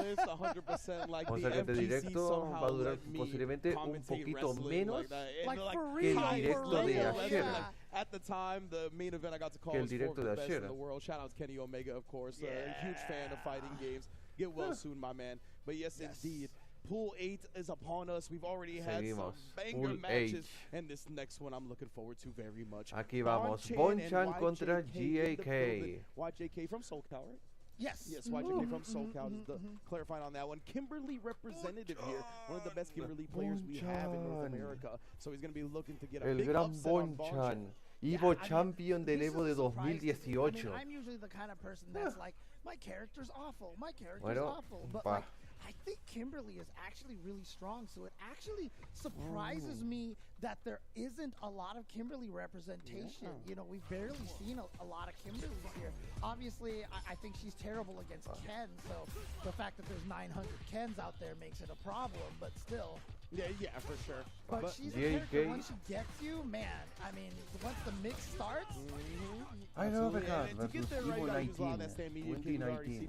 O sea que este directo va a durar posiblemente un poquito menos que el directo de ayer. At the time, the main event I got to call Que el was directo for the de best ayer. in the world. Shout out to Kenny Omega, of course. A huge fan of fighting games. Get well soon, my man. But yes, indeed. Pool 8 is upon us. We've already had some banger Pool matches. 8. And this next one I'm looking forward to very much. Aquí vamos, Bonchan contra GAK. YJK from SoCal, right? Yes. Yes, YJK from SoCal. Just clarifying on that one. Kimberly representative here. One of the best Kimberly players we have in North America. So he's going to be looking to get a El big gran upset on Bonchan. Evo Champion del Evo de 2018. I'm usually the kind of person that's like, my character's awful. My character's Bueno, awful. But pa. like, I think Kimberly is actually really strong, so it actually surprises me that there isn't a lot of Kimberly representation. You know, we've barely seen a lot of Kimberlys here. Obviously, I think she's terrible against Ken, so the fact that there's 900 Kens out there makes it a problem, but still. Yeah, for sure. But she's a character, once she gets you, man, I mean, once the mix starts. I love it, To get there right, you gotta use a lot of that 19, stand medium kick. We've already 2019. seen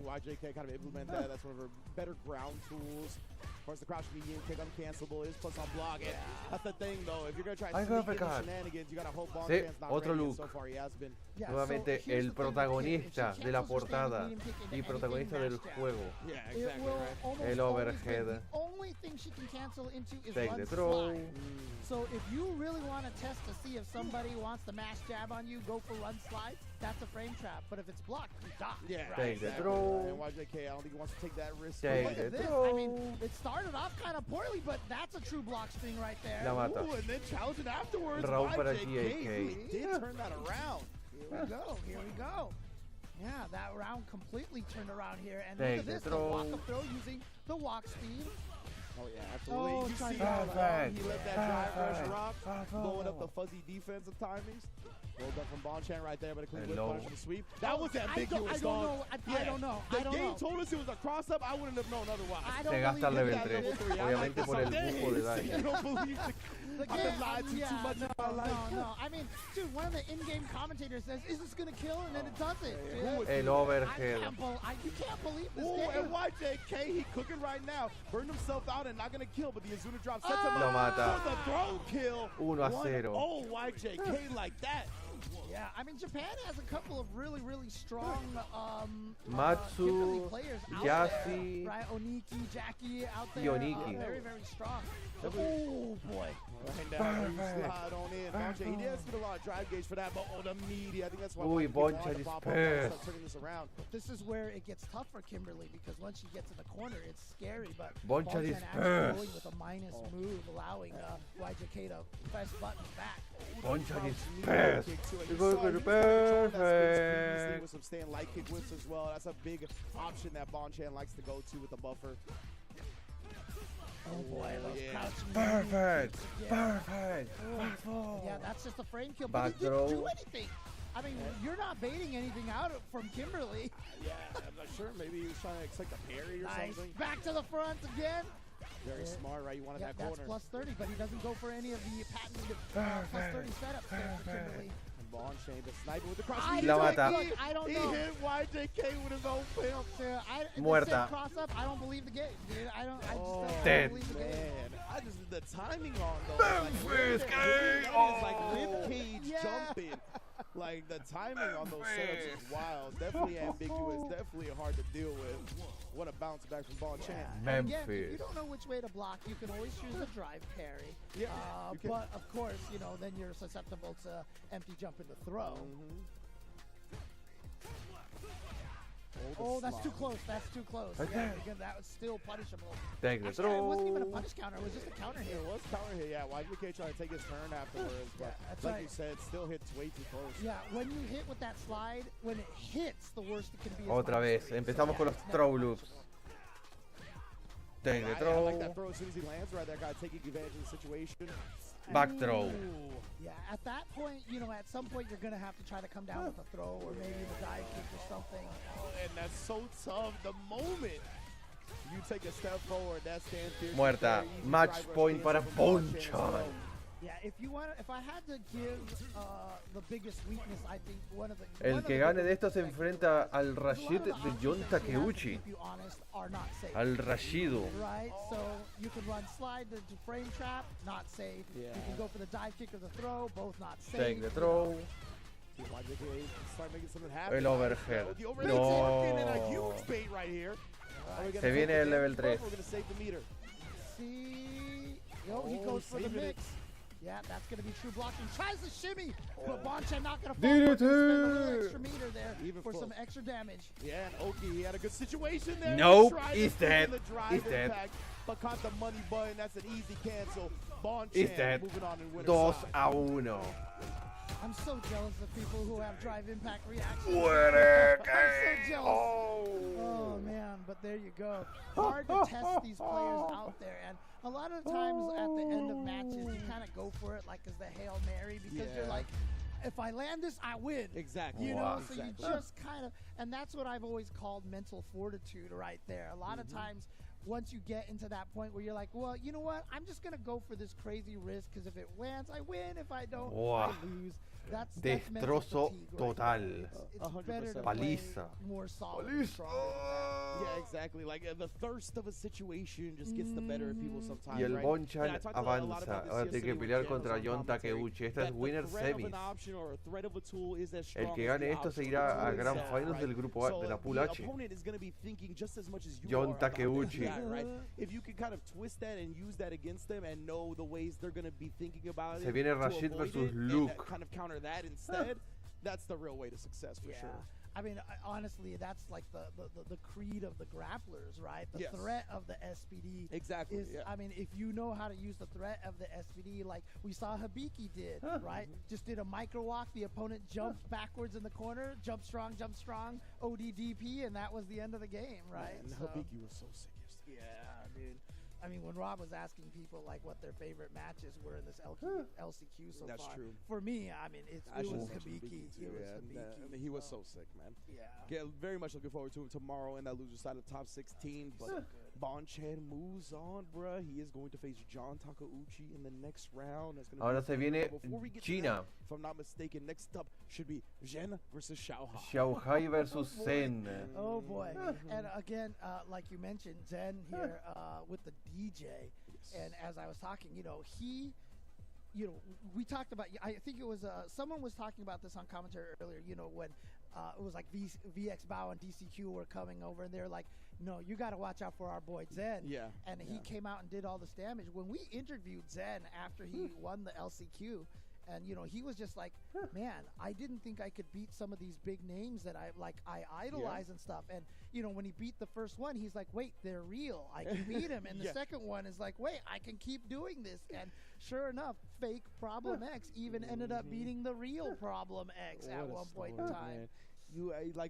YJK kind of implement that. That's one of her better ground tools. Of course, the crouch medium kick uncancelable is plus on block. And that's the thing, though. If you're gonna try I to love sneak it, in God. shenanigans, you gotta hope Sí, Bonchan's not otro ready. And look. so far, he has been. Nuevamente el protagonista de la portada y protagonista del juego. El overhead. Only thing she can cancel into is Take run the throw. slide. So if you really want to test to see if somebody wants to mash jab on you, go for run slides. That's a frame trap. But if it's blocked, you die. Yeah, Take the exactly. throw. And YJK, I don't think he wants to take that risk. Take Look the at this. throw. I mean, it started off kind of poorly, but that's a true block string right there. La mata. Ooh, and then challenging afterwards. Round para YJK GAK. really did turn that around. Here we go. Here we go. Yeah, that round completely turned around here. And Take look at the this, the throw. walk-up throw using the walk speed. Oh, yeah, absolutely. Oh, you trying see to how Perfect. he let that drive rush Perfect. rock, Perfect. blowing up the fuzzy defensive timings. Well done from Bonchan right there, but a clean whip Hello. punish for the sweep. That was ambiguous, I don't know. I don't know. The I don't game know. told us it was a cross-up. I wouldn't have known otherwise. I Se don't gasta believe level that. 3, obviamente por el bujo de You daño. don't believe The I've been game- lied to too much in my life. No. I mean, dude, one of the in-game commentators says, "Is this gonna kill?" And then it doesn't. Dude. El overhead. You can't believe this Ooh, game. and YJK, he cooking right now. Burned himself out and not going to kill, but the Azuna drop sets him Lo up mata. for the throw kill. 1-0. Oh, YJK like that. Yeah, I mean, Japan has a couple of really, really strong Matsu, Kimberly players out Yasi, there, right? Oniki, Jackie out there. Yoniki. Very, very strong. Oh, boy. Right down, slide on in. Bonchan, he did spend a lot of drive gauge for that, but on the media, I think that's why Uy, YJK wanted Bonchan to is pop up and start pissed. turning this around. This is where it gets tough for Kimberly because once she gets in the corner, it's scary. But Bonchan is actually pissed. going with a minus move, allowing YJK to press buttons back. Bonchan is Kick pissed. to it. You You go saw to he the was controlling that space previously perfect. with some stand light kick whips as well. That's a big option that Bonchan likes to go to with the buffer. Oh boy, those yeah. crouching Perfect. knees. Perfect. Yeah, that's just a frame kill. Back But he didn't throw. do anything. I mean, you're not baiting anything out from Kimberly. Yeah, I'm not sure. Maybe he was trying to expect a parry or Nice. something. Back to the front again. Very smart, right? You wanted Yeah, that that's corner. plus 30, but he doesn't go for any of the patented plus 30 setups there for Kimberly. And Bonchan, the sniper with the cross. I La don't- mata. look, I don't He know. hit YJK with his own pimp. Muerta. Cross up, I don't believe the game, dude. I just don't Dead. believe the game. Man, I just the timing on though. Like, Memphis that is like Oh. rib cage Yeah. jumping. Like, the timing on those setups is wild. Definitely ambiguous. Definitely hard to deal with. What a bounce back from Bon Chan. And again, if you don't know which way to block, you can always choose a drive parry. Yeah, but of course, you know, then you're susceptible to empty jump in the throw. Oh, that's too close. That's too close. Okay. Yeah, again, that was still punishable. Take the Actually, it wasn't even a throw. punish counter. It was just a counter hit. It was counter hit, yeah. YGK trying to take his turn afterwards, but that's like right. you said, still hits way too close. Yeah, when you hit with that slide, when it hits, the worst it can be is Otra vez. -3. Empezamos con los throw loops. Take the I throw. like that throw as soon as he lands right there. Got to take advantage of the situation. Back throw. Yeah, at that point, you know, at some point you're going to have to try to come down with a throw or maybe the dive kick or something. And that's so tough. The moment you take a step forward, that stands there. Muerta. Match point para Bonchan. Yeah, if I had to give the biggest weakness, I think one of the El que gane de esto se enfrenta al Rashid de John Takeuchi. Al Rashido. Right, so you can run slide to frame trap, not safe. Yeah. You can go for the dive kick or the throw, both not safe. Take the throw. Start making something happen. El overhead. The overhead's working and a No. huge bait right here. Se viene el level 3. We're going to save the meter. See, he goes for the saving mix. it. Yeah, that's going to be true blocking. Tries the shimmy, but Bonchan not going to Did fall. it Spend a little too. extra meter there Even for close. some extra damage. Yeah, and Oki, he had a good situation there. Nope, Tried to he's put in dead. the drive He's dead. impact, but caught the money button. That's an easy cancel. Bon He's Chan dead. moving on in winner's 2 side. a 1. I'm so jealous of people who have drive impact reactions. Winner I'm so jealous. Oh man, but there you go. Hard to test these players out there, and a lot of times at the end of matches, you kind of go for it like as the Hail Mary because you're Yeah. like, if I land this, I win. Exactly. You know, so you Exactly. just kind of, and that's what I've always called mental fortitude right there. A lot of times, once you get into that point where you're like, well, you know what? I'm just going to go for this crazy risk because if it lands, I win. If I don't, Wow. I lose. That's mental Destrozo fatigue right total. there. It's better to Paliza. play more solid. Paliza. stronger than that. Yeah, exactly. Like the thirst of a situation just gets the better of people sometimes. Y el right? Bonchan And I talked a lot avanza. about this Ahora tiene que yesterday with pelear Jen contra on John commentary, Takeuchi. Esta es that the winner threat of semis. an option or a threat of a tool is as El strong que as gane the esto se option irá a itself, Grand right? Finals del grupo A, So de la Pool the H. opponent is going to be thinking just as much as you John are about Takeuchi. that, right? If you can kind of twist that and use that against them and know the ways they're going to be thinking about Se it viene to Rashid avoid versus it and Luke. kind of counter that instead, that's the real way to success for sure. I mean, honestly, that's like the creed of the grapplers, right? The Yes. threat of the SPD. Exactly, Is, yeah. I mean, if you know how to use the threat of the SPD, like we saw Hibiki did, right? Just did a micro walk. The opponent jumped backwards in the corner, jump strong, ODDP, and that was the end of the game, right? And So- Hibiki was so sick yesterday. Yeah, dude. I mean, when Rob was asking people like what their favorite matches were in this LCQ so That's far, true. for me, I mean, it was too, Hibiki. It was yeah. Hibiki. I mean, he was so sick, man. Yeah. Very much looking forward to him tomorrow in that loser side of top 16. But Bon Chan moves on, bruh. He is going to face John Takeuchi in the next round. That's gonna Ahora be se viene before we get to China. that, if I'm not mistaken, next up should be Zhen versus Xiaohai. Xiaohai versus Zen. Oh boy! And again, like you mentioned, Zen here with the DJ, and as I was talking, we talked about. I think it was someone was talking about this on commentary earlier. When it was like VX Bao and DCQ were coming over, and they're like, "No, you got to watch out for our boy Zen." Yeah. And he came out and did all this damage. When we interviewed Zen after he won the LCQ. And he was just like, man, I didn't think I could beat some of these big names that I idolize and stuff. And when he beat the first one, he's like, wait, they're real. I can beat him. And the second one is like, wait, I can keep doing this. And sure enough, fake Problem X even ended up beating the real Problem X at one point in time. Man.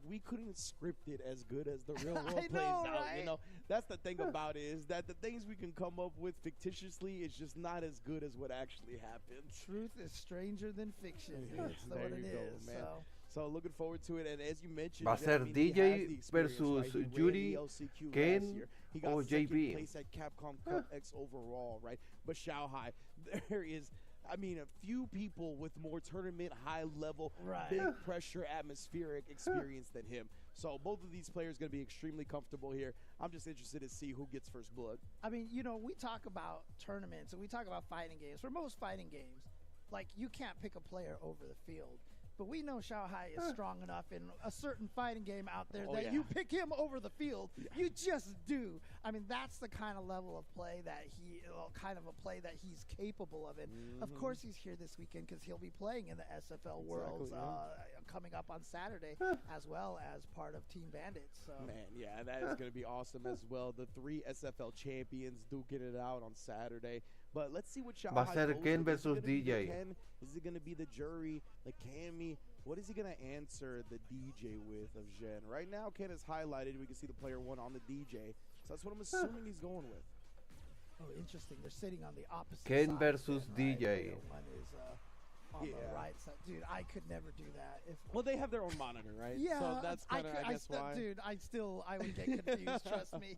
We couldn't script it as good as the real world I plays know, out. right? That's the thing about it, is that the things we can come up with fictitiously is just not as good as what actually happened. Truth is stranger than fiction. That's There what you it go, is. man. So. So looking forward to it, and as you mentioned, Va a ser he has the DJ experience, versus right? He ran Yuri, the LCQ last Ken, year. He got or second JB. place at Capcom Cup X overall, right? But Xiaohai, there is, a few people with more tournament, high-level, big pressure, atmospheric experience than him. So both of these players going to be extremely comfortable here. I'm just interested to see who gets first blood. I mean, we talk about tournaments and we talk about fighting games. For most fighting games, like, you can't pick a player over the field. but we know Xiaohai is strong enough in a certain fighting game out there Oh, that yeah. you pick him over the field. You just do. I mean, that's the kind of level of play that he's capable of. And of course, he's here this weekend because he'll be playing in the SFL Worlds coming up on Saturday, as well as part of Team Bandits. So. Man, yeah, that is going to be awesome as well. The 3 SFL champions do get it out on Saturday. But let's see what Va a ser Ken versus DJ. Is it going to be the jury, the Cammy? What is he going to answer the DJ with of Jen? Right now, Ken is highlighted. We can see the player 1 on the DJ. So that's what I'm assuming he's going with. Oh, interesting. They're sitting on the opposite Ken side versus there, DJ. Right? One is on the right side. Dude, I could never do that. Well, they have their own monitor, right? Yeah, So that's kind of, I guess, why. Dude, I would get confused, trust me.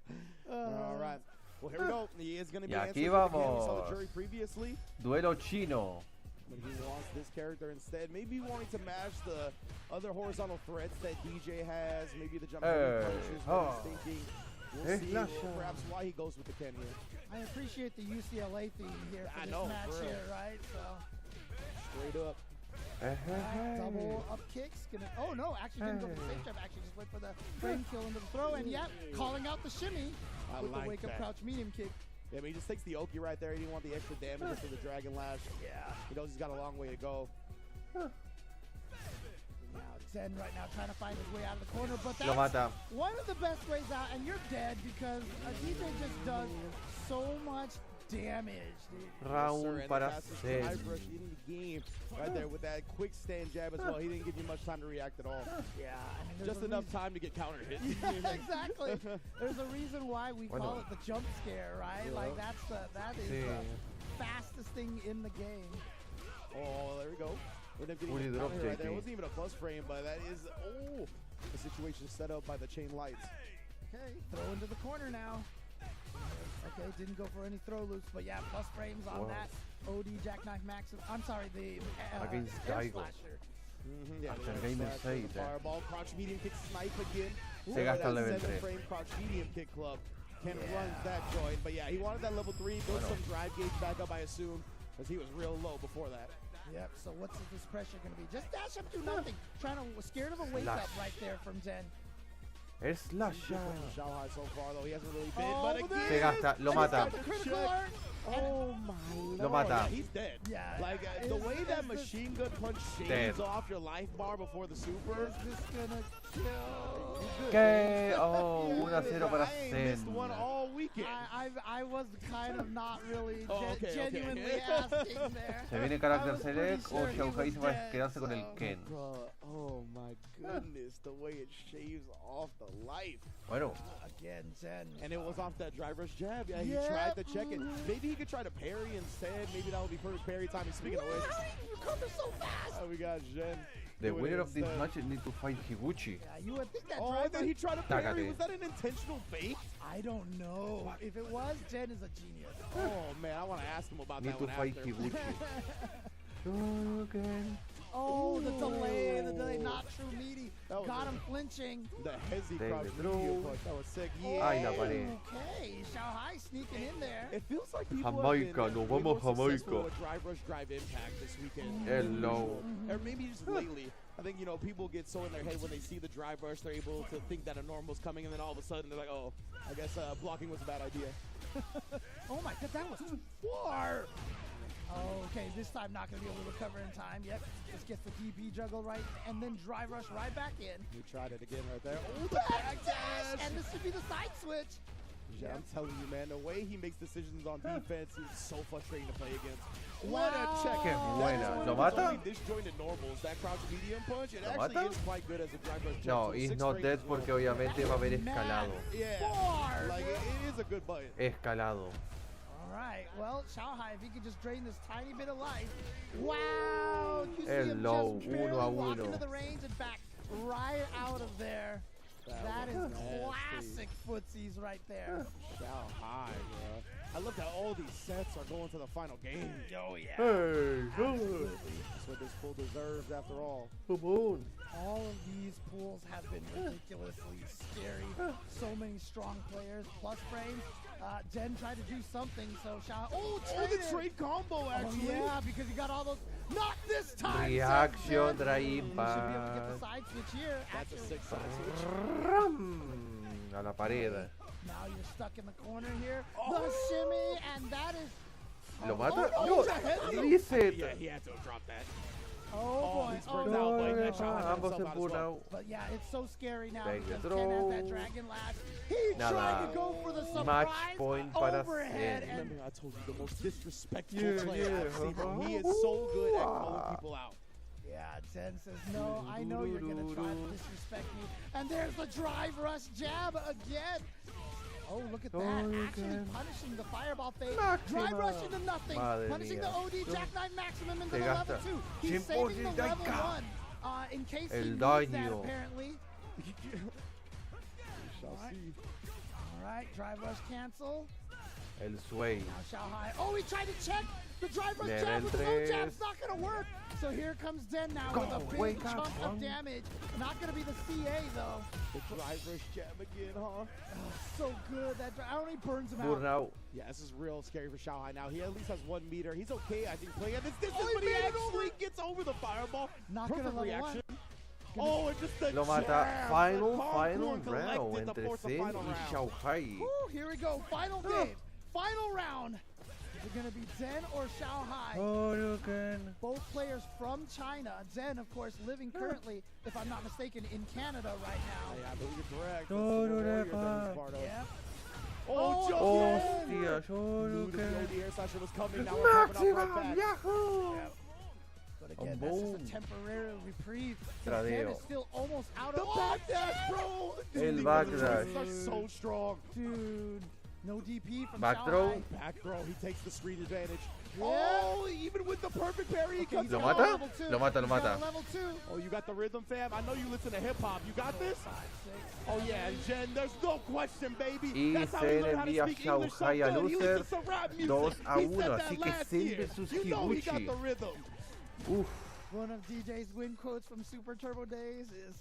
All right. Well, here we go. He is going to be Y aquí answering the Ken. We saw vamos. the jury previously. Duelo chino. But he wants this character instead. Maybe wanting to match the other horizontal threats that DJ has. Maybe the jump punches. What he's thinking. We'll see perhaps why he goes with the Ken here. I appreciate the UCLA theme here for I this know, match for real. here, right? So Straight up. double up kicks. Oh no, actually didn't go for the safe jump. Actually just went for the frame kill into the throw, and yet calling out the shimmy with the wake up crouch medium kick. Yeah, I mean, he just takes the Oki right there. He didn't want the extra damage after the Dragon Lash. Yeah. He knows he's got a long way to go. Now Zen right now trying to find his way out of the corner, but Lo that's mata. one of the best ways out, and you're dead because DJ just does so much damage, dude. Round para Zen. Zen. In the game right there with that quick stand jab as well. He didn't give you much time to react at all. Yeah, I mean, there's just enough time to get counter hit. Yeah, exactly. There's a reason why we Bueno. call it the jump scare, right? Yeah. Like that is Sí. the fastest thing in the game. Oh, there we go. We're getting Fully the drop counter right there. It JP. wasn't even a plus frame, but that is the situation set up by the chain lights. Okay, throw into the corner now. Okay, didn't go for any throw loops, but yeah, plus frames on Wow. that. OD jackknife max. I'm sorry, the Against air Daigo. slasher. Yeah, After the game slash, save the there. fireball, crouch medium kick, snipe again. Se gasta That level 3. 7-frame crouch medium kick club. Ken runs that joint, but yeah, he wanted that level 3. Built some drive gauge back up, I assume, because he was real low before that. Yep, so what's this pressure going to be? Just dash up to nothing. Scared of a wake up right there from Zen. Es la Xiaohai so far, though, he hasn't really been, Oh, but but again, Se gasta, lo mata. The critical alert. Oh my Lo lord. mata. Yeah, he's dead. Yeah. Like the way that machine gun punch shaves Dead. off your life bar before the super. Is this gonna kill? Que oh, 1-0 para I ain't missed Zen. one all weekend. I was kind of not really Okay. genuinely asking there. Se viene I Character was pretty Select sure o he Xiaohai was se va a dead, quedarse con el so- Ken. Oh my goodness, the way it shaves off the life. Bueno, Again, Zen. And it was off that driver's jab. Yeah, he Yep. tried to check it. Maybe he could try to parry instead. Maybe that will be first parry time. Speaking of which, You recover so fast. we got Jen. the doing winner it of this instead. match need to fight Higuchi. Yeah, you would think that Oh, driver. and then he tried to parry. Tácate. Was that an intentional fake? I don't know. If it was, Jen is a genius. Oh man, I want to ask him about Need that to one fight after. Higuchi. Again. Oh, the delay, not true meaty. That was Got a- him flinching. The hezzy They crouch threw. medium punch. That was sick. Yeah. Ay, la pared. Okay, Xiaohai sneaking in there. It feels like people Jamaica, have been nos way more vamos successful Jamaica. with drive rush, drive impact this weekend. Hello. Or maybe just lately. I think, people get so in their head when they see the drive rush, they're able to think that a normal's coming, and then all of a sudden they're like, oh, I guess blocking was a bad idea. Oh my god, that was too far. Oh, okay, this time not going to be able to recover in time. Yep, just gets the DP juggle right, and then drive rush right back in. He tried it again right there. Oh, Back dash, and this should be the side switch. Yeah, I'm telling you, man, the way he makes decisions on defense is so frustrating to play against. What a check. Que That buena. is one ¿Lo of his mata? only disjointed normals, that crouch medium punch. It ¿Lo actually mata? is quite good as a drive rush check. No, So he's 6 not frames dead as well. porque obviamente va a haber escalado. Yeah, like it is a good button. Escalado. All right, well, Xiaohai, if he could just drain this tiny bit of life. Wow, you see him Hello, just barely 1-1. walk into the range and back right out of there. That is nasty. classic footsies right there. Xiaohai, bro. I love that all these sets are going to the final game. Oh, yeah. Hey, That's what this pool deserves after all. Boom. All of these pools have been ridiculously scary. So many strong players, plus frames. Jen tried to do something, so Xiao. Oh, Oh, the trade combo, actually. Oh, yeah, because you got all those Not this time. Reaction says Zen. You should be able to get driver. the side switch here. That's a Actually, sick side switch. Ram. A la pared. now you're stuck in the corner here. The shimmy, and that is. ¿Lo mata? Oh, No, reset. Yeah, he had to have dropped that. Oh boy. He's Oh, burned no. out, but that shot had Ambos himself se out as well. burnout. But yeah, it's so scary now Venga, because throw. Ken has that dragon lash. He Nada. tried to go for the surprise Match point para overhead, Zen. and Remember, I told you the most disrespectful Yeah, player yeah, I've seen, bro. He is so good at calling people out. yeah, Zen says, no, I know you're going to try to disrespect me. And there's the drive rush jab again. Oh, look at that. Actually punishing the fireball fade. Drive rush into nothing. Madre Punishing mía. the OD jackknife maximum into Te the level gasta. 2. He's Tiempo saving de the level daca. 1 in case he El needs that daño. apparently. We shall Alright. see. All right, drive rush cancel. El sway. Now Xiaohai. Oh, he tried to check the drive rush Level jab with the low tres. jab. It's not going to work. So here comes Zen now with a big wake up, chunk of damage. Not going to be the CA though. The drive rush jab again, huh? So good. That only burns him Burn out. out. Yeah, this is real scary for Xiaohai now. He at least has 1 meter. He's okay, I think, playing at this distance, Oh, he but he made it actually over. gets over the fireball. Not gonna Perfect level reaction. one. Oh, and just the Lo mata. jab. Final The round collected to entre force the Zen final y round. Xiaohai. Woo, here we go. Final game. Final round. Is it going to be Zen or Xiaohai? Hurricane. Both players from China. Zen, of course, living currently, if I'm not mistaken, in Canada right now. Yeah, I believe you're correct. No, That's the no, warrior no, that he's part of. Yeah. Oh, Joe! Hostia, Knew that the Hurricane. OD air slasher was coming. Now we're coming up right Maximum back. Yahoo! But again, that's just a Boom. temporary reprieve. Zen Tradeo. is still almost out The of backdash, bro! El These backdash. are so strong. Dude, no DP from Back Xiaohai. throw. Back throw, he takes the screen advantage. Yeah. Oh, even with the perfect parry, he Okay, comes he's ¿Lo got out. a mata? level 2. Lo mata, lo He's got mata. a level 2. Oh, you got the rhythm, fam? I know you listen to hip-hop. You got this? 5, 6, Oh, yeah, and Jen, there's no question, baby. Y That's how se he learned how to envía speak English so Xiaohai a good. He loser listens to rap music. 2-1, He said that así que last Zen year. versus You know he got Higuchi. the rhythm. Uf. One of DJ's win quotes from Super Turbo Days is,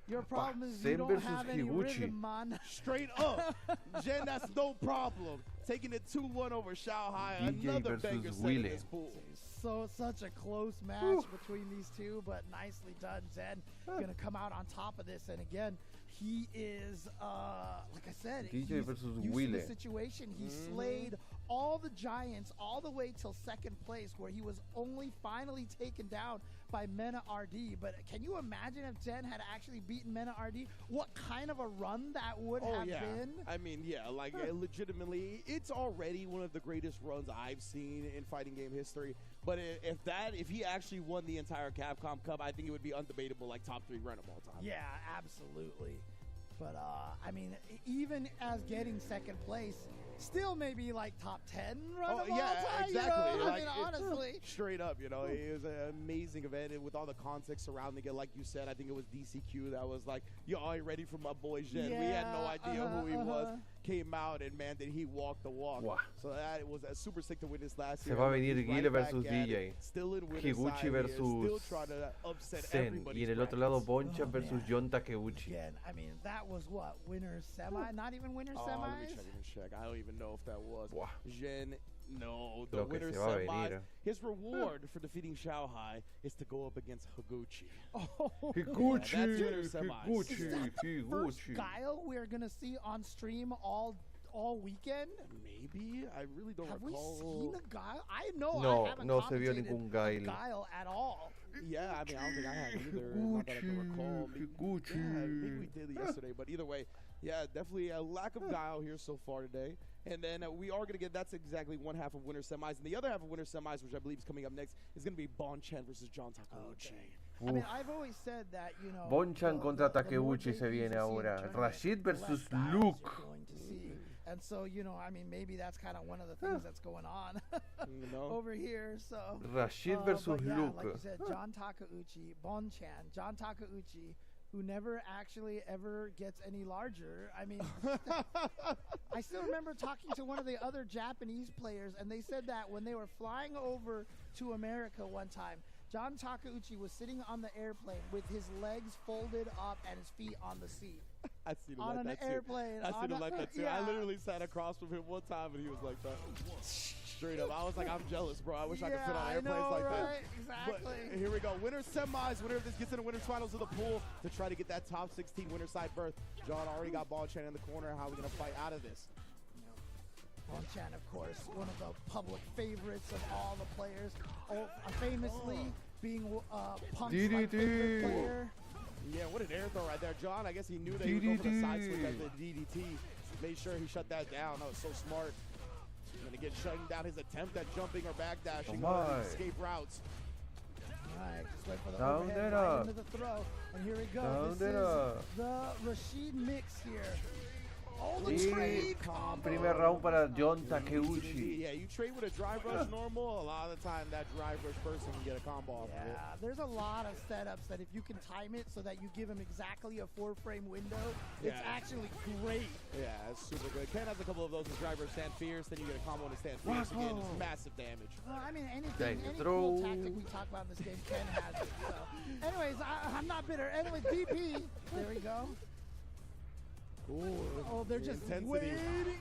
your problem is Zen you don't versus have any Higuchi. rhythm, man. Straight up. Jen, that's no problem. Taking it 2-1 over Xiaohai. DJ Another versus banger set in Wheeler. this pool. So such a close match between these two, but nicely done. Zen gonna come out on top of this, and again, he is like I said, DJ he's versus used to Wheeler. the situation. He slayed all the giants all the way till second place, where he was only finally taken down by Mena RD. But can you imagine if Zen had actually beaten Mena RD? What kind of a run that would have been? I mean, yeah, like legitimately, it's already one of the greatest runs I've seen in fighting game history. But if he actually won the entire Capcom Cup, I think it would be undebatable, like top 3 run of all time. Yeah, absolutely. But I mean, even as getting second place, still maybe like top 10 run of all time. Exactly. You know? I Like, mean, honestly. Straight up, you know, it was an amazing event, and with all the context surrounding it, like you said, I think it was DCQ that was like, "Yo, are you ready for my boy Jen?" We had no idea who he was. Came out, and man, did he walk the walk. Wow. So that was super sick to witness last Se year. va a venir He's Guile back versus at DJ. it, Still in winner's Higuchi side here, still versus trying to upset Zen. everybody's Y en el otro lado, brackets. Bonchan versus Jon Takeuchi. Again, I mean, that was what, winner's semi? Not even winner's Let me semis? check. I don't even know if that was. Wow. Jen, no. The Lo que winner's se va a semis. venir. His reward for defeating Xiaohai is to go up against Higuchi. Oh, Higuchi, Yeah, that's winner's semis. Is Higuchi, that the first Higuchi. Guile we're going to see on stream all weekend? Maybe? I really don't Have recall. we seen a Guile? I know No, I haven't no se vio commentated ningún a Guile. Guile at all. Yeah, I mean, I don't think I have either. Not that I can recall. Maybe, yeah, maybe we did yesterday. But either way, yeah, definitely a lack of guile here so far today. And then we are going to get, that's exactly one half of winner semis. And the other half of winner semis, which I believe is coming up next, is going to be Bonchan versus John Takeuchi. I mean, I've always said that, you know, Bonchan contra the more Takeuchi se JPs viene you see in ahora. tournament, Rashid the less versus Guiles Luke. you're going to see. And so, you know, I mean, maybe that's kind of one of the things that's going on over here. So Rashid versus but yeah, Luke. like you said, John Takeuchi, Bonchan, John Takeuchi, who never actually ever gets any larger. I mean, I still remember talking to one of the other Japanese players, and they said that when they were flying over to America one time, John Takeuchi was sitting on the airplane with his legs folded up and his feet on the seat. I seen him on like an that too. airplane. I seen him like that too. I Yeah. literally sat across from him one time and he was like that. Straight up. I was like, I'm jealous, bro. I wish I could fit on Yeah, airplanes I know, like right? that. Exactly. But here we go. Winner semis. Winner of this gets in the winners finals of the pool to try to get that top 16 winner side berth. John already got Bonchan in the corner. How are we going to fight out of this? Bonchan, of course, one of the public favorites of all the players. Famously being Punk's favorite player. Yeah, what an air throw right there. John, I guess he knew that he would go for the side switch at the DDT. Made sure he shut that down. That was so smart. And again, shutting down his attempt at jumping or backdashing on escape routes. All right, just wait for the Down overhead there. right into the throw. And here we go. Down This there. is the Rashid mix here. Oh, the Y trade combo. primer round para John Takeuchi. Yeah, you trade with a drive rush normal. A lot of the time, that drive rush person can get a combo off of it. Yeah, there's a lot of setups that if you can time it so that you give him exactly a 4-frame window, it's actually great. Yeah, it's super good. Ken has a couple of those with drive rush stand fierce. Then you get a combo on the stand fierce again. It's massive damage. Well, I mean, any Dang, cool throw. tactic we talk about in this game, Ken has it. So, anyways, I'm not bitter. Anyways, BP. There we go. Ooh, Oh, they're just waiting.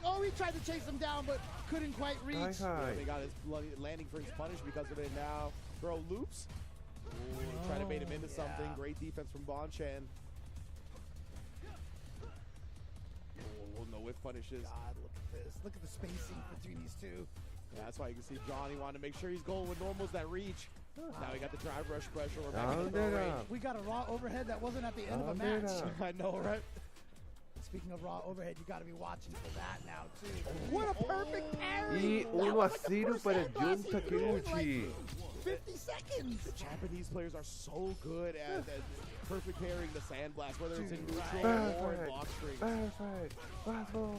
Oh, he tried to chase him down, but couldn't quite reach. Yeah, they got his landing for his punish because of it now. Throw loops. Ooh, try to bait him into something. Great defense from Bonchan. Oh, no whiff punishes. God, look at this. Look at the spacing between these two. Yeah, that's why you can see Johnny wanted to make sure he's going with normals that reach. Now he got the drive rush pressure. We're back in the throw range. We got a raw overhead that wasn't at the end of a match. I know, right? Speaking of raw overhead, you got to be watching for that now, too. What a perfect Y parry! 1-0 para John Takeuchi. 50 seconds! The Japanese players are so good at perfect parrying the sandblast, whether it's in neutral or in block string. Perfect. Bravo.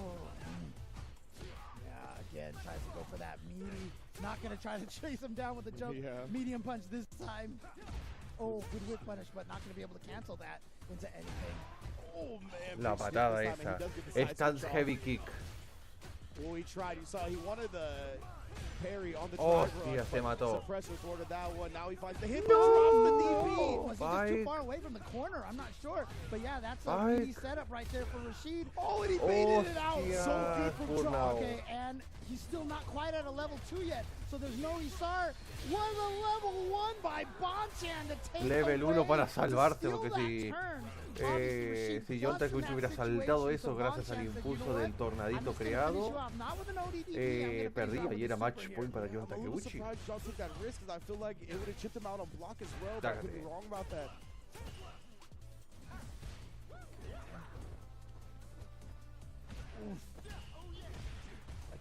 Yeah, again, tries to go for that meaty. Not going to try to chase him down with a jump. Yeah. Medium punch this time. Oh, good whip punish, but not going to be able to cancel that into anything. Oh, man. La patada esa. Es tan heavy kick. Well, he tried. You saw he wanted the parry on the Oh, drive sí, se mató. Suppressor thwarted that one. Now he finds the hit, but drops the DP. Was he just too far away from the corner? I'm not sure. But yeah, that's a meaty setup right there for Rashid. Oh, and he baited it out. So good from John. Okay, and he's still not quite at a level 2 yet. So there's no Isar. Was a level 1 by Bonchan to take Level 1 away para salvarte, to porque steal that turn. si John Takeuchi hubiera saltado eso gracias al impulso del tornadito creado, perdía y era match point para John I'm a little Takeuchi. surprised John took that risk because I feel like it would have chipped him out on block as well, but I could be wrong about that.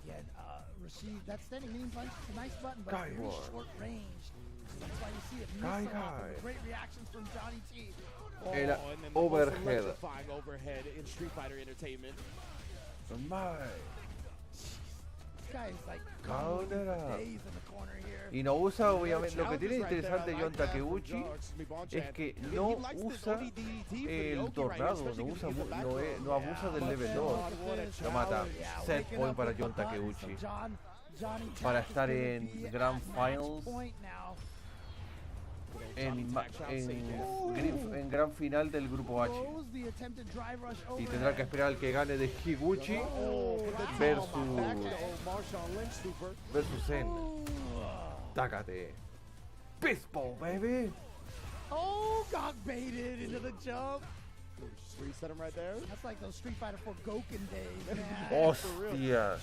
Again, Rashid, that standing medium punch is a nice button, but Guy very war. short range. That's why you see it Guy, miss a lot guy. from the great reactions from Johnny T. Oh, El and then the overhead. most electrifying overhead in Street Fighter Entertainment. This guy is like Counter up. days in the corner here. Y no usa, obviamente, lo que tiene interesante John Takeuchi es que no usa el tornado, no abusa del level 2. Lo mata. Set point para John Takeuchi. Para estar en Grand Finals, en gran final del Grupo H. Y tendrá que esperar al que gane de Higuchi versus Zen. Tácate. Baseball, baby. Oh, got baited into the jump. Just reset him right there. That's like those Street Fighter 4 Goken days, man. Hostia.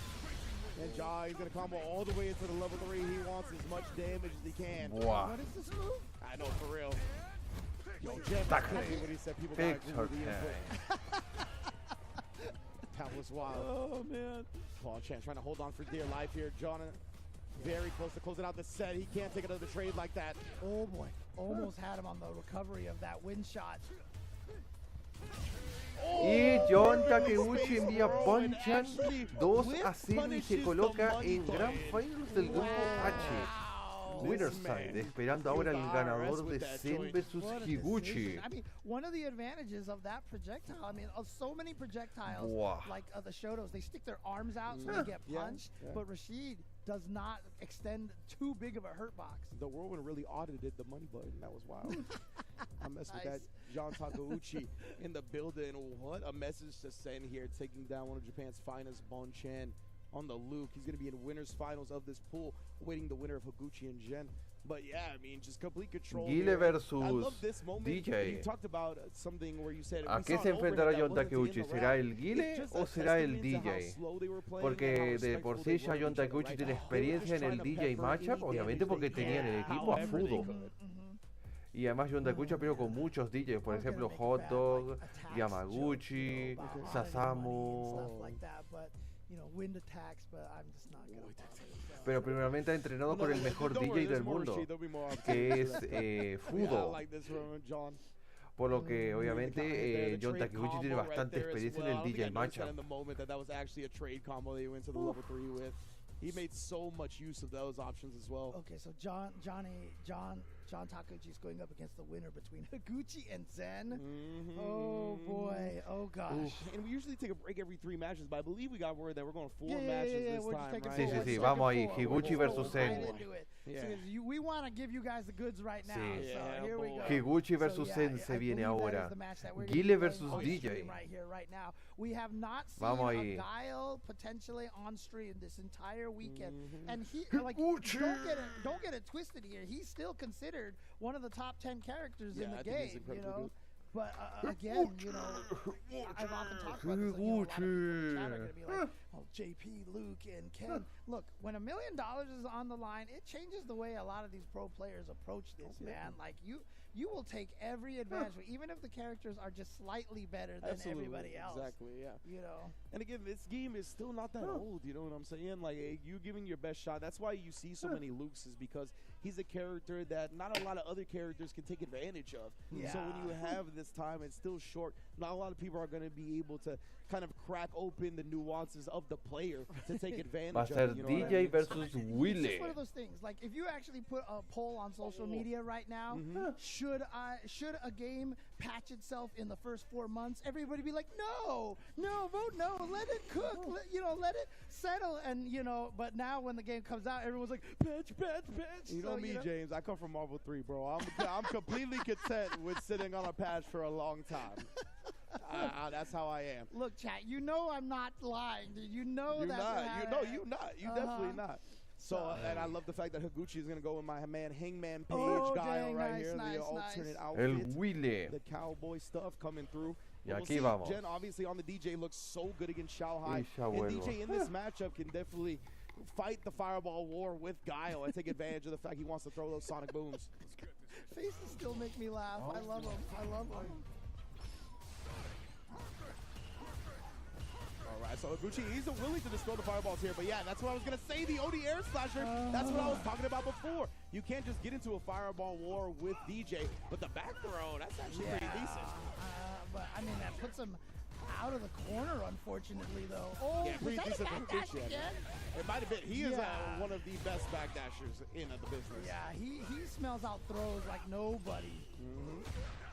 And Jai is going to combo all the way into the level 3. He wants as much damage as he can. Wow. What is this move? I know, for real. Yo, Jeff, what he said, people got to agree with the input. That was wild. Oh, man. Bonchan trying to hold on for dear life here. John very close to closing out the set. He can't take another trade like that. Oh, boy. Almost had him on the recovery of that win shot. Y John Takeuchi envía Bonchan 2-0 y se coloca en Grand Finals del Grupo H. Winner's side, esperando ahora el ganador de Zen versus Higuchi. I mean, one of the advantages of that projectile, I mean, of so many projectiles, Wow. like the Shotos, they stick their arms out so they get punched. But Rashid, does not extend too big of a hurt box. The whirlwind really audited the money button. That was wild. I messed with that. John Takeuchi in the building. What a message to send here, taking down one of Japan's finest, Bon Chan, on the Luke. He's going to be in winners finals of this pool, awaiting the winner of Higuchi and Gen. But yeah, I mean, just complete control. Guile versus I love this moment. DJ. You talked about something where you said, ¿A qué se enfrentará John Takeuchi? ¿Será el Guile o será el DJ? Porque de por sí ya John Takeuchi tiene experiencia en el DJ matchup, obviamente porque tenían el equipo a Fudo. Y además John Takeuchi peleó con muchos DJs, por ejemplo Hot Dog, Yamaguchi, Sasamu. Pero primeramente ha entrenado con el mejor DJ del mundo, que es Fudo. Por lo que obviamente John Takeuchi tiene bastante experiencia en el DJ matchup. He made so much use of those options as well. Okay, so John Takeuchi is going up against the winner between Higuchi and Zen. Oh boy, oh gosh. And we usually take a break every 3 matches, but I believe we got word that we're going 4 matches this time, right? Sí, vamos ahí, Higuchi versus Zen. We want to give you guys the goods right now. So here we go. Higuchi versus Zen se viene ahora. Guile versus DJ. Right here, right now. We have not seen a Guile potentially on stream this entire weekend, and he like don't get it twisted here. He's still considered one of the top 10 characters in the game. You know. But again, you know, I've often talked about this. Like, you know, a lot of people in the chat are going to be like, "Oh, JP, Luke, and Ken." Look, when $1 million is on the line, it changes the way a lot of these pro players approach this, man. Like you will take every advantage, even if the characters are just slightly better than everybody else. Exactly, yeah. You know. And again, this game is still not that old. You know what I'm saying? Like you giving your best shot. That's why you see so many Lukes, is because he's a character that not a lot of other characters can take advantage of. Yeah. So when you have this time, it's still short. Not a lot of people are going to be able to kind of crack open the nuances of the player to take advantage of it. You know DJ versus Willy. It's just one of those things. Like if you actually put a poll on social media right now, should a game patch itself in the first 4 months? Everybody be like, no, vote no, let it cook, let it settle, and But now when the game comes out, everyone's like, patch. You know me, James. I come from Marvel 3, bro. I'm completely content with sitting on a patch for a long time. That's how I am. Look, chat, you know I'm not lying, dude. You know you're that's not. You're not. You definitely not. So, and I love the fact that Higuchi is going to go with my man Hangman Page Guile right here. The alternate outfit. El Willy. The cowboy stuff coming through. Y aquí vamos. Jen obviously on the DJ looks so good against Shanghai. And DJ in this matchup can definitely fight the fireball war with Guile and take advantage of the fact he wants to throw those sonic booms. Faces still make me laugh. I love them. Alright, so Higuchi, he's willing to just throw the fireballs here, but yeah, that's what I was going to say, the OD air slasher, that's what I was talking about before. You can't just get into a fireball war with DJ, but the back throw, that's actually pretty decent. But I mean, that puts him out of the corner, unfortunately, though. Oh, yeah, pretty decent for Higuchi again? It might have been. He is one of the best backdashers in the business. Yeah, he smells out throws like nobody.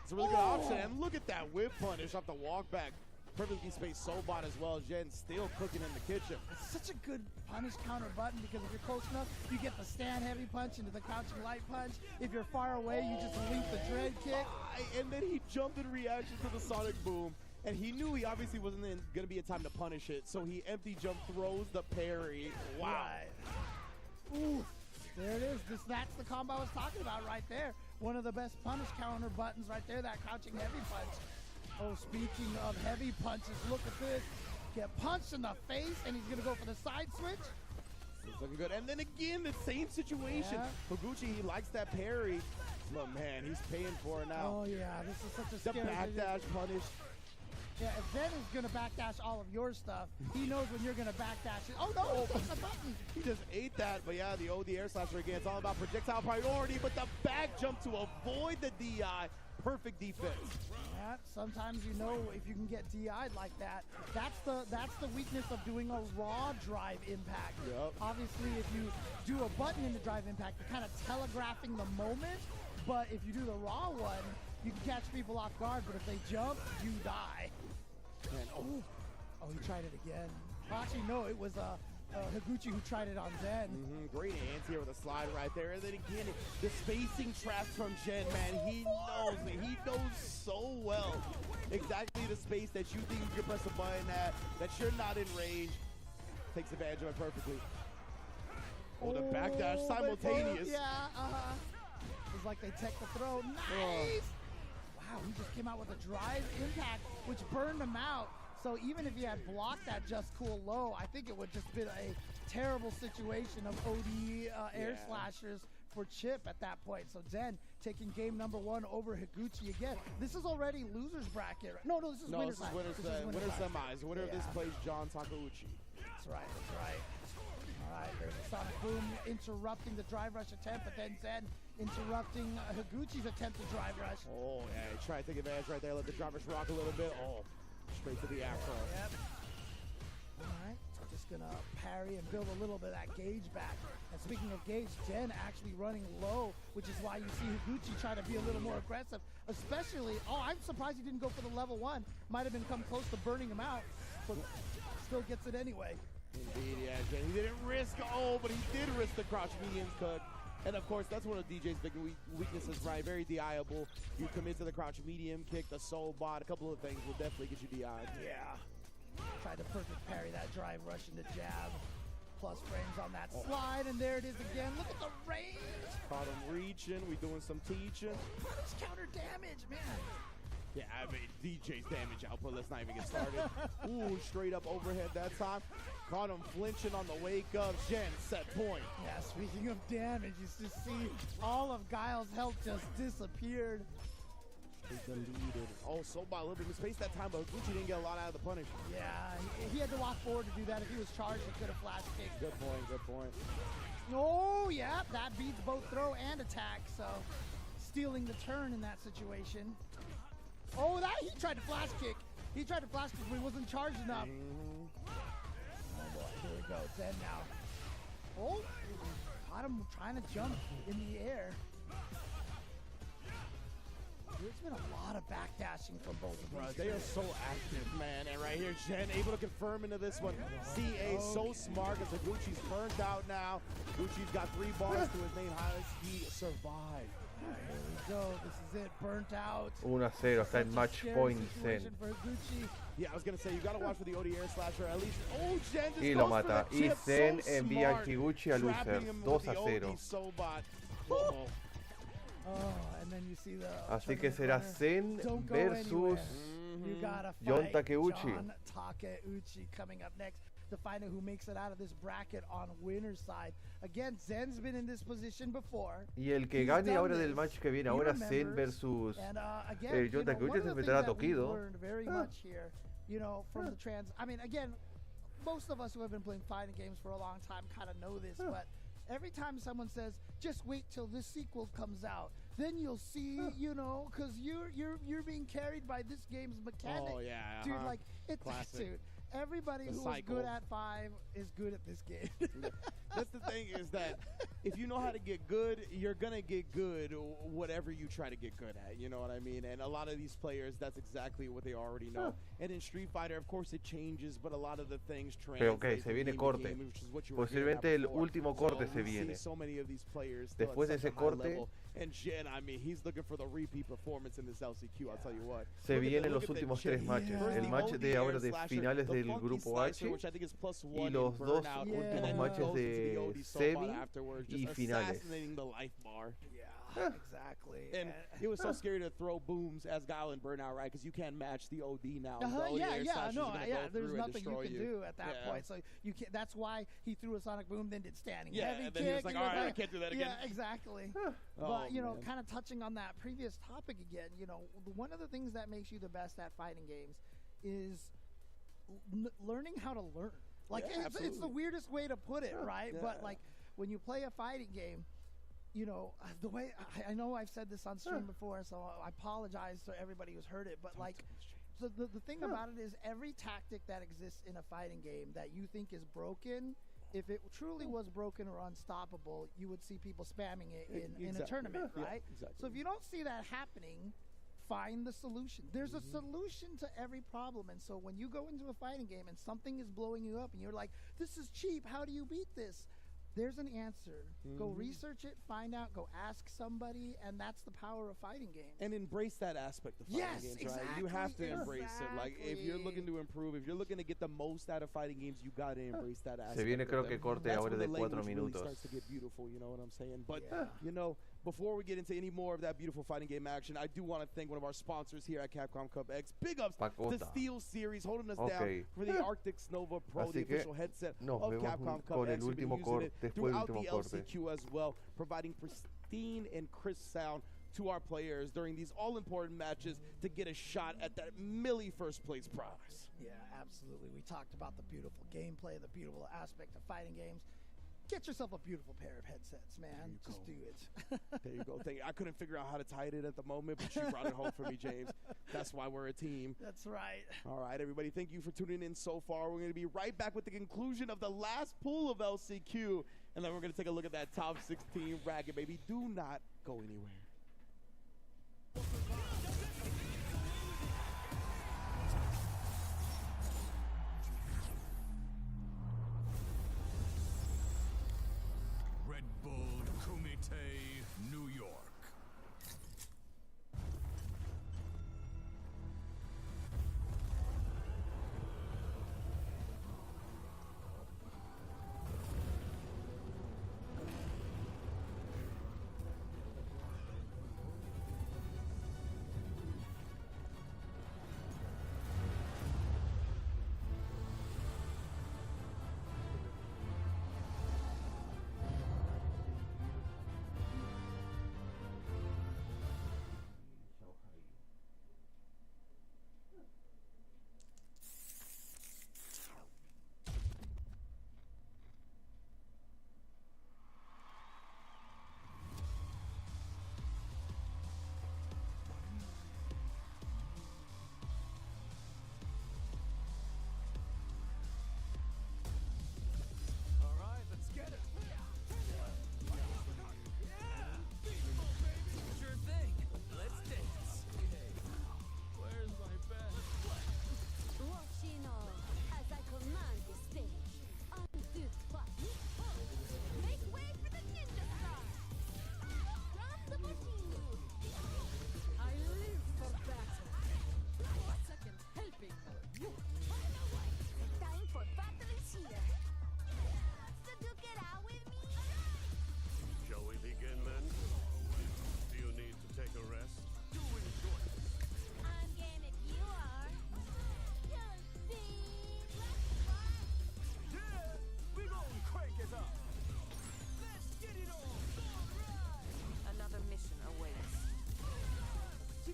It's a really good option, and look at that whip punish off the walk back. Perfectly spaced Sobot as well. Jen still cooking in the kitchen. It's such a good punish counter button because if you're close enough, you get the stand heavy punch into the crouching light punch. If you're far away, you just leap the dread kick. And then he jumped in reaction to the sonic boom. And he knew he obviously wasn't going to be a time to punish it. So he empty jump throws the parry. Wow. Right. Ooh, there it is. That's the combo I was talking about right there. One of the best punish counter buttons right there, that crouching heavy punch. Oh, speaking of heavy punches, look at this. Get punched in the face, and he's going to go for the side switch. It's looking good. And then again, the same situation. Higuchi, he likes that parry. But man, he's paying for it now. Oh, yeah, this is such a scary backdash punish. Yeah, if Zen is going to backdash all of your stuff, he knows when you're going to backdash it. Oh, no, he the button. He just ate that. But yeah, the OD air slasher again. It's all about projectile priority, but the back jump to avoid the DI. Perfect defense. Yeah, sometimes if you can get DI'd like that, that's the weakness of doing a raw drive impact. Yep. Obviously, if you do a button into drive impact, you're kind of telegraphing the moment. But if you do the raw one, you can catch people off guard. But if they jump, you die. And oh, he tried it again. Actually, no, it was Higuchi who tried it on Zen. Great anti-air with a slide right there. And then again, the spacing traps from Jen, man, he knows it. He knows so well exactly the space that you think you can press a button at, that you're not in range. Takes advantage of it perfectly. Oh, the backdash simultaneous. It's like they tech the throw. Nice! Wow, he just came out with a drive impact, which burned him out. So even if he had blocked that just cool low, I think it would just been a terrible situation of OD air slashers for Chip at that point. So Zen taking game number 1 over Higuchi again. This is already loser's bracket. No, this is winner's side. Winner's semis. Winner of this plays John Takeuchi. That's right. All right, there's a Sonic Boom interrupting the drive rush attempt, but then Zen interrupting Higuchi's attempt to drive rush. Oh, yeah, try to take advantage right there. Let the drive rush rock a little bit. Oh, straight to the afro. Yep. All right, so just gonna parry and build a little bit of that gauge back. And speaking of gauge, Jen actually running low, which is why you see Higuchi try to be a little more aggressive, especially, I'm surprised he didn't go for the level 1. Might have been come close to burning him out, but still gets it anyway. Indeed, yeah, Jen. He didn't risk, but he did risk the crouch medium cook. And of course, that's one of DJ's big weaknesses, right? Very DIable. You commit to the crouch medium kick, the soul bot, a couple of things will definitely get you DI'd. Yeah. Tried to perfect parry that drive rush into jab. Plus frames on that slide, and there it is again. Look at the range. Caught him reaching. We doing some teaching. Punch counter damage, man. Yeah, I mean, DJ's damage output, let's not even get started. Ooh, straight up overhead that time. Caught him flinching on the wake up. Jen, set point. Yeah, speaking of damage, you just see all of Guile's health just disappeared. Deleted. Oh, so by a little bit of space that time, but Gucci didn't get a lot out of the punish. Yeah, he had to walk forward to do that. If he was charged, he could have flash kicked. Good point. Oh, yeah, that beats both throw and attack, so stealing the turn in that situation. Oh, he tried to flash kick. But he wasn't charged enough. Oh, boy, here we go. Zen now. Oh, caught him trying to jump in the air. There's been a lot of backdashing from both of them. They are so active, man. And right here, Jen able to confirm into this one. CA so smart as Gucci's burnt out now. Gucci's got 3 bars to his main highlights. He survived. Here we go. This is it. Burnt out. 1-0. Está en match point Zen. Yeah, I was going to say, you got to watch for the OD air slasher at least. Oh, Jen just Y lo mata. Y Zen envía a Higuchi a loser. 2-0. And then you see the Así que será Zen versus John Takeuchi. John Takeuchi coming up next to find out who makes it out of this bracket on winner's side. Again, Zen's been in this position before. Y el que gane ahora del match que viene ahora, Zen versus John Takeuchi, se enfrentará a Tokido. Very much here, from the I mean, again, most of us who have been playing fighting games for a long time kind of know this, but every time someone says, just wait till this sequel comes out, then you'll see, because you're being carried by this game's mechanic. Oh, yeah. Dude, like, it's dude. Everybody who is good at 5 is good at this game. That's the thing is that if you know how to get good, you're going to get good whatever you try to get good at. You know what I mean? And a lot of these players, that's exactly what they already know. And in Street Fighter, of course, it changes, but a lot of the things translate. Pero se viene corte. Posiblemente el último corte se viene. So many of these players después de ese corte, and Jen, I mean, he's looking for the repeat performance in this LCQ, I'll tell you what. Se vienen los últimos 3 matches. El match de ahora de finales del Grupo H y los 2 últimos matches de semi y finales. Exactly. And it was so scary to throw booms as Guile and Burnout, right? Because you can't match the OD now. There's nothing you can do at that point. So you can't. That's why he threw a sonic boom, then did standing heavy and kick. then he was like, all right, I can't do that again. Yeah, exactly. But kind of touching on that previous topic again, one of the things that makes you the best at fighting games is learning how to learn. Like it's the weirdest way to put it, right? But like when you play a fighting game, the way I know I've said this on stream before, so I apologize to everybody who's heard it, but like the thing about it is every tactic that exists in a fighting game that you think is broken, if it truly was broken or unstoppable, you would see people spamming it in a tournament, right? Exactly. So if you don't see that happening, find the solution. There's a solution to every problem. And so when you go into a fighting game and something is blowing you up and you're like, this is cheap, how do you beat this? There's an answer. Go research it, find out, go ask somebody, and that's the power of fighting games. And embrace that aspect of fighting games, right? You have to embrace it. Like, if you're looking to improve, if you're looking to get the most out of fighting games, you got to embrace that aspect. Se viene, creo que corte ahora de 4 minutos. Really starts to get beautiful, you know what I'm saying? But, you know, before we get into any more of that beautiful fighting game action, I do want to thank one of our sponsors here at Capcom Cup X. Big ups to Steel Series holding us down for the Arctic Nova Pro, the official headset of Capcom Cup X. We've been using it throughout the LCQ as well, providing pristine and crisp sound to our players during these all-important matches to get a shot at that milli first place prize. Yeah, absolutely. We talked about the beautiful gameplay, the beautiful aspect of fighting games. Get yourself a beautiful pair of headsets, man. Just do it. There you go. Thank you. I couldn't figure out how to tie it in at the moment, but you brought it home for me, James. That's why we're a team. That's right. All right, everybody. Thank you for tuning in so far. We're going to be right back with the conclusion of the last pool of LCQ, and then we're going to take a look at that top 16 bracket, baby. Do not go anywhere. Red Bull Kumite, New York.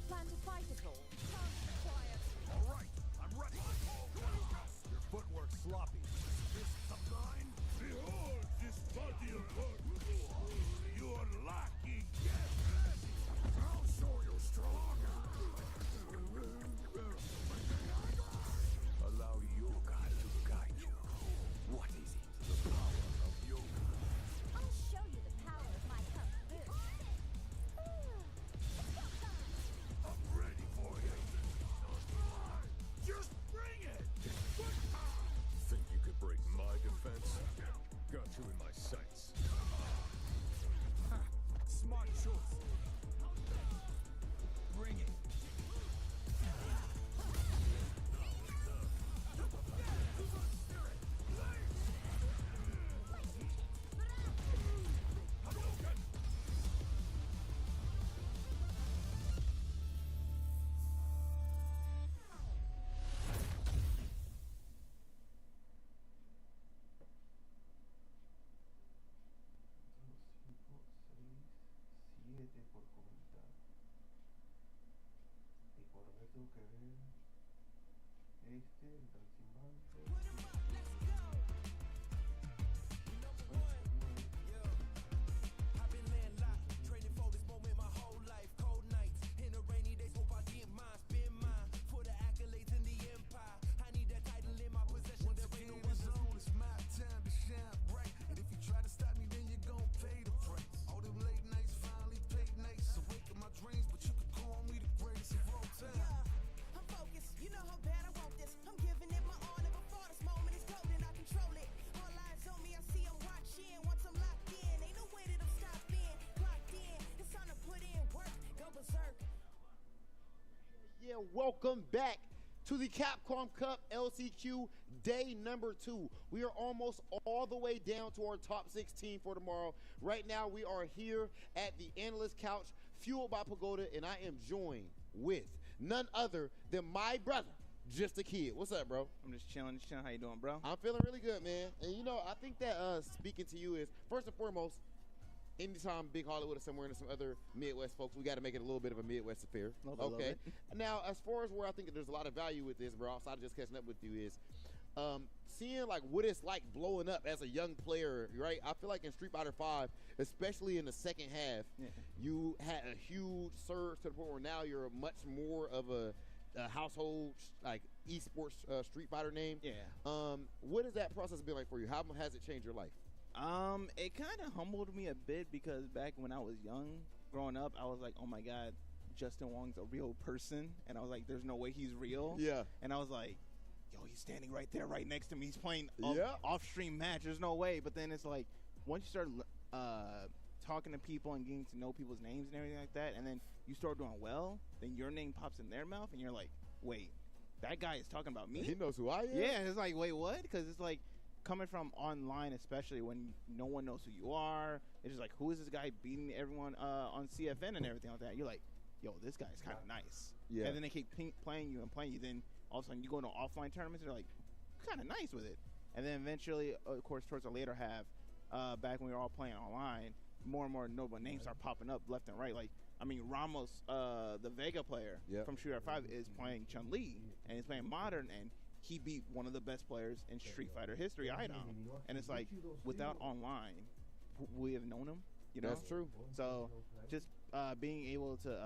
Plan to fight it all. Quiet. All right, I'm ready. Your footwork's sloppy. This top line? Behold this body of work. You are lacking. I'll show you strong. Allow yoga to guide you. What is it? The power of yoga. I'll show you the power of my kung fu. I'm ready for you. Just bring it! Think you could break my defense? Got you in my sights. Smart choice. Bring it. I've been landlocked, training for this moment my whole life. Cold nights, in the rainy days, hope I get mine, spend mine. For the accolades in the empire, I need that title in my possession. There ain't no other zone. It's my time to shine bright. And if you try to stop me, then you're gon' pay the price. All them late nights finally paid nights. Awake in my dreams, but you could call me the greatest of all. welcome back to the Capcom Cup LCQ day number 2. We are almost all the way down to our top 16 for tomorrow. Right now, we are here at the analyst couch, fueled by Pagoda, and I am joined with none other than my brother, Just a Kid. What's up, bro? I'm just chilling. How you doing, bro? I'm feeling really good, man. And you know, I think that speaking to you is, first and foremost, anytime Big Hollywood or somewhere and some other Midwest folks, we got to make it a little bit of a Midwest affair. Okay. Now, as far as where I think that there's a lot of value with this, bro, outside of just catching up with you, is seeing like what it's like blowing up as a young player, right? I feel like in Street Fighter V, especially in the second half, you had a huge surge to the point where now you're much more of a household like esports Street Fighter name. What has that process been like for you? How has it changed your life? It kind of humbled me a bit because back when I was young, growing up, I was like, oh my God, Justin Wong's a real person. And I was like, there's no way he's real. Yeah. And I was like, yo, he's standing right there, right next to me. He's playing off-stream match. There's no way. But then it's like, once you start talking to people and getting to know people's names and everything like that, and then you start doing well, then your name pops in their mouth, and you're like, wait, that guy is talking about me? He knows who I am? Yeah, it's like, wait, what? Because it's like, coming from online, especially when no one knows who you are, it's just like, who is this guy beating everyone on CFN and everything like that? You're like, yo, this guy's kind of nice. Yeah. And then they keep playing you. Then all of a sudden you go into offline tournaments, and they're like, kind of nice with it. And then eventually, of course, towards the later half, back when we were all playing online, more and more notable names start popping up left and right. Like, I mean, Ramos, the Vega player from Street Fighter V, is playing Chun-Li, and he's playing Modern, and he beat one of the best players in Street Fighter history, Idom. And it's like, without online, we have known him, you know? That's true. So just being able to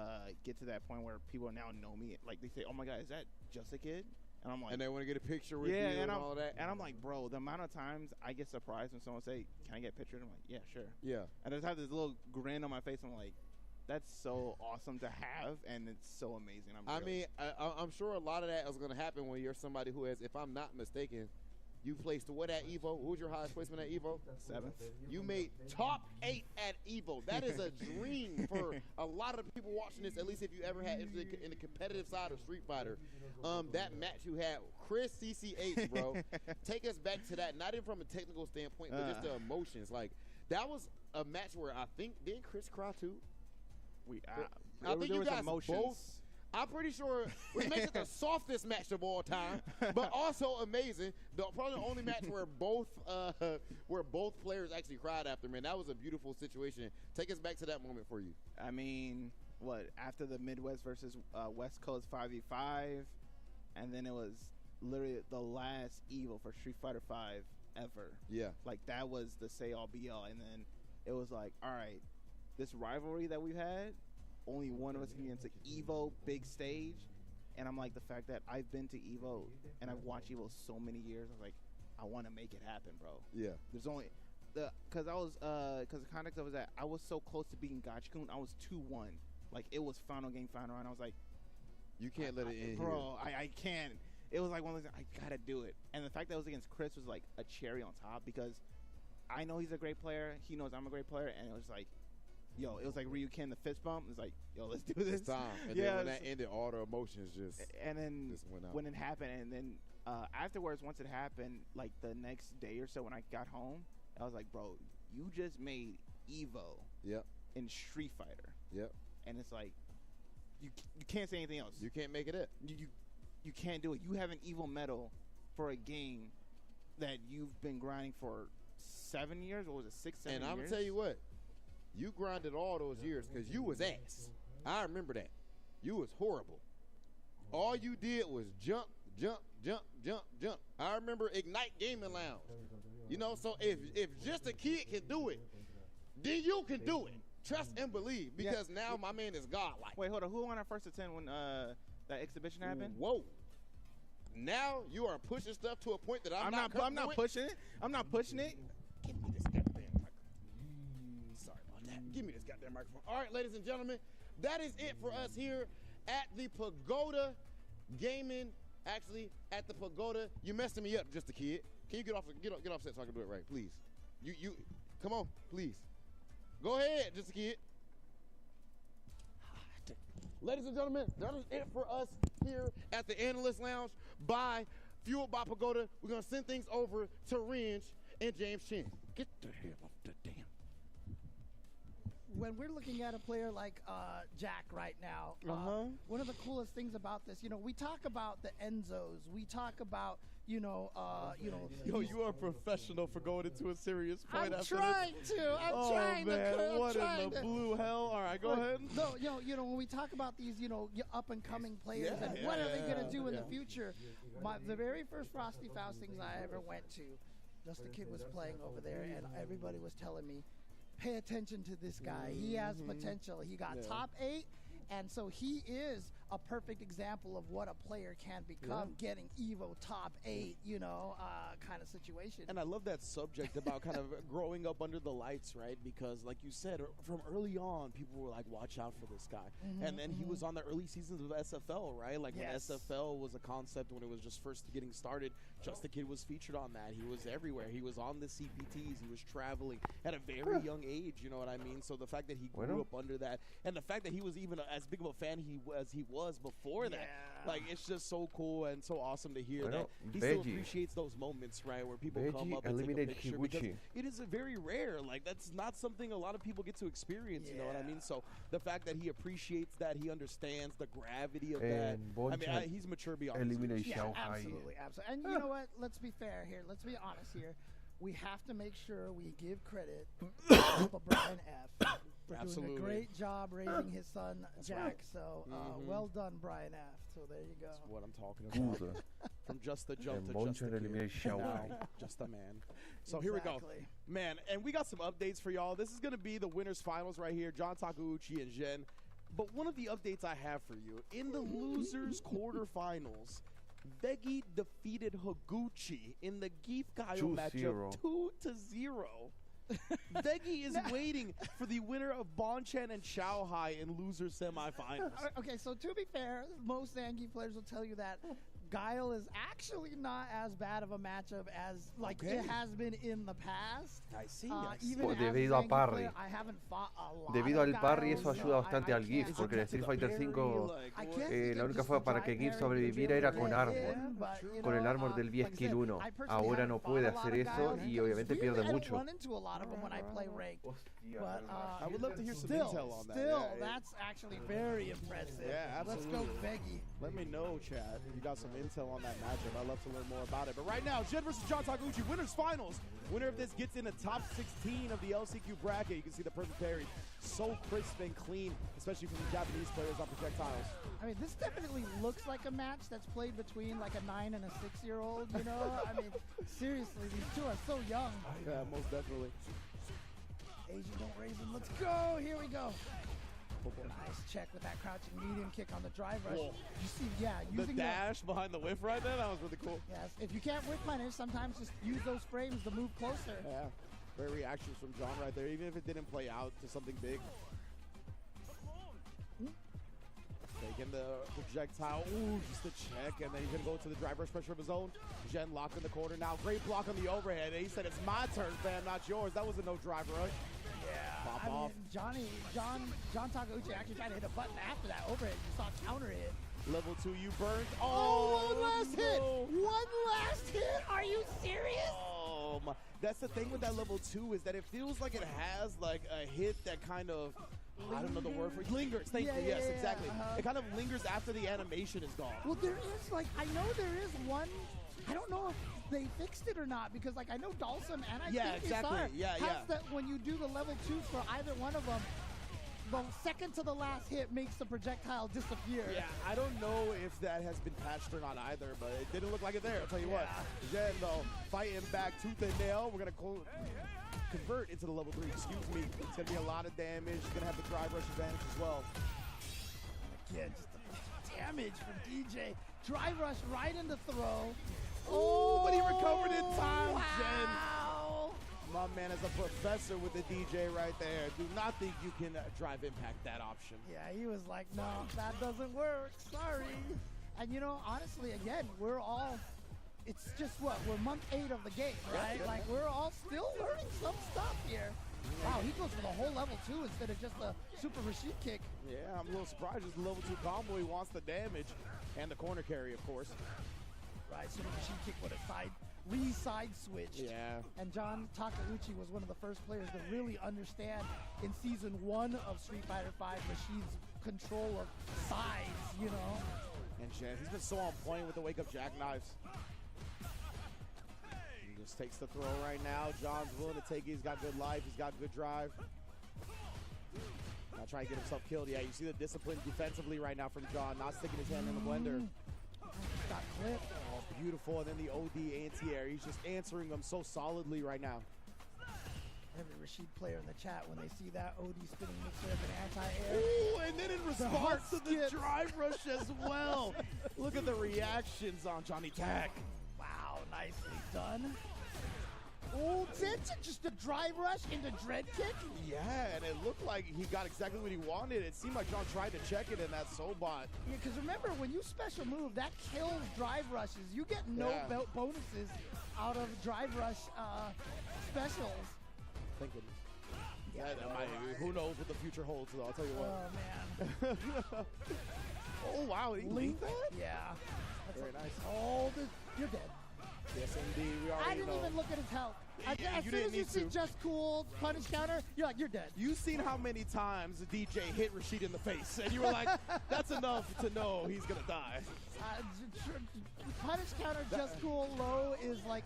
get to that point where people now know me, like they say, oh my God, is that Just a Kid? And I'm like, and they want to get a picture with you and all that. And I'm like, bro, the amount of times I get surprised when someone say, can I get a picture? And I'm like, yeah, sure. Yeah. And I just have this little grin on my face. I'm like, that's so awesome to have, and it's so amazing. I'm sure a lot of that is going to happen when you're somebody who has, if I'm not mistaken, you placed what at EVO? What was your highest placement at EVO? 7th. You made top 8 at EVO. That is a dream for a lot of people watching this, at least if you ever had interest in the competitive side of Street Fighter. That match you had, Chris CCH, bro, take us back to that, not even from a technical standpoint, but just the emotions. Like, that was a match where I think, didn't Chris cry too? I think you guys both. I'm pretty sure we make it the softest match of all time, but also amazing. Probably the only match where both players actually cried after. Man, that was a beautiful situation. Take us back to that moment for you. I mean, after the Midwest versus West Coast 5v5, and then it was literally the last EVO for Street Fighter V ever. Yeah, like that was the say all be all, and then it was like, all right. This rivalry that we've had, only one of us can get into EVO big stage, and I'm like, the fact that I've been to EVO and I've watched EVO so many years, I was like, I want to make it happen, bro. Yeah. There's only because the context of it was that I was so close to beating Gachikun, I was 2-1, like it was final game, final round. I was like, you can't let it in, bro. I can't. It was like one of those, I gotta do it, and the fact that it was against Chris was like a cherry on top because I know he's a great player, he knows I'm a great player, and it was like. Yo, it was like Ryu Ken, the fist bump. It's like, yo, let's do this. It's time. And then when that ended, all the emotions just went out. When it happened, and then afterwards, once it happened, like the next day or so when I got home, I was like, bro, you just made EVO in Street Fighter. Yep. And it's like, you can't say anything else. You can't make it up. You can't do it. You have an EVO medal for a game that you've been grinding for 7 years, or was it 6, 7 years? And I'm going to tell you what. You grinded all those years because you was ass. I remember that. You was horrible. All you did was jump. I remember Ignite Gaming Lounge. You know, so if Just a Kid can do it, then you can do it. Trust and believe, because now my man is godlike. Wait, hold on. Who won our first attend when that exhibition happened? Whoa. Now you are pushing stuff to a point that I'm not pushing it. I'm not pushing it. Give me this goddamn microphone. Sorry about that. Give me this goddamn microphone. All right, ladies and gentlemen, that is it for us here at the Pagoda Gaming. Actually, at the Pagoda, you messing me up, Just a Kid. Can you get off set so I can do it right, please? You come on, please. Go ahead, Just a Kid. Ladies and gentlemen, that is it for us here at the Analyst Lounge by Fueled by Pagoda. We're going to send things over to Ringe and James Chin. Get the hell off the damn. When we're looking at a player like Jack right now, one of the coolest things about this, we talk about the Enzos, we talk about, Yo, you are a professional for going into a serious point I'm after trying this. to. I'm oh, trying man, to. what in the blue hell? All right, go ahead. No, when we talk about these, up and coming players and what are they going to do in the future? The very first Frosty Faust things I ever went to, just the kid was playing over there, and everybody was telling me, pay attention to this guy. He has potential. He got top 8, and so he is a perfect example of what a player can become, getting Evo top 8, kind of situation. And I love that subject about kind of growing up under the lights, right? Because like you said, from early on, people were like, watch out for this guy. And then he was on the early seasons of SFL, right? Like when SFL was a concept, when it was just first getting started, Just the Kid was featured on that. He was everywhere. He was on the CPTs. He was traveling at a very young age, you know what I mean? So the fact that he grew up under that, and the fact that he was even as big of a fan as he was before that, like, it's just so cool and so awesome to hear that he still appreciates those moments, right, where people come up and take a picture, because it is a very rare, like, that's not something a lot of people get to experience, you know what I mean? So the fact that he appreciates that, he understands the gravity of that. I mean, he's mature beyond his years. Yeah, absolutely. And you know what? Let's be fair here. Let's be honest here. We have to make sure we give credit to Brian F. for doing a great job raising his son, Jack. So, well done, Brian F. So there you go. That's what I'm talking about. From just the jump to just the now, just a man. So here we go. Man, and we got some updates for y'all. This is going to be the winners finals right here, John Takeuchi and Jen. But one of the updates I have for you, in the losers quarterfinals, Veggie defeated Higuchi in the Geefkayo matchup 2-0. Veggie is waiting for the winner of Bonchan and Xiaohai in loser semifinals. Okay, so to be fair, most Zangief players will tell you that Guile is actually not as bad of a matchup as it has been in the past. I see. Even debido a parry. I haven't fought a lot Debido al parry, eso ayuda bastante al GIF, porque en Street Fighter V la única forma para que GIF sobreviviera era con armor, con el armor del V-Skill 1. Ahora no puede hacer eso y obviamente pierde mucho. I would love to hear some intel on that. That's actually very impressive. Yeah, absolutely. Let's go, Veggie. Let me know, Chad, if you got some intel on that matchup. I'd love to learn more about it. But right now, Jen versus John Takeuchi, winners finals. Winner of this gets in the top 16 of the LCQ bracket. You can see the perfect parry. So crisp and clean, especially from the Japanese players on projectiles. I mean, this definitely looks like a match that's played between like a 9 and a 6-year-old, you know? I mean, seriously, these two are so young. Yeah, most definitely. Asian, don't raise him. Let's go. Here we go. Nice check with that crouching medium kick on the drive rush. Whoa. You see, using the dash behind the whiff right there, that was really cool. Yes, if you can't whip punish, sometimes just use those frames to move closer. Yeah, great reactions from John right there, even if it didn't play out to something big. Taking the projectile, just a check, and then he's gonna go to the drive rush pressure of his own. Jen locked in the corner now, great block on the overhead. And he said, it's my turn, fam, not yours. That was a no drive rush. Yeah, Pop off. John Takeuchi actually tried to hit a button after that overhead. You saw counter hit. Level 2, you burnt. One last hit. One last hit. Are you serious? Oh my. That's the thing with that level 2 is that it feels like it has like a hit that kind of, I don't know the word for it. Lingers. Thank you. Yes, exactly. It kind of lingers after the animation is gone. Well, there is I know there is one. I don't know if they fixed it or not because I know Dalsum and I think Isar has that when you do the level 2s for either one of them, the second to the last hit makes the projectile disappear. Yeah, I don't know if that has been patched or not either, but it didn't look like it there. I'll tell you what. Jen, though, fighting back tooth and nail. We're going to convert into the level 3. Excuse me. It's going to be a lot of damage. He's going to have the drive rush advantage as well. Again, just the damage from DJ. Drive rush right into throw. Oh, but he recovered in time, Jen. My man is a professor with the DJ right there. Do not think you can drive impact that option. Yeah, he was like, no, that doesn't work. Sorry. And, honestly, again, it's just we're month 8 of the game, right? Like, we're all still learning some stuff here. Wow, he goes for the whole level 2 instead of just the super Rashid kick. Yeah, I'm a little surprised. Just a level 2 combo. He wants the damage and the corner carry, of course. Right, super Rashid kick with a side switched. Yeah. And John Takeuchi was one of the first players to really understand in season 1 of Street Fighter V Rashid's control of sides, you know. And Jen, he's been so on point with the wake-up jackknives. He just takes the throw right now. John's willing to take it. He's got good life. He's got good drive. Not trying to get himself killed. Yeah, you see the discipline defensively right now from John, not sticking his hand in the blender. Got clipped. Oh, beautiful. And then the OD anti-air. He's just answering them so solidly right now. Every Rashid player in the chat, when they see that OD spinning mixer of an anti-air. Ooh, and then in response to the drive rush as well. Look at the reactions on Johnny Tack. Wow, nicely done. Oh, that's just a drive rush into dread kick? Yeah, and it looked like he got exactly what he wanted. It seemed like John tried to check it in that Sobot. Yeah, because remember, when you special move, that kills drive rushes. You get no bonuses out of drive rush specials. Thank goodness. Yeah, who knows what the future holds, though, I'll tell you what. Oh, man. Oh, wow, he linked that? Yeah. Very nice. Oh, you're dead. Yes, indeed. We already I didn't even look at his health. As you soon didn't as you need see to. just cool punish counter, you're like, you're dead. You've seen how many times the DJ hit Rashid in the face, and you were like, that's enough to know he's going to die. Punish counter just cool low is like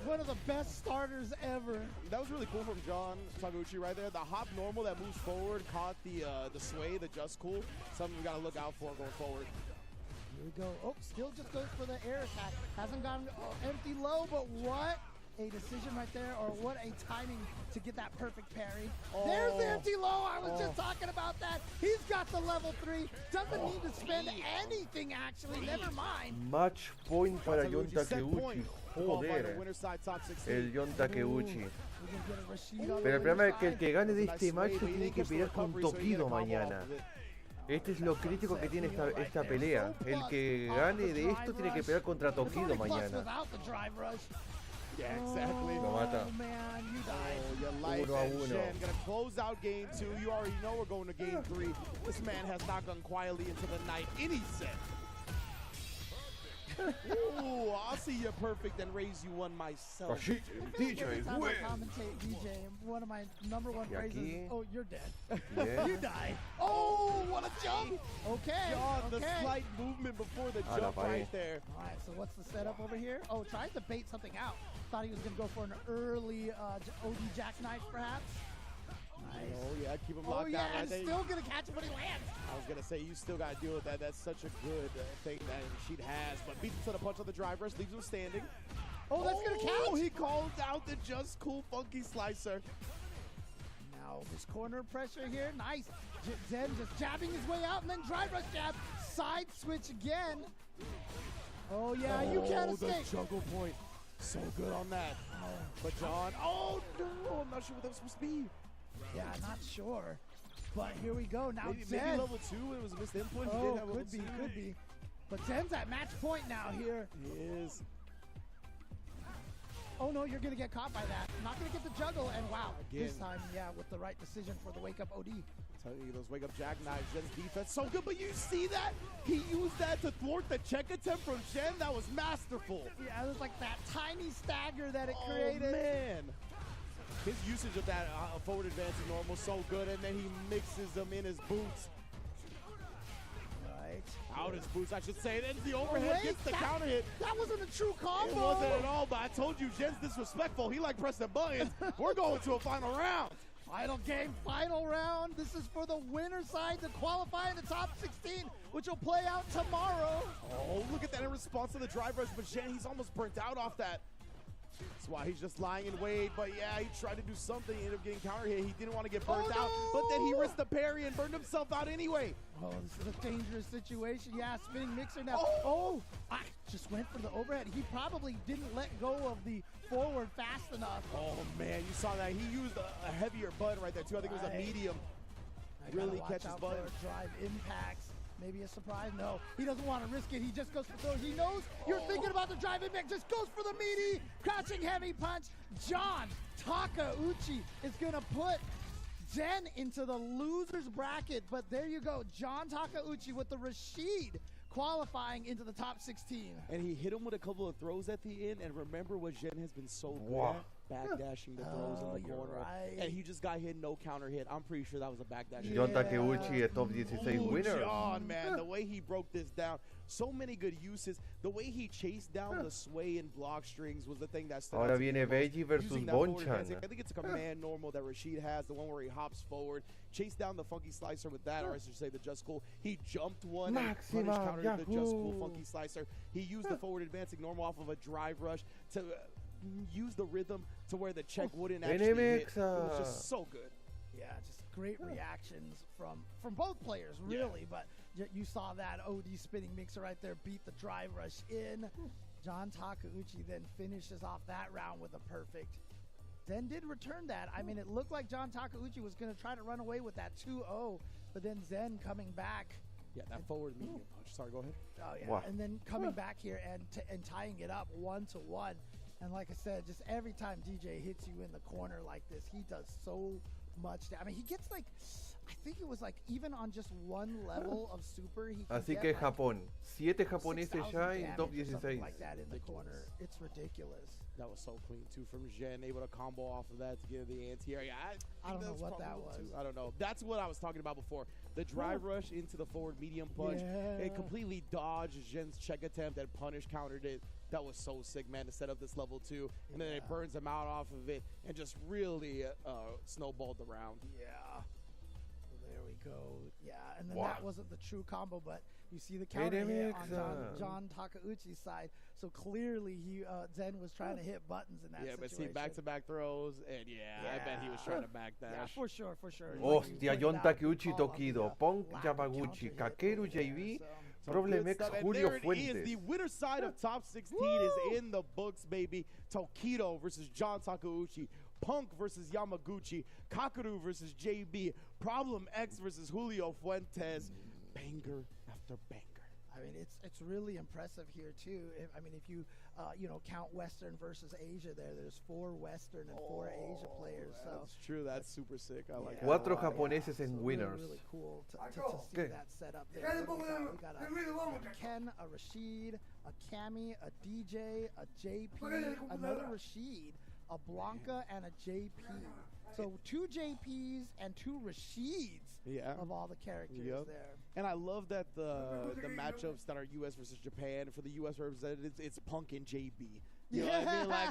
one of the best starters ever. That was really cool from John Takeuchi right there. The hop normal that moves forward caught the sway, the just cool. Something we got to look out for going forward. Here we go. Oh, still just goes for the air attack. Hasn't gone empty low, but what a decision right there, or what a timing to get that perfect parry. There's the empty low. I was just talking about that. He's got the level 3. Doesn't need to spend anything, actually. Never mind. Match point para John Takeuchi. Joder. El John Takeuchi. Pero el problema es que el que gane de este match tiene que pelear con Tokido mañana. Este es lo crítico que tiene esta pelea. El que gane de esto tiene que pelear contra Tokido mañana. Yeah, exactly. Lo mata. Oh, man, you died. 1-1. Gonna close out game 2. You already know we're going to game 3. This man has not gone quietly into the night any set. Ooh, I'll see you perfect and raise you one myself. DJ, every time I commentate DJ, one of my number one phrases, oh, you're dead. Yeah. You died. Oh, what a jump. Okay. John, okay. the slight movement before the jump right there. All right, so what's the setup over here? Oh, tries to bait something out. Thought he was going to go for an early OD jackknife, perhaps. Nice. Oh, yeah, keep him locked down. And still going to catch him when he lands. I was going to say, you still got to deal with that. That's such a good thing that Rashid has. But beats him to the punch on the drive rush, leaves him standing. Oh, that's going to count. He calls out the just cool funky slicer. Now, this corner pressure here. Nice. Zen just jabbing his way out and then drive rush jab. Side switch again. Oh, yeah, you can't escape. The juggle point. So good on that. But John, oh, no, I'm not sure what that was supposed to be. Yeah, not sure. But here we go. Now maybe level 2 when it was a missed input. Oh, could be. But Zen's at match point now here. He is. Oh, no, you're going to get caught by that. Not going to get the juggle. And wow, Again. This time, yeah, with the right decision for the wake-up OD. Tell you, those wake-up jackknives, Jen's defense, so good. But you see that? He used that to thwart the check attempt from Jen. That was masterful. Yeah, it was like that tiny stagger that it created. Oh, man. His usage of that forward advance is normal, so good, and then he mixes them in his boots. Right. Out his boots, I should say. Then the overhead gets the counter hit. That wasn't a true combo. It wasn't at all, but I told you, Jen's disrespectful. He like pressing buttons. We're going to a final round. Final game, final round. This is for the winner side to qualify in the top 16, which will play out tomorrow. Oh, look at that in response to the drive rush, but Jen, he's almost burnt out off that. That's why he's just lying in wait, but yeah, he tried to do something, he ended up getting counter hit. He didn't want to get burnt out, but then he risked the parry and burned himself out anyway. Oh, this is a dangerous situation. Yeah, spinning mixer now. Oh, I just went for the overhead. He probably didn't let go of the forward fast enough. Oh, man, you saw that. He used a heavier button right there, too. I think it was a medium. I really watch catches out button. for drive impacts. Maybe a surprise? No, he doesn't want to risk it. He just goes for throws. He knows you're thinking about the driving back. Just goes for the meaty, crouching heavy punch. John Takeuchi is going to put Zen into the loser's bracket. But there you go. John Takeuchi with the Rashid qualifying into the top 16. And he hit him with a couple of throws at the end. And remember what Jen has been so good at? Backdashing the throws in the corner. Right. And he just got hit, no counter hit. I'm pretty sure that was a backdash. John Takeuchi, a top 16 winner. John, man, the way he broke this down. So many good uses. The way he chased down the sway and block strings was the thing that stood Ahora out to me viene the most. Veggie versus Using that forward Bonchan. advancing, I think it's a command normal that Rashid has, the one where he hops forward, chased down the funky slicer with that, or I should say the Just Cool. He jumped one and punish countered the Just Cool funky slicer. He used the forward advancing normal off of a drive rush to use the rhythm to where the check wouldn't actually hit. It was just so good. Yeah, just great reactions from both players, really. But you saw that OD spinning mixer right there beat the drive rush in. John Takeuchi then finishes off that round with a perfect. Zen did return that. I mean, it looked like John Takeuchi was going to try to run away with that 2-0, but then Zen coming back. Yeah, that forward medium punch. Sorry, go ahead. Oh, yeah. And then coming back here and tying it up 1-1. And like I said, just every time DJ hits you in the corner like this, he does so much. I mean, he gets like, I think it was like even on just one level of super, he can Así get que like Japón, 7 japoneses 6,000 ya en top damage or 16. something like that in the corner. It's ridiculous. That was so clean too from Jen, able to combo off of that to get the anti-air. I don't know what that was. I don't know. That's what I was talking about before. The drive rush into the forward medium punch. It completely dodged Jen's check attempt and punish countered it. That was so sick, man, to set up this level 2. And then it burns him out off of it and just really snowballed the round. Yeah. So there we go. Yeah, and then that wasn't the true combo, but you see the counter hit on John Takeuchi's side. So clearly Zen was trying to hit buttons in that situation. But see, back-to-back throws, and I bet he was trying to backdash. Yeah, for sure. Hostia, John Takeuchi, Tokido, Punk, Yamaguchi, Kakeru, JV, Problemex, Julio Fuentes. The winner side of top 16 is in the books, baby. Tokido versus John Takeuchi. Punk versus Yamaguchi. Kakeru versus JB. Problem X versus Julio Fuentes. Banger after banger. I mean, it's really impressive here too. If you count Western versus Asia, there's 4 Western and 4 Asia players. So that's true. That's super sick. I like that. 4 japoneses en winners. Really cool to see that set up there. We got a Ken, a Rashid, a Cammy, a DJ, a JP, another Rashid, a Blanca, and a JP. So 2 JPs and 2 Rashids of all the characters there. And I love that the matchups that are U.S. versus Japan, for the U.S. representatives, it's Punk and JB. You know what I mean? Like,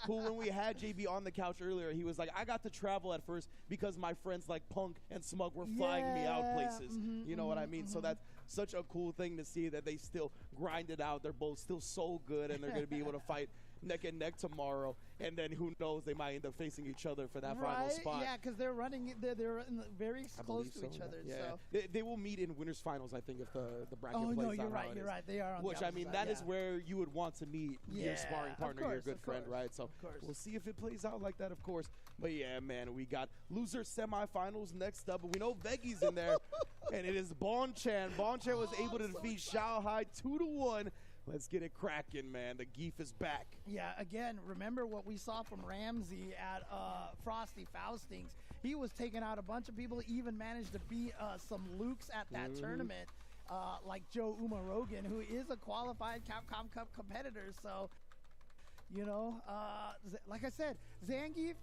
who when we had JB on the couch earlier, he was like, I got to travel at first because my friends like Punk and Smug were flying me out places. You know what I mean? So that's such a cool thing to see that they still grind it out. They're both still so good, and they're going to be able to fight neck and neck tomorrow, and then who knows, they might end up facing each other for that final spot. Yeah, because they're very close to each other. Yeah, so. they will meet in winners finals, I think, if the bracket plays out. Oh no, you're right. They are on which the I mean, side, that is where you would want to meet your sparring partner, your good friend, right? So we'll see if it plays out like that, of course. But yeah, man, we got loser semifinals next up, but we know Veggie's in there, and it is Bonchan. Bonchan was able to defeat Xiao Hai 2-1. Let's get it cracking, man. The Geef is back. Yeah, again, remember what we saw from Ramsey at Frosty Faustings. He was taking out a bunch of people, even managed to beat some Lukes at that tournament, like Joe Umarogan, who is a qualified Capcom Cup competitor. So, like I said, Zangief,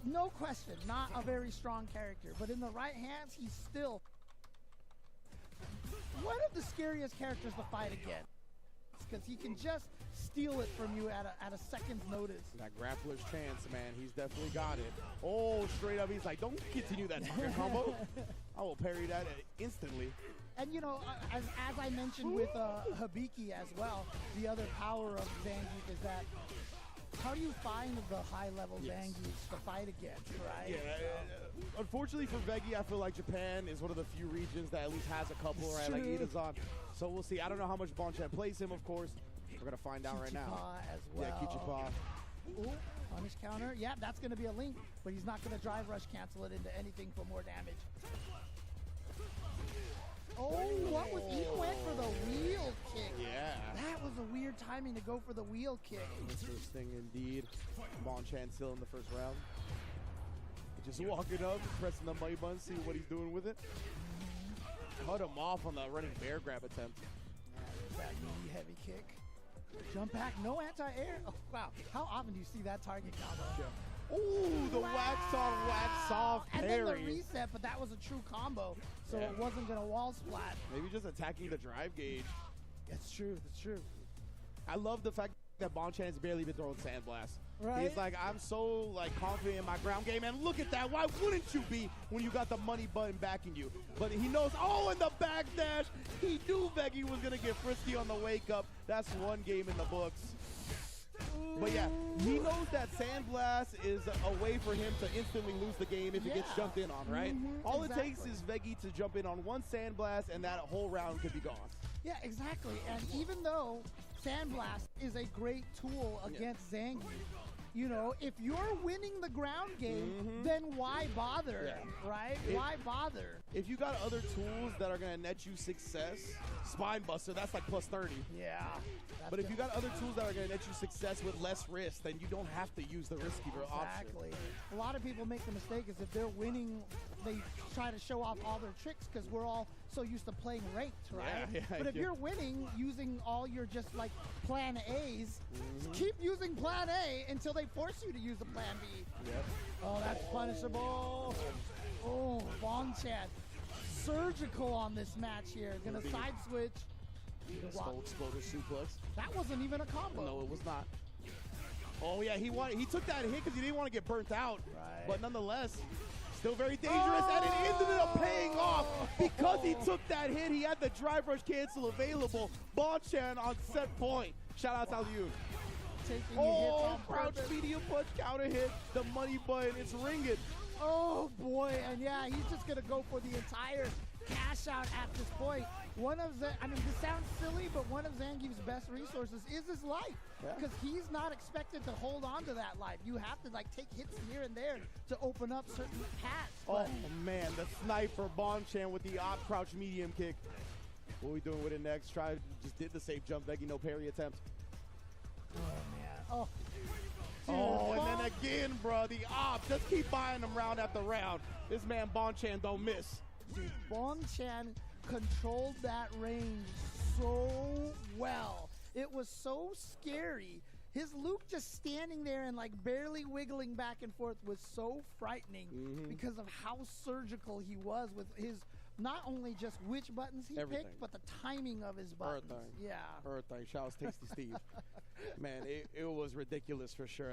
no question, not a very strong character. But in the right hands, he's still one of the scariest characters to fight against. Because he can just steal it from you at a second's notice. That grappler's chance, man. He's definitely got it. Oh, straight up. He's like, don't continue that target combo. I will parry that instantly. And, as I mentioned with Hibiki as well, the other power of Zangief is that how do you find the high-level Zangiefs to fight against, right? Yeah. Unfortunately for Veggie, I feel like Japan is one of the few regions that at least has a couple, right? Like Idazan. So we'll see. I don't know how much Bonchan plays him, of course. We're going to find out right now. As well. Yeah, Kichipa. Ooh, punish counter. Yeah, that's going to be a link, but he's not going to drive rush cancel it into anything for more damage. Oh, what timing to go for the wheel kick. Interesting indeed. Bonchan still in the first round. Just walking up, pressing the money button, see what he's doing with it. Cut him off on the running bear grab attempt. That knee heavy kick. Jump back, no anti-air. Oh, wow. How often do you see that target combo? Ooh, the wax on, wax off And parry. then the reset, but that was a true combo, so it wasn't going to wall splat. Maybe just attacking the drive gauge. That's true, that's true. I love the fact that Bonchan has barely been throwing Sandblast. Right. He's like, I'm so confident in my ground game, and look at that. Why wouldn't you be when you got the money button backing you? But he knows, in the backdash, he knew Veggie was going to get frisky on the wake up. That's one game in the books. But yeah, he knows that Sandblast is a way for him to instantly lose the game if it gets jumped in on, right? All it takes is Veggie to jump in on one Sandblast, and that whole round could be gone. Yeah, exactly. And even though Sandblast is a great tool against Zangief, you know, if you're winning the ground game, then why bother, right? Why bother? If you got other tools that are going to net you success, Spinebuster, that's like plus 30. Yeah. But if you got other tools that are going to net you success with less risk, then you don't have to use the riskier option. Exactly. A lot of people make the mistake is if they're winning, they try to show off all their tricks because we're all so used to playing ranked, right? Yeah, but if you're winning using all your just like plan A's, keep using plan A until they force you to use the plan B. Yep. Oh, that's punishable. Oh, Bonchan. Surgical on this match here. Gonna side switch. Exploder suplex. That wasn't even a combo. No, it was not. Oh yeah, he took that hit because he didn't want to get burnt out. Right. But nonetheless, still very dangerous, and it ended up paying off because he took that hit. He had the drive rush cancel available. Bonchan on set point. Shout out to you. Crouch medium punch counter hit. The money button, it's ringing. Oh boy, and yeah, he's just gonna go for the entire cash out at this point. This sounds silly, but one of Zangief's best resources is his life. Because he's not expected to hold on to that life. You have to take hits here and there to open up certain paths. Oh man, the sniper Bonchan with the op crouch medium kick. What are we doing with it next? Just did the safe jump, Veggie, no parry attempt. Oh man. And then again, bro, the op. Just keep buying them round after round. This man Bonchan don't miss. Dude, Bonchan controlled that range so well. It was so scary. His Luke just standing there and barely wiggling back and forth was so frightening because of how surgical he was with his not only just which buttons he picked, but the timing of his buttons. Everything. Shout out Tasty Steve. Man, it was ridiculous for sure.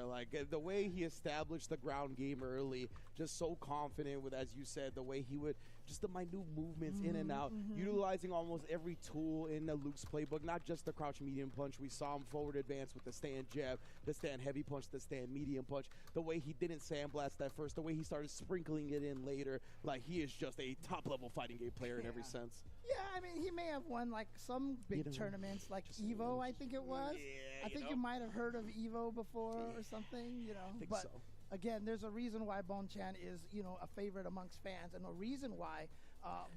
The way he established the ground game early, just so confident with, as you said, the way he would, just the minute movements in and out, utilizing almost every tool in the Luke's playbook, not just the crouch medium punch. We saw him forward advance with the stand jab, the stand heavy punch, the stand medium punch, the way he didn't sandblast that first, the way he started sprinkling it in later. He is just a top-level fighting game player in every sense. Yeah, he may have won some big tournaments like Evo, I think it was. I think you might have heard of Evo before or something, I think but so. Again, there's a reason why Bonchan is, a favorite amongst fans, and a reason why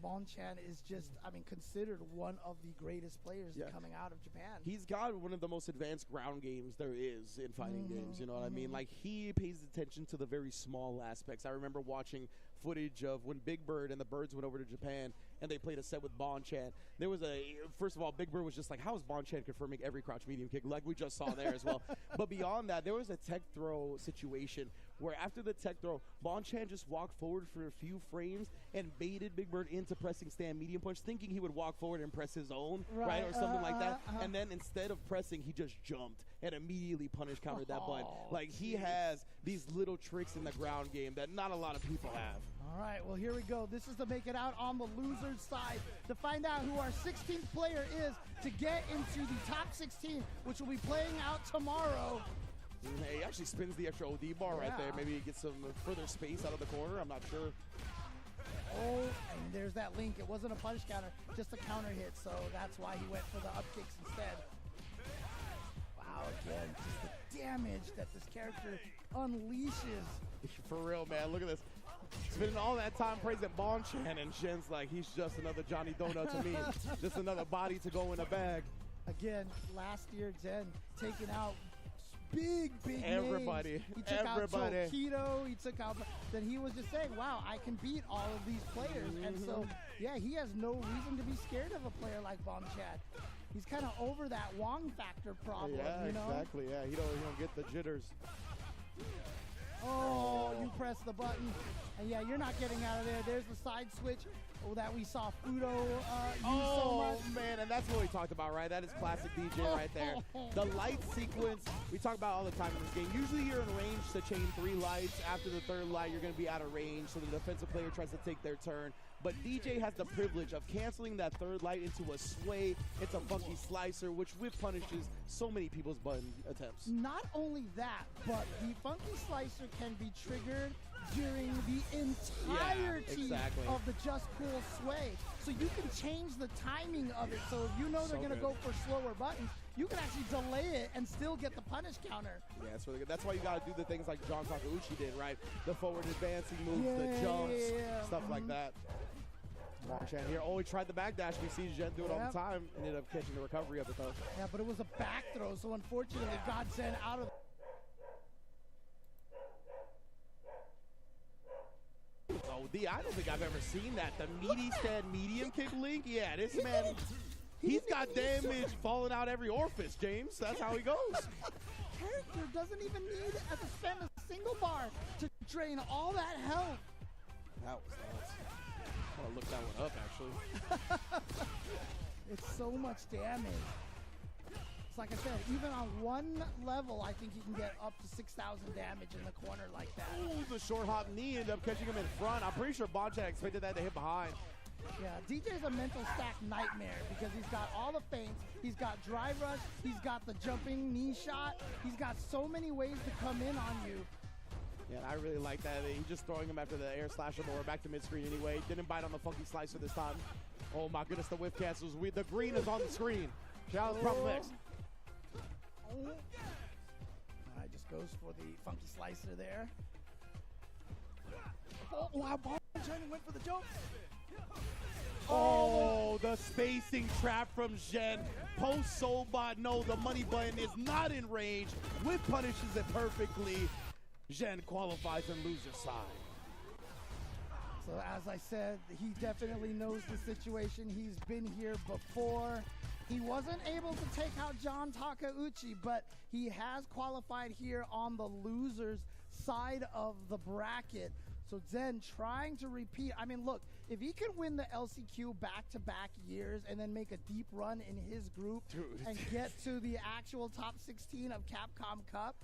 Bonchan is just, considered one of the greatest players coming out of Japan. He's got one of the most advanced ground games there is in fighting games, you know what I mean? He pays attention to the very small aspects. I remember watching footage of when Big Bird and the Birds went over to Japan and they played a set with Bonchan. There was first of all, Big Bird was just how is Bonchan confirming every crouch medium kick like we just saw there as well. But beyond that, there was a tech throw situation where after the tech throw, Bonchan just walked forward for a few frames and baited Big Bird into pressing stand medium punch, thinking he would walk forward and press his own, right? Or something like that. And then instead of pressing, he just jumped and immediately punish countered that button. He has these little tricks in the ground game that not a lot of people have. All right, well, here we go. This is to make it out on the loser's side to find out who our 16th player is to get into the top 16, which will be playing out tomorrow. He actually spins the extra OD bar right there. Maybe he gets some further space out of the corner. I'm not sure. Oh, and there's that link. It wasn't a punish counter, just a counter hit, so that's why he went for the up kicks instead. Wow, again, just the damage that this character unleashes. For real, man. Look at this. Spending all that time praising Bonchan, and Shen's he's just another Johnny Donut to me. Just another body to go in a bag. Again, last year, Zen taking out big everybody. names. He took out Keto. He took out. Then he was just saying, "Wow, I can beat all of these players." And so, yeah, he has no reason to be scared of a player like Bombchad. He's kind of over that Wong factor problem. Yeah, you know? exactly. Yeah, he don't get the jitters. Oh, you press the button, and yeah, you're not getting out of there. There's the side switch that we saw Fudo use so much. Man, and that's what we talked about, right? That is classic DJ right there. The light sequence we talk about all the time in this game. Usually you're in range to chain 3 lights. After the 3rd light, you're going to be out of range, so the defensive player tries to take their turn. But DJ has the privilege of canceling that 3rd light into a sway. It's a funky slicer, which whip punishes so many people's button attempts. Not only that, but the funky slicer can be triggered during the entirety of the Just Cool sway. So you can change the timing of it. So if you know they're going to go for slower buttons, you can actually delay it and still get the punish counter. Yeah, it's really good. That's why you got to do the things like John Takeuchi did, right? The forward advancing moves, the jumps, stuff like that. Bombchad here. Oh, he tried the backdash. We see Jen do it all the time. Ended up catching the recovery of it, though. Yeah, but it was a back throw, so unfortunately it got Zen out of... Oh, I don't think I've ever seen that. The meaty stand medium kick link? Yeah, this man, he's got damage falling out every orifice, James. That's how he goes. Character doesn't even need to spend a single bar to drain all that health. That was nuts. I'm going to look that one up, actually. It's so much damage. It's like I said, even on one level, I think you can get up to 6,000 damage in the corner like that. Ooh, the short hop knee ended up catching him in front. I'm pretty sure Bombchad expected that to hit behind. Yeah, DJ's a mental stack nightmare because he's got all the feints, he's got drive rush, he's got the jumping knee shot, he's got so many ways to come in on you. Yeah, I really like that. He's just throwing him after the air slasher, but we're back to mid-screen anyway. Didn't bite on the funky slicer this time. Oh my goodness, the whip cancels. The green is on the screen. Challenge problem X. Just goes for the funky slicer there. Oh, wow, Bombchad went for the jump. Oh, the spacing trap from Zhen. Post Soulbot, no, the money button is not in range. Whip punishes it perfectly. Zhen qualifies on loser side. So as I said, he definitely knows the situation. He's been here before. He wasn't able to take out John Takeuchi, but he has qualified here on the losers side of the bracket. So Zen trying to repeat. I mean, look, if he can win the LCQ back-to-back years and then make a deep run in his group and get to the actual top 16 of Capcom Cup,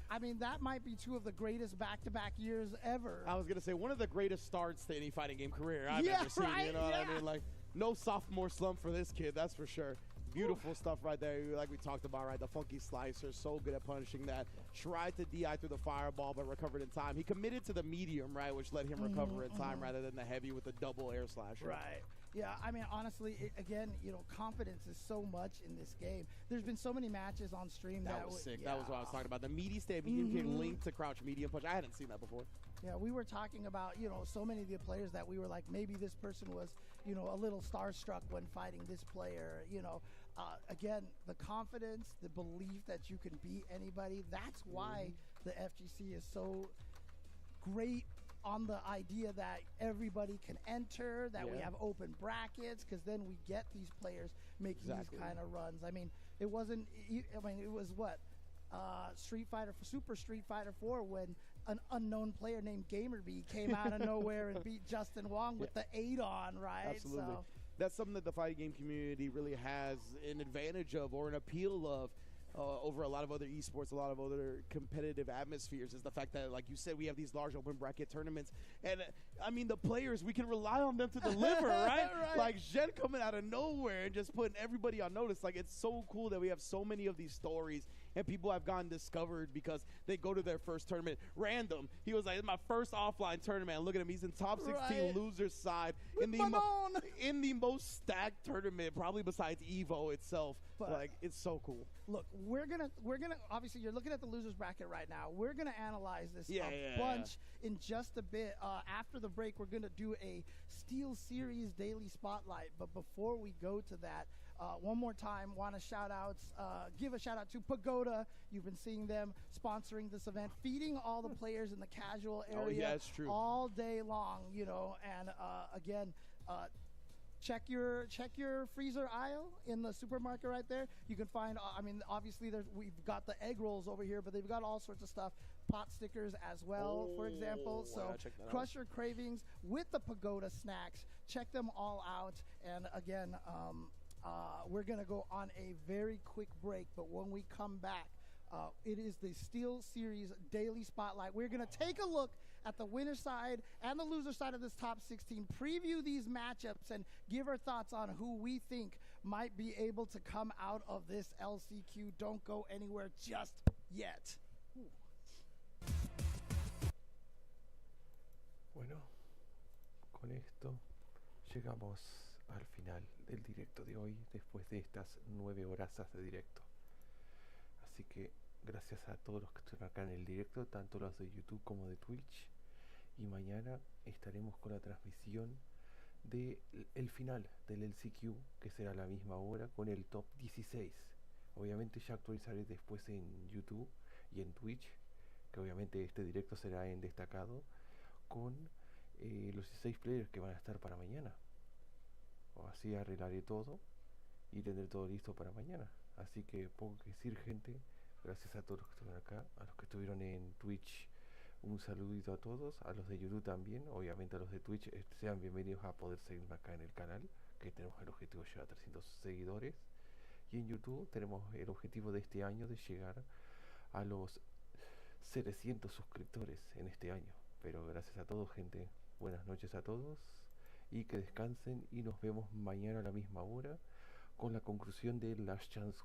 I mean, that might be 2 of the greatest back-to-back years ever. I was going to say, one of the greatest starts to any fighting game career I've ever seen. Right? You know what I mean? Like, no sophomore slump for this kid, that's for sure. Beautiful stuff right there, like we talked about, right? The funky slicer, so good at punishing that. Tried to DI through the fireball, but recovered in time. He committed to the medium, right, which let him recover in time rather than the heavy with the double air slasher. Right. Yeah, I mean, honestly, again, you know, confidence is so much in this game. There's been so many matches on stream that was sick. That was what I was talking about. The meaty stand medium kick linked to crouch medium punch. I hadn't seen that before. Yeah, we were talking about, you know, so many of the players that we were like, maybe this person was, you know, a little starstruck when fighting this player, you know. Again, the confidence, the belief that you can beat anybody, that's why the FGC is so great on the idea that everybody can enter, that we have open brackets, because then we get these players making these kind of runs. I mean, it wasn't, I mean, it was what? Super Street Fighter 4 when an unknown player named GamerBee came out of nowhere and beat Justin Wong with the 8-on, right? Absolutely. So, that's something that the fighting game community really has an advantage of or an appeal of over a lot of other esports, a lot of other competitive atmospheres, is the fact that, like you said, we have these large open bracket tournaments. And, I mean, the players, we can rely on them to deliver, right? Like, Zhen coming out of nowhere and just putting everybody on notice. Like, it's so cool that we have so many of these stories and people have gotten discovered because they go to their first tournament random. He was like, it's my first offline tournament. Look at him. He's in top 16 losers side in the most stacked tournament, probably besides EVO itself. But like, it's so cool. Look, we're gonna obviously you're looking at the losers bracket right now. We're gonna analyze this a bunch in just a bit. After the break, we're gonna do a Steel Series daily spotlight. But before we go to that, one more time, want to give a shout out to Pagoda. You've been seeing them sponsoring this event, feeding all the players in the casual area Oh, yeah, it's true. all day long, you know. And again, check your freezer aisle in the supermarket right there. You can find, I mean, obviously we've got the egg rolls over here, but they've got all sorts of stuff. Pot stickers as well, for example. So crush your cravings with the Pagoda snacks. Check them all out. And again, we're going to go on a very quick break, but when we come back, it is the Steel Series Daily Spotlight. We're going to take a look at the winner side and the loser side of this top 16, preview these matchups, and give our thoughts on who we think might be able to come out of this LCQ. Don't go anywhere just yet. Bueno, con esto llegamos al final del directo de hoy, después de estas 9 horas de directo. Así que gracias a todos los que estuvieron acá en el directo, tanto los de YouTube como de Twitch. Y mañana estaremos con la transmisión del final del LCQ, que será a la misma hora, con el top 16. Obviamente ya actualizaré después en YouTube y en Twitch, que obviamente este directo será en destacado, con los 16 players que van a estar para mañana. O así arreglaré todo y tendré todo listo para mañana. Así que poco que decir, gente. Gracias a todos los que estuvieron acá, a los que estuvieron en Twitch, un saludito a todos, a los de YouTube también, obviamente a los de Twitch, sean bienvenidos a poder seguirme acá en el canal, que tenemos el objetivo de llegar a 300 seguidores, y en YouTube tenemos el objetivo de este año de llegar a los 700 suscriptores en este año. Pero gracias a todos, gente, buenas noches a todos, y que descansen, y nos vemos mañana a la misma hora, con la conclusión de Last Chance